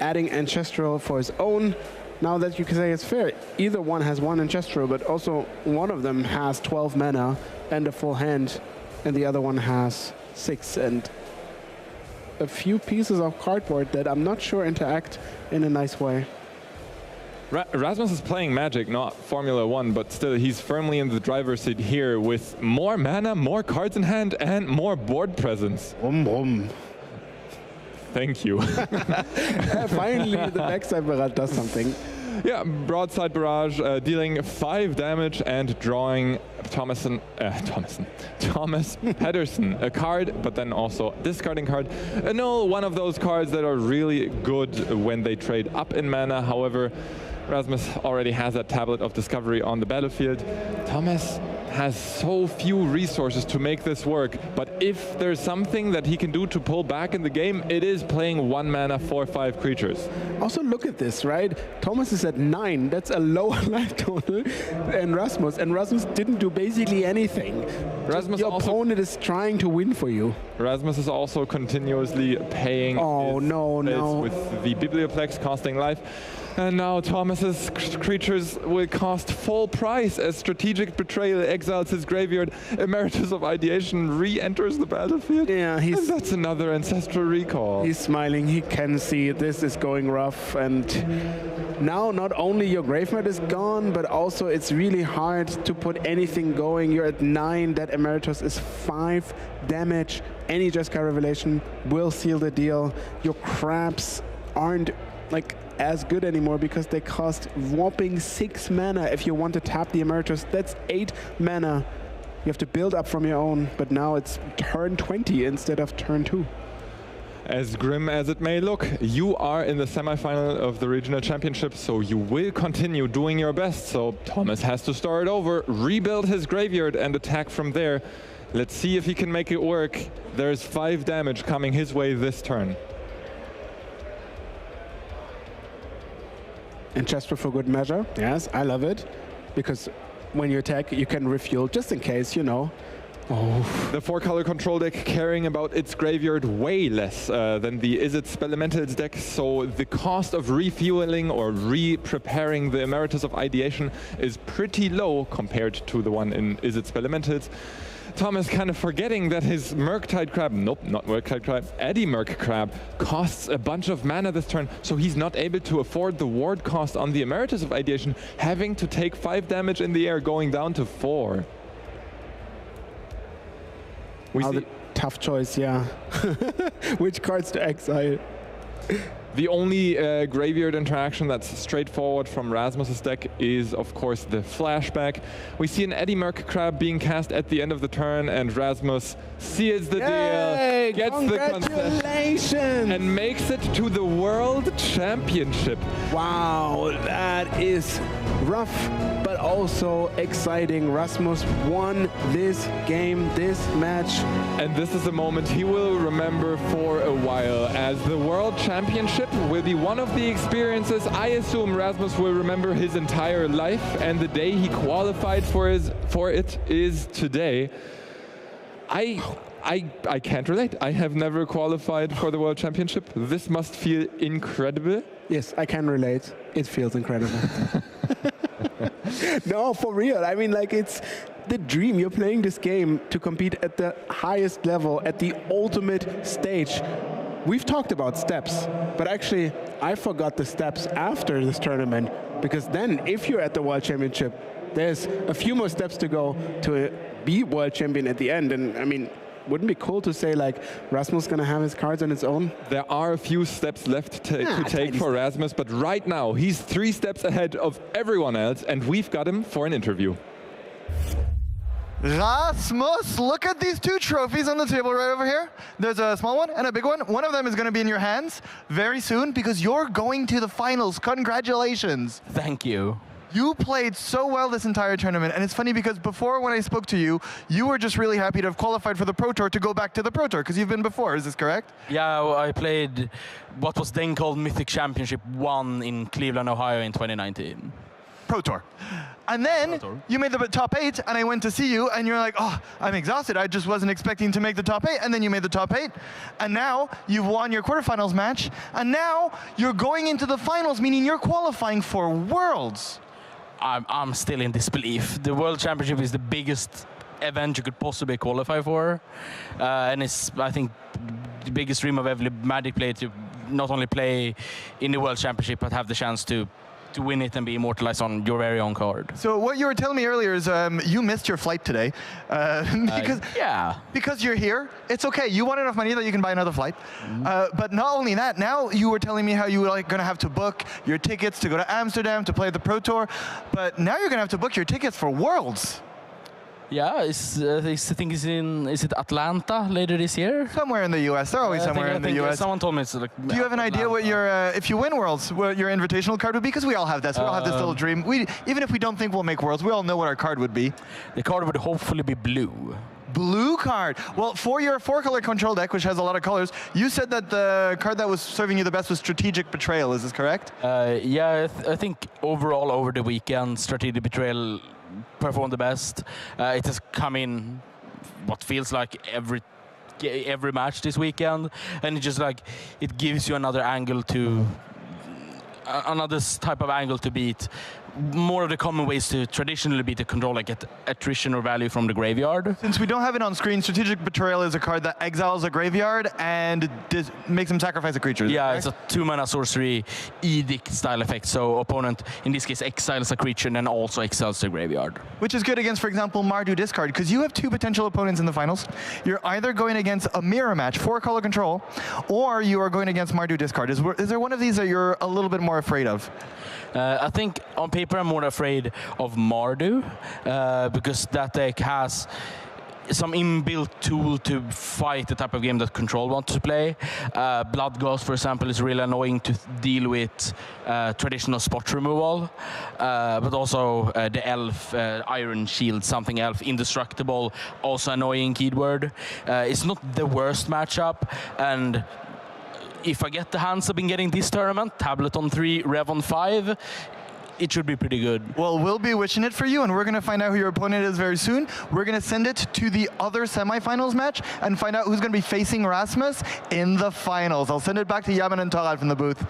adding Ancestral for his own. Now that you can say it's fair, either one has 1 Ancestral, but also one of them has 12 mana and a full hand, and the other one has 6 and a few pieces of cardboard that I'm not sure interact in a nice way. Rasmus is playing Magic, not Formula 1, but still he's firmly in the driver's seat here with more mana, more cards in hand, and more board presence. Thank you. Finally, the backside barrage does something. Yeah, broadside barrage, dealing 5 damage and drawing Thomas Pettersson a card, but then also discarding card. Null, one of those cards that are really good when they trade up in mana. However, Rasmus already has that Tablet of Discovery on the battlefield. Thomas has so few resources to make this work, but if there's something that he can do to pull back in the game, it is playing 1 mana 4/5 creatures. Also look at this, right? Thomas is at 9, that's a lower life total than Rasmus, and Rasmus didn't do basically anything. Your opponent is trying to win for you. Rasmus is also continuously paying with the Biblioplex costing life. And now Thomas's creatures will cost full price as Strategic Betrayal exiles his graveyard. Emeritus of Ideation re-enters the battlefield. Yeah, and that's another Ancestral Recall. He's smiling. He can see this is going rough. And now not only your graveyard is gone, but also it's really hard to put anything going. You're at 9. That Emeritus is 5 damage. Any Jeskai Revelation will seal the deal. Your crabs aren't like as good anymore because they cost whopping 6 mana if you want to tap the Emeritus. That's 8 mana. You have to build up from your own, but now it's turn 20 instead of turn 2. As grim as it may look, you are in the semifinal of the regional championship, so you will continue doing your best. So Thomas has to start over, rebuild his graveyard and attack from there. Let's see if he can make it work. There's 5 damage coming his way this turn. Ancestral for good measure. Yes, I love it. Because when you attack, you can refuel just in case, you know. The 4-color control deck caring about its graveyard way less than the Izzet Elementals deck, so the cost of refueling or re-preparing the Emeritus of Ideation is pretty low compared to the one in Izzet Elementals. Thomas kind of forgetting that his Murktide Crab, nope, not Murktide Crab, Eddy Murk Crab costs a bunch of mana this turn, so he's not able to afford the ward cost on the Emeritus of Ideation, having to take 5 damage in the air, going down to 4. The tough choice, yeah. Which cards to exile? The only graveyard interaction that's straightforward from Rasmus's deck is, of course, the flashback. We see an Eddy Murk Crab being cast at the end of the turn, and Rasmus seals the deal, gets the concession, and makes it to the World Championship. Wow, that is rough, but also exciting. Rasmus won this game, this match. And this is a moment he will remember for a while, as the World Championship will be one of the experiences I assume Rasmus will remember his entire life, and the day he qualified for it is today. I can't relate. I have never qualified for the World Championship. This must feel incredible. Yes, I can relate. It feels incredible. No, for real. I mean, like, it's the dream. You're playing this game to compete at the highest level, at the ultimate stage. We've talked about steps, but actually, I forgot the steps after this tournament, because then, if you're at the World Championship, there's a few more steps to go to be world champion at the end. And I mean, wouldn't it be cool to say, like, Rasmus gonna have his cards on his own? There are a few steps left to take for Rasmus, but right now he's 3 steps ahead of everyone else, and we've got him for an interview. Rasmus, look at these 2 trophies on the table right over here. There's a small one and a big one. One of them is going to be in your hands very soon because you're going to the finals. Congratulations. Thank you. You played so well this entire tournament, and it's funny because before when I spoke to you, you were just really happy to have qualified for the Pro Tour to go back to the Pro Tour, because you've been before, is this correct? Yeah, I played what was then called Mythic Championship 1 in Cleveland, Ohio in 2019. Pro Tour. And then you made the top 8, and I went to see you, and you're like, oh, I'm exhausted. I just wasn't expecting to make the top 8, and then you made the top 8. And now you've won your quarterfinals match, and now you're going into the finals, meaning you're qualifying for Worlds. I'm still in disbelief. The World Championship is the biggest event you could possibly qualify for. And it's, I think, the biggest dream of every Magic player to not only play in the World Championship, but have the chance to win it and be immortalized on your very own card. So what you were telling me earlier is you missed your flight today. Because you're here. It's okay. You want enough money that you can buy another flight. But not only that, now you were telling me how you were like going to have to book your tickets to go to Amsterdam to play the Pro Tour. But now you're going to have to book your tickets for Worlds. Yeah, I think is it Atlanta later this year? Somewhere in the U.S. They're always somewhere in the U.S. Someone told me it's like. Do you have an idea what your, if you win Worlds, what your invitational card would be? Because we all have this. We all have this little dream. Even if we don't think we'll make Worlds, we all know what our card would be. The card would hopefully be blue. Blue card. Well, for your 4-color control deck, which has a lot of colors, you said that the card that was serving you the best was Strategic Betrayal. Is this correct? Yeah, I think overall over the weekend, Strategic Betrayal performed the best. It has come in what feels like every match this weekend, and it just like it gives you another angle to another type of angle to beat. More of the common ways to traditionally beat a control, like get attrition or value from the graveyard. Since we don't have it on screen, Strategic Betrayal is a card that exiles a graveyard and makes them sacrifice a creature. Yeah, it's a 2-mana sorcery edict style effect. So opponent, in this case, exiles a creature and then also exiles the graveyard. Which is good against, for example, Mardu discard, because you have 2 potential opponents in the finals. You're either going against a mirror match, 4-color control, or you are going against Mardu discard. Is there one of these that you're a little bit more afraid of? I think on paper I'm more afraid of Mardu because that deck has some inbuilt tool to fight the type of game that Control wants to play. Blood Ghost, for example, is really annoying to deal with traditional spot removal, but also the Elf, Iron Shield, something Elf, Indestructible, also annoying keyword. It's not the worst matchup, and if I get the hands I've been getting this tournament, Tablet on 3, Rev on 5, it should be pretty good. Well, we'll be wishing it for you, and we're going to find out who your opponent is very soon. We're going to send it to the other semifinals match and find out who's going to be facing Rasmus in the finals. I'll send it back to Yaman and Torad from the booth.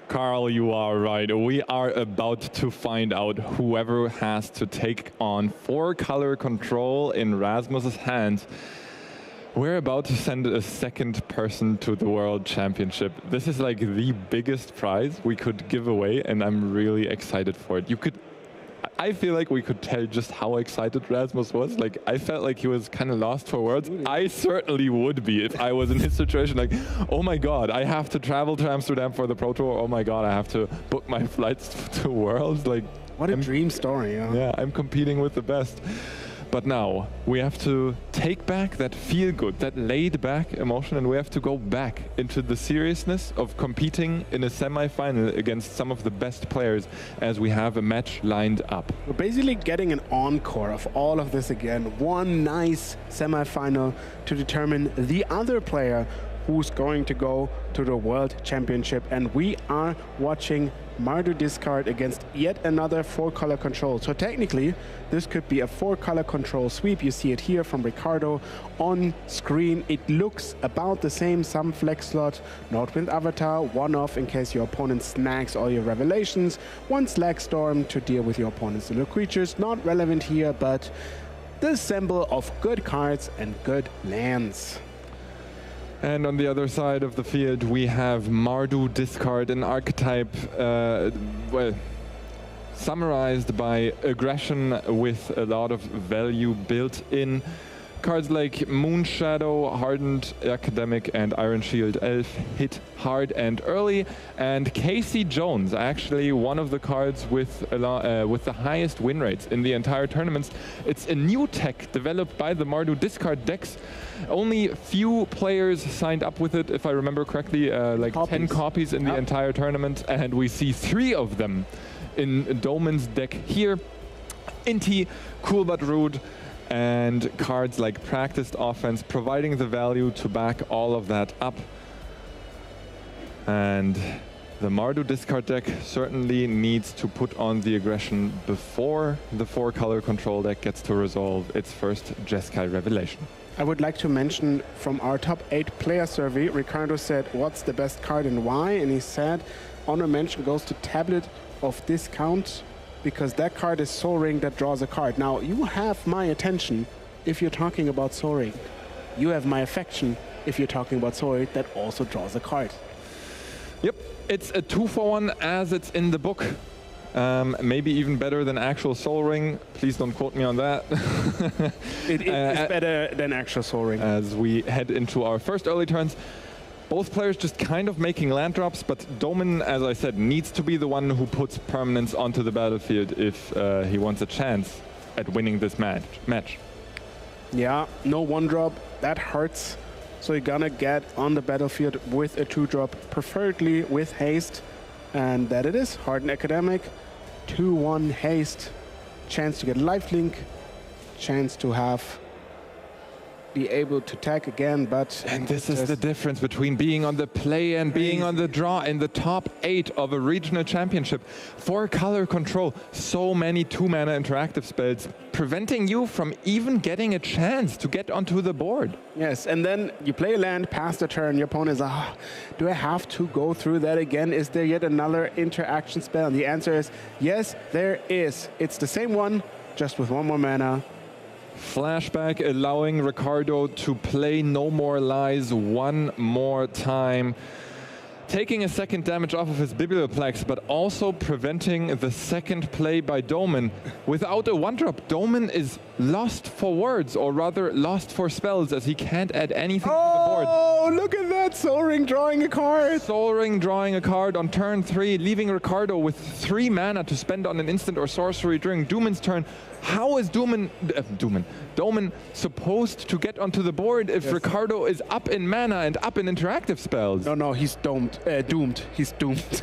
Carl, you are right. We are about to find out whoever has to take on 4-color control in Rasmus's hands. We're about to send a second person to the World Championship. This is like the biggest prize we could give away, and I'm really excited for it. I feel like we could tell just how excited Rasmus was. Like, I felt like he was kind of lost for words. I certainly would be if I was in his situation. Like, oh my God, I have to travel to Amsterdam for the Pro Tour. Oh my God, I have to book my flights to Worlds. Like, what a dream story. Yeah, I'm competing with the best. But now we have to take back that feel-good, that laid-back emotion, and we have to go back into the seriousness of competing in a semi-final against some of the best players as we have a match lined up. We're basically getting an encore of all of this again. One nice semi-final to determine the other player who's going to go to the World Championship. And we are watching Mardu discard against yet another 4-color control. So technically, this could be a 4-color control sweep. You see it here from Ricardo on screen. It looks about the same, some flex slot, Northwind Avatar, one off in case your opponent snags all your revelations, one Slag Storm to deal with your opponent's little creatures. Not relevant here, but the symbol of good cards and good lands. And on the other side of the field, we have Mardu discard, an archetype, well, summarized by aggression with a lot of value built in. Cards like Moonshadow, Hardened Academic, and Iron Shield Elf hit hard and early. And Casey Jones, actually one of the cards with the highest win rates in the entire tournament. It's a new tech developed by the Mardu discard decks. Only few players signed up with it, if I remember correctly, like 10 copies in the entire tournament. And we see 3 of them in Doman's deck here. Inti, Cool But Rude, and cards like Practiced Offense, providing the value to back all of that up. And the Mardu discard deck certainly needs to put on the aggression before the 4-color control deck gets to resolve its first Jeskai Revelation. I would like to mention from our top 8 player survey, Ricardo said, what's the best card and why? And he said, honor mention goes to Tablet of Discount, because that card is Soul Ring that draws a card. Now, you have my attention if you're talking about Soul Ring. You have my affection if you're talking about Soul Ring that also draws a card. Yep, it's a 2-for-1 as it's in the book. Maybe even better than actual Soul Ring. Please don't quote me on that. It is better than actual Soul Ring. As we head into our first early turns, both players just kind of making land drops, but Doman, as I said, needs to be the one who puts permanents onto the battlefield if he wants a chance at winning this match. Yeah, no 1-drop, that hurts. So you're gonna get on the battlefield with a 2-drop, preferably with haste. And that it is, Hardened Academic, 2-1 haste, chance to get lifelink, chance to have be able to tag again, but... And this is the difference between being on the play and being on the draw in the top 8 of a regional championship. 4-color control, so many 2-mana interactive spells, preventing you from even getting a chance to get onto the board. Yes, and then you play a land, pass the turn, your opponent is, do I have to go through that again? Is there yet another interaction spell? And the answer is, yes, there is. It's the same one, just with 1 more mana. Flashback allowing Ricardo to play No More Lies one more time. Taking a second damage off of his Biblioplex, but also preventing the second play by Doman. Without a 1-drop, Doman is lost for words, or rather lost for spells, as he can't add anything to the board. Oh, look at that! Soul Ring drawing a card! Soul Ring drawing a card on turn 3, leaving Ricardo with 3 mana to spend on an instant or sorcery during Doman's turn. How is Doman supposed to get onto the board if Ricardo is up in mana and up in interactive spells? No, he's doomed. He's doomed.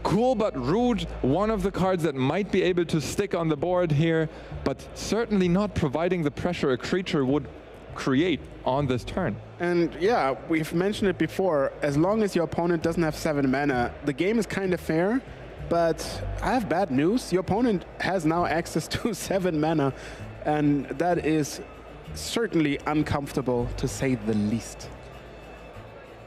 Cool But Rude, one of the cards that might be able to stick on the board here, but certainly not providing the pressure a creature would create on this turn. And yeah, we've mentioned it before, as long as your opponent doesn't have 7 mana, the game is kind of fair. But I have bad news. Your opponent has now access to 7 mana, and that is certainly uncomfortable, to say the least.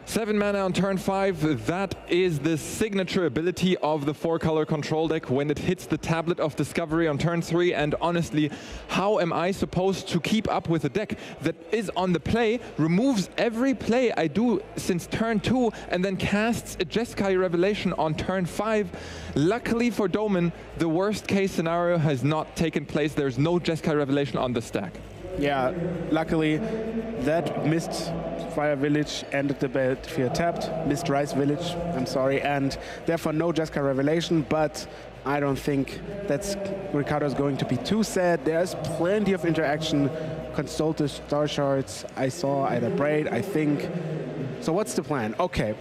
7 mana on turn 5, that is the signature ability of the 4-color control deck when it hits the Tablet of Discovery on turn 3. And honestly, how am I supposed to keep up with a deck that is on the play, removes every play I do since turn 2, and then casts a Jeskai Revelation on turn 5? Luckily for Doman, the worst case scenario has not taken place. There's no Jeskai Revelation on the stack. Yeah, luckily that missed Fire Village ended the battlefield tapped, missed Rice Village, I'm sorry, and therefore no Jeskai Revelation, but I don't think that's Ricardo's going to be too sad. There's plenty of interaction. Consulted Star Shards, I saw either Braid, I think. So what's the plan? Okay,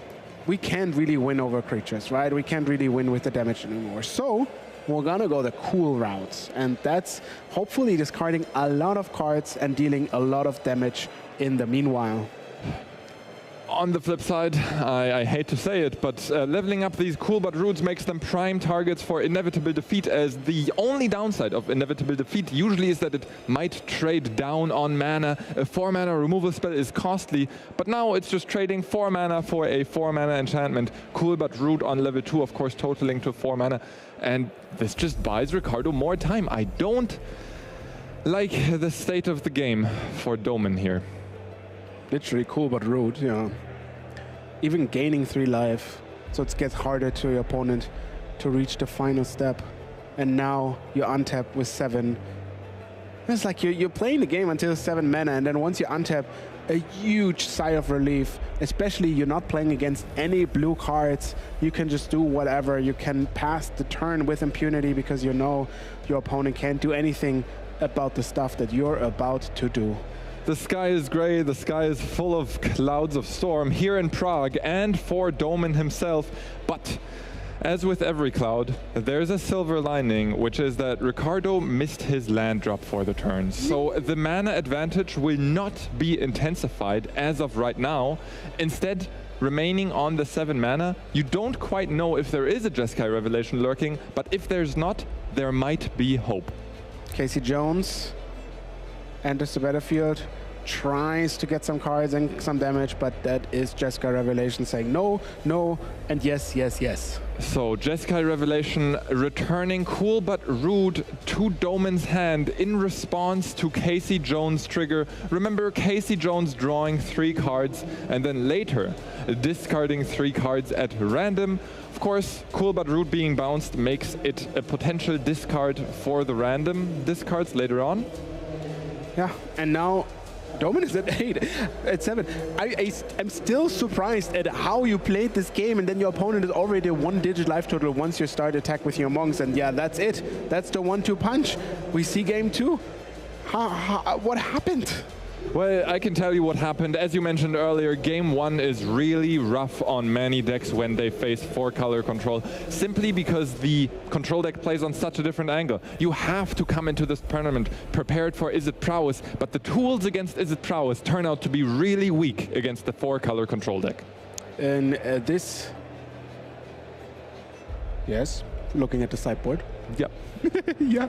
we can't really win over creatures, right? We can't really win with the damage anymore. So we're gonna go the cool route, and that's hopefully discarding a lot of cards and dealing a lot of damage in the meanwhile. On the flip side, I hate to say it, but leveling up these cool but rudes makes them prime targets for inevitable defeat, as the only downside of inevitable defeat usually is that it might trade down on mana. A 4-mana removal spell is costly, but now it's just trading 4 mana for a 4-mana enchantment. Cool but rude on level 2, of course, totaling to 4 mana. And this just buys Ricardo more time. I don't like the state of the game for Doman here. Literally cool but rude, yeah. Even gaining 3 life, so it gets harder to your opponent to reach the final step. And now you untap with 7. It's like you're playing the game until 7 mana, and then once you untap, a huge sigh of relief. Especially you're not playing against any blue cards. You can just do whatever. You can pass the turn with impunity because you know your opponent can't do anything about the stuff that you're about to do. The sky is gray, the sky is full of clouds of storm here in Prague and for Doman himself. But as with every cloud, there's a silver lining, which is that Ricardo missed his land drop for the turn. So the mana advantage will not be intensified as of right now. Instead, remaining on the 7 mana, you don't quite know if there is a Jeskai Revelation lurking, but if there's not, there might be hope. Casey Jones enters the battlefield, tries to get some cards and some damage, but that is Jeskai Revelation saying no, no, and yes, yes, yes. So Jeskai Revelation returning cool but rude to Doman's hand in response to Casey Jones' trigger. Remember, Casey Jones drawing 3 cards and then later discarding 3 cards at random. Of course, cool but rude being bounced makes it a potential discard for the random discards later on. Yeah, and now Doman is at 8, at 7. I'm still surprised at how you played this game, and then your opponent is already a 1-digit life total once you start attack with your monks, and yeah, that's it. That's the 1-2 punch. We see game 2. What happened? Well, I can tell you what happened. As you mentioned earlier, game 1 is really rough on many decks when they face 4-color control, simply because the control deck plays on such a different angle. You have to come into this tournament prepared for Izzet Prowess, but the tools against Izzet Prowess turn out to be really weak against the 4-color control deck. And this... Yes, looking at the sideboard. Yep. Yeah.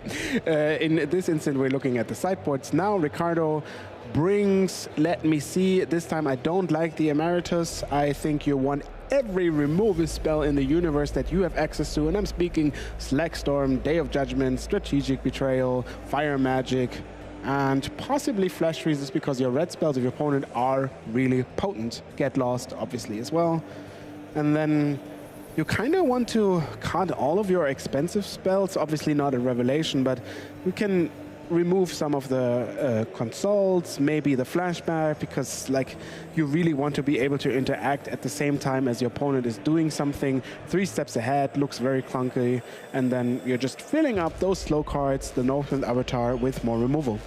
In this instant, we're looking at the sideboards. Now, Ricardo brings, let me see, this time I don't like the Emeritus. I think you want every removal spell in the universe that you have access to, and I'm speaking Slackstorm, Day of Judgment, Strategic Betrayal, Fire Magic, and possibly Flash Freezes because your red spells of your opponent are really potent. Get Lost, obviously, as well. And then you kind of want to cut all of your expensive spells, obviously not a Revelation, but you can remove some of the consults, maybe the flashback, because like you really want to be able to interact at the same time as your opponent is doing something 3 steps ahead, looks very clunky, and then you're just filling up those slow cards, the Northwind Avatar, with more removal.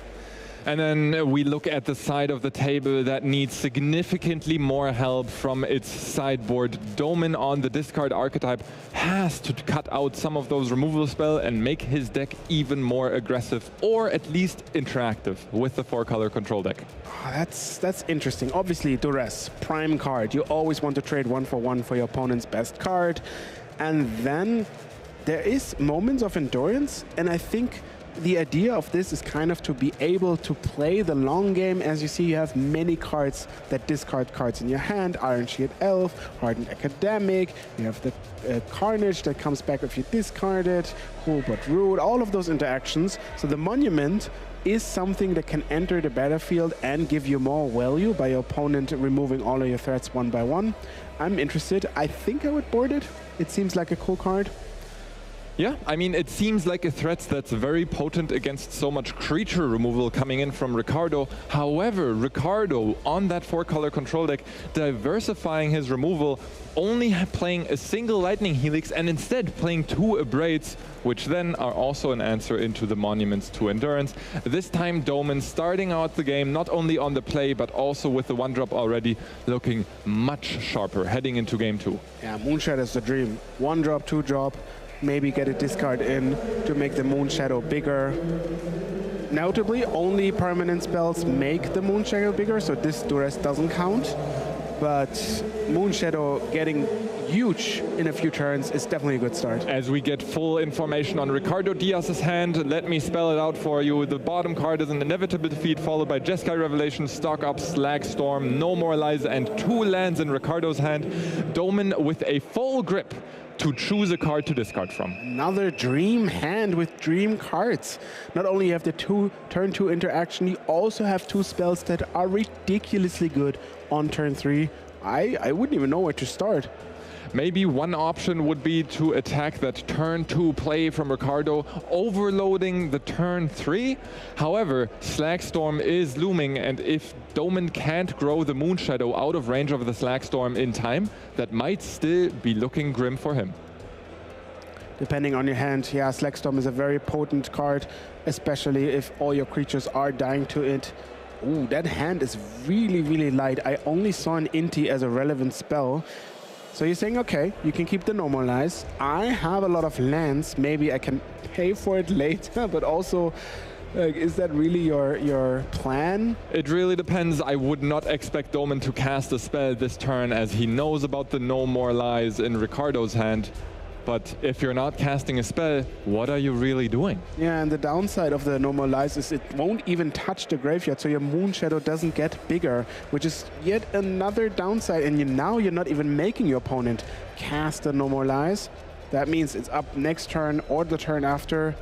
And then we look at the side of the table that needs significantly more help from its sideboard. Doman on the discard archetype has to cut out some of those removal spells and make his deck even more aggressive, or at least interactive with the 4-color control deck. Oh, that's interesting. Obviously, Duress, prime card. You always want to trade 1-for-1 for your opponent's best card. And then there is moments of endurance, and I think the idea of this is kind of to be able to play the long game. As you see, you have many cards that discard cards in your hand. Iron Shield Elf, Hardened Academic. You have the Carnage that comes back if you discard it. Cool but rude. All of those interactions. So the Monument is something that can enter the battlefield and give you more value by your opponent removing all of your threats one by one. I'm interested. I think I would board it. It seems like a cool card. Yeah, I mean, it seems like a threat that's very potent against so much creature removal coming in from Ricardo. However, Ricardo on that 4-color control deck, diversifying his removal, only playing a single Lightning Helix and instead playing 2 Abrades, which then are also an answer into the Monuments to Endurance. This time, Doman starting out the game not only on the play, but also with the 1-drop already, looking much sharper heading into game 2. Yeah, Moonshadow is the dream. 1-drop, 2-drop. Maybe get a discard in to make the Moon Shadow bigger. Notably, only permanent spells make the Moon Shadow bigger, so this duress doesn't count. But Moon Shadow getting huge in a few turns is definitely a good start. As we get full information on Ricardo Diaz's hand, let me spell it out for you. The bottom card is an inevitable defeat, followed by Jeskai Revelation, Stock Up, Slag Storm, No More Lies, and 2 lands in Ricardo's hand. Doman with a full grip to choose a card to discard from. Another dream hand with dream cards. Not only you have the turn 2 interaction, you also have 2 spells that are ridiculously good on turn 3. I wouldn't even know where to start. Maybe one option would be to attack that turn 2 play from Ricardo, overloading the turn 3. However, Slag Storm is looming, and if Doman can't grow the Moon Shadow out of range of the Slag Storm in time, that might still be looking grim for him. Depending on your hand, yeah, Slag Storm is a very potent card, especially if all your creatures are dying to it. Ooh, that hand is really, really light. I only saw an Inti as a relevant spell. So you're saying, okay, you can keep the Normalize. I have a lot of lands. Maybe I can pay for it later, but also, is that really your plan? It really depends. I would not expect Doman to cast a spell this turn, as he knows about the No More Lies in Ricardo's hand. But if you're not casting a spell, what are you really doing? Yeah, and the downside of the No More Lies is it won't even touch the graveyard, so your Moon Shadow doesn't get bigger, which is yet another downside. And now you're not even making your opponent cast the No More Lies. That means it's up next turn or the turn after.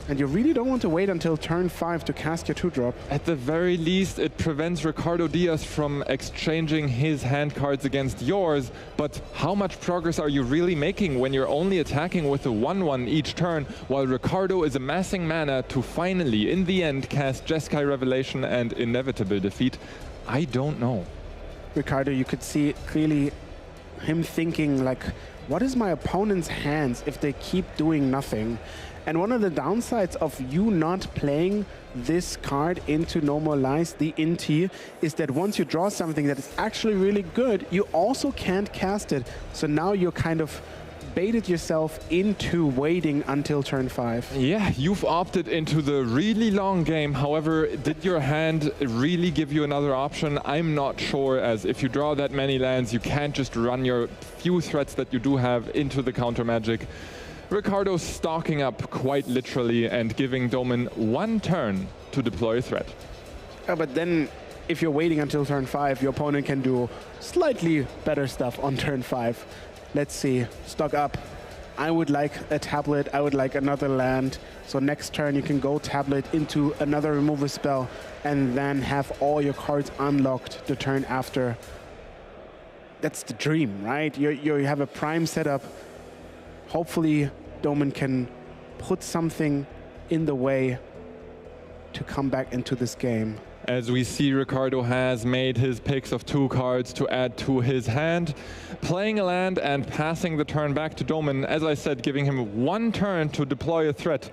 And you really don't want to wait until turn 5 to cast your 2-drop. At the very least, it prevents Ricardo Diaz from exchanging his hand cards against yours. But how much progress are you really making when you're only attacking with a 1/1 each turn, while Ricardo is amassing mana to finally, in the end, cast Jeskai Revelation and Inevitable Defeat? I don't know. Ricardo, you could see clearly him thinking like, what is my opponent's hands if they keep doing nothing? And one of the downsides of you not playing this card into No More Lies, the Inti, is that once you draw something that is actually really good, you also can't cast it. So now you're kind of baited yourself into waiting until turn 5. Yeah, you've opted into the really long game. However, did your hand really give you another option? I'm not sure, as if you draw that many lands, you can't just run your few threats that you do have into the counter magic. Ricardo stocking up quite literally and giving Doman 1 turn to deploy a threat. But then if you're waiting until turn 5, your opponent can do slightly better stuff on turn 5. Let's see, stock up. I would like a tablet, I would like another land. So next turn you can go tablet into another removal spell and then have all your cards unlocked the turn after. That's the dream, right? You have a prime setup. Hopefully, Doman can put something in the way to come back into this game. As we see, Ricardo has made his picks of 2 cards to add to his hand, playing a land and passing the turn back to Doman. As I said, giving him 1 turn to deploy a threat.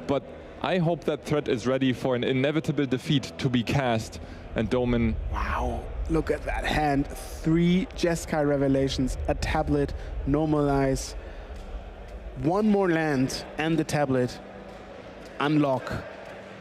But I hope that threat is ready for an Inevitable Defeat to be cast. And Doman... Wow, look at that hand. 3 Jeskai Revelations, a tablet, Normalize. 1 more land and the tablet. Unlock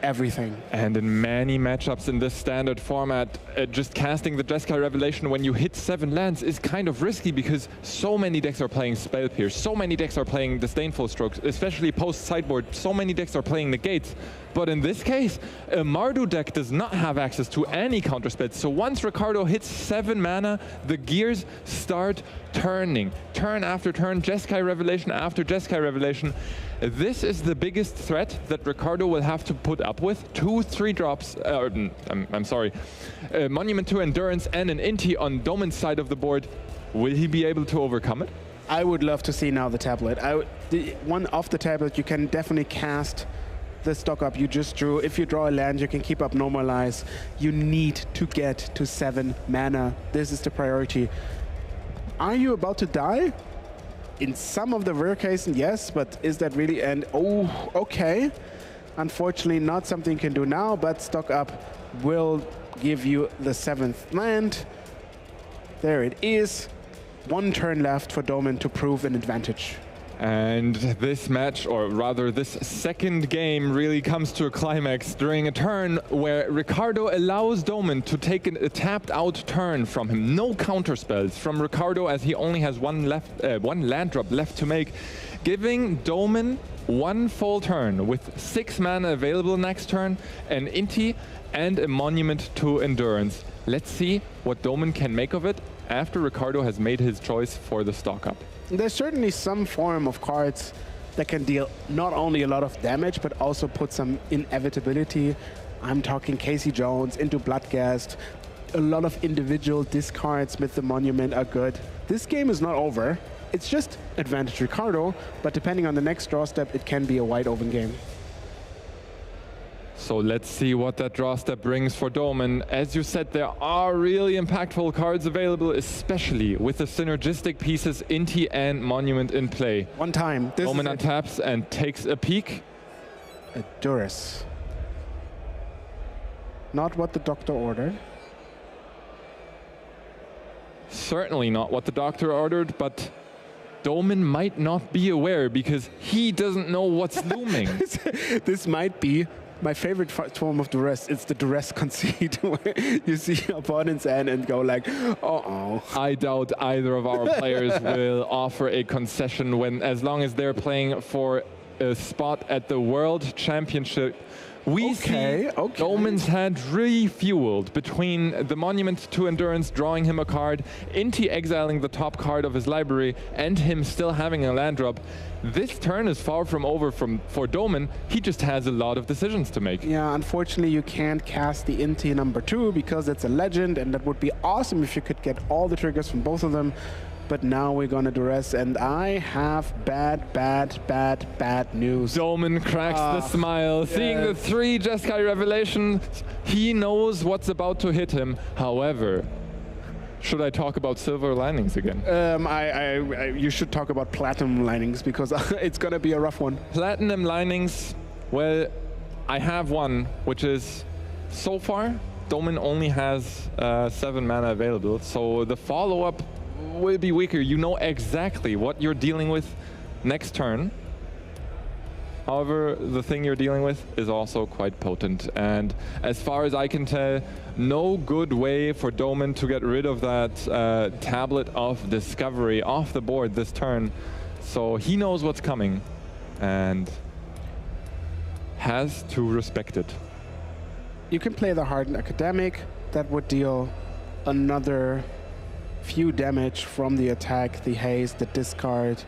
everything. And in many matchups in this standard format, just casting the Jeskai Revelation when you hit 7 lands is kind of risky, because so many decks are playing Spell Pierce, so many decks are playing Disdainful Strokes, especially post-sideboard, so many decks are playing Negates. But in this case, a Mardu deck does not have access to any counterspells. So once Ricardo hits 7 mana, the gears start turning. Turn after turn, Jeskai Revelation after Jeskai Revelation. This is the biggest threat that Ricardo will have to put up with. 2 3-drops, I'm sorry, Monument to Endurance and an Inti on Doman's side of the board. Will he be able to overcome it? I would love to see now the tablet. One off the tablet, you can definitely cast the stock up you just drew. If you draw a land, you can keep up Normalize. You need to get to 7 mana. This is the priority. Are you about to die? In some of the rare cases, yes, but is that really? And oh, okay. Unfortunately, not something you can do now, but stock up will give you the 7th land. There it is. 1 turn left for Doman to prove an advantage. And this match, or rather this second game, really comes to a climax during a turn where Ricardo allows Doman to take a tapped out turn from him. No counter spells from Ricardo, as he only has one land drop left to make, giving Doman one full turn with 6 mana available next turn, an Inti and a Monument to Endurance. Let's see what Doman can make of it after Ricardo has made his choice for the stock up. There's certainly some form of cards that can deal not only a lot of damage, but also put some inevitability. I'm talking Casey Jones into Bloodghast. A lot of individual discards with the Monument are good. This game is not over. It's just advantage Ricardo, but depending on the next draw step, it can be a wide open game. So let's see what that draw step brings for Doman. As you said, there are really impactful cards available, especially with the synergistic pieces Inti and Monument in play. One time. Doman untaps and takes a peek. A Duress. Not what the doctor ordered. Certainly not what the doctor ordered, but Doman might not be aware because he doesn't know what's looming. This might be my favorite form of duress. It's the duress conceit, where you see your opponent's end and go like, uh-oh. I doubt either of our players will offer a concession when, as long as they're playing for a spot at the World Championship. We see Doman's hand refueled between the Monument to Endurance drawing him a card, Inti exiling the top card of his library, and him still having a land drop. This turn is far from over for Doman. He just has a lot of decisions to make. Yeah, unfortunately you can't cast the Inti number 2 because it's a legend, and that would be awesome if you could get all the triggers from both of them. But now we're gonna duress, and I have bad news. Doman cracks the smile, yes. Seeing the 3 Jeskai revelations. He knows what's about to hit him. However, should I talk about silver linings again? You should talk about platinum linings, because it's gonna be a rough one. Platinum linings, well, I have one, which is, so far, Doman only has 7 mana available, so the follow-up will be weaker. You know exactly what you're dealing with next turn. However, the thing you're dealing with is also quite potent. And as far as I can tell, no good way for Doman to get rid of that tablet of discovery off the board this turn. So he knows what's coming and has to respect it. You can play the Hardened Academic. That would deal another few damage from the attack, the haste, the discard.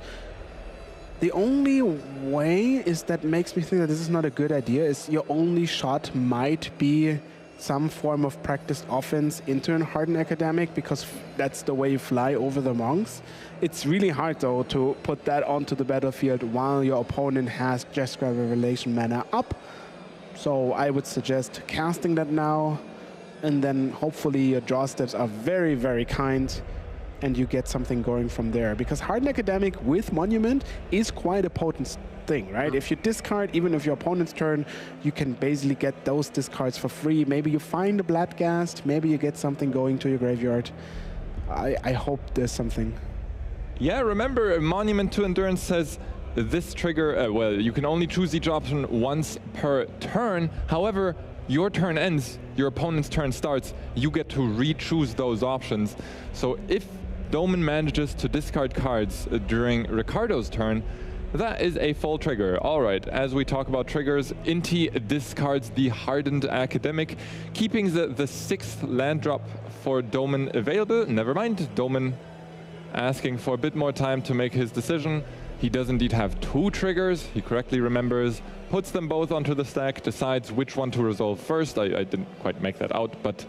The only way is that makes me think that this is not a good idea is your only shot might be some form of practiced offense into a Hardened Academic, because that's the way you fly over the monks. It's really hard though to put that onto the battlefield while your opponent has Jeskai Revelation mana up. So I would suggest casting that now, and then hopefully your draw steps are very kind and you get something going from there. Because Hardened Academic with Monument is quite a potent thing, right? If you discard, even if your opponent's turn, you can basically get those discards for free. Maybe you find a Bloodghast, maybe you get something going to your graveyard. I hope there's something. Yeah, remember, Monument to Endurance says this trigger, well, you can only choose each option once per turn. However, your turn ends, your opponent's turn starts, you get to re-choose those options. So if Doman manages to discard cards during Ricardo's turn, that is a full trigger. All right, as we talk about triggers, Inti discards the Hardened Academic, keeping the 6th land drop for Doman available. Never mind, Doman asking for a bit more time to make his decision. He does indeed have 2 triggers, he correctly remembers, puts them both onto the stack, decides which one to resolve first. I didn't quite make that out, but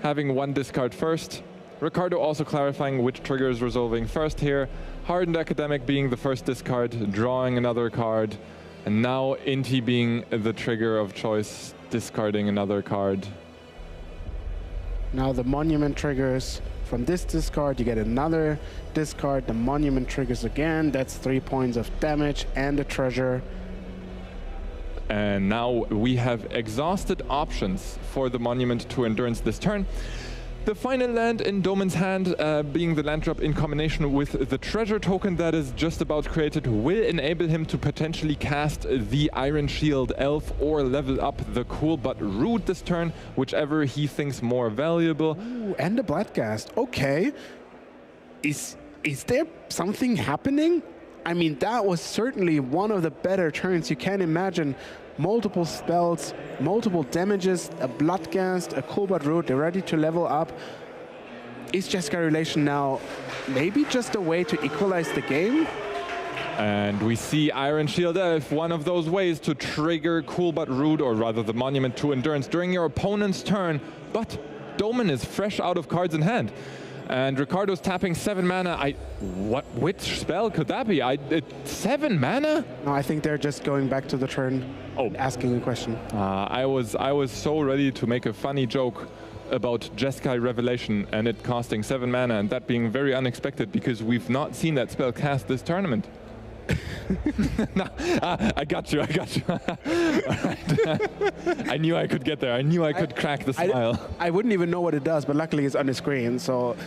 having 1 discard first. Ricardo also clarifying which trigger is resolving first here. Hardened Academic being the first discard, drawing another card, and now Inti being the trigger of choice, discarding another card. Now the Monument triggers. From this discard, you get another discard. The Monument triggers again. That's 3 points of damage and a treasure. And now we have exhausted options for the Monument to Endurance this turn. The final land in Doman's hand, being the land drop in combination with the treasure token that is just about created, will enable him to potentially cast the Iron Shield Elf or level up the Cool But Rude this turn, whichever he thinks more valuable. Ooh, and the Bloodghast. Okay. Is there something happening? I mean, that was certainly one of the better turns. You can imagine multiple spells, multiple damages, a Bloodghast, a Cool But Rude, they're ready to level up. Is Jeskai Relation now maybe just a way to equalize the game? And we see Iron Shield Elf, one of those ways to trigger Cool But Rude, or rather the Monument to Endurance, during your opponent's turn. But Doman is fresh out of cards in hand. And Ricardo's tapping 7 mana. Which spell could that be? 7 mana? No, I think they're just going back to the turn, asking a question. I was so ready to make a funny joke about Jeskai Revelation and it costing 7 mana, and that being very unexpected because we've not seen that spell cast this tournament. No, I got you. I knew I could get there. I knew I could crack the smile. I wouldn't even know what it does, but luckily it's on the screen. So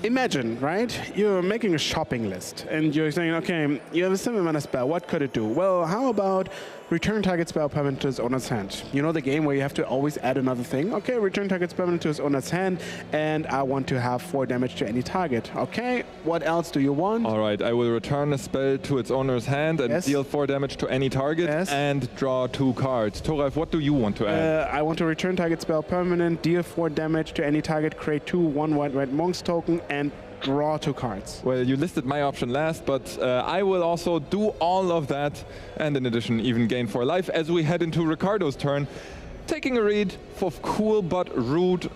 imagine, right? You're making a shopping list and you're saying, okay, you have a 7 mana spell. What could it do? Well, how about return target spell permanent to its owner's hand? You know the game where you have to always add another thing? Okay, return target spell permanent to its owner's hand, and I want to have 4 damage to any target. Okay, what else do you want? All right, I will return a spell to its owner's hand and deal 4 damage to any target and draw 2 cards. Toralf, what do you want to add? I want to return target spell permanent, deal 4 damage to any target, create 2 1/1 red monks token, and draw 2 cards. Well, you listed my option last, but I will also do all of that, and in addition, even gain 4 life as we head into Ricardo's turn. Taking a read for Cool But Rude.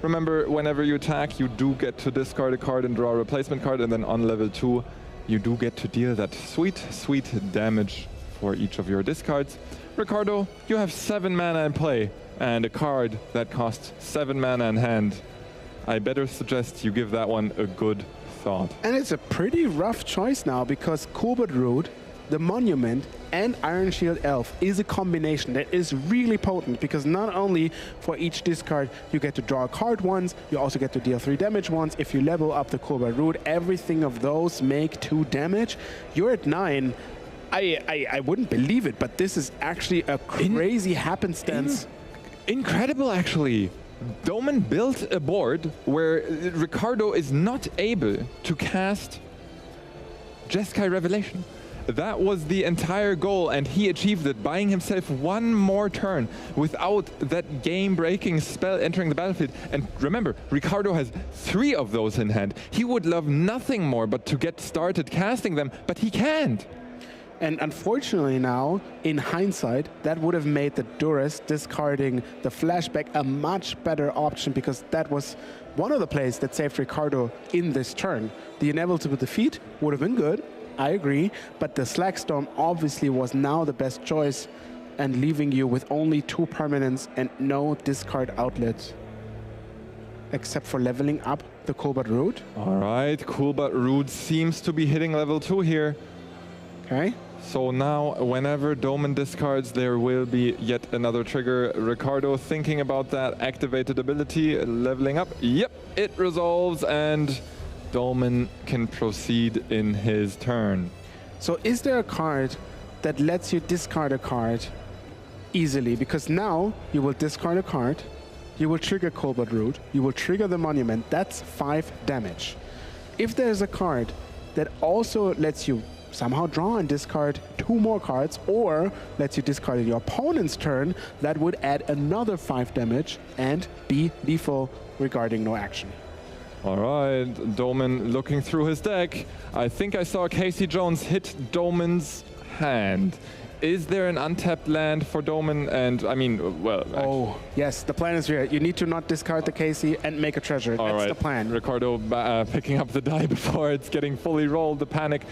Remember, whenever you attack, you do get to discard a card and draw a replacement card, and then on level 2, you do get to deal that sweet, sweet damage for each of your discards. Ricardo, you have 7 mana in play, and a card that costs 7 mana in hand. I better suggest you give that one a good thought. And it's a pretty rough choice now because Cool But Rude, the Monument, and Iron Shield Elf is a combination that is really potent because not only for each discard you get to draw a card once, you also get to deal 3 damage once. If you level up the Cool But Rude, everything of those make 2 damage. You're at 9. I wouldn't believe it, but this is actually a crazy happenstance. Incredible, actually. Doman built a board where Ricardo is not able to cast Jeskai Revelation. That was the entire goal, and he achieved it, buying himself 1 more turn without that game-breaking spell entering the battlefield. And remember, Ricardo has 3 of those in hand. He would love nothing more but to get started casting them, but he can't. And unfortunately now, in hindsight, that would have made the Duress discarding the flashback a much better option because that was one of the plays that saved Ricardo in this turn. The inevitable defeat would have been good, I agree, but the Slackstorm obviously was now the best choice and leaving you with only 2 permanents and no discard outlet. Except for leveling up the Cool But Rude. All right, Cool But Rude seems to be hitting level 2 here. Okay. So now, whenever Doman discards, there will be yet another trigger. Ricardo thinking about that activated ability, leveling up. Yep, it resolves, and Doman can proceed in his turn. So is there a card that lets you discard a card easily? Because now you will discard a card, you will trigger Cool But Rude, you will trigger the Monument. That's 5 damage. If there's a card that also lets you somehow draw and discard 2 more cards, or lets you discard your opponent's turn, that would add another 5 damage and be lethal regarding no action. All right, Doman looking through his deck. I think I saw Casey Jones hit Doman's hand. Is there an untapped land for Doman? And I mean, well... Oh, yes, the plan is here. You need to not discard the Casey and make a treasure. That's the plan. Ricardo picking up the die before it's getting fully rolled, the panic.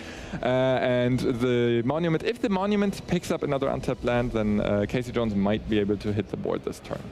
And the Monument. If the Monument picks up another untapped land, then Casey Jones might be able to hit the board this turn.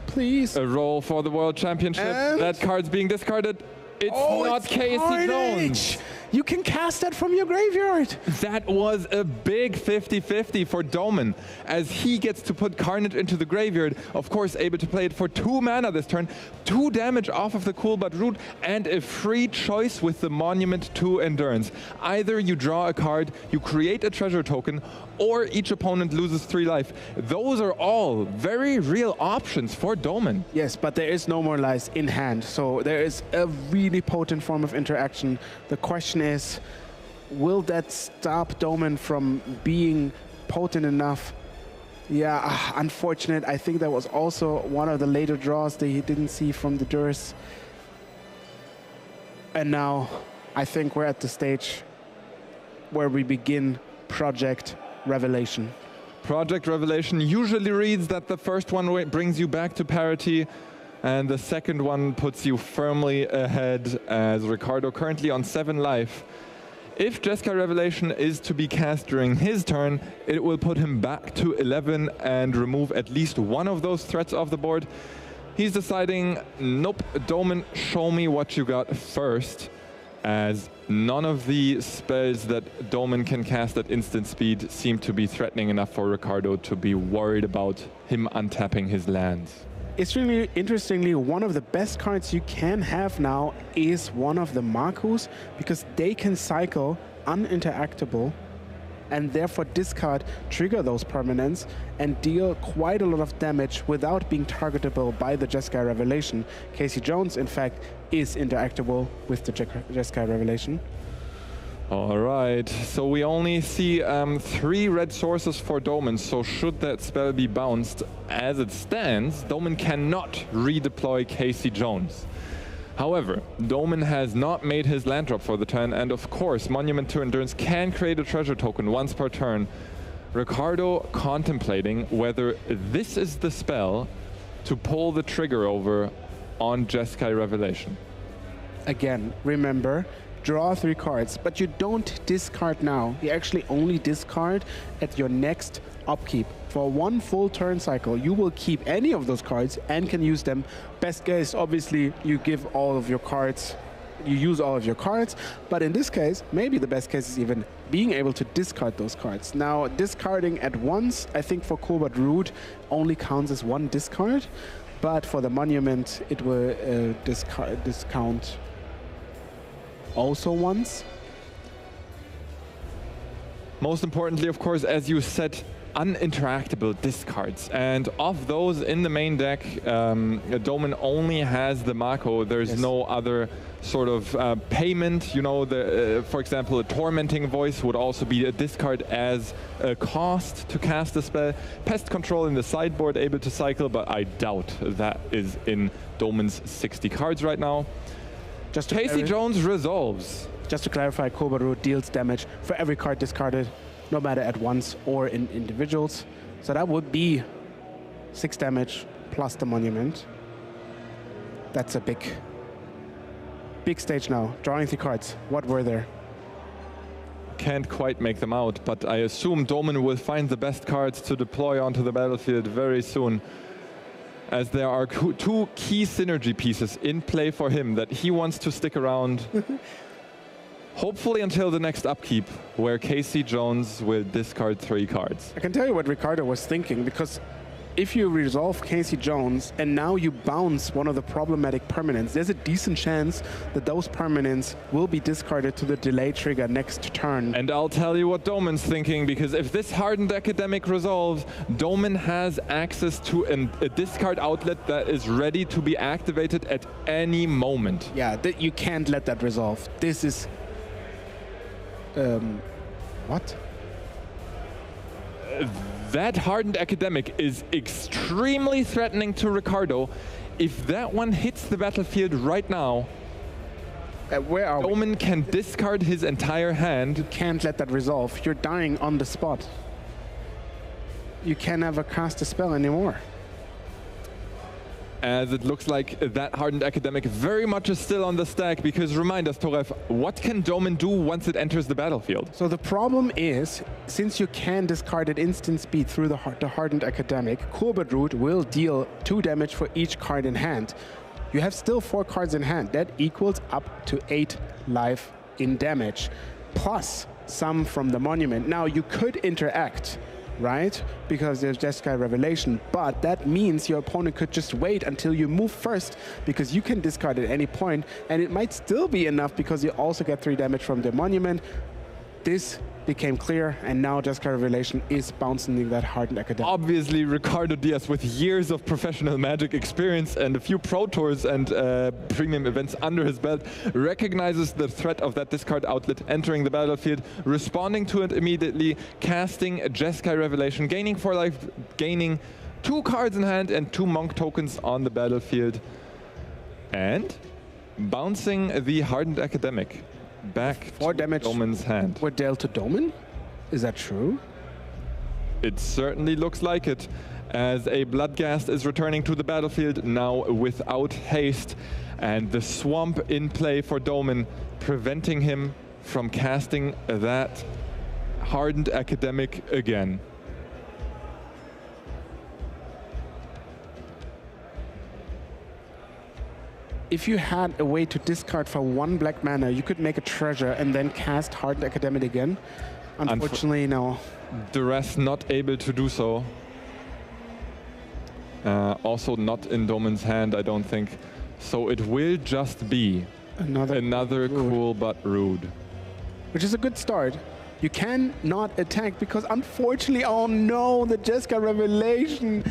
Please. A roll for the World Championship. And that card's being discarded. It's not Casey Jones. You can cast that from your graveyard. That was a big 50-50 for Doman, as he gets to put Carnage into the graveyard, of course able to play it for 2 mana this turn, 2 damage off of the Cool But Root, and a free choice with the Monument to Endurance. Either you draw a card, you create a treasure token, or each opponent loses 3 life. Those are all very real options for Doman. Yes, but there is no more lies in hand, so there is a really potent form of interaction. The question is, will that stop Doman from being potent enough? Yeah, unfortunate. I think that was also one of the later draws that he didn't see from the Durs. And now I think we're at the stage where we begin Project Revelation. Project Revelation usually reads that the first one brings you back to parity, and the second one puts you firmly ahead, as Ricardo currently on 7 life. If Jeskai Revelation is to be cast during his turn, it will put him back to 11 and remove at least one of those threats off the board. He's deciding, nope, Doman, show me what you got first, as none of the spells that Doman can cast at instant speed seem to be threatening enough for Ricardo to be worried about him untapping his lands. Extremely interestingly, one of the best cards you can have now is one of the Markus, because they can cycle uninteractable and therefore discard, trigger those permanents, and deal quite a lot of damage without being targetable by the Jeskai Revelation. Casey Jones, in fact, is interactable with the Jeskai Revelation. All right, so we only see 3 red sources for Doman, so should that spell be bounced, as it stands, Doman cannot redeploy Casey Jones. However, Doman has not made his land drop for the turn, and of course, Monument to Endurance can create a treasure token once per turn. Ricardo contemplating whether this is the spell to pull the trigger over on Jeskai Revelation. Again, remember, draw 3 cards, but you don't discard now. You actually only discard at your next upkeep. For 1 full turn cycle, you will keep any of those cards and can use them. Best case, obviously, you give all of your cards, you use all of your cards, but in this case, maybe the best case is even being able to discard those cards. Now, discarding at once, I think for Cool But Root, only counts as 1 discard, but for the Monument, it will discount also once. Most importantly, of course, as you said, uninteractable discards, and of those in the main deck, Doman only has the Mako. There's no other sort of payment. You know, for example, a Tormenting Voice would also be a discard as a cost to cast a spell. Pest Control in the sideboard able to cycle, but I doubt that is in Doman's 60 cards right now. Just Casey Jones resolves. Just to clarify, Cool But Root deals damage for every card discarded, no matter at once or in individuals. So that would be 6 damage plus the Monument. That's a big stage now. Drawing 3 cards. What were there? Can't quite make them out, but I assume Doman will find the best cards to deploy onto the battlefield very soon, as there are 2 key synergy pieces in play for him that he wants to stick around. Hopefully until the next upkeep, where Casey Jones will discard 3 cards. I can tell you what Ricardo was thinking, because if you resolve Casey Jones and now you bounce one of the problematic permanents, there's a decent chance that those permanents will be discarded to the delay trigger next turn. And I'll tell you what Doman's thinking, because if this Hardened Academic resolves, Doman has access to a discard outlet that is ready to be activated at any moment. Yeah, you can't let that resolve. This is... what? That Hardened Academic is extremely threatening to Ricardo. If that one hits the battlefield right now, where are Doman can discard his entire hand. You can't let that resolve. You're dying on the spot. You can never cast a spell anymore. As it looks like that Hardened Academic very much is still on the stack, because remind us, Toref, what can Doman do once it enters the battlefield? So the problem is, since you can discard at instant speed through the Hardened Academic, Cool But Root will deal 2 damage for each card in hand. You have still 4 cards in hand. That equals up to 8 life in damage, plus some from the monument. Now you could interact, right? Because there's Jeskai Revelation, but that means your opponent could just wait until you move first, because you can discard at any point, and it might still be enough because you also get 3 damage from the monument. This became clear, and now Jeskai Revelation is bouncing that hardened academic. Obviously, Ricardo Diaz, with years of professional Magic experience and a few Pro Tours and premium events under his belt, recognizes the threat of that discard outlet entering the battlefield, responding to it immediately, casting a Jeskai Revelation, gaining 4 life, gaining 2 cards in hand and 2 Monk tokens on the battlefield, and bouncing the hardened academic back 4 to damage Doman's hand. were dealt to Doman? Is that true? It certainly looks like it, as a Bloodghast is returning to the battlefield now without haste, and the Swamp in play for Doman, preventing him from casting that hardened academic again. If you had a way to discard for 1 black mana, you could make a treasure and then cast Hardened Academic again. Unfortunately, no. Duress not able to do so. Also not in Doman's hand, I don't think. So it will just be another cool but rude. Which is a good start. You can not attack because unfortunately, oh no, the Jeskai Revelation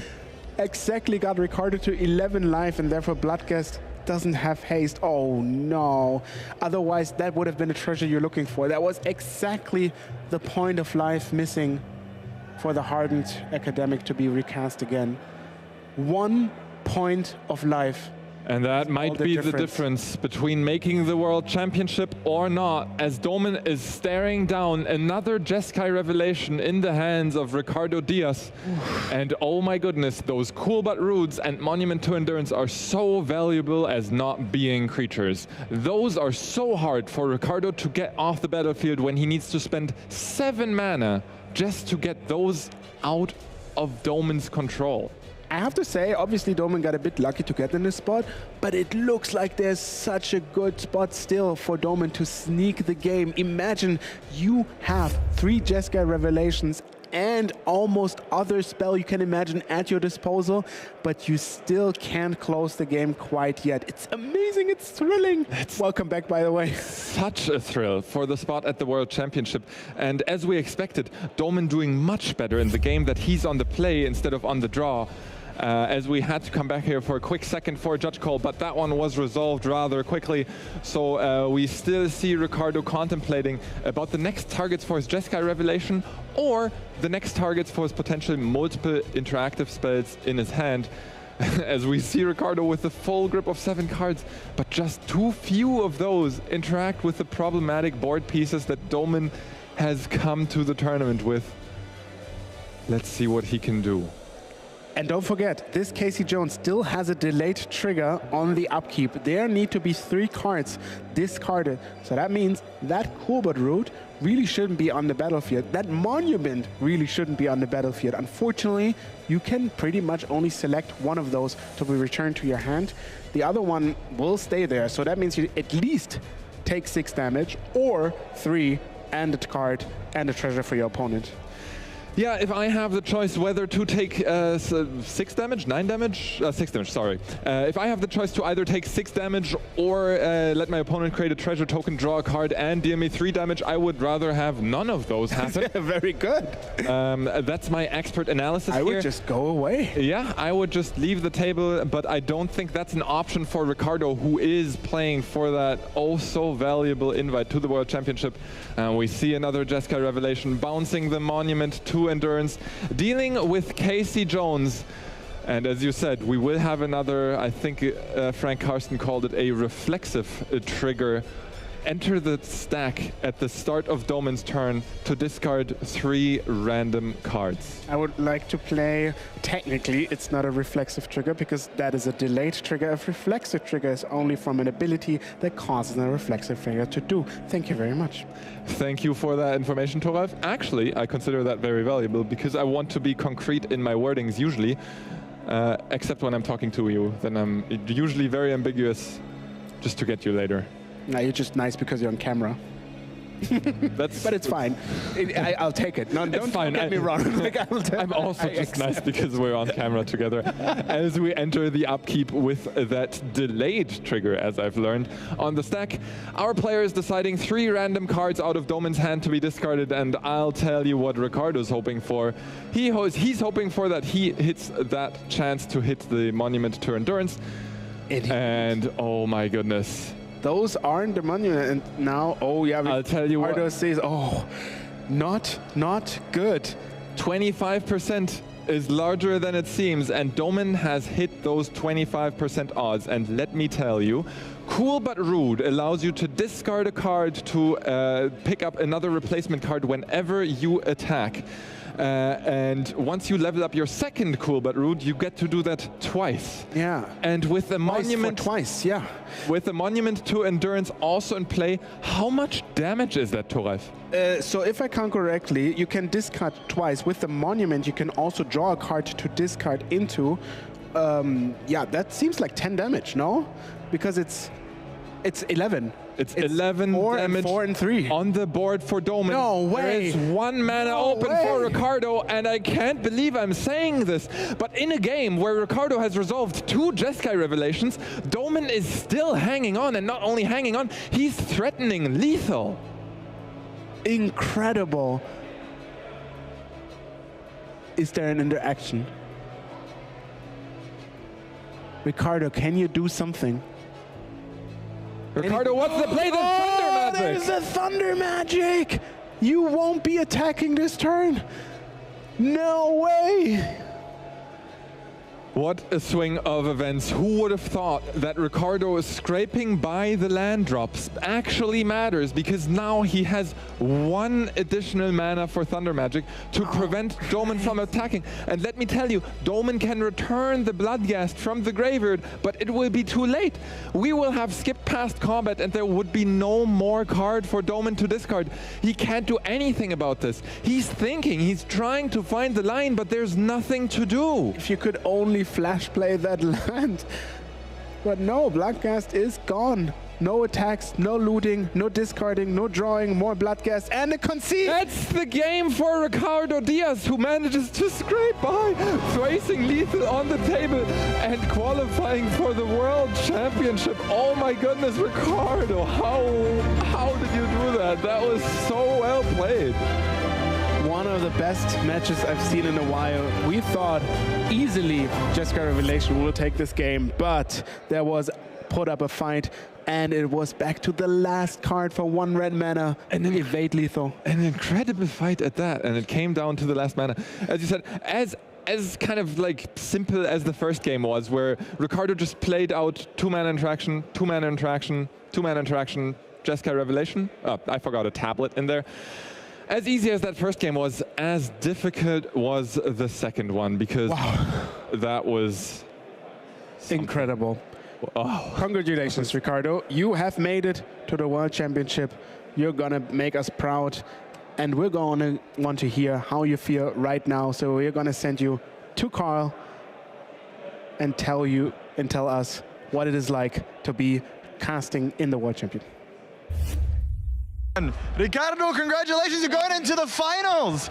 exactly got Ricardo to 11 life, and therefore Bloodghast doesn't have haste. Oh no. Otherwise, that would have been a treasure you're looking for. That was exactly the point of life missing for the hardened academic to be recast again. 1 point of life. And that might be the difference between making the World Championship or not, as Doman is staring down another Jeskai Revelation in the hands of Ricardo Diaz. And oh my goodness, those cool but rudes and Monument to Endurance are so valuable as not being creatures. Those are so hard for Ricardo to get off the battlefield when he needs to spend 7 mana just to get those out of Doman's control. I have to say, obviously Doman got a bit lucky to get in this spot, but it looks like there's such a good spot still for Doman to sneak the game. Imagine you have 3 Jeskai Revelations and almost other spell you can imagine at your disposal, but you still can't close the game quite yet. It's amazing, it's thrilling. Welcome back, by the way. Such a thrill for the spot at the World Championship. And as we expected, Doman doing much better in the game that he's on the play instead of on the draw. As we had to come back here for a quick second for a judge call, but that one was resolved rather quickly. So we still see Ricardo contemplating about the next targets for his Jeskai Revelation or the next targets for his potential multiple interactive spells in his hand. As we see Ricardo with the full grip of 7 cards, but just too few of those interact with the problematic board pieces that Doman has come to the tournament with. Let's see what he can do. And don't forget, this Casey Jones still has a delayed trigger on the upkeep. There need to be 3 cards discarded. So that means that Coolbot route really shouldn't be on the battlefield. That monument really shouldn't be on the battlefield. Unfortunately, you can pretty much only select one of those to be returned to your hand. The other one will stay there. So that means you at least take 6 damage or 3 and a card and a treasure for your opponent. Yeah, if I have the choice whether to take 6 damage, 9 damage, 6 damage, sorry. If I have the choice to either take 6 damage or let my opponent create a treasure token, draw a card, and deal me 3 damage, I would rather have none of those happen. Very good. That's my expert analysis here. I would just go away. Yeah, I would just leave the table, but I don't think that's an option for Ricardo, who is playing for that oh so valuable invite to the World Championship. We see another Jeskai Revelation bouncing the monument to Endurance, dealing with Casey Jones. And as you said, we will have another, I think Frank Karsten called it a reflexive trigger. Enter the stack at the start of Doman's turn to discard 3 random cards. I would like to play, technically it's not a reflexive trigger because that is a delayed trigger. A reflexive trigger is only from an ability that causes a reflexive trigger to do. Thank you very much. Thank you for that information, Toralf. Actually, I consider that very valuable because I want to be concrete in my wordings usually, except when I'm talking to you. Then I'm usually very ambiguous just to get you later. No, you're just nice because you're on camera. But it's fine. I'll take it. No, don't get me wrong. Like, I'm also just nice because we're on camera together. As we enter the upkeep with that delayed trigger, as I've learned, on the stack, our player is deciding 3 random cards out of Doman's hand to be discarded, and I'll tell you what Ricardo's hoping for. He's hoping for that he hits that chance to hit the Monument to Endurance. And oh my goodness. Those aren't the Monument, and now, oh yeah, I'll tell you Ricardo what. says, oh, not good. 25% is larger than it seems, and Doman has hit those 25% odds. And let me tell you, Cool but Rude allows you to discard a card to pick up another replacement card whenever you attack. And once you level up your second Cool but Rude, you get to do that twice. Yeah. And with the Monument twice, yeah. With the Monument to Endurance also in play, how much damage is that, Toralf? So if I count correctly, you can discard twice. With the Monument, you can also draw a card to discard into. Yeah, that seems like 10 damage, no? Because it's 11. It's 11 damage 4 and 3 on the board for Doman. No way. There is 1 mana open for Ricardo, and I can't believe I'm saying this, but in a game where Ricardo has resolved 2 Jeskai Revelations, Doman is still hanging on, and not only hanging on, he's threatening lethal. Incredible. Is there an interaction? Ricardo, can you do something? Ricardo wants to play the Thunder Magic! There's the Thunder Magic! You won't be attacking this turn! No way! What a swing of events. Who would have thought that Ricardo scraping by the land drops actually matters, because now he has 1 additional mana for Thunder Magic to prevent Doman from attacking. And let me tell you, Doman can return the Bloodghast from the graveyard, but it will be too late. We will have skipped past combat and there would be no more card for Doman to discard. He can't do anything about this. He's thinking, he's trying to find the line, but there's nothing to do. If you could only flash play that land. But no, Bloodghast is gone. No attacks, no looting, no discarding, no drawing, more Bloodghast, and a concede! That's the game for Ricardo Diaz, who manages to scrape by, facing lethal on the table and qualifying for the World Championship. Oh my goodness, Ricardo, how did you do that? That was so well played. One of the best matches I've seen in a while. We thought easily Jeskai Revelation will take this game, but there was put up a fight, and it was back to the last card for 1 red mana and then evade lethal. An incredible fight at that, and it came down to the last mana. As you said, as kind of like simple as the first game was, where Ricardo just played out 2 mana interaction, 2 mana interaction, 2 mana interaction, Jeskai Revelation. Oh, I forgot a tablet in there. As easy as that first game was, as difficult was the second one, because that was incredible. Oh. Congratulations, Ricardo. You have made it to the World Championship. You're going to make us proud, and we're going to want to hear how you feel right now. So we're going to send you to Carl and tell us what it is like to be casting in the World Champion. Ricardo, congratulations, you're going into the finals.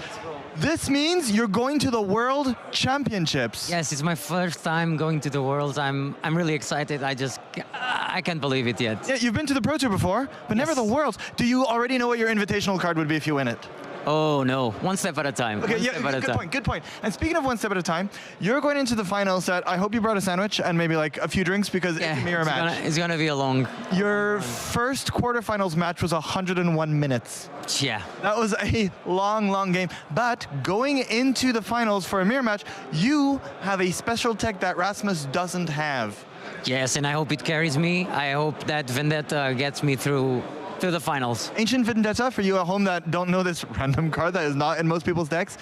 This means you're going to the World Championships. Yes, it's my first time going to the Worlds. I'm really excited. I can't believe it yet. Yeah, you've been to the Pro Tour before, but never the Worlds. Do you already know what your invitational card would be if you win it? Oh no, 1 step at a time. Okay, yeah, good point. And speaking of 1 step at a time, you're going into the final set. I hope you brought a sandwich and maybe like a few drinks, because it's a mirror match. It's gonna be a long. Your first quarterfinals match was 101 minutes. Yeah. That was a long game. But going into the finals for a mirror match, you have a special tech that Rasmus doesn't have. Yes, and I hope it carries me. I hope that Vendetta gets me through to the finals. Ancient Vendetta, for you at home that don't know this random card that is not in most people's decks,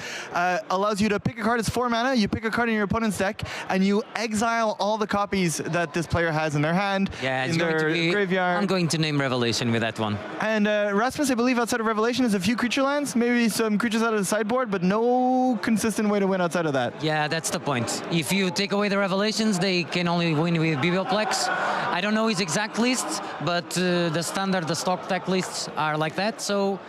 allows you to pick a card. It's 4 mana. You pick a card in your opponent's deck, and you exile all the copies that this player has in their hand, in their graveyard. I'm going to name Revelation with that one. And Rasmus, I believe outside of Revelation is a few creature lands, maybe some creatures out of the sideboard, but no consistent way to win outside of that. Yeah, that's the point. If you take away the Revelations, they can only win with Bibelplex. I don't know his exact lists, but the stock deck lists are like that. So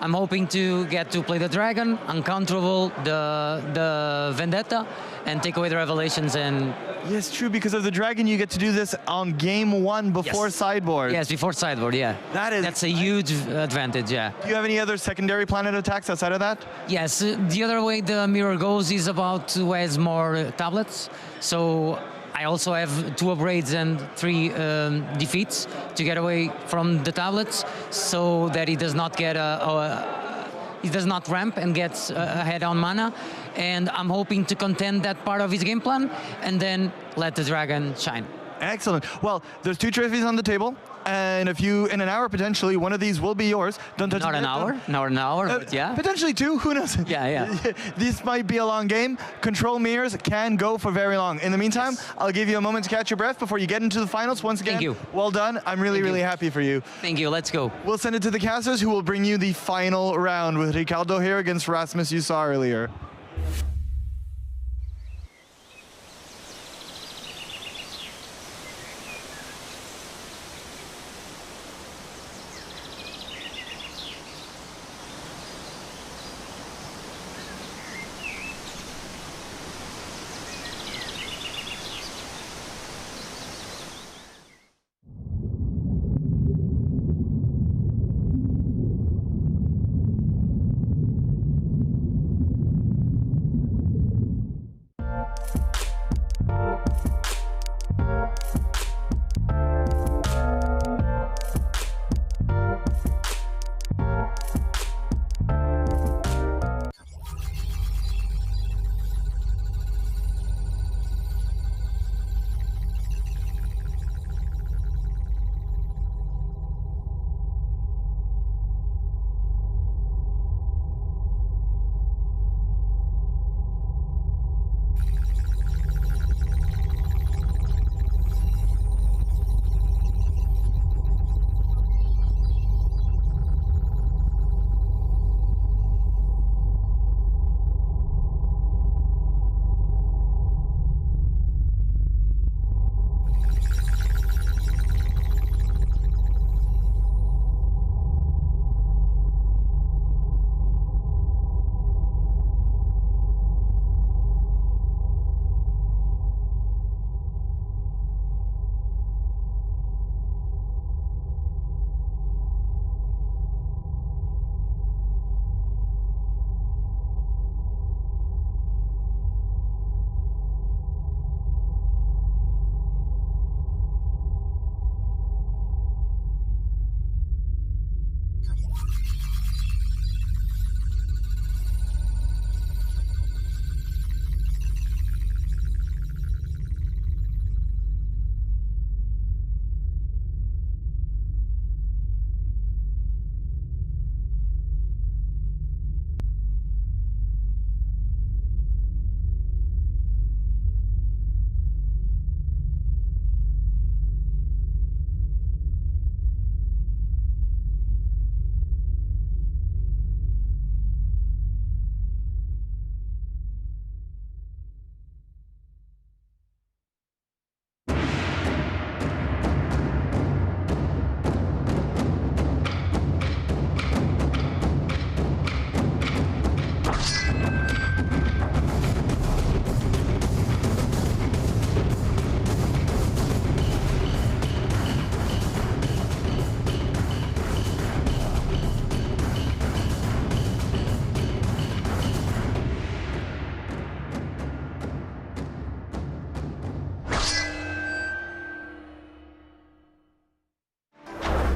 I'm hoping to get to play the Dragon, Uncontrollable, the Vendetta, and take away the Revelations. And yes, true, because of the Dragon you get to do this on game 1 before sideboard. yes, before sideboard, yeah. That's a huge advantage, yeah. Do you have any other secondary planet attacks outside of that? Yes, the other way the mirror goes is about who has more tablets. So I also have 2 upgrades and 3 defeats to get away from the tablets, so that he does not get he does not ramp and gets ahead on mana. And I'm hoping to contend that part of his game plan and then let the Dragon shine. Excellent. Well, there's 2 trophies on the table, and in an hour potentially, one of these will be yours. Don't touch Not an hour, but yeah. Potentially 2, who knows? Yeah. This might be a long game. Control mirrors can go for very long. In the meantime, I'll give you a moment to catch your breath before you get into the finals. Once again, Thank you. Well done. I'm really happy for you. Thank you, let's go. We'll send it to the casters, who will bring you the final round with Ricardo here against Rasmus you saw earlier.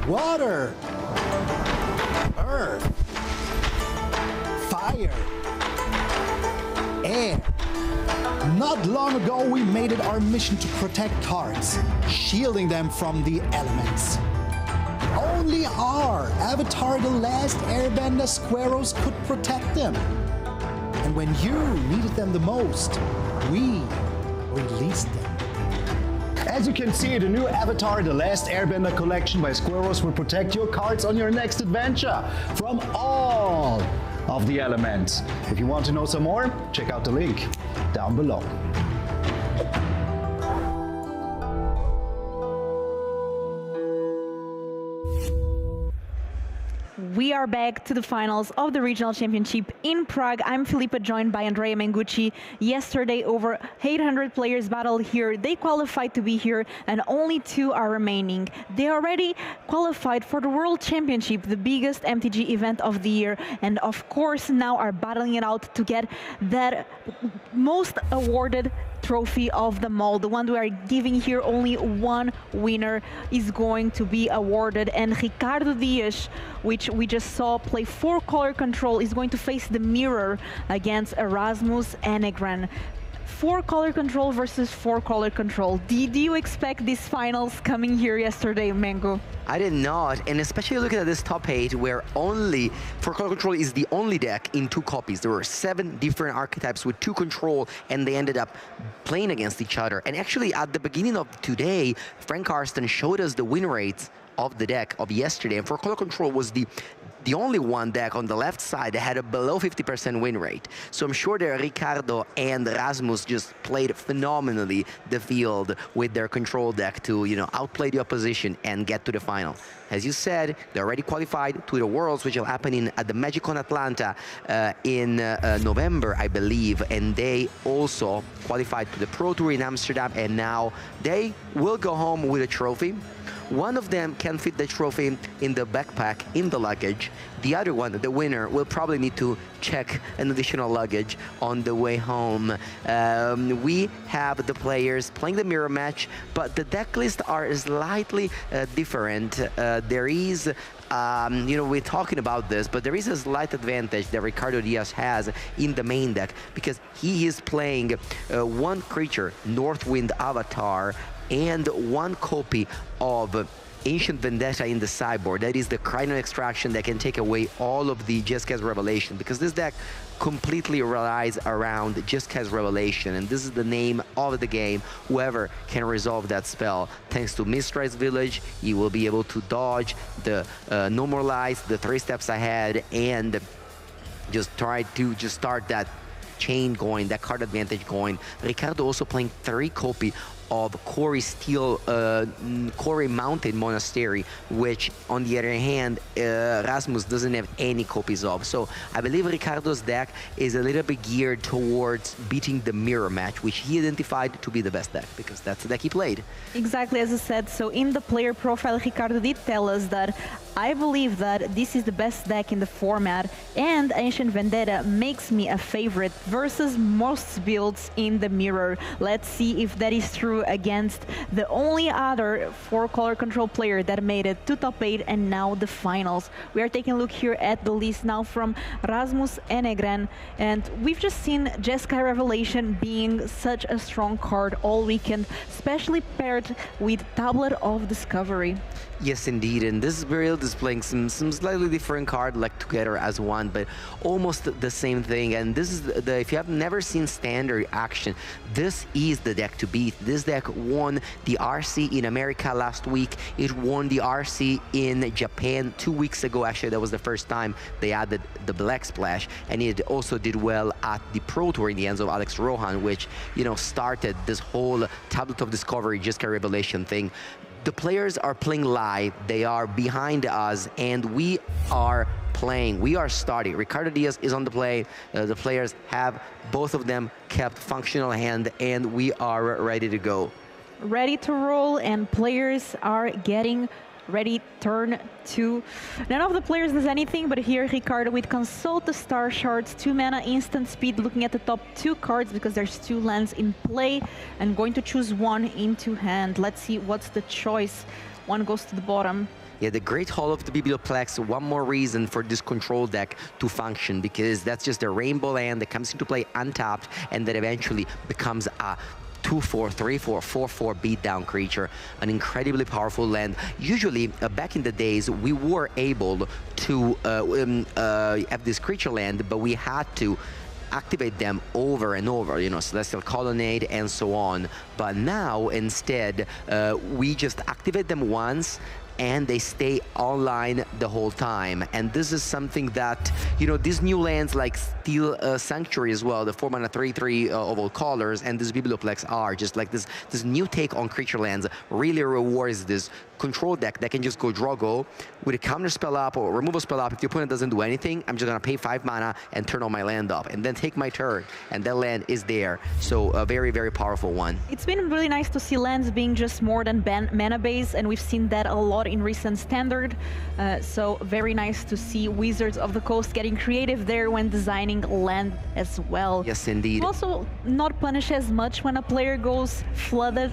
Water, earth, fire, air. Not long ago, we made it our mission to protect cards, shielding them from the elements. Only our Avatar The Last Airbender Squirrels could protect them. And when you needed them the most, we released them. As you can see, the new Avatar The Last Airbender collection by Squirrels will protect your cards on your next adventure from all of the elements. If you want to know some more, check out the link down below. We are back to the finals of the regional championship in Prague. I'm Filipa, joined by Andrea Mengucci. Yesterday, over 800 players battled here. They qualified to be here, and only 2 are remaining. They already qualified for the World Championship, the biggest MTG event of the year, and of course now are battling it out to get that most awarded trophy of them all. The one we are giving here, only one winner is going to be awarded, and Ricardo Dias, which we just saw play 4-color control, is going to face the mirror against Erasmus Enegren. 4-color control versus 4-color control. Did you expect these finals coming here yesterday, Mango? I did not, and especially looking at this top 8 where only 4-color control is the only deck in 2 copies. There were 7 different archetypes with 2 control, and they ended up playing against each other. And actually at the beginning of today, Frank Karsten showed us the win rates of the deck of yesterday, and 4-color control was the only one deck on the left side that had a below 50% win rate. So I'm sure that Ricardo and Rasmus just played phenomenally the field with their control deck to, you know, outplay the opposition and get to the final. As you said, they're already qualified to the Worlds, which will happen at the MagicCon Atlanta in November, I believe. And they also qualified to the Pro Tour in Amsterdam, and now they will go home with a trophy. One of them can fit the trophy in the backpack, in the luggage. The other one, the winner, will probably need to check an additional luggage on the way home. We have the players playing the mirror match, but the deck lists are slightly different. There is, you know, we're talking about this, but there is a slight advantage that Ricardo Dias has in the main deck, because he is playing 1 creature, Northwind Avatar, and 1 copy of Ancient Vendetta in the sideboard. That is the Cranial Extraction that can take away all of the Jeskai Revelation, because this deck completely relies around Jeskai Revelation, and this is the name of the game. Whoever can resolve that spell, thanks to Mistrise Village, you will be able to dodge the Normalize, the 3 steps ahead, and just try to just start that chain going, that card advantage going. Ricardo also playing 3 copy of Quarry Steel, Quarry Mountain Monastery, which on the other hand, Rasmus doesn't have any copies of. So I believe Ricardo's deck is a little bit geared towards beating the mirror match, which he identified to be the best deck, because that's the deck he played. Exactly as I said. So in the player profile, Ricardo did tell us that I believe that this is the best deck in the format, and Ancient Vendetta makes me a favorite versus most builds in the mirror. Let's see if that is true against the only other 4-color control player that made it to top 8 and now the finals. We are taking a look here at the list now from Rasmus Enegren, and we've just seen Jeskai Revelation being such a strong card all weekend, especially paired with Tablet of Discovery. Yes, indeed, and this build is playing some slightly different card, like together as one, but almost the same thing. And this is the if you have never seen Standard action, this is the deck to beat. This deck won the RC in America last week. It won the RC in Japan 2 weeks ago. Actually, that was the first time they added the Black Splash, and it also did well at the Pro Tour in the hands of Alex Rohan, which, you know, started this whole Tablet of Discovery, Jeskai Revelation thing. The players are playing live, they are behind us, and we are playing, we are starting. Ricardo Dias is on the play, the players have, both of them, kept functional hand, and we are ready to go. Ready to roll, and players are getting ready. Turn 2. None of the players does anything, but here Ricardo with Consult the Star Shards, 2 mana, instant speed, looking at the top 2 cards because there's 2 lands in play, and going to choose 1 into hand. Let's see what's the choice. 1 goes to the bottom. Yeah, the Great Hall of the Biblioplex, one more reason for this control deck to function, because that's just a rainbow land that comes into play untapped and that eventually becomes a 2/4, 3/4, 4/4 beatdown creature, an incredibly powerful land. Usually, back in the days, we were able to have this creature land, but we had to activate them over and over, you know, Celestial Colonnade and so on. But now, instead, we just activate them once, and they stay online the whole time. And this is something that, you know, these new lands like Steel Sanctuary as well, the 4-mana 3/3 of all colors, and this Biblioplex are just like this new take on creature lands really rewards this control deck that can just go draw go with a counter spell up or removal spell up. If the opponent doesn't do anything, I'm just gonna pay 5 mana and turn on my land up and then take my turn, and that land is there. So a very, very powerful one. It's been really nice to see lands being just more than mana base, and we've seen that a lot in recent Standard. So very nice to see Wizards of the Coast getting creative there when designing land as well. Yes, indeed. Also, not punish as much when a player goes flooded.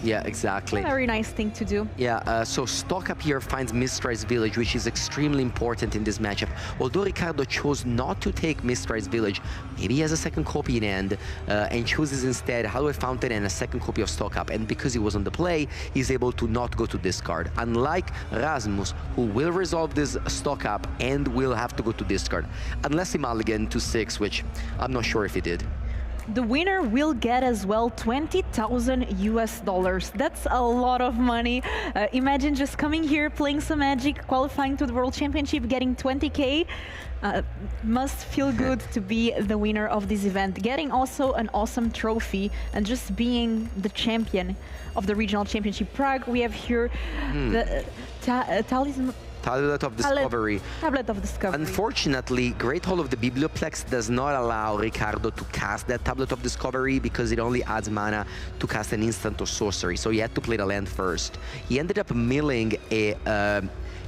Yeah, exactly. A very nice thing to do. Yeah, so Stock Up here finds Mistrise Village, which is extremely important in this matchup. Although Ricardo chose not to take Mistrise Village, maybe he has a second copy in hand and chooses instead Hallowed Fountain and a second copy of Stock Up. And because he was on the play, he's able to not go to discard. Unlike Rasmus, who will resolve this Stock Up and will have to go to discard. Unless he mulliganed to 6, which I'm not sure if he did. The winner will get as well $20,000 US. That's a lot of money. Imagine just coming here, playing some Magic, qualifying to the World Championship, getting 20K. Must feel good to be the winner of this event. Getting also an awesome trophy and just being the champion of the Regional Championship Prague. We have here the talisman. Tablet of Discovery. Tablet of Discovery. Unfortunately, Great Hall of the Biblioplex does not allow Ricardo to cast that Tablet of Discovery because it only adds mana to cast an instant or sorcery, so he had to play the land first. He ended up milling a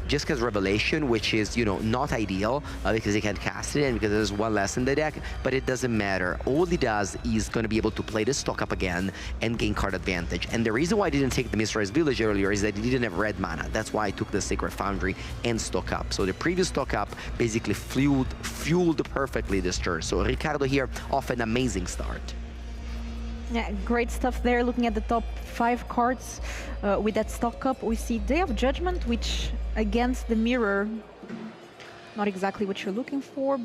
Jessica's Revelation, which is, you know, not ideal because he can't cast it and because there's one less in the deck, but it doesn't matter. All he does is going to be able to play this Stock Up again and gain card advantage. And the reason why I didn't take the Mistrise Village earlier is that he didn't have red mana. That's why I took the Sacred Foundry and Stock Up. So the previous Stock Up basically fueled perfectly this turn. So Ricardo here off an amazing start. Yeah, great stuff there. Looking at the top 5 cards with that Stock Up, we see Day of Judgment, which against the mirror, not exactly what you're looking for.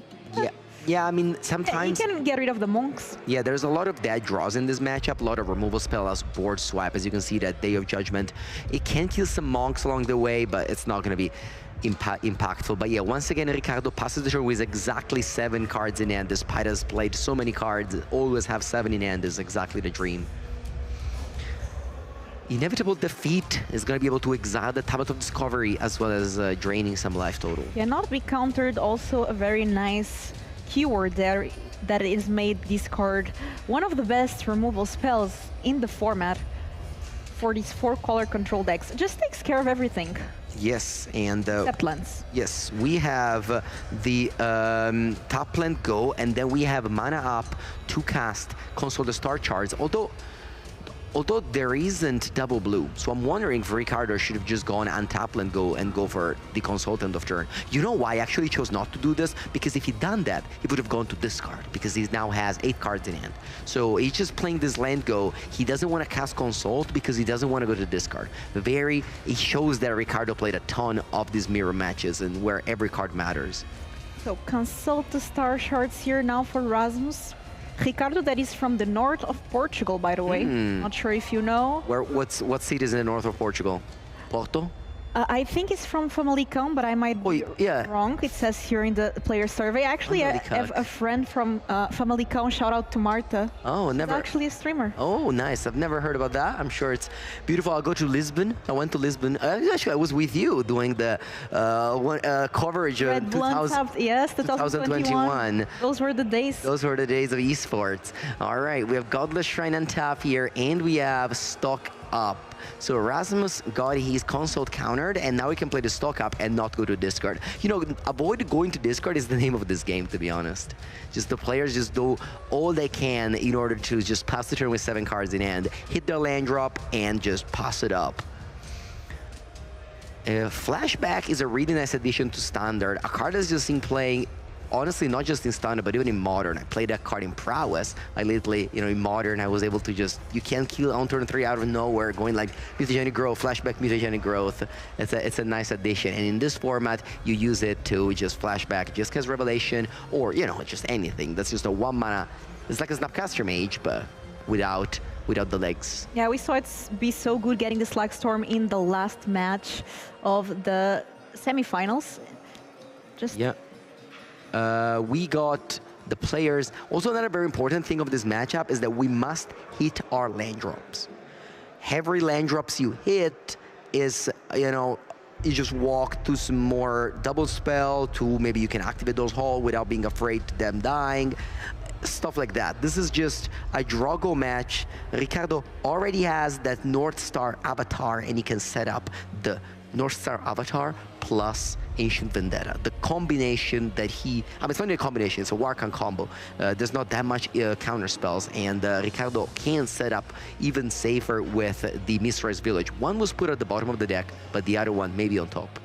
Yeah, I mean, sometimes... You can get rid of the monks. Yeah, there's a lot of dead draws in this matchup, a lot of removal spells, board swap. As you can see, that Day of Judgment, it can kill some monks along the way, but it's not going to be impactful. But yeah, once again, Ricardo passes the turn with exactly 7 cards in hand. Despite has played so many cards, always have 7 in hand is exactly the dream. Inevitable Defeat is going to be able to exile the Tablet of Discovery as well as draining some life total. Yeah, not be countered, also a very nice keyword there that is made this card one of the best removal spells in the format for these 4-color control decks. Just takes care of everything. Yes, and except lands. Yes, we have the top land go, and then we have mana up to cast Console the Star Shards. Although there isn't double blue, so I'm wondering if Ricardo should have just gone untap and go for the Consultant of turn. You know why I actually chose not to do this? Because if he'd done that, he would have gone to discard, because he now has 8 cards in hand. So he's just playing this land go. He doesn't want to cast Consult because he doesn't want to go to discard. It shows that Ricardo played a ton of these mirror matches and where every card matters. So Consult the Star Shards here now for Rasmus. Ricardo, that is from the north of Portugal, by the way. Not sure if you know. What city is in the north of Portugal? Porto? I think it's from Famalicão, but I might be wrong. It says here in the player survey. Actually, I have a friend from Famalicão. Shout out to Marta. Oh, never. She's actually a streamer. Oh, nice. I've never heard about that. I'm sure it's beautiful. I'll go to Lisbon. I went to Lisbon. Actually, I was with you doing the coverage of 2021. Those were the days. Those were the days of esports. All right, we have Godless Shrine and Tap here, and we have Stock Up. So Rasmus got his Consult countered, and now he can play the Stock Up and not go to discard. You know, avoid going to discard is the name of this game, to be honest. Just the players just do all they can in order to just pass the turn with 7 cards in hand, hit their land drop, and just pass it up. Flashback is a really nice addition to Standard. A card that's just in playing, honestly, not just in Standard, but even in Modern. I played that card in Prowess. I literally, you know, in Modern, I was able to just, you can't kill on turn 3 out of nowhere, going like Mutagenic Growth, Flashback, Mutagenic Growth. It's a nice addition. And in this format, you use it to just flashback Jessica's Revelation, or, you know, just anything. That's just a 1 mana. It's like a Snapcaster Mage, but without without the legs. Yeah, we saw it be so good getting the Slag Storm in the last match of the semifinals. Just Yeah. We got the players. Also, another very important thing of this matchup is that we must hit our land drops. Every land drops you hit is, you just walk to some more double spell, to maybe you can activate those hall without being afraid of them dying, stuff like that. This is just a Drago match. Ricardo already has that North Star avatar, and he can set up the North Star avatar plus Ancient Vendetta. The combination that it's not a combination, it's a Warkan combo. There's not that much counter spells, and Ricardo can set up even safer with the Mistrais Village. One was put at the bottom of the deck, but the other one maybe on top.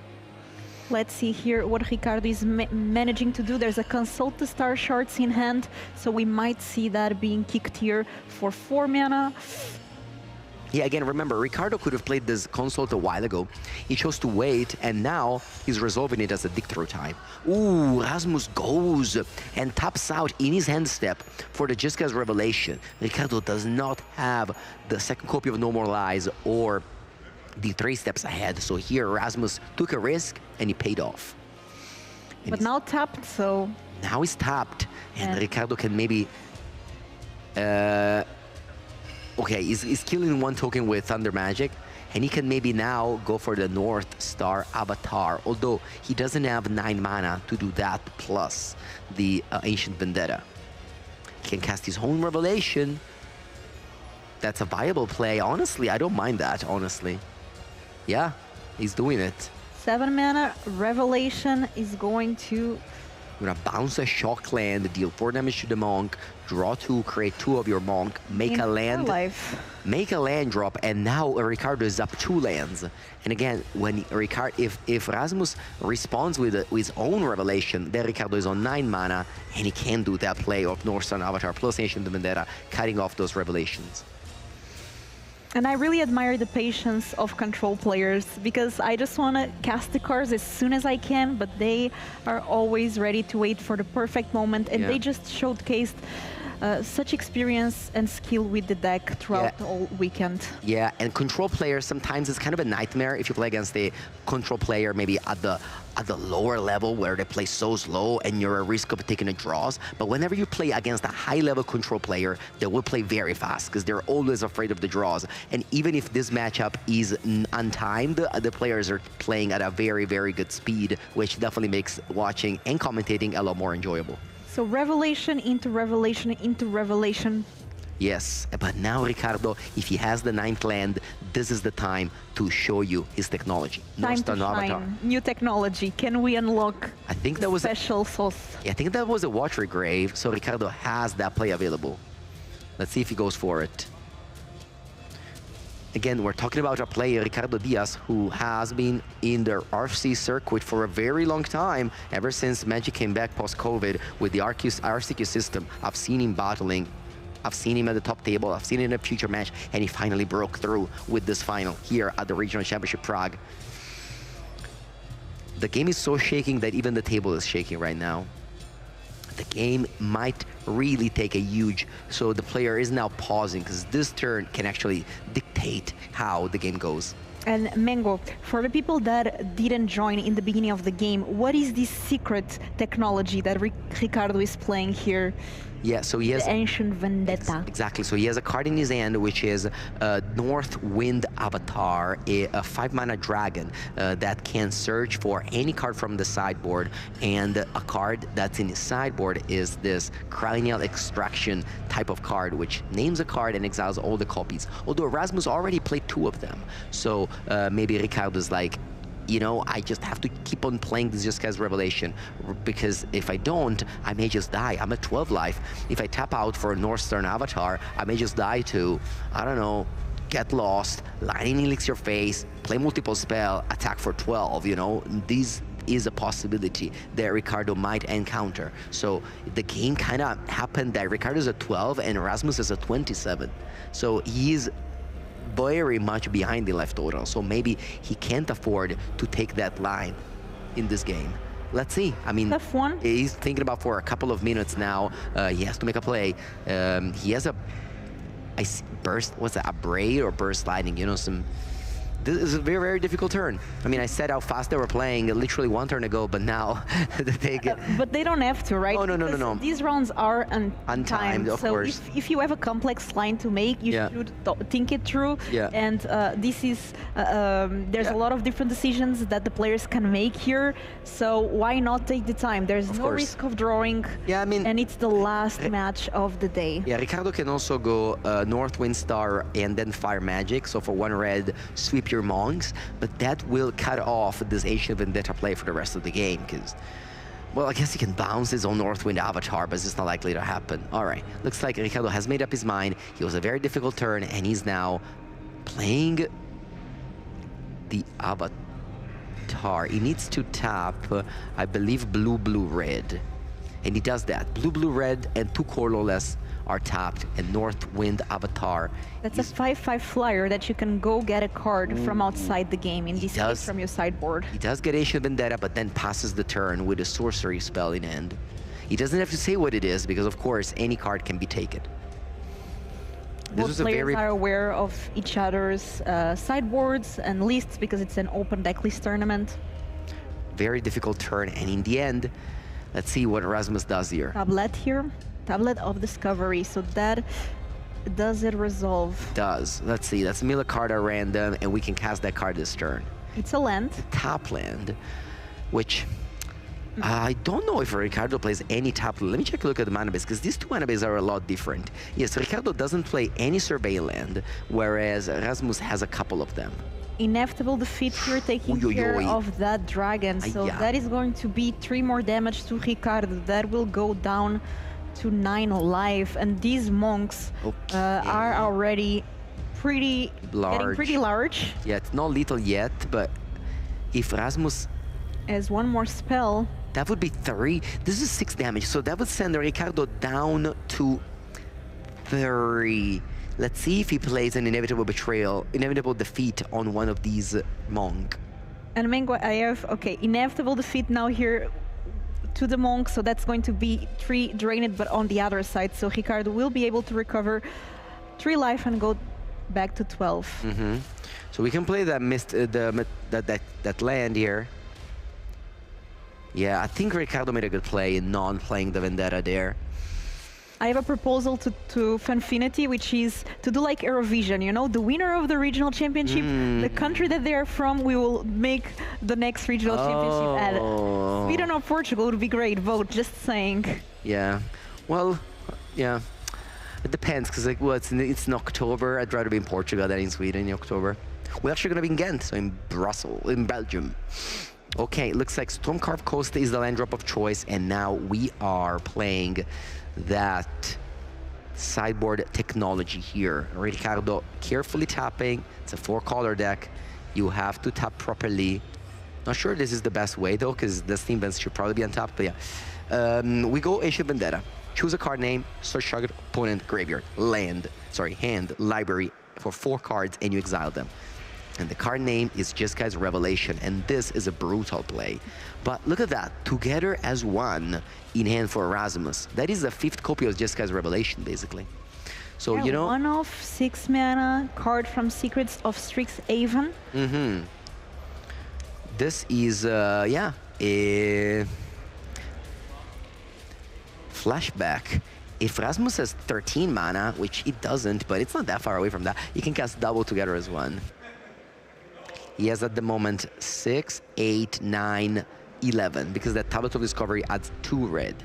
let's see here what Ricardo is managing to do. There's a Consult the Star Shards in hand, so we might see that being kicked here for 4 mana. Yeah, again, remember, Ricardo could have played this Consult a while ago. He chose to wait, and now he's resolving it as a dig-through time. Ooh, Rasmus goes and taps out in his hand step for the Jessica's Revelation. Ricardo does not have the second copy of No More Lies or the 3 steps ahead. So here, Rasmus took a risk, and he paid off. And But now tapped, so... now he's tapped, and Ricardo can maybe... okay, he's killing 1 token with Thunder Magic, and he can maybe now go for the North Star Avatar, although he doesn't have 9 mana to do that, plus the Ancient Vendetta. He can cast his own Revelation. That's a viable play, honestly. I don't mind that, honestly. Yeah, he's doing it. 7 mana, Revelation is going to... You're gonna bounce a Shock Land, deal 4 damage to the Monk, draw 2, create 2 of your Monk, make a land, make a land drop, and now Ricardo is up 2 lands. And again, when if Rasmus responds with his own Revelation, then Ricardo is on 9 mana, and he can do that play of North Star Avatar plus Ancient Vendetta, cutting off those Revelations. And I really admire the patience of control players, because I just want to cast the cards as soon as I can, but they are always ready to wait for the perfect moment, and they just showcased such experience and skill with the deck throughout the whole weekend. Yeah, and control players, sometimes it's kind of a nightmare if you play against a control player maybe at the lower level where they play so slow and you're at risk of taking a draws. But whenever you play against a high-level control player, they will play very fast because they're always afraid of the draws. And even if this matchup is untimed, the players are playing at a very, very good speed, which definitely makes watching and commentating a lot more enjoyable. So Revelation into Revelation into Revelation. Yes, but now Ricardo, if he has the 9th land, this is the time to show you his technology. Time to shine. New technology. Can we unlock special sauce? Yeah, I think that was a Watery Grave, so Ricardo has that play available. Let's see if he goes for it. Again, we're talking about a player, Ricardo Diaz, who has been in the RC circuit for a very long time, ever since Magic came back post-COVID with the RCQ system. I've seen him battling. I've seen him at the top table. I've seen him in a future match, and he finally broke through with this final here at the Regional Championship Prague. The game is so shaking that even the table is shaking right now. The game might really take a huge, so the player is now pausing because this turn can actually dictate how the game goes. And Mango, for the people that didn't join in the beginning of the game, what is this secret technology that Ricardo is playing here? Yeah, so he has the Ancient Vendetta. Exactly. So he has a card in his hand, which is North Wind Avatar, a 5-mana dragon that can search for any card from the sideboard. And a card that's in his sideboard is this Cranial Extraction type of card, which names a card and exiles all the copies. Although Rasmus already played 2 of them. So maybe Ricardo's like, you know, I just have to keep on playing this Jessica's Revelation, because if I don't, I may just die. I'm at 12 life. If I tap out for a North Stern Avatar, I may just die to, I don't know, get lost, Lightning Elixir Face, play multiple spell, attack for 12, you know. This is a possibility that Ricardo might encounter. So the game kind of happened that Ricardo's at 12 and Rasmus is at 27. So he's very much behind the life total, so maybe he can't afford to take that line in this game. Let's see. I mean, he's thinking about for a couple of minutes now. He has to make a play. He has a burst, what's that, a braid or burst lightning, you know, this is a very, very difficult turn. I mean, I said how fast they were playing literally one turn ago, but now they get... But they don't have to, right? Oh, no. These rounds are Untimed, of so course. if you have a complex line to make, you should think it through. Yeah. And this is, there's a lot of different decisions that the players can make here. So why not take the time? There's no risk of drawing. Yeah, I mean... And it's the last match of the day. Yeah, Ricardo can also go North Wind Star and then Fire Magic. So for 1 red, sweep your monks, but that will cut off this Ancient Vendetta play for the rest of the game, because, well, I guess he can bounce his own Northwind Avatar, but it's not likely to happen. All right, looks like Ricardo has made up his mind. He was a very difficult turn, and he's now playing the Avatar. He needs to tap, I believe, blue, red, and he does that. Blue, red, and 2 colorless are tapped, and Northwind Avatar. That's a 5/5 flyer that you can go get a card from outside the game, in this case from your sideboard. He does get Ancient Vendetta, but then passes the turn with a sorcery spell in hand. He doesn't have to say what it is, because of course any card can be taken. Both players are aware of each other's sideboards and lists, because it's an open deck list tournament. Very difficult turn, and in the end, let's see what Rasmus does here. Tablet here. Tablet of Discovery, so that does it resolve? Does. Let's see, let's mill a card at random, and we can cast that card this turn. It's a land. Tap land, which I don't know if Ricardo plays any tap. Let me take a look at the mana base, because these 2 mana bases are a lot different. Yes, Ricardo doesn't play any Survey land, whereas Rasmus has a couple of them. Inevitable defeat here, taking care of that dragon, so that is going to be 3 more damage to Ricardo. That will go down to 9 life, and these monks are already getting pretty large. Yeah, it's not lethal yet, but if Rasmus has 1 more spell, that would be 3. This is 6 damage, so that would send Ricardo down to 3. Let's see if he plays an inevitable betrayal, inevitable defeat on one of these monk. And Mango, I have inevitable defeat now here to the monk, so that's going to be 3 drained, but on the other side, so Ricardo will be able to recover 3 life and go back to 12. So we can play that that land here. Yeah, I think Ricardo made a good play in non-playing the Vendetta there. I have a proposal to Fanfinity, which is to do like Eurovision, you know, the winner of the regional championship, the country that they're from, we will make the next regional championship at Sweden or Portugal. Would be great. Vote, just saying. Yeah, well, yeah, it depends, because like, well, it's in October. I'd rather be in Portugal than in Sweden in October. We're actually gonna be in Ghent, so in Brussels, in Belgium. Okay, looks like Stormcarved Coast is the land drop of choice, and now we are playing that sideboard technology here. Ricardo carefully tapping. It's a 4-color deck. You have to tap properly. Not sure this is the best way though, because the Steam Vents should probably be on top, but yeah. We go Ancient Vendetta. Choose a card name, search target opponent graveyard, hand, library for 4 cards, and you exile them. And the card name is Jeskai Revelation, and this is a brutal play. But look at that, together as 1 in hand for Erasmus. That is the 5th copy of Jeskai Revelation, basically. So, yeah, you know... 1 of 6 mana, card from Secrets of Strixhaven. This is, yeah, a flashback. If Rasmus has 13 mana, which it doesn't, but it's not that far away from that, you can cast double together as 1. He has at the moment 6, 8, 9, 11, because that Tablet of Discovery adds 2 red.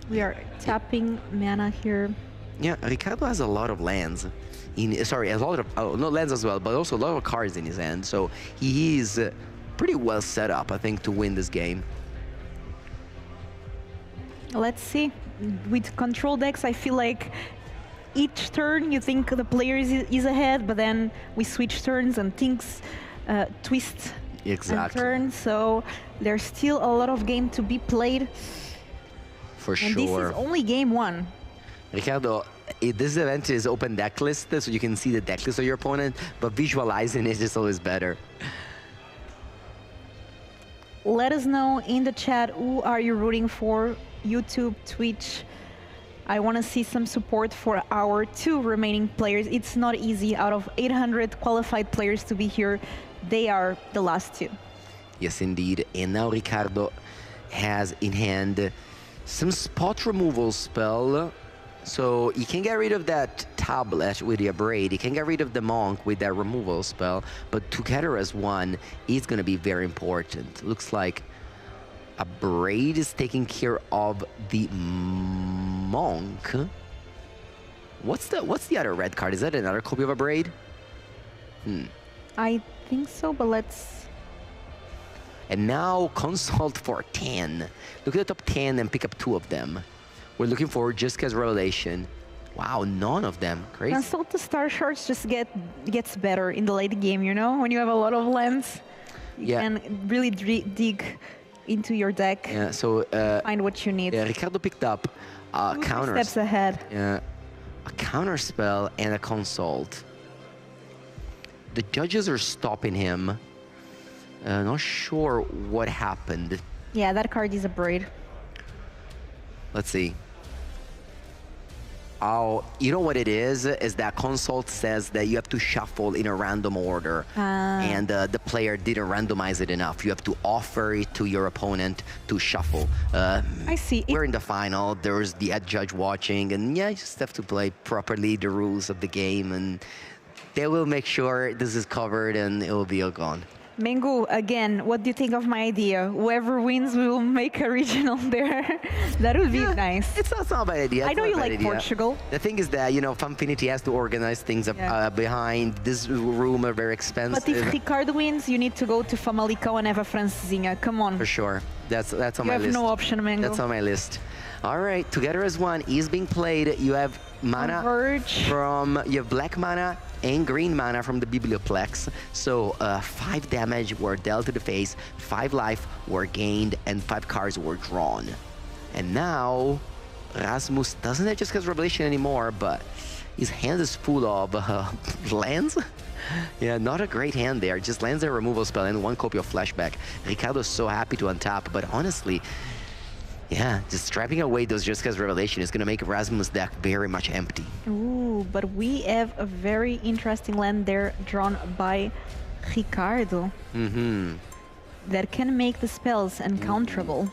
We are tapping mana here. Yeah, Ricardo has a lot of lands. Sorry, a lot of, not lands as well, but also a lot of cards in his hand. So he is pretty well set up, I think, to win this game. Let's see. With control decks, I feel like each turn you think the player is ahead, but then we switch turns and things twist and turn. So there's still a lot of game to be played. For sure. And this is only game 1. Ricardo, this event is open deck list, so you can see the deck list of your opponent, but visualizing it is always better. Let us know in the chat, who are you rooting for? YouTube, Twitch. I want to see some support for our 2 remaining players. It's not easy. Out of 800 qualified players to be here, they are the last 2. Yes, indeed. And now Ricardo has in hand some spot removal spell. So you can get rid of that tablet with the braid. You can get rid of the monk with that removal spell. But together as one is going to be very important. Looks like a braid is taking care of the monk. What's the other red card? Is that another copy of a braid? I think so, but let's... And now consult for 10. Look at the top 10 and pick up 2 of them. We're looking for Jessica's Revelation. Wow, none of them. Crazy. Consult the Star Shards just gets better in the late game, you know? When you have a lot of lands, you can really dig into your deck. Yeah, so... find what you need. Yeah, Ricardo picked up a counter... steps ahead. Yeah, a counter spell and a consult. The judges are stopping him. Not sure what happened. Yeah, that card is a braid. Let's see. Oh, you know what it is? Is that consult says that you have to shuffle in a random order. And the player didn't randomize it enough. You have to offer it to your opponent to shuffle. I see. We're in the final. There's the judge watching. And yeah, you just have to play properly the rules of the game. And they will make sure this is covered and it will be all gone. Mengu, again, what do you think of my idea? Whoever wins will make a regional there. That would be nice. It's not a bad idea. I know you like Portugal. The thing is that, you know, Fanfinity has to organize things behind. This room are very expensive. But if Ricardo wins, you need to go to Famalicão and have a Francesinha. Come on. For sure. That's on my list. You have no option, Mengu. That's on my list. All right, Together as One is being played. You have mana you have black mana and green mana from the Biblioplex. So 5 damage were dealt to the face, 5 life were gained, and 5 cards were drawn. And now Rasmus doesn't have Jessica's Revelation anymore, but his hand is full of lands. Yeah, not a great hand there. Just lands a removal spell and 1 copy of Flashback. Ricardo's so happy to untap, but honestly, yeah, just stripping away those Jessica's Revelation is going to make Rasmus' deck very much empty. Ooh, but we have a very interesting land there drawn by Ricardo. That can make the spells uncounterable.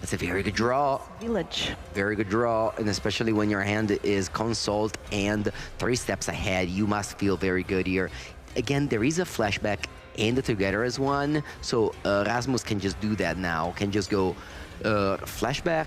That's a very good draw. Village. Very good draw, and especially when your hand is consult and 3 steps ahead, you must feel very good here. Again, there is a Flashback and the Together as One, so Rasmus can just do that now. Can just go Flashback.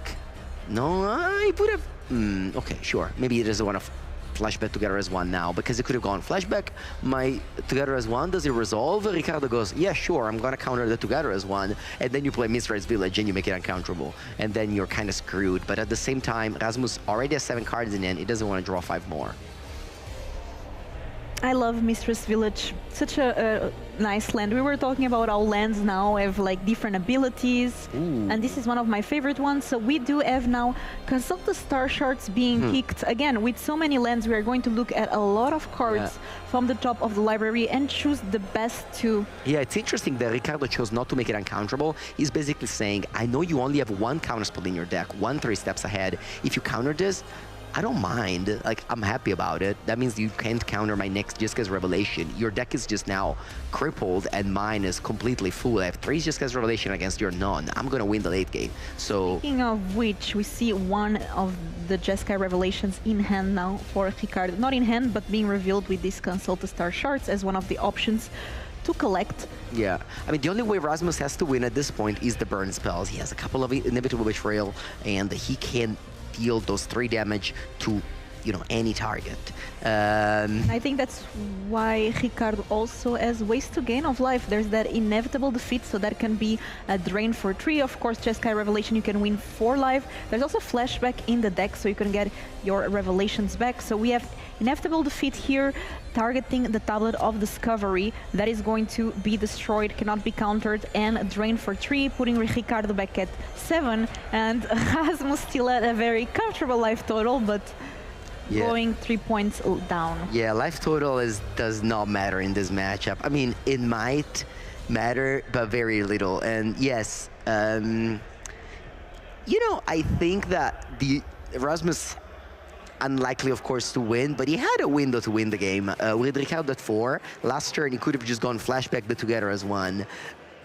No, I would have. Okay, sure. Maybe he doesn't want to Flashback Together as One now, because it could have gone Flashback. My Together as One, does it resolve? Ricardo goes, yeah, sure, I'm going to counter the Together as One. And then you play Mistress Village and you make it uncounterable. And then you're kind of screwed. But at the same time, Rasmus already has 7 cards in hand. He doesn't want to draw 5 more. I love Mistress Village. Such a nice land. We were talking about how lands now have like different abilities. And this is one of my favorite ones. So we do have now Consult the Star Shards being picked. Again, with so many lands, we are going to look at a lot of cards from the top of the library and choose the best 2. Yeah, it's interesting that Ricardo chose not to make it uncounterable. He's basically saying, I know you only have 1 counterspell in your deck, 1 3 steps ahead. If you counter this, I don't mind. Like, I'm happy about it. That means you can't counter my next Jessica's Revelation. Your deck is just now crippled and mine is completely full. I have 3 Jessica's Revelation against your none. I'm gonna win the late game. So speaking of which, we see one of the Jessica Revelations in hand now for Ricardo. Not in hand, but being revealed with this Consult the Star Shards as one of the options to collect. Yeah, I mean, the only way Rasmus has to win at this point is the burn spells. He has a couple of Inevitable Betrayal, and he can deal those 3 damage to, you know, any target. I think that's why Ricardo also has ways to gain of life. There's that inevitable defeat, so that can be a drain for 3. Of course, Jeskai Revelation, you can win 4 life. There's also Flashback in the deck, so you can get your Revelations back. So we have inevitable defeat here, targeting the Tablet of Discovery. That is going to be destroyed, cannot be countered, and drain for 3, putting Ricardo back at 7. And Rasmus still at a very comfortable life total, but going 3 points down. Yeah, life total does not matter in this matchup. I mean, it might matter, but very little. And yes, you know, I think that the Rasmus unlikely, of course, to win, but he had a window to win the game. With Ricardo at 4, last turn he could have just gone flashback the together as 1.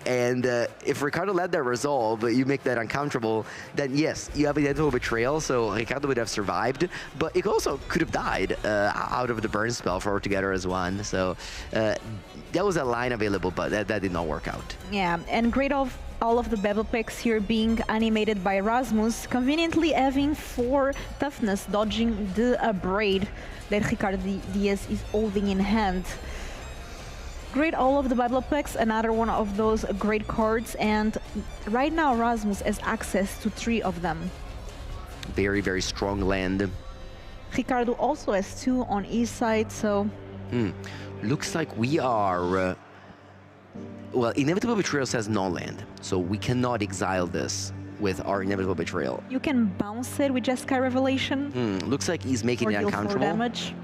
And if Ricardo let that resolve, you make that uncounterable, then yes, you have identical betrayal, so Ricardo would have survived, but it also could have died out of the burn spell for together as 1. So that was a line available, but that did not work out. Yeah, and great of all of the Bebel packs here being animated by Rasmus, conveniently having 4 toughness, dodging the braid that Ricardo Diaz is holding in hand. Great all of the Bible packs, another one of those great cards, and right now Rasmus has access to 3 of them. Very, very strong land. Ricardo also has 2 on his side, so... Looks like we are... well, Inevitable Betrayal says no land, so we cannot exile this with our Inevitable Betrayal. You can bounce it with Jeskai Revelation. Looks like he's making it uncounterable. Damage.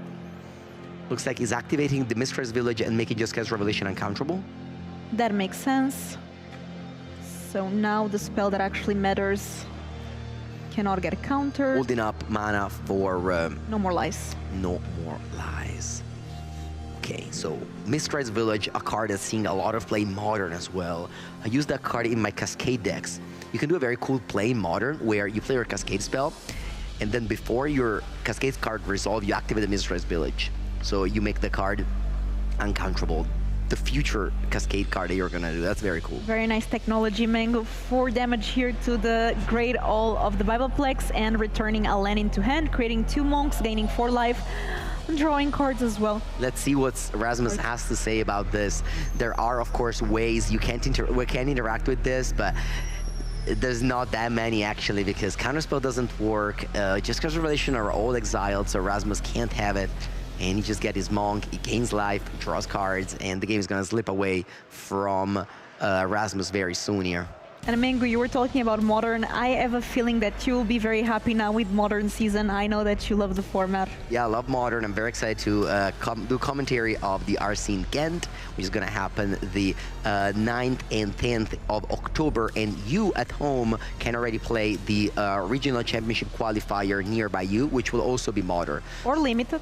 Looks like he's activating the Mistress Village and making Jeskai Revelation uncounterable. That makes sense. So now the spell that actually matters cannot get countered. Holding up mana for... no more lies. No more lies. Okay, so Mistress Village, a card that's seeing a lot of play in Modern as well. I use that card in my Cascade decks. You can do a very cool play in Modern where you play your Cascade spell, and then before your Cascade card resolve, you activate the Mistress Village. So you make the card uncounterable. The future Cascade card that you're gonna do. That's very cool. Very nice technology, Mango. 4 damage here to the Great All of the Bibleplex and returning a land into hand, creating 2 monks, gaining 4 life, and drawing cards as well. Let's see what Rasmus has to say about this. There are, of course, ways we can interact with this, but there's not that many actually because Counterspell doesn't work. Just because Revelation are all exiled, so Rasmus can't have it. And he just gets his monk, he gains life, draws cards, and the game is gonna slip away from Rasmus very soon here. And Mango, you were talking about Modern. I have a feeling that you'll be very happy now with Modern season. I know that you love the format. Yeah, I love Modern. I'm very excited to do commentary of the RC in Ghent, which is gonna happen the 9th and 10th of October. And you at home can already play the regional championship qualifier nearby you, which will also be Modern. Or limited.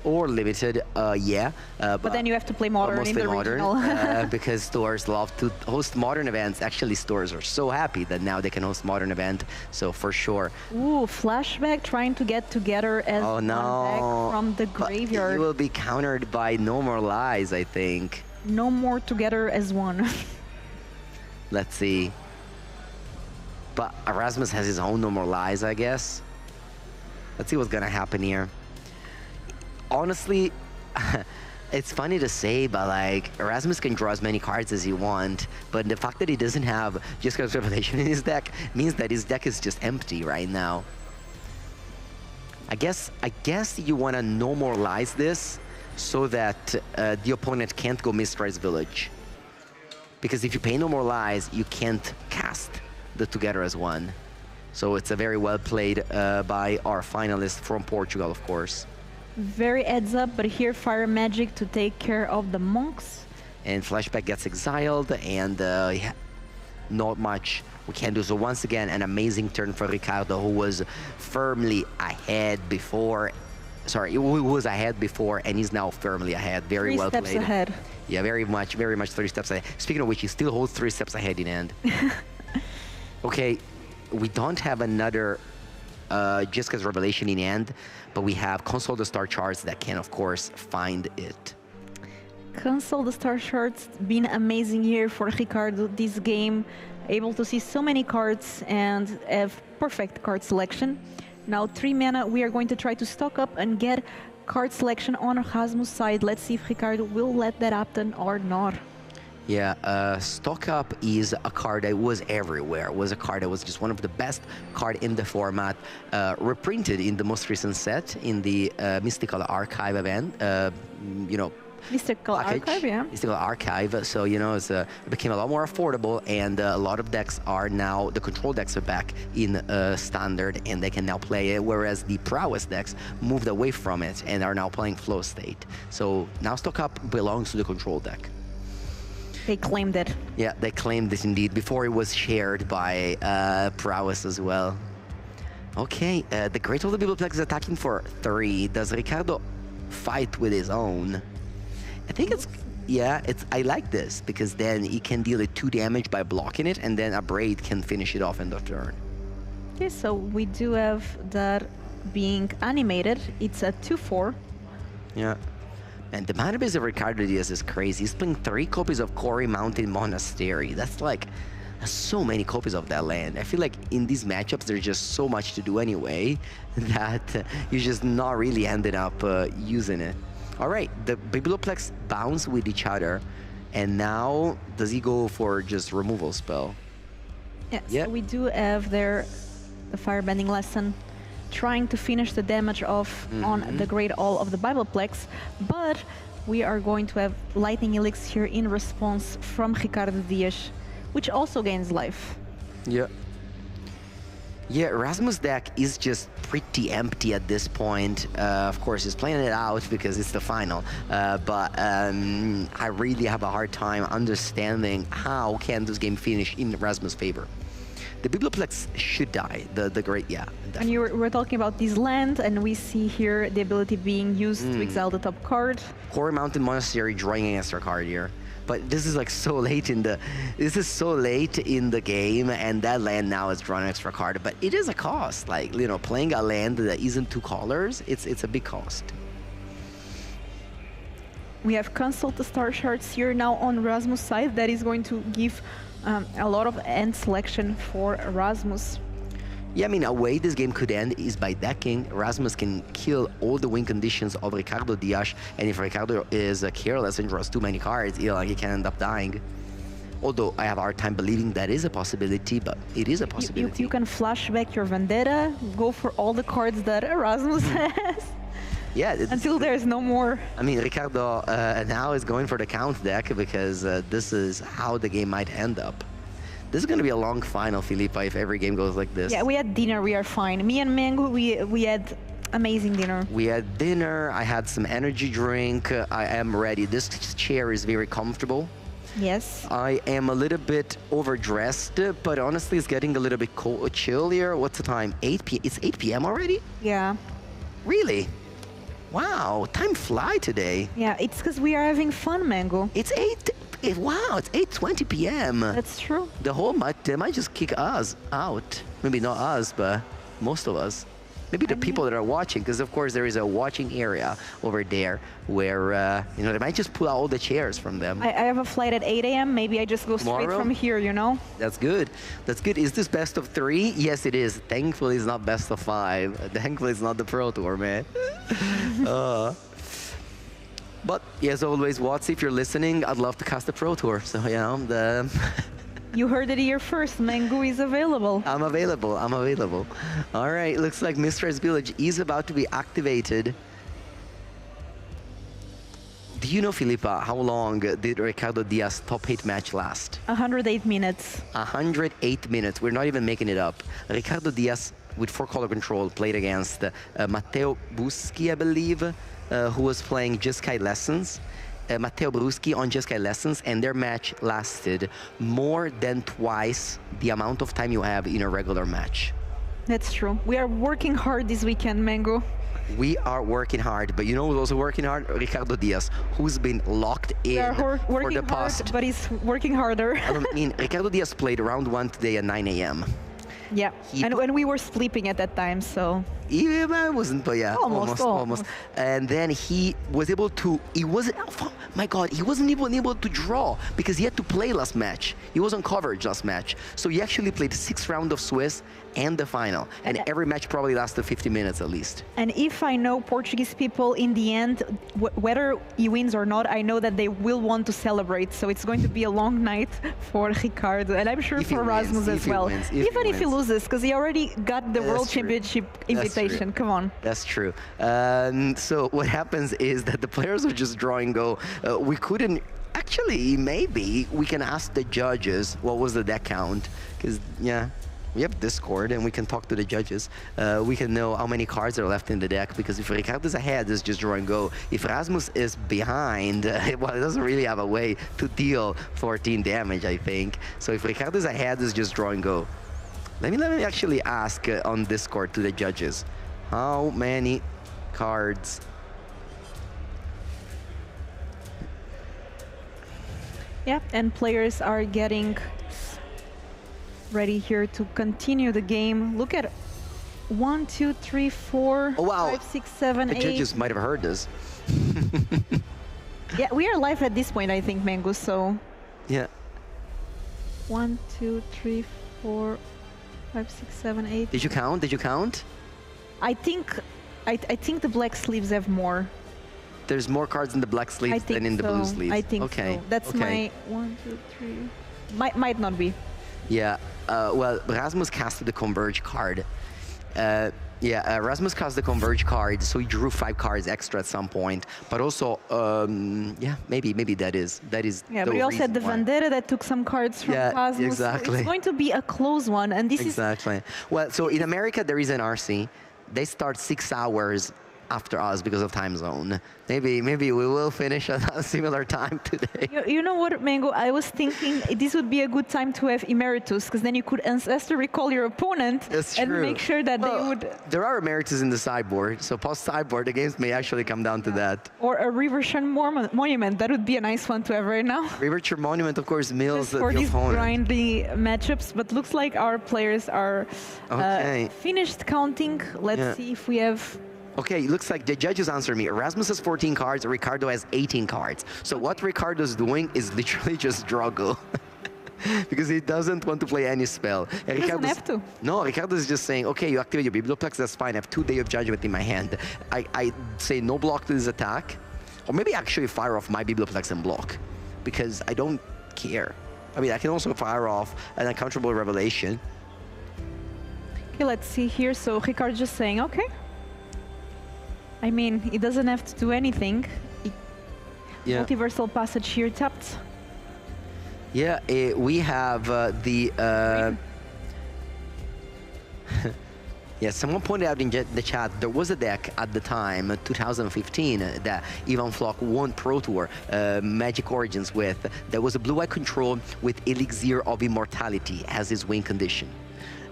Or limited, yeah. But then you have to play Modern in the regional. Because stores love to host Modern events. Actually, stores are so happy that now they can host Modern event. So for sure. Ooh, flashback trying to get together as one back from the graveyard. It will be countered by No More Lies, I think. No more together as one. Let's see. But Erasmus has his own No More Lies, I guess. Let's see what's gonna happen here. Honestly, it's funny to say, but like Erasmus can draw as many cards as he wants, but the fact that he doesn't have just because Revelation in his deck means that his deck is just empty right now. I guess you want to No More Lies this so that the opponent can't go Mistress Village. Because if you pay No More Lies, you can't cast the Together as One. So it's a very well played by our finalist from Portugal, of course. Very heads up, but here Fire Magic to take care of the monks. And Flashback gets exiled, and not much we can do. So once again, an amazing turn for Ricardo, who was firmly ahead before. Sorry, who was ahead before, and he's now firmly ahead. Very well played. 3 steps ahead. Yeah, very much 3 steps ahead. Speaking of which, he still holds 3 steps ahead in end. Okay, we don't have another just because Revelation in end, but we have Console the Star Charts that can, of course, find it. Console the Star Charts, been amazing year for Ricardo this game. Able to see so many cards and have perfect card selection. Now 3 mana, we are going to try to stock up and get card selection on Rasmus' side. Let's see if Ricardo will let that happen or not. Yeah, Stock Up is a card that was everywhere. It was a card that was just one of the best card in the format, reprinted in the most recent set in the Mystical Archive event, you know, Mystical Archive, yeah. Mystical Archive, so, you know, it became a lot more affordable, and a lot of decks are now, the control decks are back in Standard, and they can now play it, whereas the Prowess decks moved away from it and are now playing Flow State. So now Stock Up belongs to the control deck. They claimed it. Yeah, they claimed it indeed, before it was shared by Prowess as well. Okay, the Great of the Bibleplex is attacking for 3. Does Ricardo fight with his own? I think it's, yeah, I like this because then he can deal 2 damage by blocking it, and then a Braid can finish it off end of turn. Okay, so we do have that being animated. It's a 2/4. Yeah. And the mana base of Ricardo Diaz is crazy. He's playing 3 copies of Quarry Mountain Monastery. That's like so many copies of that land. I feel like in these matchups, there's just so much to do anyway that you're just not really ending up using it. All right, the Biblioplex bounce with each other. And now, does he go for just removal spell? Yes, yeah. So we do have there the Firebending Lesson trying to finish the damage off on the Great All of the Bibleplex, but we are going to have Lightning Elixir in response from Ricardo Diaz, which also gains life. Yeah. Yeah, Rasmus' deck is just pretty empty at this point. Of course, he's playing it out because it's the final, but I really have a hard time understanding how can this game finish in Rasmus' favor. The Biblioplex should die, the great, yeah. Definitely. And we're talking about this land, and we see here the ability being used to exile the top card. Quarry Mountain Monastery drawing an extra card here. But this is like so late in the, game, and that land now is drawing an extra card. But it is a cost, like, you know, playing a land that isn't 2 colors, it's a big cost. We have Consult the Star Shards here now on Rasmus' side. That is going to give a lot of end selection for Rasmus. Yeah, I mean, a way this game could end is by decking. Rasmus can kill all the win conditions of Ricardo Diaz, and if Ricardo is careless and draws too many cards, he can end up dying. Although I have a hard time believing that is a possibility, but it is a possibility. You can flash back your Vendetta, go for all the cards that Rasmus has. Yeah. Until there's no more. I mean, Ricardo now is going for the count deck because this is how the game might end up. This is going to be a long final, Filipa, if every game goes like this. Yeah, we had dinner, we are fine. Me and Mango, we had amazing dinner. We had dinner, I had some energy drink, I am ready. This chair is very comfortable. Yes. I am a little bit overdressed, but honestly, it's getting a little bit cold, chill here. What's the time? 8 p.m. It's 8 p.m. already? Yeah. Really? Wow, time fly today. Yeah, it's because we are having fun, Mango. It's 8. Wow, it's 8:20 p.m. That's true. They might just kick us out. Maybe not us, but most of us. Maybe the people that are watching, because of course there is a watching area over there where, you know, they might just pull out all the chairs from them. I have a flight at 8 a.m. Maybe I just go straight from here, you know? That's good. That's good. Is this best of 3? Yes, it is. Thankfully, it's not best of 5. Thankfully, it's not the Pro Tour, man. But as always, Watts, if you're listening, I'd love to cast the Pro Tour. So, you know, You heard it here first. Mango is available. I'm available. All right, looks like Mistress Village is about to be activated. Do you know, Filipa, how long did Ricardo Diaz top 8 match last? 108 minutes. 108 minutes. We're not even making it up. Ricardo Diaz, with 4-color control, played against Matteo Buschi, I believe, who was playing Jeskai Lessons. Matteo Bruschi on Jeskai Lessons, and their match lasted more than twice the amount of time you have in a regular match. That's true. We are working hard this weekend, Mango. We are working hard, but you know who's also working hard? Ricardo Diaz, who's been locked in for the past... hard, but he's working harder. I mean, Ricardo Diaz played round 1 today at 9 a.m. Yeah, and when we were sleeping at that time, so... I wasn't, but yeah, almost. And then he was able to, he wasn't even able to draw because he had to play last match. He was on coverage last match. So he actually played 6 rounds of Swiss and the final. And every match probably lasted 50 minutes at least. And if I know Portuguese people, in the end, whether he wins or not, I know that they will want to celebrate. So it's going to be a long night for Ricardo, and I'm sure for Rasmus as well. Even if he loses, because he already got the World Championship invitation. Come on. That's true. So what happens is that the players will just draw and go. We couldn't... Actually, maybe we can ask the judges what was the deck count. Because, yeah, we have Discord and we can talk to the judges. We can know how many cards are left in the deck. Because if Ricardo is ahead, it's just draw and go. If Rasmus is behind, well, it doesn't really have a way to deal 14 damage, I think. So if Ricardo is ahead, it's just draw and go. Let me actually ask on Discord to the judges, how many cards? Yeah, and players are getting ready here to continue the game. Look at 1, 2, 3, 4, Oh, wow. 5, 6, 7, The 8. judges might have heard this. Yeah, we are live at this point, I think, Mango. So Yeah. 1, 2, 3, 4, 5, 6, 7, 8. Did you count? Did you count? I think the black sleeves have more. There's more cards in the black I sleeves think than in the blue so. sleeves. I think okay. so. That's okay. my 1, 2, 3. Might not be. Yeah. Well, Rasmus casted the Converge card. Rasmus cast the Converge card, so he drew 5 cards extra at some point. But also, yeah, maybe that is. Yeah, the but we also had the reason why. Vendetta that took some cards from Yeah, Cosmos. exactly. It's going to be a close one, and this is Exactly. Well, so in America there is an RC. They start 6 hours after us because of time zone. Maybe we will finish at a similar time today. You know what, Mango? I was thinking this would be a good time to have Emeritus, because then you could ancestor recall your opponent That's and true. make sure that they would... There are Emeritus in the sideboard, so post-sideboard the games may actually come down to that. Or a Reversion Monument. That would be a nice one to have right now. Riverture Monument, of course, mills Just for the these opponent. grindy matchups, but looks like our players are Okay. finished counting. Let's Yeah. see if we have... Okay, it looks like the judges answer me. Rasmus has 14 cards, Ricardo has 18 cards. So what Ricardo's doing is literally just struggle. Because he doesn't want to play any spell. And He doesn't have to. No, Ricardo's just saying, okay, you activate your Biblioplex, that's fine. I have 2 Day of Judgment in my hand. I say no block to this attack. Or maybe actually fire off my Biblioplex and block. Because I don't care. I mean, I can also fire off an Uncounterable Revelation. Okay, let's see here. So Ricardo's just saying, okay. I mean, he doesn't have to do anything. Yeah. Multiversal Passage here tapped. Yeah, we have the... yeah, someone pointed out in the chat, there was a deck at the time, 2015, that Ivan Flock won Pro Tour Magic Origins with. There was a blue-eye control with Elixir of Immortality as his win condition.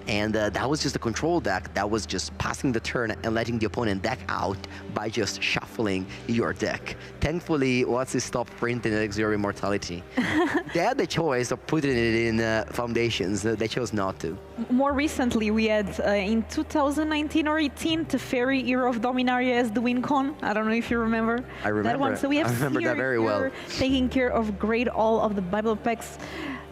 And that was just a control deck that was just passing the turn and letting the opponent deck out by just shuffling your deck. Thankfully, once they stopped printing Elixir of Immortality, they had the choice of putting it in Foundations. They chose not to. More recently, we had in 2019 or 18, Teferi Era of Dominaria as the win con. I don't know if you remember, I remember that one. So we have I remember that very well. here taking care of grade all of the Bible packs.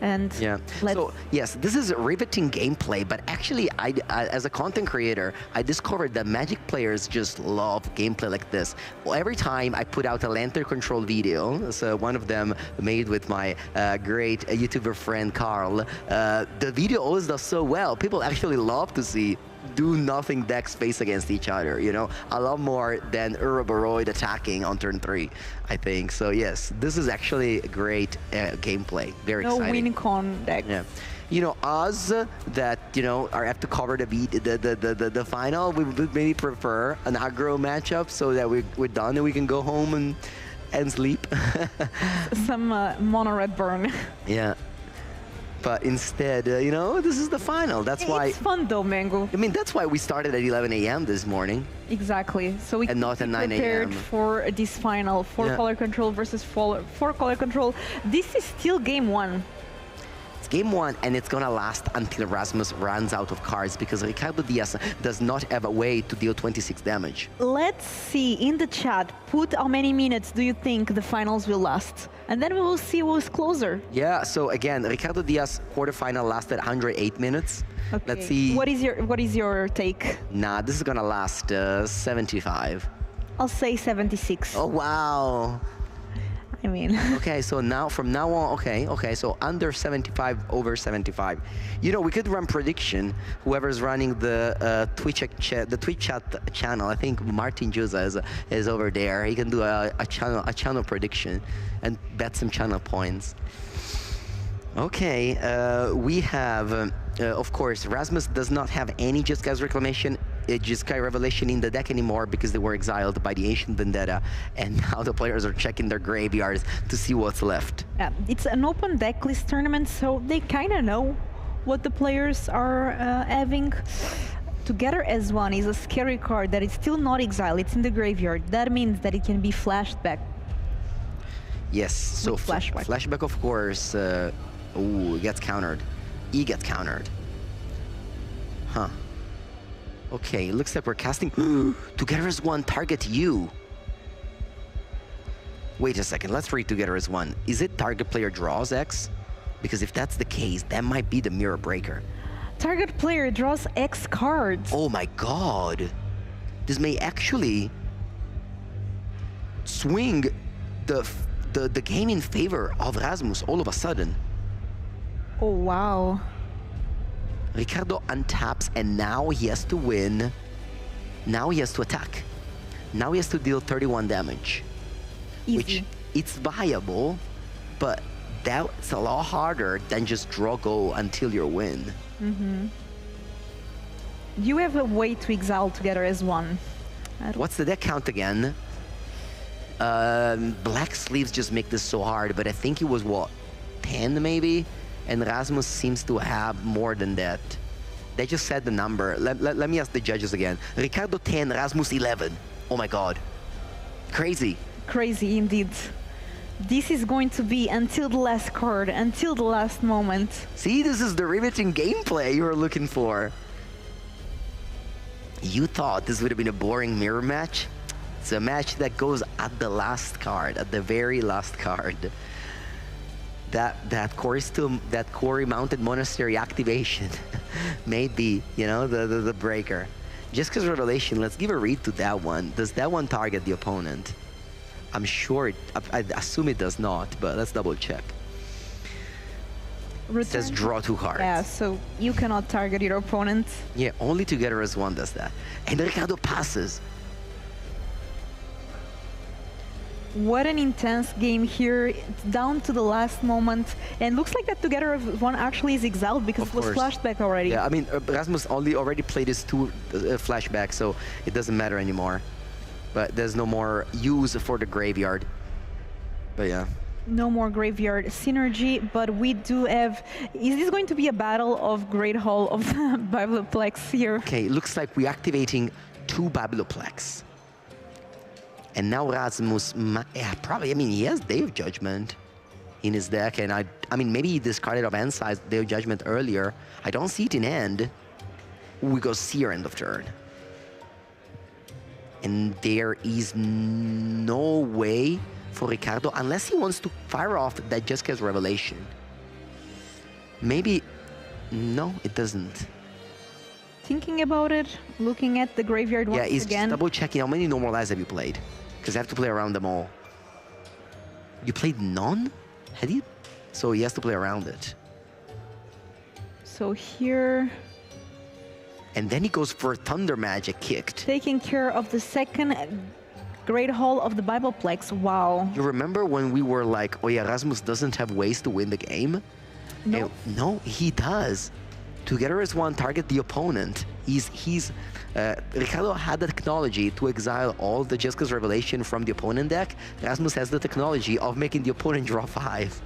And yeah. So yes, this is riveting gameplay, but actually, I as a content creator, I discovered that Magic players just love gameplay like this. Well, every time I put out a Lantern Control video, so one of them made with my great YouTuber friend Carl, the video always does so well. People actually love to see do-nothing decks face against each other, you know? A lot more than Ouroboros attacking on turn 3, I think. So yes, this is actually great gameplay. Very no exciting. win con deck. Yeah. You know, us that, you know, are have to cover the final, we would maybe prefer an aggro matchup so that we're done and we can go home and sleep. Some mono red burn. Yeah. But instead, you know, this is the final. That's why... It's fun though, Mango. I mean, that's why we started at 11 a.m. this morning. Exactly. So we And not at 9 prepared a.m. for this final. 4-color control versus 4-color control. This is still game 1. It's game 1, and it's gonna last until Rasmus runs out of cards because Ricardo Diaz does not have a way to deal 26 damage. Let's see in the chat, put how many minutes do you think the finals will last? And then we will see who's closer. Yeah, so again, Ricardo Diaz quarterfinal lasted 108 minutes. Okay. Let's see. What is your take? Nah, this is gonna last 75. I'll say 76. Oh, wow. I mean... Okay, so now, from now on, okay, so under 75, over 75. You know, we could run prediction. Whoever's running the Twitch chat channel, I think Martin Juza is over there. He can do a channel prediction and bet some channel points. Okay, we have, of course, Rasmus does not have any Jeskai Revelation in the deck anymore because they were exiled by the Ancient Vendetta, and now the players are checking their graveyards to see what's left. It's an open deck list tournament, so they kind of know what the players are having. Together as one is a scary card that is still not exiled. It's in the graveyard. That means that it can be flashed back. Yes, so flashback. Flashback, of course. Ooh, it gets countered. E gets countered. Huh. Okay, looks like we're casting Together as one, target you. Wait a second, let's read Together as one. Is it target player draws X? Because if that's the case, that might be the mirror breaker. Target player draws X cards. Oh my god. This may actually swing the game in favor of Rasmus all of a sudden. Oh, wow. Ricardo untaps and now he has to win. Now he has to attack. Now he has to deal 31 damage. Easy. Which it's viable, but that's a lot harder than just draw go until you win. You have a way to exile Together as one. What's the deck count again? Black Sleeves just make this so hard, but I think it was what, 10 maybe? And Rasmus seems to have more than that. They just said the number. Let me ask the judges again. Ricardo 10, Rasmus 11. Oh my god. Crazy. Crazy indeed. This is going to be until the last card, until the last moment. See, this is the riveting gameplay you were looking for. You thought this would have been a boring mirror match? It's a match that goes at the last card, at the very last card. That Quarry Mounted Monastery activation may be, you know, the breaker. Just because Revelation, let's give a read to that one. Does that one target the opponent? I'm sure, I assume it does not, but let's double check. It says draw 2 cards. Yeah, so you cannot target your opponent. Yeah, only Together as one does that. And Ricardo passes. What an intense game here. It's down to the last moment. And looks like that Together as one actually is exiled because it was flashed back already. Yeah, I mean, Rasmus already played his 2 flashbacks, so it doesn't matter anymore. But there's no more use for the graveyard. But yeah. No more graveyard synergy, but we do have... Is this going to be a battle of Great Hall of Bibeloplex here? Okay, looks like we're activating 2 Bibeloplex. And now Rasmus, yeah, probably, I mean, he has Day of Judgment in his deck, and I mean, maybe he discarded of End Size Day of Judgment earlier. I don't see it in End. We go Seer end of turn. And there is no way for Ricardo, unless he wants to fire off that Jessica's Revelation. Maybe, no, it doesn't. Thinking about it, looking at the graveyard once again. Yeah, he's just double checking how many normal lives have you played? Because I have to play around them all. You played none? Had you? So he has to play around it. So here... And then he goes for Thunder Magic kicked. Taking care of the second Great Hall of the Bibeloplex. Wow. You remember when we were like, oh yeah, Rasmus doesn't have ways to win the game? No. No, he does. Together as one, target the opponent. Ricardo had the technology to exile all the Jessica's Revelation from the opponent deck. Rasmus has the technology of making the opponent draw 5.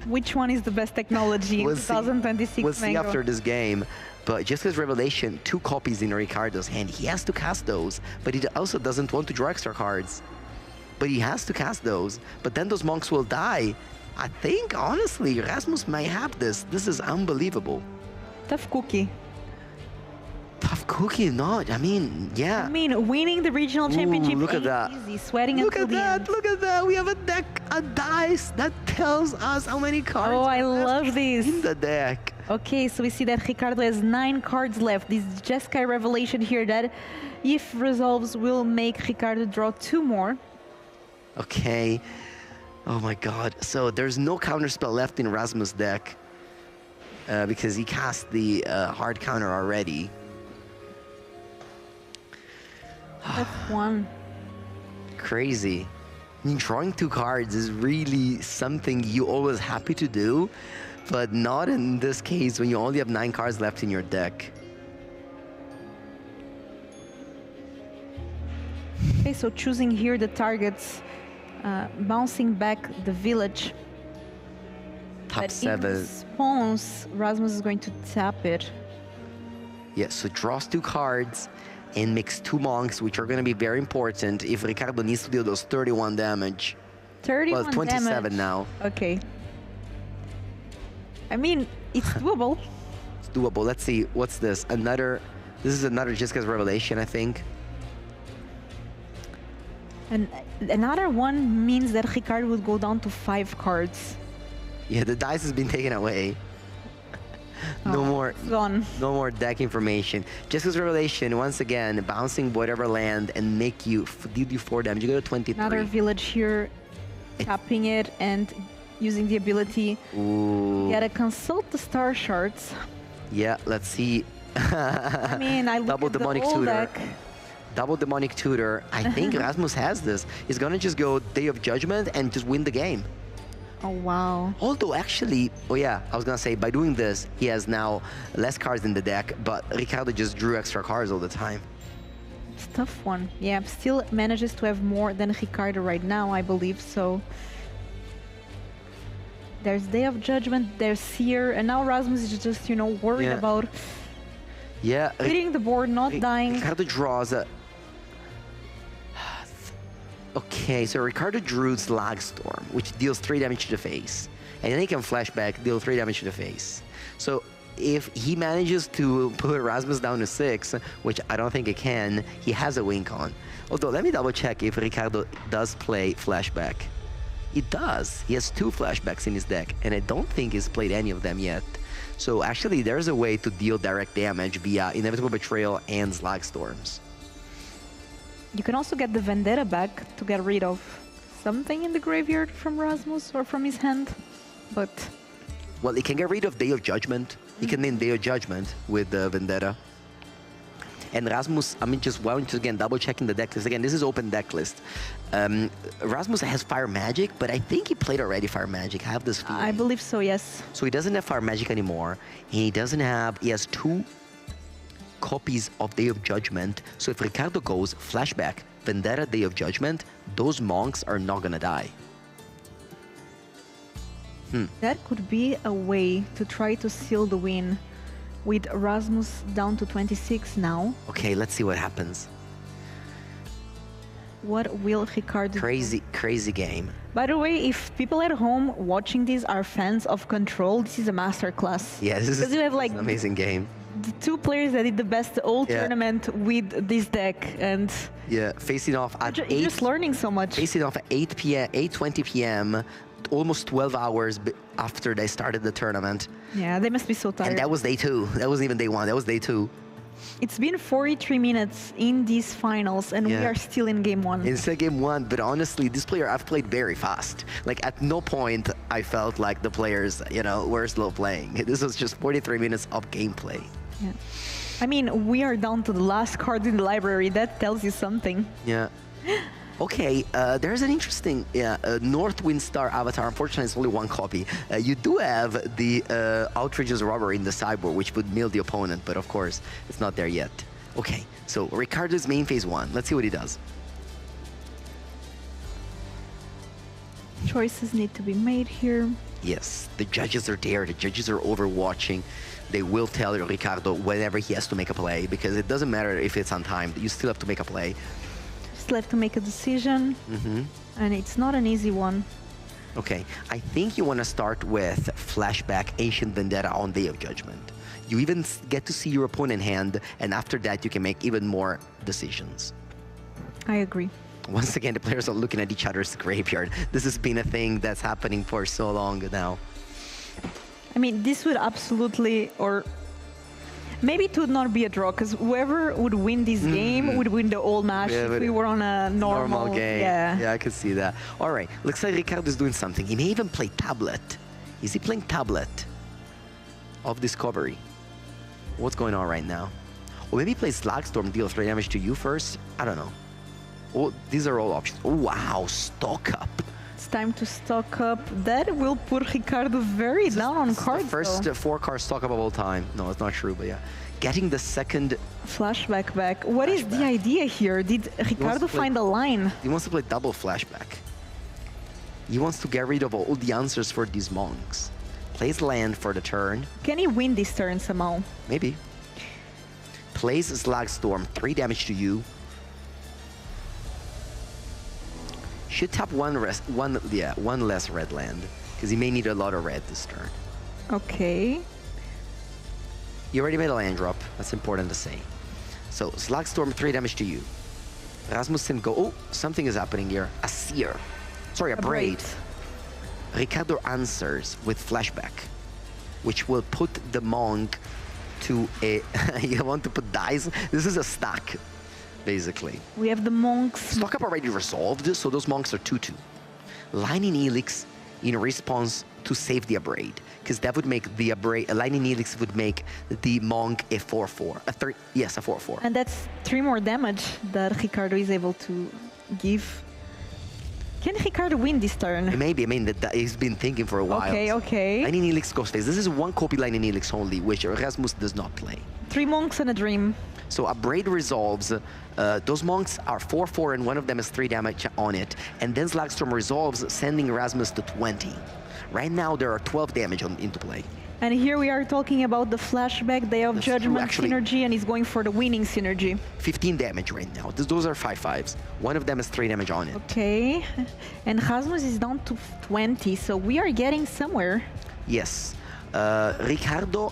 Which one is the best technology in 2026 We'll see Mango? after this game. But Jessica's Revelation, 2 copies in Ricardo's hand. He has to cast those, but he also doesn't want to draw extra cards. But he has to cast those. But then those monks will die. I think, honestly, Rasmus might have this. This is unbelievable. Tough cookie. Tough cookie, not. I mean, yeah. I mean, winning the regional championship look at that. easy. Sweating Look until at the that, end. look at that. We have a deck, a dice that tells us how many cards Oh, I are left love this. in the deck. Okay, so we see that Ricardo has 9 cards left. This Jeskai Revelation here that, if resolves, will make Ricardo draw 2 more. Okay. Oh my god. So there's no counterspell left in Rasmus' deck because he cast the hard counter already. F1. Crazy. I mean, drawing 2 cards is really something you're always happy to do, but not in this case when you only have 9 cards left in your deck. Okay, so choosing here the targets, bouncing back the village. top But 7. in response, Rasmus is going to tap it. Yeah, so draws 2 cards and makes 2 monks, which are going to be very important if Ricardo needs to deal those 31 damage. 31 Well, 27 damage. now. Okay. I mean, it's doable. It's doable. Let's see, what's this? This is another Jessica's Revelation, I think. And another one means that Ricardo would go down to 5 cards. Yeah, the dice has been taken away. No more, gone. No more deck information. Jessica's Revelation, once again, bouncing whatever land and make you deal you 4 damage. You go to 23. Another village here, tapping it and using the ability. Ooh. Gotta consult the star shards. Yeah, let's see. I mean, I look Double at the Demonic whole Tutor. deck. Double Demonic Tutor. I think Rasmus has this. He's gonna just go Day of Judgment and just win the game. Oh, wow. Although, actually, oh yeah, I was gonna say, by doing this, he has now less cards in the deck, but Ricardo just drew extra cards all the time. It's a tough one. Yeah, still manages to have more than Ricardo right now, I believe, so... There's Day of Judgment, there's Seer, and now Rasmus is just, you know, worried about Yeah. hitting the board, not dying. Ricardo draws a... Okay, so Ricardo drew Slag Storm, which deals 3 damage to the face. And then he can flashback, deal 3 damage to the face. So if he manages to put Rasmus down to 6, which I don't think he can, he has a win con. Although, let me double check if Ricardo does play flashback. He does. He has 2 flashbacks in his deck, and I don't think he's played any of them yet. So actually, there's a way to deal direct damage via Inevitable Betrayal and Slag Storms. You can also get the Vendetta back to get rid of something in the graveyard from Rasmus or from his hand, but... Well, he can get rid of Day of Judgment. He can name Day of Judgment with the Vendetta. And Rasmus, I mean, just why don't you again double checking the deck list. Again, this is open deck list. Rasmus has Fire Magic, but I think he played already Fire Magic. I have this feeling. I believe so, yes. So he doesn't have Fire Magic anymore. He doesn't have, he has 2 copies of Day of Judgment. So if Ricardo goes Flashback, Vendetta, Day of Judgment, those monks are not gonna die. That could be a way to try to seal the win with Rasmus down to 26 now. Okay, let's see what happens. What will Ricardo do? Crazy game. By the way, if people at home watching this are fans of Control, this is a masterclass. Yeah, this is you have like an amazing game. the 2 players that did the best all tournament with this deck, and yeah, facing off at you're just learning so much. Facing off at 8 p.m., 8:20 p.m., almost 12 hours after they started the tournament. Yeah, they must be so tired. And that was day 2. That wasn't even day 1. That was day 2. It's been 43 minutes in these finals, and we are still in game 1. It's game 1, but honestly, this player, I've played very fast. Like, at no point I felt like the players, you know, were slow playing. This was just 43 minutes of gameplay. Yeah. I mean, we are down to the last card in the library. That tells you something. Yeah. Okay, there's an interesting Northwind Star avatar. Unfortunately, it's only 1 copy. You do have the Outrageous Robber in the sideboard, which would mill the opponent, but of course, it's not there yet. Okay, so Ricardo's main phase 1. Let's see what he does. Choices need to be made here. Yes, the judges are there. The judges are overwatching. They will tell Ricardo whenever he has to make a play, because it doesn't matter if it's on time. You still have to make a play. Still have to make a decision, and it's not an easy one. Okay, I think you want to start with Flashback Ancient Vendetta on Day of Judgment. You even get to see your opponent hand, and after that you can make even more decisions. I agree. Once again, the players are looking at each other's graveyard. This has been a thing that's happening for so long now. I mean, this would absolutely, or maybe it would not be a draw, because whoever would win this game would win the whole match if we were on a normal game. Yeah, I could see that. All right, looks like Ricardo is doing something. He may even play Tablet. Is he playing Tablet of Discovery? What's going on right now? Or maybe he plays Slagstorm, deal 3 damage to you first? I don't know. Oh, these are all options. Oh, wow, stock up. It's time to stock up. That will put Ricardo very down on cards. The first 4-card stock up of all time. No, it's not true, but yeah. Getting the second flashback back. What is the idea here? Did Ricardo find a line? He wants to play double flashback. He wants to get rid of all the answers for these monks. Plays land for the turn. Can he win this turn somehow? Maybe. Plays Slagstorm, 3 damage to you. Should tap one less red land, because he may need a lot of red this turn. Okay. You already made a land drop. That's important to say. So Slagstorm, 3 damage to you. Rasmussen go. Oh, something is happening here. A seer. Sorry, a braid. Ricardo answers with flashback, which will put the monk to a. You want to put dice? This is a stack, basically. We have the monks. Stock up already resolved, so those monks are 2/2. Lightning Helix in response to save the Abrade, because that would make the Abrade. Lightning Helix would make the monk a 4/4. Yes, a 4/4. And that's 3 more damage that Ricardo is able to give. Can Ricardo win this turn? Maybe. I mean, that he's been thinking for a while. Okay, okay. Lightning Helix goes face. This is 1 copy Lightning Helix only, which Rasmus does not play. 3 monks and a dream. So Abrade resolves. Those monks are 4/4, and one of them is 3 damage on it. And then Slagstorm resolves, sending Rasmus to 20. Right now, there are 12 damage into play. And here we are talking about the flashback, Day of Judgment synergy, and he's going for the winning synergy. 15 damage right now. Those are 5/5s. One of them is 3 damage on it. Okay. And Rasmus is down to 20, so we are getting somewhere. Yes. Ricardo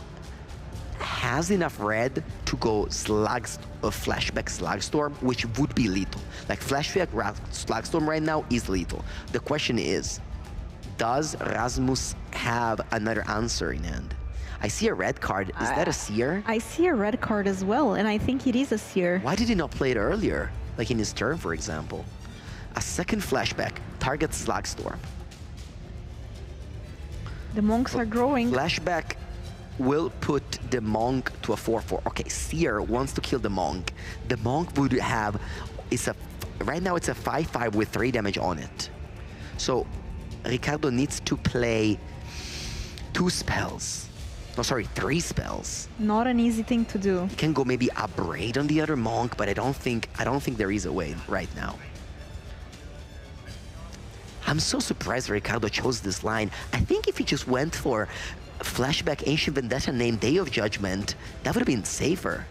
has enough red to go flashback Slagstorm, which would be lethal. Like flashback Slagstorm right now is lethal. The question is, does Rasmus have another answer in hand? I see a red card. Is that a seer? I see a red card as well, and I think it is a seer. Why did he not play it earlier? Like in his turn, for example. A second flashback targets Slagstorm. The monks are growing. Flashback will put the monk to a 4/4. Okay, seer wants to kill the monk. The monk would have, right now it's a 5/5 with 3 damage on it. So Ricardo needs to play 2 spells. No, sorry, 3 spells. Not an easy thing to do. He can go maybe Abrade on the other monk, but I don't think there is a way right now. I'm so surprised Ricardo chose this line. I think if he just went for flashback Ancient Vendetta named Day of Judgment, that would have been safer.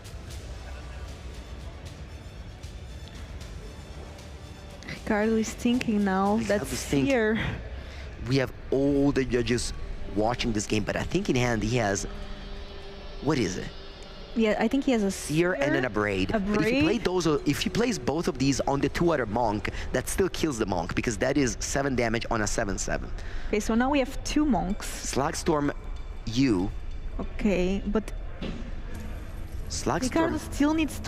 Ricardo is thinking now. That's here. We have all the judges watching this game, but I think in hand he has, what is it? Yeah, I think he has a seer and an Abrade. But if he plays both of these on the 2 other monk, that still kills the monk, because that is 7 damage on a 7/7. Okay, so now we have 2 monks. Slagstorm, you. Okay, but Ricardo still needs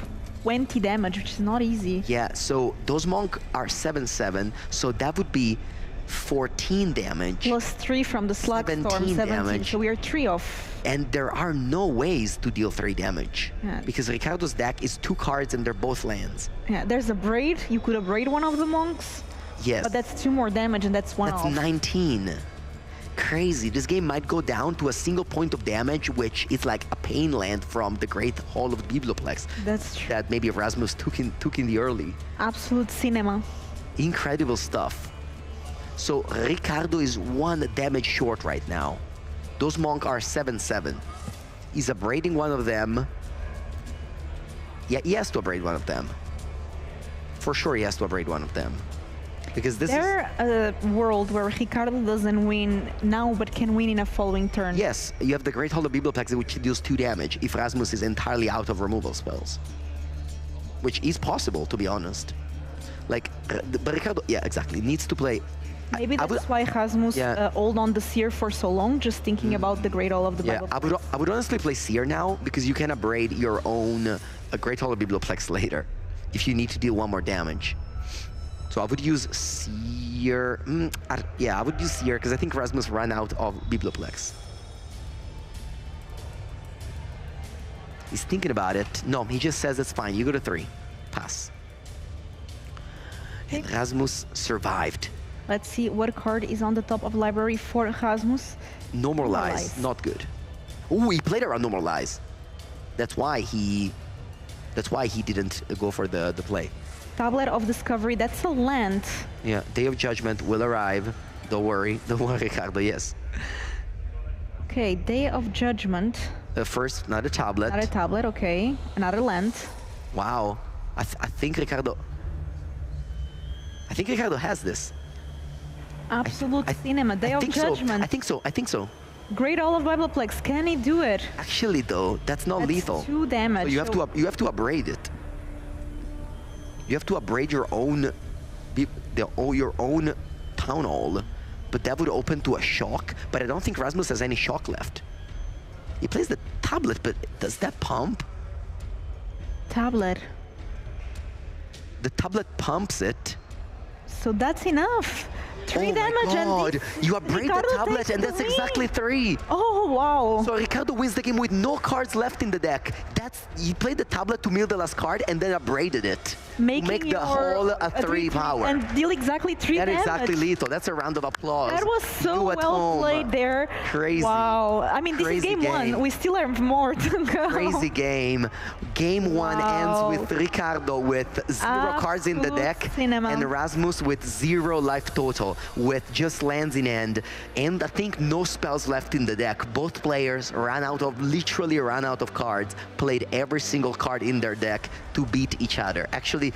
20 damage, which is not easy. Yeah, so those monk are 7/7, so that would be 14 damage. Plus 3 from the Slagstorm, 17 damage. So we are 3 off. And there are no ways to deal 3 damage. Yeah. Because Ricardo's deck is 2 cards and they're both lands. Yeah, there's a braid. You could abrade one of the monks. Yes. But that's 2 more damage and that's 1 off. That's 19. Crazy. This game might go down to a single point of damage, which is like a pain land from the Great Hall of Biblioplex. That's true. That maybe Rasmus took in the early. Absolute cinema. Incredible stuff. So Ricardo is 1 damage short right now. Those monk are 7/7. He's abrading one of them. Yeah, he has to abrade one of them. For sure he has to abrade one of them. Because this is a world where Ricardo doesn't win now, but can win in a following turn. Yes, you have the Great Hall of Biblioplex, which deals 2 damage if Rasmus is entirely out of removal spells. Which is possible, to be honest. Like, but Ricardo, yeah, exactly, needs to play. Maybe that's why Rasmus hold on the Seer for so long, just thinking about the Great Hall of the Bible. I would honestly play Seer now, because you can abrade your own Great Hall of Biblioplex later, if you need to deal 1 more damage. So I would use Seer. I would use Seer, because I think Rasmus ran out of Biblioplex. He's thinking about it. No, he just says it's fine. You go to 3. Pass. And Rasmus survived. Let's see what card is on the top of library for Rasmus. Normalize. Not good. Ooh, he played around Normalize. That's why he didn't go for the play. Tablet of Discovery, that's a land. Yeah, Day of Judgment will arrive. Don't worry, Ricardo, yes. Okay, Day of Judgment. First, not a tablet. Not a tablet, okay. Another land. Wow. I think Ricardo has this. Absolute cinema. Day of Judgment. I think so. Great all of Bibleplex. Can he do it? Actually, though, that's not lethal. 2 damage. So you have to upgrade it. You have to upgrade your own town hall, but that would open to a shock. But I don't think Rasmus has any shock left. He plays the tablet, but does that pump? Tablet. The tablet pumps it. So that's enough. 3 oh damage my God. and You upgrade Ricardo the tablet takes and the that's lead. exactly 3. Oh, wow. So Ricardo wins the game with no cards left in the deck. He played the tablet to mill the last card and then upgraded it. Make the whole a 3 power. And deal exactly 3 damage. That's exactly lethal. That's a round of applause. That was so You at well home. played there. Crazy. Wow. I mean, this is Crazy game game. 1. We still have more to go. Crazy game. Game 1 Wow. ends with Ricardo with 0 cards in the deck cinema. and Rasmus with 0 life total with just lands in hand and I think no spells left in the deck. Both players literally ran out of cards, played every single card in their deck to beat each other. Actually,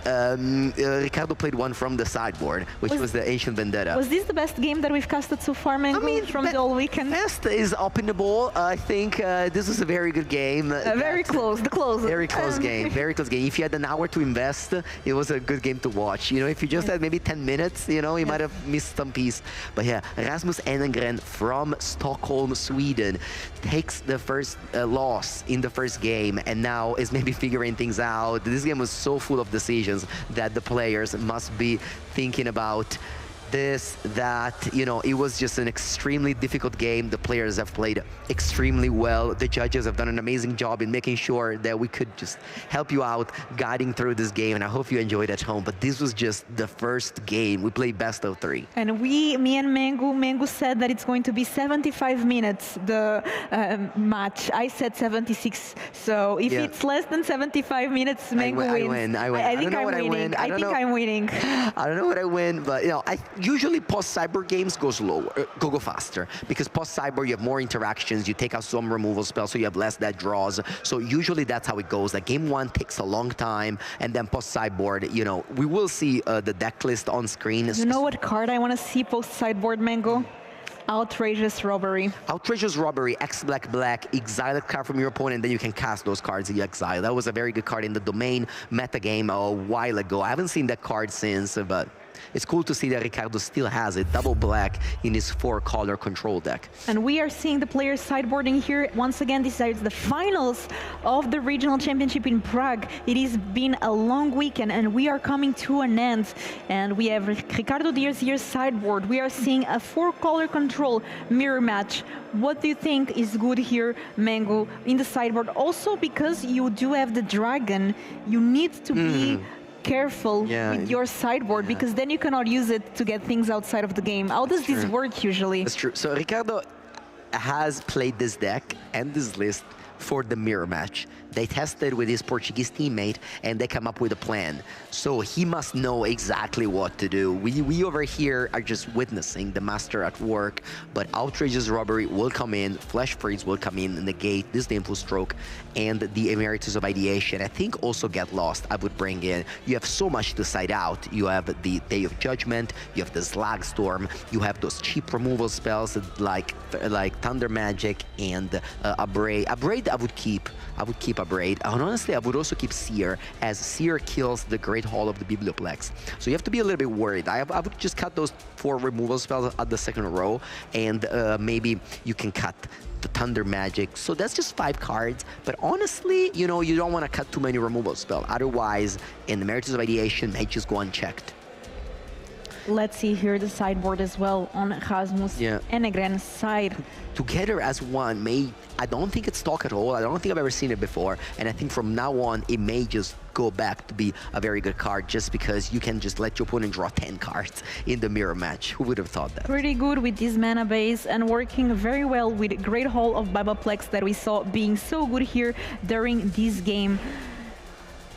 Ricardo played one from the sideboard, which was the Ancient Vendetta. Was this the best game that we've casted so far, Mango, from the whole weekend? Best is up in the ball. I think this was a very good game. Very close, the close. Very close game, very close game. If you had an hour to invest, it was a good game to watch. You know, if you just had maybe 10 minutes, you know, you might have missed some piece. But yeah, Rasmus Enengren from Stockholm, Sweden, takes the first loss in the first game and now is maybe figuring things out. This game was so full of decisions that the players must be thinking about this, that, you know, it was just an extremely difficult game. The players have played extremely well. The judges have done an amazing job in making sure that we could just help you out guiding through this game, and I hope you enjoyed at home. But this was just the first game. We played best of 3. And me and Mango said that it's going to be 75 minutes, the match. I said 76. So if it's less than 75 minutes, Mango wins. I win. I think I'm winning. I think I'm winning. I don't know what I win, but, you know, usually post-cyber games go faster because post-cyber you have more interactions, you take out some removal spells, so you have less dead draws. So usually that's how it goes. Like game 1 takes a long time, and then post-sideboard, you know, we will see the deck list on screen. You know what card I want to see post-sideboard, Mango? Outrageous Robbery. Outrageous Robbery, X-Black, exile a card from your opponent, then you can cast those cards in exile. That was a very good card in the Domain metagame a while ago. I haven't seen that card since, but it's cool to see that Ricardo still has it, double black in his 4-color control deck. And we are seeing the players sideboarding here. Once again, this is the finals of the Regional Championship in Prague. It has been a long weekend and we are coming to an end. And we have Ricardo Diaz here sideboard. We are seeing a 4-color control mirror match. What do you think is good here, Mango, in the sideboard? Also, because you do have the dragon, you need to be careful with your sideboard because then you cannot use it to get things outside of the game. How does this work usually? That's true. So Ricardo has played this deck and this list for the mirror match. They tested with his Portuguese teammate and they come up with a plan. So he must know exactly what to do. We over here are just witnessing the master at work, but Outrageous Robbery will come in, Flash Freeze will come in, negate this Influ Stroke, and the Emeritus of Ideation. I think also Get Lost I would bring in. You have so much to side out. You have the Day of Judgment, you have the Slag Storm, you have those cheap removal spells like Thunder Magic and Abrade. Abrade I would keep Abrade. And honestly, I would also keep Seer, as Seer kills the Great Hall of the Biblioplex. So you have to be a little bit worried. I would just cut those 4 removal spells at the second row, and maybe you can cut the Thunder Magic. So that's just 5 cards. But honestly, you know, you don't want to cut too many removal spells. Otherwise, in the Emeritus of Ideation may just go unchecked. Let's see here the sideboard as well on Rasmus Enegren's side. Together as one I don't think it's stock at all. I don't think I've ever seen it before. And I think from now on, it may just go back to be a very good card just because you can just let your opponent draw 10 cards in the mirror match. Who would have thought that? Pretty good with this mana base and working very well with Great Hall of Bibleplex that we saw being so good here during this game.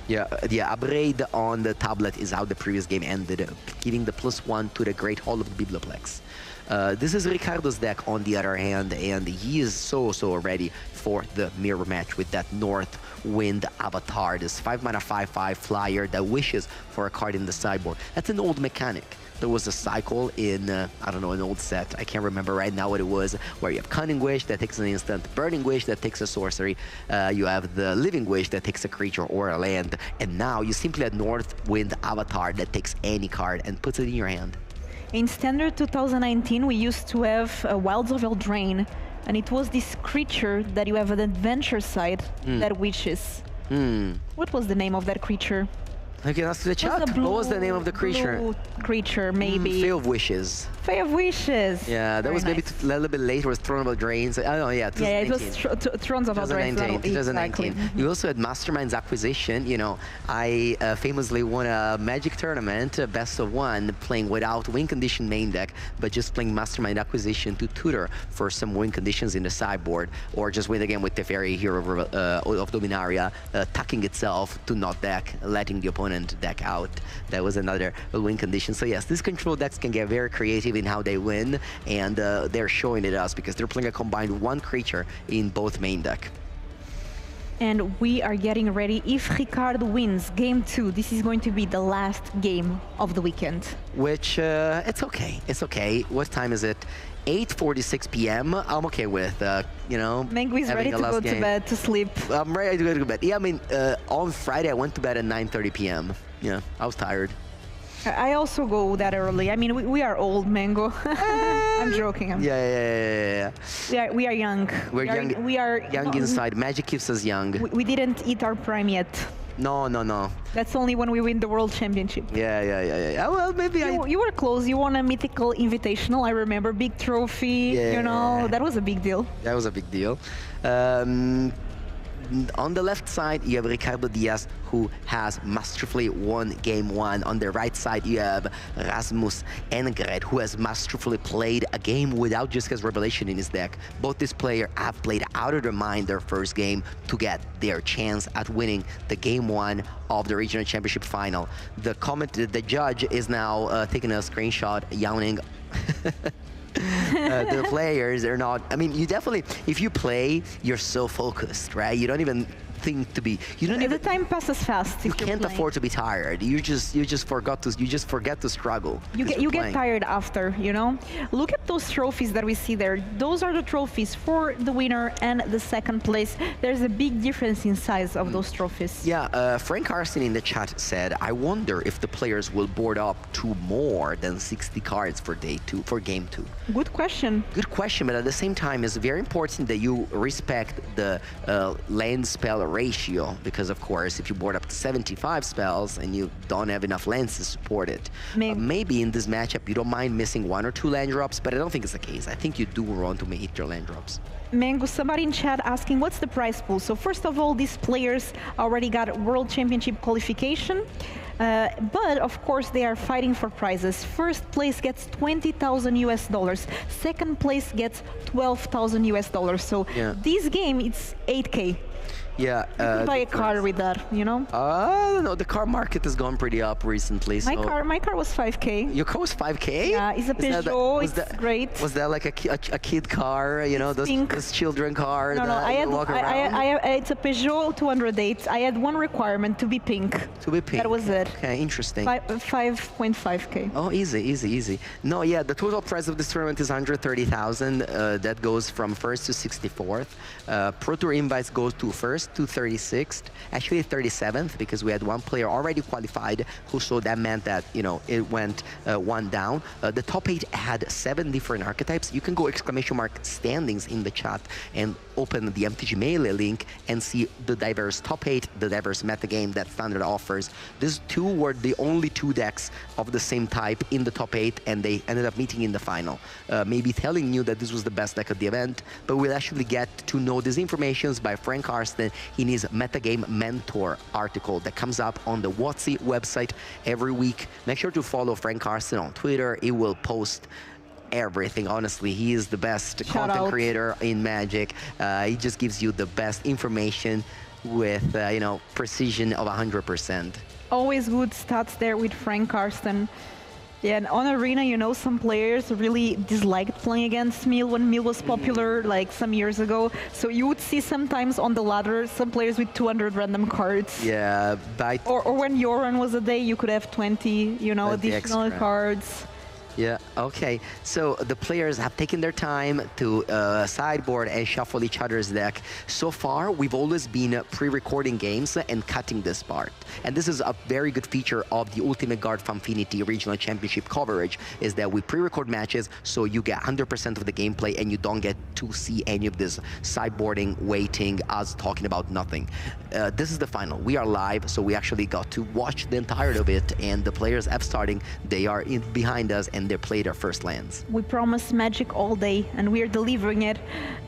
Yeah, Abrade on the tablet is how the previous game ended, giving the +1 to the Great Hall of the Biblioplex. This is Ricardo's deck on the other hand, and he is so ready for the mirror match with that North Wind avatar, this 5-mana 5/5 flyer that wishes for a card in the sideboard. That's an old mechanic. There was a cycle in, I don't know, an old set, I can't remember right now what it was, where you have Cunning Wish that takes an instant, Burning Wish that takes a sorcery, you have the Living Wish that takes a creature or a land, and now you simply have North Wind avatar that takes any card and puts it in your hand. In Standard 2019, we used to have Wilds of Eldraine, and it was this creature that you have an adventure side that wishes. What was the name of that creature? I can ask the chat. What was the name of the creature? Blue creature, maybe. Fae of Wishes. Fae of Wishes. Yeah, that was maybe a little bit later. It was Throne of Drains. I don't know, yeah. Yeah, it was Thrones of Eldraine. 2019. You also had Mastermind's Acquisition. You know, I famously won a Magic tournament, best of one, playing without win condition main deck, but just playing Mastermind Acquisition to tutor for some win conditions in the sideboard, or just win again with Teferi, Hero of Dominaria, tucking itself to not deck, letting the opponent deck out. That was another win condition. So yes, these control decks can get very creative in how they win, and they're showing it us because they're playing a combined one creature in both main deck. And we are getting ready. If Ricardo wins game 2, this is going to be the last game of the weekend. Which, it's okay. It's okay. What time is it? 8:46 p.m. I'm okay with, you know, Mengu is ready to go to bed, to sleep. I'm ready to go to bed. Yeah, I mean, on Friday I went to bed at 9:30 p.m. Yeah, I was tired. I also go that early. I mean, we are old, Mango. I'm joking. Yeah. We are young. We're young. We are young inside. Magic keeps us young. We didn't eat our prime yet. No. That's only when we win the World Championship. Yeah. Well, maybe you were close. You won a mythical invitational. I remember, big trophy. Yeah. You know, that was a big deal. That was a big deal. On the left side, you have Ricardo Diaz, who has masterfully won game 1. On the right side, you have Rasmus Engred, who has masterfully played a game without just his Revelation in his deck. Both these players have played out of their mind their first game to get their chance at winning the game 1 of the regional championship final. The judge is now taking a screenshot, yawning. The players are not, I mean, you definitely, if you play, you're so focused, right? You don't even think to be, the time passes fast. You can't afford to be tired. You just forget to struggle. You get tired after, you know. Look at those trophies that we see there. Those are the trophies for the winner and the second place. There's a big difference in size of those trophies. Yeah, Frank Carson in the chat said, I wonder if the players will board up to more than 60 cards for game 2. Good question. Good question, but at the same time, it's very important that you respect the land spell ratio, because of course, if you board up to 75 spells and you don't have enough lands to support it, maybe in this matchup you don't mind missing 1 or 2 land drops, but I don't think it's the case. I think you do want to hit your land drops. Mango, somebody in chat asking what's the prize pool. So first of all, these players already got World Championship qualification, but of course they are fighting for prizes. First place gets $20,000 US. Second place gets $12,000 US. So this game, it's 8K. Yeah. You can buy a car with that, you know? I don't know. The car market has gone pretty up recently. My car was 5K. Your car was 5K? Yeah, it's a Peugeot. It's great. Was that like a kid car? You know, those children car? No, it's a Peugeot 208. I had one requirement, to be pink. To be pink. That was it. Okay, interesting. 5.5K. Oh, easy. No, yeah, the total price of this tournament is 130,000. That goes from 1st to 64th. Pro Tour invites goes to 1st to 36th, actually 37th, because we had one player already qualified, so that meant that, you know, it went 1 down. The top 8 had 7 different archetypes. You can go !standings in the chat and open the MTG Melee link and see the diverse top 8, the diverse metagame that Standard offers. These 2 were the only 2 decks of the same type in the top 8, and they ended up meeting in the final. Maybe telling you that this was the best deck of the event, but we'll actually get to know these informations by Frank Karsten in his Metagame Mentor article that comes up on the WotC website every week. Make sure to follow Frank Karsten on Twitter. He will post everything. Honestly, he is the best content creator in Magic. He just gives you the best information with, you know, precision of 100%. Always good stats there with Frank Karsten. Yeah, and on Arena, you know, some players really disliked playing against Mil when Mil was popular, like some years ago. So you would see sometimes on the ladder some players with 200 random cards. Yeah, but Or when your run was a day, you could have 20, you know, 20 additional extra. cards. yeah, okay. So the players have taken their time to sideboard and shuffle each other's deck. So far, we've always been pre-recording games and cutting this part. And this is a very good feature of the Ultimate Guard Fanfinity Regional Championship coverage, is that we pre-record matches so you get 100% of the gameplay and you don't get to see any of this sideboarding, waiting, us talking about nothing. This is the final. We are live, so we actually got to watch the entirety of it, and the players have starting. They are behind us, and they played our first lands. We promised magic all day, and we are delivering it.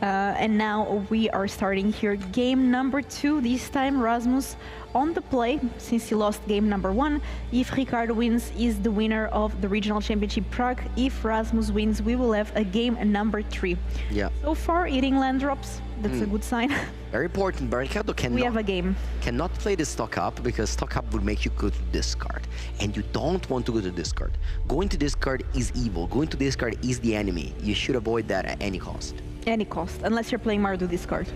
And now we are starting here. Game number 2, this time Rasmus on the play, since he lost game number 1. If Ricardo wins, is the winner of the Regional Championship Prague. If Rasmus wins, we will have a game number 3. Yeah. So far, eating land drops, that's a good sign. Very important, but Ricardo We have a game. cannot play the stock up, because stock up would make you go to discard, and you don't want to go to discard. Going to discard is evil. Going to discard is the enemy. You should avoid that at any cost. Any cost, unless you're playing Mardu discard.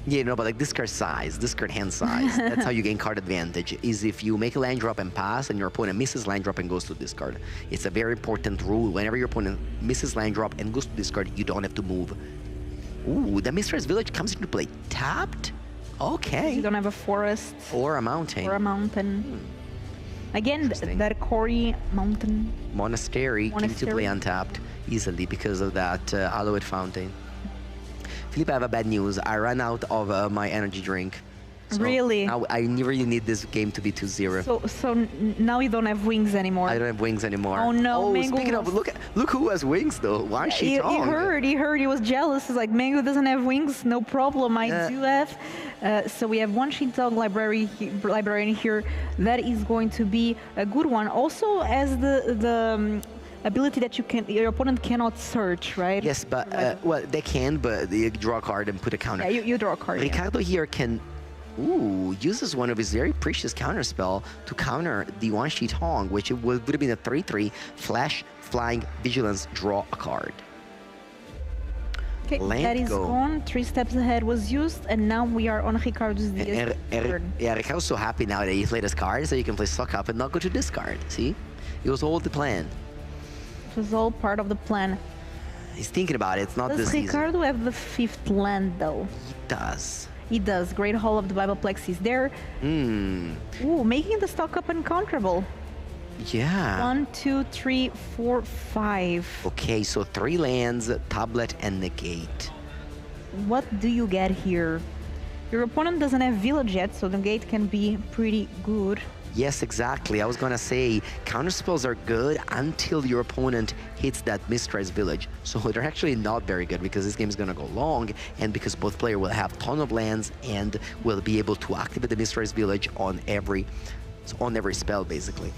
Yeah, no, but like discard size, discard hand size. That's how you gain card advantage, is if you make a land drop and pass and your opponent misses land drop and goes to discard. It's a very important rule. Whenever your opponent misses land drop and goes to discard, you don't have to move. Ooh, the Mistress Village comes into play tapped? Okay. You don't have a forest. Or a mountain. Or a mountain. Again, that Cory mountain. Monastery came to play untapped easily because of that Aloe Fountain. Philippe, I have a bad news. I ran out of my energy drink. So Really? Now I really need this game to be 2-0. So now you don't have wings anymore. I don't have wings anymore. Oh no, Oh, Mango speaking of, look who has wings though. Why is she he strong? he heard, he was jealous. He's like, Mango doesn't have wings, no problem, I do have. So we have one Shintong librarian here. That is going to be a good one. Also, as the ability that your opponent cannot search, right? Yes, but well, they can, but they draw a card and put a counter. Yeah, you draw a card. Ricardo here can, uses one of his very precious counter spell to counter the one sheet Hong, which would have been a 3/3 flash, flying, vigilance, draw a card. Okay, that is gone. 3 steps ahead was used, and now we are on Ricardo's turn. Yeah, Ricardo's so happy now that he played his card, so you can play stock up and not go to discard. See, it was all the plan. It was all part of the plan. He's thinking about it. It's not Does this easy. Ricardo have the 5th land, though? He does. He does. Great Hall of the Bibleplex is there. Ooh, making the stock up uncounterable. Yeah. 1, 2, 3, 4, 5. Okay, so 3 lands, tablet, and negate. What do you get here? Your opponent doesn't have village yet, so the gate can be pretty good. Yes, exactly. I was gonna say counter spells are good until your opponent hits that Mistress Village. So they're actually not very good because this game is gonna go long, and because both players will have ton of lands and will be able to activate the Mistress Village on every spell, basically.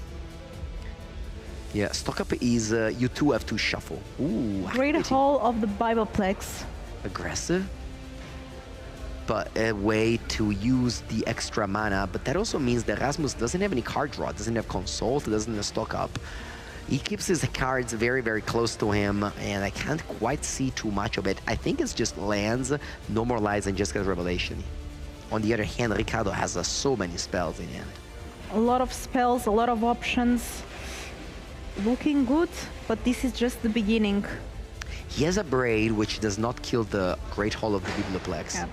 Yeah, stock up is you two have to shuffle. Ooh, Great Hall of the Bibleplex. aggressive, but a way to use the extra mana. But that also means that Rasmus doesn't have any card draw, doesn't have consult, doesn't have stock up. He keeps his cards very, very close to him, and I can't quite see too much of it. I think it's just lands, no more lies, and just get Revelation. On the other hand, Ricardo has so many spells in hand. A lot of spells, a lot of options. Looking good, but this is just the beginning. He has a Braid, which does not kill the Great Hall of the Biblioplex. Yeah.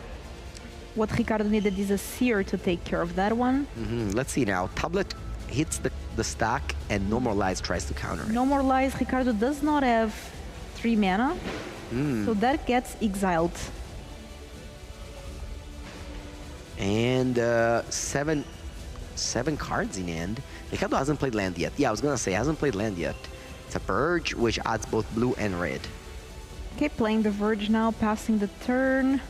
What Ricardo needed is a Seer to take care of that one. Let's see now. Tablet hits the stack, and No More Lies tries to counter it. No More Lies. Ricardo does not have 3 mana, so that gets exiled. And seven cards in hand. Ricardo hasn't played land yet. Yeah, I was gonna say, hasn't played land yet. It's a Purge, which adds both blue and red. Okay, playing the Verge now, passing the turn.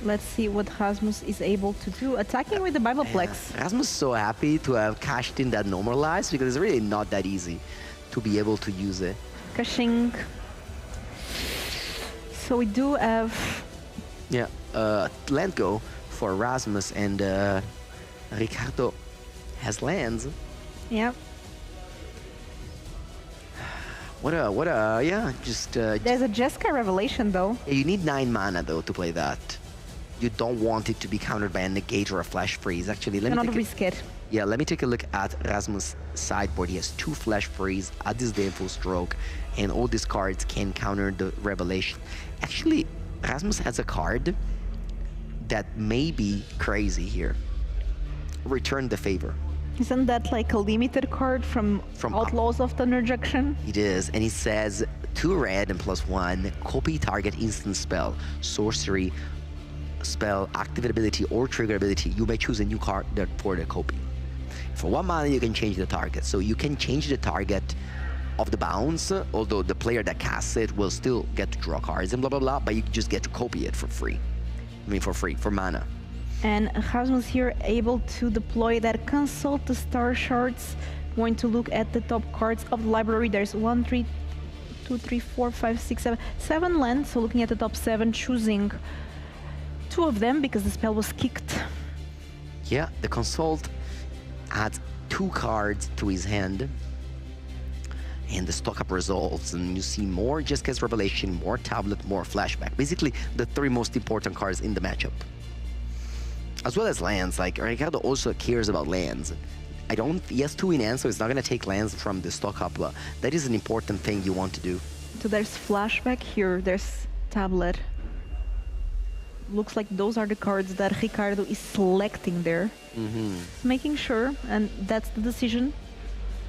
Let's see what Rasmus is able to do. Attacking with the Bibleplex. Rasmus is so happy to have cashed in that Normalize, because it's really not that easy to be able to use it. Caching. So we do have... Yeah, land go for Rasmus, and Ricardo has lands. Yeah. Yeah, just... There's a Jeskai Revelation, though. You need 9 mana, though, to play that. You don't want it to be countered by a negate or a flash freeze. Actually, let me Cannot risk it. Yeah, let me take a look at Rasmus' sideboard. He has 2 flash freeze at this Disdainful Stroke, and all these cards can counter the Revelation. Actually, Rasmus has a card that may be crazy here. Return the Favor. Isn't that like a limited card from Outlaws of Thunder Junction? It is, and it says 2 red and +1, copy target instant spell, sorcery, spell, activate ability, or trigger ability. You may choose a new card for the copy. For 1 mana, you can change the target. So you can change the target of the bounce, although the player that casts it will still get to draw cards and blah, blah, blah, but you just get to copy it for free. I mean, for free, for mana. And Rasmus here able to deploy that Consult the Star Shards. Going to look at the top cards of the library. There's 1, 3, 2, 3, 4, 5, 6, 7. 7 lands, so looking at the top 7, choosing 2 of them because the spell was kicked. Yeah, the Consult adds 2 cards to his hand. And the stock up resolves, and you see more Jeskai Revelation, more Tablet, more Flashback. Basically, the 3 most important cards in the matchup. As well as lands, like Ricardo also cares about lands. He has 2 in hand, so he's not going to take lands from the stock up. That is an important thing you want to do. So there's Flashback here, there's Tablet. Looks like those are the cards that Ricardo is selecting there. Making sure, and that's the decision.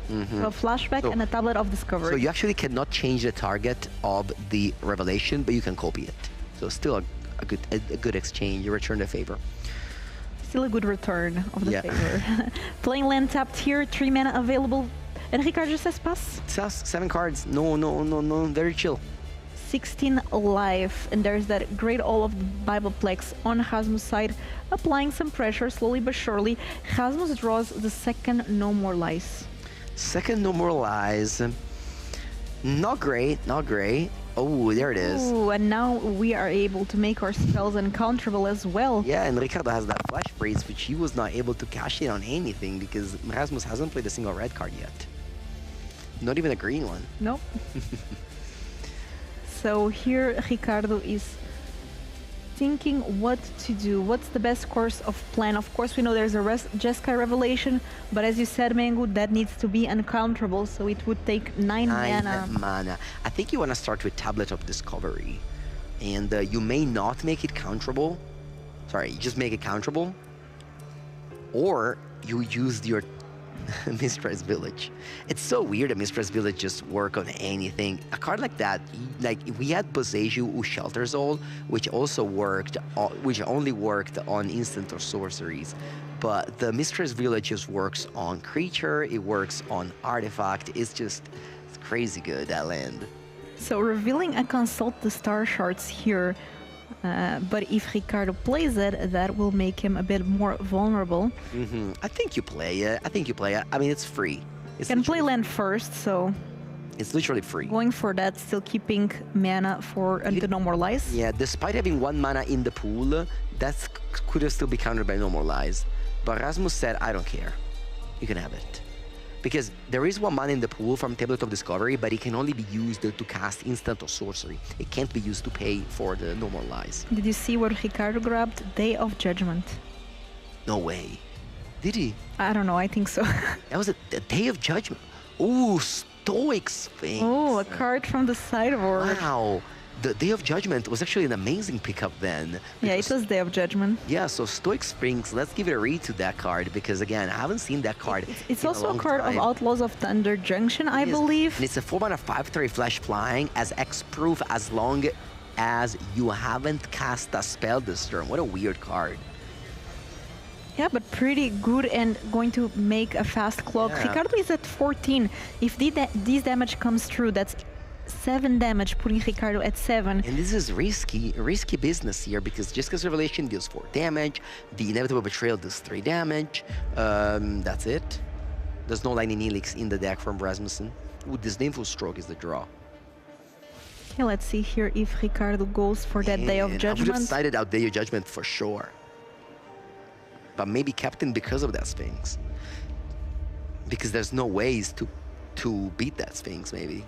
A Flashback and a Tablet of Discovery. So you actually cannot change the target of the Revelation, but you can copy it. So still a good exchange. You return the favor. Still a good return of the favor. Playing land tapped here, 3 mana available. And Ricardo says pass. 7 cards. No, very chill. 16 alive, and there's that great all of the Bibleplex on Rasmus' side, applying some pressure slowly but surely. Rasmus draws the second No More Lies. Second No More Lies. Not great. Oh, there it is. Ooh, and now we are able to make our spells uncounterable as well. Yeah, and Ricardo has that flash freeze, which he was not able to cash in on anything because Rasmus hasn't played a single red card yet. Not even a green one. Nope. So here Ricardo is thinking what to do. What's the best course of plan? Of course, we know there's a Jeskai Revelation, but as you said, Mengu, that needs to be uncounterable, so it would take 9 mana. I think you want to start with Tablet of Discovery, and you may not make it counterable. Sorry, you just make it counterable, or you use your Mistress Village. It's so weird that Mistress Village just work on anything. A card like that, like we had Boseiju who Shelters All, which also worked, which only worked on instant or sorceries. But the Mistress Village just works on creature, it works on artifact. It's crazy good, that land. So revealing a Consult the Star Shards here. But if Ricardo plays it, that will make him a bit more vulnerable. I think you play it. I mean, it's free. You can play land first, so... It's literally free. Going for that, still keeping mana for the No More Lies. Yeah, despite having 1 mana in the pool, that could have still be countered by No More Lies. But Rasmus said, I don't care. You can have it. Because there is 1 mana in the pool from Tablet of Discovery, but it can only be used to cast instant or sorcery. It can't be used to pay for the No More Lies. Did you see what Ricardo grabbed? Day of Judgment. No way. Did he? I don't know, I think so. That was a Day of Judgment. Ooh, Stoic Sphinx. Oh, a card from the sideboard. Wow. The Day of Judgment was actually an amazing pickup then. Yeah, it was Day of Judgment. Yeah, so Stoic Springs, let's give it a read to that card because, again, I haven't seen that card. It's also a card of Outlaws of Thunder Junction, I believe. And it's a 4-mana 5/3 flash flying as X-proof as long as you haven't cast a spell this turn. What a weird card. Yeah, but pretty good and going to make a fast clock. Yeah. Ricardo is at 14. If this damage comes through, that's 7 damage, putting Ricardo at 7. And this is risky business here because Jeskai Revelation deals 4 damage, the Inevitable Betrayal does 3 damage. That's it. There's no Lightning Helix in the deck from Rasmussen. Ooh, Disdainful Stroke is the draw. Okay, let's see here if Ricardo goes for that Day of Judgment. I would have cited out Day of Judgment for sure. But maybe Captain because of that Sphinx. Because there's no ways to beat that Sphinx, maybe.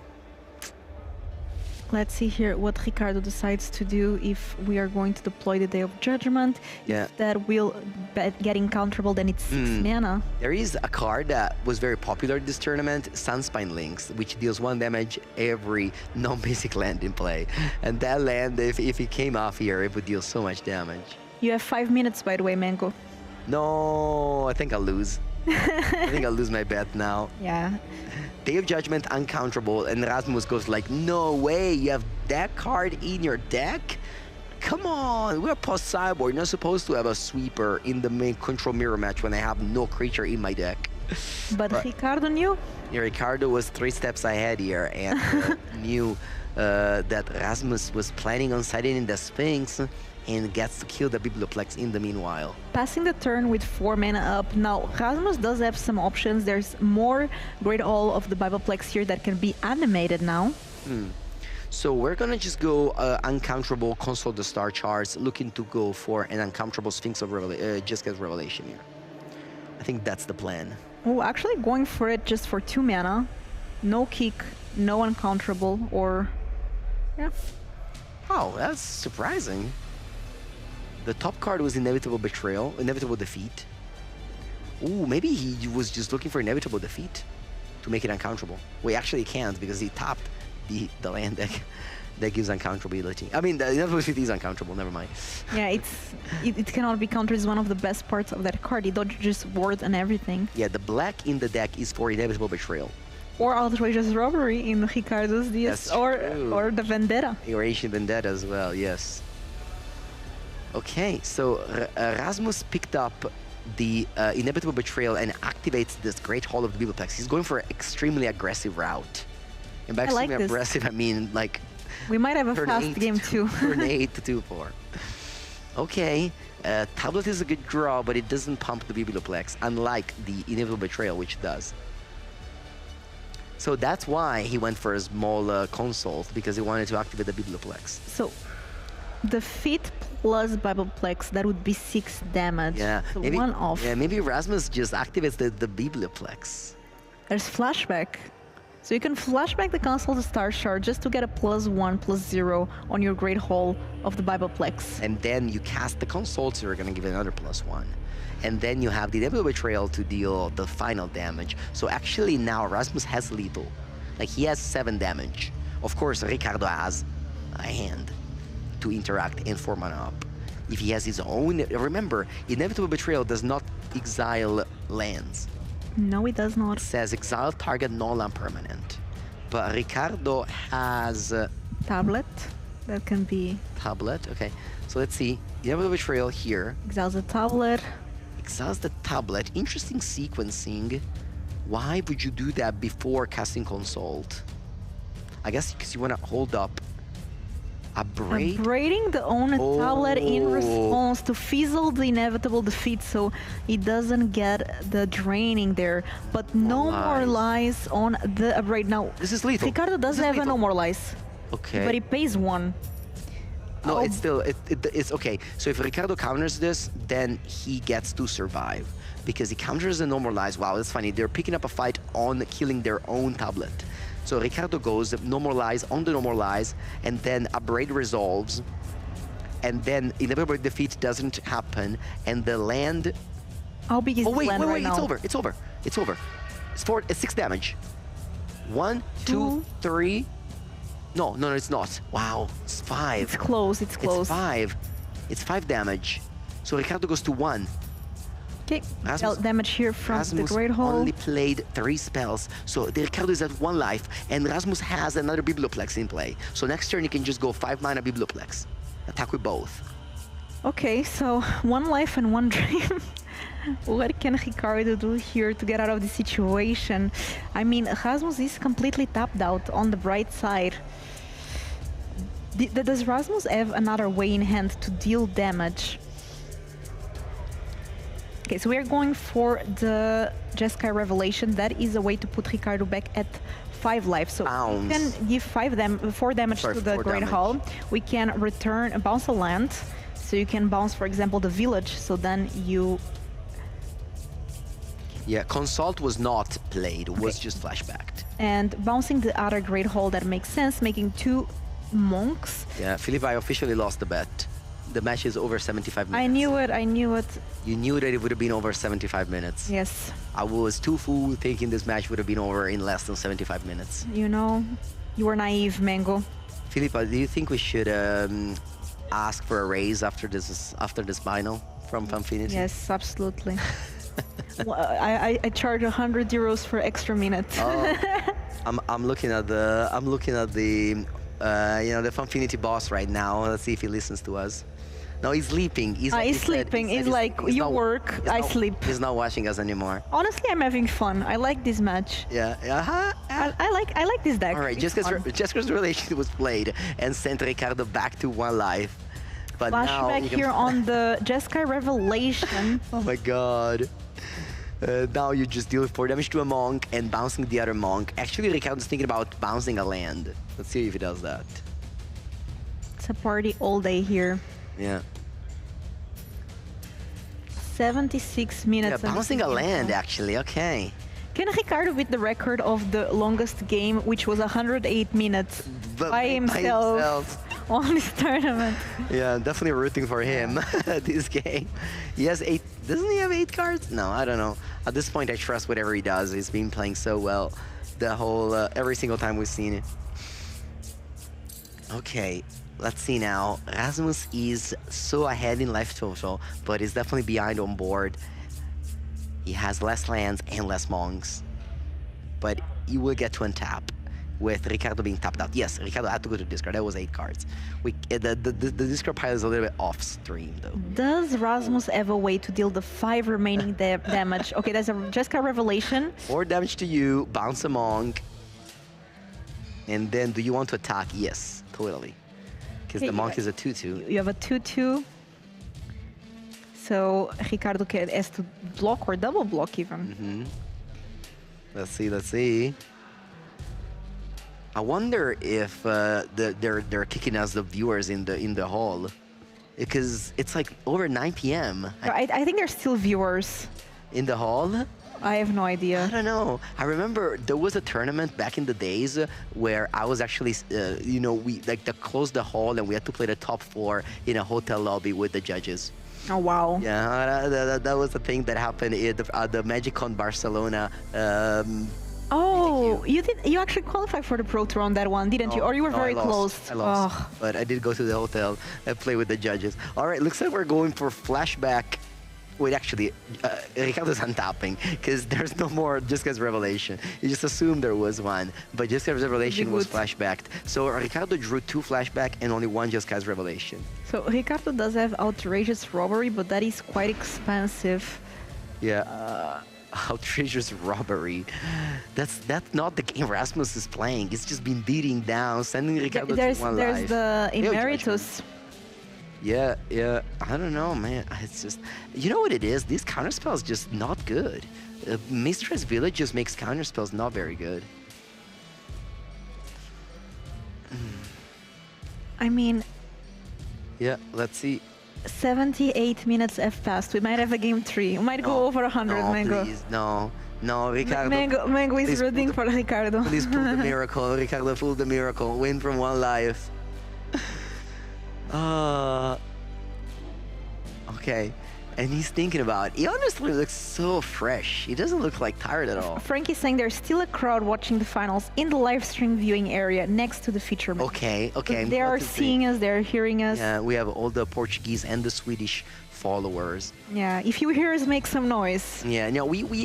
Let's see here what Ricardo decides to do if we are going to deploy the Day of Judgment. Yeah. If that will get encounterable, then it's 6 mana. There is a card that was very popular in this tournament, Sunspine Links, which deals 1 damage every non-basic land in play. And that land, if it came off here, it would deal so much damage. You have 5 minutes, by the way, Mango. No, I think I'll lose. I think I'll lose my bet now. Yeah. Day of Judgment uncounterable, and Rasmus goes like, no way, you have that card in your deck? Come on, we're post-sideboard. You're not supposed to have a sweeper in the main control mirror match when I have no creature in my deck. But Ricardo knew? Yeah, Ricardo was 3 steps ahead here and knew that Rasmus was planning on siding in the Sphinx and gets to kill the Biblioplex in the meanwhile. Passing the turn with 4 mana up. Now, Rasmus does have some options. There's more Great Hall of the Biblioplex here that can be animated now. So we're gonna just go uncounterable, console the star charts, looking to go for an uncounterable Sphinx of Jessica's Revelation here. I think that's the plan. Oh, actually going for it just for 2 mana. No kick, no uncounterable, or... yeah. Oh, that's surprising. The top card was Inevitable Betrayal, Inevitable Defeat. Ooh, maybe he was just looking for Inevitable Defeat to make it uncounterable. Well, he actually can't because he tapped the land deck that gives uncounterability. I mean, the Inevitable Defeat is uncounterable, never mind. Yeah, it cannot be countered. It's one of the best parts of that card. It dodges ward and everything. Yeah, the black in the deck is for Inevitable Betrayal. Or Outrageous Robbery in Ricardo's DS, or the Vendetta. Eurasian Vendetta as well, yes. Okay, so Rasmus picked up the Inevitable Betrayal and activates this Great Hall of the Biblioplex. He's going for an extremely aggressive route. And by extremely aggressive, I mean like... We might have a fast game too. Turn 8 to 2-4. Okay, Tablet is a good draw, but it doesn't pump the Biblioplex, unlike the Inevitable Betrayal, which does. So that's why he went for a small consult, because he wanted to activate the Biblioplex. So, defeat plus Biblioplex, that would be 6 damage. Yeah, so maybe, 1 off. Yeah, maybe Rasmus just activates the Biblioplex. There's flashback. So you can flashback the console to Star Shard just to get a +1/+0 on your Great Hall of the Biblioplex. And then you cast the console, so you're going to give it another +1. And then you have the Inevitable Betrayal to deal the final damage. So actually now Rasmus has lethal. Like he has 7 damage. Of course, Ricardo has a hand to interact and 4 mana up. If he has his own, remember, Inevitable Betrayal does not exile lands. No, it does not. It says exile target non-land permanent. But Ricardo has... Tablet, that can be... Tablet, okay. So let's see, Inevitable Betrayal here. Exiles the tablet. Exiles the tablet. Interesting sequencing. Why would you do that before casting Consult? I guess because you want to hold up Upgrading the own tablet in response to fizzle the Inevitable Defeat, so it doesn't get the draining there. But no more lies on the upgrade. Now, this is lethal. Ricardo does have a no more lies. Okay. But he pays 1. No, it's still, it's okay. So if Ricardo counters this, then he gets to survive. Because he counters the no more lies. Wow, that's funny. They're picking up a fight on killing their own tablet. So Ricardo goes, no more lies on the no more lies, and then Upgrade resolves, and then Inevitable Defeat doesn't happen, and the land... How big is the land right now? It's over, it's over, it's over. It's 6 damage. 1, 2, 3... No, it's not. Wow, it's 5. It's close, it's close. It's 5. It's 5 damage. So Ricardo goes to 1. Okay, damage here from the Great Hall. Only played 3 spells, so the Ricardo is at 1 life, and Rasmus has another Biblioplex in play. So next turn he can just go 5 mana Biblioplex. Attack with both. Okay, so 1 life and 1 dream. What can Ricardo do here to get out of the situation? I mean, Rasmus is completely tapped out on the bright side. Does Rasmus have another way in hand to deal damage? Okay, so we are going for the Jeskai Revelation. That is a way to put Ricardo back at 5 life. So we can give 4 damage to the Great Hall. We can return a bounce a land. So you can bounce, for example, the village. So then you... Yeah, Consult was not played, it was just flashbacked. And bouncing the other Great Hall, that makes sense, making 2 monks. Yeah, Philippe, I officially lost the bet. The match is over 75 minutes. I knew it. I knew it. You knew that it would have been over 75 minutes. Yes. I was too fool thinking this match would have been over in less than 75 minutes. You know, you were naive, Mango. Philippe, do you think we should ask for a raise after this final from Fanfinity? Yes, absolutely. Well, I charge 100 euros for extra minutes. Oh, I'm looking at the the Fanfinity boss right now. Let's see if he listens to us. No, he's sleeping. He's sleeping. He's like, you work, I sleep. He's not watching us anymore. Honestly, I'm having fun. I like this match. Yeah. I like this deck. All right, Jessica's relation was played and sent Ricardo back to 1 life. But Flashback here on the Jeskai Revelation. Oh my god. Now you just deal 4 damage to a monk and bouncing the other monk. Actually, Ricardo's thinking about bouncing a land. Let's see if he does that. It's a party all day here. Yeah. 76 minutes. Yeah, bouncing a land, actually. Okay. Can Ricardo beat the record of the longest game, which was 108 minutes by himself on this tournament? Yeah, definitely rooting for him this game. He has 8. Doesn't he have 8 cards? No, I don't know. At this point, I trust whatever he does. He's been playing so well the whole every single time we've seen it. Okay. Let's see now. Rasmus is so ahead in life total, but is definitely behind on board. He has less lands and less monks, but he will get to untap with Ricardo being tapped out. Yes, Ricardo had to go to discard. That was 8 cards. The discard pile is a little bit off stream though. Does Rasmus have a way to deal the 5 remaining damage? Okay, that's a Jeskai Revelation. 4 damage to you, bounce a monk, and then do you want to attack? Yes, totally. Because the monk is a 2/2. You have a 2/2. So Ricardo has to block or double block even. Let's see. I wonder if they're kicking us, the viewers, in the hall, because it's like over 9 p.m. I think there's still viewers in the hall. I have no idea. I don't know. I remember there was a tournament back in the days where I was actually, we closed the hall and we had to play the top 4 in a hotel lobby with the judges. Oh wow! Yeah, that was the thing that happened at the MagicCon Barcelona. Oh, you actually qualified for the Pro Tour on that one, didn't you? Or you were very close. I lost. But I did go to the hotel and play with the judges. All right, looks like we're going for flashback. Wait, actually, Ricardo's untapping because there's no more Jeskai Revelation. You just assumed there was one, but Jeskai Revelation was flashbacked. So Ricardo drew 2 flashback and only 1 Jeskai Revelation. So Ricardo does have Outrageous Robbery, but that is quite expensive. Yeah. Outrageous Robbery. That's not the game Rasmus is playing. It's just been beating down, sending Ricardo to 1 life. There's the Emeritus. Yeah, I don't know, man. It's just, you know what it is? These counterspells just not good. Mistress Village just makes counterspells not very good. I mean... Yeah, let's see. 78 minutes have passed. We might have a game 3. We might go over 100, Mango. Please, no, Ricardo. Mango is rooting for Ricardo. Please pull the miracle. Ricardo, pull the miracle. Win from 1 life. Okay. And he's thinking about it. He honestly looks so fresh. He doesn't look like tired at all. Frankie's saying there's still a crowd watching the finals in the live stream viewing area next to the feature match. Okay. They are seeing us, they're hearing us. Yeah, we have all the Portuguese and the Swedish followers. Yeah, if you hear us make some noise. Yeah, no, we Woo!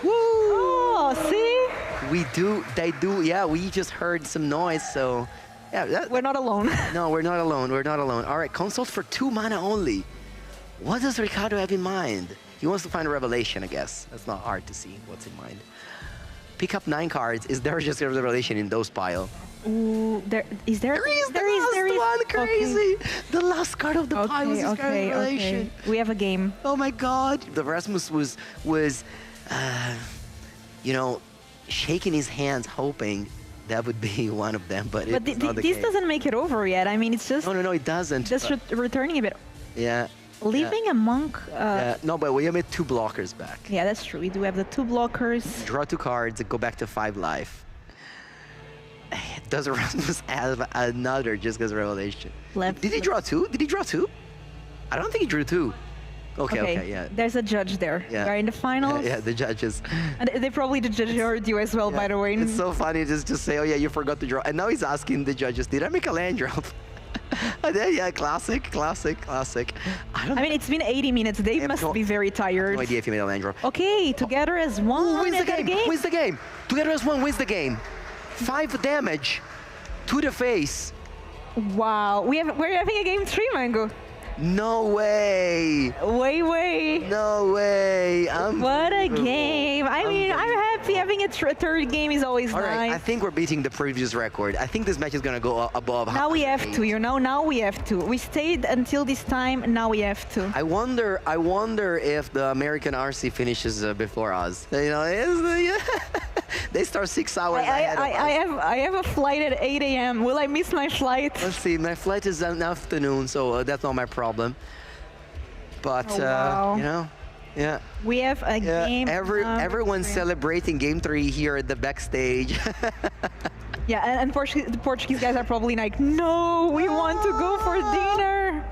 Oh, see? We do, they do, yeah, we just heard some noise, so... Yeah, we're not alone. No, we're not alone. We're not alone. All right, consult for 2 mana only. What does Ricardo have in mind? He wants to find a revelation, I guess. That's not hard to see what's in mind. Pick up 9 cards. Is there just a revelation in those pile? Ooh, there is. There is one. Crazy. Okay. The last card of the pile is revelation. We have a game. Oh my God. The Rasmus was shaking his hands, hoping that would be one of them, but it's not the this case. doesn't make it over yet. I mean, it's just... No, it doesn't. Just returning a bit. Yeah. Leaving a monk... no, but we have 2 blockers back. Yeah, that's true. We do have the 2 blockers. Draw 2 cards and go back to 5 life. Does Rasmus have another just because revelation? Left. Did he draw two? Did he draw two? I don't think he drew two. Okay, yeah. There's a judge there. Yeah. They're in the finals. Yeah, the judges. And they probably the judge heard you as well, by the way. It's so funny just to say, oh yeah, you forgot to draw. And now he's asking the judges, did I make a land drop? Yeah, classic. I mean, it's been 80 minutes. They must be very tired. No idea if you made a land drop. Okay, together as one. Who wins the game? Wins the game. Together as one wins the game. 5 damage to the face. Wow, we're having a game 3, Mango. No way. Way. No way. What a game. I mean, I'm happy having a third game is always All nice. right, I think we're beating the previous record. I think this match is going to go above. Now we have to, now we have to. We stayed until this time, now we have to. I wonder if the American RC finishes before us. You know, they start 6 hours ahead of us. I have a flight at 8 a.m. Will I miss my flight? Let's see, my flight is in the afternoon, so that's not my problem. But, wow. you know, yeah. We have a game. Everyone's celebrating game 3 here at the backstage. Yeah, and the Portuguese guys are probably like, no, we want to go for dinner.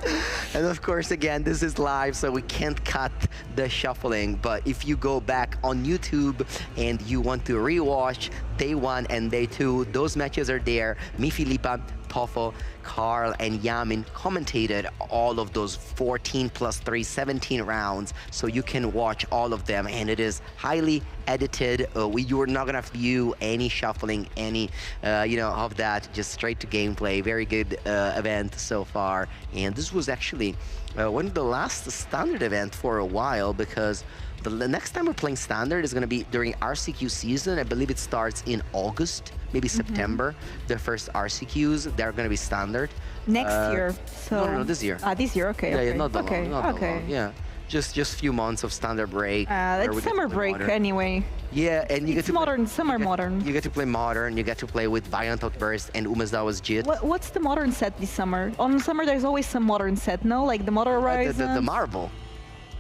And of course, again, this is live, so we can't cut the shuffling. But if you go back on YouTube and you want to rewatch day 1 and day 2, those matches are there. Me, Filipa, Toffo, Carl, and Yamin commentated all of those 14 plus 3, 17 rounds, so you can watch all of them, and it is highly edited. You're not gonna view any shuffling, any of that, just straight to gameplay. Very good event so far, and this was actually one of the last standard event for a while, because the next time we're playing standard is going to be during RCQ season. I believe it starts in August, maybe September. The first RCQs, they're going to be standard. Next year. So no, this year. This year, okay. Yeah, okay. yeah, not that long. Not that long. Yeah, just few months of standard break. It's summer break anyway. Yeah, and you get to modern, modern. You get to play modern. You get to play with Violent Outburst and Umezawa's Jit. What's the modern set this summer? On summer, there's always some modern set, no? Like the Modern Horizon. The Marvel.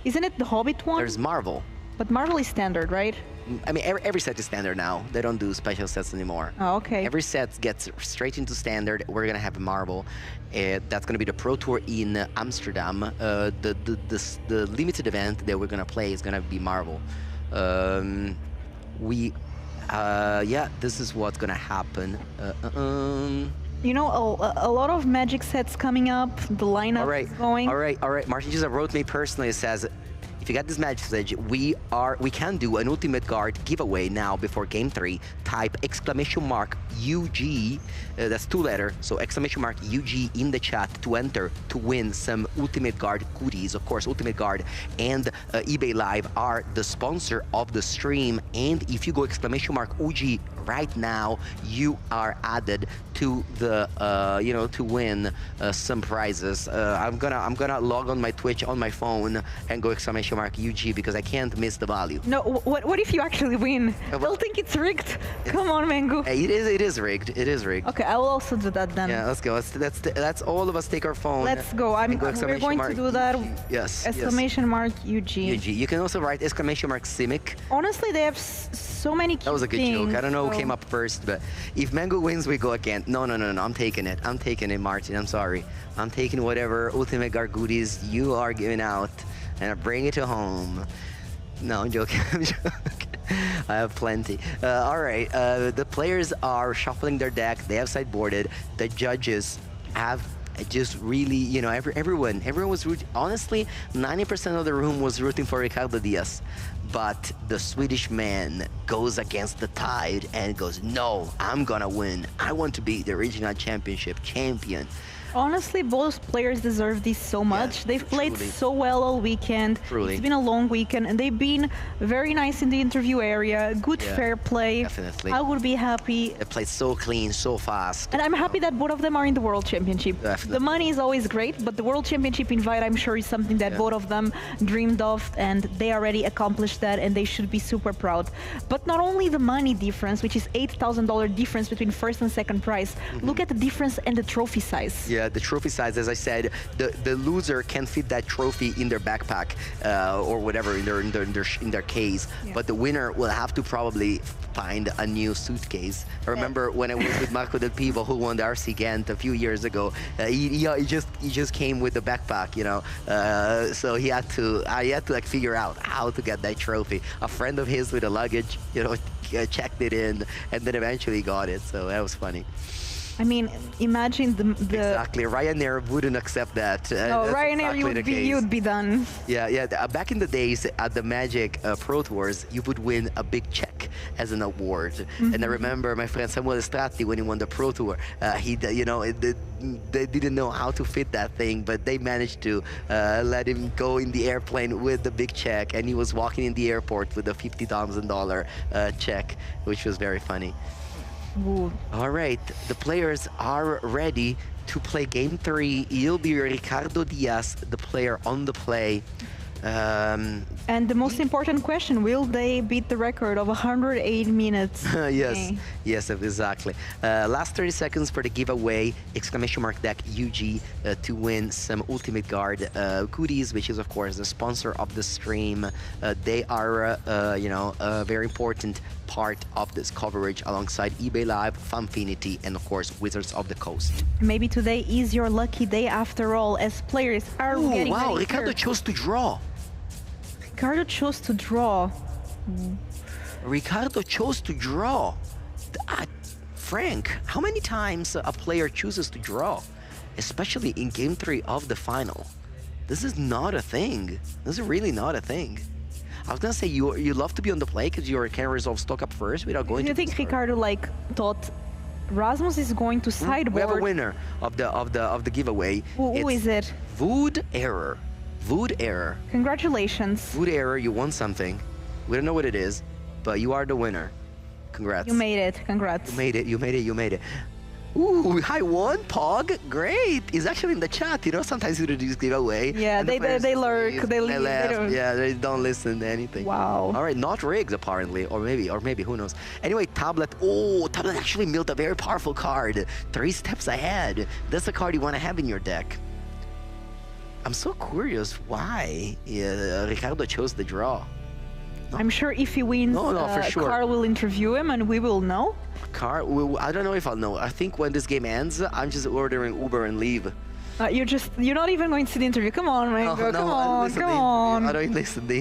Isn't it the Hobbit one? There's Marvel. But Marvel is standard, right? I mean, every set is standard now. They don't do special sets anymore. Oh, okay. Every set gets straight into standard. We're gonna have a Marvel. That's gonna be the Pro Tour in Amsterdam. The limited event that we're gonna play is gonna be Marvel. Yeah, this is what's gonna happen. You know, a lot of Magic sets coming up. The lineup is going. All right. Martin just wrote me personally. Says, if you got this message, we can do an Ultimate Guard giveaway now before Game 3. Type !UG, that's 2-letter, so !UG in the chat to enter to win some Ultimate Guard goodies. Of course, Ultimate Guard and eBay Live are the sponsor of the stream, and if you go !UG right now, you are added to the to win some prizes. I'm gonna log on my Twitch on my phone and go !UG because I can't miss the value. No, what if you actually win? They'll think it's rigged. Come on, Mango. It is rigged. It is rigged. Okay, I will also do that then. Yeah, let's go. Let's all of us take our phone. Let's go. We're going to do that. Yes. !UG. UG. You can also write !Simic. Honestly, they have so many cute That was a good things, joke. I don't know so. who came up first, but if Mango wins, we go again. No. I'm taking it. I'm taking it, Martin. I'm sorry. I'm taking whatever Ultimate Guard goodies you are giving out, and I bring it to home. No, I'm joking. I have plenty. All right. The players are shuffling their deck. They have sideboarded. The judges have just really, everyone was rooting. Honestly, 90% of the room was rooting for Ricardo Diaz. But the Swedish man goes against the tide and goes, no, I'm gonna win. I want to be the regional championship champion. Honestly, both players deserve this so much. They've played truly. so well all weekend. Truly. It's been a long weekend, and they've been very nice in the interview area. Good fair play. Definitely. I would be happy. They played so clean, so fast. And I'm happy that both of them are in the World Championship. Definitely. The money is always great, but the World Championship invite, I'm sure, is something that both of them dreamed of, and they already accomplished that, and they should be super proud. But not only the money difference, which is $8,000 difference between first and second prize, look at the difference and the trophy size. Yeah, the trophy size, as I said, the loser can fit that trophy in their backpack or whatever in their case, but the winner will have to probably find a new suitcase. I remember when I was with Marco Del Pivo, who won the RC Ghent a few years ago. He just came with the backpack, you know. So I had to like figure out how to get that trophy. A friend of his with the luggage, you know, checked it in, and then eventually got it. So that was funny. I mean, imagine the Exactly. Ryanair wouldn't accept that. That's Ryanair, exactly you'd be done. Yeah. Back in the days at the Magic Pro Tours, you would win a big check as an award. And I remember my friend Samuel Estratti, when he won the Pro Tour, they didn't know how to fit that thing, but they managed to let him go in the airplane with the big check, and he was walking in the airport with a $50,000 check, which was very funny. Ooh. All right, the players are ready to play game 3. It'll be Ricardo Diaz, the player on the play. And the most important question, will they beat the record of 108 minutes? Yes, exactly. Last 30 seconds for the giveaway, !deck UG to win some Ultimate Guard goodies, which is of course the sponsor of the stream. They are, a very important part of this coverage alongside eBay Live, Funfinity, and of course Wizards of the Coast. Maybe today is your lucky day after all, as players are getting wow, ready Ricardo here. chose to draw. Ricardo chose to draw. Ricardo chose to draw. Frank, how many times a player chooses to draw, especially in game 3 of the final? This is not a thing. This is really not a thing. I was gonna say you love to be on the play because you can resolve stock up first without going to. Do you think Ricardo thought Rasmus is going to sideboard? We have a winner of the giveaway. Who is it? Vood Error. Vood Error. Congratulations. Vood Error, you won something. We don't know what it is, but you are the winner. Congrats. You made it. Congrats. You made it. Ooh, I won, Pog. Great. He's actually in the chat. You know, sometimes you do this giveaway. Yeah, they lurk. They laugh. Yeah, they don't listen to anything. Wow. All right, not rigged apparently, or maybe who knows. Anyway, Tablet. Oh, Tablet actually milled a very powerful card. 3 steps ahead. That's a card you want to have in your deck. I'm so curious why Ricardo chose the draw. I'm sure if he wins, for sure. Carl will interview him and we will know. I don't know if I'll know. I think when this game ends, I'm just ordering Uber and leave. You're not even going to see the interview. Come on, Mango. Come on. I don't listen to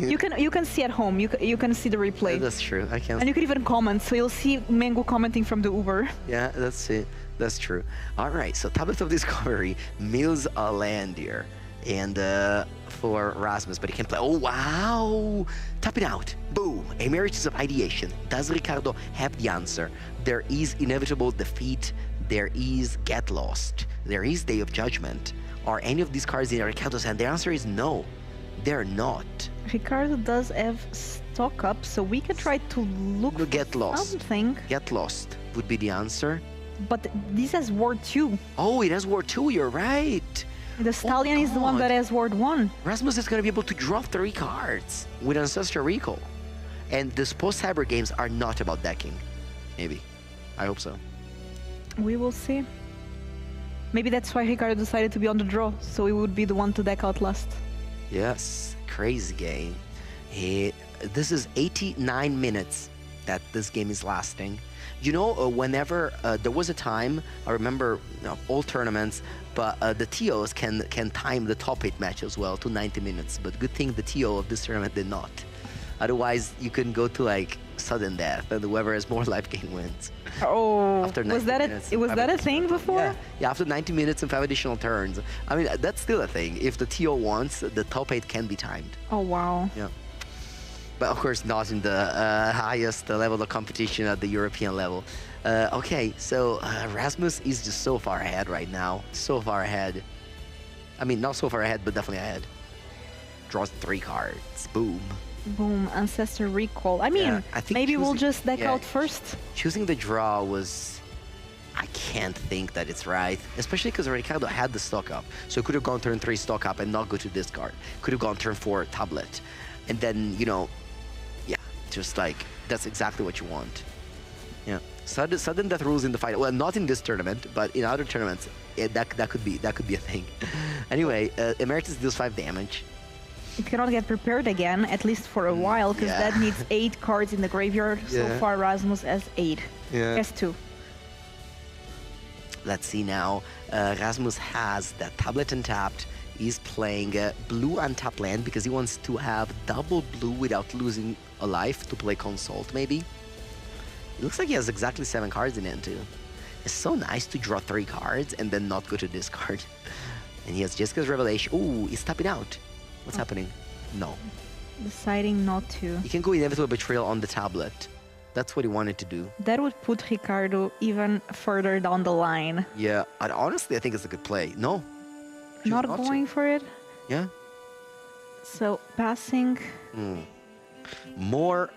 you can see at home. You can see the replay. Yeah, that's true. I can. And you can even comment. So you'll see Mango commenting from the Uber. Yeah, that's it. That's true. All right. So Tablet of Discovery mills a land here. And for Rasmus, but he can play. Oh, wow. Tap it out. Boom. Emeritus of Ideation. Does Ricardo have the answer? There is Inevitable Defeat. There is Get Lost. There is Day of Judgment. Are any of these cards in Ricardo's hand? The answer is no. They're not. Ricardo does have stock up, so we can try to look Get Lost. Something. Get Lost would be the answer. But this has Ward 2. Oh, it has Ward 2. You're right. The Stallion is the one that has Ward 1. Rasmus is going to be able to drop 3 cards with Ancestral Recall. And these post-Cyber games are not about decking. Maybe. I hope so. We will see. Maybe that's why Ricardo decided to be on the draw, so he would be the one to deck out last. Yes, crazy game. This is 89 minutes that this game is lasting. You know, whenever there was a time, I remember all tournaments, but the TOs can time the top 8 match as well to 90 minutes. But good thing the TO of this tournament did not. Otherwise, you can go to like sudden death, and whoever has more life gain wins. Oh, after 90 minutes, was that a thing before? Yeah, after 90 minutes and 5 additional turns. I mean, that's still a thing. If the TO wants, the top 8 can be timed. Oh, wow. Yeah. But of course, not in the highest level of competition at the European level. Okay, so Rasmus is just so far ahead right now. So far ahead. I mean, not so far ahead, but definitely ahead. Draws 3 cards. Boom. Boom. Ancestor Recall. I mean, I think maybe we'll just deck out first. Choosing the draw was... I can't think that it's right. Especially because Ricardo had the stock up. So it could have gone turn 3 stock up and not go to discard. Could have gone turn 4 tablet. And then, you know... just like that's exactly what you want. Yeah, sudden death rules in the fight. Well, not in this tournament, but in other tournaments, that could be a thing. Anyway, Emeritus deals 5 damage. It cannot get prepared again, at least for a while, because yeah. that needs 8 cards in the graveyard. So Yeah. far, Rasmus has 8. Yeah. Has 2. Let's see now. Rasmus has that tablet untapped. He's playing blue untapped land because he wants to have double blue without losing a life to play Consult, maybe. It looks like he has exactly 7 cards in hand, too. It's so nice to draw 3 cards and then not go to discard. And he has Jessica's Revelation. Ooh, he's tapping out. What's happening? No. Deciding not to. He can go Inevitable Betrayal on the tablet. That's what he wanted to do. That would put Ricardo even further down the line. Yeah, and honestly, I think it's a good play. No. Not going for it. Yeah. So passing. More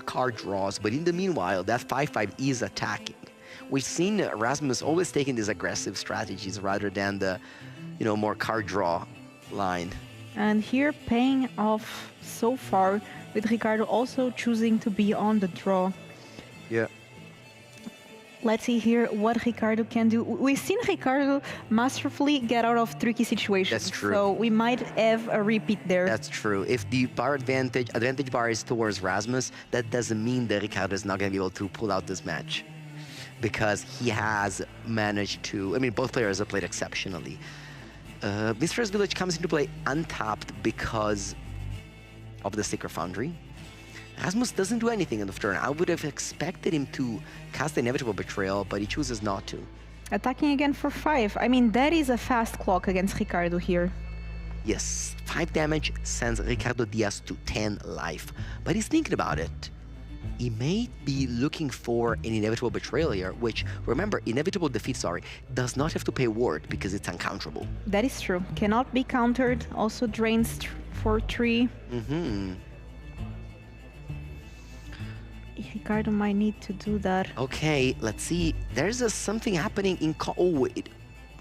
card draws, but in the meanwhile, that 5/5 is attacking. We've seen Rasmus always taking these aggressive strategies rather than the, more card draw line. And here paying off so far, with Ricardo also choosing to be on the draw. Yeah. Let's see here what Ricardo can do. We've seen Ricardo masterfully get out of tricky situations. That's true. So we might have a repeat there. That's true. If the bar advantage bar is towards Rasmus, that doesn't mean that Ricardo is not going to be able to pull out this match. Because he has managed to, both players have played exceptionally. Mistress Village comes into play untapped because of the Sacred Foundry. Rasmus doesn't do anything on the turn. I would have expected him to cast the Inevitable Betrayal, but he chooses not to. Attacking again for 5. That is a fast clock against Ricardo here. Yes, 5 damage sends Ricardo Diaz to 10 life. But he's thinking about it. He may be looking for an Inevitable Betrayal here, which, remember, Inevitable Defeat, does not have to pay ward because it's uncounterable. That is true. Cannot be countered. Also drains for 3. Ricardo might need to do that. Okay, let's see. There's something happening in... wait,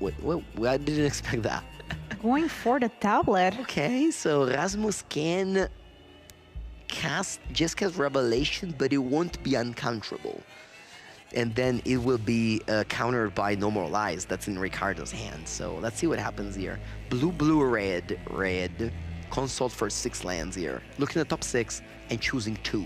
I didn't expect that. Going for the tablet. Okay, so Rasmus can cast Jessica's Revelation, but it won't be uncounterable. And then it will be countered by No More Lies. That's in Ricardo's hand. So let's see what happens here. Blue, blue, red, red. Consult for 6 lands here. Looking at top 6 and choosing 2.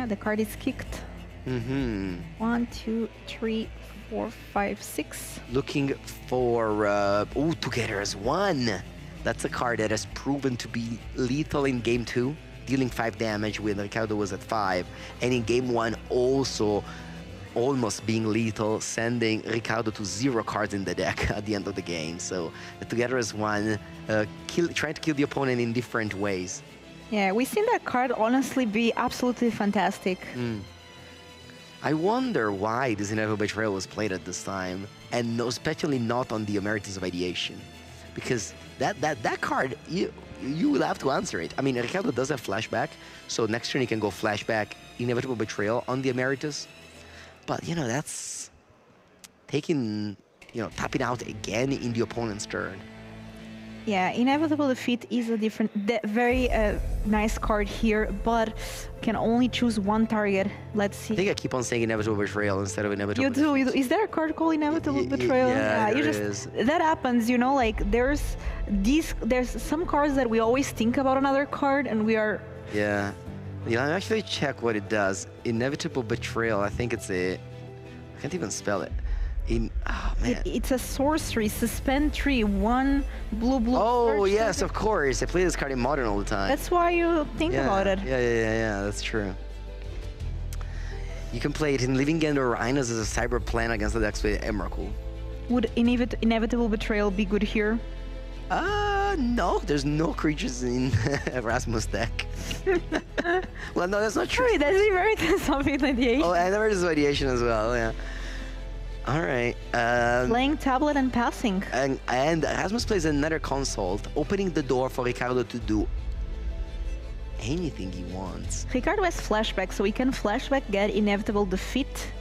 The card is kicked. 1, 2, 3, 4, 5, 6. Looking for... Together as 1. That's a card that has proven to be lethal in Game 2, dealing 5 damage when Ricardo was at 5. And in Game 1 also almost being lethal, sending Ricardo to 0 cards in the deck at the end of the game. So Together as 1, trying to kill the opponent in different ways. Yeah, we've seen that card honestly be absolutely fantastic. I wonder why this Inevitable Betrayal was played at this time, and especially not on the Emeritus of Ideation. Because that card, you will have to answer it. Ricardo does have Flashback, so next turn he can go Flashback, Inevitable Betrayal on the Emeritus. But, that's taking, tapping out again in the opponent's turn. Yeah, Inevitable Defeat is a very nice card here, but can only choose 1 target. Let's see. I think I keep on saying Inevitable Betrayal instead of Inevitable Defeat. You do. Is there a card called Inevitable Betrayal? Yeah, there is. That happens, there's some cards that we always think about another card, and we are... Yeah. I actually check what it does. Inevitable Betrayal, I think it's I can't even spell it. It's a sorcery, suspend 3, 1 blue. Oh, yes, of course. I play this card in Modern all the time. That's why you think about it. Yeah, that's true. You can play it in Living End or Rhinos as a cyber plan against the decks with Emrakul. Would Inevitable Betrayal be good here? No, there's no creatures in Rasmus' deck. Well, no, that's not true. Sorry, that's Emeritus of Ideation. Oh, and Emeritus of Ideation as well, yeah. All right. Playing tablet and passing. And Rasmus plays another Consult, opening the door for Ricardo to do anything he wants. Ricardo has Flashback, so he can Flashback, get Inevitable Defeat,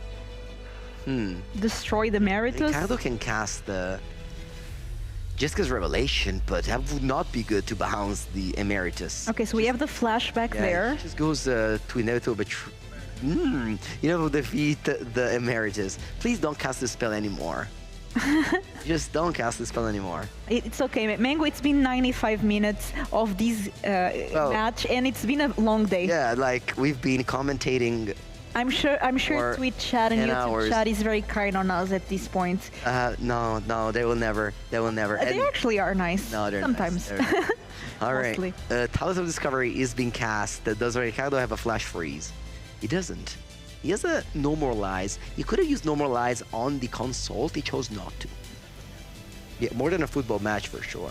destroy the Emeritus. Ricardo can cast Jessica's Revelation, but that would not be good to bounce the Emeritus. Okay, so we have the Flashback there. It just goes to Inevitable Betrayal. Defeat the Emeritus. Please don't cast the spell anymore. Just don't cast the spell anymore. It's okay, Mango. It's been 95 minutes of this match, and it's been a long day. Yeah, like we've been commentating. I'm sure Twitch chat and YouTube chat is very kind on us at this point. No, they will never. They will never. They actually are nice. No, they're sometimes. Nice. They're nice. All right. Mostly. Talent of Discovery is being cast. Does Ricardo have a flash freeze? He doesn't. He has a Normalize. He could have used Normalize on the console. He chose not to. Yeah, more than a football match for sure.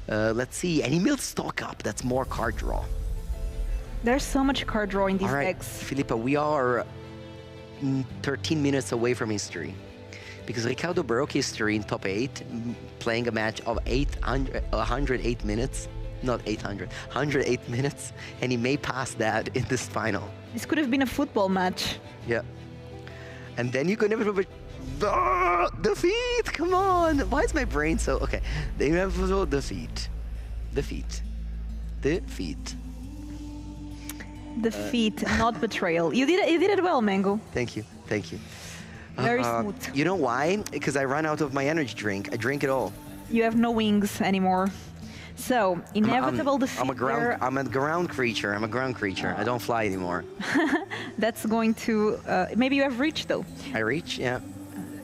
Let's see. And he milled stock up. That's more card draw. There's so much card draw in these All right, decks. Philippa, we are 13 minutes away from history. Because Ricardo broke history in top 8, playing a match of 108 minutes. Not 800, 108 minutes. And he may pass that in this final. This could have been a football match. Yeah. And then you could never... defeat! Come on! Why is my brain so... Okay. The inevitable defeat. Defeat. Defeat, not betrayal. You did it well, Mango. Thank you. Very smooth. You know why? Because I ran out of my energy drink. I drink it all. You have no wings anymore. So, inevitable defeat. I'm a ground creature. I don't fly anymore. That's going to... maybe you have reach, though. I reach, yeah.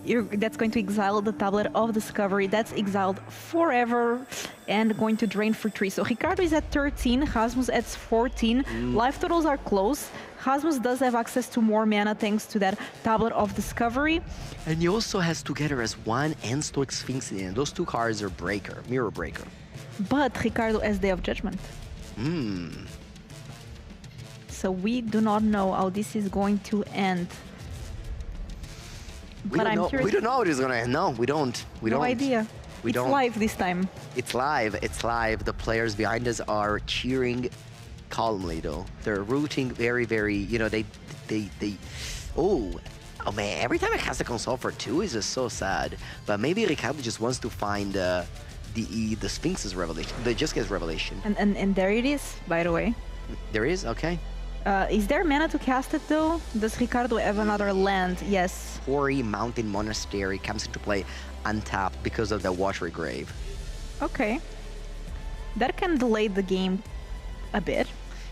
That's going to exile the Tablet of Discovery. That's exiled forever and going to drain for 3. So Ricardo is at 13, Rasmus at 14. Life totals are close. Rasmus does have access to more mana thanks to that Tablet of Discovery. And he also has Together as 1 and Stoic Sphinx in it. Those 2 cards are mirror breaker. But Ricardo has Day of Judgment. So we do not know how this is going to end. We don't know how it is going to end. No, we don't. No idea. It's live this time. It's live. The players behind us are cheering calmly, though. They're rooting very, very, they oh man, every time I cast a console for 2 is just so sad. But maybe Ricardo just wants to find the Sphinx's revelation, the Jessica's revelation. And there it is, by the way. There is? Okay. Is there mana to cast it, though? Does Ricardo have another land? Yes. Hoary Mountain Monastery comes into play untapped because of the Watery Grave. Okay. That can delay the game a bit.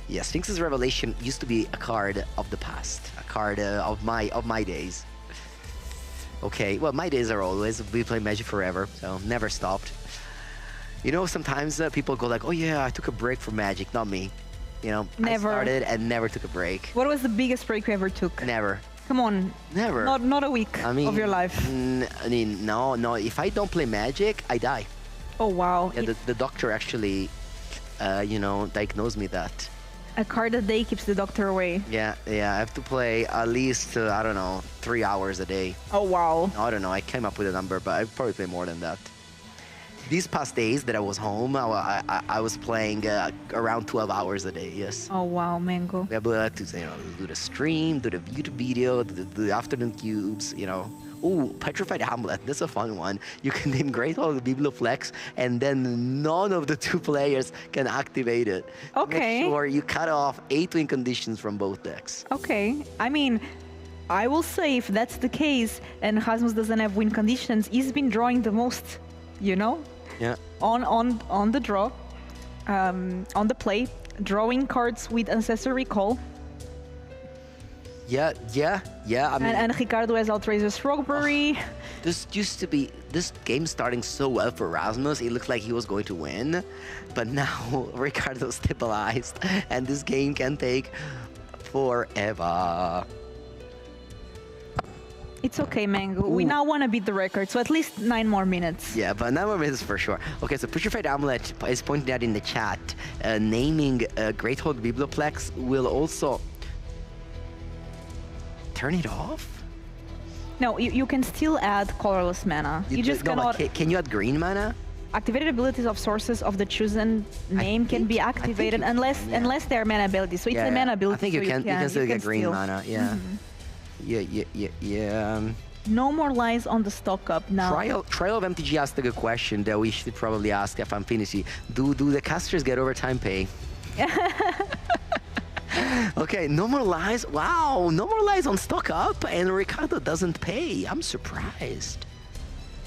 Yeah, Sphinx's Revelation used to be a card of the past, a card of my days. Okay, well, my days are always, we play Magic forever, so never stopped. Sometimes people go like, oh yeah, I took a break from Magic, not me. Never. I started and never took a break. What was the biggest break you ever took? Never. Come on. Never. Not a week of your life. No. If I don't play Magic, I die. Oh, wow. Yeah, the doctor actually, diagnosed me that. A card a day keeps the doctor away. Yeah. I have to play at least, 3 hours a day. Oh, wow. I don't know. I came up with a number, but I probably play more than that. These past days that I was home, I was playing around 12 hours a day, yes. Oh, wow, Mango. We have to do the stream, do the YouTube video, do the afternoon cubes, Oh, Petrified Hamlet, that's a fun one. You can name Great Hall of Biblioflex, and then none of the 2 players can activate it. Okay. Make sure you cut off 8 win conditions from both decks. Okay. I mean, I will say if that's the case, and Rasmus doesn't have win conditions, he's been drawing the most, Yeah. On the draw, on the play, drawing cards with Ancestor Recall. Yeah. I mean, and Ricardo has Outrageous Rogueberry. This game starting so well for Rasmus. It looked like he was going to win, but now Ricardo's stabilized, and this game can take forever. It's okay, Mango. We now want to beat the record, so at least 9 more minutes. Yeah, but 9 more minutes for sure. Okay, so Petrified Amulet is pointing out in the chat, naming Great Hold Biblioplex will also turn it off? No, you can still add colorless mana. You just cannot... Can you add green mana? Activated abilities of sources of the chosen name can be activated unless they are mana abilities. So it's a mana ability. I think you can still get green mana, yeah. Yeah. No more lies on the stock up now. Trial of MTG asked a good question that we should probably ask at Fanfinity. Do the casters get overtime pay? Okay, no more lies. Wow, no more lies on stock up, and Ricardo doesn't pay. I'm surprised.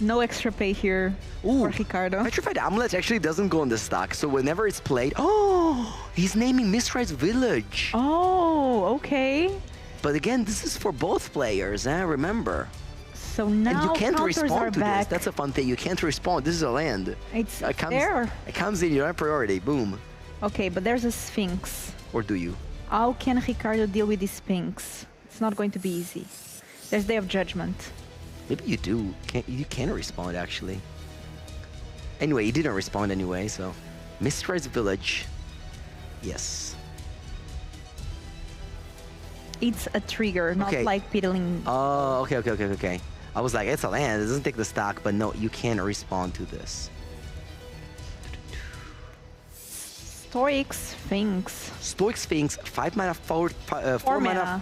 No extra pay here for Ricardo. Petrified Amulet actually doesn't go on the stock, so whenever it's played, oh, he's naming Mistrise Village. Oh, okay. But again, this is for both players, remember. So now and you can't counters respond are to back. this. That's a fun thing. You can't respond. This is a land. It's it comes, there. It comes in your priority. Boom. Okay, but there's a Sphinx. Or do you? How can Ricardo deal with this Sphinx? It's not going to be easy. There's Day of Judgment. Maybe you do. You can respond, actually. Anyway, you didn't respond anyway, so... Mistrise Village. Yes. It's a trigger, not like piddling. Oh, okay. I was like, it's a land. It doesn't take the stock, but no, you can respond to this. Stoic Sphinx. Stoic Sphinx, 5 mana, 4 mana,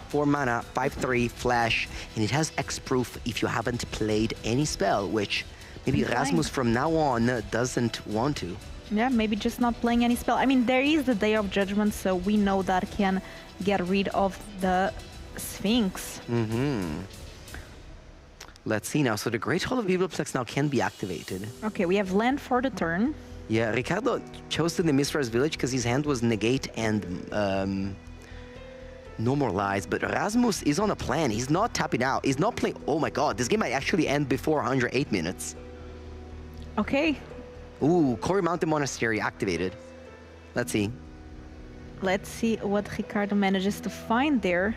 5/3 flash, and it has X-proof if you haven't played any spell, which maybe Rasmus from now on doesn't want to. Yeah, maybe just not playing any spell. I mean, there is the Day of Judgment, so we know that can get rid of the Sphinx. Let's see now. So the Great Hall of Biblioplex now can be activated. Okay, we have land for the turn. Yeah, Ricardo chose the Mistrise Village because his hand was negate and no more lies. But Rasmus is on a plan. He's not tapping out. He's not playing. Oh my god, this game might actually end before 108 minutes. Okay. Ooh, Quarry Mountain Monastery activated. Let's see. Let's see what Ricardo manages to find there.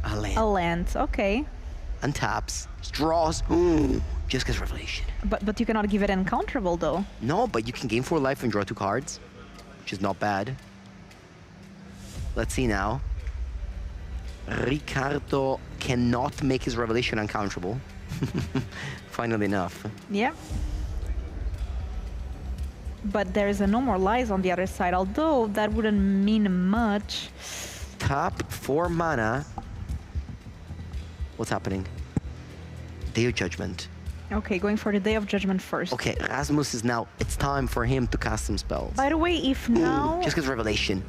A land. A land, okay. Untaps. Draws. Ooh, just gets Revelation. But you cannot give it uncounterable though. No, but you can gain 4 life and draw 2 cards, which is not bad. Let's see now. Ricardo cannot make his Revelation uncounterable. Funnily enough. Yeah. But there's a no more lies on the other side, although that wouldn't mean much. Top 4 mana. What's happening? Day of Judgment. Okay, going for the Day of Judgment first. Okay, Rasmus is now, it's time for him to cast some spells. By the way, if now... Just because Revelation.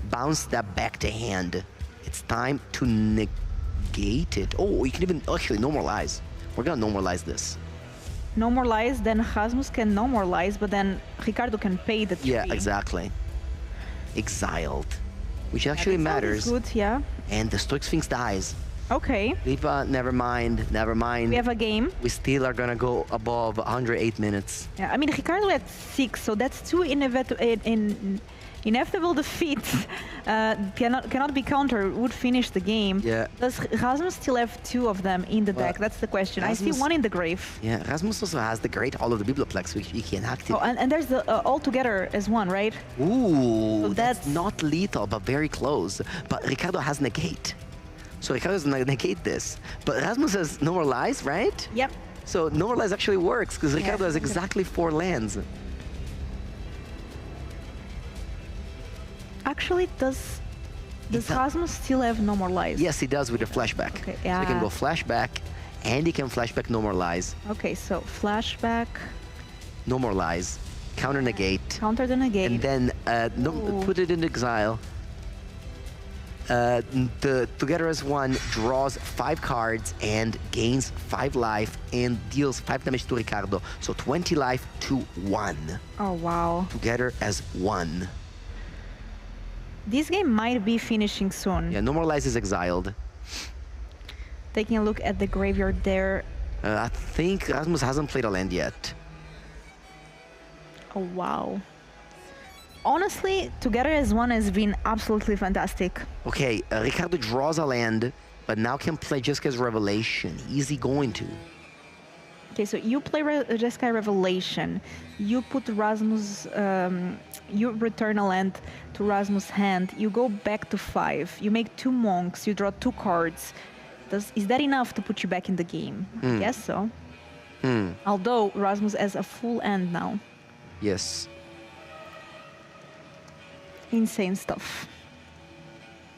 Bounce that back to hand. It's time to negate it. Oh, you can even actually normalize. We're gonna normalize this. No more lies, then Rasmus can no more lies, but then Ricardo can pay the tree. Yeah, exactly. Exiled. Which actually matters. Good, yeah. And the Stoic Sphinx dies. Okay. Lipa, never mind. We have a game. We still are gonna go above 108 minutes. Yeah, I mean, Ricardo had 6, so that's 2 inevitable defeats. Cannot be countered, would finish the game. Yeah. Does Rasmus still have 2 of them in the deck? That's the question. Rasmus, I see 1 in the grave. Yeah, Rasmus also has the Great Hall of the Biblioplex, which he can activate. Oh, and there's the All Together as 1, right? Ooh, so that's not lethal, but very close. But Ricardo has negate. So Ricardo's gonna negate this. But Rasmus has no more lies, right? Yep. So no more lies actually works, because Ricardo has exactly 4 lands. Actually, does Rasmus still have no more lies? Yes, he does with the flashback. Okay, So he can go flashback, and he can flashback no more lies. Okay, so flashback. No more lies. Counter negate. Counter the negate. And then put it in exile. The Together as 1 draws 5 cards and gains 5 life and deals 5 damage to Ricardo. So 20 life to 1. Oh, wow. Together as 1. This game might be finishing soon. Yeah, No More Lies is exiled. Taking a look at the graveyard there. I think Rasmus hasn't played a land yet. Oh, wow. Honestly, Together as 1 has been absolutely fantastic. Okay, Ricardo draws a land, but now can play Jessica's Revelation. Is he going to? Okay, so you play Jeskai Revelation. You put Rasmus... you return a land to Rasmus' hand. You go back to 5. You make 2 monks. You draw 2 cards. Is that enough to put you back in the game? Yes, so. Although Rasmus has a full end now. Yes. Insane stuff.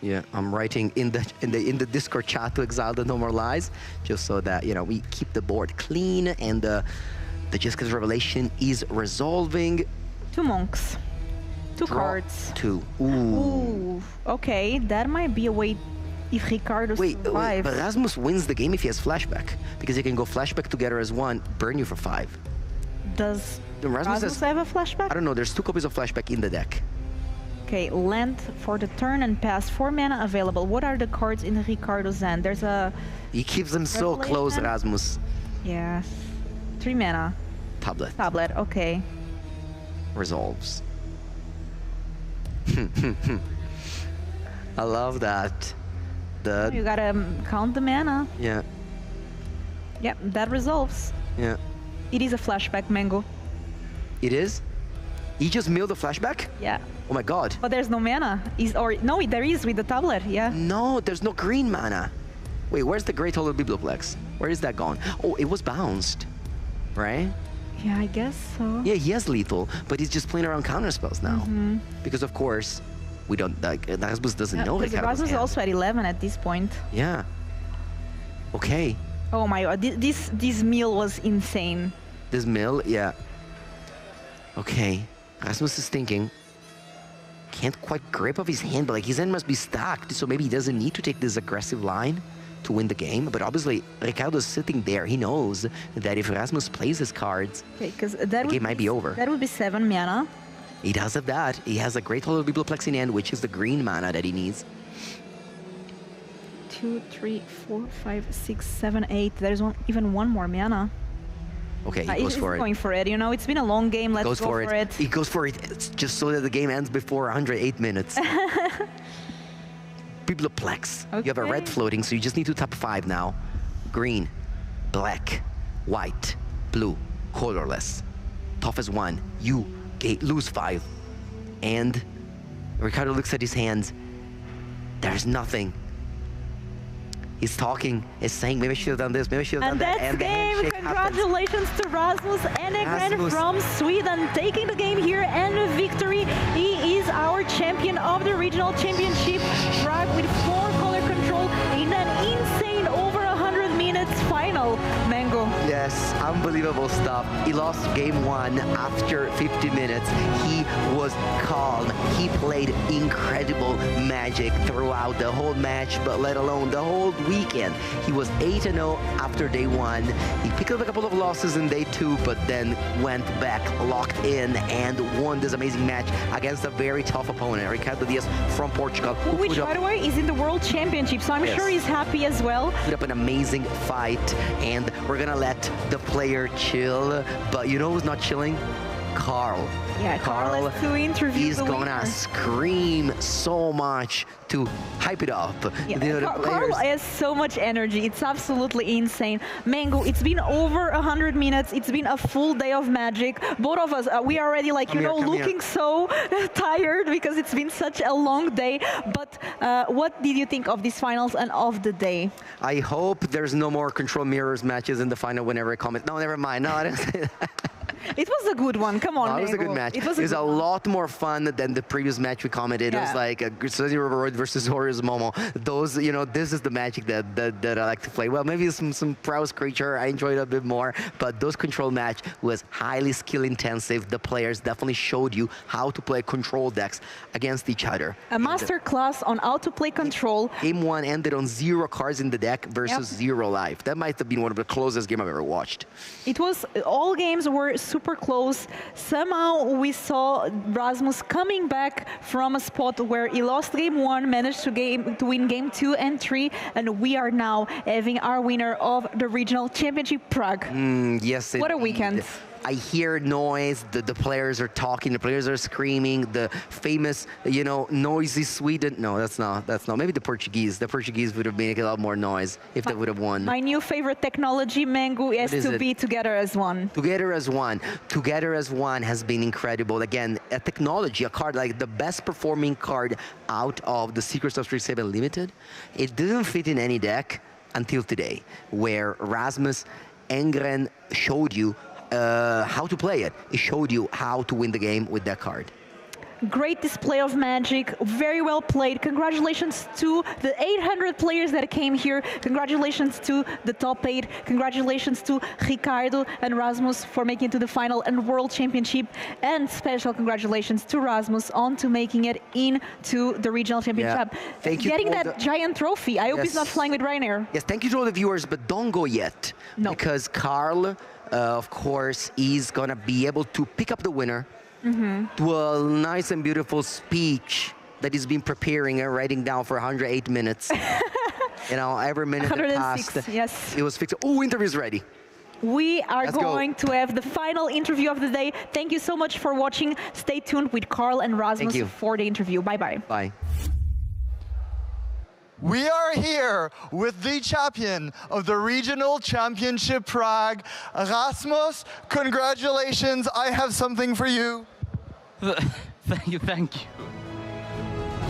Yeah, I'm writing in the Discord chat to exile the No More Lies, just so that we keep the board clean and the Jessica's Revelation is resolving. 2 monks. Two Draw cards. 2. Ooh. Ooh. Okay, that might be a way if Ricardo Wait, survives. but Rasmus wins the game if he has flashback. Because he can go flashback together as one, burn you for 5. Does Rasmus Rasmus have a flashback? I don't know, there's 2 copies of flashback in the deck. Okay, land for the turn and pass. 4 mana available. What are the cards in Ricardo's hand? There's a... He keeps them so close, Revelation? Rasmus. Yes. 3 mana. Tablet. Tablet, okay. Resolves. I love that. You gotta count the mana. Yeah, Yep, that resolves. yeah. It is a flashback, Mango. It is? He just milled the flashback? Yeah. Oh my god. But there's no mana. No, there is with the tablet, yeah. No, there's no green mana. Wait, where's the Great Hollow Biblioplex? Where is that gone? Oh, it was bounced, right? Yeah, I guess so. Yeah, he has lethal, but he's just playing around counter spells now. Mm-hmm. Because of course, we don't, like, Rasmus doesn't know Because Ricardo's Rasmus is hand. also at 11 at this point. Yeah. Okay. Oh my god, this meal was insane. This mill, yeah. Okay. Rasmus is thinking. Can't quite grip of his hand, but like his hand must be stacked, so maybe he doesn't need to take this aggressive line to win the game. But obviously, Ricardo's sitting there. He knows that if Rasmus plays his cards, Okay, because that the would game might be over. That would be 7 mana. He does have that. He has a Great Hollow Biblioplex in hand, which is the green mana that he needs. 2, 3, 4, 5, 6, 7, 8. There's even one more mana. Okay, he goes He's for it. going for it, you know, it's been a long game, let's Goes go for for it. it. He goes for it. It's just so that the game ends before 108 minutes. Biblioplex. You have a red Okay. floating, so you just need to tap 5 now. Green, black, white, blue, colorless. Tough as 1. You lose 5. And Ricardo looks at his hands. There's nothing. He's talking, he's saying, maybe I should have done this, maybe I should have done And that. that's And the game. handshake happens. Congratulations to Rasmus Enegren Rasmus. from Sweden, taking the game here and a victory. He is our champion of the regional championship. Prague with 4 color control in an insane over 100 minutes final. Mango. Yes, unbelievable stuff. He lost game 1 after 50 minutes. He was calm. He played incredible Magic throughout the whole match, but let alone the whole weekend. He was 8-0 after day 1. He picked up a couple of losses in day 2, but then went back, locked in, and won this amazing match against a very tough opponent, Ricardo Diaz from Portugal. who Which, put up- by the way, is in the World Championship, so I'm Yes. sure he's happy as well. put up an amazing fight, and we're gonna let the player chill. But you know who's not chilling? Carl. Yeah, Carl has to interview He's the gonna winner. scream so much to hype it up. Yeah, The Carl players- has so much energy. It's absolutely insane. Mango, it's been over 100 minutes. It's been a full day of Magic. Both of us, we are already like, Come here, come here. looking so tired because it's been such a long day. But what did you think of these finals and of the day? I hope there's no more Control Mirrors matches in the final whenever I comment. No, never mind. No, I didn't say that. It was a good one. Come on, No, it was a Mango. good match. It was a good one. lot more fun than the previous match we commented. It was Yeah. like Suzy Riveroid versus Horus Momo. Those, you know, this is the Magic that I like to play. Well, maybe some Prowess Creature. I enjoyed it a bit more, but those control match was highly skill intensive. The players definitely showed you how to play control decks against each other. A master class on how to play control. Game 1 ended on 0 cards in the deck versus Yep. 0 life. That might have been one of the closest games I've ever watched. It was, all games were super close. Somehow we saw Rasmus coming back from a spot where he lost game 1, managed to win game 2 and 3, and we are now having our winner of the regional championship, Prague. Yes, What a indeed. weekend. I hear noise, the players are talking, the players are screaming, the famous, you know, noisy Sweden. No, that's not. Maybe the Portuguese. The Portuguese would have made a lot more noise if they would have won. My new favorite technology, Mango, is is to it? be together as one. Together as one. Together as one has been incredible. Again, a technology, a card, like the best performing card out of the Secrets of Strixhaven Limited. It didn't fit in any deck until today, where Rasmus Engren showed you how to play it. It showed you how to win the game with that card. Great display of magic, very well played. Congratulations to the 800 players that came here. Congratulations to the top 8. Congratulations to Ricardo and Rasmus for making it to the final and World Championship. And special congratulations to Rasmus on to making it into the Regional Championship. Yeah. Thank you. Getting that giant trophy. I hope he's not flying with Ryanair. Yes, thank you to all the viewers, but don't go yet. No. Because Carl, of course, is going to be able to pick up the winner to a nice and beautiful speech that he's been preparing and writing down for 108 minutes. You know, every minute that passed, yes. it was fixed. Oh, interview's ready. We are Let's going to have the final interview of the day. Thank you so much for watching. Stay tuned with Carl and Rasmus for the interview. Bye-bye. Bye. We are here with the champion of the Regional Championship Prague. Rasmus, congratulations. I have something for you. Thank you.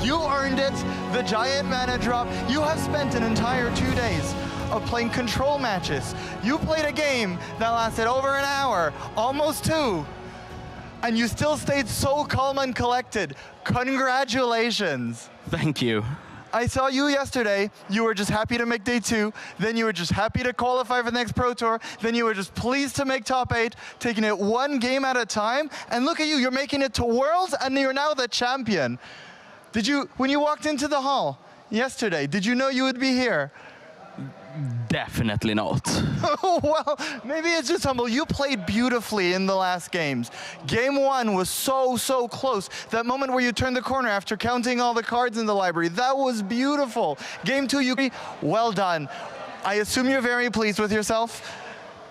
You earned it, the giant mana drop. You have spent an entire 2 days of playing control matches. You played a game that lasted over an hour, almost 2. And you still stayed so calm and collected. Congratulations. Thank you. I saw you yesterday. You were just happy to make day 2. Then you were just happy to qualify for the next Pro Tour. Then you were just pleased to make top 8, taking it one game at a time. And look at you, you're making it to Worlds, and you're now the champion. Did you, when you walked into the hall yesterday, did you know you would be here? Definitely not. Well, maybe it's just humble. You played beautifully in the last games. Game 1 was so close. That moment where you turned the corner after counting all the cards in the library, that was beautiful. Game 2, well done. I assume you're very pleased with yourself.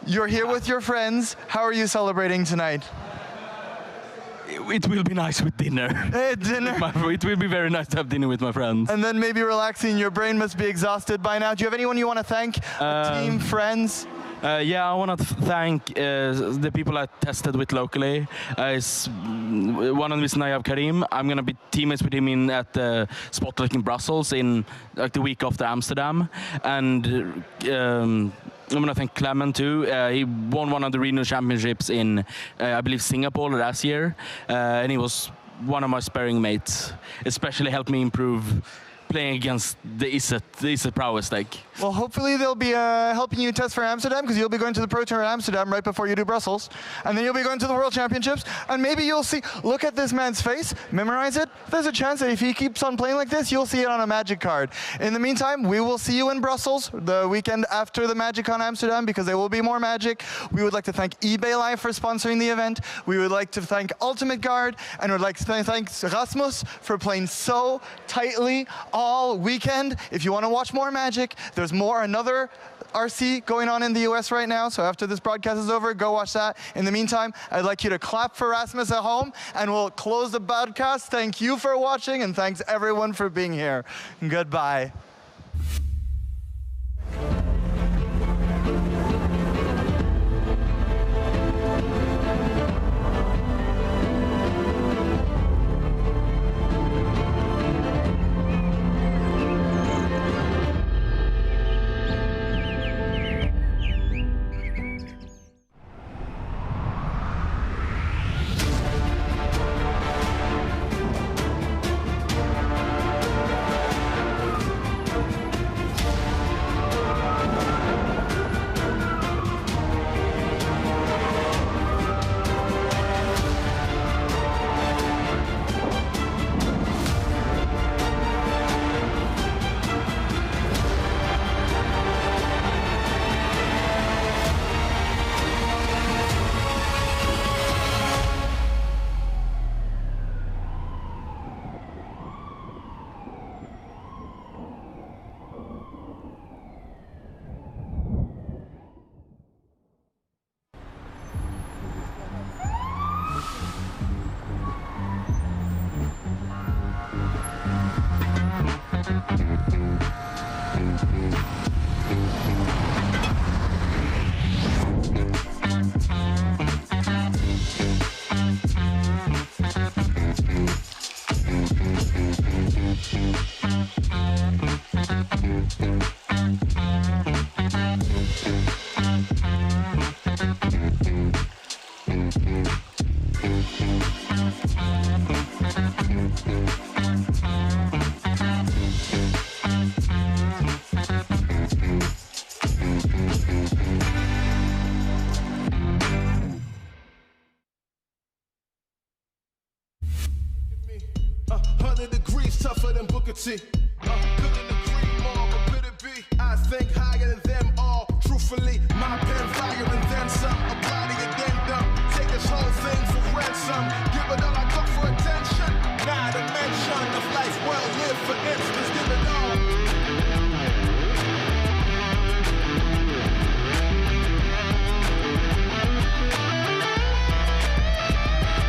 You're here with your friends. How are you celebrating tonight? It will be nice with dinner. Dinner? It will be very nice to have dinner with my friends. And then maybe relaxing. Your brain must be exhausted by now. Do you have anyone you want to thank? Team, friends? Yeah, I want to thank the people I tested with locally. One of them is Nayab Karim. I'm going to be teammates with him at the Spotlight in Brussels in the week after Amsterdam. And I'm going to thank Clement too. He won one of the regional championships in, I believe, Singapore last year. And he was one of my sparring mates. Especially helped me improve playing against the Iset prowess deck. Well, hopefully they'll be helping you test for Amsterdam, because you'll be going to the Pro Tour in Amsterdam right before you do Brussels. And then you'll be going to the World Championships, and maybe you'll see, look at this man's face, memorize it. There's a chance that if he keeps on playing like this, you'll see it on a Magic card. In the meantime, we will see you in Brussels the weekend after the Magic on Amsterdam, because there will be more Magic. We would like to thank eBay Live for sponsoring the event. We would like to thank Ultimate Guard, and would like to thank Rasmus for playing so tightly all weekend. If you want to watch more Magic, there's another RC going on in the US right now, so after this broadcast is over, go watch that. In the meantime, I'd like you to clap for Rasmus at home, and we'll close the broadcast. Thank you for watching, and thanks everyone for being here. Goodbye. Tougher than Booker T. Couldn't agree more, but could it be? I think higher than them all. Truthfully, my pen fire and then some. A body addendum. Take this whole thing for ransom. Give it all I got for attention. Not a mention of life well lived, for instance.